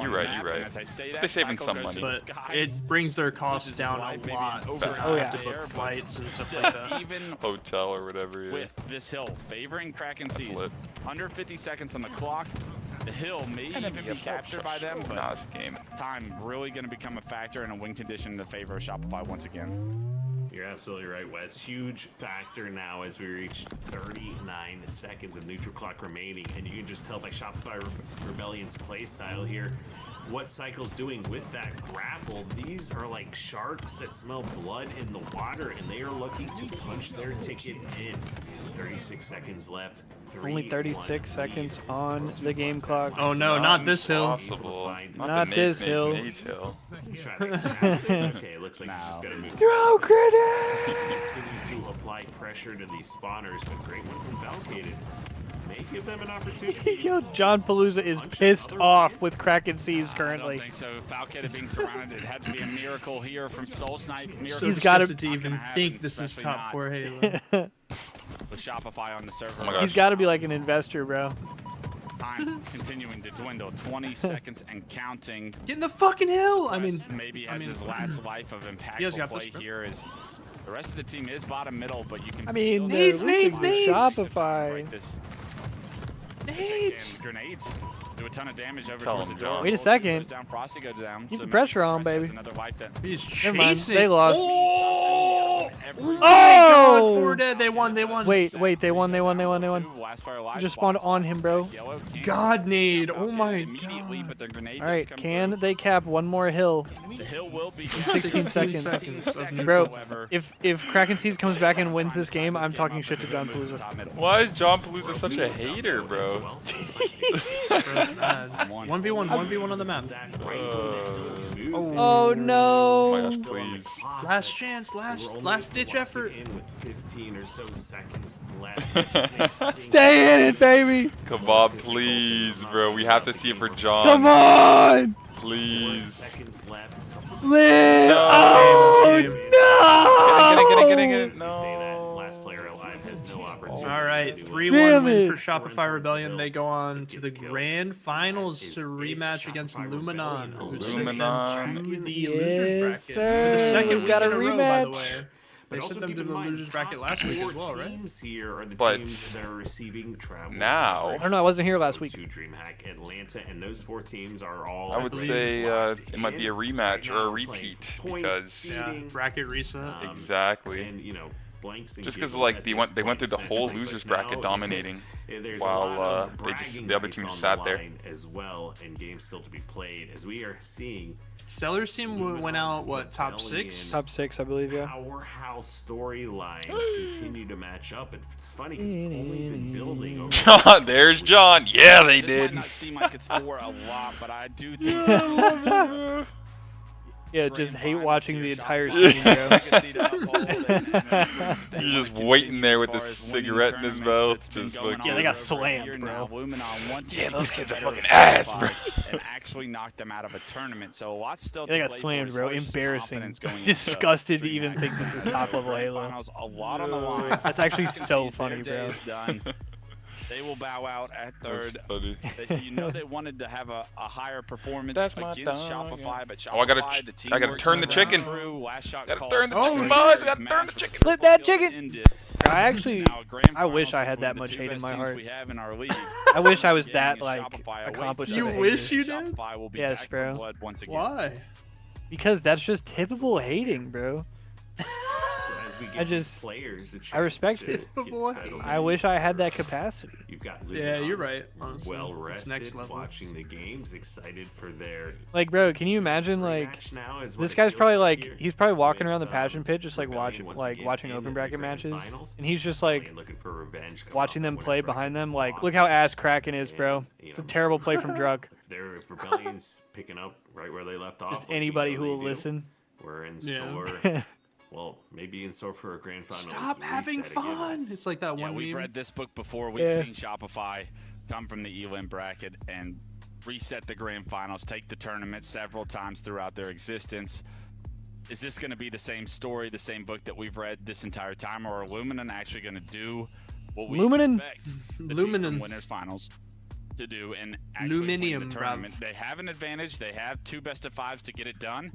A: You're right. But they're saving some money.
F: But it brings their costs down a lot. To book flights and stuff like that.
I: Even
A: hotel or whatever. Yeah.
I: With this hill favoring Kraken Seas, under 50 seconds on the clock. The hill may even be captured by them, but time really going to become a factor in a win condition in the favor of Shopify once again.
H: You're absolutely right, Wes. Huge factor now as we reach 39 seconds of neutral clock remaining, and you can just tell by Shopify Rebellion's playstyle here what Cycle's doing with that grapple. These are like sharks that smell blood in the water, and they are looking to punch their ticket in. 36 seconds left.
E: Only 36 seconds on the game clock.
F: Oh no, not this hill.
A: Possible.
E: Not this hill.
H: Okay, looks like he's just gonna move.
E: Throw grenade!
H: Continues to apply pressure to these spawners, but great one from Valkated. may give them an opportunity.
E: Yo, John Palooza is pissed off with Kraken Seas currently.
I: I don't think so. Falcon being surrounded, it had to be a miracle here from Soul Snipe.
F: So he's got to even think this is top 4 Halo.
I: With Shopify on the server.
A: Oh
E: He's got to be like an investor, bro.
I: Time continuing to dwindle. 20 seconds and counting.
F: Get in the fucking hill! I mean...
I: Maybe has his last life of impactful play here is... The rest of the team is bottom middle, but you can...
E: I mean,
F: nades!
E: Shopify.
I: Right,
F: Nades!
I: Grenades do a ton of damage over
A: Tell
I: towards
A: him,
I: the
A: John.
I: door.
E: Wait a second.
I: Goes down, Frosty goes down.
E: Keep
I: So
E: the pressure
I: maybe
E: on,
I: Express has
E: baby.
I: Another wipe that.
F: He's
E: Never mind,
F: chasing.
E: they lost.
F: Oh!
I: Every-
F: Oh my god, 4 dead. They won.
E: Wait, they won.
I: Last fire alive
E: Just spawned on him, bro.
I: Yellow can't
F: God nade.
I: jump
F: Oh
I: out
F: my
I: immediately,
F: god.
I: but their grenade
E: All right,
I: does come
E: can
I: through.
E: they cap one more hill?
I: The hill will be
E: 16 seconds.
F: 16 seconds.
E: Bro,
I: however.
E: if Kraken Seas comes back and wins this game, I'm talking shit to John Palooza.
A: Why is John Palooza such a hater, bro?
F: 1v1 on the map.
E: Oh no!
A: Oh my gosh, please.
F: Last chance, last ditch effort.
H: In with 15 or so seconds left.
E: Stay in it, baby!
A: Kebab, please, bro. We have to see it for John.
E: Come on!
A: Please.
H: Seconds left.
E: Live!
A: No.
E: Oh no!
A: Get it.
H: As we say that, last player alive has no opportunity.
F: All right,
H: to do
F: 3-1
E: Damn
F: win
E: it.
F: for Shopify Rebellion. They go on to the grand finals to rematch against Luminon, who sent them to the
E: Yes,
F: losers bracket
E: sir.
F: for the second
E: We got
F: week
E: a
F: in a row, by the
E: rematch.
F: way. They
H: But
F: sent
H: also
F: them
H: keep
F: to
H: in
F: the
H: mind,
F: losers bracket last week as well, right?
H: Teams here are the
A: But
H: teams that are receiving travel.
A: now-
E: I don't know, I wasn't here last week.
H: To Dreamhack Atlanta, and those 4 teams are all.
A: I would
H: believe,
A: say
H: locked
A: it might be a
H: in.
A: rematch
H: Right
A: or
H: now
A: a
H: we're playing
A: repeat
H: points,
A: because
F: Yeah,
H: seeding,
F: bracket reset.
A: exactly.
H: And you know, blanks and
A: Just because
H: giggles
A: like
H: at
A: they
H: this
A: went
H: point,
A: through the whole
H: essentially,
A: losers
H: but now
A: bracket dominating,
H: there's a
A: while
H: lot of
A: the other team
H: bragging
A: just
H: rights
A: sat
H: on
A: there.
H: the line as well, and games still to be played as we are seeing
F: Stellar's team went out, what, top 6?
E: Top 6, I believe, yeah.
H: powerhouse storyline continue to match up. And it's funny because it's only been building over
A: John, there's John. Yeah, they
I: This
A: did.
I: might not seem like it's for a lot, but I do think.
E: Yeah, just hate watching the entire
I: Shopify.
E: scene, bro.
I: Legacy to uphold and they
A: He's just
I: wanna
A: waiting there
I: continue
A: with
I: as
A: the
I: far as winning
A: cigarette in his
I: tournaments
A: mouth,
I: that's been
A: just
I: going
A: fucking-
E: Yeah,
I: on
E: they got
I: for over a
E: slammed,
I: year
E: bro.
I: now. Luminon wants
A: Yeah,
I: to
A: those
I: get
A: kids are
I: better
A: fucking
I: at
A: ass,
I: Shopify
A: bro.
I: and actually knock them out of a tournament. So a lot still
E: They
I: to
E: got
I: play for
E: slammed,
I: as
E: bro.
I: far as
E: Embarrassing.
I: confidence going into
E: Disgusted to even
I: Dreamhack.
E: think this is top level
I: Grand
E: Halo.
I: Finals, a lot on the line.
E: That's actually
I: You can
E: so
I: see
E: funny,
I: their day
E: bro.
I: is done. They will bow out at third.
A: That's funny.
I: You know they wanted to have a higher performance
A: That's my
I: against
A: dog,
I: Shopify,
A: yeah.
I: but Shopify,
A: Oh, I gotta
I: the
A: I gotta
I: teamwork
A: turn the
I: came
A: chicken.
I: through, last shot
A: Gotta
I: call.
A: turn the
F: Oh,
A: chicken,
F: shit.
A: boys. Gotta turn the chicken.
E: Flip that
I: Triple
E: chicken.
I: ended.
E: I actually,
I: Now, grand
E: I wish I
I: finals
E: had that
I: between
E: much
I: the
E: hate
I: two
E: in
I: best
E: my
I: teams
E: heart.
I: we have in our league.
E: I wish I was
I: Gaming
E: that
I: and
E: like
I: Shopify awaits
E: accomplished.
I: us.
F: You
E: of a
F: wish
E: hater.
F: you did?
I: Shopify will be
E: Yes,
I: back
E: bro.
I: for blood once again.
F: Why?
E: Because that's just typical hating, bro.
H: as we
E: I
H: give
E: just-
H: players a
E: I respect
H: chance to
E: it.
H: get
F: Boy.
H: settled
E: I
H: in.
E: wish I had that capacity.
H: You've got
F: Yeah,
H: Luminon
F: you're right, honestly.
H: well
F: It's
H: rested,
F: next level.
H: watching the games, excited for their
E: Like, bro, can you imagine like
H: rematch now is what
E: this
H: it
E: guy's
H: feels
E: probably like
H: here.
E: he's probably walking
H: With,
E: around the passion pit just like
H: Rebellion once again
E: watching
H: in
E: open
H: the
E: bracket
H: grand
E: matches,
H: finals,
E: and he's just like
H: looking for revenge coming
E: watching
H: off
E: them
H: the
E: play
H: winners
E: behind
H: bracket
E: them. Like,
H: loss.
E: look how ass Kraken is,
H: And,
E: bro.
H: you
E: It's a
H: know,
E: terrible play from Druk.
H: if Rebellion's picking up right where they left off,
E: Just
H: like we
E: anybody
H: know
E: who
H: they
E: will
H: do,
E: listen.
H: we're in
F: Yeah.
H: store. Well, maybe in store for a grand final.
F: Stop having fun! It's like that
I: Yeah,
F: one
I: we've
F: meme.
I: read this book before. We've
E: Yeah.
I: seen Shopify come from the Elim bracket and reset the grand finals, take the tournament several times throughout their existence. Is this going to be the same story, the same book that we've read this entire time, or are Luminon actually going to do what we
E: Luminon?
I: expect the team
F: Luminon.
I: from winners finals to do and actually win
F: Luminium,
I: the
F: bruv.
I: tournament? They have an advantage. They have 2 best-of-5s to get it done.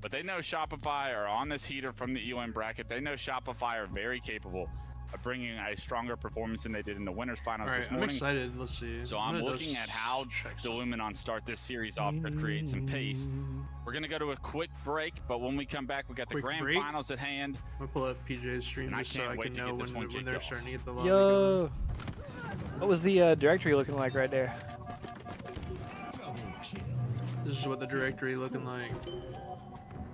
I: But they know Shopify are on this heater from the ELM bracket. They know Shopify are very capable of bringing a stronger performance than they did in the winners finals
F: Alright,
I: this
F: I'm
I: morning.
F: excited. Let's see.
I: So I'm
F: gonna
I: looking at how
F: check
I: the
F: something.
I: Luminon start this series off to create some pace. We're going to go to a quick break, but when we come back, we got the
F: Quick
I: grand
F: break?
I: finals at hand.
F: I'm gonna pull up PJ's stream
I: And I
F: just so
I: can't
F: I
I: wait
F: can
I: to
F: know
I: get this one
F: when
I: kicked
F: they're
I: off.
F: starting to get the lobby going.
E: Yo, what was the directory looking like right there?
F: This is what the directory looking like.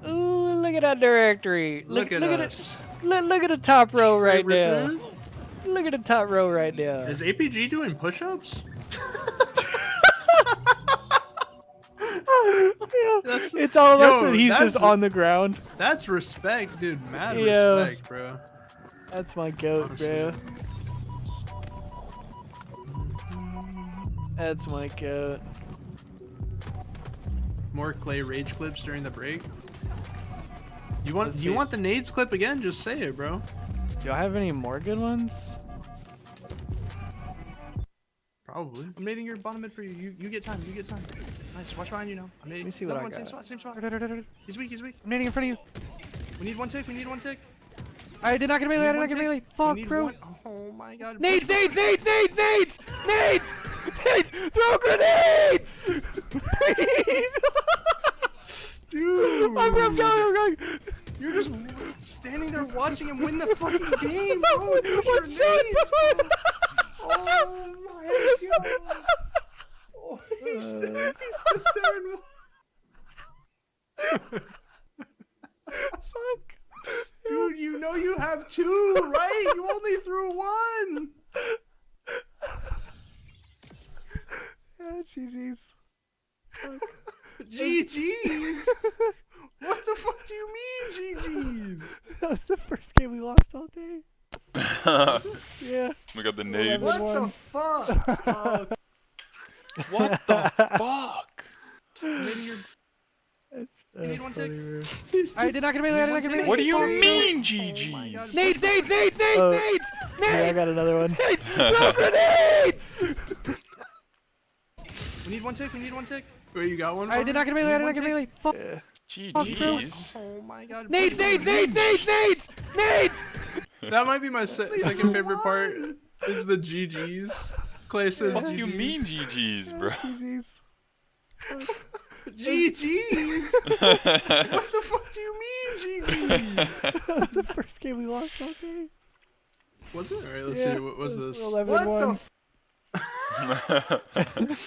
E: Ooh, look at that directory.
F: Look at
E: it.
F: us.
E: Look at the top row right
F: Straight
E: there.
F: ripping.
E: Look at the top row right there.
F: Is APG doing push-ups? That's-
E: It's all of us
F: Yo,
E: and he's
F: that's-
E: just on the ground.
F: That's respect, dude. Mad
E: Yo.
F: respect, bro.
E: That's my goat, bro.
F: Honestly.
E: That's my cat.
F: More Clay rage clips during the break. You want the nades clip again? Just say it, bro.
E: Do I have any more good ones?
F: Probably. I'm nading your bottom mid for you. You get time. You get time. Nice. Watch behind you now. I'm nading.
E: Let me see what I got.
F: Same spot. Same spot. He's weak. He's weak.
E: I'm nading in front of you.
F: We need one tick. We need one tick.
E: I did not get melee. I did not get melee. Fuck, bro.
F: One. Oh my god.
E: Nades! Nades! Nades! Nades! Nades! Nades! Nades! Throw grenades! Please!
F: Dude!
E: I'm going!
F: You're just standing there watching him win the fucking game, bro!
E: What's
F: nades, bro. Oh my god! Oh, he stood there and...
E: Fuck!
F: Dude, you know you have two, right? You only threw one!
E: GG's.
F: GG's? What the fuck do you mean, GG's?
E: That was the first game we lost all day. Yeah.
A: We got the nades.
F: What the fuck?
A: What the fuck?
F: Maybe you're... You need one tick.
E: I did not get melee. I did not get melee.
A: What do you mean,
F: Oh
A: GG's?
E: Nades! Nades! Nades! Nades! Nades!
K: Yeah, I got another one.
E: Nades! Throw grenades!
F: We need one tick. We need one tick. Wait, you got one?
E: I did not get melee. I did not get melee. Fuck.
A: GG's.
F: Oh my god.
E: Nades! Nades! Nades! Nades! Nades! Nades!
F: That might be my second favorite part. Is the GG's. Clay says
A: What do
F: GG's.
A: you mean, GG's, bro?
F: GG's? What the fuck do you mean, GG's?
E: That was the first game we lost all day.
F: Was it? Alright, let's see. What was this?
E: 11-1.
F: What the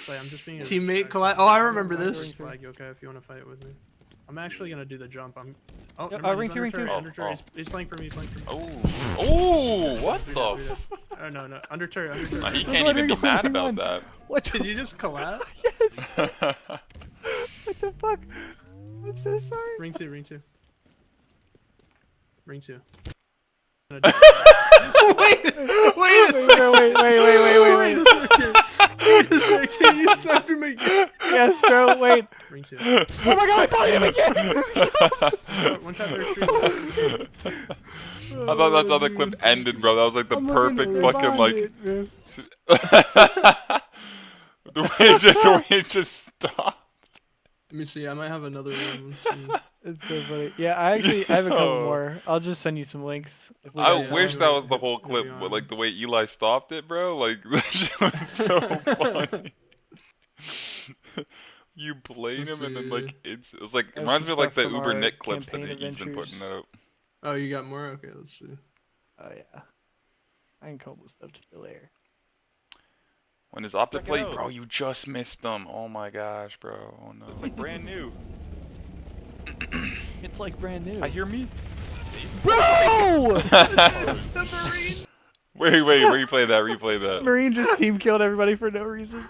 F: Wait, I'm just being a teammate collide. Oh, I remember this. Flag you, okay, if you want to fight with me. I'm actually gonna do the jump. Oh,
E: Yep,
F: never mind,
E: ring
F: he's
E: two, ring
F: under
E: two.
F: turret, under turret. He's playing for me. He's playing for me.
A: Oh, what the?
F: Oh no, under turret, under
A: Nah,
F: turret.
A: he can't even be mad about that.
F: What? Did you just collab?
E: Yes. What the fuck? I'm so sorry.
F: Ring two. Ring two. Wait a second.
E: Wait.
F: Wait a second. You stopped to make.
E: Yes, bro. Wait.
F: Ring two.
E: Oh my god! I fought him again.
F: One shot there. Street.
A: I thought that's how the clip ended, bro. That was like the perfect fucking like. the way it just stopped.
F: Let me see. I might have another one. Let's see.
E: It's so funny. Yeah, I have a couple more. I'll just send you some links.
A: I wish that was the whole clip, but like the way Eli stopped it, bro. Like that shit was so funny. You played him and then like it's like it reminds me of like the Uber Nick clips that he's been putting out.
F: Oh, you got more? Okay, let's see.
E: Oh yeah. I can combo stuff to the layer.
A: When his optic play, bro, you just missed them. Oh my gosh, bro. Oh no.
I: It's like brand new.
E: It's like brand new.
A: I hear me.
E: Bro!
F: The Marine.
A: Wait, replay that.
E: Marine just team killed everybody for no reason.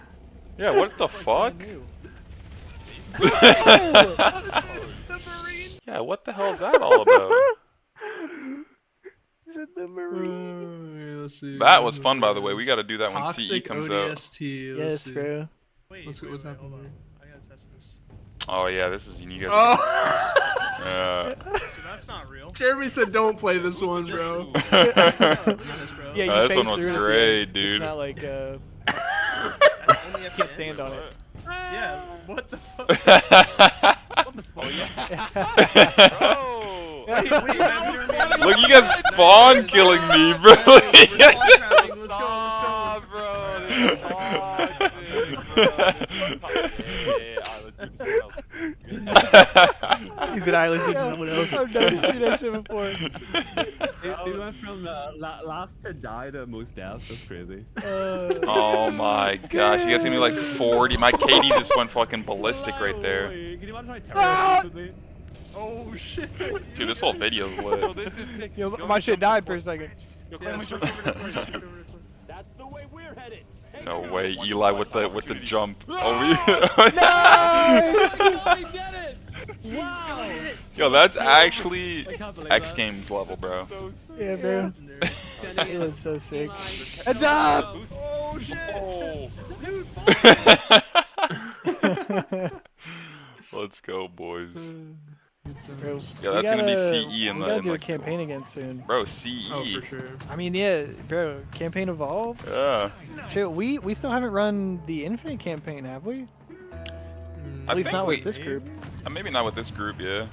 A: Yeah, what the fuck?
F: The Marine.
A: Yeah, what the hell is that all about?
E: Is it the Marine?
F: Let's see.
A: That was fun, by the way. We got to do that when CE
F: Toxic
A: comes
F: ODST.
E: Yes, bro.
F: Let's see what's happening. I gotta test this.
A: out. Oh yeah, this is you guys.
F: Oh. So that's not real. Jeremy said, "Don't play this one, bro."
E: Yeah,
A: this one was great, dude.
E: It's not like you can't stand on it.
F: Yeah. What the fuck?
I: What the fuck? Oh yeah. Bro.
F: Wait,
A: Look, you guys spawn killing me, bro.
I: Stop, bro. This is
E: He's an island with someone else. I've never seen that shit before.
G: It went from last to die to most deaths. That's crazy.
A: Oh my gosh, you guys gave me like 40. My KD just went fucking ballistic right there.
G: Can you imagine my terror with me?
F: Oh shit.
A: Dude, this whole video is
I: Yo,
A: lit.
I: this is sick.
E: Yo, my shit died for a second.
I: Yo,
F: Yeah,
G: That's the way we're headed.
A: No way, Eli with the jump. Oh,
G: I get it. Wow.
A: Yo, that's actually X Games level, bro.
E: Yeah, bro. It was so sick. Heads up!
F: Oh shit.
I: Oh.
F: Dude,
A: Let's go, boys.
E: Bro,
A: Yeah, that's gonna be CE in
E: we
A: the.
E: gotta
A: In
E: do a
A: like,
E: campaign again soon.
A: bro, CE.
F: Oh, for sure.
E: I mean, yeah, bro, campaign evolved.
A: Yeah.
E: Shit, we still haven't run the Infinite campaign, have we? At least not with this group.
A: Maybe not with this group, yeah.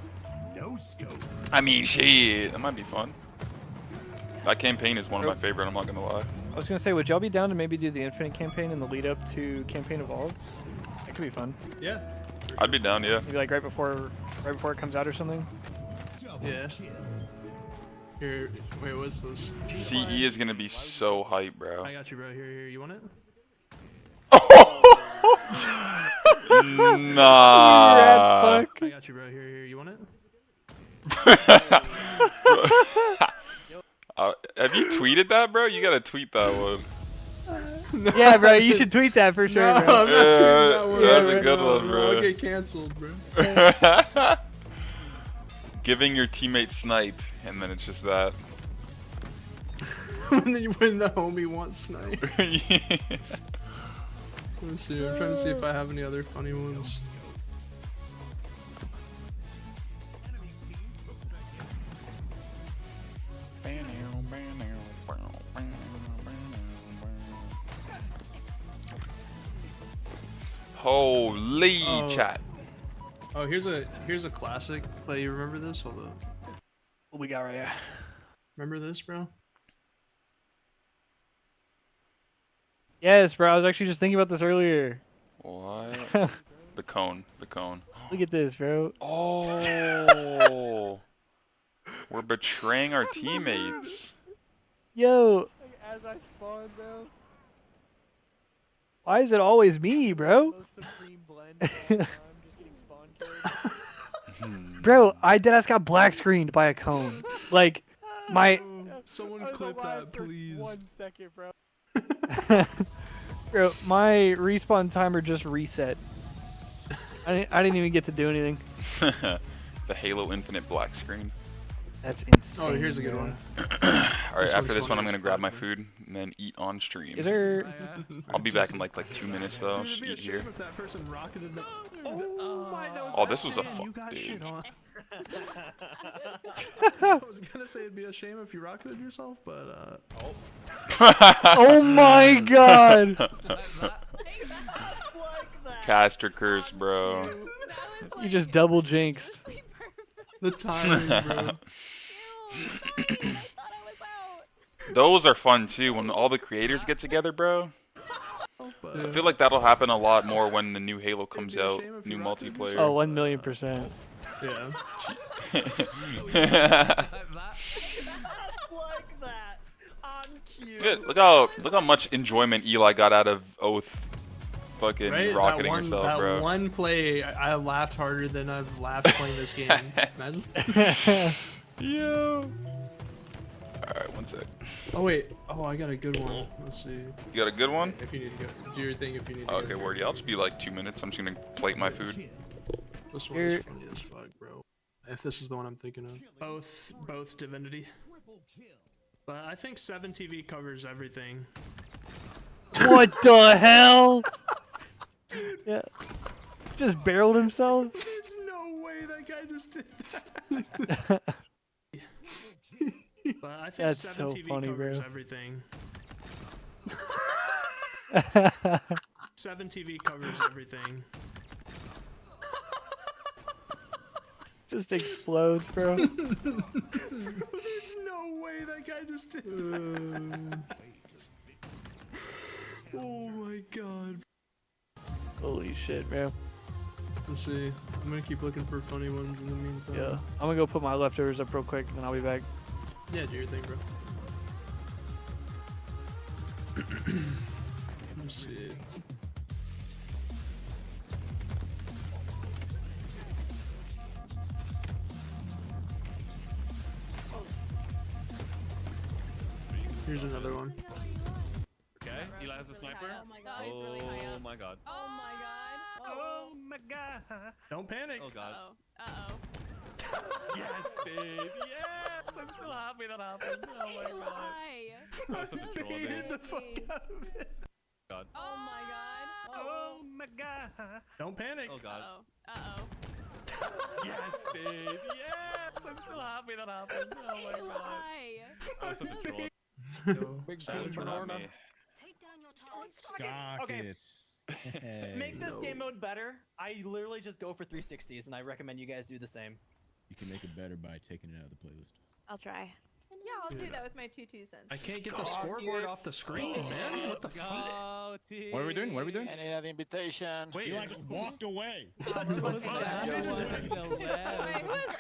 B: No scope.
A: I mean, shit, that might be fun. That campaign is one of my favorite. I'm not gonna lie.
E: I was gonna say, would y'all be down to maybe do the Infinite campaign in the lead up to campaign evolved? That could be fun.
F: Yeah.
A: I'd be down, yeah.
E: Maybe like right before it comes out or something.
F: Yeah. Here, wait, what's this?
A: CE is gonna be so hype, bro.
F: I got you, bro. Here, you want it?
A: Nah.
E: Rat fuck.
F: I got you, bro. Here, you want it?
A: Have you tweeted that, bro? You gotta tweet that one.
E: Yeah, bro, you should tweet that for sure,
F: No,
E: bro.
F: I'm not tweeting that one.
A: That's a good one, bro.
F: I'll get canceled, bro.
A: Giving your teammate snipe, and then it's just that.
F: When the homie wants snipe.
A: Yeah.
F: Let's see. I'm trying to see if I have any other funny ones.
A: Holy chat.
F: Oh, here's a classic. Clay, you remember this? Hold up.
E: What we got right here?
F: Remember this, bro?
E: Yes, bro. I was actually just thinking about this earlier.
A: What? The cone.
E: Look at this, bro.
A: Oh. We're betraying our teammates.
E: Yo. As I spawn, bro. Why is it always me, bro? Bro, I deadass got black screened by a cone. Like, my.
F: Someone clip that, please.
E: 1 second, bro. Bro, my respawn timer just reset. I didn't even get to do anything.
A: The Halo Infinite black screen.
E: That's insane.
F: Oh, here's a good one.
A: Alright, after this one, I'm gonna grab my food and then eat on stream.
E: Is there?
A: I'll be back in like 2 minutes though. I'll just eat here.
F: If that person rocketed the... Oh my, that was
A: Oh, this was a
F: you got
A: dude.
F: shit on. I was gonna say it'd be a shame if you rocketed yourself, but
E: Oh my god!
A: Caster curse, bro.
E: You just double jinxed.
F: the timing, bro.
A: Those are fun too when all the creators get together, bro. I feel like that'll happen a lot more when the new Halo comes out, new multiplayer.
E: Oh, 1,000,000%.
F: Yeah.
A: Good. Look how much enjoyment Eli got out of Oath fucking
F: Right?
A: rocketing yourself, bro.
F: That one play, I laughed harder than I've laughed playing this game. Imagine.
A: Yo. Alright, 1 sec.
F: Oh wait. Oh, I got a good one. Let's see.
A: You got a good one?
F: If you need to go, do your thing. If you need to.
A: Okay, word. Yeah, I'll just be like 2 minutes. I'm just gonna plate my food.
F: This one is funny as fuck, bro. If this is the one I'm thinking of. Both Divinity. But I think 7TV covers everything.
E: What the hell? Yeah. Just barreled himself?
F: There's no way that guy just did that. But I think
E: That's
F: 7TV
E: so funny,
F: covers
E: bro.
F: everything. 7TV covers everything.
E: Just explodes, bro.
F: There's no way that guy just did that. Oh my god.
E: Holy shit, man.
F: Let's see. I'm gonna keep looking for funny ones in the meantime.
E: Yeah. I'm gonna go put my leftovers up real quick, and then I'll be back.
F: Yeah, do your thing, bro. Let's see. Here's another one.
I: Okay, Eli has a sniper.
K: Oh my god, he's really high up.
I: Oh my god.
K: Oh my god.
E: Oh my god.
F: Don't panic.
I: Oh god.
K: Uh-oh.
I: Yes, babe. Yes! I'm so happy that happened. Oh my god.
K: Why?
I: That was such a troll,
F: Baited
I: dude.
F: the fuck out of it.
I: God.
K: Oh my god.
I: Oh
F: my god. Don't panic.
L: Oh god.
K: Uh-oh.
L: Yes, babe. Yes! I'm so happy that happened. Oh my god.
K: Why?
L: I was such a troll.
F: Big
L: Savage for not me.
M: Okay. Make this game mode better. I literally just go for 360s, and I recommend you guys do the same.
N: You can make it better by taking it out of the playlist.
K: I'll try. Yeah, I'll do that with my 2 cents.
F: I can't get the scoreboard off the screen, man. What the fuck?
L: What are we doing? What are we doing?
O: Any other invitation?
F: Wait,
N: Eli just walked away.
K: Wait, who has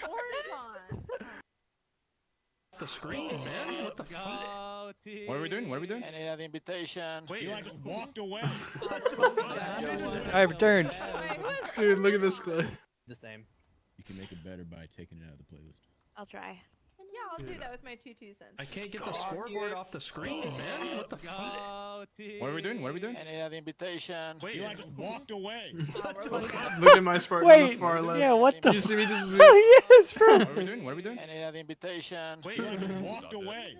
K: orange on?
F: The screen, man. What the fuck?
L: What are we doing? What are we doing?
O: Any other invitation?
F: Wait,
N: Eli just walked away.
E: I returned.
K: Wait, who has
F: dude, look at this clip.
M: The same.
N: You can make it better by taking it out of the playlist.
K: I'll try. Yeah, I'll do that with my 2 cents.
F: I can't get the scoreboard off the screen, man. What the fuck?
L: What are we doing? What are we doing?
O: Any other invitation?
F: Wait,
N: Eli just walked away.
F: look at my Spartan on the
E: Wait,
F: far left.
E: yeah, what the?
F: You see me just
E: Oh yes, bro.
L: What are we doing? What are we doing?
O: Any other invitation?
F: Wait,
N: Eli just walked away.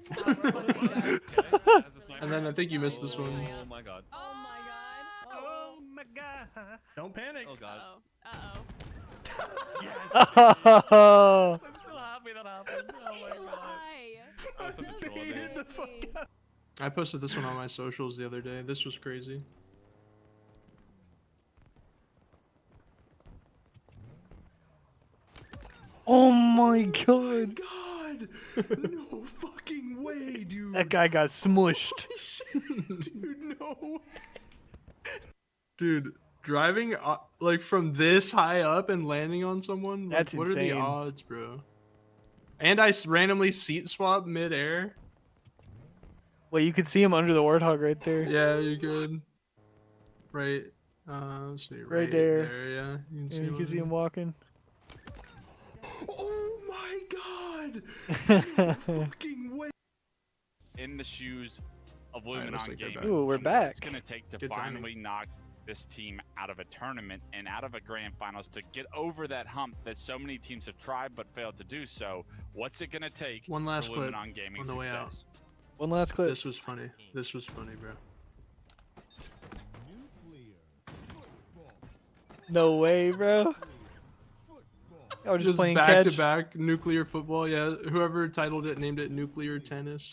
F: and then I think you missed this one.
L: Oh my god.
K: Oh my god.
F: Oh my god. Don't panic.
L: Oh god.
K: Uh-oh.
E: Oh.
L: I'm so happy that happened. Oh my god.
K: Why?
L: I was such a troll, dude.
F: I posted this one on my socials the other day. This was crazy.
E: Oh my god.
F: God! No fucking way, dude!
E: That guy got smushed.
F: Dude, no! Dude, driving like from this high up and landing on someone? Like,
E: That's
F: what are the
E: insane.
F: odds, bro? And I randomly seat swap mid-air.
E: Wait, you could see him under the warthog right there.
F: Yeah, you could. Right. Let's see.
E: Right there.
F: Yeah, you can
E: Yeah, you can see him walking.
F: Oh my god! No fucking way!
I: In the shoes of
F: Alright, looks
I: Luminon
F: like they're
I: Gaming.
F: back.
E: Ooh, we're back.
I: It's gonna take to
F: Good timing.
I: finally knock this team out of a tournament and out of a grand finals to get over that hump that so many teams have tried but failed to do so. What's it gonna take
F: One last
I: for
F: clip
I: Luminon Gaming's
F: on the way
I: success?
F: out.
E: One last clip.
F: This was funny. This was funny, bro.
E: No way, bro. I was just playing
F: back
E: catch.
F: to back nuclear football. Yeah, whoever titled it named it nuclear tennis.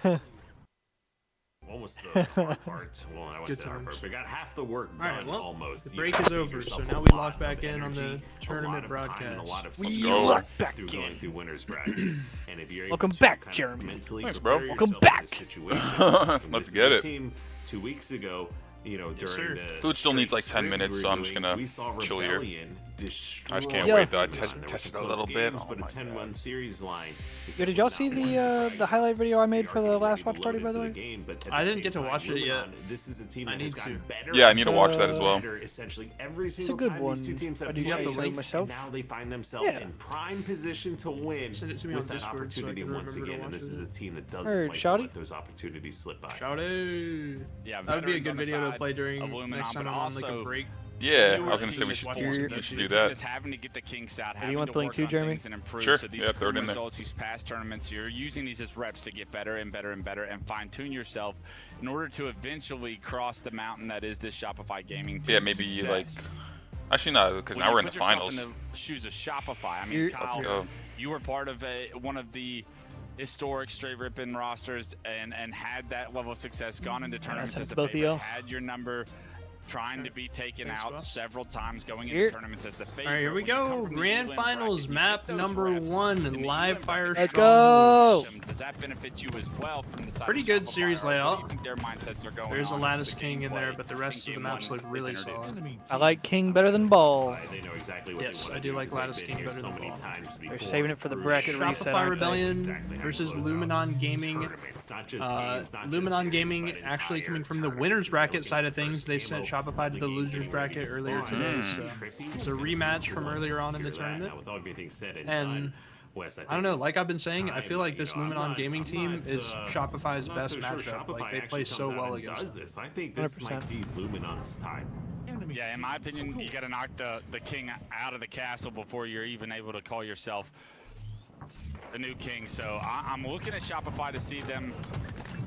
H: What was the hard part? Well, I
F: Good
H: wouldn't say hard part,
F: times.
H: but got half the work done
F: Alright, well,
H: almost.
F: the
H: You
F: break
H: gotta
F: is
H: save
F: over,
H: yourself
F: so
H: a
F: now we
H: lot
F: lock back
H: of
F: in on the
H: energy,
F: tournament
H: a lot of time,
F: broadcast.
H: and a lot of
E: We
H: skill
E: lock back
H: through
E: in.
H: going through winners bracket. And if you're able
E: Welcome
H: to
E: back,
H: kind of
E: Jeremy.
H: mentally
A: Thanks,
H: prepare
A: bro.
E: Welcome
H: yourself in
E: back.
H: this situation,
A: Let's
H: this
A: get
H: is a
A: it.
H: Team 2 weeks ago, you know,
F: Yes,
H: during
F: sir.
H: the
A: Food still needs like 10
H: scrims
A: minutes,
H: we
A: so
H: were
A: I'm just
H: doing,
A: gonna
H: we saw
A: chill here.
H: Rebellion
A: I just can't
E: Yeah.
A: wait to
H: Luminon.
A: test it a
H: Close
A: little bit.
H: games,
A: Oh
H: but
A: my
H: a 10-1
A: god.
H: series line.
E: Yo, did y'all see the highlight video I made for the last watch party, by the way?
F: I didn't get to watch it yet.
H: This is a team
F: I
H: that
F: need
H: has gotten
F: to.
H: better.
A: Yeah, I need to watch that as well.
H: Better essentially every
E: It's a
H: single
E: good
H: time
E: one.
H: these two teams
E: I
H: have
E: do
F: You have
H: played,
F: the link?
E: myself.
H: and now they find themselves
E: Yeah.
H: in prime position to win
F: Send it to me
H: with
F: on
H: that
F: Discord so I
H: opportunity
F: can
H: once
F: remember to
H: again. And
F: watch
H: this is
F: it.
H: a team that doesn't
E: Alright,
H: like to
E: Shouty?
H: let those opportunities slip by.
F: Shout out.
I: Yeah,
F: That would be a
I: veterans
F: good
I: on the
F: video to
I: side
F: play during
I: of Luminon,
F: next time
I: but
F: I'm on like a
I: also
F: break.
A: Yeah, I
I: newer
A: was gonna say
I: teams
A: we should,
I: watching
A: we
I: the
A: should
I: team
A: do
I: that's
A: that.
I: having to get the kinks out,
E: you
I: having
E: want
I: to
E: playing
I: work
E: too,
I: on
E: Jeremy?
I: things and improve.
A: Sure,
I: So these
A: yeah, throw it in there.
I: results, these past tournaments, you're using these as reps to get better and better and better and fine-tune yourself in order to eventually cross the mountain that is this Shopify gaming team.
A: Yeah, maybe
I: success.
A: like. Actually, no, because
I: When
A: now
I: you
A: we're in the
I: put yourself
A: finals.
I: In the shoes of Shopify. I mean,
E: You're-
A: Let's
I: Kyle,
A: go.
I: you were part of one of the historic straight ripping rosters and had that level of success, gone into tournaments
E: thanks
I: as a
E: both of
I: favorite,
E: y'all.
I: had your number trying to be taken
F: Thanks,
I: out
F: boss.
I: several times, going
E: Here.
I: into tournaments as the favorite.
F: All right, here we
I: When you come
F: go.
I: from the
F: Grand
I: UM
F: finals,
I: bracket, you
F: map
I: get those
F: number
I: reps,
F: 1,
I: and the
F: live
I: UM
F: fire
I: bracket
E: Let's
F: strongholds.
E: go.
I: Does that benefit you as well from the side
F: Pretty
I: of
F: good
I: Shopify,
F: series
I: or what do you
F: layout.
I: think their mindsets are going
F: There's a
I: on
F: Lattice
I: as the
F: King in there,
I: gameplay
F: but the rest of the
I: in
F: maps
I: game
F: look
I: one
F: really
I: is introduced?
F: solid.
E: I like King better than Ball.
H: They know exactly what
F: Yes,
H: they want
F: I do like
H: because they've
F: Lattice
H: been
F: King
H: here
F: better
H: so
F: than
H: many
F: Ball.
H: times
E: They're
H: before
E: saving it for the
H: through
E: bracket reset,
F: Shopify
E: aren't they?
F: Rebellion
H: exactly how
F: versus
H: you close out
F: Luminon Gaming.
H: tournaments, not just games, not just
F: Luminon
H: series,
F: Gaming
H: but
F: actually
H: entire
F: coming from the
H: tournaments.
F: winners
H: They're
F: bracket
H: looking
F: side of
H: for
F: things.
H: first
F: They
H: game
F: sent
H: of
F: Shopify to the
H: game
F: losers
H: getting ready
F: bracket
H: to
F: earlier
H: spawn.
F: today, so
H: Trippy.
F: it's a rematch from earlier on in the
H: Secure that.
F: tournament.
H: Now, with all everything said and
F: And
H: done, Wes,
F: I don't know,
H: think
F: like
H: it's
F: I've been saying, I
H: time,
F: feel like
H: you
F: this
H: know,
F: Luminon Gaming team is Shopify's
H: I'm not
F: best
H: so sure
F: matchup.
H: Shopify
F: Like they
H: actually
F: play so
H: comes out
F: well
H: and
F: against
H: does
F: them.
H: this. I think this
E: 100%.
H: might be Luminon's time.
I: Yeah, in my opinion, you got to knock the king out of the castle before you're even able to call yourself the new king. So I'm looking at Shopify to see them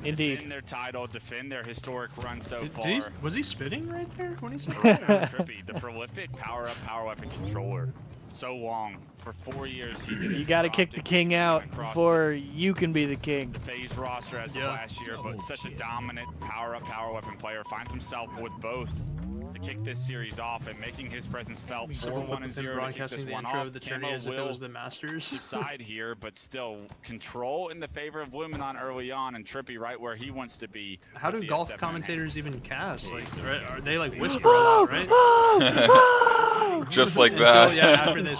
E: Indeed.
I: Defend their title, defend their historic run so far.
F: Was he spitting right there when he said
I: Trippy, the prolific power-up power weapon controller. So long. For 4 years, he did
E: You gotta kick the king out before you can be the king.
I: the phase roster as of last year, but such a dominant power-up power weapon player finds himself with both to kick this series off and making his presence felt. 4-1-0 to kick
F: broadcasting
I: this
F: the
I: one
F: intro
I: off.
F: of the tourney
I: Camo
F: as if it
I: will
F: was the Masters.
I: subside here, but still control in the favor of Luminon early on, and Trippy right where he wants to be.
F: How do
I: with the
F: golf
I: S7
F: commentators even cast? Like, are they like whisper a lot, right?
A: Just like
F: Until,
A: that.
F: yeah, after they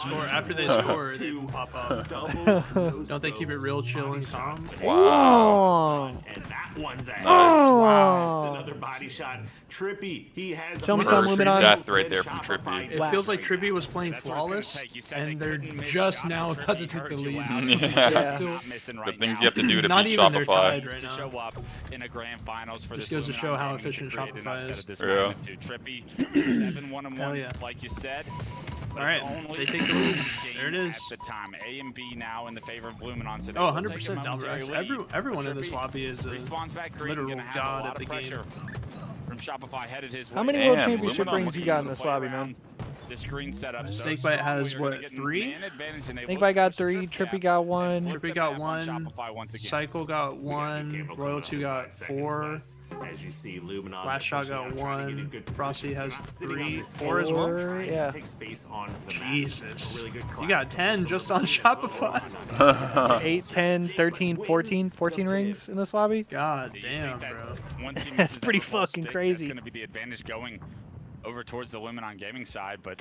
F: score, they pop up. Don't they keep it real chill and calm?
A: Wow.
H: And that one's a
A: Nice.
H: wow. It's another body shot. Trippy, he has
E: Show me
H: a
E: some
A: First
E: Luminon.
A: death right there from Trippy.
F: It feels like Trippy was playing flawless, and they're just now about to take the lead.
A: Yeah.
F: Still,
A: The things you have to do to
F: not
A: beat
F: even they're
A: Shopify.
F: tied right
I: To
F: now.
I: show up in a grand finals for
F: Just
I: this
F: goes to
I: Luminon
F: show how
I: gaming
F: efficient
I: to create an
F: Shopify
I: upset
F: is.
I: of this
A: Yeah.
I: magnitude. Trippy, 7-1-1,
F: Hell yeah.
I: like you said. But
F: All right,
I: it's only
F: they take the lead.
I: game
F: There it is.
I: At the time, A and B now in the favor of Luminon. So they
F: Oh,
I: will take a
F: 100%
I: momentary
F: Dalbrax.
I: lead.
F: Everyone
I: But
F: in this
I: Trippy
F: lobby is a
I: responds back green,
F: literal
I: gonna have a
F: god
I: lot
F: at the
I: of
F: game.
I: pressure from Shopify headed his way.
E: How many
A: Damn,
E: world championship
A: Luminon
E: rings you got in this
I: Play
E: lobby,
I: around
E: man?
I: This green setup. so
F: Snakebite has,
I: strong, we're gonna
F: what,
I: get
F: 3?
I: man advantage, and they
E: Snakebite
I: look to
E: got
I: push the
E: 3,
I: trip
E: Trippy
I: gap
E: got
I: and
E: 1.
I: put
F: Trippy
I: the
F: got
I: map on
F: 1,
I: Shopify once again.
F: Cycle got 1, Royal2 got 4,
H: As you see, Luminon
F: Last Shot
H: pushing
F: got
H: out, trying to get in
F: 1,
H: good
F: Frosty
H: position.
F: has
H: So not sitting on
F: 3,
H: this
F: 4 as well.
H: trying to
E: Yeah.
H: take space on the map.
F: Jesus.
H: A really good
F: You
H: class.
F: got 10 just on Shopify.
E: 8, 10, 13, 14 rings in this lobby?
F: God
I: Do you
F: damn,
I: think that
F: bro.
I: one team
E: That's
I: misses
E: pretty
I: that full
E: fucking
I: stick,
E: crazy.
I: That's going to be the advantage going over towards the Luminon gaming side, but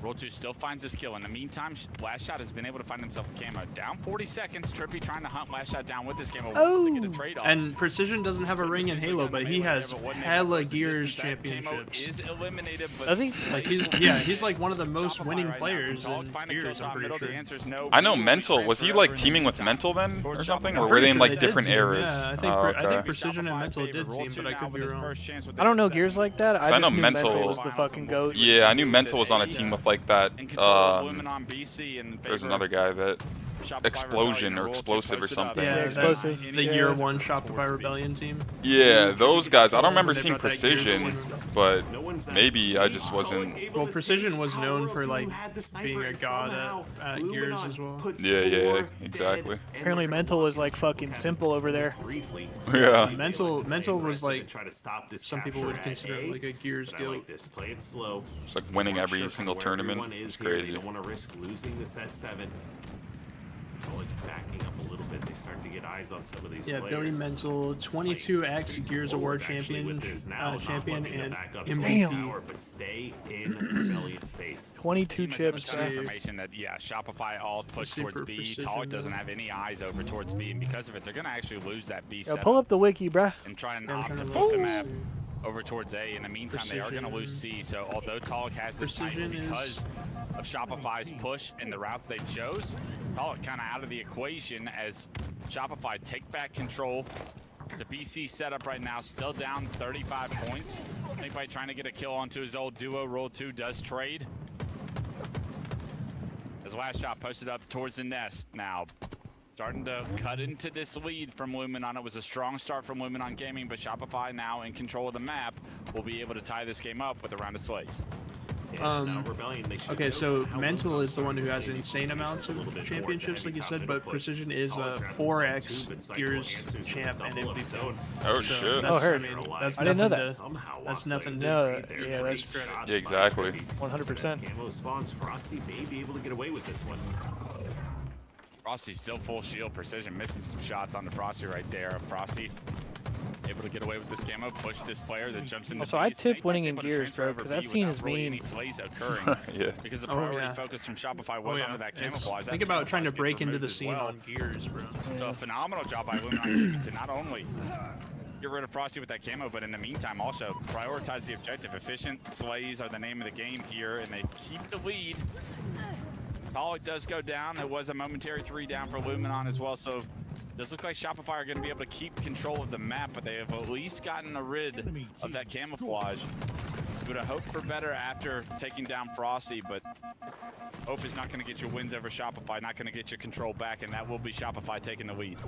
I: Roll2 still finds his kill. In the meantime, Last Shot has been able to find himself a camo. Down 40 seconds, Trippy trying to hunt Last Shot down with his camo. Wants to get a trade off.
F: And Precision doesn't have a ring in Halo, but he has hella Gears championships.
I: Is eliminated, but
E: Does he?
F: Like he's like one of the most
I: Shopify
F: winning
I: right now.
F: players
I: Dog
F: in
I: find a kill
F: Gears,
I: shot
F: I'm pretty
I: middle. The
F: sure.
I: answer's no.
A: I know
I: He will
A: Mental.
I: retrain
A: Was he
I: forever
A: like
I: in
A: teaming
I: the
A: with
I: meantime.
A: Mental then,
I: Towards
A: or something,
I: Shopify.
A: or were they in
F: Pretty
A: like
F: sure they
A: different
F: did team,
A: eras?
F: yeah, I
A: Oh,
F: think
A: okay.
F: Precision and Mental did team, but I could be wrong.
E: I don't know Gears like that. I
A: I
E: just
A: know
E: knew
A: Mental-
E: was the fucking goat.
A: Yeah, I knew Mental was on a team with like that.
I: Luminon BC in
A: There's
I: favor
A: another guy that
I: Shopify
A: Explosion
I: Rebellion
A: or
I: Roll2
A: Explosive or
I: posted up.
A: something.
F: Yeah,
E: Explosive.
F: the year 1 Shopify Rebellion team.
A: Yeah, those guys. I don't remember
F: They
A: seeing
F: brought that Gears
A: Precision,
F: team.
A: but maybe I just wasn't.
F: Well, Precision was known for like being a god at Gears as well.
A: Yeah, exactly.
E: Apparently Mental was like fucking simple over there.
A: Yeah.
F: Mental was like
H: try to stop this
F: some people would consider like a Gears
H: but I like
F: goat.
H: this. Play it slow.
A: It's like winning every
H: Sure
A: single
H: where
A: tournament.
H: everyone is
A: It's
H: here. They
A: crazy.
H: don't want to risk losing this S7. Like backing up a little bit, they start to get eyes on some of these
F: Yeah,
H: players.
F: Billy Mental, 22x Gears Award champion, and MVP.
H: But stay in Rebellion's face.
E: 22 chips.
I: Confirmation that Shopify all push towards B.
F: precision,
I: Talk doesn't have any eyes over towards B, and because of it, they're gonna actually lose that B
E: Yo,
I: setup
E: pull up the wiki, bruh.
I: and try and
F: Yeah, I'm
I: opt to
F: trying to
I: flip the
F: look.
I: map over towards A. In the meantime, they are gonna lose C. So although Talk has this title
F: Precision is-
I: because of Shopify's push and the routes they chose, Talk kind of out of the equation as Shopify take back control. It's a BC setup right now, still down 35 points. Anybody trying to get a kill onto his old duo. Roll2 does trade. As Last Shot posted up towards the nest now. Starting to cut into this lead from Luminon. It was a strong start from Luminon Gaming, but Shopify now in control of the map will be able to tie this game up with a round of slays.
F: Okay, so Mental is the one who has insane amounts of championships, like you said, but Precision is a 4x Gears champ and MVP.
A: Oh,
F: So
A: shit.
F: that's,
E: Oh, heard.
F: I mean, that's
E: I didn't know
F: nothing
E: that.
F: to- That's nothing to
E: No,
F: their
E: yeah, that's
F: discredit.
A: Yeah, exactly.
E: 100%.
H: Camo spawns. Frosty may be able to get away with this one.
I: Frosty's still full shield. Precision missing some shots on the Frosty right there. Frosty able to get away with this camo, push this player that jumps in.
E: Also, I tip winning in Gears, bro, because that scene is mean.
I: Any slays occurring
A: Yeah.
I: because the
F: Oh,
I: priority
F: yeah.
I: focus from Shopify was onto that camouflage.
F: Think
I: That
F: about trying to
I: camouflage
F: break
I: gets
F: into the
I: removed as
F: scene
I: well.
F: on Gears, bro.
I: So a phenomenal job by Luminon to not only get rid of Frosty with that camo, but in the meantime also prioritize the objective. Efficient slays are the name of the game here, and they keep the lead. Pollock does go down. There was a momentary 3 down for Luminon as well, so does look like Shopify are going to be able to keep control of the map, but they have at least gotten rid of that camouflage. We would have hoped for better after taking down Frosty, but hope is not going to get your wins over Shopify, not going to get your control back, and that will be Shopify taking the lead.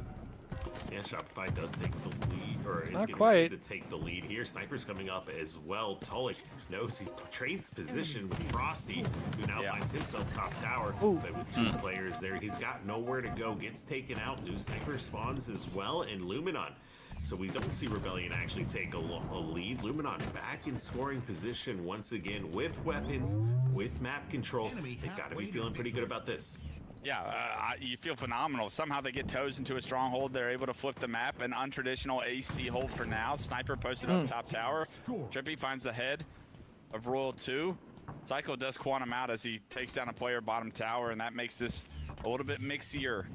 H: Yeah, Shopify does take the lead, or is
E: Not
H: getting
E: quite.
H: ready to take the lead here. Sniper's coming up as well. Tulik knows he trades position with Frosty, who now finds himself top tower. But with 2 players there, he's got nowhere to go. Gets taken out. New Sniper spawns as well, and Luminon. So we don't see Rebellion actually take a lead. Luminon back in scoring position once again with weapons, with map control. They got to be feeling pretty good about this.
I: Yeah, you feel phenomenal. Somehow they get toes into a stronghold. They're able to flip the map. An untraditional AC hold for now. Sniper posted up top tower. Trippy finds the head of Royal 2. Psycho does quantum out as he takes down a player bottom tower, and that makes this a little bit mixier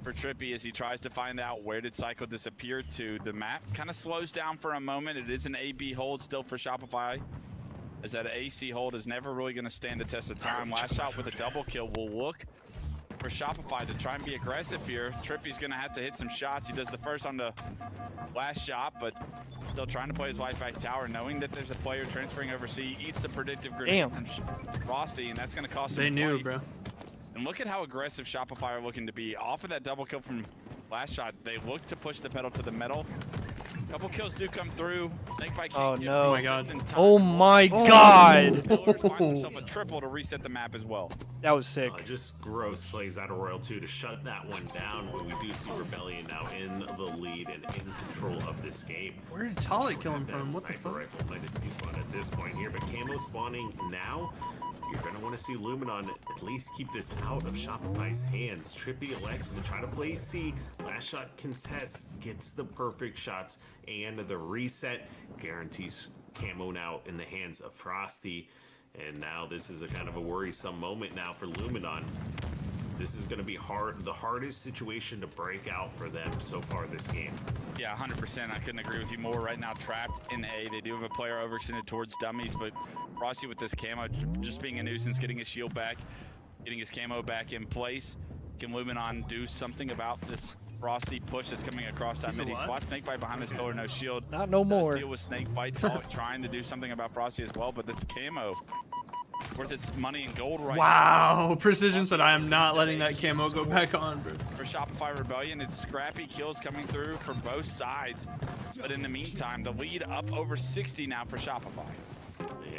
I: for Trippy as he tries to find out where did Psycho disappear to. The map kind of slows down for a moment. It is an AB hold still for Shopify, as that AC hold is never really going to stand the test of time. Last shot with a double kill will look for Shopify to try and be aggressive here. Trippy's going to have to hit some shots. He does the first on the last shot, but still trying to play his life back tower, knowing that there's a player transferring overseas. Eats the predictive grenade from Frosty, and that's going to cost him
F: They
I: his
F: knew,
I: life.
F: bro.
I: And look at how aggressive Shopify are looking to be. Off of that double kill from last shot, they look to push the pedal to the metal. Couple kills do come through. Snakebite can't get
E: no.
F: Oh my god.
E: Oh my god.
I: Killers finds himself a triple to reset the map as well.
E: That was sick.
H: Just gross plays out of Royal 2 to shut that one down, but we do see Rebellion now in the lead and in control of this game.
F: Where did Tulik kill him from? What the
H: Sniper
F: fuck?
H: rifle might have despawned at this point here, but Camo spawning now. You're going to want to see Luminon at least keep this out of Shopify's hands. Trippy elects to try to play C. Last shot contests, gets the perfect shots, and the reset guarantees Camo now in the hands of Frosty. And now this is a kind of a worrisome moment now for Luminon. This is going to be hard, the hardest situation to break out for them so far this game.
I: Yeah, 100%. I couldn't agree with you more. Right now, trapped in A. They do have a player overextended towards dummies, but Frosty with this camo just being a nuisance, getting his shield back, getting his camo back in place. Can Luminon do something about this Frosty push that's coming across that mid? He spots Snakebite behind this pillar, no shield.
E: Not no more.
I: Deal with Snakebite, trying to do something about Frosty as well, but this camo worth its money and gold right now.
F: Wow, Precision said I am not letting that camo go back on, bro.
I: For Shopify Rebellion, it's scrappy kills coming through from both sides. But in the meantime, the lead up over 60 now for Shopify.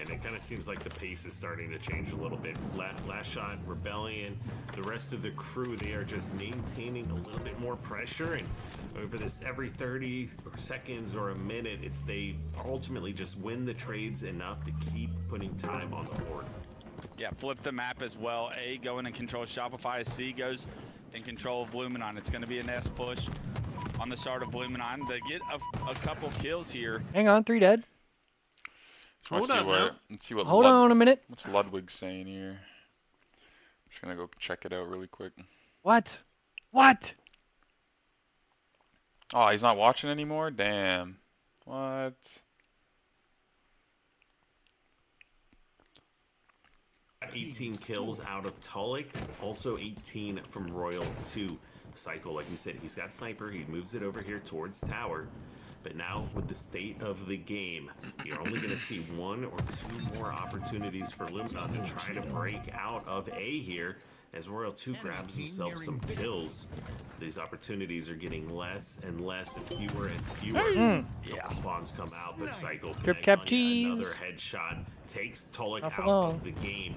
H: And it kind of seems like the pace is starting to change a little bit. Last shot, Rebellion, the rest of the crew, they are just maintaining a little bit more pressure. And over this every 30 seconds or a minute, they ultimately just win the trades enough to keep putting time on the board.
I: Yeah, flip the map as well. A going and control Shopify. C goes in control of Luminon. It's going to be a nest push on the start of Luminon. They get a couple kills here.
E: Hang on, 3 dead.
F: Hold on now.
A: Let's see what
E: Hold on a minute.
A: What's Ludwig saying here? I'm just going to go check it out really quick.
E: What? What?
A: Oh, he's not watching anymore? Damn. What?
H: Got 18 kills out of Tulik, also 18 from Royal 2. Psycho, like we said, he's got Sniper, he moves it over here towards Tower. But now, with the state of the game, you're only going to see 1 or 2 more opportunities for Luminon to try to break out of A here, as Royal 2 grabs himself some kills. These opportunities are getting less and less and fewer and fewer. Couple spawns come out, but Psycho connects on another headshot, takes Tulik out of the game.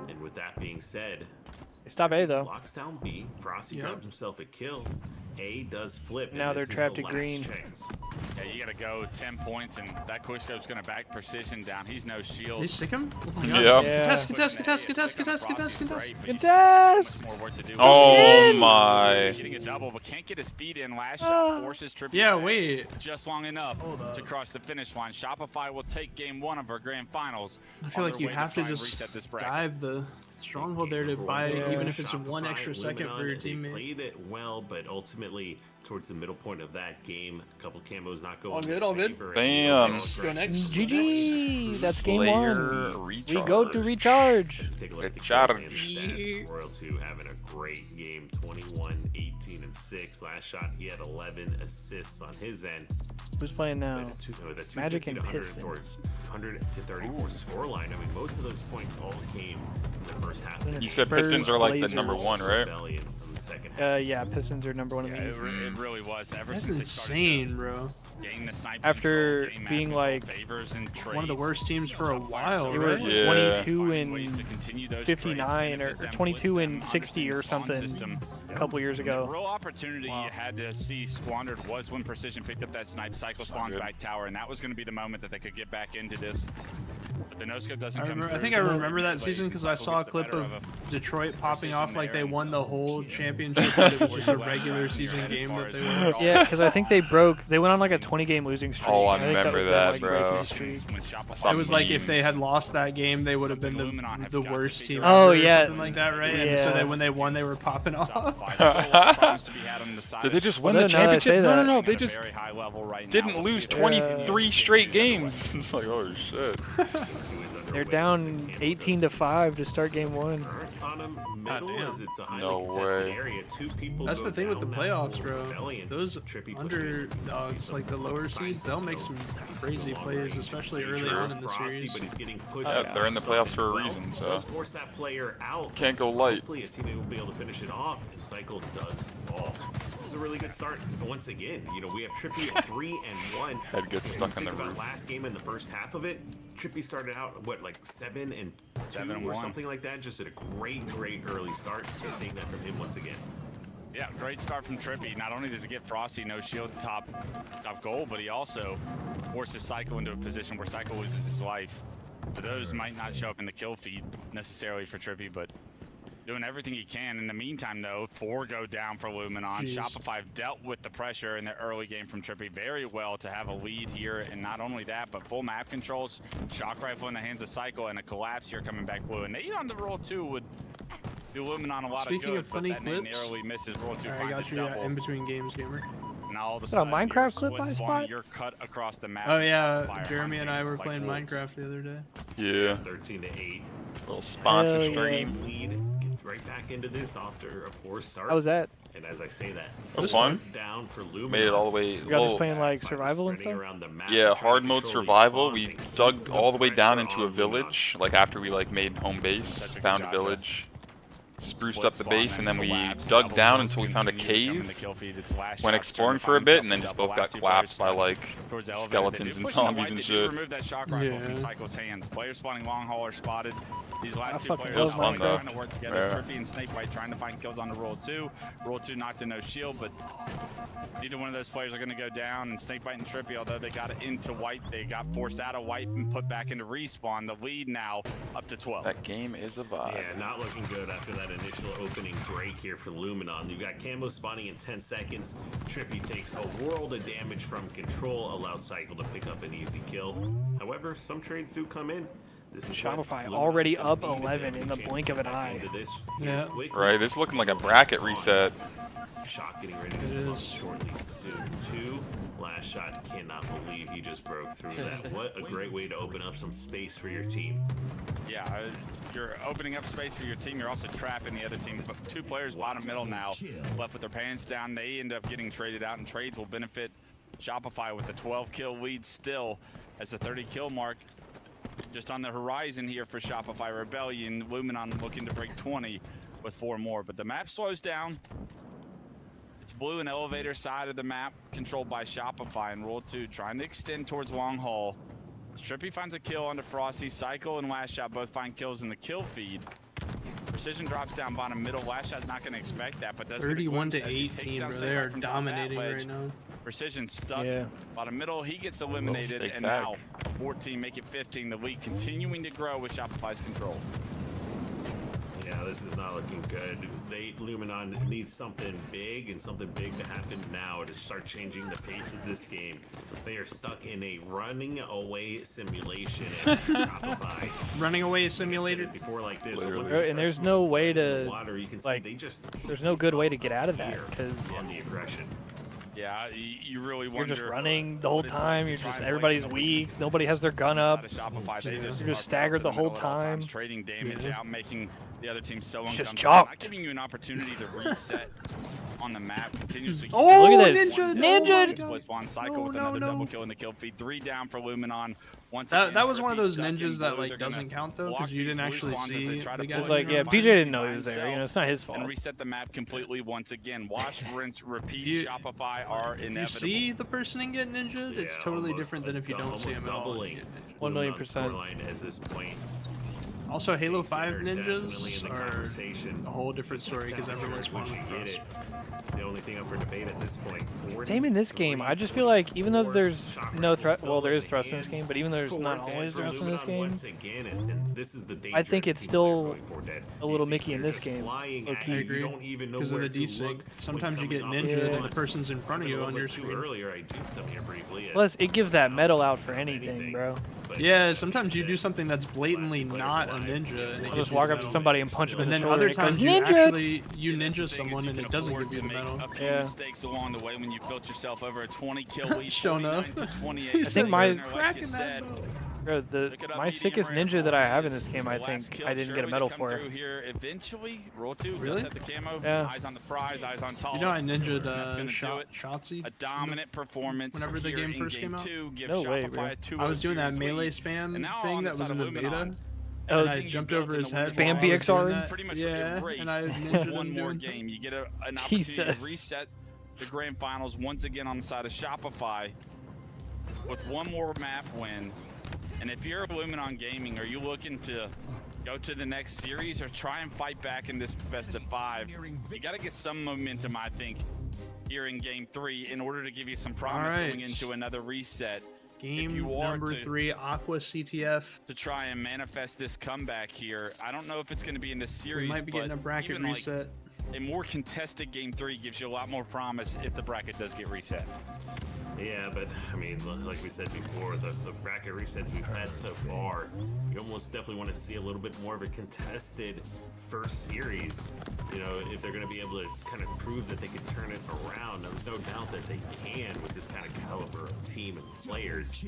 H: And with that being said,
E: stop A though.
H: Locks down B. Frosty grabs himself a kill. A does flip.
E: Now they're trapped at green.
I: Yeah, you gotta go 10 points, and that quickscope's gonna back Precision down. He's no shield.
F: They stick him? Oh
A: Yeah.
E: Contest!
A: Oh my.
I: Getting a double, but can't get his feet in. Last shot forces Trippy.
F: Yeah, wait.
I: Just long enough to cross the finish line. Shopify will take game 1 of our grand finals.
F: I feel like you have to just dive the stronghold there to buy, even if it's 1 extra second for your teammate.
H: Played it well, but ultimately towards the middle point of that game, a couple camos not going.
M: All good, all good.
A: Bam.
M: Go next.
E: GG. That's game
A: Slayer
E: 1.
A: recharge.
E: We go to recharge.
H: Take a look at the
A: Recharge.
H: kills and stats. Royal 2 having a great game, 21, 18, and 6. Last shot, he had 11 assists on his end.
E: Who's playing now?
H: With a
E: Magic and
H: 100 to 34 scoreline. I mean, most of those points all came in the first half.
A: You said Pistons are like the
E: Blazers.
A: #1, right?
H: Rebellion on the second half.
E: Yeah, Pistons are number 1 in the East.
I: It really was. Ever
F: That's
I: since
F: insane, bro.
I: Gain the sniper
E: After
I: control,
E: being like
F: one of the worst teams for a while,
E: they were
F: right?
E: 22 and 59 or 22 and 60 or something a couple years ago.
I: The real opportunity you had to see squandered was when Precision picked up that snipe, cycle spawns back tower, and that was going to be the moment that they could get back into this. But the no-scope doesn't come
F: I think I remember that season because I saw a clip of Detroit popping off like they won the whole championship, but it was just a regular season game that they won.
E: Yeah, because I think they went on like a 20-game losing streak.
A: Oh, I
E: think
A: remember
E: was
A: that,
E: like,
A: bro.
F: It was like if they had lost that game, they would have been the worst team.
E: Oh,
F: ever,
E: yeah.
F: or something like that, right? And so when they won, they were popping off.
A: Did they just win the championship? No. They just didn't lose 23 straight games. It's like, oh shit.
E: They're down 18-5 to start game 1.
A: No way.
F: That's the thing with the playoffs, bro. Those underdogs, like the lower seeds, they'll make some crazy plays, especially early on in the series.
A: Yeah, they're in the playoffs for a reason, so
H: force that player out.
A: Can't go light.
H: Hopefully a teammate will be able to finish it off, and Cycle does fall. This is a really good start. And once again, we have Trippy at 3-1.
A: Head gets stuck in the roof.
H: Last game in the first half of it, Trippy started out like 7-2 or something like that. Just at a great early start. So seeing that from him once again.
I: Yeah, great start from Trippy. Not only does he get Frosty no shield top goal, but he also forces Cycle into a position where Cycle loses his life. So those might not show up in the kill feed necessarily for Trippy, but doing everything he can. In the meantime, though, 4 go down for Luminon. Shopify dealt with the pressure in the early game from Trippy very well to have a lead here, and not only that, but full map controls, shock rifle in the hands of Cycle, and a collapse here coming back blue. And Nate on the roll 2 would do Luminon a lot
F: Speaking
I: of good,
F: of funny
I: but that
F: clips,
I: narrowly misses. Roll 2
F: I
I: finds
F: got
I: a
F: you
I: double.
F: in between games, gamer.
I: Now all of a
E: Is that a
I: sudden,
E: Minecraft
I: you're
E: clip I
I: split
E: spot?
I: spawn, you're cut across the map.
F: Oh yeah,
I: Fire
F: Jeremy and I were
I: like
F: playing
I: wolves.
F: Minecraft the other day.
A: Yeah.
H: 13-8.
A: Little sponsor
E: Hell yeah.
A: stream.
H: Lead. Get right back into this after a poor start.
E: How was that?
H: And as I say that,
A: That was fun.
H: Down for Luminon.
A: Made it all the way.
E: You guys are playing like survival and stuff?
A: Yeah, hard mode survival. We dug all the way down into a village. Like after we made home base, found a village, spruced up the base, and then we dug down until we found a cave. Went exploring for a bit, and then just both got collapsed by like skeletons and zombies and shit.
I: Remove that shock rifle from Cycle's hands. Players spawning long hauler spotted. These last two
E: fucking
I: players
A: love fun, though.
I: trying to work together.
A: Yeah.
I: Trippy and Snakebite trying to find kills on the roll 2. Roll 2 knocked to no shield, but neither one of those players are going to go down. And Snakebite and Trippy, although they got it into white, they got forced out of white and put back into respawn. The lead now up to 12.
A: That game is a vibe.
H: Yeah, not looking good after that initial opening break here for Luminon. You've got Camo spawning in 10 seconds. Trippy takes a world of damage from control, allows Cycle to pick up an easy kill. However, some trades do come in. This is
E: Shopify already up 11 in the blink of an eye.
F: Yeah.
A: Right, this is looking like a bracket reset.
H: Shot getting ready to come up shortly soon too. Last shot, cannot believe he just broke through that. What a great way to open up some space for your team.
I: Yeah, you're opening up space for your team. You're also trapping the other team. But 2 players bottom middle now, left with their pants down. They end up getting traded out, and trades will benefit Shopify with a 12-kill lead still as the 30-kill mark just on the horizon here for Shopify Rebellion. Luminon looking to break 20 with 4 more. But the map slows down. It's blue and elevator side of the map, controlled by Shopify, and Roll 2 trying to extend towards Long Haul. Trippy finds a kill onto Frosty. Cycle and Last Shot both find kills in the kill feed. Precision drops down bottom middle. Last Shot's not going to expect that, but does
F: 31 to 18, bro. They are dominating right now.
I: Precision stuck bottom middle. He gets eliminated, and now 14 make it 15. The lead continuing to grow with Shopify's control.
H: Yeah, this is not looking good. Luminon needs something big and something big to happen now to start changing the pace of this game. They are stuck in a running away simulation at Shopify.
F: Running away simulator
H: before like this.
E: And there's no way to
H: you can
E: like.
H: See they just
E: there's no good way to get out of that because
H: on the aggression.
I: Yeah, you really
E: you're
I: wonder.
E: just running the whole time. You're just everybody's weak. Nobody has their gun up. You're just staggered the whole time.
I: Trading damage out, making the other team so
E: Just
I: uncomfortable.
E: chalked.
I: Not giving you an opportunity to reset on the map continuously.
E: Oh, look at this.
I: Ninja! Was one cycle with another double kill in the kill feed. 3 down for Luminon.
F: That was one of those ninjas that like doesn't count though, because you didn't actually see the guy.
E: It's like, yeah, PJ didn't know he was there. You know, it's not his fault.
I: And reset the map completely once again. Wash, rinse, repeat. Shopify are inevitable.
F: If you see the person and get ninja, it's totally different than if you don't see him at all.
E: 1,000,000%.
H: As this point.
F: Also, Halo 5 ninjas are a whole different story because everyone's one with thrust.
H: It's the only thing up for debate at this point.
E: Same in this game. I just feel like even though there's no thrust, well, there is thrust in this game, but even though there's not always thrust in this game, I think it's still a little Mickey in this game.
F: I agree. Because of the desync. Sometimes you get ninja and the person's in front of you on your screen.
E: Plus, it gives that metal out for anything, bro.
F: Yeah, sometimes you do something that's blatantly not a ninja, and it
E: just walk up to somebody and punch them in the shoulder.
F: And then other times you actually ninja someone and it doesn't give you the medal.
I: Yeah. Mistakes along the way when you built yourself over a 20 kill lead.
F: Show enough.
E: I think my my sickest ninja that I have in this game, I think I didn't get a medal for.
I: Here eventually, roll 2.
F: Really?
I: The camo.
E: Yeah.
I: Eyes on the prize. Eyes on top.
F: You know I ninja'd Shotzi.
I: A dominant performance.
F: Whenever the game first came out.
E: No way, bro.
F: I was doing that melee spam thing that was in the beta.
E: Oh,
F: and I jumped over his head.
E: Spam BXR?
F: Yeah, and I ninja'd
I: one more game. You get an opportunity to reset the grand finals once again on the side of Shopify with one more map win. And if you're Luminon Gaming, are you looking to go to the next series or try and fight back in this best of 5? You got to get some momentum, I think, here in Game 3 in order to give you some promise going into another reset.
F: Game number 3, Aqua CTF.
I: To try and manifest this comeback here. I don't know if it's going to be in this series.
F: We might be getting a bracket reset.
I: A more contested Game 3 gives you a lot more promise if the bracket does get reset.
H: Yeah, but I mean, like we said before, the bracket resets we've had so far, you almost definitely want to see a little bit more of a contested first series. You know, if they're going to be able to kind of prove that they can turn it around. There's no doubt that they can with this kind of caliber of team and players.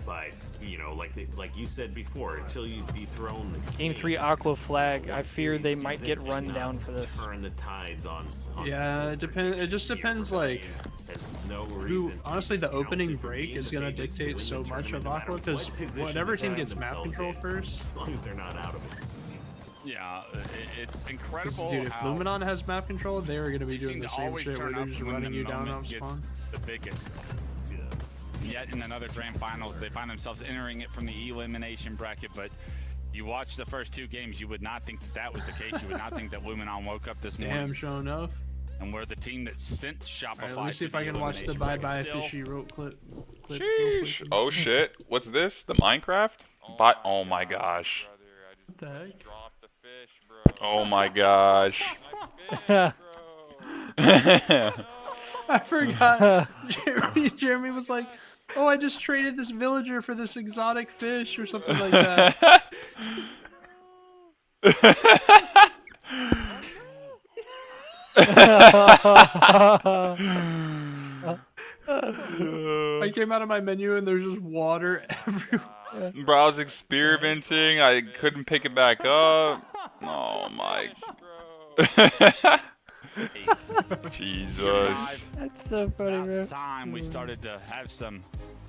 H: But you know, like you said before, until you dethrone the
E: Game 3 Aqua flag, I fear they might get run down for this.
H: Turn the tides on
F: yeah, it depends. It just depends, like, who. Honestly, the opening break is gonna dictate so much of Aqua because whatever team gets map control first,
H: as long as they're not out of it.
I: Yeah, it's incredible.
F: Dude, if Luminon has map control, they're gonna be doing the same shit where they're just running you down off spawn.
I: The biggest. Yet in another grand finals, they find themselves entering it from the elimination bracket, but you watch the first 2 games, you would not think that was the case. You would not think that Luminon woke up this morning.
F: Damn, sure enough.
I: And we're the team that sent Shopify.
F: Right, let me see if I can watch the bye-bye fishy rope clip.
A: Sheesh. Oh shit. What's this? The Minecraft? Oh my gosh.
F: What the heck?
A: Oh my gosh.
F: I forgot. Jeremy was like, oh, I just traded this villager for this exotic fish or something like that. I came out of my menu and there's just water everywhere.
A: Bro, I was experimenting. I couldn't pick it back up. Oh my. Jesus.
E: That's so funny, bro.
I: Time we started to have some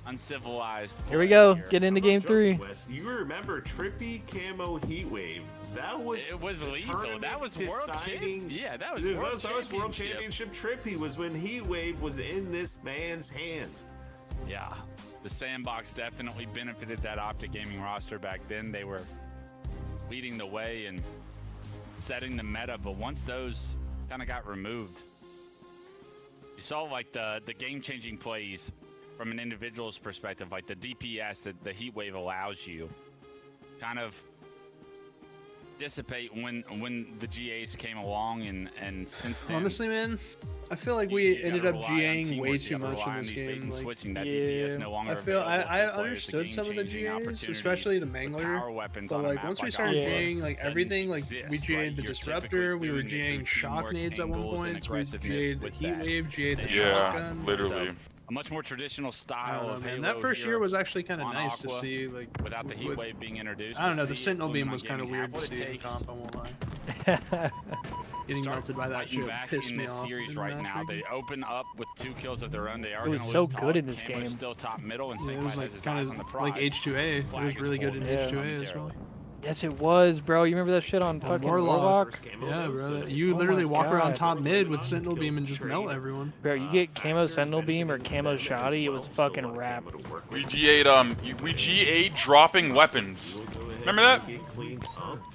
I: uncivilized.
E: Here we go. Get into Game 3.
H: You remember Trippy Camo Heatwave? That was
I: lethal. That was world championship. Yeah, that was
H: world championship. Trippy was when Heatwave was in this man's hands.
I: Yeah, the sandbox definitely benefited that Optic Gaming roster back then. They were leading the way and setting the meta, but once those kind of got removed, you saw like the game-changing plays from an individual's perspective, like the DPS that the Heatwave allows you, kind of dissipate when the GAs came along, and since then.
F: Honestly, man, I feel like we ended up GAing way too much in this game. Like, I feel I understood some of the GAs, especially the Mangler, but like once we started GAing like everything, like we GA'd the Disruptor, we were GAing shock nades at one point, we GA'd the Heatwave, GA'd the shotgun.
A: Literally.
I: A much more traditional style of
F: Halo. That first year was actually kind of nice to see, like
I: without the Heatwave being introduced.
F: I don't know, the Sentinel beam was kind of weird to see in comp, I won't lie. Getting melted by that shit
I: back
F: pissed
I: in
F: me
I: this
F: off.
I: series
F: in the
I: right
F: match
I: now.
F: making.
I: They open up with 2 kills of their own. They are
E: It was
I: gonna
E: so
I: lose
E: good in
I: Talik.
E: this
I: Camo's
E: game.
I: still top middle, and
F: Yeah, it was like
I: kind of
F: like H2A. It was really good in H2A as well.
E: Yes, it was, bro. You remember that shit on fucking Warlock?
F: Yeah, bro. You literally walk around top mid with Sentinel Beam and just melt everyone.
E: Bro, you get camo Sentinel Beam or camo Shoddy, it was fucking rap.
A: We G8 dropping weapons. Remember that?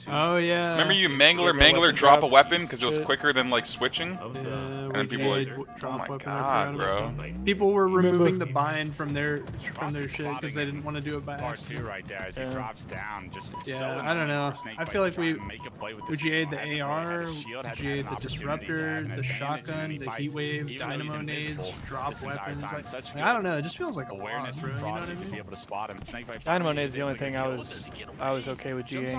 F: Oh yeah.
A: Remember you mangler drop a weapon because it was quicker than like switching?
F: Yeah,
A: and then people were like, oh my god, bro.
F: People were removing the bind from their shit because they didn't want to do it by
I: Part
F: accident.
I: 2 right there as he drops down. Just
F: Yeah, I don't know. I feel like we GA'd the AR, GA'd the Disruptor, the shotgun, the heat wave, dynamo nades, drop weapons. Like, I don't know. It just feels like a lot, bro. You know what I mean?
E: Dynamo Nade's the only thing I was okay with GAing.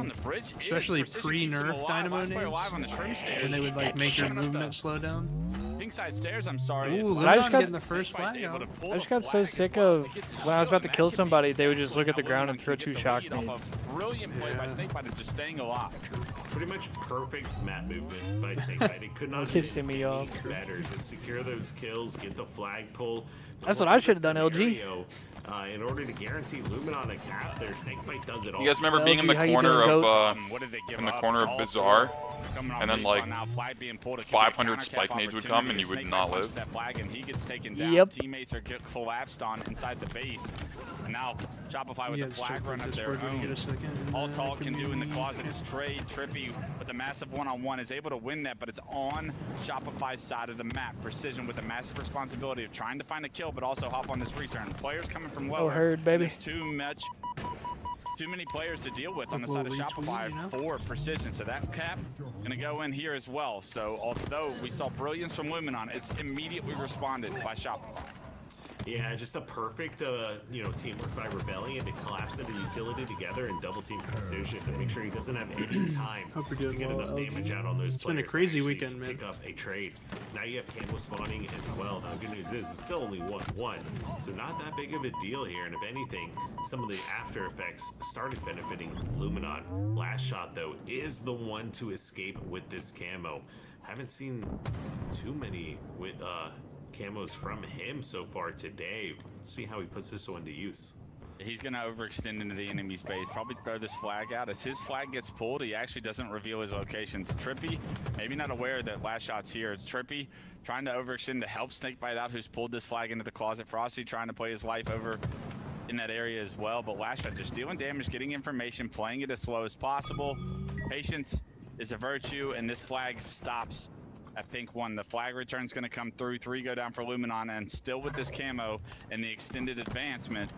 F: Especially pre-nerf dynamo nades, when they would like make your movement slow down.
I: Side stairs, I'm sorry.
F: Ooh,
E: I just got
F: getting the first flag out.
E: I just got so sick of when I was about to kill somebody, they would just look at the ground and throw 2 shock nades.
I: Brilliant play by Snakebite, just staying alive.
H: Pretty much perfect map movement by Snakebite. It could not
E: Pissing me off.
H: better. Just secure those kills, get the flag pull.
E: That's what I should have done, LG.
H: In order to guarantee Luminon a cap there, Snakebite does it all.
A: You guys remember being in the corner of Bizarre? And then like 500 spike nades would come and you would not live.
I: That flag and he gets taken down.
E: Yep.
I: Teammates are get collapsed on inside the base. And now Shopify with the flag run of their own. All Tall can do in the closet is trade. Trippy with a massive one-on-one is able to win that, but it's on Shopify's side of the map. Precision with a massive responsibility of trying to find a kill, but also hop on this return. Players coming from lower.
E: Oh, heard, baby.
I: There's too many players to deal with on the side of Shopify for Precision, so that cap gonna go in here as well. So although we saw brilliance from Luminon, it's immediately responded by Shopify.
H: Yeah, just a perfect, teamwork by Rebellion to collapse into utility together and double team Precision to make sure he doesn't have any time to get enough damage out on those players.
F: It's been a crazy weekend, man.
H: Pick up a trade. Now you have Camo spawning as well. Now, the good news is it's still only 1-1, so not that big of a deal here. And if anything, some of the after effects started benefiting Luminon. Last shot though is the one to escape with this camo. Haven't seen too many with camos from him so far today. Let's see how he puts this one to use.
I: He's going to overextend into the enemy's base, probably throw this flag out. As his flag gets pulled, he actually doesn't reveal his locations. Trippy, maybe not aware that last shot's here. It's Trippy trying to overextend to help Snakebite out, who's pulled this flag into the closet. Frosty trying to play his life over in that area as well, but last shot just dealing damage, getting information, playing it as slow as possible. Patience is a virtue, and this flag stops at pink 1. The flag return's going to come through. 3 go down for Luminon, and still with this camo and the extended advancement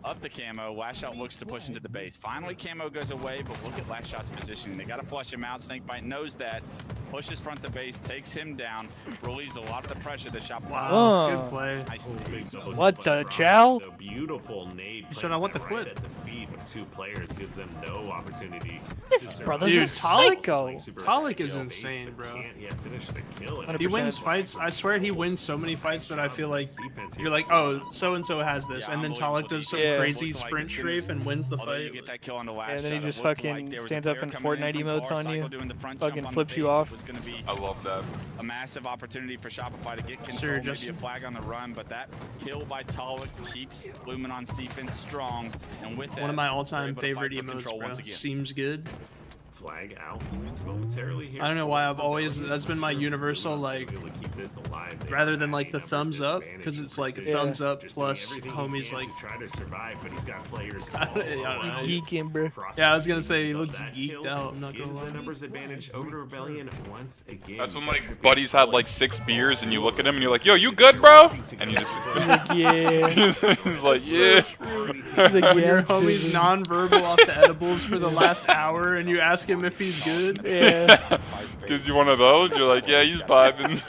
I: of the camo, Last Shot looks to push into the base. Finally, camo goes away, but look at Last Shot's positioning. They got to flush him out. Snakebite knows that. Pushes front the base, takes him down, relieves a lot of the pressure that Shopify.
F: Wow, good play.
E: What the chow?
H: A beautiful nade.
F: So I want the clip.
H: At the feet of 2 players gives them no opportunity.
E: Dude,
F: Talik is insane, bro.
H: Finish the kill.
F: He wins fights. I swear he wins so many fights that I feel like you're like, oh, so and so has this, and then Talik does some crazy sprint strafe and wins the fight.
E: And then he just fucking stands up in Fortnite emotes on you, fucking flips you off.
A: I love that.
I: A massive opportunity for Shopify to get control, maybe a flag on the run, but that kill by Talik keeps Luminon's defense strong, and with that,
F: one of my all-time favorite emotes, bro. Seems good.
H: Flag out momentarily here.
F: I don't know why that's been my universal, like, rather than like the thumbs up, because it's like a thumbs up plus homies like
H: try to survive, but he's got players.
E: Geeking, bro.
F: Yeah, I was gonna say he looks geeked out. I'm not gonna
H: Gives
F: lie.
H: the numbers advantage over to Rebellion once again.
A: That's when like buddies had like 6 beers and you look at him and you're like, yo, you good, bro? And you just
E: yeah.
A: He's like, yeah.
F: Your homie's non-verbal off the edibles for the last hour, and you ask him if he's good.
E: Yeah.
A: Gives you one of those. You're like, yeah, he's vibing.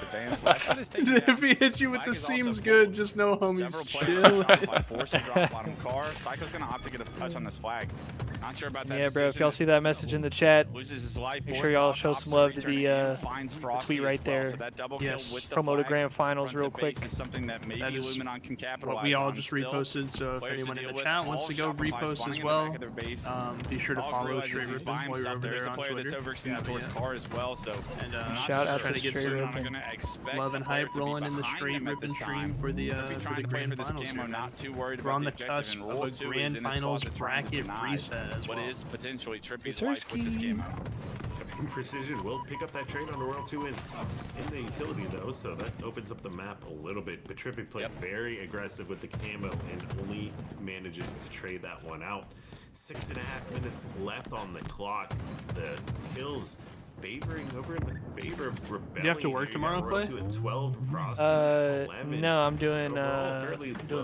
F: If he hits you with the seems good, just know homie's chill.
I: Psycho's gonna opt to get a touch on this flag. Not sure about that.
E: Yeah, bro. If y'all see that message in the chat,
I: loses his life,
E: make sure y'all show some love to the tweet right there.
F: Yes.
E: Promote a grand finals real quick.
I: Is something that maybe Luminon can capitalize
F: what we all
I: on
F: just
I: still.
F: reposted. So if anyone in the chat chat wants to go repost as well, be sure to follow Straight Rippin' while you're over there on Twitter.
I: Towards car as well, so
E: shout out
F: try to get some love and hype
I: to
F: rolling in the Straight Rippin' stream for the grand finals here. We're on the cusp of a grand finals bracket reset as well.
I: What is potentially Trippy's life with this game.
H: Precision will pick up that trade on the World 2 in the utility though, so that opens up the map a little bit. But Trippy plays very aggressive with the camo and only manages to trade that one out. 6.5 minutes left on the clock. The kills favoring over in the favor of Rebellion.
F: Do you have to work tomorrow, Clay?
H: 12, Frost 11.
E: No, I'm doing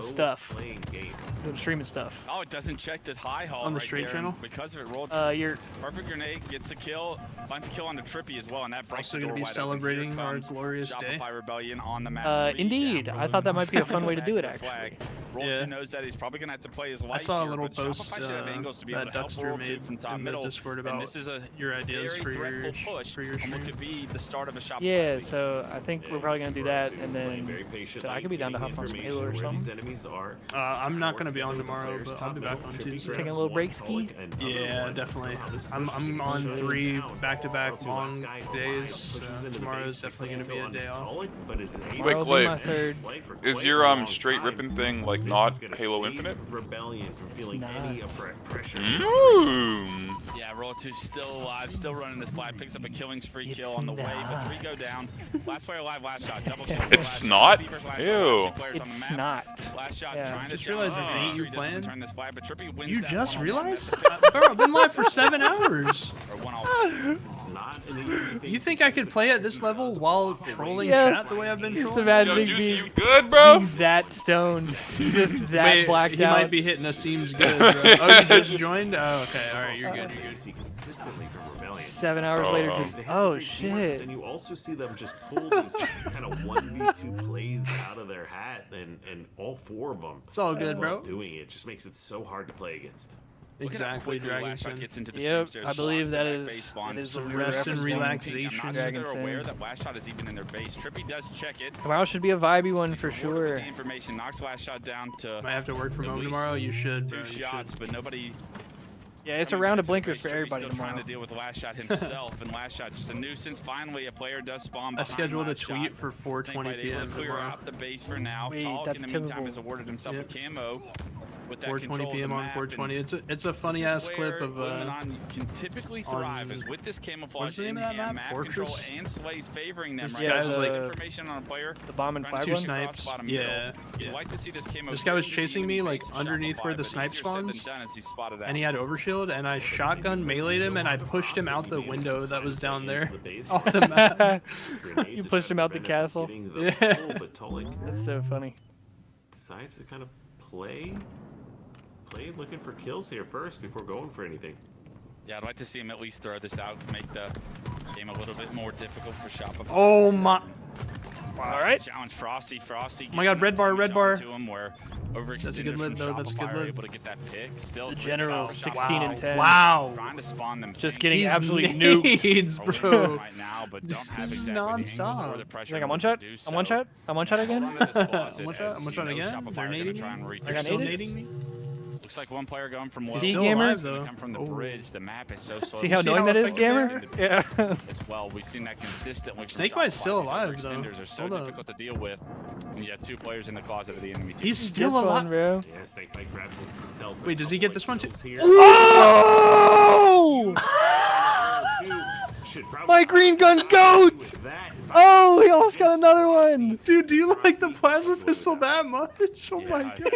E: stuff.
H: Game.
E: Doing streaming stuff.
I: Oh, it doesn't check the high haul
F: on the
I: right
F: straight
I: there,
F: channel.
I: Because of it rolled.
E: You're
I: perfect grenade gets a kill, finds a kill on the Trippy as well, and that breaks
F: also
I: the door
F: going to be
I: wide
F: celebrating our glorious day.
I: Shopify Rebellion on the map.
E: Indeed, I thought that might be a fun way to do it actually.
I: Roll2 knows that he's probably going to have to play his life.
F: I saw a
I: here,
F: little
I: but
F: post
I: Shopify should have angles to be able
F: that
I: to help
F: Dubster
I: Roll2
F: made
I: from top
F: in the
I: middle.
F: Discord
I: And
F: about
I: this is a
F: your ideas for your
I: stream. What could be the start of a Shopify.
E: Yeah, so I think we're probably gonna do that, and then I could be down to hop on some Halo or something.
F: I'm not gonna be on tomorrow, but I'll be back on Tuesday.
E: Taking a little break ski.
F: Yeah, definitely. I'm on 3 back-to-back long days, so tomorrow is definitely gonna be a day off.
A: Wait, Clay, is your Straight Rippin' thing like not Halo Infinite?
H: Rebellion from feeling any pressure.
I: Yeah, Roll2's still alive, still running this flag, picks up a killing spree kill on the way, but 3 go down. Last player alive, last shot, double kill.
A: It's not? Ew.
E: It's not.
I: Last shot,
E: Yeah.
I: trying to
F: Just realized this ain't you
I: Trippy doesn't
F: playing.
I: turn this flag, but Trippy wins
F: You
I: that
F: just
I: one-on-one.
F: realized? Bro, I've been live for 7 hours.
I: Or 1-off.
F: You think I could play at this level while trolling
E: Yeah.
F: chat the way I've been
E: Just
F: trolling?
E: imagine
A: Yo,
E: being
A: you good, bro?
E: that stoned, just that
F: Wait,
E: blacked
F: he
E: out.
F: might be hitting a seems good, bro. Oh, you just joined? Oh, okay, alright, you're good, you're good.
H: Consistently from Rebellion.
E: 7 hours later, just
H: They have
E: oh
H: great teamwork,
E: shit.
H: but then you also see them just pull these kind of 1v2 plays out of their hat, and all 4 of them.
F: It's all good, bro.
H: Doing it just makes it so hard to play against.
F: Exactly, Dragonson.
E: Yep, I believe that is
F: Some rest and relaxation.
I: I'm not sure they're aware that last shot is even in their base. Trippy does check it.
E: Tomorrow should be a vibey one for sure.
I: The information knocks last shot down to
F: Might have to work from home tomorrow. You should, bro.
I: 2
F: You
I: shots,
F: should.
I: but nobody.
E: Yeah, it's a round of blinkers for everybody
I: still trying
E: tomorrow.
I: to deal with last shot himself, and last shot just a nuisance. Finally, a player does spawn.
F: I scheduled a
I: last shot.
F: tweet for 4:20 p.m.
I: Clear
F: tomorrow.
I: out the base for now.
E: Wait,
I: Talk
E: that's
I: in the meantime
E: typical.
I: has awarded himself a camo. With that
F: 4:20 p.m. on 4:20. It's a funny ass clip of
I: Luminon can typically thrive is with this camouflage.
F: What's the name of that
I: in-hand
F: map?
I: control
F: Fortress?
I: and Slays favoring them
F: This
I: right
F: guy
I: now.
F: was like
I: information on a player.
E: The bomb and flag
F: 2
E: one.
F: snipes.
I: Yeah.
F: Yeah.
I: You'd like to see this camo.
F: This guy was
I: really
F: chasing me like
I: face
F: underneath
I: Shopify,
F: where the
I: but
F: snipe
I: easier said than
F: spawns,
I: done as he spotted out.
F: and he had overshield, and I shotgun meleeed him, and I pushed him out the window that was down there off the map.
E: You pushed him out the castle.
F: Yeah.
E: That's so funny.
H: Decides to kind of play looking for kills here first before going for anything.
I: Yeah, I'd like to see him at least throw this out, make the game a little bit more difficult for Shopify.
F: Oh my!
E: All right.
I: Challenge Frosty. Frosty.
F: Oh my God, red bar, red bar.
I: To him where
F: That's a good live though. That's a good live.
I: Able to get that pick. Still
E: The general 16 and 10.
F: Wow.
I: Trying to spawn them.
E: Just getting
F: He's
E: absolutely
F: nades,
E: nuked.
F: bro.
I: Right now, but don't have
F: This is
I: exactly the angles
F: non-stop.
I: or the pressure
E: Like I'm
I: to
E: one shot.
I: do
E: I'm one
I: so.
E: shot. I'm one shot again.
F: I'm one shot again. They're nading me. They're still nading me.
I: Looks like one player going from
E: Is
I: low.
E: he
F: still
E: gamer?
F: alive, though.
I: Come from the
F: Oh.
I: bridge. The map is so slow.
E: See how
F: See
E: annoying
F: how
E: that is,
F: effective
E: gamer? Yeah.
I: As well, we've seen that consistently. from
F: Snakebite's
I: Shopify.
F: still
I: These
F: alive, though.
I: overextenders are so
F: Hold up.
I: difficult to deal with. And you have 2 players in the closet of the enemy team.
F: He's still
E: Good fun,
F: alive.
E: bro.
H: Yeah, Snakebite grabs himself.
F: Wait, does he get this one too?
E: Oh! My green gun goat! Oh, he almost got another one.
F: Dude, do you like the plasma pistol that much? Oh my god.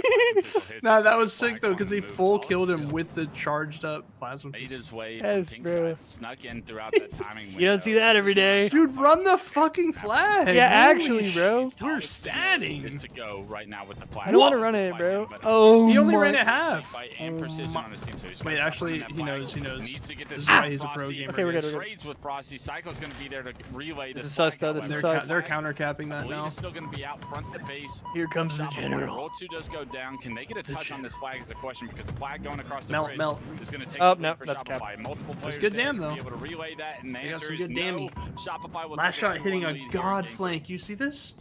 F: Nah, that was sick though, because he full killed him with the charged up plasma
I: Made
F: pistol.
I: his way
E: Yes,
I: from pink
E: bro.
I: side, snuck in throughout that timing window.
E: You don't see that every day.
F: Dude, run the fucking flag.
E: Yeah,
F: Holy
E: actually, bro.
F: shit, we're standing.
I: Is to go right now with the flag.
E: I don't want to run it, bro. Oh,
F: He only
E: my.
F: ran it half.
I: Fight and precision
F: my-
I: on his team, so he's
F: Wait,
I: gonna
F: actually,
I: stop
F: he
I: on that
F: knows.
I: flag.
F: He knows.
I: Needs to get
F: This is
I: shot.
F: why he's a pro
I: Frosty
F: gamer.
E: Okay, we're good, we're good.
I: Trades with Frosty. Psycho's going to be there to relay
E: This
I: this
E: is sus,
I: flag
E: though.
I: out
E: This is
I: west.
E: sus.
F: They're countercapping that
I: Lead
F: now.
I: is still going to be out front the base.
E: Here comes the
I: Shopify.
E: general.
I: Roll 2 does go down. Can they get a touch on this flag is the question, because the flag going across the
F: Melt,
I: bridge
F: melt.
I: is going to take
E: Oh,
I: the
E: no,
I: lead for
E: that's cap.
I: Shopify. Multiple players
F: good
I: there
F: damn,
I: to
F: though.
I: be able to relay that, and the
F: They got
I: answer
F: some
I: is
F: good
I: no.
F: dammy.
I: Shopify will
F: Last
I: take a
F: shot hitting
I: 2-1
F: a
I: lead here
F: god
I: in game
F: flank. You see this?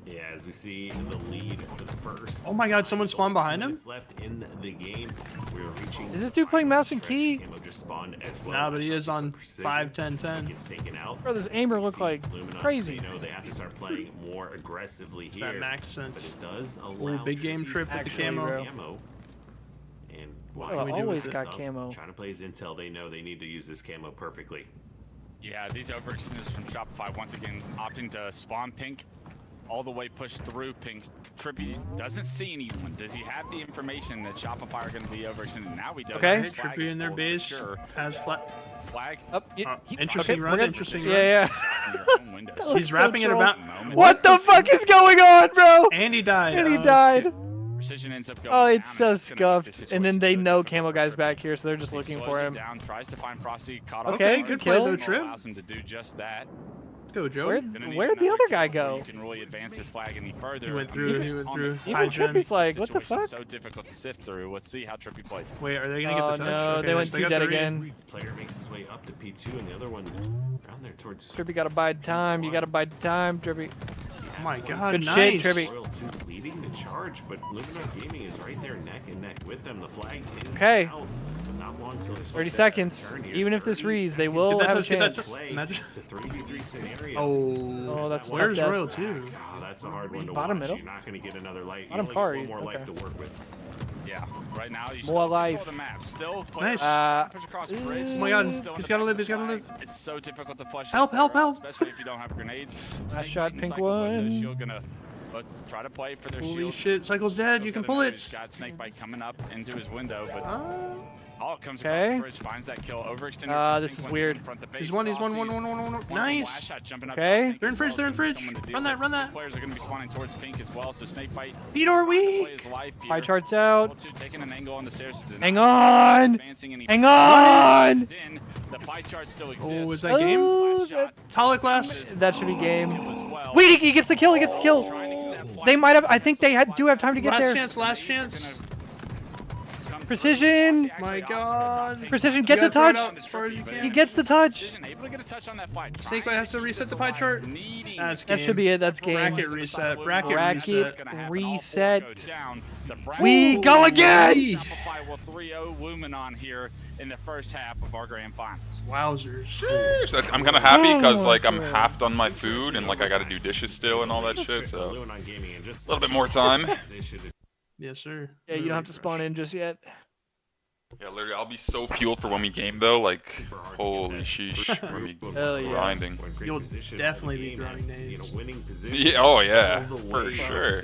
H: Yeah, as we see the lead for the first.
F: Oh my God! Someone spawned behind him.
H: Left in the game. We're reaching.
E: Is this dude playing mouse and key?
H: Just spawned as well.
F: Nah, but he is on 5-10-10.
H: Gets taken out.
E: Bro, this aimer look like crazy.
H: You know they have to start playing more aggressively
F: It's
H: here.
F: that max sense.
H: But it does allow
F: Little big game trip with the camo.
H: And
E: always got camo.
H: Trying to play his intel, they know they need to use this camo perfectly.
I: Yeah, these overextenders from Shopify once again opting to spawn pink, all the way push through pink. Trippy doesn't see anyone. Does he have the information that Shopify are going to be overextended? Now he does.
F: Okay, Trippy in their base
I: sure.
F: has flat.
I: Flag.
F: Interesting run. Interesting run.
E: Yeah.
F: He's wrapping it about.
E: What the fuck is going on, bro?
F: And he died.
E: And he died.
I: Precision ends up going
E: Oh, it's
I: down,
E: so scuffed. And then they know Camo Guy's back here, so they're just looking for him.
I: Down, tries to find Frosty, caught
F: Okay, good play though, Trip.
I: Allows him to do just that.
F: Let's go, Joey.
E: Where'd the other guy go?
I: You can really advance this flag any further.
F: He went through.
E: Even Trippy's like, what the fuck?
I: So difficult to sift through. Let's see how Trippy plays.
F: Wait, are they gonna get the touch?
E: No,
F: Okay,
E: they went
F: got
E: 2 dead
F: the
E: again.
H: Player makes his way up to P2, and the other one around there towards.
E: Trippy gotta bide time. You gotta bide time, Trippy.
F: Oh my God,
E: Good
F: nice.
E: shit, Trippy.
H: Royal 2 leading the charge, but Luminar Gaming is right there neck and neck with them. The flag is
E: Okay.
H: out, but not long till this
E: 30 seconds. Even if this reads, they will have a chance.
H: It's a 3v3 scenario.
F: Oh,
E: that's
F: where's
E: tough.
F: Royal 2?
H: Oh, that's a hard one to
E: Bottom
H: watch.
E: middle?
H: You're not going to get another light.
E: Bottom
H: You only
E: car,
H: get one more
E: okay.
H: life to work with.
I: Yeah, right now you
E: More
I: still
E: life.
I: control the map. Still
F: Nice.
I: push across the bridge.
F: Oh my God,
I: Still in
F: he's
I: the
F: gotta
I: back
F: live,
I: of
F: he's
I: the
F: gotta
I: flag.
F: live.
I: It's so difficult to flush.
F: Help, help, help.
I: Especially if you don't have grenades.
E: Last shot,
I: Snake
E: pink
I: Cycle windows,
E: one.
I: Shield gonna try to play for their
F: Holy
I: shield.
F: shit, Cycle's dead. You can pull
I: He's
F: it.
I: got Snakebite coming up into his window, but all comes
E: Okay.
I: across the bridge, finds that kill. Overextender.
E: This is weird.
F: He's one. Nice.
E: Okay.
F: They're in fridge. They're in fridge. Run that. Run that.
I: Players are going to be spawning towards pink as well, so Snakebite.
F: Beat or weak.
E: Pie chart's out.
I: Taking an angle on the stairs.
E: Hang on. Hang on.
I: The pie chart still exists.
F: Oh, is that game? Talik glass.
E: That should be game. Wait, he gets the kill. He gets the kill. They might have. I think they do have time to get
F: Last
E: there.
F: chance. Last chance.
E: Precision.
F: My God.
E: Precision
F: You
E: gets the
F: gotta throw it
E: touch.
F: out as far as you can.
E: He gets the touch.
I: Able to get a touch on that fight.
F: Snakebite has to reset the pie chart. That's
E: That
F: game.
E: should be it. That's game.
F: Bracket reset. Bracket
E: reset.
I: reset.
E: We go again.
I: Shopify will 3-0 Luminon here in the first half of our grand finals.
F: Wowzers.
A: Sheesh, I'm kind of happy because like I'm half done my food and like I got to do dishes still and all that shit. So a little bit more time.
F: Yes, sir.
E: Yeah, you don't have to spawn in just yet.
A: Yeah, literally, I'll be so fueled for when we game though. Like, holy sheesh, when we
E: Hell yeah.
A: grinding.
F: You'll definitely be throwing nades.
A: Yeah, oh yeah, for sure.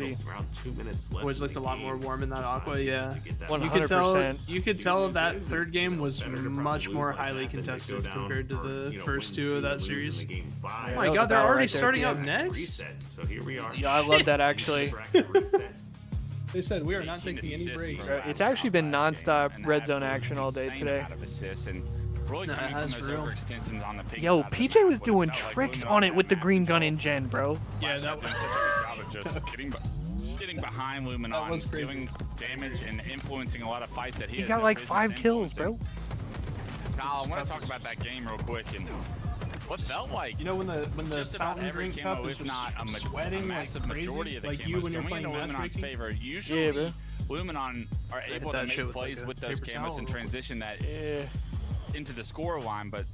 F: Always looked a lot more warm in that aqua. Yeah.
E: 100%.
F: You could tell that third game was much more highly contested compared to the first 2 of that series. Oh my God, they're already starting up next.
H: So here we are.
E: Yeah, I love that actually.
F: They said we are not taking any breaks.
E: It's actually been non-stop red zone action all day today.
I: Really
F: No, it
I: coming
F: has
I: from
F: for
I: those
F: real.
I: overextensions on the pink
E: Yo,
I: side of the
E: PJ
I: map
E: was
I: would
E: doing
I: have felt like
E: tricks
I: Luminon
E: on it
I: had
E: with the
I: that
E: green
I: good
E: gun in Gen, bro.
F: Yeah,
I: Flash
F: that
I: out doing such a good job of just getting behind Luminon,
F: was crazy.
I: doing damage and influencing a lot of fights that he
E: He
I: has
E: got
I: no
E: like
I: business
E: 5 kills, bro.
I: influencing. Kyle, I want to talk about that game real quick and what felt like.
F: You know when the
I: Just about
F: fountain
I: every
F: drink
I: camo,
F: cup is
I: if
F: just
I: not a
F: sweating like
I: massive
F: crazy,
I: majority of the
F: like
I: camos
F: you when you're
I: going
F: playing
I: into Luminon's
F: matchmaking.
I: favor.
E: Yeah,
I: Usually,
E: bro.
I: Luminon are able to
F: that shit
I: make
F: with
I: plays
F: like a
I: with those
F: paper
I: camos
F: towel.
I: and transition that into the score line, but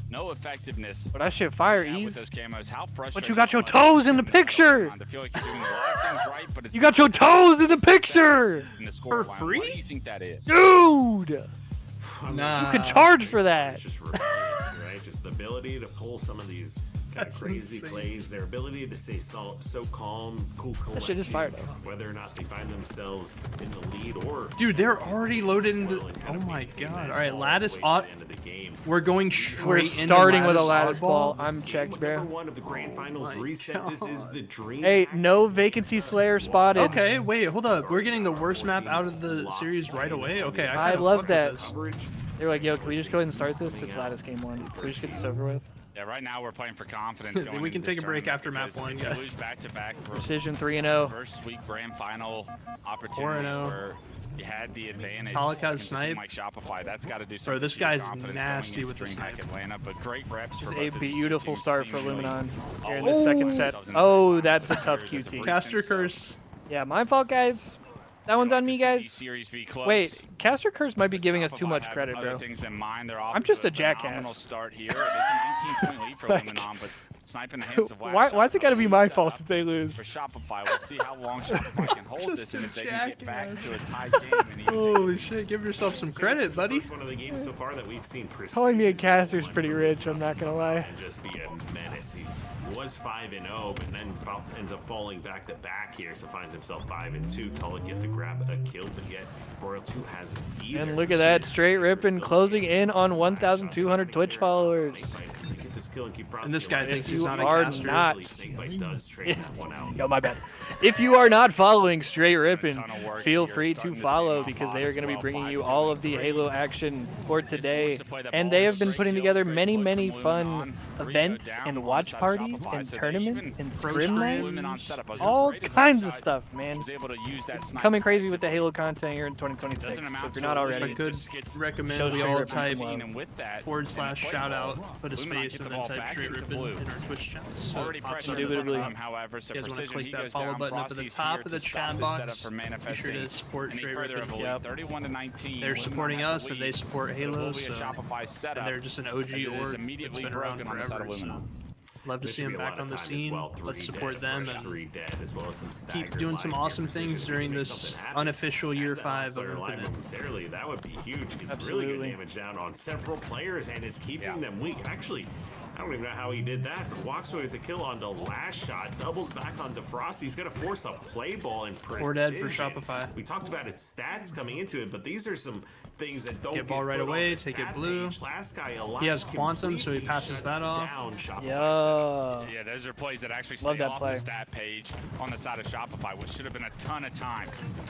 I: no effectiveness.
E: But that shit fire
I: Yeah, with
E: ease.
I: those camos, how
E: But
I: frustrating
E: you got your
I: it was
E: toes in the
I: to
E: picture.
I: feel like you're doing a lot of things right, but it's
E: You got your toes in the picture.
I: in the score
F: For
I: line.
F: free?
I: What do you think that is?
E: Dude.
F: Nah.
E: You can charge for that.
H: It's just rebellious, right? Just the ability to pull some of these kind of
F: That's
H: crazy
F: insane.
H: plays, their ability to stay so calm, cool,
E: That shit is fire, though.
H: whether or not they find themselves in the lead or.
F: Dude, they're already loaded into. Oh my God! All right, lattice odd. We're going
E: We're
F: straight into
E: starting with a
F: lattice
E: lattice ball. I'm checked, bro.
H: One of the grand finals reset. This is the dream.
E: Hey, no vacancy slayer spotted.
F: Okay, wait, hold up. We're getting the worst map out of the series right away. Okay,
E: I
F: kinda
E: love
F: fuck
E: that.
F: with this.
E: They're like, yo, can we just go ahead and start this? It's lattice game 1. Can we just get this over with?
I: Yeah, right now we're playing for confidence. Going
F: We can
I: into
F: take
I: this
F: a break
I: tournament
F: after map
I: because
F: 1,
I: if you
F: guys.
I: lose back-to-back
E: Precision 3-0.
I: first week grand final opportunities
F: 4-0.
I: where you had the advantage.
F: Talik has
I: against a team
F: snipe.
I: like Shopify. That's got to do
F: Bro,
I: something
F: this
I: to your
F: guy's
I: confidence
F: nasty
I: going
F: with
I: into
F: the
I: Dreamhack
F: snipe.
I: Atlanta, but great reps
E: This
I: for
E: is
I: both
E: a
I: of these two
E: beautiful
I: teams.
E: start for
I: Seemingly
E: Luminon here in
I: always
E: the second
I: put
E: set.
I: themselves in
E: Oh,
I: the
E: that's a
I: top
E: tough
I: tiers as a
E: QT.
F: Caster
I: so
F: curse.
E: Yeah, my fault, guys. That one's on me, guys.
I: series be close.
E: Wait, Caster Curse might be giving us too
I: Shopify
E: much
I: have
E: credit,
I: other
E: bro.
I: things in mind. They're off
E: I'm
I: to
E: just a
I: phenomenal
E: jackass.
I: start here. There's a 19-point lead for
E: Like-
I: Luminon, but sniping the hands of
E: Why's it gotta be my fault if they lose?
I: For Shopify, we'll see how long Shopify can hold this and if they can get back to a tie game. And even
F: Holy shit, give yourself some credit, buddy.
H: One of the games so far that we've seen
E: Calling me a caster is pretty rich, I'm not gonna lie.
H: and just be a menace. He was 5-0, but then ends up falling back to back here, so finds himself 5-2. Tulik get to grab a kill, but yet Royal 2 hasn't either.
E: And look at that, straight ripping, closing in on 1,200 Twitch followers.
F: And this guy thinks he's
E: you
F: not a
E: are
F: caster.
E: not,
H: Snakebite does trade that one out.
E: yo, my bad. If you are not following Straight Rippin', feel free to follow because they are going to be bringing you all of the Halo action for today. And they have been putting together many, many fun events and watch parties and tournaments and scrim nights. All kinds of stuff, man. Coming crazy with the Halo content here in 2026. So if you're not
F: If
E: already,
F: I could recommend
E: show
F: we
E: Straight
F: all
E: Rippin'
F: type
E: some love.
F: /shout-out, put a space, and then type straight rippin' in our Twitch chat. So it pops up every time.
I: However,
F: If you guys want to click that follow button up at the top of the chat box, be sure to support Straight Rippin'. They're supporting us and they support Halo, so and they're just an OG org that's been around forever. So love to see them back on the scene. Let's support them and keep doing some awesome things during this unofficial year 5 of Infinite.
H: Momentarily, that would be huge. Gets really good damage down on several players and is keeping them weak. Actually, I don't even know how he did that, but walks away with the kill on the last shot, doubles back on DeFrost. He's going to force a play ball in precision.
F: Or dead for Shopify.
H: We talked about his stats coming into it, but these are some things that don't
F: Get ball right
H: put on
F: away,
H: the
F: take it
H: stat
F: blue.
H: page. Last guy
F: He has Quantum, so he passes that off.
E: yo.
I: Yeah, those are plays that actually
E: Love
I: stay
E: that
I: off
E: play.
I: the stat page on the side of Shopify, which should have been a ton of time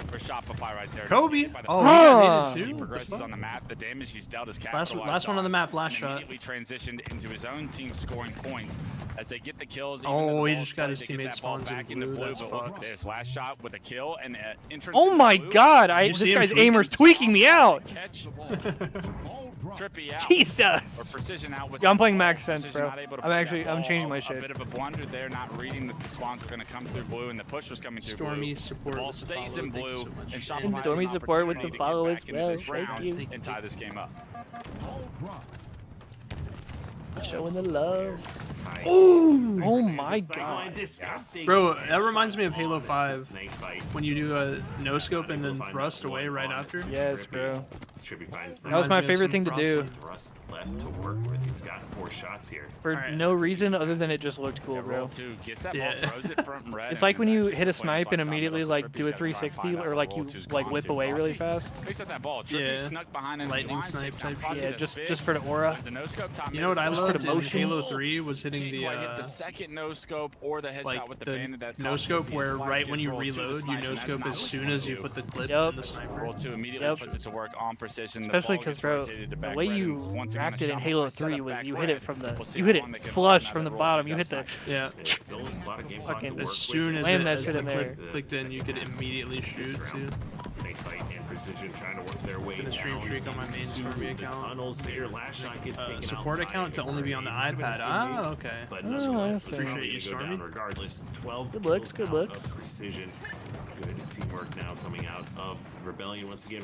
I: for Shopify right there.
F: Kobe.
I: By the
F: Oh,
I: time
F: he got
I: he
F: it too?
I: progresses
F: What the
I: on the map, the damage he's dealt is
F: Last one on the map, last shot.
I: Immediately transitioned into his own team scoring points as they get the kills. even
F: Oh,
I: though the
F: he
I: ball's
F: just got his
I: played, they get
F: teammate
I: that ball
F: spawns in
I: back into
F: blue, that's
I: but look at
F: fucked.
I: this last shot with a kill and entrance.
E: Oh
I: into
E: my
I: blue.
E: god,
F: You
E: this
F: see him
E: guy's
F: tweaking?
E: aimer's tweaking me out.
I: Catch. Trippy out.
E: Jesus.
I: Or precision out with
E: Yeah, I'm playing Max Sense,
I: Precision
E: bro.
I: not able to
E: I'm
I: put that
E: actually, I'm
I: ball
E: changing my
I: A
E: shit.
I: bit of a blunder there, not reading that the spawns were going to come through blue, and the push was coming through
F: Stormy
I: blue.
F: support
I: The ball
F: with the
I: stays
F: follow,
I: in
F: thank you
I: blue,
F: so much.
I: and
F: And
I: Shopify
E: Stormy
I: has an
E: support with the
I: opportunity to get
E: follow
I: back
E: as
I: into
E: well,
I: this
E: thank
I: round
E: you.
I: and tie this game up.
E: Showing the love.
F: Ooh!
E: Oh my god.
F: Bro, that reminds me of Halo 5 when you do a no-scope and then thrust away right after.
E: Yes, bro.
H: That
E: was my favorite thing to do.
H: Thrust left to work with. He's got 4 shots here.
E: For no reason other than it just looked cool, bro. It's like when you hit a snipe and immediately like do a 360 or like you like whip away really fast.
F: Yeah, lightning snipe type shit.
E: Yeah, just for the aura.
F: You know what I
E: Just for
F: loved
E: the
F: in
E: motion.
F: Halo 3 was hitting the
I: the second no scope or the headshot
F: like
I: with the
F: the
I: bandit that
F: no scope where right when you reload, you no scope as soon as you put the clip in the sniper.
I: Roll 2 immediately puts it to work on precision.
E: Especially because, bro, the way you racked it in Halo 3 was you hit it from the, you hit it flush from the bottom. You hit the,
F: yeah.
E: fucking
F: As soon as,
E: slam
F: it,
E: that
F: as
E: shit
F: the
E: in there.
F: clip clicked in, you could immediately shoot too.
H: Snakebite and precision trying to work their way
F: The stream
H: down
F: streak on my main
H: into
F: Stormy
H: the
F: account.
H: tunnels there. Last shot gets taken
F: Support
H: out
F: account
H: by
F: to only be on the
H: a
F: iPad. Ah, okay.
H: But
E: Oh,
H: nonetheless,
E: that's
F: Appreciate you,
H: go
F: Stormy.
H: down regardless. 12
E: Good looks,
H: kills
E: good
H: now
E: looks.
H: of precision. Good teamwork now coming out of Rebellion once again.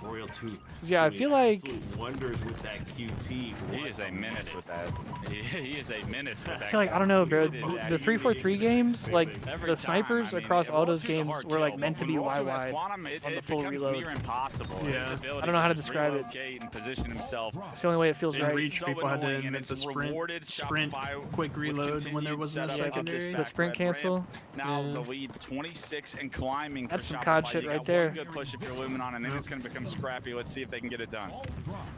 H: Royal 2.
E: Yeah, I
H: doing
E: feel like
H: absolute wonders with that QT.
I: He is a menace with that. He is a menace with that.
E: I feel like, I don't know, bro. The 343 games, like
I: Every
E: the
I: time,
E: snipers
I: I mean,
E: across all
I: Roll
E: those
I: 2's a
E: games
I: hard
E: were like
I: kill,
E: meant
I: but
E: to be
I: when Roll 2 has
E: YY
I: Quantum,
E: on
I: it
E: the full
I: becomes
E: reload.
I: near impossible.
F: Yeah.
I: His ability
E: I don't know how to
I: to
E: describe it.
I: relocate and position himself.
E: It's the only way it feels
F: In
E: right.
F: Reach,
I: So
F: people had to
I: annoying, and
F: admit
I: it's
F: the sprint,
I: rewarded
F: sprint,
I: Shopify
F: quick
I: with
F: reload when there
I: continued
F: wasn't a
I: setup of this
F: secondary.
E: The
I: back
E: sprint
I: red ramp.
E: cancel.
I: Now
F: Yeah.
I: the lead 26 and climbing. climbing.
E: That's
I: for
E: some
I: Shopify.
E: COD shit
I: You
E: right
I: got
E: there.
I: One good push if you're Luminon, and then it's going to become scrappy. Let's see if they can get it done.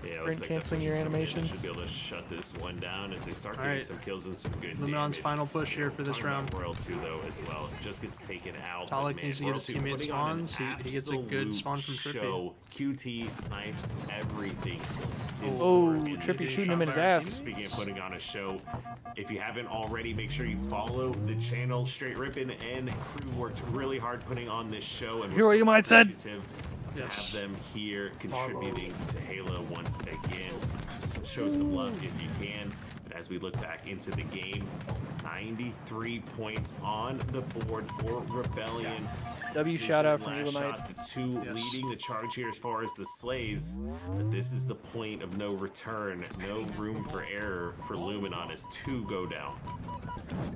H: Yeah,
E: Print canceling your animations.
H: Should be able to shut this one down as they start
F: All
H: getting
F: right.
H: some kills and some good
F: Luminon's
H: damage.
F: final push here for this
H: Talking about
F: round.
H: Royal 2 though as well. Just gets taken out.
F: Talik
H: but, man,
F: needs to get
H: Royal
F: his
H: 2
F: teammate
H: putting on an
F: spawns. He gets a good spawn from
H: absolute
F: Trippy.
H: show. QT snipes everything.
E: Oh,
H: in
E: Trippy
H: this
E: shooting him in his
H: shot.
E: ass.
H: Speaking of putting on a show, if you haven't already, make sure you follow the channel. Straight Rippin' and crew worked really hard putting on this show, and
E: Hero,
H: we're
E: you
H: so
E: might said.
H: appreciative to have them here contributing to Halo once again. Show some love if you can. But as we look back into the game, 93 points on the board for Rebellion.
E: W shout out from
H: Last
E: Elamite.
H: shot, the two leading the charge here as far as the slays. But this is the point of no return. No room for error for Luminon as two go down.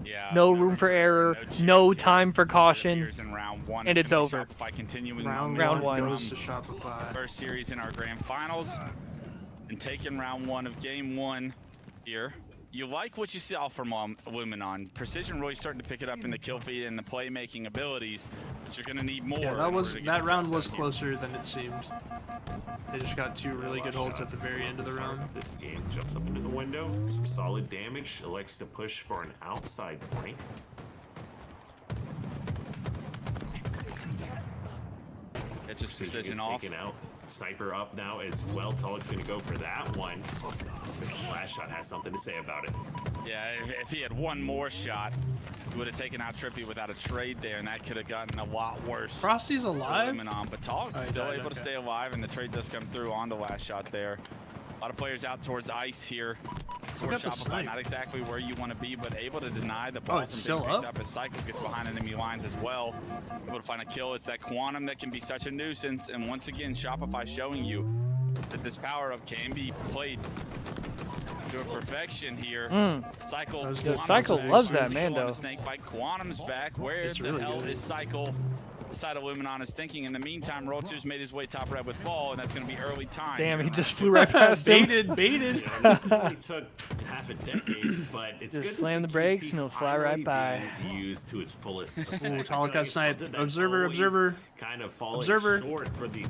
I: Yeah.
E: No room for error, no time for caution,
I: Here's in round one.
E: and it's
I: gonna be
E: over.
I: Shopify continuing
F: Round
E: Round
F: one
E: one.
F: goes to Shopify.
I: First series in our grand finals, and taking round one of game one here. You like what you saw from Luminon. Precision really starting to pick it up in the kill feed and the playmaking abilities, but you're going to need more.
F: Yeah,
I: in
F: that
I: order to get
F: that
I: the
F: round
I: job
F: was
I: done here.
F: closer than it seemed. They just got two really good holds at the very end of the round.
H: This game jumps up into the window. Some solid damage. Elects to push for an outside flank.
I: Catches precision
H: gets
I: off.
H: taken out. Sniper up now as well. Talik's going to go for that one. Last shot has something to say about it.
I: Yeah, if he had one more shot, he would have taken out Trippy without a trade there, and that could have gotten a lot worse.
F: Frosty's alive?
I: But Talik's
F: Oh, he
I: still
F: died,
I: able to
F: okay.
I: stay alive, and the trade does come through on the last shot there. A lot of players out towards ice here. For
F: got the
I: Shopify,
F: snipe.
I: not exactly where you want to be, but able to deny the ball
F: Oh, it's
I: from being
F: still
I: picked
F: up?
I: up as Cycle gets behind enemy lines as well. Able to find a kill. It's that quantum that can be such a nuisance, and once again, Shopify showing you that this power-up can be played to a perfection here. Cycle,
F: That was
E: Yo,
F: good.
E: Cycle
I: back.
E: loves that,
I: Cycle
E: man,
I: on the
E: though.
I: Snake bite. Quantum's back. Where
F: It's
I: the
F: really
I: hell
F: good.
I: is Cycle? The side of Luminon is thinking. In the meantime, Roll 2's made his way top red with ball, and that's going to be early time.
E: Damn, he just flew right past him.
F: Baited.
H: Yeah, it only took half a decade, but it's
E: Just
H: good to
E: slam
H: see
E: the brakes
H: QT
E: and he'll fly right
H: finally
E: by.
H: being used to its fullest
F: Ooh,
H: effect.
F: Talik got sniped.
H: Something that's
F: Observer,
H: always
F: observer.
H: Kind of falling
F: Observer.
H: short for the,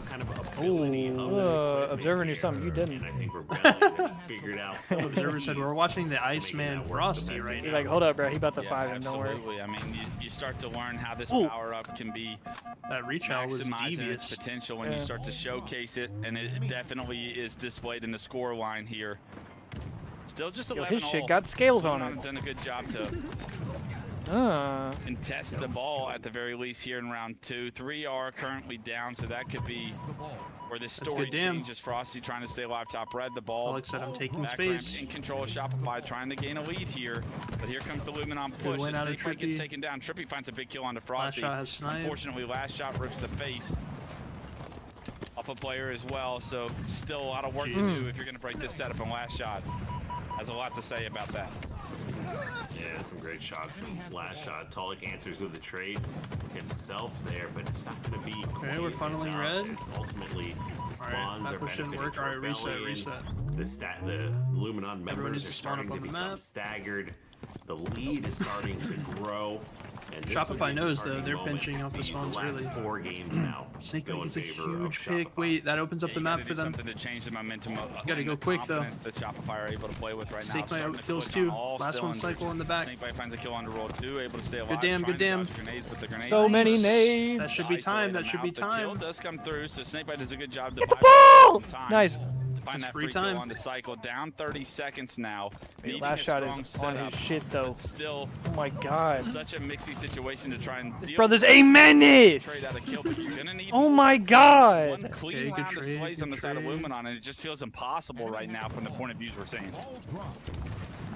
H: kind of ability of the equipment
E: Observer knew
H: here.
E: something you didn't.
H: And I think Rebellion has figured out some of the
F: Observer said
H: keys
F: we're watching the
H: to making
F: Iceman
H: that work the
F: Frosty
H: best
F: right
H: they
E: He's
F: now.
E: like, hold up, bro. He about to
I: Yeah,
E: fire him. Don't worry.
I: absolutely. I mean, you start to learn how this
E: Ooh.
I: power-up can be
F: That reach out was
I: maximizing its
F: devious.
I: potential when you
E: Yeah.
I: start to showcase it, and it definitely is displayed in the score line here. Still just 11
E: his shit
I: all.
E: got scales on
I: Luminon
E: it.
I: has done a good job to contest the ball at the very least here in round 2. 3 are currently down, so that could be where this
F: That's
I: story
F: good, damn.
I: changes. Frosty trying to stay alive top red. The ball
F: Talik said I'm taking
I: back ramp
F: space.
I: in control of Shopify, trying to gain a lead here. But here comes the Luminon
F: Good
I: push.
F: win
I: As
F: out of
I: Snakebite gets
F: Trippy.
I: taken down. Trippy finds a big kill onto
F: Last
I: Frosty.
F: shot has snipe.
I: Unfortunately, last shot rips the face off a player as well. So still a lot of work to do if you're going to break this setup. And last shot has a lot to say about that.
H: Yeah, some great shots from last shot. Talik answers with a trade himself there, but it's not going to be.
F: Okay, we're funneling red.
H: It's ultimately the spawns
F: that
H: are
F: push didn't
H: benefiting
F: work. Alright, reset,
H: Rebellion.
F: reset.
H: The Luminon members
F: needs
H: are
F: to spawn up
H: starting to
F: on the
H: become
F: map.
H: staggered. The lead is starting to grow. And this
F: Shopify
H: would be a
F: knows, though,
H: disheartening
F: they're
H: moment
F: pinching
H: to
F: off the
H: see
F: spawns
H: last
F: early.
H: 4 games now.
F: Snakebite
H: go in
F: gets a
H: favor of
F: huge
H: Shopify.
F: pick. Wait, that opens up
I: Yeah,
F: the
I: you
F: map
I: gotta
F: for
I: do
F: them.
I: something to change the momentum of
F: Gotta go
I: the
F: quick, though.
I: confidence that Shopify are able to play with right now.
F: Snakebite
I: Starting to
F: kills
I: click
F: two.
I: on all
F: Last one
I: cylinders.
F: cycle in the back.
I: Snakebite finds a kill on the roll 2, able to stay alive.
F: damn,
I: trying
F: good
I: to
F: damn.
I: dodge grenades, but the grenades
E: So many
I: nice.
E: nades.
F: That should be time. That
I: Isolate
F: should
I: them
F: be
I: out. The kill
F: time.
I: does come through, so Snakebite does a good job to
E: Get the
I: buy
E: ball!
I: some time.
E: Nice.
I: Find
F: It's
I: that
F: free
I: free
F: time.
I: kill on the cycle. Down 30 seconds now.
E: Hey,
I: Needing
E: last
I: a
E: shot
I: strong
E: is on
I: setup,
E: his shit, though.
I: but still
E: Oh my god.
I: such a mixy situation to try and
E: This
I: deal
E: brother's
I: with.
E: a menace!
I: Trade out a kill, but you're gonna need
E: Oh my god!
I: one clean
F: Okay, good
I: round of
F: trade,
I: slays
F: good
I: on the side of
F: trade.
I: Luminon, and it just feels impossible right now from the point of views we're seeing.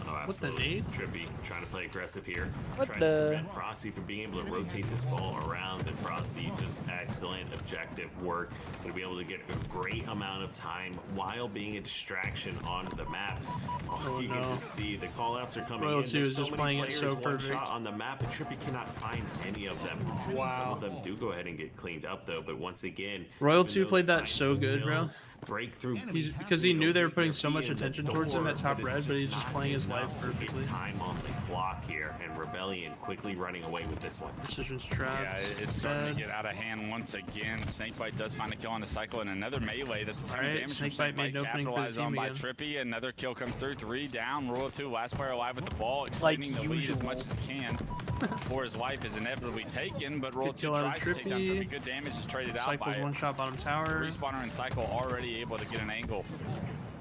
H: Oh,
F: What's the
H: absolutely.
F: nade?
H: Trippy trying to play aggressive here.
E: What
H: trying
E: the-
H: to prevent Frosty from being able to rotate this ball around. And Frosty just excellent objective work. Going to be able to get a great amount of time while being a distraction on the map.
F: Oh,
H: you
F: no.
H: can just see the callouts are coming
F: Royal
H: in.
F: 2
H: There's
F: is
H: so
F: just
H: many
F: playing it
H: players,
F: so
H: one
F: perfect.
H: shot on the map, and Trippy cannot find any of them.
F: Wow.
H: Some of them do go ahead and get cleaned up though, but once again,
F: Royal
H: even
F: 2
H: though
F: played
H: they
F: that
H: find
F: so
H: some
F: good, bro.
H: kills, breakthrough.
F: Because he knew they were putting so much attention towards him at top red, but he's just playing his life perfectly.
H: Time on the clock here, and Rebellion quickly running away with this one.
F: Precision's trapped.
I: Yeah, it's starting to get out of hand once again. Snakebite does find a kill on the cycle, and another melee that's a ton of damage.
F: Snakebite made an opening for the team
I: by
F: again.
I: Trippy. Another kill comes through. 3 down. Royal 2, last player alive with the ball, extending the lead as much as he can before his life is inevitably taken. But Royal 2 tries to take down Trippy. Good damage is traded out by
F: Cycle's one shot bottom tower.
I: Respawner and Cycle already able to get an angle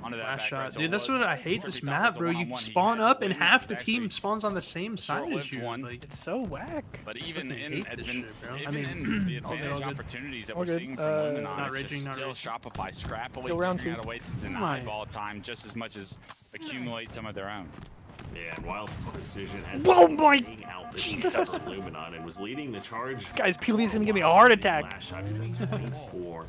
I: onto that
F: last shot.
I: so
F: Dude, that's what I hate this map, bro. You spawn up and half the team spawns on the same side as you. Like,
E: it's so whack.
I: But even in the
F: all
I: advantage
F: good.
I: opportunities that
E: All
I: we're
E: good.
I: seeing from Luminon,
F: not
I: it's
F: raging,
I: just
F: not
I: still
F: raging.
I: Shopify scrappily
E: Still round
I: figuring out
E: two.
I: a way to deny ball time just as much as accumulate some of their own.
H: Yeah, and while Precision has
E: Whoa,
H: been
E: my
H: staying out this
E: Jesus.
H: for Luminon and was leading the charge.
E: Guys, PLB's gonna give me a heart attack.
H: Last shot is at 24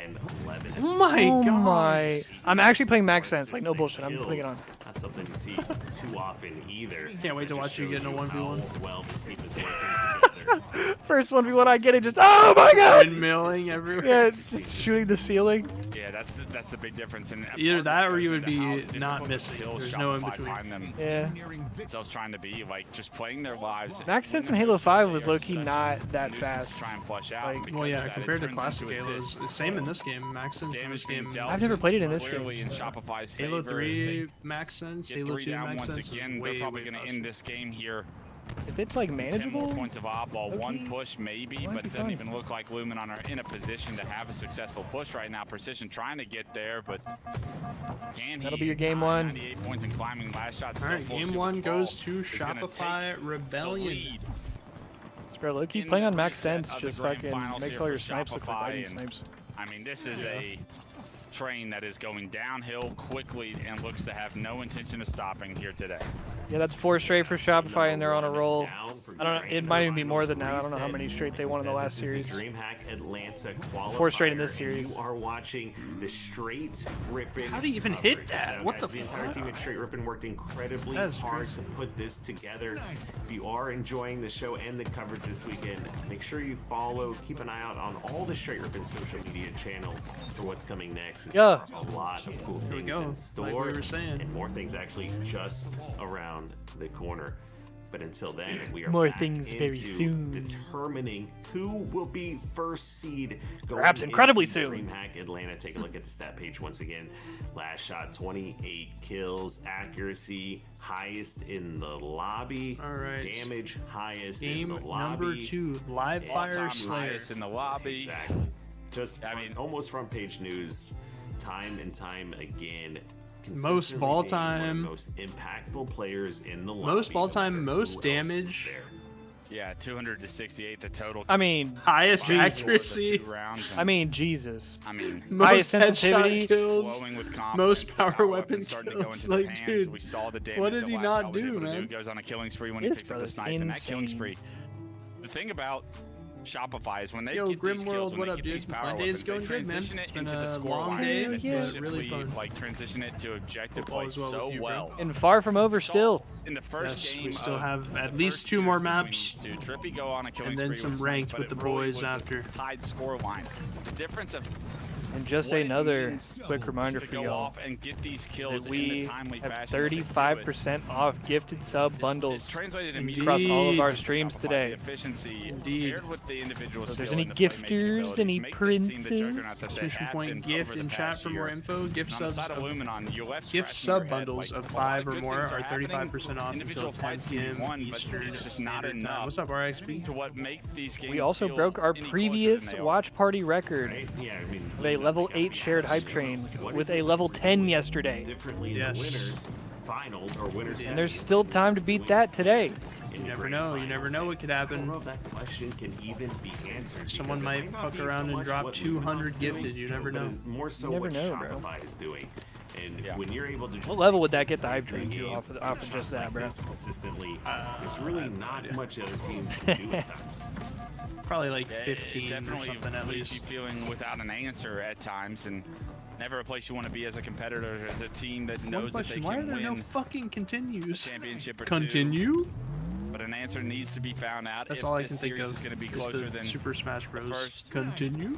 H: and 11.
F: Oh my
E: Oh
F: god.
E: my. I'm actually playing Max Sense, like no bullshit. I'm putting it on.
H: Not something you see too often either.
F: Can't wait to
H: That
F: watch
H: just
F: you get in a
H: shows
F: 1v1.
H: how well this team is working together.
E: First 1v1 I get it, just oh my god!
F: Windmilling everywhere.
E: Yeah, it's just shooting the ceiling.
I: Yeah, that's the big difference. And
F: Either that or you would be not missing. There's no in between.
E: Yeah.
I: Themselves trying to be like just playing their lives.
E: Max Sense in Halo 5 was low-key not that fast.
I: Try and flush out.
E: Like,
F: Well, yeah, compared to classic Halo, it's the same in this game. Max Sense in this game.
E: I've never played it in this
I: Clearly
E: game.
I: in Shopify's
F: Halo
I: favor,
F: 3 Max Sense,
I: get
F: Halo
I: 3
F: 2
I: down
F: Max
I: once
F: Sense
I: again.
F: is
I: They're
F: way,
I: probably
F: way
I: going to
F: faster.
I: end this game here.
E: If it's like
I: 10 more
E: manageable,
I: points of oddball,
E: okay.
I: one push maybe,
E: Might
I: but
E: be
I: it doesn't
E: fun.
I: even look like Luminon are in a position to have a successful push right now. Precision trying to get there, but can he?
E: That'll be your game
I: Time,
E: one.
I: 98 points and climbing. Last shot.
F: All right, game 1 goes to Shopify Rebellion.
E: bro, low-key playing on Max Sense just fucking makes all your snipes look like lightning snipes.
I: I mean, this is a train that is going downhill quickly and looks to have no intention of stopping here today.
E: Yeah, that's 4 straight for Shopify, and they're on a roll. I don't know. It might even be more than that. I don't know how many straight they won in the last series.
H: Dreamhack Atlanta Qualifier.
E: 4 straight in this series.
H: You are watching the Straight Rippin'.
F: How do you even hit that? What the
H: The entire team at Straight Rippin' worked incredibly
F: That's
H: hard
F: crazy.
H: to put this together. If you are enjoying the show and the coverage this weekend, make sure you follow, keep an eye out on all the Straight Rippin' social media channels for what's coming next.
E: Yeah.
H: There's a lot of cool
F: Here we
H: things
F: go,
H: in
F: like
H: store,
F: we were saying.
H: and more things actually just around the corner. But until then, we are
E: More
H: back
E: things very
H: into
E: soon.
H: determining who will be first seed going
E: Perhaps incredibly
H: into
E: soon.
H: Dreamhack Atlanta. Take a look at the stat page once again. Last shot, 28 kills, accuracy highest in the lobby.
F: All right.
H: Damage highest
F: Game
H: in the lobby.
F: number 2, Live Fire
I: All-time
F: Slayer.
I: highest in the lobby.
H: Exactly. Just
I: I mean,
H: almost front page news, time and time again.
F: Most
H: consistently
F: ball
H: being one of
F: time.
H: the most impactful players in the lobby.
F: Most ball
H: no
F: time,
H: matter
F: most
H: who else is
F: damage.
H: there.
I: Yeah, 200 to 68 the total.
E: I mean,
F: Highest
E: Jesus.
F: accuracy.
I: 2 rounds,
E: I mean, Jesus.
I: I mean,
F: Most
E: Highest sensitivity.
F: headshot kills.
I: flowing with confidence,
F: Most
I: the
F: power weapon
I: weapons starting to go
F: kills.
I: into the
F: Like,
I: pans.
F: dude,
I: We saw the damage
F: what did
I: that
F: he
I: Last
F: not
I: Shot was
F: do,
I: able to
F: man?
I: He goes on a killing spree when he
E: This
I: picks up the
E: brother's
I: snipe, and that killing
E: insane.
I: spree. The thing about Shopify is when they
F: Yo,
I: get
F: Grim
I: these
F: World,
I: kills, when
F: what
I: they
F: up,
I: get
F: dude?
I: these power
F: My day's
I: weapons, they
F: going good, man.
I: transition
F: It's
I: it
F: been
I: into the
F: a
I: score
F: long
I: line
F: day,
I: and
E: but
I: efficiently,
F: really fun.
I: like transition it to objective
F: Football
I: play
F: is well
I: so
F: with you, bro.
I: well.
E: And far from over still.
I: In the first
F: Yes,
I: game,
F: we still
I: of
F: have
I: the
F: at
I: first
F: least 2 more
I: series between
F: maps.
I: these two, Trippy go on a killing
F: And then
I: spree
F: some
I: with
F: ranked
I: Snipe,
F: with
I: but
F: the
I: it really
F: boys
I: was a
F: after.
I: tied score line. The difference of
E: And just
I: what it
E: another
I: means
E: quick reminder
I: to
E: for
I: go
E: y'all
I: off and get these kills
E: that
I: in the
E: we
I: timely
E: have
I: fashion. that they do it.
E: 35% off gifted sub
I: It's
E: bundles
I: translated
F: Indeed.
E: across all of our
I: for
E: streams
I: Shopify.
E: today.
I: The efficiency
F: Indeed.
I: paired with the individual
E: So if there's
I: skill
E: any
I: and the playmaking
E: gifters,
I: abilities
E: any
I: make this team the
E: princes?
I: juggernaut that they
F: Exclamation
I: have
F: point
I: been
F: gift
I: over
F: in
I: the
F: chat
I: past
F: for more
I: year.
F: info. Gift
I: And on the
F: subs
I: side of
F: of
I: Luminon, you're left
F: gift
I: scratching
F: sub
I: your head,
F: bundles
I: like,
F: of
I: a lot
F: 5 or
I: good
F: more
I: things
F: are
I: happening.
F: 35% off until
I: Individual
F: 10
I: fights can be
F: p.m.
I: won, but
F: Eastern
I: it's just not
F: Standard Time.
I: enough
F: What's up, RXP?
I: to what make these games
E: We also
I: feel
E: broke our
I: any closer
E: previous
I: than they are.
E: watch party record
H: Right? Yeah, I mean,
E: with a level 8 shared hype train with a level 10 yesterday.
H: differently in
F: Yes.
H: the winners finals or winners.
E: And there's still time to beat that today.
F: You never know. You never know what could
H: I don't
F: happen.
H: know if that question can even be answered.
F: Someone
H: because it
F: might
H: not
F: fuck
H: be
F: around
H: so
F: and
H: much
F: drop
H: what
F: 200
H: Luminon's
F: gifted.
H: doing,
F: You never
H: but
F: know.
H: it's more so
E: You never
H: what
E: know, bro.
H: Shopify is doing. And when you're able to just
E: What level would that get the
H: play
E: hype train to off of
H: shots
E: just that,
H: like
E: bro?
H: this consistently, there's really not much other teams can do at times.
F: Probably like
I: Yeah, it
F: 15 or
I: definitely
F: something at
I: leaves you
F: least.
I: feeling without an answer at times, and never a place you want to be as a competitor, as a team that
F: One
I: knows that they
F: question, why are
I: can
F: there no
I: win
F: fucking
I: a
F: continues?
I: championship or two.
F: Continue?
I: But an answer needs to be found out.
F: That's
I: if
F: all I
I: this
F: can think
I: series
F: of
I: is going to be
F: is
I: closer
F: the
I: than
F: Super Smash Bros.
I: first.
F: Continue?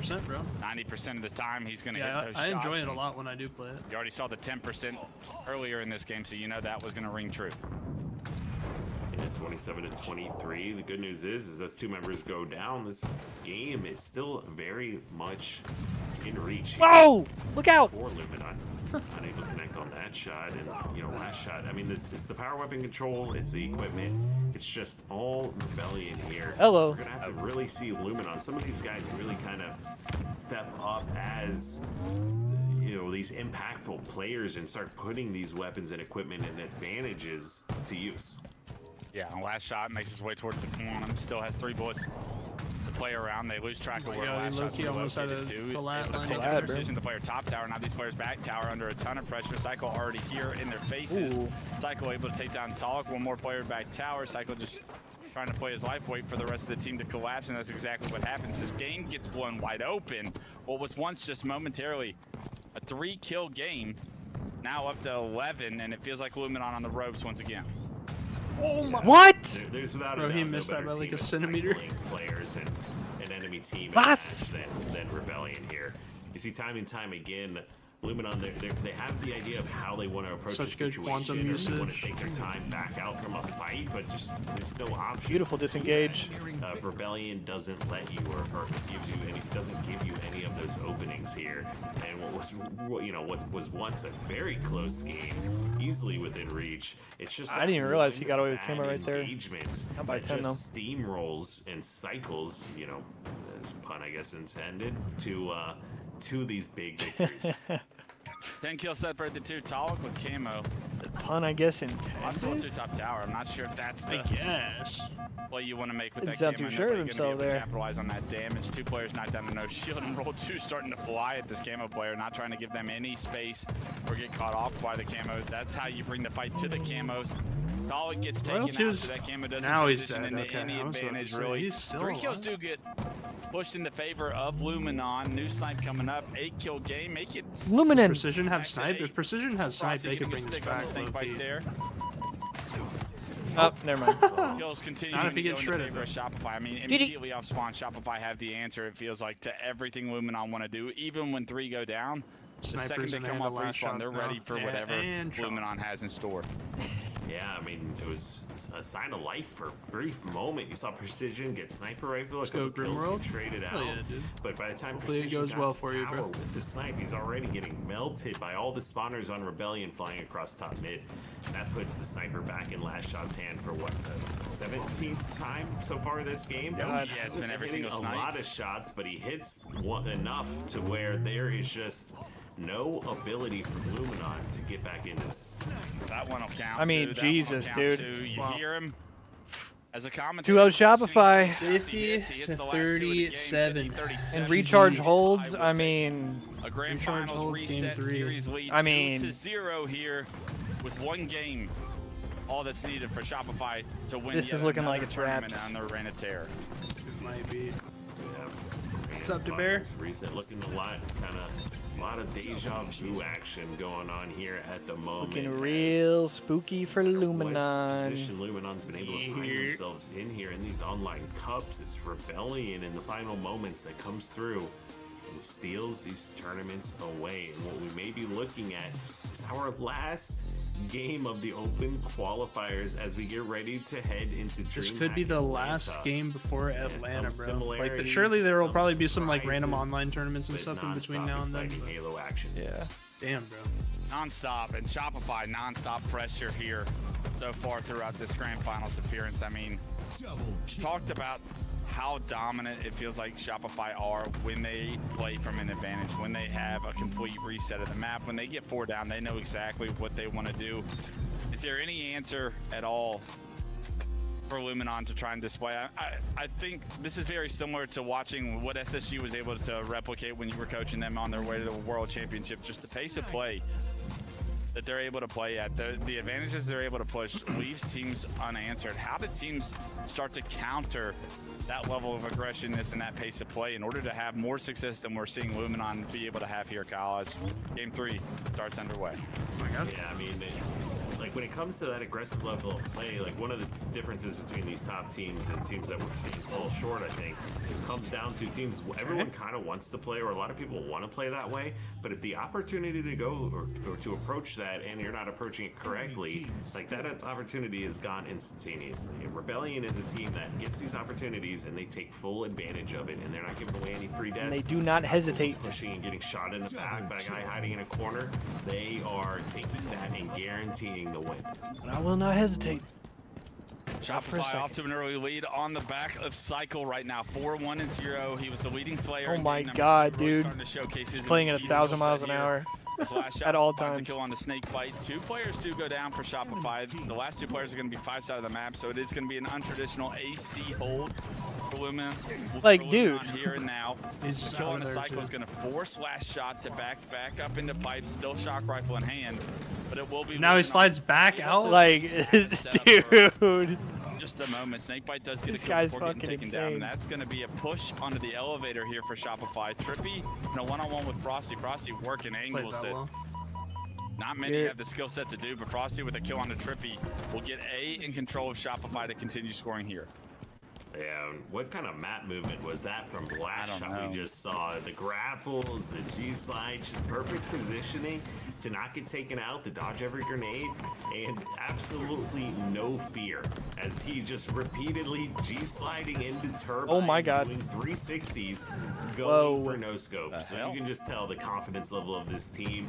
F: 100%, bro.
I: 90% of the time, he's going to
F: Yeah,
I: hit those
F: I
I: shots.
F: enjoy it a lot when I do play it.
I: You already saw the 10% earlier in this game, so you know that was going to ring true.
H: Yeah, 27 and 23. The good news is those two members go down. This game is still very much in reach.
E: Whoa! Look out!
H: For Luminon. Unable to connect on that shot, and you know, last shot. I mean, it's the power weapon control, it's the equipment, it's just all Rebellion here.
E: Hello.
H: We're gonna have to really see Luminon. Some of these guys really kind of step up as, you know, these impactful players and start putting these weapons and equipment and advantages to use.
I: Yeah, last shot makes his way towards the corner. Still has 3 bullets to play around. They lose track of where last shot
F: almost had a
I: take precision to player top tower. Now these players back tower under a ton of pressure. Cycle already here in their faces.
E: Ooh.
I: Cycle able to take down Talik. One more player back tower. Cycle just trying to play his life, wait for the rest of the team to collapse, and that's exactly what happens. This game gets blown wide open. What was once just momentarily a 3-kill game, now up to 11, and it feels like Luminon on the ropes once again.
F: Oh my!
E: What?
H: There's without
F: Bro,
H: a doubt
F: he missed that by like a centimeter.
H: Players and an enemy team than Rebellion here. You see time and time again, Luminon, they have the idea of how they want to approach
F: Such
H: the
F: good
H: situation.
F: quantum
H: They
F: usage.
H: want to take their time back out from a fight, but just there's no option.
E: Beautiful disengage.
H: Rebellion doesn't let you or give you any, doesn't give you any of those openings here. And what was once a very close game, easily within reach. It's just
E: I didn't even realize he got away with
H: bad
E: camera right there.
H: engagement
E: Not by
H: that
E: 10 though.
H: just steamrolls and cycles, you know, pun I guess intended, to these big victories.
I: 10 kills separated the 2. Talik with camo.
E: Pun, I guess, in
I: I'm going to top tower. I'm not sure if that's the play you want to make with
E: Didn't
I: that
E: sound
I: camo.
E: too sure of
I: You're
E: himself
I: gonna be able to
E: there.
I: capitalize on that damage. 2 players knocked down to no shield, and roll 2 starting to fly at this camo player, not trying to give them any space or get caught off by the camos. That's how you bring the fight to the camos. Talik gets taken out, so that camo doesn't
F: now he's
I: transition
F: dead.
I: into
F: Okay,
I: any
F: I was about to
I: advantage,
F: say,
I: really.
F: he's still
I: 3 kills
F: alive.
I: do get pushed in the favor of Luminon. New snipe coming up. 8-kill game. Make it.
E: Luminon.
F: Precision have snipe. If Precision has snipe, they can bring this back.
I: Right there.
E: Oh, never mind.
I: Kills continue
F: Not if he
I: to
F: gets
I: go in
F: shredded,
I: favor of Shopify. I mean, immediately off spawn, Shopify have the answer, it feels like, to everything Luminon want to do. Even when 3 go down, the
F: Snipers
I: second they
F: in
I: come
F: hand,
I: off
F: the last
I: respawn,
F: shot
I: they're
F: now.
I: ready for
F: Yeah,
I: whatever
F: and shot.
I: Luminon has in store.
H: Yeah, I mean, it was a sign of life for a brief moment. You saw Precision get sniper rifle, a couple kills get traded out.
F: Hell yeah, dude.
H: But by the time
F: Hopefully it
H: Precision
F: goes
H: got
F: well
H: to
F: for you, bro.
H: tower with the snipe, he's already getting melted by all the spawners on Rebellion flying across top mid. And that puts the sniper back in last shot's hand for what, the 17th time so far this game?
I: Yeah, it's been every
H: hitting
I: single
H: a
I: snipe.
H: lot of shots, but he hits enough to where there is just no ability for Luminon to get back into this.
I: That one will count.
E: I mean,
I: too. That one will
E: Jesus,
I: count,
E: dude.
I: too. You
F: Wow.
I: hear him as a commentator.
E: 2-0 Shopify.
F: 50 to 37.
E: And recharge holds, I mean,
I: A grand
F: Recharge
I: finals
F: holds game
I: reset
F: 3.
I: series lead
E: I mean-
I: 2-0 here with 1 game. All that's needed for Shopify to win.
E: This
I: yet
E: is looking
I: another
E: like it's
I: tournament
E: wraps.
I: on the Reign of Terror.
F: It might be.
H: What's
F: up, DeBear?
H: Reset looking a lot of deja vu action going on here at the moment.
E: looking real spooky for
H: What
E: Luminon.
H: position Luminon's been able to find themselves in here in these online cups. It's Rebellion in the final moments that comes through and steals these tournaments away. And what we may be looking at is our last game of the open qualifiers as we get ready to head into
F: This
H: Dreamhack
F: could be the
H: Atlanta.
F: last game before Atlanta,
H: some
F: bro. Like,
H: similarities,
F: surely there will
H: some
F: probably be some like random
H: surprises,
F: online tournaments and
H: but
F: stuff in between
H: nonstop
F: now and then.
H: exciting
F: but-
H: Halo action.
E: Yeah.
F: Damn, bro.
I: Non-stop, and Shopify non-stop pressure here so far throughout this grand finals appearance. I mean, talked about how dominant it feels like Shopify are when they play from an advantage, when they have a complete reset of the map, when they get 4 down, they know exactly what they want to do. Is there any answer at all for Luminon to try and display? I think this is very similar to watching what SSG was able to replicate when you were coaching them on their way to the World Championship. Just the pace of play that they're able to play at, the advantages they're able to push leaves teams unanswered. How did teams start to counter that level of aggressiveness and that pace of play in order to have more success than we're seeing Luminon be able to have here, Kyle, as Game 3 starts underway?
H: Yeah, I mean, like when it comes to that aggressive level of play, like one of the differences between these top teams and teams that we're seeing fall short, I think, comes down to teams. Everyone kind of wants to play, or a lot of people want to play that way. But if the opportunity to go or to approach that, and you're not approaching it correctly, like that opportunity is gone instantaneously. And Rebellion is a team that gets these opportunities and they take full advantage of it, and they're not giving away any free deaths.
E: And they do not hesitate.
H: Pushing and getting shot in the back by a guy hiding in a corner. They are taking that and guaranteeing the win.
E: And I will not hesitate.
I: Shopify off to an early lead on the back of Cycle right now. 4-1-0. He was the leading slayer.
E: Oh my god, dude. Playing at 1,000 miles an hour. At all times.
I: Kill on the snake fight. 2 players do go down for Shopify. The last 2 players are going to be 5 side of the map, so it is going to be an untraditional AC hold for Lumen.
E: Like, dude.
I: Here and now. The kill on the Cycle is going to force last shot to back up into pipes. Still shock rifle in hand, but it will be.
F: Now he slides back out.
E: Like, dude.
I: Just a moment. Snakebite does get
E: This
I: a kill
E: guy's
I: before getting
E: fucking
I: taken down, and
E: insane.
I: that's going to be a push onto the elevator here for Shopify. Trippy in a one-on-one with Frosty. Frosty working angles that not many have the skill set to do, but Frosty with a kill on the Trippy will get A in control of Shopify to continue scoring here.
H: Yeah, what kind of map movement was that from the last shot we just saw? The grapples, the G-slide, just perfect positioning to not get taken out, to dodge every grenade, and absolutely no fear as he just repeatedly G-sliding into Turbine,
E: Oh my god.
H: doing 360s, going for no scope. So you can just tell the confidence level of this team.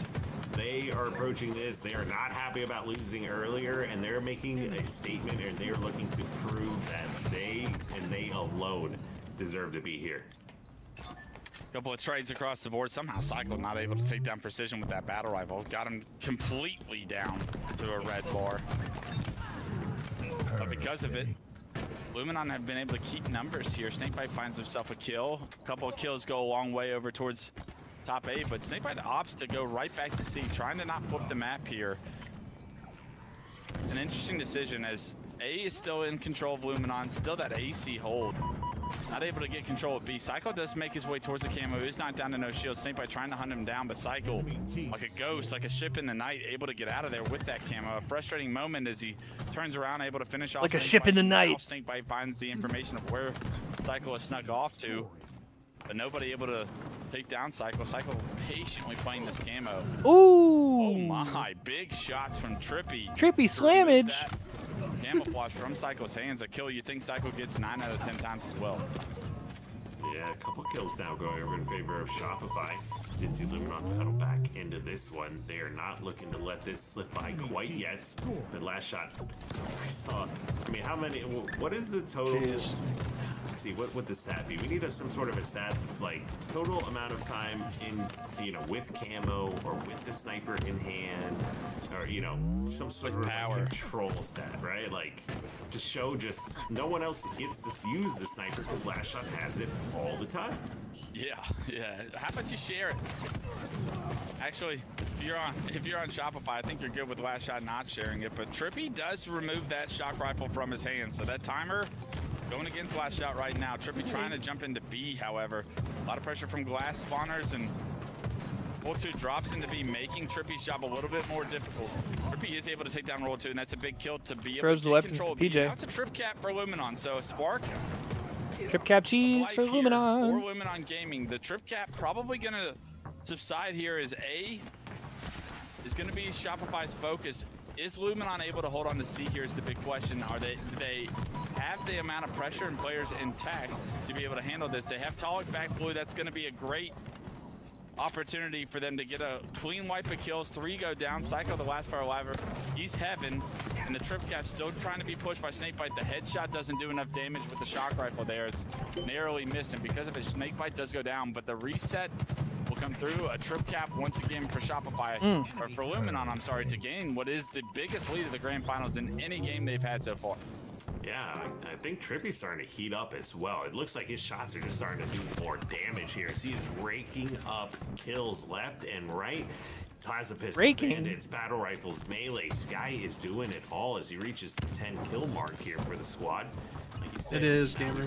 H: They are approaching this. They are not happy about losing earlier, and they're making a statement, and they are looking to prove that they and they alone deserve to be here.
I: Couple of trades across the board. Somehow Cycle not able to take down Precision with that battle rifle. Got him completely down to a red bar. But because of it, Luminon have been able to keep numbers here. Snakebite finds himself a kill. A couple of kills go a long way over towards top 8, but Snakebite opts to go right back to C, trying to not flip the map here. An interesting decision as A is still in control of Luminon, still that AC hold. Not able to get control of B. Cycle does make his way towards the camo. He's not down to no shield. Snakebite trying to hunt him down, but Cycle, like a ghost, like a ship in the night, able to get out of there with that camo. A frustrating moment as he turns around, able to finish off.
E: Like a ship in the night.
I: Snakebite finds the information of where Cycle is snuck off to, but nobody able to take down Cycle. Cycle patiently playing this camo.
E: Ooh!
I: Oh my, big shots from Trippy.
E: Trippy slammage.
I: Camouflage from Cycle's hands. A kill you think Cycle gets 9 out of 10 times as well.
H: Yeah, a couple kills now going over in favor of Shopify. Did see Luminon pedal back into this one. They are not looking to let this slip by quite yet. The last shot I saw. I mean, how many? What is the total? Let's see. What would the stat be? We need some sort of a stat that's like total amount of time in, with camo or with the sniper in hand, or some sort of control stat, right? Like, just show no one else gets to use the sniper because last shot has it all the time.
I: Yeah. How about you share it? Actually, if you're on Shopify, I think you're good with last shot not sharing it. But Trippy does remove that shock rifle from his hand, so that timer going against last shot right now. Trippy trying to jump into B, however, a lot of pressure from glass spawners, and Roll 2 drops into B, making Trippy's job a little bit more difficult. Trippy is able to take down Roll 2, and that's a big kill to be able to get control of B. Now it's a trip cap for Luminon, so a spark.
E: Trip cap cheese for Luminon.
I: For Luminon Gaming, the trip cap probably going to subside here as A is going to be Shopify's focus. Is Luminon able to hold on to C? Here's the big question. Do they have the amount of pressure and players intact to be able to handle this? They have Talik back blue. That's going to be a great opportunity for them to get a clean wipe of kills. 3 go down. Psycho, the last player alive. He's heaven, and the trip cap still trying to be pushed by Snakebite. The headshot doesn't do enough damage with the shock rifle there. It's narrowly missed, and because of it, Snakebite does go down, but the reset will come through. A trip cap once again for Shopify, or for Luminon, I'm sorry, to gain what is the biggest lead of the grand finals in any game they've had so far.
H: Yeah, I think Trippy's starting to heat up as well. It looks like his shots are just starting to do more damage here as he is raking up kills left and right. Plasma pistol, bandits, battle rifles, melee. Sky is doing it all as he reaches the 10 kill mark here for the squad. Like
F: It is, Gamer.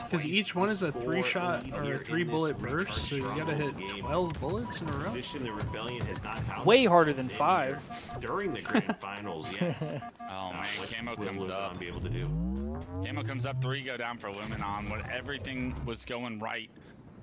F: Because each one is a 3-shot or a 3-bullet burst, so you gotta hit 12 bullets in a row.
E: Way harder than 5.
H: During the grand finals, yes.
I: Oh man, Camo comes up. Camo comes up, 3 go down for Luminon. When everything was going right,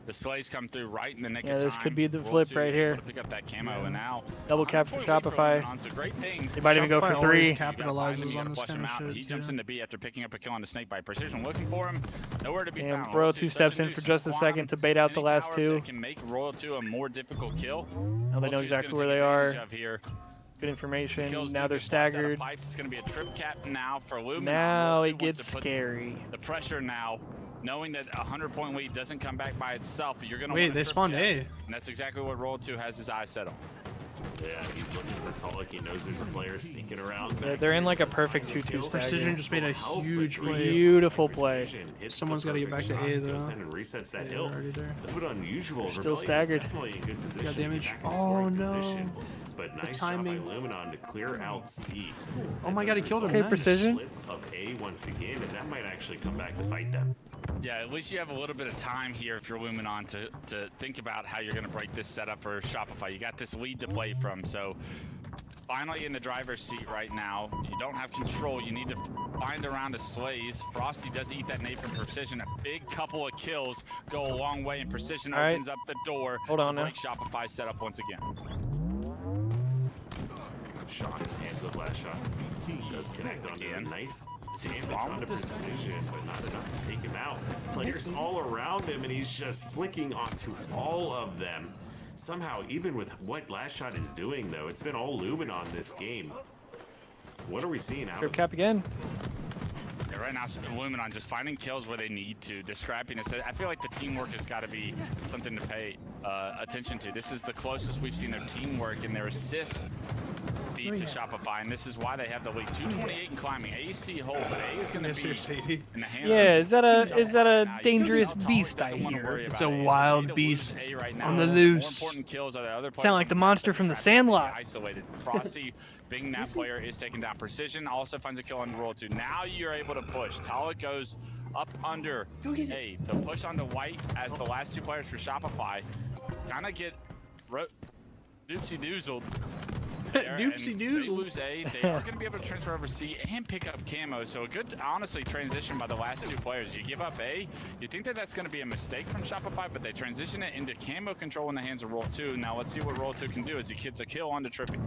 I: the Slays come through right in the nick of time.
E: Yeah, this could be the flip right here.
I: Pick up that Camo, and now
E: double cap for Shopify.
I: So great things.
E: They might even go for 3.
F: Capitalizes on this kind of shit.
I: He jumps into B after picking up a kill on the snake by precision, looking for him. Nowhere to be found.
E: Royal 2 steps in for just a second to bait out the last 2.
I: Can make Royal 2 a more difficult kill.
E: Now they know exactly where they are. Good information. Now they're staggered.
I: It's going to be a trip cap now for Luminon.
E: Now it gets scary.
I: The pressure now, knowing that a 100-point lead doesn't come back by itself, you're going to
F: wait. They spawned A,
I: and that's exactly what Royal 2 has his eyes set on.
H: Yeah, he's looking for Tulloch. He knows there's a player sneaking around.
E: They're in like a perfect 2-2
F: Precision just made a huge play.
E: Beautiful play.
F: Someone's got to get back to A though.
H: And resets that hill.
F: Already there.
H: A bit unusual.
E: Still staggered.
F: Got damage. Oh no.
H: But nice
F: timing.
H: shot by Luminon to clear out C.
F: Oh my god, he killed him.
E: Okay,
F: nice.
E: Precision.
H: Of A once again, and that might actually come back to bite them.
I: Yeah, at least you have a little bit of time here if you're Luminon to think about how you're going to break this setup for Shopify. You got this lead to play from, so finally in the driver's seat right now. You don't have control. You need to find a round of Slays. Frosty does eat that nade from Precision. A big couple of kills go a long way, and Precision opens up the door to break Shopify setup once again.
H: Shots, hands up last shot. He does connect onto a nice damage onto Precision, but not enough to take him out. Players all around him, and he's just flicking onto all of them. Somehow, even with what last shot is doing, though, it's been all Luminon this game. What are we seeing out of
E: cap again?
I: Yeah, right now, Luminon just finding kills where they need to. The scrappiness. I feel like the teamwork has got to be something to pay attention to. This is the closest we've seen their teamwork and their assists beat to Shopify, and this is why they have the lead. 228 and climbing. AC hold. A is going to be in the hands.
E: Yeah, is that a dangerous beast I hear?
F: It's a wild beast on the loose.
E: Sound like the monster from the Sandlot.
I: Isolated. Frosty, being that player, is taking down Precision. Also finds a kill on Roll 2. Now you're able to push. Tala goes up under A. The push onto White as the last 2 players for Shopify kind of get doopsie-doozled.
F: Doopsie-doozled.
I: They lose A. They are going to be able to transfer over C and pick up Camo. So a good, honestly, transition by the last 2 players. You give up A, you think that that's going to be a mistake from Shopify, but they transition it into Camo control in the hands of Roll 2. Now let's see what Roll 2 can do as he gets a kill onto Trippy.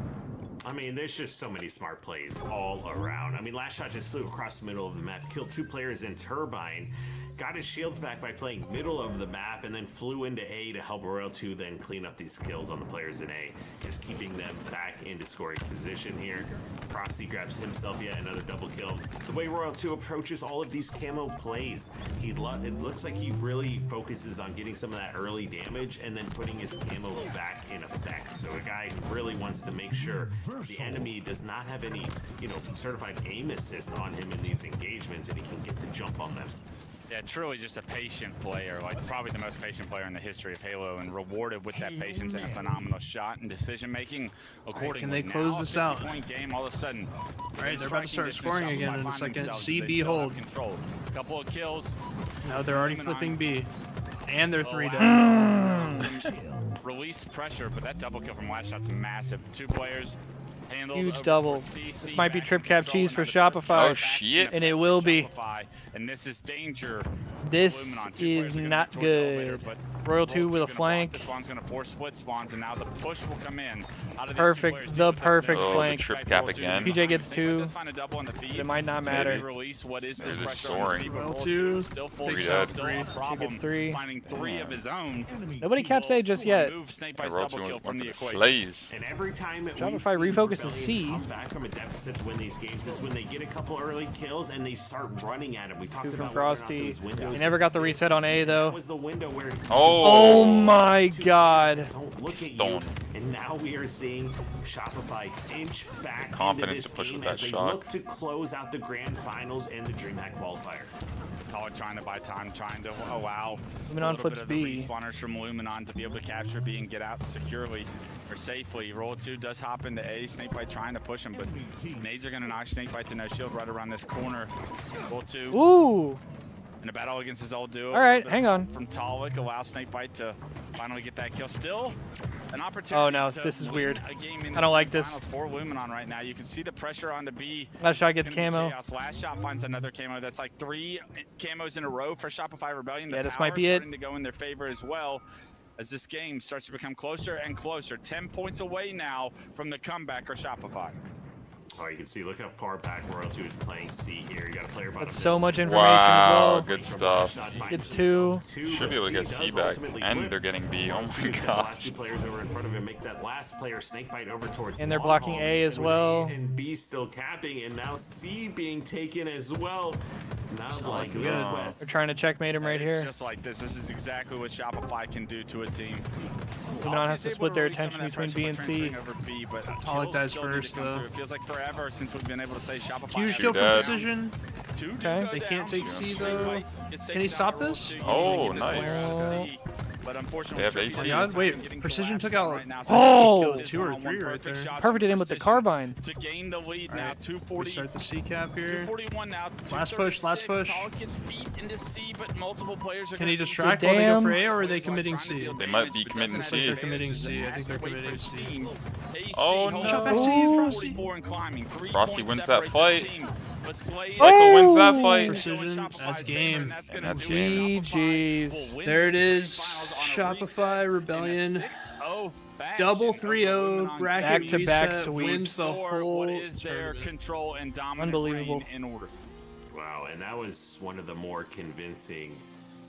H: I mean, there's just so many smart plays all around. I mean, last shot just flew across the middle of the map, killed 2 players in Turbine, got his shields back by playing middle of the map, and then flew into A to help Royal 2 then clean up these kills on the players in A, just keeping them back into scoring position here. Frosty grabs himself yet another double kill. The way Royal 2 approaches all of these camo plays, it looks like he really focuses on getting some of that early damage and then putting his camo back in effect. So a guy who really wants to make sure the enemy does not have any, certified aim assist on him in these engagements, and he can get the jump on them.
I: Yeah, truly just a patient player, like probably the most patient player in the history of Halo, and rewarded with that patience and a phenomenal shot and decision making. Accordingly,
F: can they close this out?
I: 50-point game, all of a sudden.
F: All right, they're about to start scoring again in a second. CB hold.
I: A couple of kills.
F: No, they're already flipping B, and they're 3 down.
I: Release pressure, but that double kill from last shot's massive. 2 players.
E: Huge double. This might be trip cap cheese for Shopify.
A: Oh shit!
E: And it will be.
I: And this is danger.
E: This is not good. Royal 2 with a flank.
I: This one's gonna force split spawns, and now the push will come in.
E: Perfect, the perfect flank.
A: The trip cap again.
E: PJ gets 2. It might not matter.
I: There's
A: a soaring.
F: Royal 2 takes out 3.
E: 2 gets 3.
I: Finding 3 of his own.
E: Nobody caps A just yet.
A: Royal 2 went for the Slays.
H: And every time
E: Shopify refocuses C.
H: Come back from a deficit to win these games. It's when they get a couple early kills and they start running at him. We talked
E: 2 from
H: about
E: Frosty. He never got the reset on A though.
H: Was the window where
E: oh my god.
H: Don't look at you. And now we are seeing Shopify inch back
A: Confidence
H: into this
A: to push
H: game
A: with that
H: as they
A: shot.
H: look to close out the grand finals and the Dreamhack Qualifier.
I: Tall trying to buy time, trying to allow
E: Luminon
I: a little
E: flips
I: bit of the
E: B.
I: respawners from Luminon to be able to capture B and get out securely or safely. Roll 2 does hop into A. Snakebite trying to push him, but nades are going to knock Snakebite to no shield right around this corner. Roll 2.
E: Ooh.
I: In a battle against his old duo.
E: All right, hang on.
I: From Talik, allows Snakebite to finally get that kill. Still an opportunity.
E: Oh no,
I: to
E: this is
I: win
E: weird.
I: a game in
E: I don't like
I: the
E: this.
I: finals for Luminon right now. You can see the pressure on the B.
E: Last shot gets
I: It's gonna be
E: camo.
I: chaos. Last shot finds another camo. That's like 3 camos in a row for Shopify Rebellion. The
E: Yeah, this
I: power
E: might be
I: is
E: it.
I: starting to go in their favor as well as this game starts to become closer and closer. 10 points away now from the comeback or Shopify.
H: Oh, you can see, look how far back Royal 2 is playing C here. You got a player bottom.
E: That's so much information
A: Wow,
E: as well.
A: good stuff.
E: It's 2.
A: Should be able to get C back, and they're getting B. Oh my
H: The last
A: gosh.
H: 2 players over in front of him make that last player Snakebite over towards
E: And they're
H: long
E: blocking
H: haul.
E: A as
H: And with
E: well.
H: A and B still capping, and now C being taken as well. Not like
E: good.
H: this, Wes.
E: They're trying to checkmate him right
I: It's
E: here.
I: just like this. This is exactly what Shopify can do to a team.
E: Luminon has to
I: He's
E: split
I: able
E: their
I: release some of
E: attention
I: that
E: between
I: pressure
E: B
I: by
E: and
I: transferring
E: C.
I: over B, but
F: Talik
I: kills
F: dies
I: still need to
F: first,
I: come
F: though.
I: through. It feels like forever since we've been able to say Shopify.
F: Huge
A: Two
F: kill from
A: dead.
F: Precision.
I: 2 do
E: Okay.
I: go
F: They can't
I: down.
F: take C,
I: Snakebite
F: though.
I: gets
F: Can
I: taken
F: he
I: down
F: stop
I: by Roll
F: this?
I: 2.
A: Oh,
I: You get this
A: nice.
I: one to C, but unfortunately,
A: They have
I: Tricky
A: AC.
I: City
F: Yeah,
I: is
F: wait,
I: getting
F: Precision took
I: collapsed
F: out-
I: right now.
E: Oh!
I: Snakebite kills
F: 2 or
I: one
F: 3 right
I: perfect
F: there.
I: shot
E: Perfect
I: from
E: him with the
I: Precision
E: carbine.
I: to gain the lead now.
F: Alright,
I: 240.
F: Restart the C cap here.
I: 241 now.
F: Last push, last
I: 236.
F: push.
I: Talik gets beat into C, but multiple players are
F: Can
I: gonna
F: he
I: be
F: distract
E: Damn.
F: while they go for A, or are they committing C?
A: They might be committing
F: I think they're
A: C.
F: committing C. I think they're committing C.
A: Oh, no.
F: Shot back C, Frosty.
A: Frosty wins that fight.
I: Cycle
A: Cycle wins that fight.
F: Precision, that's game.
A: And that's game.
E: GG's.
F: There it is. Shopify Rebellion. Double 3-0 bracket
E: Back-to-back
F: reset
E: sweeps.
F: wins the whole
I: What is their
F: tournament.
I: control and dominant
E: Unbelievable.
I: reign in order?
H: Wow, and that was one of the more convincing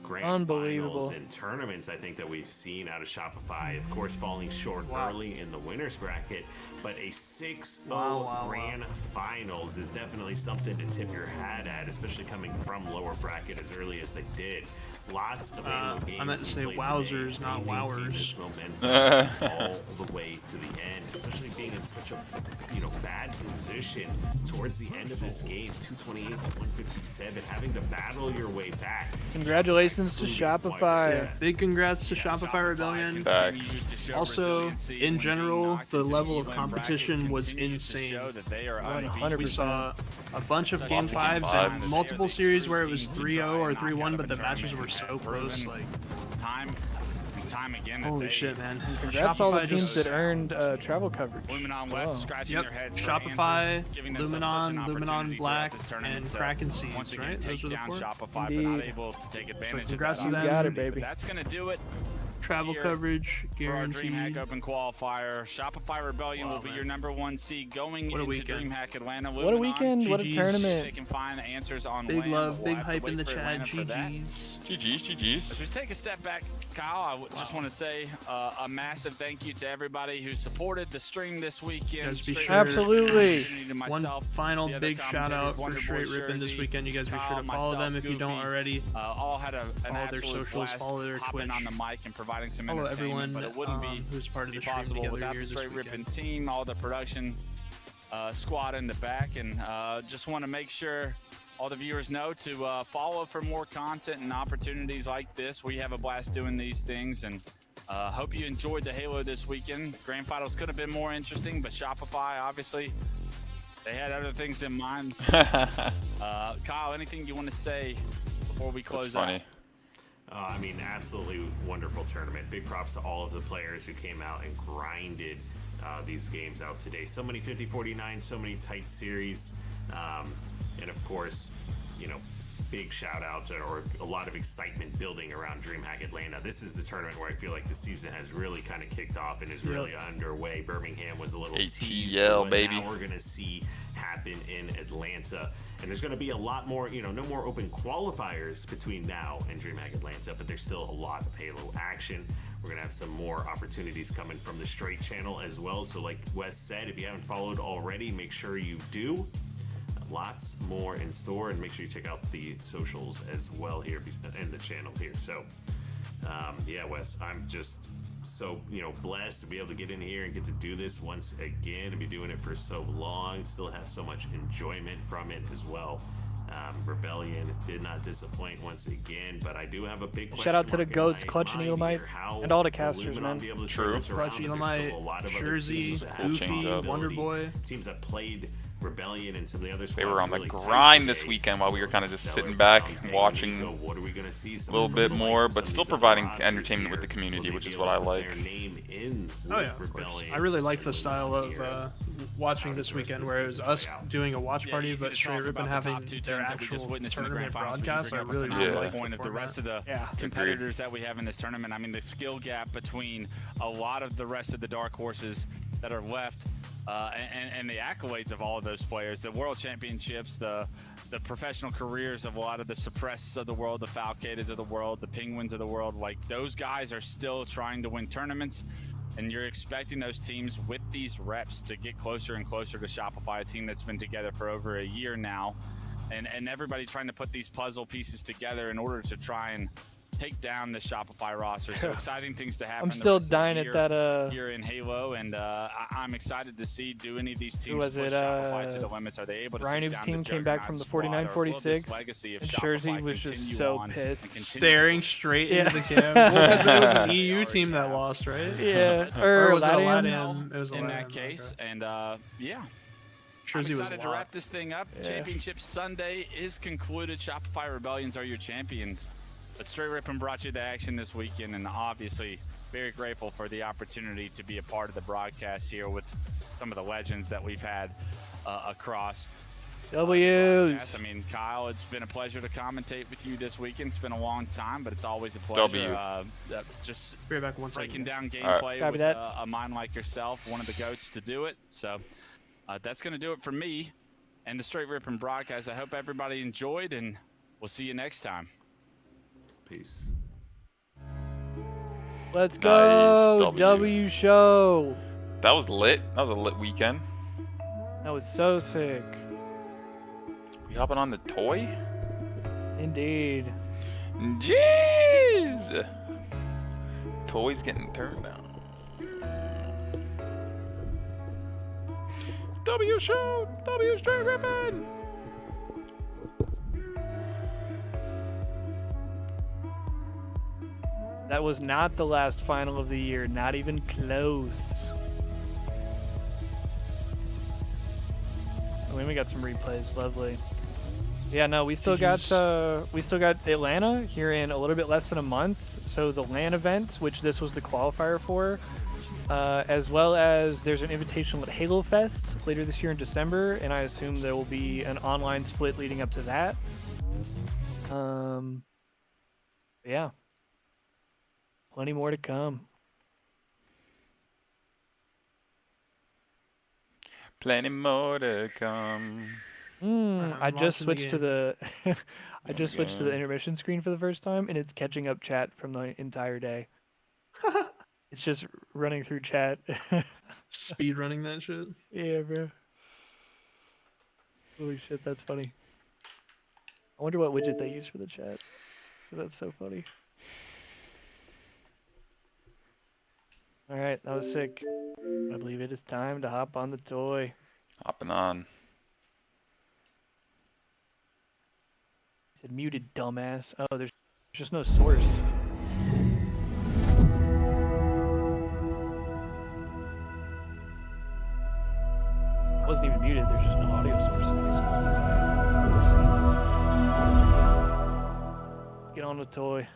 H: grand
E: Unbelievable.
H: finals and tournaments I think that we've seen out of Shopify. Of course, falling short early in the winners bracket, but a 6-0 grand finals is definitely something to tip your hat at, especially coming from lower bracket as early as they did. Lots of Halo games.
F: I meant to say
H: played
F: wowzers,
H: today.
F: not
H: They maintained
F: wowers.
H: this momentum all the way to the end, especially being in such a bad position towards the end of this game, 228 to 157, having to battle your way back.
E: Congratulations to Shopify.
F: Yeah, big congrats to Shopify Rebellion.
A: Facts.
F: Also, in general, the level of competition was insane.
E: 100%.
F: We saw a bunch of game 5s and multiple series where it was 3-0 or 3-1, but the matches were so close. Like,
I: Time and time again.
F: holy shit, man!
E: Congrats to all the
F: Shopify
E: teams
F: just
E: that earned travel coverage.
I: Luminon left,
E: Wow.
I: scratching
F: Yep,
I: their heads for
F: Shopify,
I: answers, giving themselves such an
F: Luminon,
I: opportunity
F: Luminon Black,
I: throughout this tournament
F: and
I: to
F: Kraken Seeds,
I: once again
F: right?
I: take
F: Those were the
I: down
F: 4?
I: Shopify, but not
E: Indeed.
I: able to take advantage
F: congrats
I: of
F: to
I: that
F: them.
E: You got it,
I: opportunity.
E: baby.
I: But that's gonna do it.
F: Travel
I: Here
F: coverage
I: for our DreamHack
F: guaranteed.
I: Open Qualifier. Shopify Rebellion will be your #1 seed going
F: What a
I: into
F: weekend.
I: DreamHack Atlanta.
E: What a
I: Luminon,
E: weekend, what a
F: GG's.
E: tournament.
I: They can find the answers on
F: Big
I: land,
F: love,
I: but
F: big
I: we'll have to
F: hype
I: wait
F: in the
I: for
F: chat.
I: Atlanta for that.
F: GG's.
A: GG's, GG's.
I: As we take a step back, Kyle, I just want to say a massive thank you to everybody who supported the stream this weekend.
F: Guys, be
I: Straight
F: sure-
E: Absolutely.
I: to
F: One
I: myself,
F: final
I: the other
F: big shout out for
I: Wonder Boy
F: Straight Rippin' this
I: Jersey,
F: weekend. You guys be sure
I: Kyle,
F: to follow them
I: myself,
F: if you don't
I: Goofy,
F: already.
I: all had an
F: Follow their
I: absolute
F: socials,
I: blast
F: follow their
I: hopping
F: Twitch.
I: on the mic and providing some
F: Follow
I: entertainment,
F: everyone
I: but it wouldn't be
F: who's part of the stream
I: possible
F: together
I: without
F: here
I: the
F: this
I: Straight
F: weekend.
I: Rippin' team, all the production squad in the back, and just want to make sure all the viewers know to follow for more content and opportunities like this. We have a blast doing these things, and hope you enjoyed the Halo this weekend. Grand Finals could have been more interesting, but Shopify, obviously, they had other things in mind. Kyle, anything you want to say before we close
A: That's funny.
I: out?
H: I mean, absolutely wonderful tournament. Big props to all of the players who came out and grinded these games out today. So many 50-49, so many tight series. And of course, big shout out to, or a lot of excitement building around DreamHack Atlanta. This is the tournament where I feel like the season has really kind of kicked off and is really underway. Birmingham was a little teased to
A: ATL,
H: what
A: baby.
H: now we're going to see happen in Atlanta. And there's going to be a lot more, no more open qualifiers between now and DreamHack Atlanta, but there's still a lot of Halo action. We're going to have some more opportunities coming from the Straight channel as well. So like Wes said, if you haven't followed already, make sure you do. Lots more in store, and make sure you check out the socials as well here and the channel here. So yeah, Wes, I'm just so blessed to be able to get in here and get to do this once again, and be doing it for so long, still have so much enjoyment from it as well. Rebellion did not disappoint once again, but I do have a big
E: Shout out to the
H: question
E: goats,
H: mark in
E: Clutch and
H: my
E: Elamite,
H: mind here.
E: and all the
H: How
E: casters,
H: will Luminon
E: man.
H: be able to
A: True.
H: turn this around?
F: Clutch,
H: There's
F: Elamite,
H: still a lot of other
F: Jersey,
H: teams that have
A: Goofy,
H: possibility.
F: Wonder Boy.
H: Teams that played Rebellion and some of the other
A: They were
H: squads
A: on the
H: really tight
A: grind this
H: today.
A: weekend while we were kind of just
H: Stellar
A: sitting back,
H: Brown,
A: watching
H: Nico, what are we gonna see?
A: a
H: Some
A: little
H: of
A: bit
H: the
A: more,
H: likes of
A: but
H: some
A: still
H: of these other
A: providing
H: rosters
A: entertainment
H: here.
A: with the community,
H: Will they
A: which
H: be
A: is
H: able
A: what I
H: to put
A: like.
H: their name in
F: Oh
H: with
F: yeah, of course.
H: Rebellion
F: I really like the
H: and
F: style of
H: Luminon here?
F: watching this weekend, where it was us doing a watch party,
I: easy
F: but
I: to
F: Straight
I: talk
F: Rippin'
I: about the
F: having
I: top two
F: their
I: teams that we just
F: actual
I: witnessed in the
F: tournament
I: grand finals.
F: broadcast. I
I: Bring up
F: really,
I: a
F: really
I: phenomenal
F: like
I: point of the rest of the competitors that we have in this tournament. I mean, the skill gap between a lot of the rest of the dark horses that are left, and the accolades of all of those players, the world championships, the professional careers of a lot of the Suppress of the world, the Falcators of the world, the Penguins of the world, like those guys are still trying to win tournaments, and you're expecting those teams with these reps to get closer and closer to Shopify, a team that's been together for over a year now, and everybody trying to put these puzzle pieces together in order to try and take down the Shopify roster. So exciting things to happen.
E: I'm still dying at that
I: here in Halo, and I'm excited to see, do any of these teams
E: was
I: push
E: it,
I: Shopify to the limits? Are they able to
E: Ryan
I: sit
E: Noob's
I: down
E: team
I: the
E: came back from the
I: Juggernaut squad, or will this
E: 49-46,
I: legacy of
E: and
I: Shopify
E: Jersey was just
I: continue
E: so
I: on and
E: pissed.
I: continue
F: Staring straight into the
E: Yeah.
F: cam. Well, 'cause it was an EU team that lost, right?
E: Yeah,
F: Or was it
E: Latium?
F: Aladdin? It was
I: in that
F: Aladdin,
I: case,
F: okay.
I: and yeah.
F: Jersey
I: I'm
F: was
I: excited to wrap
F: locked.
I: this thing up.
E: Yeah.
I: Championship Sunday is concluded. Shopify Rebellions are your champions. But Straight Rippin' brought you the action this weekend, and obviously very grateful for the opportunity to be a part of the broadcast here with some of the legends that we've had across.
E: W's.
I: I mean, Kyle, it's been a pleasure to commentate with you this weekend. It's been a long time, but it's always a pleasure. Just
F: Be right back one second.
I: breaking down
E: All
I: gameplay
E: right.
I: with
E: Copy that.
I: a mind like yourself, one of the goats to do it. So that's going to do it for me and the Straight Rippin' broadcast. I hope everybody enjoyed, and we'll see you next time.
H: Peace.
E: Let's go.
A: Nice,
E: W show.
A: That was lit. That was a lit weekend.
E: That was so sick.
A: We hopping on the toy?
E: Indeed.
A: Jeez! Toy's getting turned down. W show! W Straight Rippin'!
E: That was not the last final of the year. Not even close. I mean, we got some replays. Lovely. Yeah, no, we still got Atlanta here in a little bit less than a month. So the LAN event, which this was the qualifier for, as well as there's an invitational at Halo Fest later this year in December, and I assume there will be an online split leading up to that. Yeah. Plenty more to come.
A: Plenty more to come.
E: I just switched to the I just switched to the
A: game.
E: intermission screen for the first time, and it's catching up chat from the entire day. It's just running through chat.
F: Speed running that shit.
E: Yeah, bro. Holy shit, that's funny. I wonder what widget they use for the chat. That's so funny. Alright, that was sick. I believe it is time to hop on the toy.
A: Hopping on.
E: It said muted, dumbass. Oh, there's just no source. It wasn't even muted, there's just no audio source. Let's see. Get on the toy.